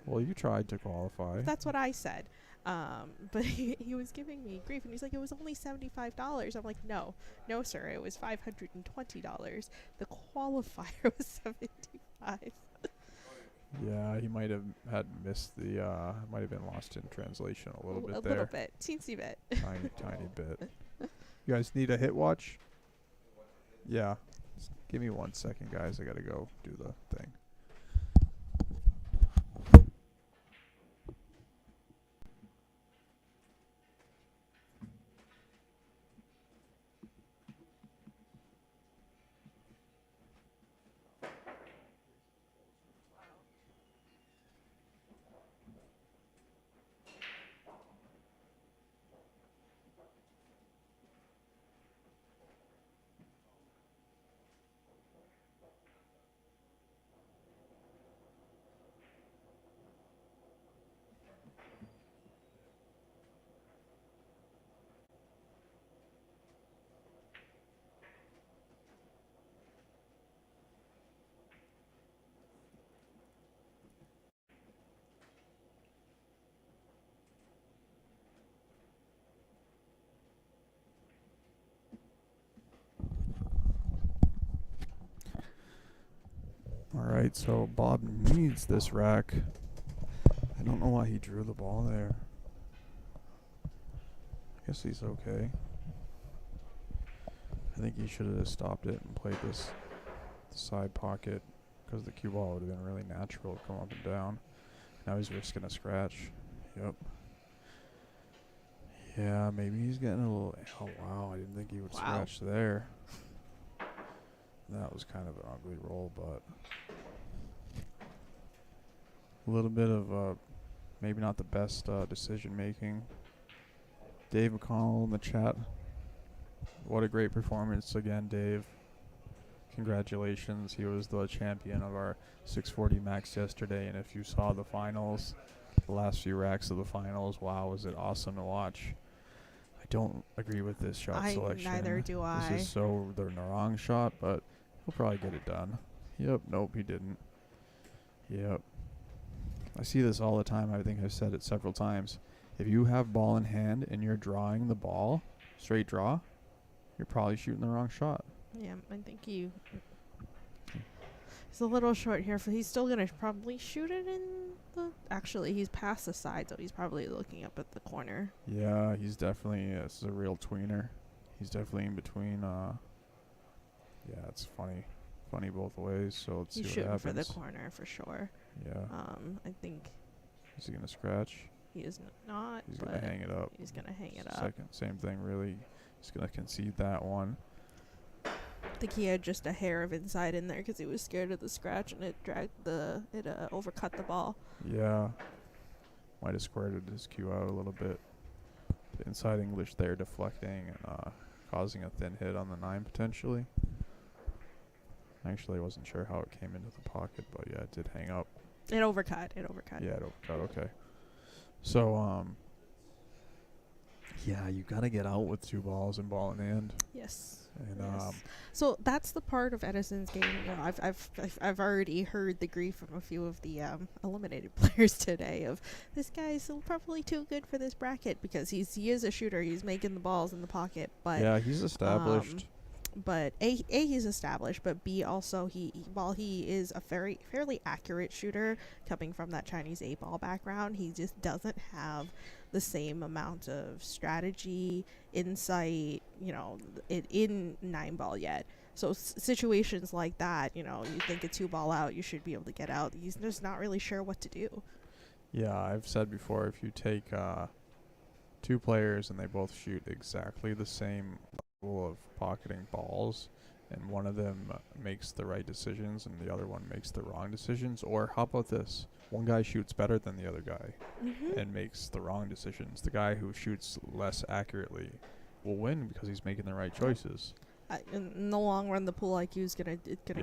Well, you tried to qualify. that's what I said. But he was giving me grief, and he's like, it was only $75. I'm like, no, sir, it was $520. The qualifier was $75. Yeah, he might have had missed the, might have been lost in translation a little bit A there. little bit, teensy bit. Tiny bit. You guys need a hit watch? Yeah. Just give me 1 second, guys. I gotta go do the thing. Alright, so Bob needs this rack. I don't know why he drew the ball there. I guess he's okay. I think he should have stopped it and played this side pocket because the cue ball would have been really natural to come up and down. Now he's risking a scratch. Yep. Yeah, maybe he's getting a little... Oh, wow. I didn't think he would Wow. scratch there. That was kind of an ugly roll, but... A little bit of maybe not the best decision making. Dave McConnell in the chat. What a great performance again, Dave. Congratulations. He was the champion of our 640 max yesterday, and if you saw the finals, the last few racks of the finals, wow, was it awesome to watch. I don't agree with this shot selection. Neither do I. This is so the wrong shot, but he'll probably get it done. Yep, nope, he didn't. Yep. I see this all the time. I think I've said it several times. If you have ball in hand and you're drawing the ball, straight draw, you're probably shooting the wrong shot. Yeah, I think he's a little short here. He's still gonna probably shoot it in Actually, he's past the side, so he's probably looking up at the corner. Yeah, he's definitely this is a real tweener. He's definitely in between. Yeah, it's funny both ways. So let's He's see what shooting happens. for the corner for sure. Yeah. I think Is he gonna scratch? he is not. He's but gonna hang it up. He's gonna hang it up. Second, same thing really. He's gonna concede that one. I think he had just a hair of inside in there because he was scared of the scratch, and it overcut the ball. Yeah. Might have squared his cue out a little bit. The inside English there deflecting and causing a thin hit on the 9 potentially. Actually, I wasn't sure how it came into the pocket, but yeah, it did hang up. It overcut. Yeah, it overcut. Okay. So, yeah, you got to get out with 2 balls and ball in hand. Yes. And Yes. So that's the part of Edison's game. You know, I've already heard the grief from a few of the eliminated players today of this guy's probably too good for this bracket because he is a shooter. He's making the balls in the pocket, but yeah, he's established. But A, he's established, but B, also while he is a fairly accurate shooter coming from that Chinese 8-ball background, he just doesn't have the same amount of strategy, insight, you know, in 9-ball yet. So situations like that, you know, you think a 2-ball out, you should be able to get out. He's just not really sure what to do. Yeah, I've said before, if you take 2 players and they both shoot exactly the same level of pocketing balls, and one of them makes the right decisions and the other one makes the wrong decisions, or how about this? One guy shoots better than the other guy and makes the wrong decisions. The guy who shoots less accurately will win because he's making the right choices. In the long run, the pool IQ is gonna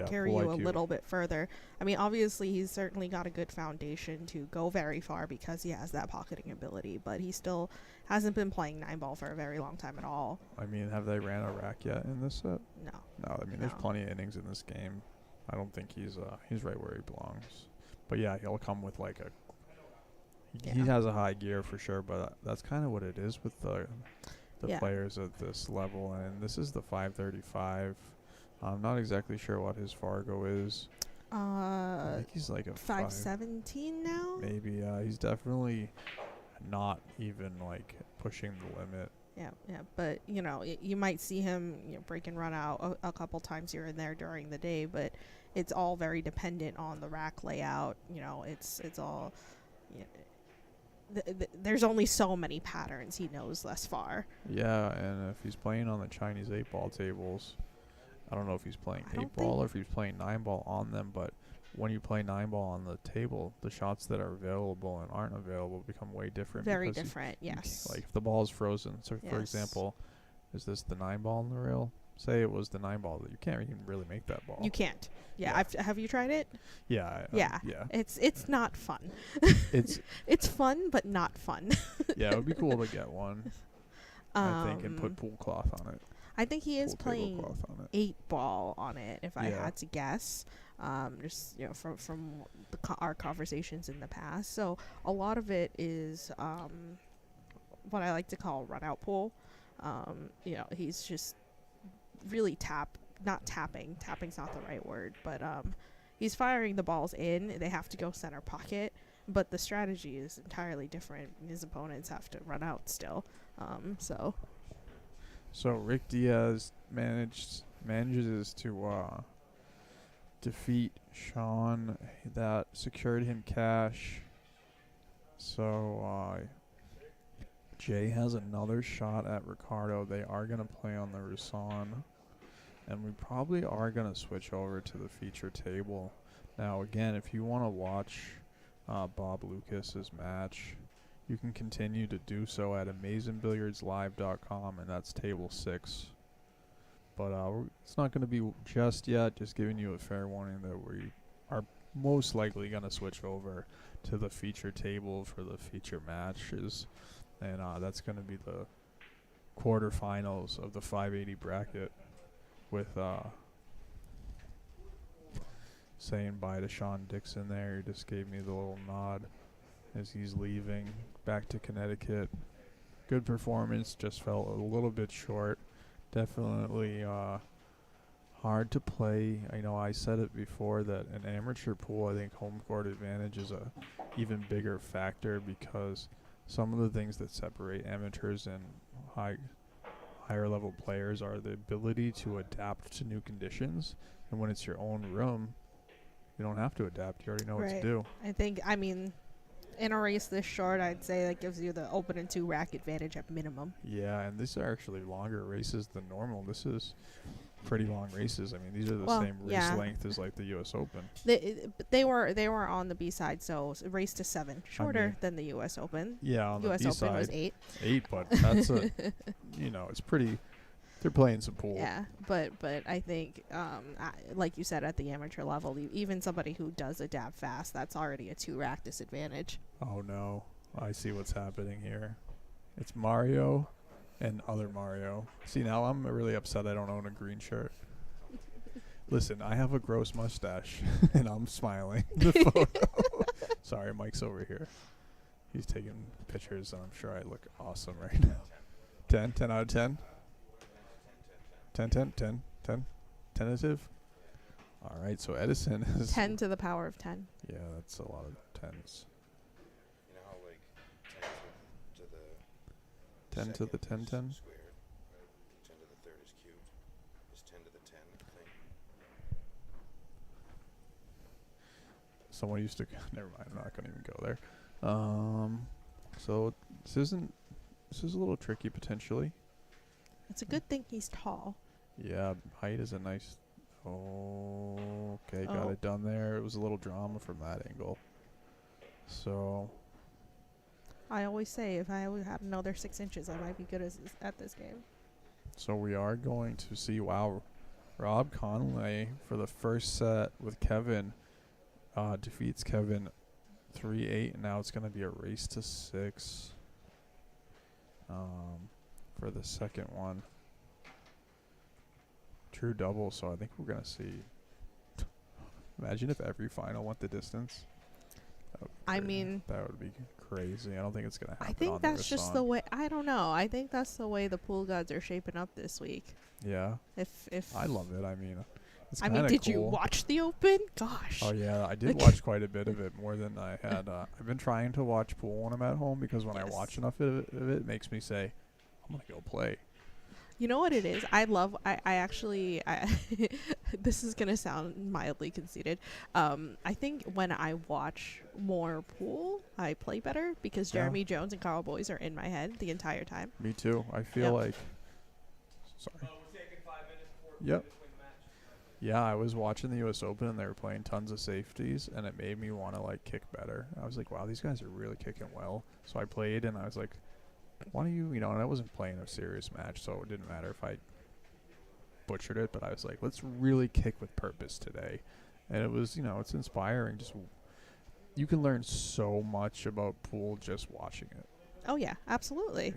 carry pool you a IQ. little bit further. I mean, obviously, he's certainly got a good foundation to go very far because he has that pocketing ability, but he still hasn't been playing 9-ball for a very long time at all. I mean, have they ran a rack yet in this set? No. No, I mean, there's No. plenty of innings in this game. I don't think he's right where he belongs. But yeah, he'll come with like he Yeah. has a high gear for sure, but that's kind of what it is with the Yeah. players at this level. And this is the 535. I'm not exactly sure what his Fargo is. I think he's like a 517 now? Maybe. He's definitely not even like pushing the limit. Yeah, but you know, you might see him break and run out a couple times here and there during the day, but it's all very dependent on the rack layout. You know, it's all. You know, there's only so many patterns he knows thus far. Yeah, and if he's playing on the Chinese 8-ball tables, I don't know if he's playing I don't 8-ball or think- if he's playing 9-ball on them, but when you play 9-ball on the table, the shots that are available and aren't available become way different. Very because different, yes. Like if the ball is frozen, so for Yes. example, is this the 9-ball on the rail? Say it was the 9-ball, you can't even really make that ball. You can't. Yeah, Yeah. have you tried it? Yeah. Yeah. Yeah. It's not fun. It's It's fun, but not fun. yeah. It would be cool to get one. I think and put pool cloth on it. I think he is Pool playing tablecloth on it. 8-ball on it, if I Yeah. had to guess. Just from our conversations in the past. So a lot of it is what I like to call run out pool. He's just really not tapping. Tapping's not the right word, but he's firing the balls in. They have to go center pocket, but the strategy is entirely different. His opponents have to run out still. So Rick Diaz manages to defeat Sean. That secured him cash. So Jay has another shot at Ricardo. They are going to play on the Rusan. And we probably are going to switch over to the feature table. Now, again, if you want to watch Bob Lucas's match, you can continue to do so at AmazingBilliardsLive.com, and that's table 6. But it's not going to be just yet, just giving you a fair warning that we are most likely going to switch over to the feature table for the feature matches. And that's going to be the quarterfinals of the 580 bracket with saying bye to Sean Dixon there. He just gave me the little nod as he's leaving back to Connecticut. Good performance, just fell a little bit short. Definitely hard to play. I know I said it before that an amateur pool, I think home court advantage is a even bigger factor because some of the things that separate amateurs and higher level players are the ability to adapt to new conditions. And when it's your own room, you don't have to adapt. You already know what to do. I mean, in a race this short, I'd say that gives you the open and 2 rack advantage at minimum. Yeah, and these are actually longer races than normal. This is pretty long races. I mean, these are the same race length as like the U.S. Open. They were on the B side, so race to 7, shorter than the U.S. Open. Yeah, on US the B Open side, was 8. 8, but that's it's pretty. They're playing some pool. Yeah, but I think, like you said, at the amateur level, even somebody who does adapt fast, that's already a 2 rack disadvantage. Oh no, I see what's happening here. It's Mario and other Mario. See, now I'm really upset I don't own a green shirt. Listen, I have a gross mustache, and I'm smiling. The photo. Sorry, Mike's over here. He's taking pictures, and I'm sure I look awesome right now. 10 out of 10? 10. Tentative? All right, so Edison is... 10 to the power of 10. Yeah, that's a lot of 10s. You know how, like, 10 to the 10 10? squared, 10 to the third is cubed, is 10 to the 10 thing. Someone used to... Never mind, I'm not going to even go there. So this is a little tricky potentially. It's a good thing he's tall. Yeah, height is a nice... Okay, got it done there. It was a little drama from that angle. So... I always say if I had another 6 inches, I might be good at this game. So we are going to see, wow, Rob Conway for the first set with Kevin defeats Kevin 3-8. And now it's going to be a race to 6 for the second one. True double, so I think we're going to see. Imagine if every final went the distance. I mean, that would be crazy. I don't think it's going to happen. I think that's just the way. I don't know. I think that's the way the pool gods are shaping up this week. Yeah. If I love it. I mean, it's did cool. you watch the Open? Gosh. Oh yeah, I did watch quite a bit of it, more than I had. I've been trying to watch pool when I'm at home because when I watch enough of it makes me say, I'm gonna go play. You know what it is? I actually, this is going to sound mildly conceited. I think when I watch more pool, I play better because Jeremy Jones and Carl Boys are in my head the entire time. Me too. I feel like... Sorry. We're taking 5 minutes before Yep. between matches. Yeah, I was watching the U.S. Open and they were playing tons of safeties and it made me want to like kick better. I was like, wow, these guys are really kicking well. So I played and I was like, why don't you know, and I wasn't playing a serious match, so it didn't matter if I butchered it, but I was like, let's really kick with purpose today. And it was, it's inspiring. Just you can learn so much about pool just watching it. Oh yeah, absolutely.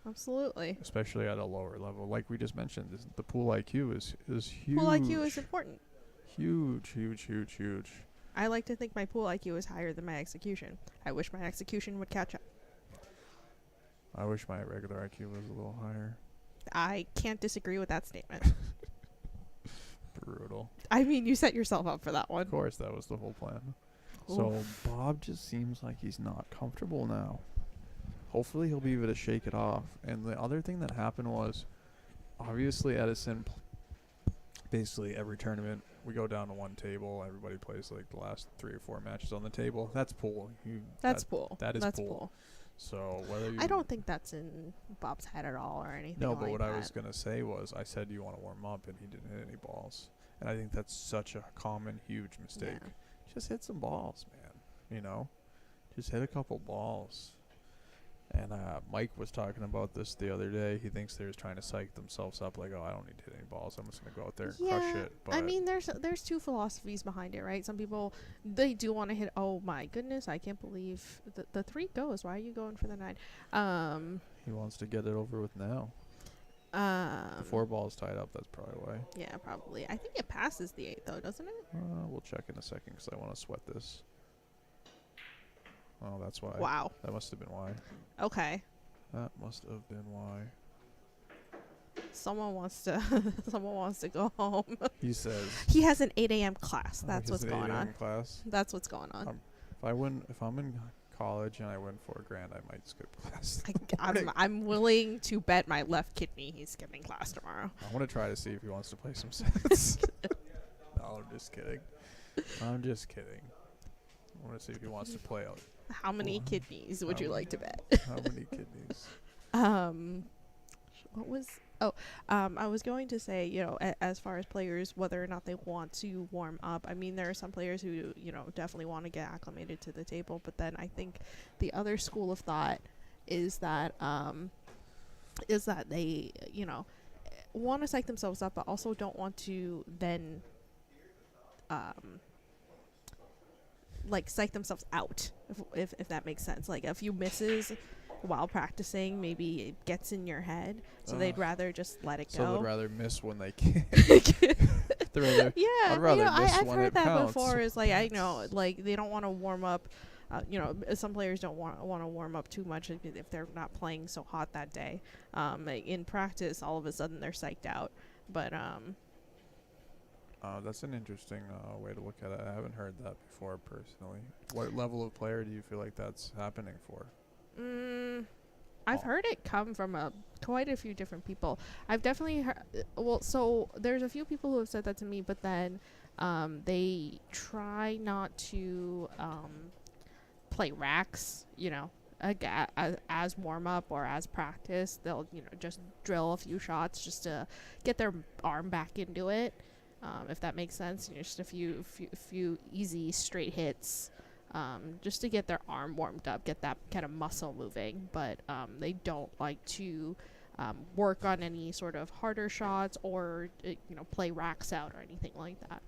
Absolutely. Especially at a lower level. Like we just mentioned, the pool IQ is huge. Pool IQ is important. Huge. I like to think my pool IQ is higher than my execution. I wish my execution would catch up. I wish my regular IQ was a little higher. I can't disagree with that statement. Brutal. I mean, you set yourself up for that one. Of course, that was the whole plan. Oof. So Bob just seems like he's not comfortable now. Hopefully he'll be able to shake it off. And the other thing that happened was, obviously Edison, basically every tournament, we go down to one table. Everybody plays like the last 3 or 4 matches on the table. That's pool. That's pool. That is That's pool. So whether you... I don't think that's in Bob's head at all or anything. No, but like what that. I was going to say was, I said, do you want to warm up? And he didn't hit any balls. And I think that's such a common, huge mistake. Yeah. Just hit some balls, man. Just hit a couple balls. And Mike was talking about this the other day. He thinks they're just trying to psych themselves up, like, oh, I don't need to hit any balls. I'm just going to go out there and crush it. But I mean, there's 2 philosophies behind it, right? Some people, they do want to hit. Oh my goodness, I can't believe the 3 goes. Why are you going for the 9? he wants to get it over with now. The 4 balls tied up. That's probably why. Yeah, probably. I think it passes the 8 though, doesn't it? We'll check in a second because I want to sweat this. Oh, that's why. Wow. That must have been why. Okay. That must have been why. Someone wants to someone wants to go home. He says. He has an 8 a.m. class. Oh, That's he what's has an going 8 a.m. on. class. That's what's going on. If I'm in college and I win $4,000, I might skip class. I'm willing to bet my left kidney he's skipping class tomorrow. I want to try to see if he wants to play some sets. No, I'm just kidding. I'm just kidding. I want to see if he wants to play out. How many kidneys would How you many- like to bet? How many kidneys? What was I was going to say, you know, as far as players, whether or not they want to warm up. I mean, there are some players who, you know, definitely want to get acclimated to the table, but then I think the other school of thought is that they, you know, want to psych themselves up, but also don't want to then like psych themselves out, if that makes sense. Like a few misses while practicing, maybe it gets in your head, so they'd rather just let it So go. they'd rather miss when they can. They'd rather, Yeah, I'd rather miss I've when heard it that counts. before. Is like, I know, like they don't want to warm up. You know, some players don't want to warm up too much if they're not playing so hot that day. Like in practice, all of a sudden they're psyched out. But that's an interesting way to look at it. I haven't heard that before personally. What level of player do you feel like that's happening for? I've heard it come from quite a few different people. I've definitely heard. Well, so there's a few people who have said that to me, but then they try not to play racks, you know, as warm up or as practice. They'll, you know, just drill a few shots just to get their arm back into it, if that makes sense. You know, just a few easy straight hits. Just to get their arm warmed up, get that kind of muscle moving. But they don't like to work on any sort of harder shots or, you know, play racks out or anything like that.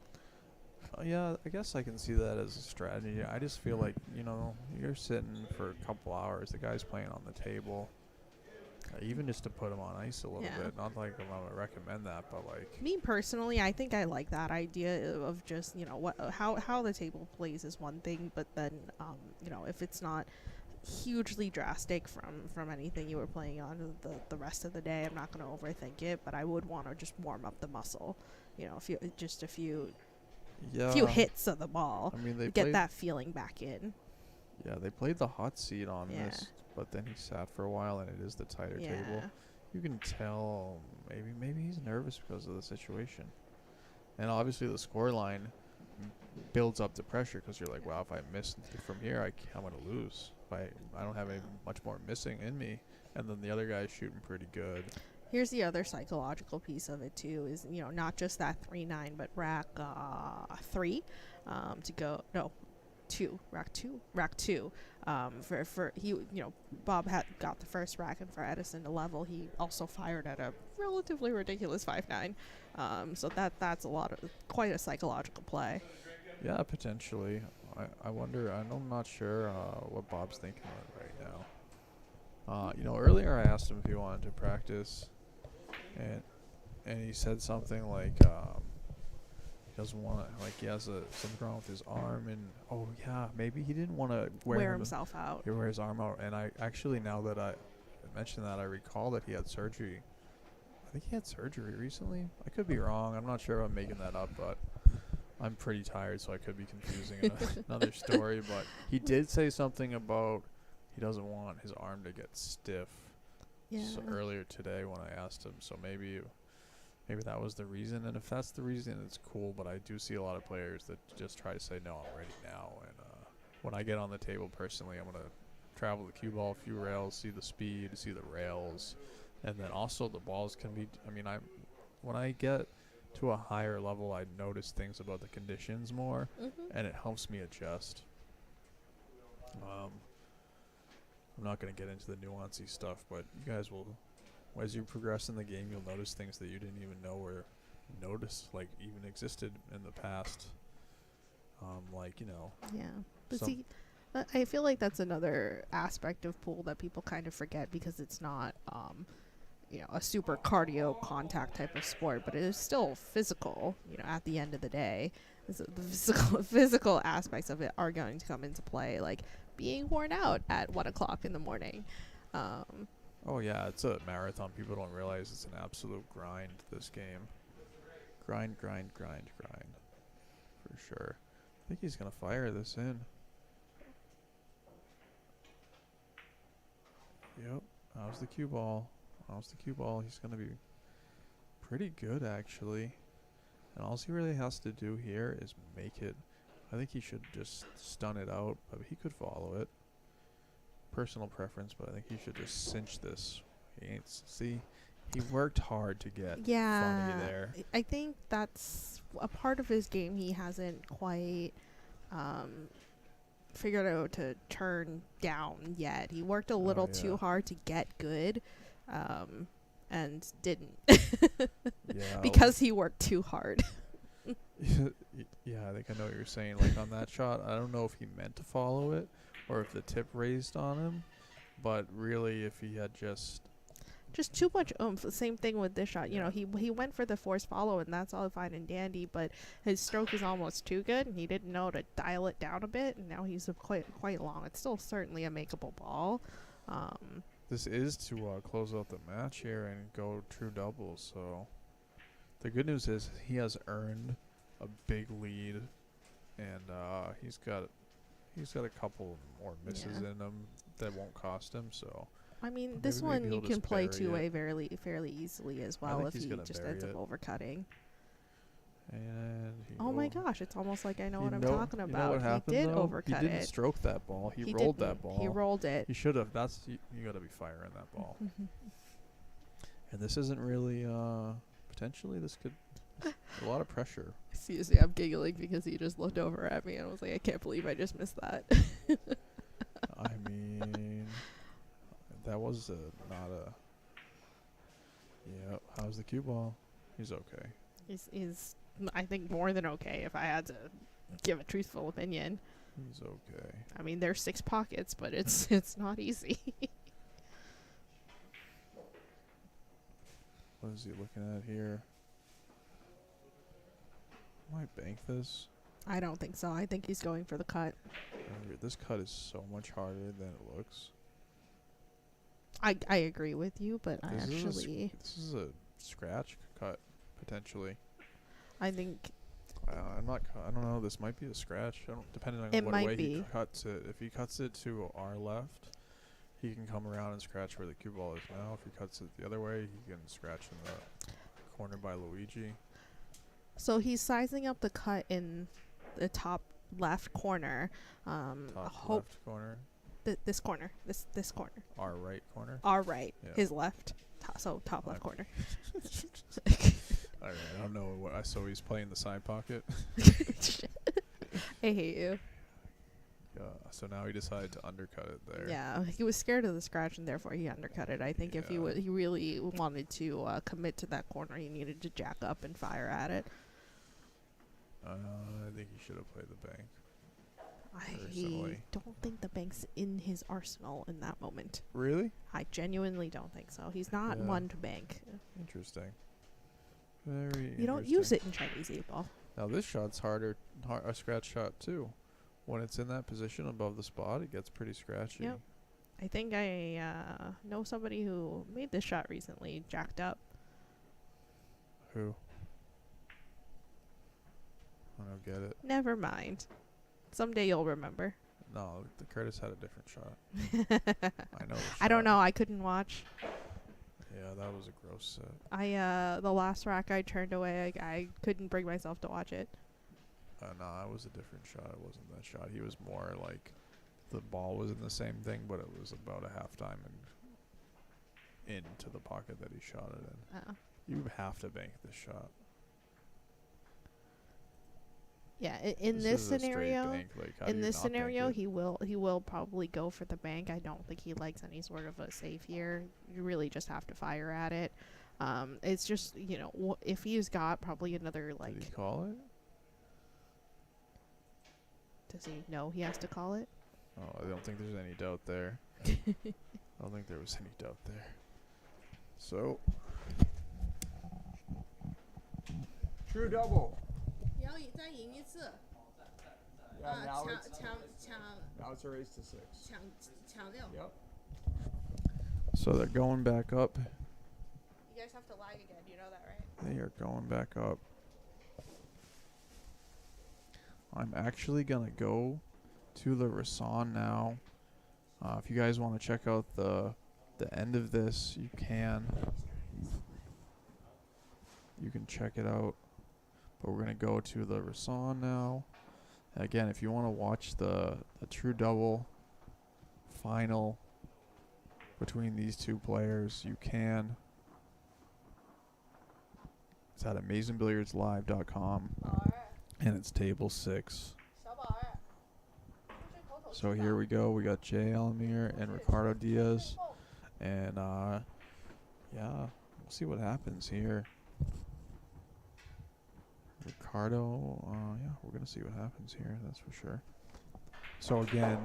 Yeah, I guess I can see that as a strategy. I just feel like, you know, you're sitting for a couple hours, the guy's playing on the table. Even just to put him on ice a little bit. Not like I'm going to recommend that, but like... Me personally, I think I like that idea of just, you know, how the table plays is one thing, but then, you know, if it's not hugely drastic from anything you were playing on the rest of the day, I'm not going to overthink it, but I would want to just warm up the muscle. You know, a few hits of the ball. I mean, they get played, that feeling back in. Yeah, they played the hot seat on Yeah. this, but then he sat for a while, and it is the tighter Yeah. table. You can tell maybe he's nervous because of the situation, and obviously the score line builds up the pressure because you're like, wow, if I miss from here, I'm gonna lose. I don't have any much more missing in me, and then the other guy's shooting pretty good. Here's the other psychological piece of it too, is, you know, not just that 3-9, but rack 3 to go, no, 2, rack 2 for he, you know, Bob had got the first rack, and for Edison to level, he also fired at a relatively ridiculous 5-9, so that's quite a psychological play. Yeah, potentially. I wonder. I'm not sure what Bob's thinking of right now. You know, earlier I asked him if he wanted to practice, and he said something like he doesn't want to, like he has something wrong with his arm, and maybe he didn't want to wear himself out. He wear his arm out, and I actually, now that I mentioned that, I recall that he had surgery. I think he had surgery recently. I could be wrong. I'm not sure if I'm making that up, but I'm pretty tired, so I could be confusing another story. But he did say something about he doesn't want his arm to get stiff. Yeah. So earlier today when I asked him, so maybe that was the reason. And if that's the reason, it's cool. But I do see a lot of players that just try to say, no, I'm ready now. And when I get on the table personally, I'm gonna travel the cue ball, a few rails, see the speed, see the rails, and then also the balls can be. I mean, when I get to a higher level, I notice things about the conditions more, and it helps me adjust. I'm not going to get into the nuancy stuff, but you guys will, as you progress in the game, you'll notice things that you didn't even know were like even existed in the past. Like, you know. Yeah. But see, I feel like that's another aspect of pool that people kind of forget, because it's not, you know, a super cardio contact type of sport, but it is still physical, you know, at the end of the day. So the physical aspects of it are going to come into play, like being worn out at 1 o'clock in the morning. Oh yeah, it's a marathon. People don't realize it's an absolute grind, this game. Grind, grind, grind, grind. For sure. I think he's gonna fire this in. Yep. How's the cue ball? How's the cue ball? He's gonna be pretty good actually. And all he really has to do here is make it. I think he should just stun it out, but he could follow it. Personal preference, but I think he should just cinch this. He ain't see. He worked hard to get funny there. I think that's a part of his game he hasn't quite figured out to turn down yet. He worked a little too hard to get good, and didn't. Yeah. Because he worked too hard. Yeah, I think I know what you're saying. Like on that shot, I don't know if he meant to follow it or if the tip raised on him, but really, if he had just too much oomph. The same thing with this shot. You know, he went for the force follow, and that's all fine and dandy. But his stroke is almost too good, and he didn't know to dial it down a bit. And now he's quite long. It's still certainly a makeable ball. This is to close out the match here and go true doubles. So the good news is he has earned a big lead, and he's got a couple more misses in him that won't cost him. So I mean, maybe this one he'll you just can play bury two-way it. fairly easily as I well think if he's he gonna just bury ends up it. overcutting. And Oh my gosh, it's almost like I know what I'm You talking know about. what happened, He did though? overcut He didn't it. stroke that ball. He He rolled didn't. that ball. He rolled it. He should have. That's you got to be firing that ball. And this isn't really. Potentially, this could. A lot of pressure. Excuse me, I'm giggling because he just looked over at me and I was like, I can't believe I just missed that. I mean, that was not a. Yeah, how's the cue ball? He's okay. He's I think more than okay if I had to give a truthful opinion. He's okay. I mean, there's 6 pockets, but it's not easy. What is he looking at here? Might bank this. I don't think so. I think he's going for the cut. This cut is so much harder than it looks. I agree with you, but I This actually is a scratch cut potentially. I think I'm not. I don't know. This might be a scratch. Depending on It what might way be. he cuts it. If he cuts it to our left, he can come around and scratch where the cue ball is now. If he cuts it the other way, he can scratch in the corner by Luigi. so. He's sizing up the cut in the top left corner. Top left corner. This corner. This corner. Our right corner. Our right. Yeah. His left. So top left corner. Alright, I don't know what I saw. He's playing the side pocket. I hate you. So now he decided to undercut it there. Yeah, he was scared of the scratch and therefore he undercut it. I think if he he really wanted to commit to that corner, he needed to jack up and fire at it. I think he should have played the bank. I Personally. don't think the bank's in his arsenal in that moment. Really? I genuinely don't think so. He's not Yeah. one to bank. Interesting. Very. You don't use it in Chinese 8-ball. Now this shot's harder, a scratch shot too. When it's in that position above the spot, it gets pretty scratchy. Yep. I think I know somebody who made this shot recently, jacked up. Who? I don't get it. Never mind. Someday you'll remember. No, the Curtis had a different shot. I know. I don't know. I couldn't watch. Yeah, that was a gross set. The last rack I turned away, I couldn't bring myself to watch it. No, it was a different shot. It wasn't that shot. He was more like the ball was in the same thing, but it was about a halftime and into the pocket that he shot it in. You have to bank this shot. Yeah, in this is a straight scenario, bank. Like, how do you not bank it? he will probably go for the bank. I don't think he likes any sort of a save here. You really just have to fire at it. It's just, you know, if he's got probably another like. Did he call it? Does he know he has to call it? Oh, I don't think there's any doubt there. I don't think there was any doubt there. So. True double. 你要再赢一次， Yeah, now 抢 it's a race to 6. 抢6。 Yep. So they're going back up. You guys have to lag again. You know that, right? They are going back up. I'm actually going to go to the Rasan now. If you guys want to check out the end of this, you can. You can check it out. But we're going to go to the Rasan now. Again, if you want to watch the true double final between these two players, you can. It's at AmazingBilliardsLive.com, and it's table 6. So here we go. We got Jay Alamir and Ricardo Diaz, and yeah, we'll see what happens here. Ricardo, yeah, we're gonna see what happens here. That's for sure. So again,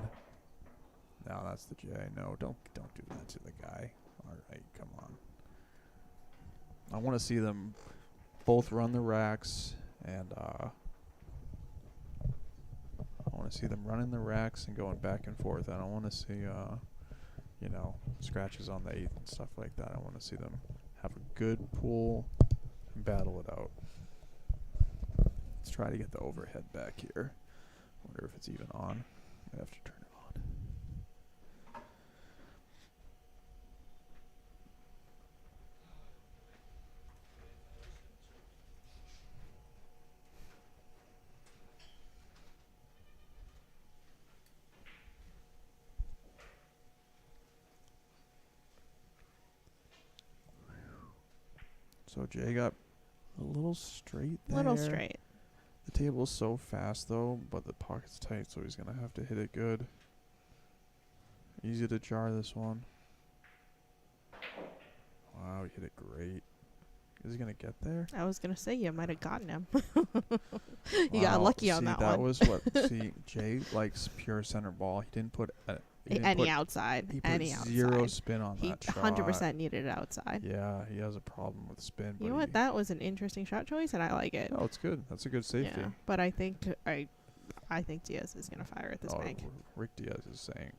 no, that's the J. No, don't do that to the guy. All right, come on. I want to see them both run the racks, and I want to see them running the racks and going back and forth. I don't want to see, you know, scratches on the 8th and stuff like that. I want to see them have a good pool and battle it out. Let's try to get the overhead back here. Wonder if it's even on. I have to turn it on. So Jay got a little straight there. Little straight. The table's so fast though, but the pocket's tight, so he's gonna have to hit it good. Easy to jar this one. Wow, he hit it great. Is he gonna get there? I was gonna say you might have gotten him. You got Wow, lucky on see, that that one. was what. See, Jay likes pure center ball. He didn't put Any outside. He put Any zero outside. spin on He that shot. 100% needed it outside. Yeah, he has a problem with spin. You know but what? That was an interesting shot choice, and I like it. Oh, it's good. That's a good safety. Yeah, but I think I think Diaz is gonna fire at this bank. Rick Diaz is saying,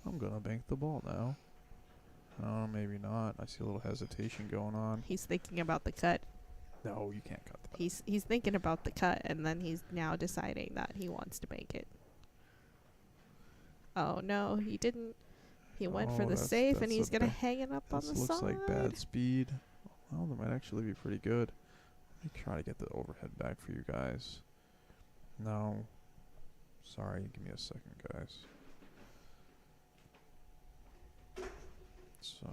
"I'm gonna bank the ball now." Oh, maybe not. I see a little hesitation going on. He's thinking about the cut. No, you can't cut that. He's thinking about the cut, and then he's now deciding that he wants to bank it. Oh no, he didn't. He went for the safe, and he's gonna hang it up on the This looks side. like bad speed. Well, that might actually be pretty good. Let me try to get the overhead back for you guys. No. Sorry, give me a second, guys. So,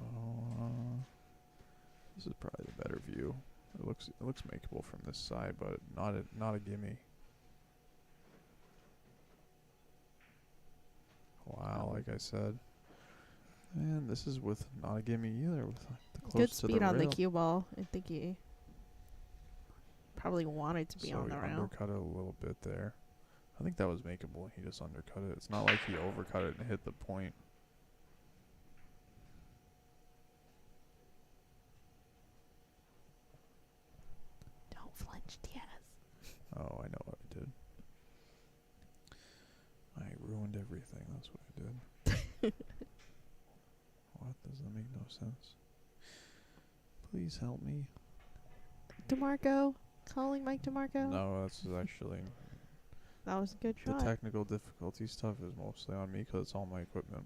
this is probably the better view. It looks makeable from this side, but not a gimme. Wow, like I said. And this is with not a gimme either. With the close Good to speed the on the rail. cue ball. I think he probably wanted to be So on the he rail. undercut it a little bit there. I think that was makeable. He just undercut it. It's not like he overcut it and hit the point. Don't flinch, Diaz. Oh, I know what I did. I ruined everything. That's what I did. What? Does that make no sense? Please help me. DeMarco, calling Mike DeMarco. No, that's actually That was a good the shot. technical difficulty stuff is mostly on me because it's all my equipment.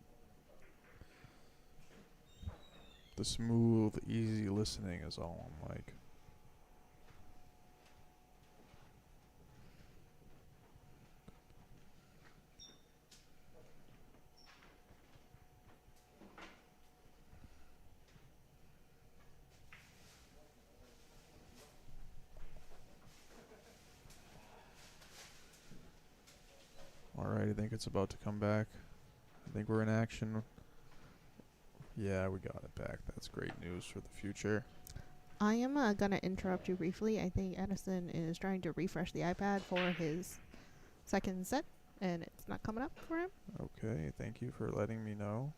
The smooth, easy listening is all on Mike. Alright, I think it's about to come back. I think we're in action. Yeah, we got it back. That's great news for the future. I am gonna interrupt you briefly. I think Edison is trying to refresh the iPad for his second set, and it's not coming up for him. Okay, thank you for letting me know.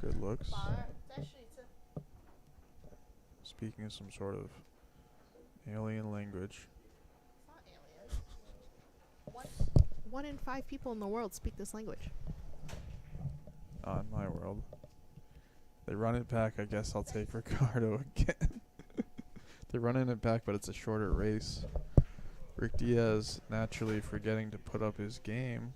Good looks. Speaking some sort of alien language. One in 5 people in the world speak this language. on my world. They run it back. I guess I'll take Ricardo again. They're running it back, but it's a shorter race. Rick Diaz naturally forgetting to put up his game.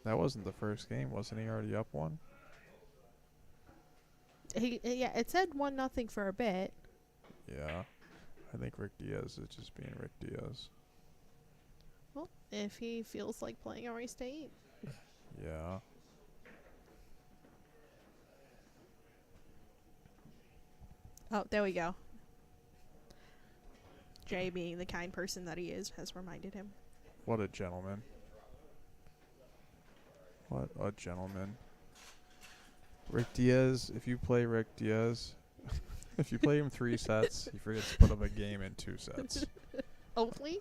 That wasn't the first game, wasn't he already up one? Yeah, it said 1-0 for a bit. Yeah. I think Rick Diaz is just being Rick Diaz. Well, if he feels like playing a race to 8. Yeah. Oh, there we go. Jay, being the kind person that he is, has reminded him. What a gentleman. What a gentleman. Rick Diaz, if you play Rick Diaz, if you play him 3 sets, he forgets to put up a game in 2 sets. Only?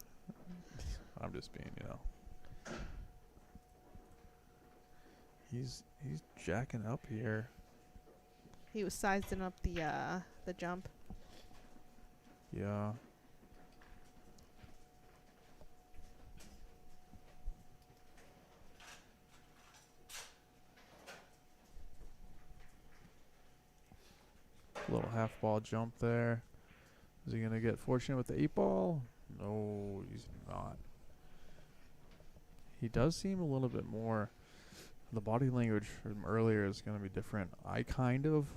I'm just being, He's jacking up here. He was sizing up the jump. Yeah. Little half ball jump there. Is he going to get fortunate with the 8 ball? No, he's not. He does seem a little bit more. The body language from earlier is going to be different. I kind of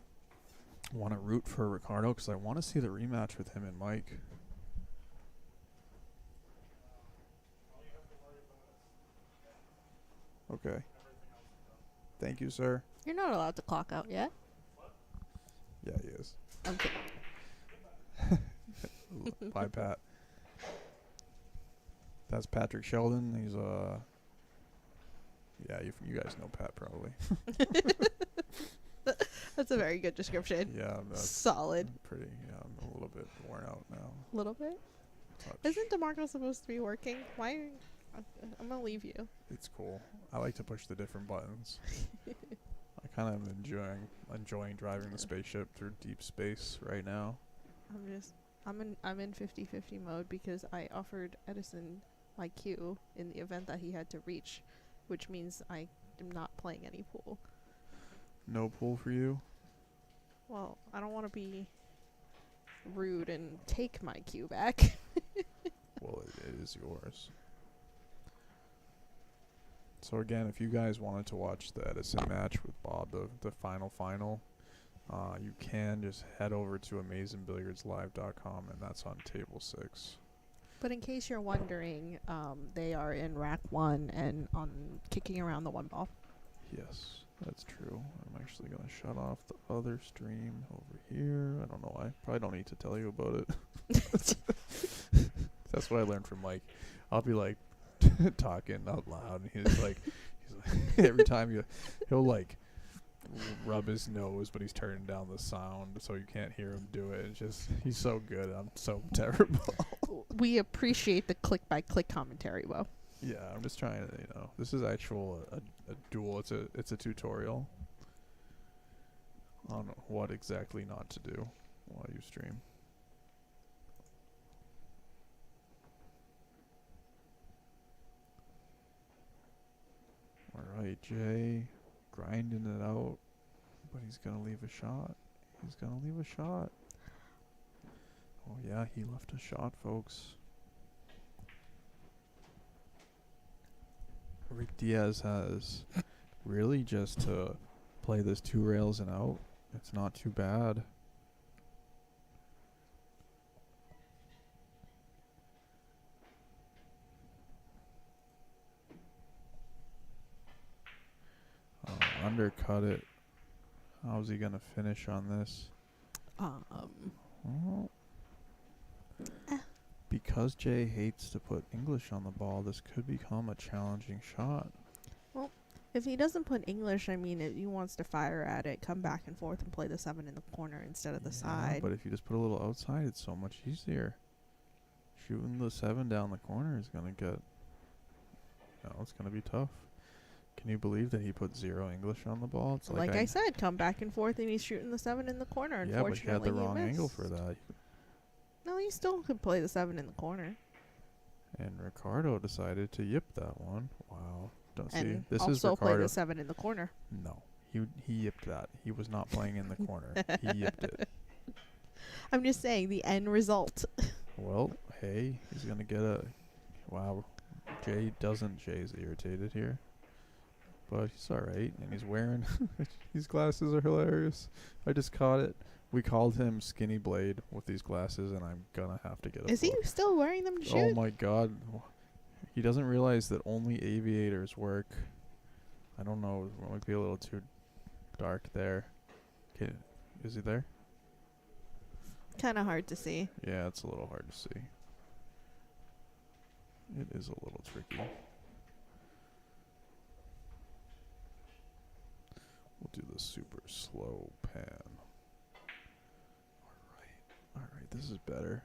want to root for Ricardo because I want to see the rematch with him and Mike. Okay. Thank you, sir. You're not allowed to clock out yet. Yeah, he is. Okay. Bye, Pat. That's Patrick Sheldon. He's yeah, you guys know Pat probably. That's a very good description. Yeah, that's Solid. pretty. Yeah, I'm a little bit worn out now. A little bit. Touch. Isn't DeMarco supposed to be working? Why? I'm gonna leave you. It's cool. I like to push the different buttons. I kind of enjoying driving the spaceship through deep space right now. I'm in 50-50 mode because I offered Edison my cue in the event that he had to reach, which means I am not playing any pool. No pool for you? Well, I don't want to be rude and take my cue back. Well, it is yours. So again, if you guys wanted to watch the Edison match with Bob, the final, you can just head over to AmazingBilliardsLive.com, and that's on table 6. But in case you're wondering, they are in rack 1 and on kicking around the 1 ball. Yes, that's true. I'm actually going to shut off the other stream over here. I don't know why. Probably don't need to tell you about it. That's what I learned from Mike. I'll be like talking out loud, and he's like every time he'll like rub his nose, but he's turning down the sound so you can't hear him do it. It's just he's so good. I'm so terrible. We appreciate the click-by-click commentary, Bo. Yeah, I'm just trying to, this is actual a duel. It's a tutorial on what exactly not to do while you stream. All right, Jay, grinding it out, but he's gonna leave a shot. He's gonna leave a shot. Oh yeah, he left a shot, folks. Rick Diaz has really just to play this 2 rails and out. It's not too bad. Undercut it. How's he gonna finish on this? Well, because Jay hates to put English on the ball, this could become a challenging shot. Well, if he doesn't put English, I mean, he wants to fire at it, come back and forth, and play the 7 in the corner instead of the side. But if you just put a little outside, it's so much easier. Shooting the 7 down the corner is gonna get. It's gonna be tough. Can you believe that he put 0 English on the ball? It's like I said, come back and forth, and he's shooting the 7 in the corner. Yeah, but he had the Unfortunately, wrong he angle missed. for that. No, he still could play the 7 in the corner. And Ricardo decided to yip that one. Wow. Don't see. And This is also play Ricardo. the 7 in the corner. No. He yipped that. He was not playing in the corner. He yipped it. I'm just saying the end result. Well, hey, he's going to get a... Wow. Jay's irritated here. But he's alright. And he's wearing... These glasses are hilarious. I just caught it. We called him Skinny Blade with these glasses, and I'm going to have to get a Is he photo. still wearing them to shoot? Oh my god. He doesn't realize that only aviators work. I don't know. It might be a little too dark there. Okay, is he there? Kind of hard to see. Yeah, it's a little hard to see. It is a little tricky. We'll do the super slow pan. Alright, this is better.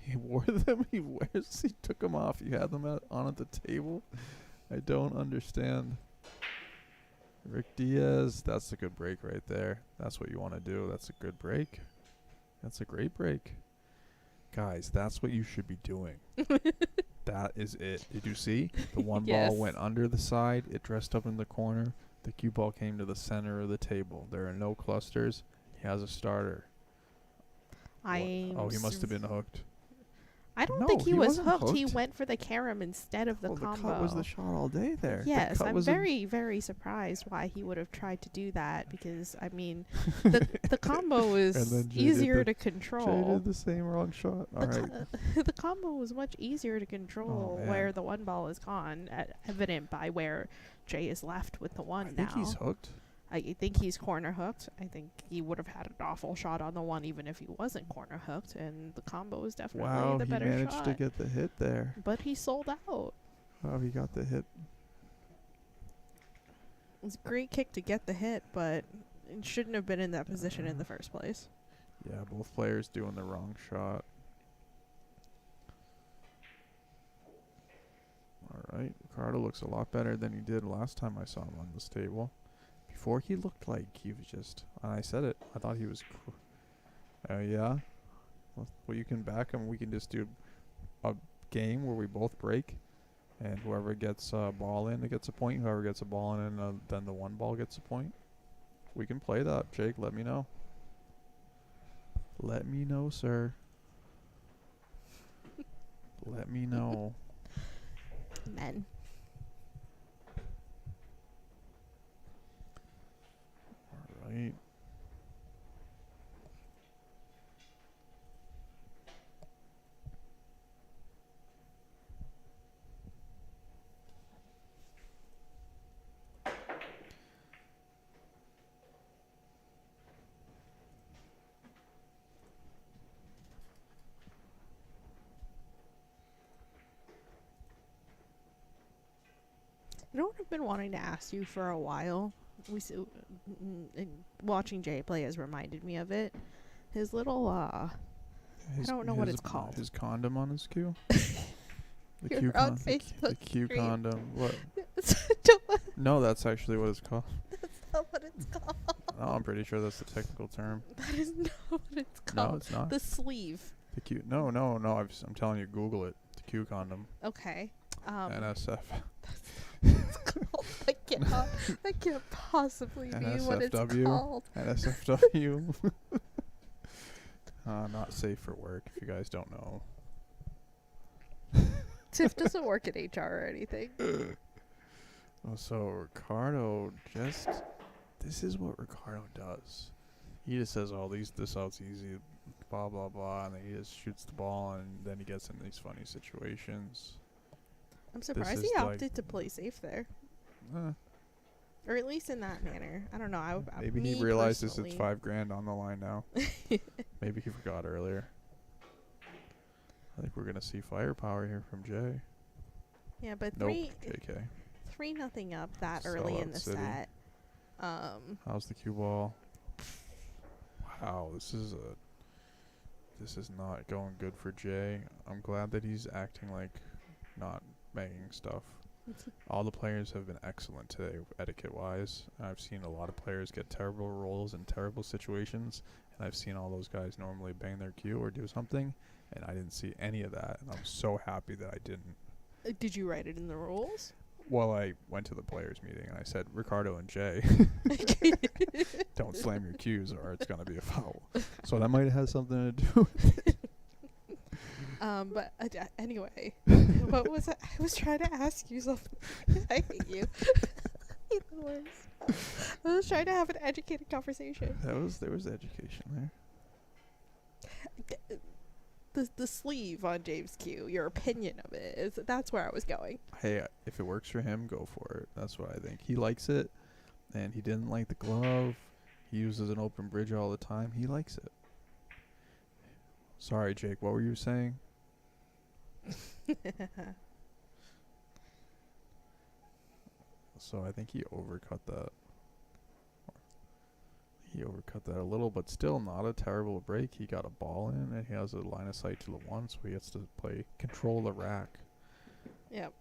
He wore them, he took them off. You had them on at the table. I don't understand. Rick Diaz, that's a good break right there. That's what you want to do. That's a good break. That's a great break. Guys, that's what you should be doing. That is it. Did you see? The one Yes. ball went under the side. It dressed up in the corner. The cue ball came to the center of the table. There are no clusters. He has a starter. Oh, he must have been hooked. I don't No, think he he was wasn't hooked. He hooked. went for the carom instead of the combo. The cut was the shot all day there. The Yes, cut I'm was very, very surprised why he would have tried to do that because, I mean, the combo And is then Jay did easier to Jay control. did the same wrong shot. All right. The combo was much easier to control man. where the one ball is gone, evident by where Jay is left with the one I now. think he's hooked. I think he's corner hooked. I think he would have had an awful shot on the one even if he wasn't corner hooked, and the combo is definitely Wow, the he better managed shot. to get the hit there. But he sold out. Wow, he got the hit. It was a great kick to get the hit, but it shouldn't have been in that position in the first place. Yeah, both players doing the wrong shot. All right, Ricardo looks a lot better than he did last time I saw him on this table. Before he looked like he was just, and I said it, I thought he was, yeah. Well, you can back him. We can just do a game where we both break, and whoever gets a ball in, it gets a point. Whoever gets a ball in, then the one ball gets a point. We can play that, Jake. Let me know. Let me know, sir. Let me know. Men. All right. You know what I've been wanting to ask you for a while? And watching Jay play has reminded me of it. His little, I don't know what it's called. His condom on his cue? The You're Q on the Facebook Q Stream. condom. What? Don't let- No, that's actually what it's called. That's not what it's called. No, I'm pretty sure that's the technical term. That is not what it's No, called. it's not. The sleeve. The Q. No. I'm telling you, Google it. The Q condom. Okay. NSF. That can't possibly be what it's NSFW. called. NSFW. Not safe for work. If you guys don't know. Tiff doesn't work at HR or anything. Oh, so Ricardo this is what Ricardo does. He just says, "Oh, this out's easy, blah blah blah," and then he just shoots the ball, and then he gets in these funny situations. I'm surprised is he like- opted to play safe there, Uh, or at least in that manner. I don't know. maybe he realizes it's $5,000 on the line now. Maybe he forgot earlier. I think we're gonna see firepower here from Jay. Yeah, but Nope, 3-0 up that early in Sellout the City. set. How's the cue ball? Wow, this is not going good for Jay. I'm glad that he's acting like not banging stuff. All the players have been excellent today, etiquette-wise. I've seen a lot of players get terrible rolls in terrible situations, And I've seen all those guys normally bang their cue or do something, and I didn't see any of that. And I'm so happy that I didn't. Did you write it in the rules? Well, I went to the players meeting and I said, Ricardo and Jay, don't slam your cues or it's going to be a foul. So that might have something to do with it. But anyway, what was it? I was trying to ask you something. I hate you. You're the worst. I was trying to have an educated conversation. There was education there. The sleeve on James Q, your opinion of it, that's where I was going. Hey, if it works for him, go for it. That's what I think. He likes it, and he didn't like the glove. He uses an open bridge all the time. He likes it. Sorry, Jake, what were you saying? So I think he overcut that. He overcut that a little, but still not a terrible break. He got a ball in, and he has a line of sight to the one, so he gets to control the rack. Yep.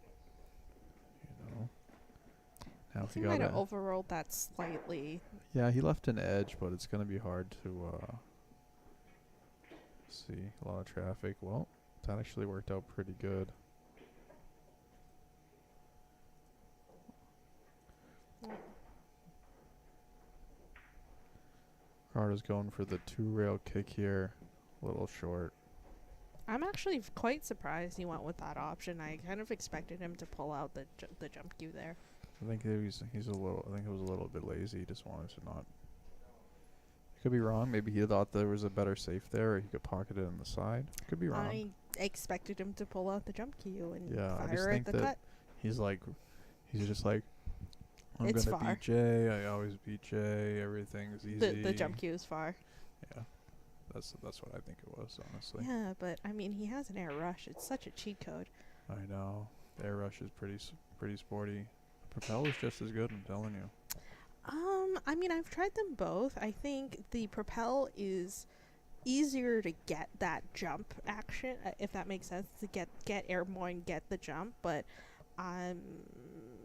You know. Now if He he might got have overrolled that slightly. yeah, he left an edge, but it's gonna be hard to see a lot of traffic. Well, that actually worked out pretty good. Ricardo's going for the 2-rail kick here. A little short. I'm actually quite surprised he went with that option. I kind of expected him to pull out the jump cue there. I think he's a little. I think it was a little bit lazy. He just wanted to not. Could be wrong. Maybe he thought there was a better safe there, or he could pocket it on the side. Could be wrong. I expected him to pull out the jump cue and Yeah, I just fire think at the that cut. He's just like, I'm It's gonna far. beat Jay. I always beat Jay. Everything's easy. The jump cue is far. Yeah, that's what I think it was, honestly. Yeah, but I mean, he has an air rush. It's such a cheat code. I know. The air rush is pretty sporty. Propel is just as good. I'm telling you. I mean, I've tried them both. I think the propel is easier to get that jump action, if that makes sense, to get airborne, get the jump, but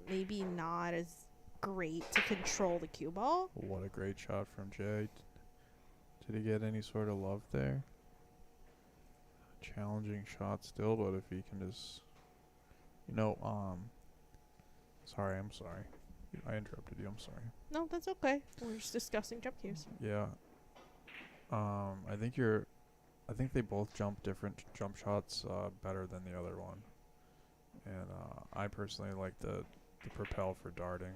maybe not as great to control the cue ball. What a great shot from Jay. Did he get any sort of love there? Challenging shot still, but if he can just, sorry, I'm sorry. I interrupted you. I'm sorry. No, that's okay. We're just discussing jump cues. Yeah. I think they both jump different jump shots better than the other one. And I personally like the propel for darting.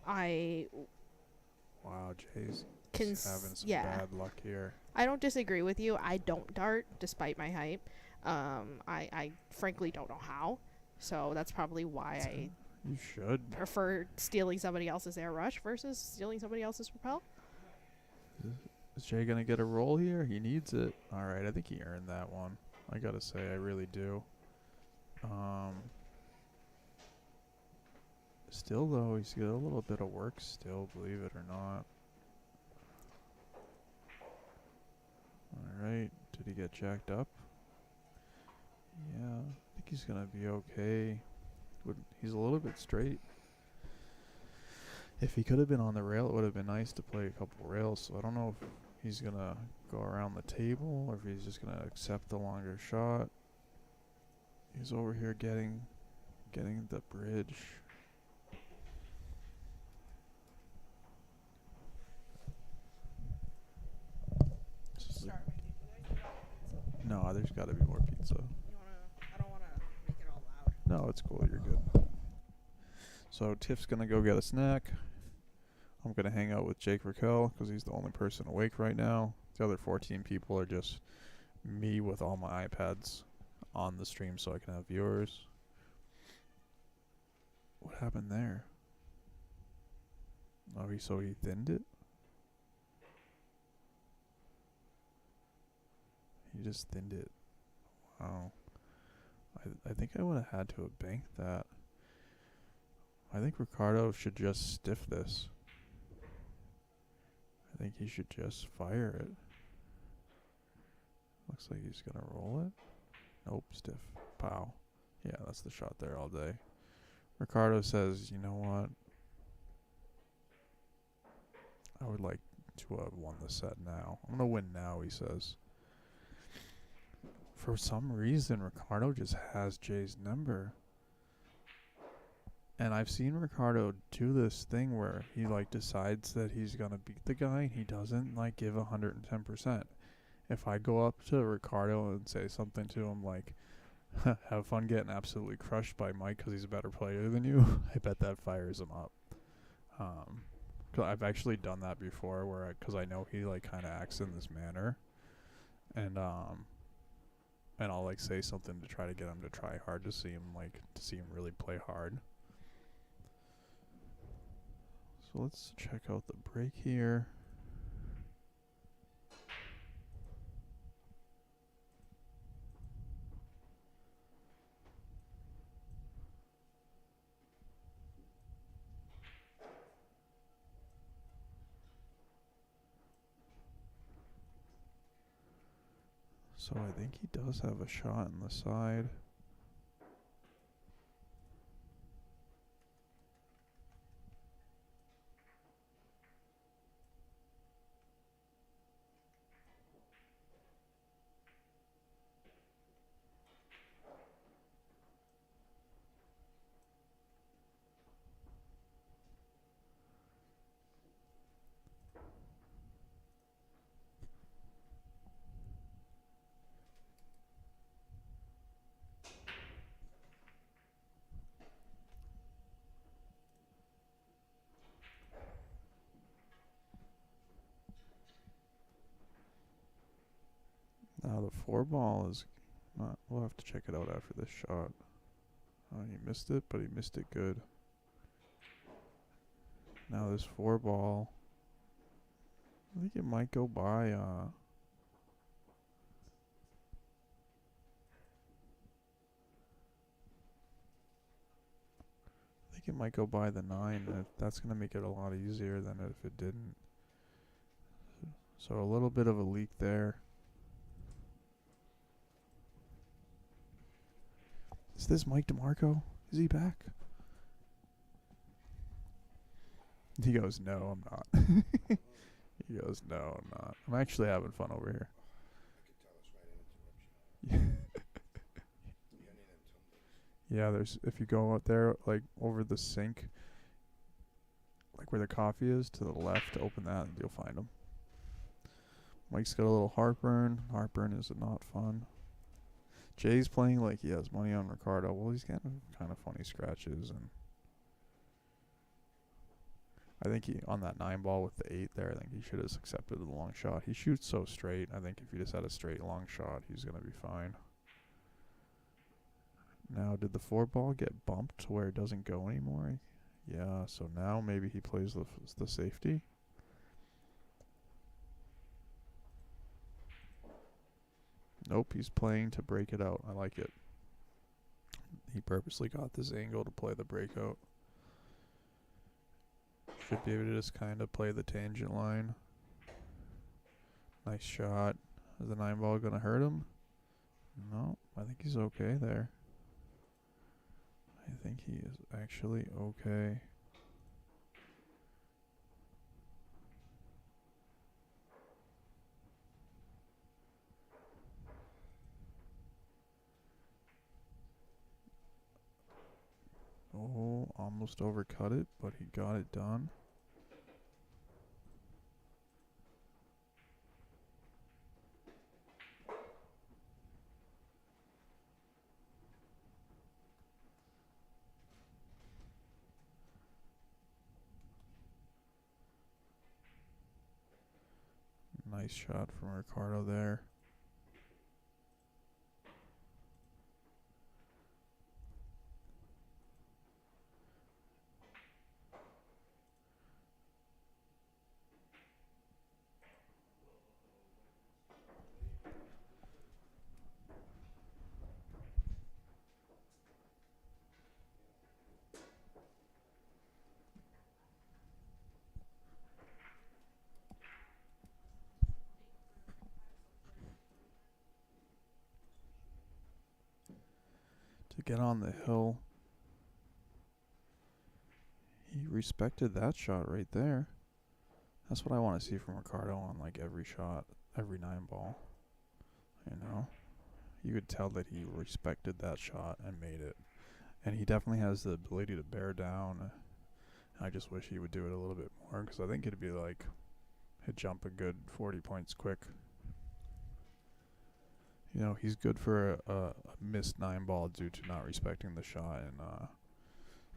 Wow, Jay's having some bad luck here. I don't disagree with you. I don't dart despite my height. I frankly don't know how. So that's probably why You should. prefer stealing somebody else's air rush versus stealing somebody else's propel. Is Jay gonna get a roll here? He needs it. All right, I think he earned that one. I gotta say, I really do. Still though, he's got a little bit of work still, believe it or not. All right, did he get jacked up? Yeah, I think he's gonna be okay. He's a little bit straight. If he could have been on the rail, it would have been nice to play a couple rails. So I don't know if he's gonna go around the table or if he's just gonna accept the longer shot. He's over here getting the bridge. No, there's got to be more pizza. I don't want to make it all loud. No, it's cool. You're good. So Tiff's gonna go get a snack. I'm gonna hang out with Jake Raquel because he's the only person awake right now. The other 14 people are just me with all my iPads on the stream so I can have viewers. What happened there? Oh, so he thinned it? He just thinned it. Wow. I think I would have had to have banked that. I think Ricardo should just stiff this. I think he should just fire it. Looks like he's gonna roll it. Nope, stiff. Pow. Yeah, that's the shot there all day. Ricardo says, you know what? I would like to have won the set now. I'm gonna win now, he says. For some reason, Ricardo just has Jay's number. And I've seen Ricardo do this thing where he like decides that he's gonna beat the guy and he doesn't like give 110%. If I go up to Ricardo and say something to him like, have fun getting absolutely crushed by Mike because he's a better player than you, I bet that fires him up. 'Cause I've actually done that before where because I know he like kind of acts in this manner. And I'll like say something to try to get him to try hard to see him really play hard. So let's check out the break here. So I think he does have a shot in the side. Now the 4-ball is not. We'll have to check it out after this shot. He missed it, but he missed it good. Now this 4-ball. I think it might go by. I think it might go by the 9. That's gonna make it a lot easier than if it didn't. So a little bit of a leak there. Is this Mike DeMarco? Is he back? He goes, no, I'm not. He goes, no, I'm not. I'm actually having fun over here. Yeah, there's if you go out there like over the sink, like where the coffee is, to the left, open that and you'll find him. Mike's got a little heartburn. Heartburn is not fun. Jay's playing like he has money on Ricardo. Well, he's getting kind of funny scratches, and I think he on that 9-ball with the 8 there. I think he should have accepted the long shot. He shoots so straight. I think if he just had a straight long shot, he's gonna be fine. Now, did the 4-ball get bumped to where it doesn't go anymore? Yeah. So now maybe he plays the safety. Nope, he's playing to break it out. I like it. He purposely got this angle to play the breakout. Should be able to just kind of play the tangent line. Nice shot. Is the 9-ball going to hurt him? No, I think he's okay there. I think he is actually okay. Oh, almost overcut it, but he got it done. Nice shot from Ricardo there. To get on the hill. He respected that shot right there. That's what I want to see from Ricardo on like every shot, every 9-ball. You know, you could tell that he respected that shot and made it, and he definitely has the ability to bear down. I just wish he would do it a little bit more, because I think it'd be like he'd jump a good 40 points quick. You know, he's good for a missed 9-ball due to not respecting the shot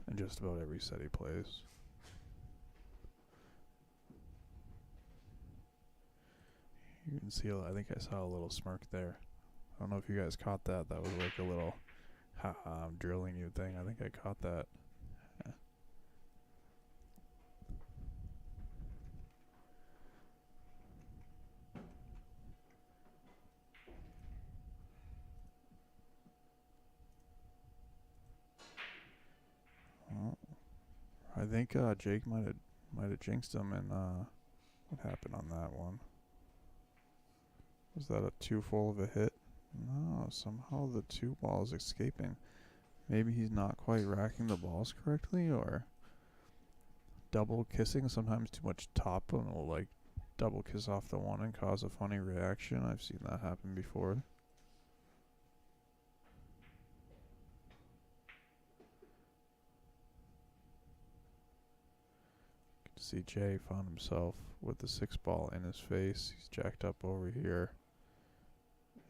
in just about every set he plays. You can see, I think I saw a little smirk there. I don't know if you guys caught that. That was like a little, haha, I'm drilling you thing. I think I caught that. Yeah. Well, I think Jake might have jinxed him, and what happened on that one? Was that a 2 full of a hit? No, somehow the 2 ball is escaping. Maybe he's not quite racking the balls correctly, or double kissing. Sometimes too much top and will like double kiss off the 1 and cause a funny reaction. I've seen that happen before. See, Jay found himself with the 6 ball in his face. He's jacked up over here.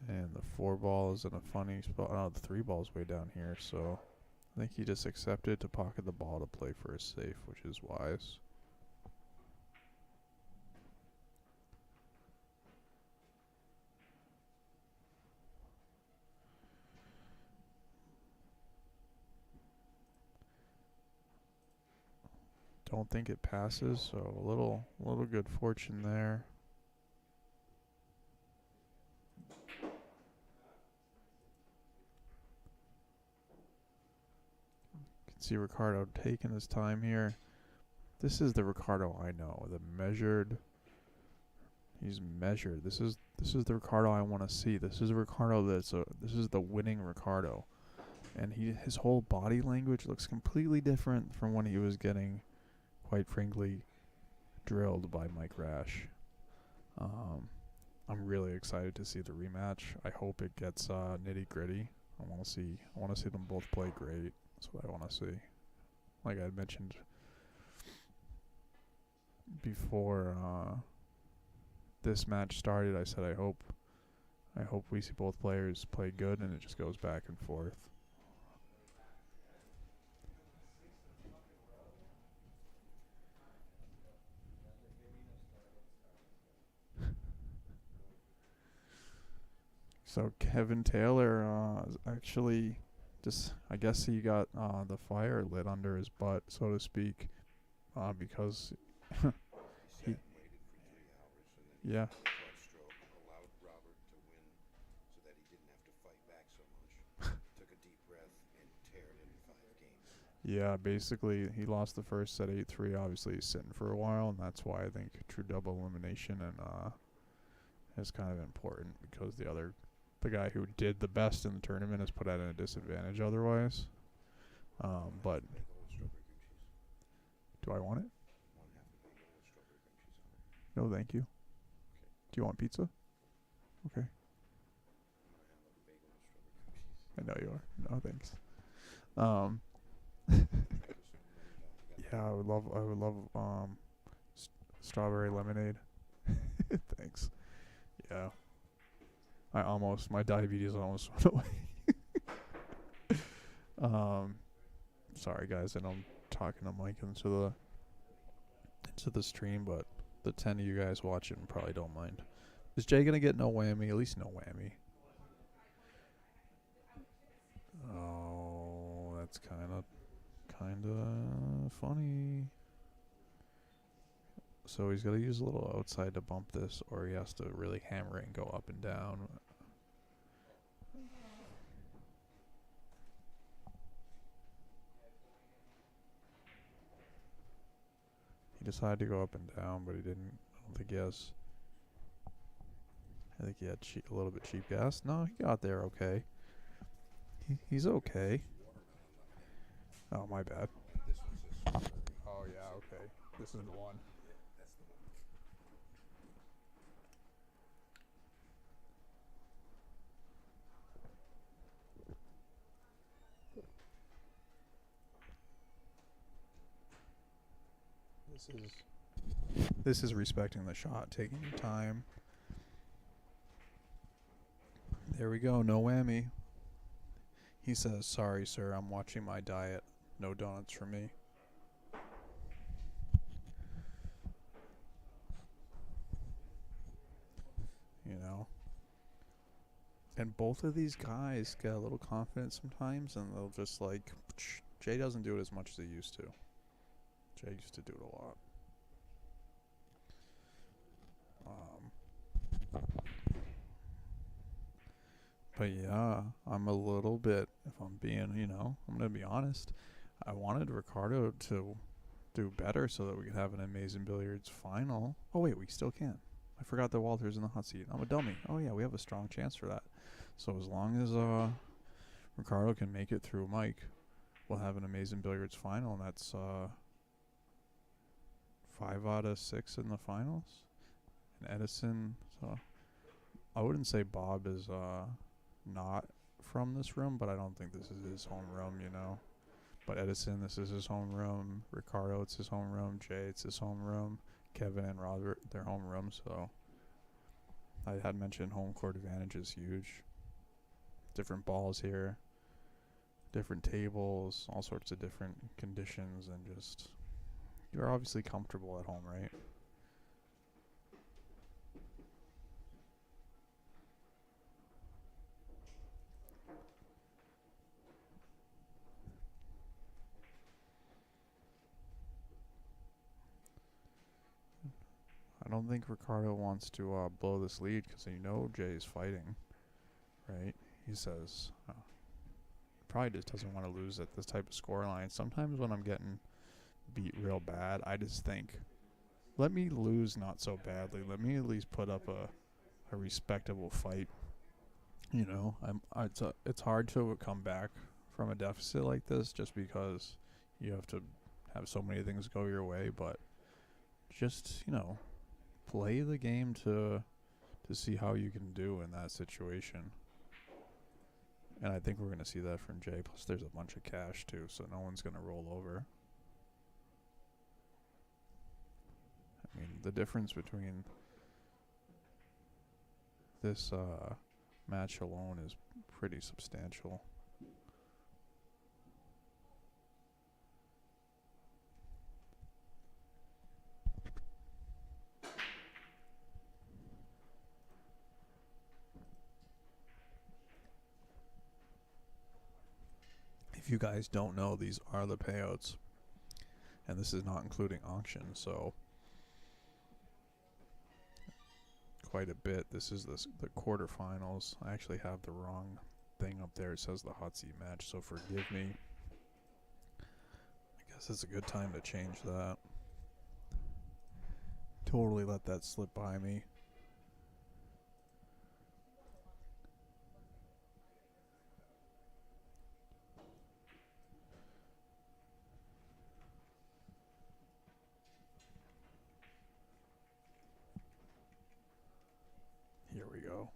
And the 4 ball is in a funny spot. Oh, the 3 ball's way down here. So I think he just accepted to pocket the ball to play for a safe, which is wise. Don't think it passes, so a little good fortune there. You can see Ricardo taking his time here. This is the Ricardo I know. The measured. He's measured. This is the Ricardo I want to see. This is Ricardo this is the winning Ricardo. And his whole body language looks completely different from when he was getting, quite frankly, drilled by Mike Rash. I'm really excited to see the rematch. I hope it gets nitty gritty. I want to see them both play great. That's what I want to see. Like I mentioned before this match started, I said I hope we see both players play good, and it just goes back and forth. So Kevin Taylor actually just, I guess he got the fire lit under his butt, so to speak, because he, yeah. Yeah, basically he lost the first set 8-3. Obviously he's sitting for a while, and that's why I think true double elimination and is kind of important, because the guy who did the best in the tournament is put at a disadvantage otherwise. But do I want it? No, thank you. Do you want pizza? Okay. I know you are. No, thanks. Yeah, I would love strawberry lemonade. Thanks. Yeah. My diabetes almost went away. Sorry guys, I know I'm talking to Mike into the stream, but the 10 of you guys watching probably don't mind. Is Jay gonna get no whammy? At least no whammy. Oh, that's kinda funny. So he's gotta use a little outside to bump this, or he has to really hammer it and go up and down. He decided to go up and down, but he didn't. I don't think he has. I think he had a little bit cheap gas. No, he got there okay. He's okay. Oh, my bad. Oh, yeah, okay. This is the one. This is respecting the shot, taking your time. There we go, no whammy. He says, "Sorry, sir, I'm watching my diet. No donuts for me." You know? And both of these guys get a little confident sometimes, and they'll just like, Jay doesn't do it as much as he used to. Jay used to do it a lot. But yeah, I'm a little bit, if I'm being, I'm going to be honest. I wanted Ricardo to do better so that we could have an Amazing Billiards final. Oh, wait, we still can. I forgot that Walter's in the hot seat. I'm a dummy. Oh, yeah, we have a strong chance for that. So as long as Ricardo can make it through Mike, we'll have an Amazing Billiards final, and that's 5 out of 6 in the finals. And Edison, so I wouldn't say Bob is not from this room, but I don't think this is his home room, But Edison, this is his home room. Ricardo, it's his home room. Jay, it's his home room. Kevin and Robert, their home room. So I had mentioned home court advantage is huge. Different balls here, different tables, all sorts of different conditions, and just you're obviously comfortable at home, right? I don't think Ricardo wants to blow this lead because Jay's fighting, right? He says, probably just doesn't want to lose at this type of scoreline. Sometimes when I'm getting beat real bad, I just think, let me lose not so badly. Let me at least put up a respectable fight. It's hard to come back from a deficit like this just because you have to have so many things go your way, but just, play the game to see how you can do in that situation. And I think we're going to see that from Jay. Plus, there's a bunch of cash, too, so no one's going to roll over. I mean, the difference between this match alone is pretty substantial. If you guys don't know, these are the payouts, and this is not including auction, so quite a bit. This is the quarterfinals. I actually have the wrong thing up there. It says the hot seat match, so forgive me. I guess it's a good time to change that. Totally let that slip by me. Here we go.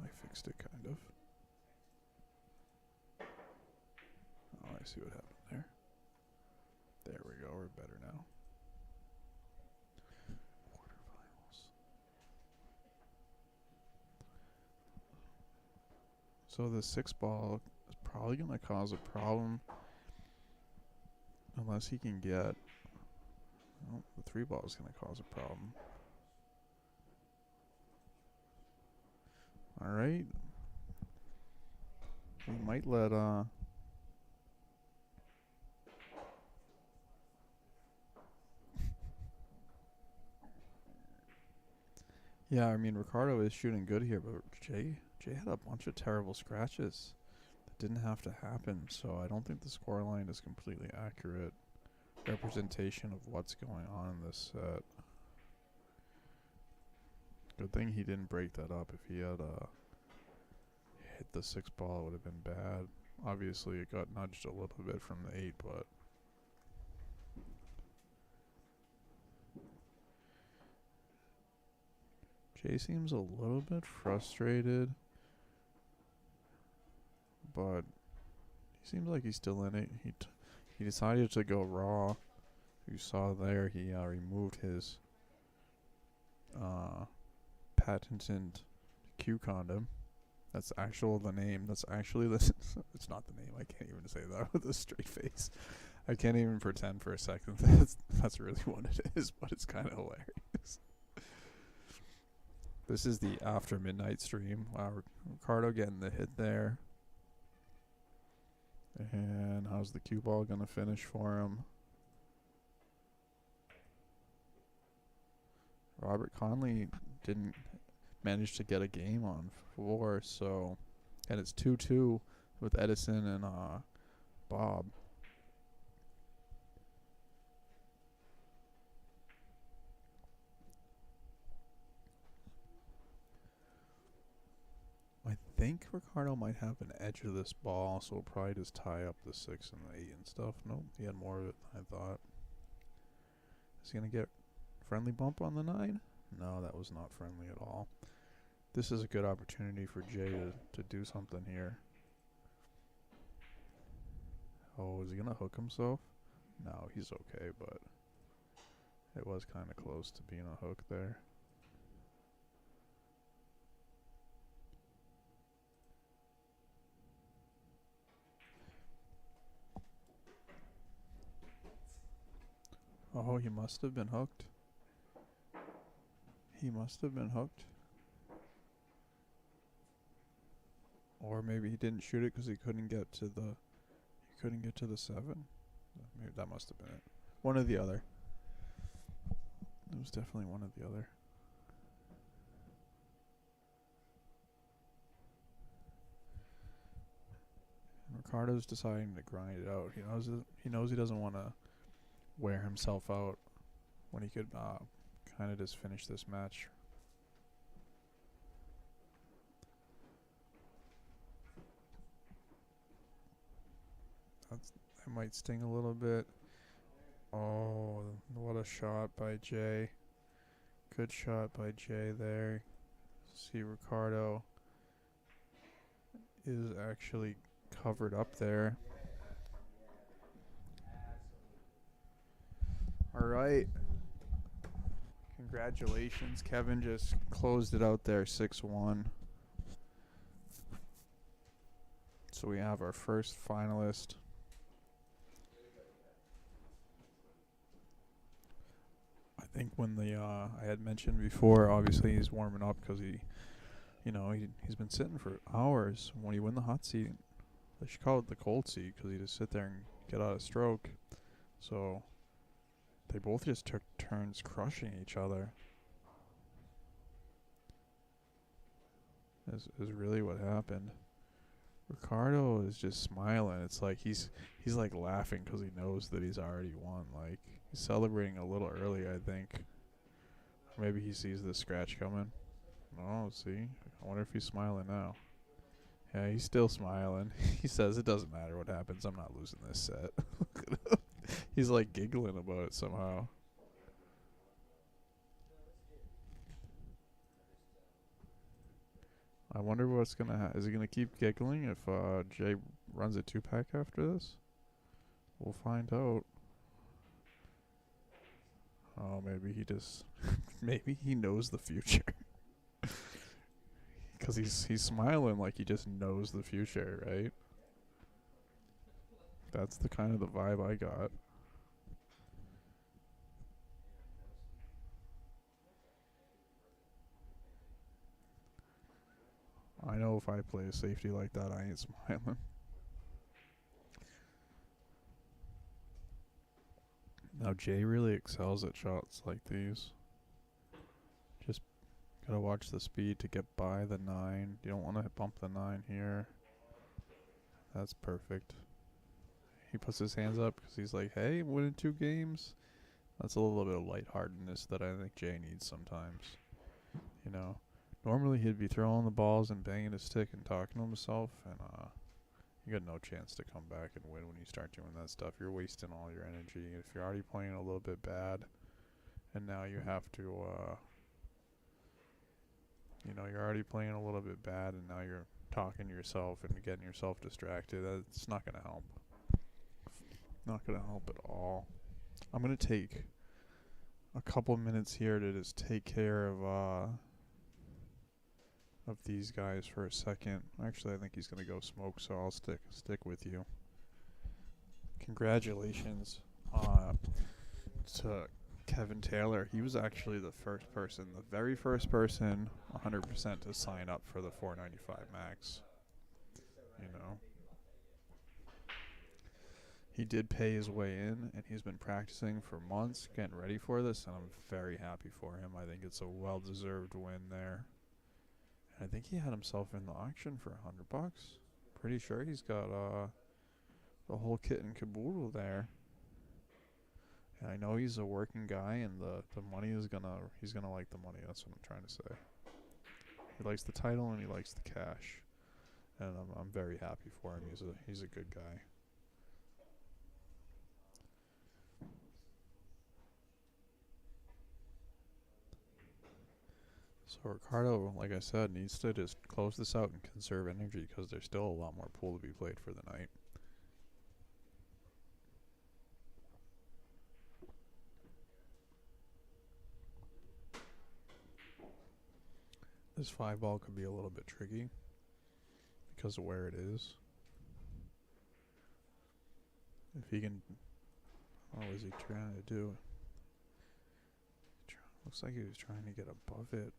I fixed it, kind of. Oh, I see what happened there. There we go. We're better now. Quarterfinals. So the 6 ball is probably going to cause a problem unless he can get... Well, the 3 ball is going to cause a problem. All right. We might let yeah, I mean Ricardo is shooting good here, but Jay had a bunch of terrible scratches that didn't have to happen, so I don't think the scoreline is completely accurate representation of what's going on in this set. Good thing he didn't break that up. If he had hit the 6 ball, it would have been bad. Obviously, it got nudged a little bit from the 8, but Jay seems a little bit frustrated, but he seems like he's still in it. He decided to go raw You saw there he removed his patented Q condom. That's actual the name. That's actually the. It's not the name. I can't even say that with a straight face. I can't even pretend for a second that's really what it is, but it's kind of hilarious. This is the after midnight stream. Wow, Ricardo getting the hit there. And how's the cue ball gonna finish for him? Robert Conley didn't manage to get a game on 4, so and it's 2-2 with Edison and Bob. I think Ricardo might have an edge of this ball, so we'll probably just tie up the 6 and the 8 and stuff. Nope, he had more of it than I thought. Is he going to get friendly bump on the 9? No, that was not friendly at all. This is a good opportunity for Jay to do something here. Oh, is he going to hook himself? No, he's okay, but it was kind of close to being a hook there. Oh, he must have been hooked. He must have been hooked. Or maybe he didn't shoot it because he couldn't get to the 7. Maybe that must have been it. One or the other. It was definitely one or the other. And Ricardo's deciding to grind it out. He knows he doesn't want to wear himself out when he could kind of just finish this match. That might sting a little bit. Oh, what a shot by Jay. Good shot by Jay there. See, Ricardo is actually covered up there. All right. Congratulations. Kevin just closed it out there 6-1. So we have our first finalist. I think when I had mentioned before, obviously he's warming up because he's been sitting for hours. When you win the hot seat, they should call it the cold seat because you just sit there and get out of stroke. So they both just took turns crushing each other. Is really what happened. Ricardo is just smiling. It's like he's like laughing because he knows that he's already won. Like he's celebrating a little early, I think. Or maybe he sees the scratch coming. Oh, see? I wonder if he's smiling now. Yeah, he's still smiling. He says it doesn't matter what happens. I'm not losing this set. He's like giggling about it somehow. I wonder what's gonna happen. Is he gonna keep giggling if Jay runs a 2-pack after this? We'll find out. Oh, maybe he just maybe he knows the future. Because he's smiling like he just knows the future, right? That's the kind of the vibe I got. I know if I play a safety like that, I ain't smiling. Now, Jay really excels at shots like these. Just gotta watch the speed to get by the 9. You don't want to bump the 9 here. That's perfect. He puts his hands up because he's like, hey, winning 2 games. That's a little bit of lightheartedness that I think Jay needs sometimes. You know, normally he'd be throwing the balls and banging his stick and talking to himself, and you got no chance to come back and win when you start doing that stuff. You're wasting all your energy. If you're already playing a little bit bad, and now you have to, you're already playing a little bit bad, and now you're talking to yourself and getting yourself distracted. That's not going to help. Not going to help at all. I'm gonna take a couple minutes here to just take care of these guys for a second. Actually, I think he's gonna go smoke, so I'll stick with you. Congratulations to Kevin Taylor. He was actually the very first person, 100% to sign up for the 495 max. You know, he did pay his way in, and he's been practicing for months, getting ready for this, and I'm very happy for him. I think it's a well-deserved win there. And I think he had himself in the auction for $100. Pretty sure he's got the whole kit and caboodle there. And I know he's a working guy, and the money he's gonna like the money. That's what I'm trying to say. He likes the title and he likes the cash, and I'm very happy for him. He's a good guy. So Ricardo, like I said, needs to just close this out and conserve energy because there's still a lot more pool to be played for the night. This 5-ball could be a little bit tricky because of where it is. If he can, what was he trying to do? Looks like he was trying to get above it.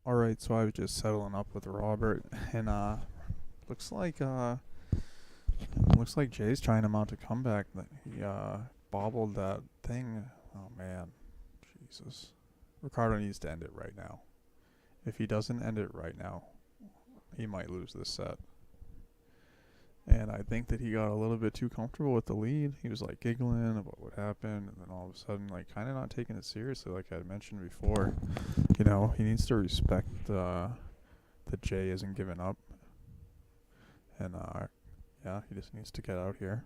All right, so I was just settling up with Robert, and looks like Jay's trying to mount a comeback. That he bobbled that thing. Oh man, Jesus! Ricardo needs to end it right now. If he doesn't end it right now, he might lose this set. And I think that he got a little bit too comfortable with the lead. He was like giggling about what happened, and then all of a sudden, like kind of not taking it seriously, like I had mentioned before. You know, he needs to respect that Jay isn't giving up, and yeah, he just needs to get out here.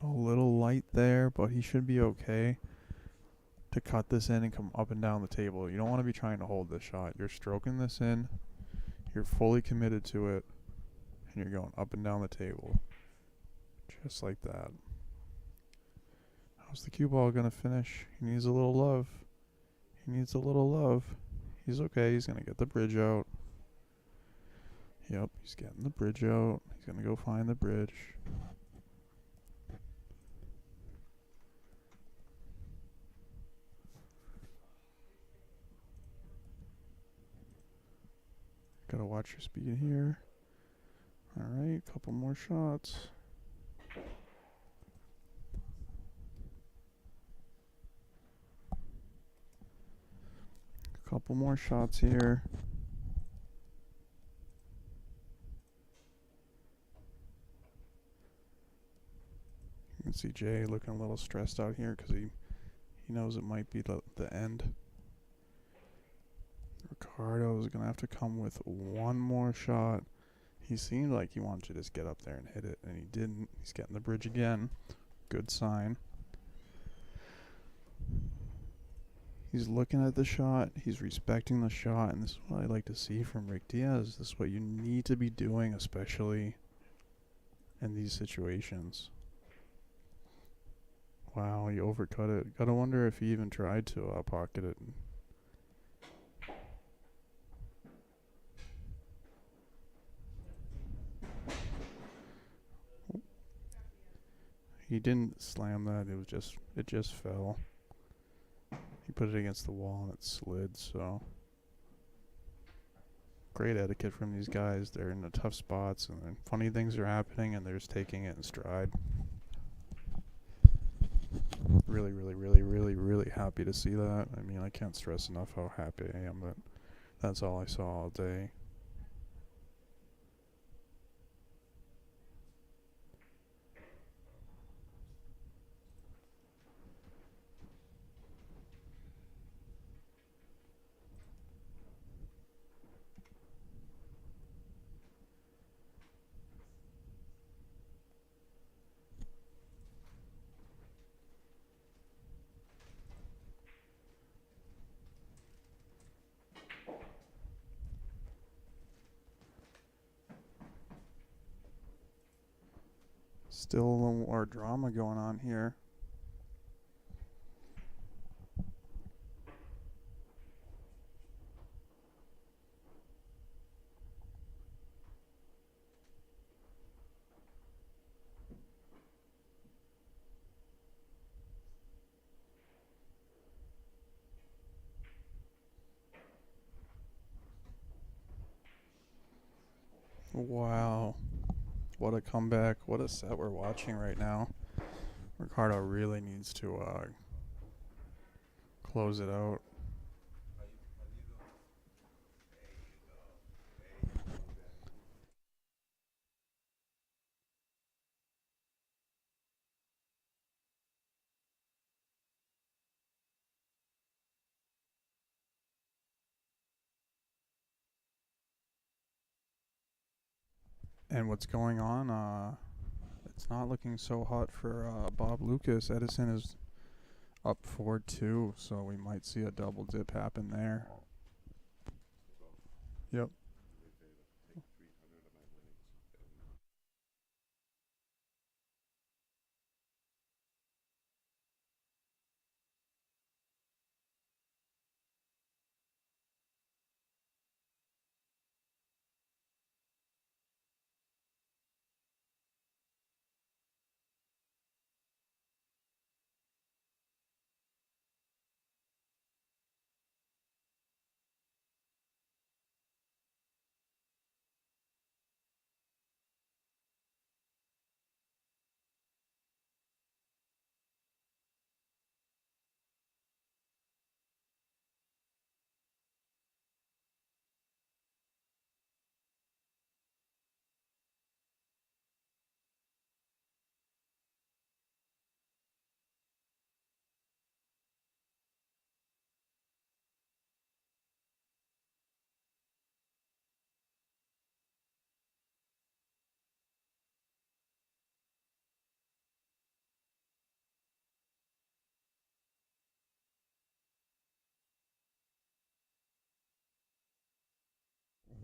A little light there, but he should be okay to cut this in and come up and down the table. You don't want to be trying to hold this shot. You're stroking this in, you're fully committed to it, and you're going up and down the table. Just like that. How's the cue ball going to finish? He needs a little love. He needs a little love. He's okay. He's going to get the bridge out. Yep, he's getting the bridge out. He's going to go find the bridge. Gotta watch your speed here. Alright, couple more shots. Couple more shots here. You can see Jay looking a little stressed out here because he knows it might be the end. Ricardo is going to have to come with one more shot. He seemed like he wanted to just get up there and hit it, and he didn't. He's getting the bridge again. Good sign. He's looking at the shot. He's respecting the shot, and this is what I like to see from Rick Diaz. This is what you need to be doing, especially in these situations. Wow, he overcut it. Gotta wonder if he even tried to pocket it. He didn't slam that. It just fell. He put it against the wall and it slid. So great etiquette from these guys. They're in the tough spots and then funny things are happening and they're just taking it in stride. Really, really, really, really, really happy to see that. I mean, I can't stress enough how happy I am that that's all I saw all day. Still a little more drama going on here. Wow. What a comeback. What a set we're watching right now. Ricardo really needs to close it out. And what's going on? It's not looking so hot for Bob Lucas. Edison is up 4-2, so we might see a double dip happen there. Yep.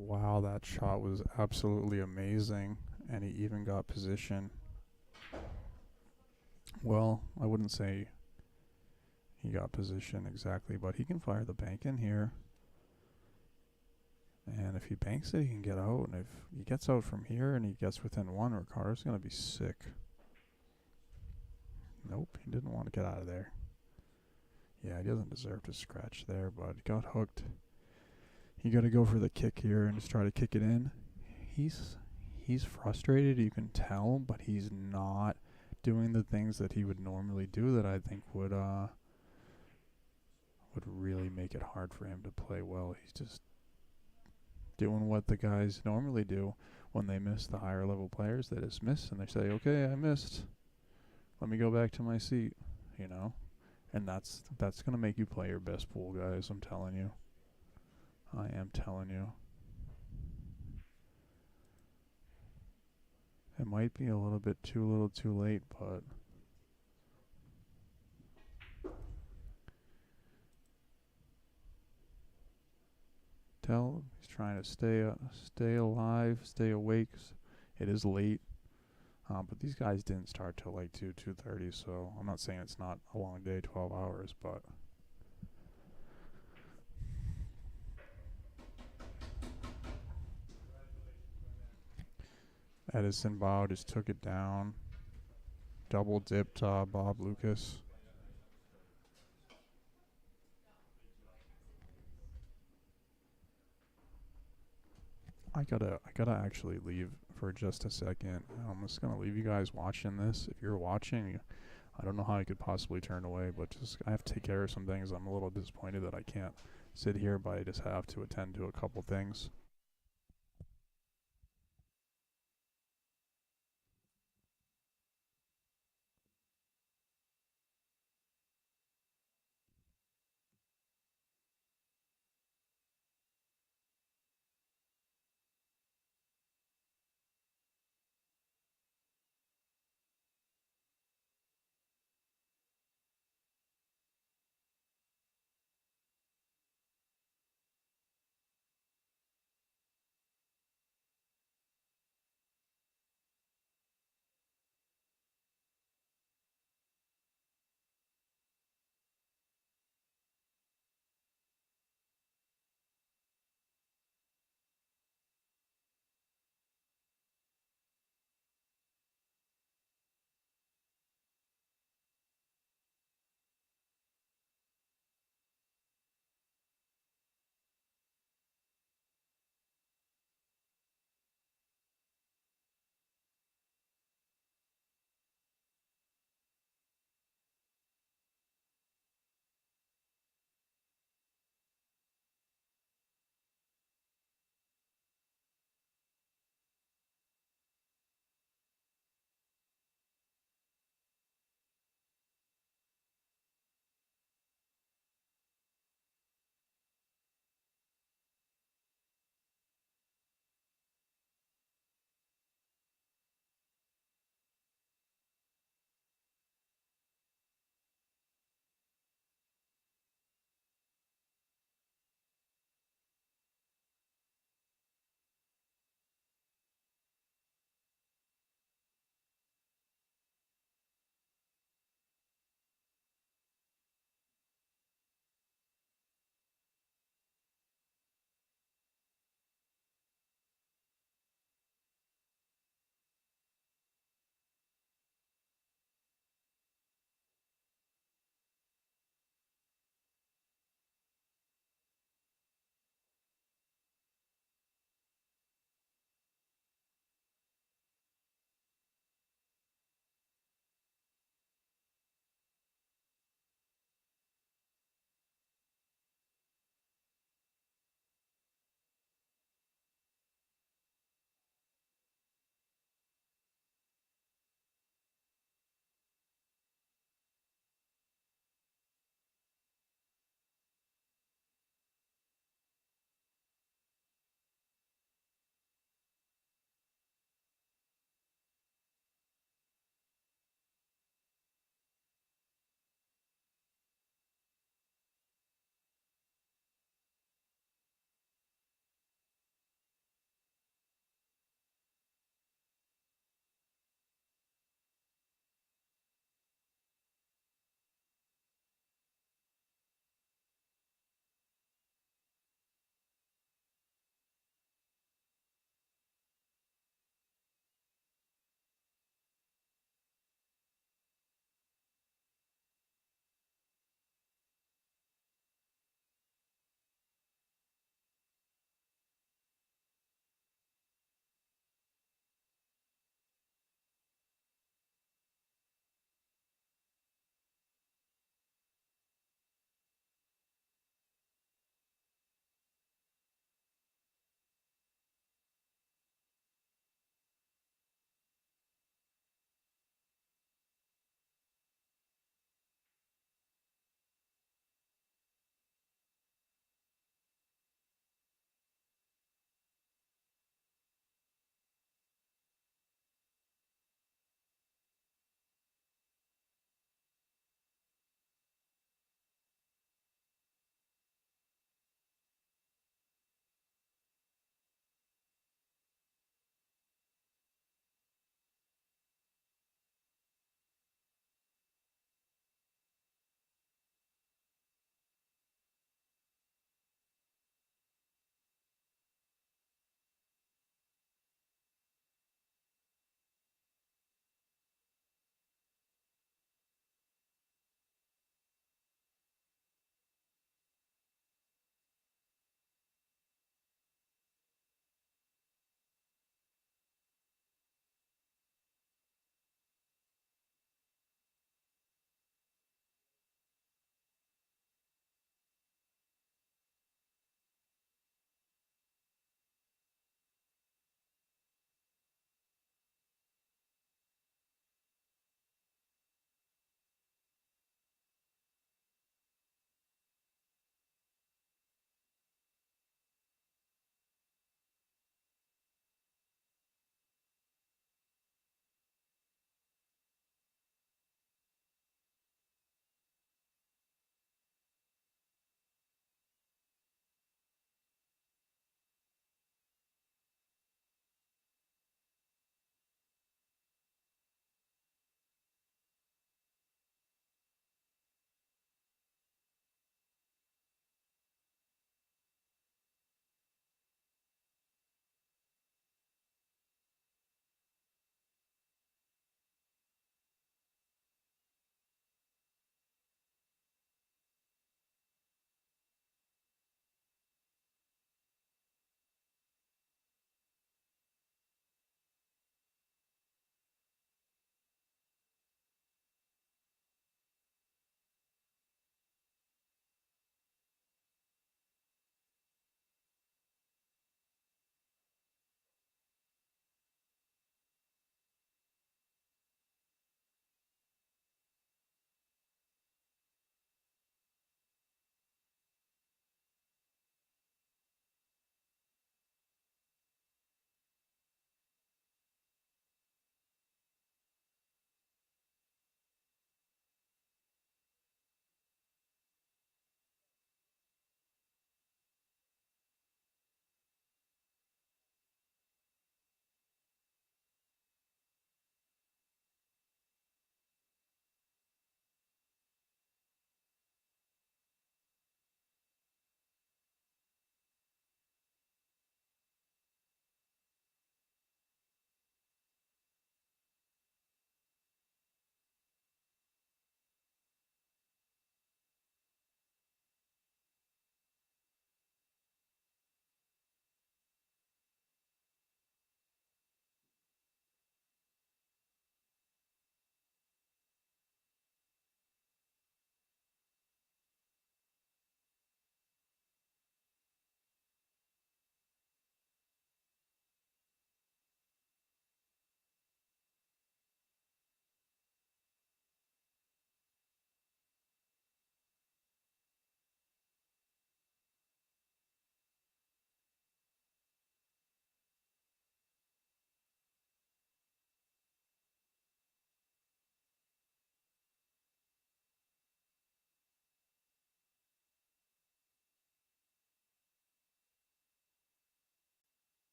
Wow, that shot was absolutely amazing. And he even got position. Well, I wouldn't say he got position exactly, but he can fire the bank in here. And if he banks it, he can get out. And if he gets out from here and he gets within one, Ricardo's going to be sick. Nope, he didn't want to get out of there. Yeah, he doesn't deserve to scratch there, but he got hooked. You got to go for the kick here and just try to kick it in. He's frustrated, you can tell, but he's not doing the things that he would normally do that I think would really make it hard for him to play well. He's just doing what the guys normally do when they miss the higher level players. They just miss and they say, okay, I missed. Let me go back to my seat, you know? And that's going to make you play your best pool, guys, I'm telling you. I am telling you. It might be a little too late, but he's trying to stay alive, stay awake. It is late, but these guys didn't start till like 2:30. So I'm not saying it's not a long day, 12 hours, but Edison Bao just took it down. Double dipped Bob Lucas. I gotta actually leave for just a second. I'm just gonna leave you guys watching this. If you're watching, I don't know how I could possibly turn away, but just I have to take care of some things. I'm a little disappointed that I can't sit here, but I just have to attend to a couple things.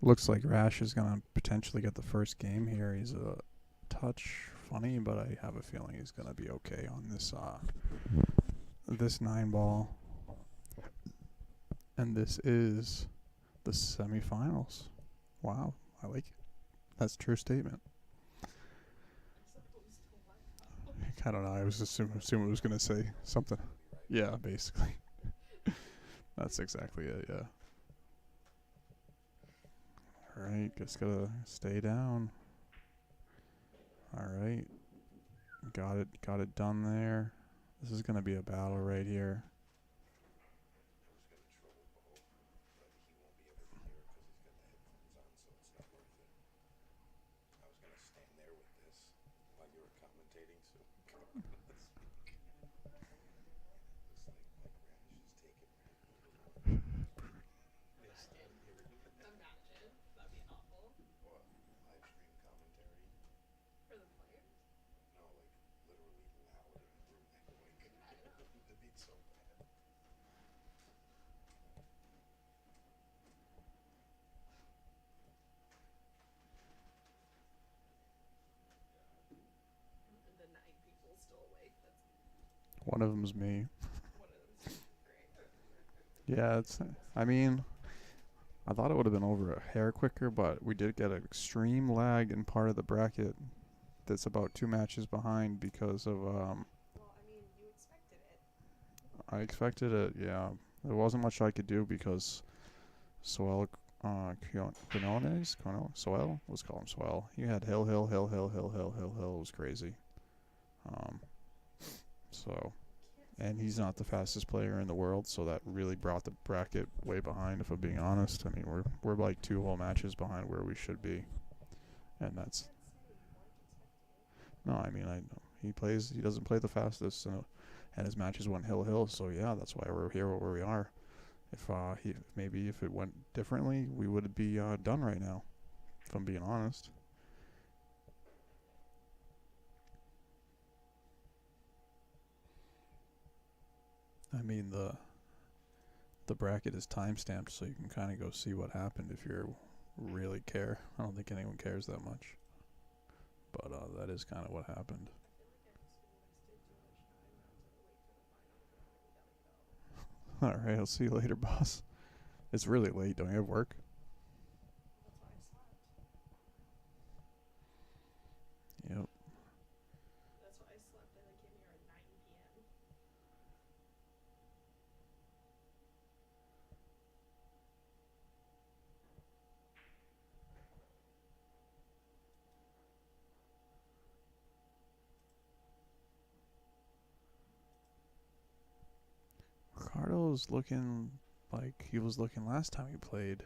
Looks like Rash is gonna potentially get the first game here. He's a touch funny, but I have a feeling he's gonna be okay on this 9-ball. And this is the semifinals. Wow, I like it. That's a true statement. I don't know. I was assuming it was gonna say something. Yeah, basically. That's exactly it. Yeah. All right, just gotta stay down. All right, got it done there. This is gonna be a battle right here. One of them's me. Yeah, it's. I mean, I thought it would have been over a hair quicker, but we did get an extreme lag in part of the bracket. That's about 2 matches behind because of I expected it. Yeah, there wasn't much I could do because Soel, Quinones, Soel, let's call him Soel. He had hill. It was crazy. So, and he's not the fastest player in the world, so that really brought the bracket way behind. If I'm being honest, I mean we're like 2 whole matches behind where we should be, and that's. No, I mean he doesn't play the fastest, and his matches went hill. So yeah, that's why we're here where we are. If if it went differently, we would be done right now. If I'm being honest. I mean the bracket is timestamped, so you can kind of go see what happened if you really care. I don't think anyone cares that much, but that is kind of what happened. All right, I'll see you later, boss. It's really late. Don't you have work? Yep. Ricardo's looking like he was looking last time he played.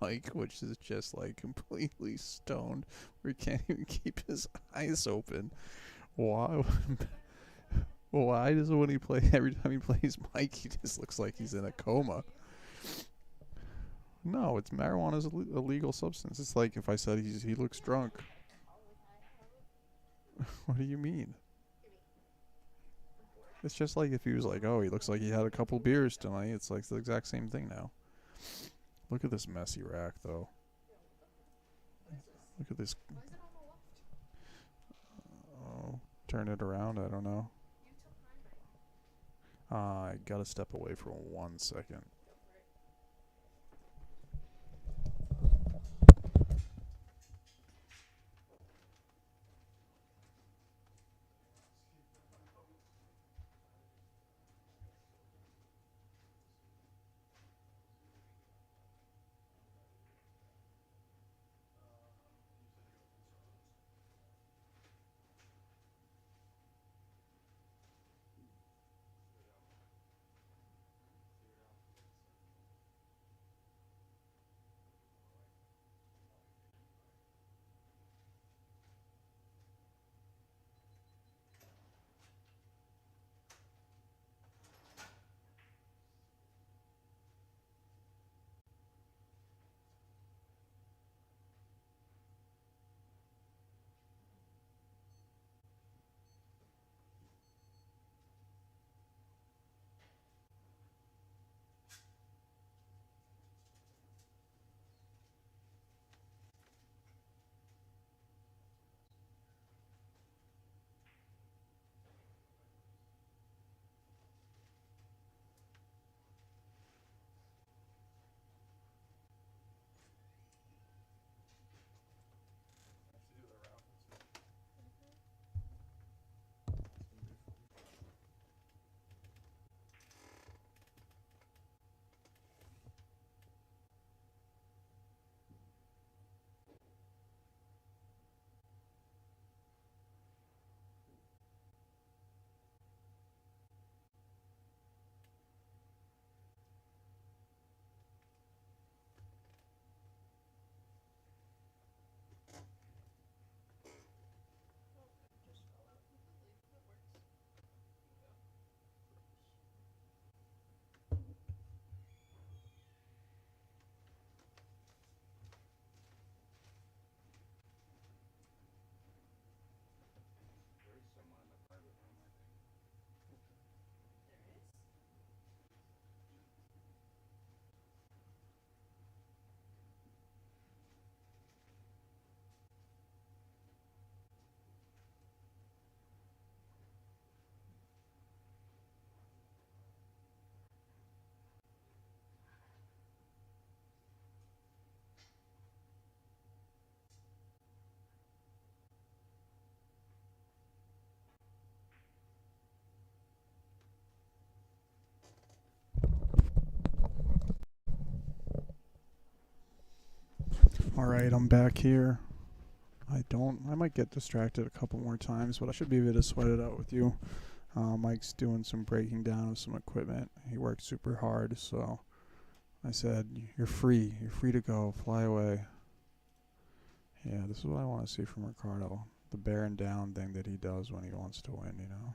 Mike, which is just like completely stoned, where he can't even keep his eyes open. Why? Why does when he play every time he plays Mike, he just looks like he's in a coma? No, it's marijuana's a legal substance. It's like if I said he looks drunk. What do you mean? It's just like if he was like, oh, he looks like he had a couple beers tonight. It's like the exact same thing now. Look at this messy rack, though. Look at this. Oh, turn it around. I don't know. I gotta step away for 1 second. All right, I'm back here. I might get distracted a couple more times, but I should be able to sweat it out with you. Mike's doing some breaking down of some equipment. He worked super hard, so I said, "You're free. You're free to go. Fly away." Yeah, this is what I want to see from Ricardo. The bearing down thing that he does when he wants to win, you know?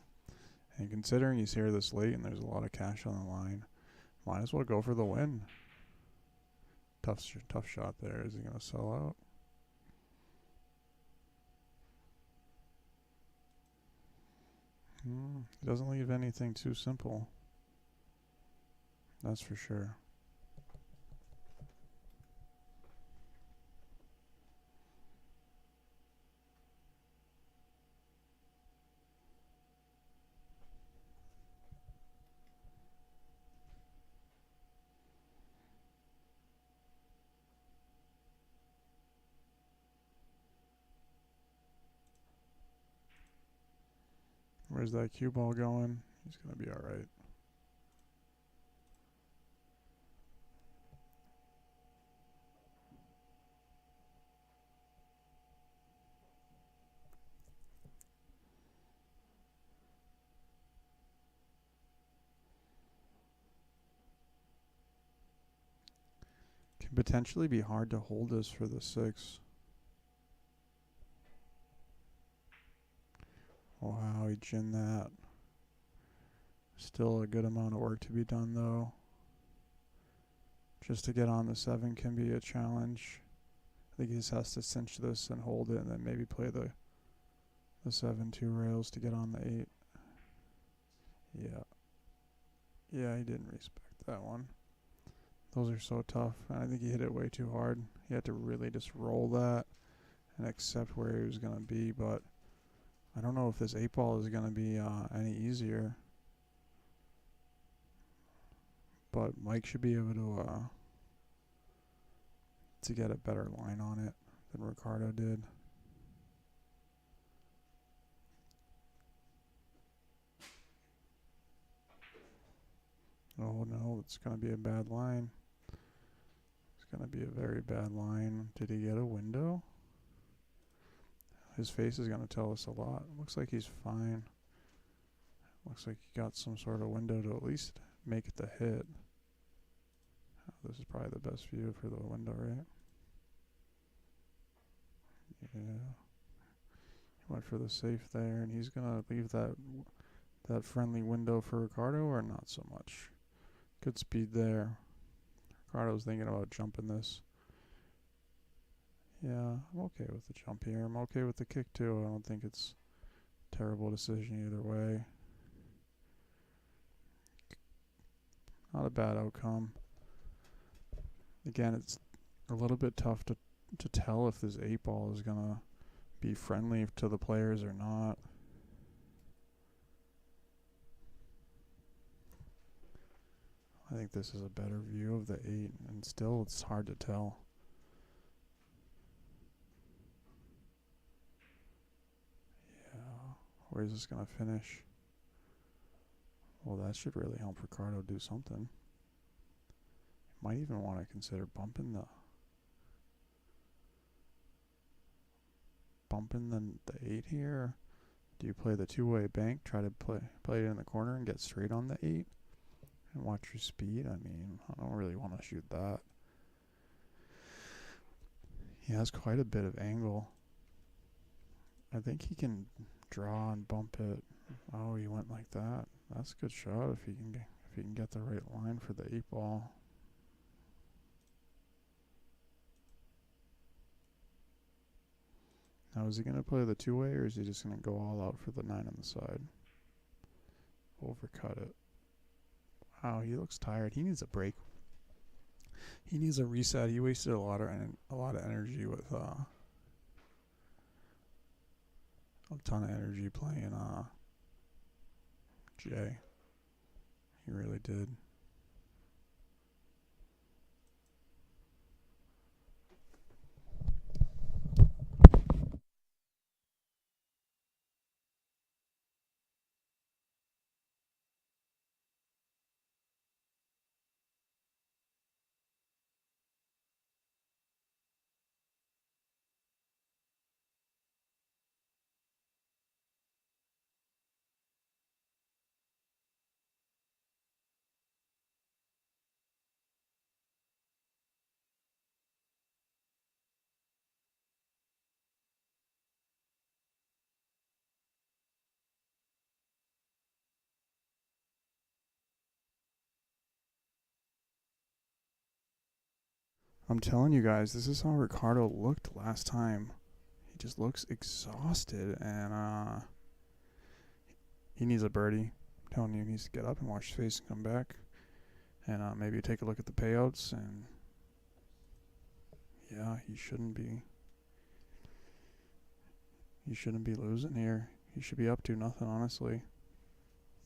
And considering he's here this late and there's a lot of cash on the line, might as well go for the win. Tough shot there. Is he going to sell out? He doesn't leave anything too simple. That's for sure. Where's that cue ball going? He's going to be all right. Can potentially be hard to hold this for the 6. Wow, he ginned that. Still a good amount of work to be done, though. Just to get on the 7 can be a challenge. I think he just has to cinch this and hold it, and then maybe play the 7 2 rails to get on the 8. Yeah. Yeah, he didn't respect that one. Those are so tough. And I think he hit it way too hard. He had to really just roll that and accept where he was going to be, but I don't know if this 8 ball is going to be any easier. But Mike should be able to get a better line on it than Ricardo did. Oh no, it's going to be a bad line. It's going to be a very bad line. Did he get a window? His face is going to tell us a lot. Looks like he's fine. Looks like he got some sort of window to at least make it the hit. This is probably the best view for the window, right? Yeah. He went for the safe there, and he's going to leave that friendly window for Ricardo, or not so much. Good speed there. Ricardo's thinking about jumping this. Yeah, I'm okay with the jump here. I'm okay with the kick too. I don't think it's a terrible decision either way. Not a bad outcome. Again, it's a little bit tough to tell if this 8 ball is going to be friendly to the players or not. I think this is a better view of the 8, and still it's hard to tell. Yeah, where's this going to finish? Well, that should really help Ricardo do something. Might even want to consider bumping the 8 here. Do you play the 2-way bank, try to play it in the corner and get straight on the 8 and watch your speed? I mean, I don't really want to shoot that. He has quite a bit of angle. I think he can draw and bump it. Oh, he went like that. That's a good shot if he can get the right line for the 8 ball. Now, is he going to play the 2-way, or is he just going to go all out for the 9 on the side? Overcut it. Wow, he looks tired. He needs a break. He needs a reset. He wasted a lot of energy with a ton of energy playing J. He really did. I'm telling you guys, this is how Ricardo looked last time. He just looks exhausted, and he needs a birdie. I'm telling you, he needs to get up and wash his face and come back, and maybe take a look at the payouts. And yeah, he shouldn't be. He shouldn't be losing here. He should be up to nothing, honestly.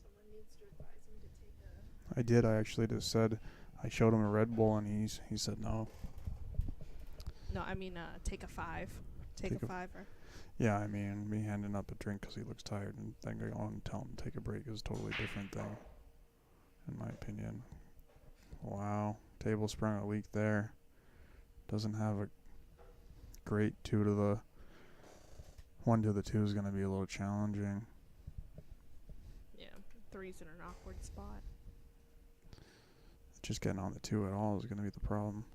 Someone needs to advise him to take a. I did. I actually just said, I showed him a Red Bull, and he said no. No, I mean, take a 5. Take Take a a- 5er. Yeah, I mean, me handing up a drink because he looks tired and then go on and tell him to take a break is a totally different thing, in my opinion. Wow, table sprung a leak there. Doesn't have a great 2 to the 1 to the 2 is going to be a little challenging. Yeah, 3's in an awkward spot. Just getting on the 2 at all is going to be the problem.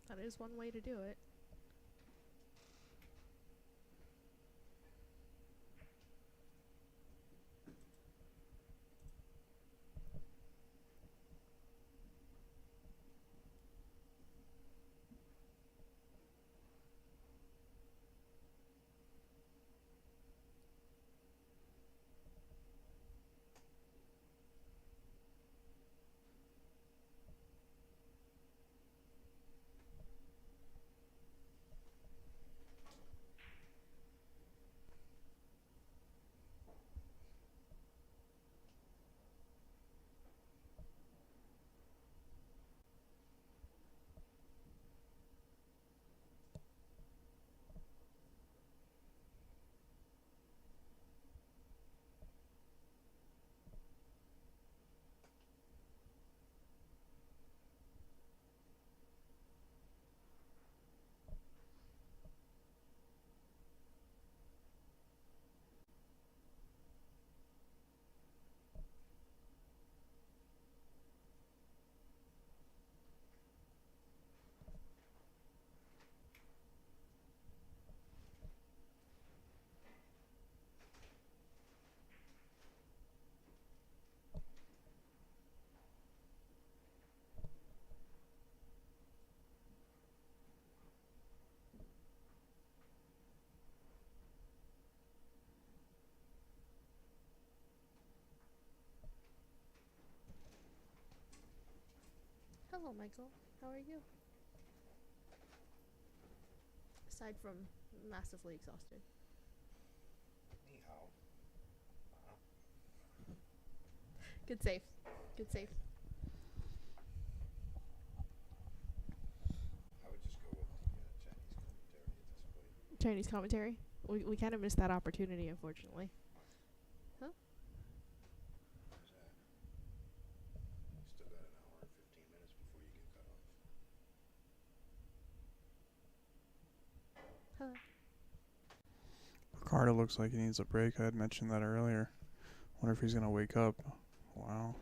That is one way to do it. Hello, Michael. How are you? Aside from massively exhausted. Good save. Good save. I would just go with the Chinese commentary. We kind of missed that opportunity, unfortunately. Huh? Still got an hour and 15 minutes before you get cut off. Hello. Ricardo looks like he needs a break. I had mentioned that earlier. Wonder if he's going to wake up. Wow.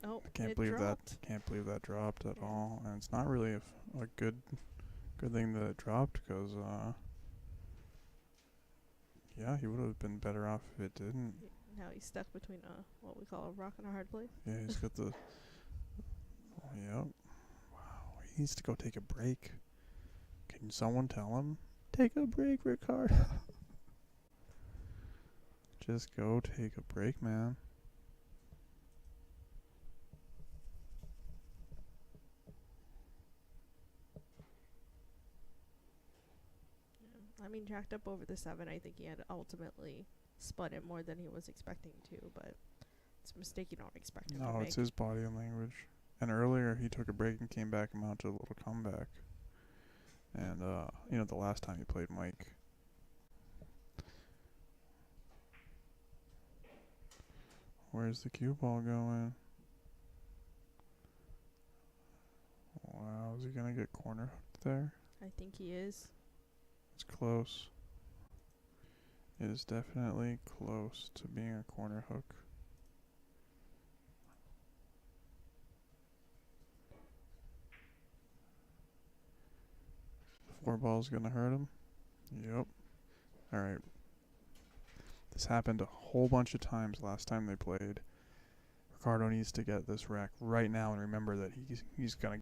Oh, I can't it believe dropped. that. Can't believe that dropped at Yeah. all. And it's not really a good thing that it dropped because, yeah, he would have been better off if it didn't. Now he's stuck between what we call a rock and a hard place. Yeah, he's got the. Yep. Wow. He needs to go take a break. Can someone tell him? Take a break, Ricardo. Just go take a break, man. I mean, jacked up over the 7. I think he had ultimately spun it more than he was expecting to, but it's a mistake you don't expect him to No, make. it's his body language. And earlier he took a break and came back and mounted a little comeback. And, the last time he played Mike. Where's the cue ball going? Wow, is he going to get corner hooked there? I think he is. It's close. It is definitely close to being a corner hook. Four ball's gonna hurt him. Yep. Alright. This happened a whole bunch of times last time they played. Ricardo needs to get this rack right now and remember that he's gonna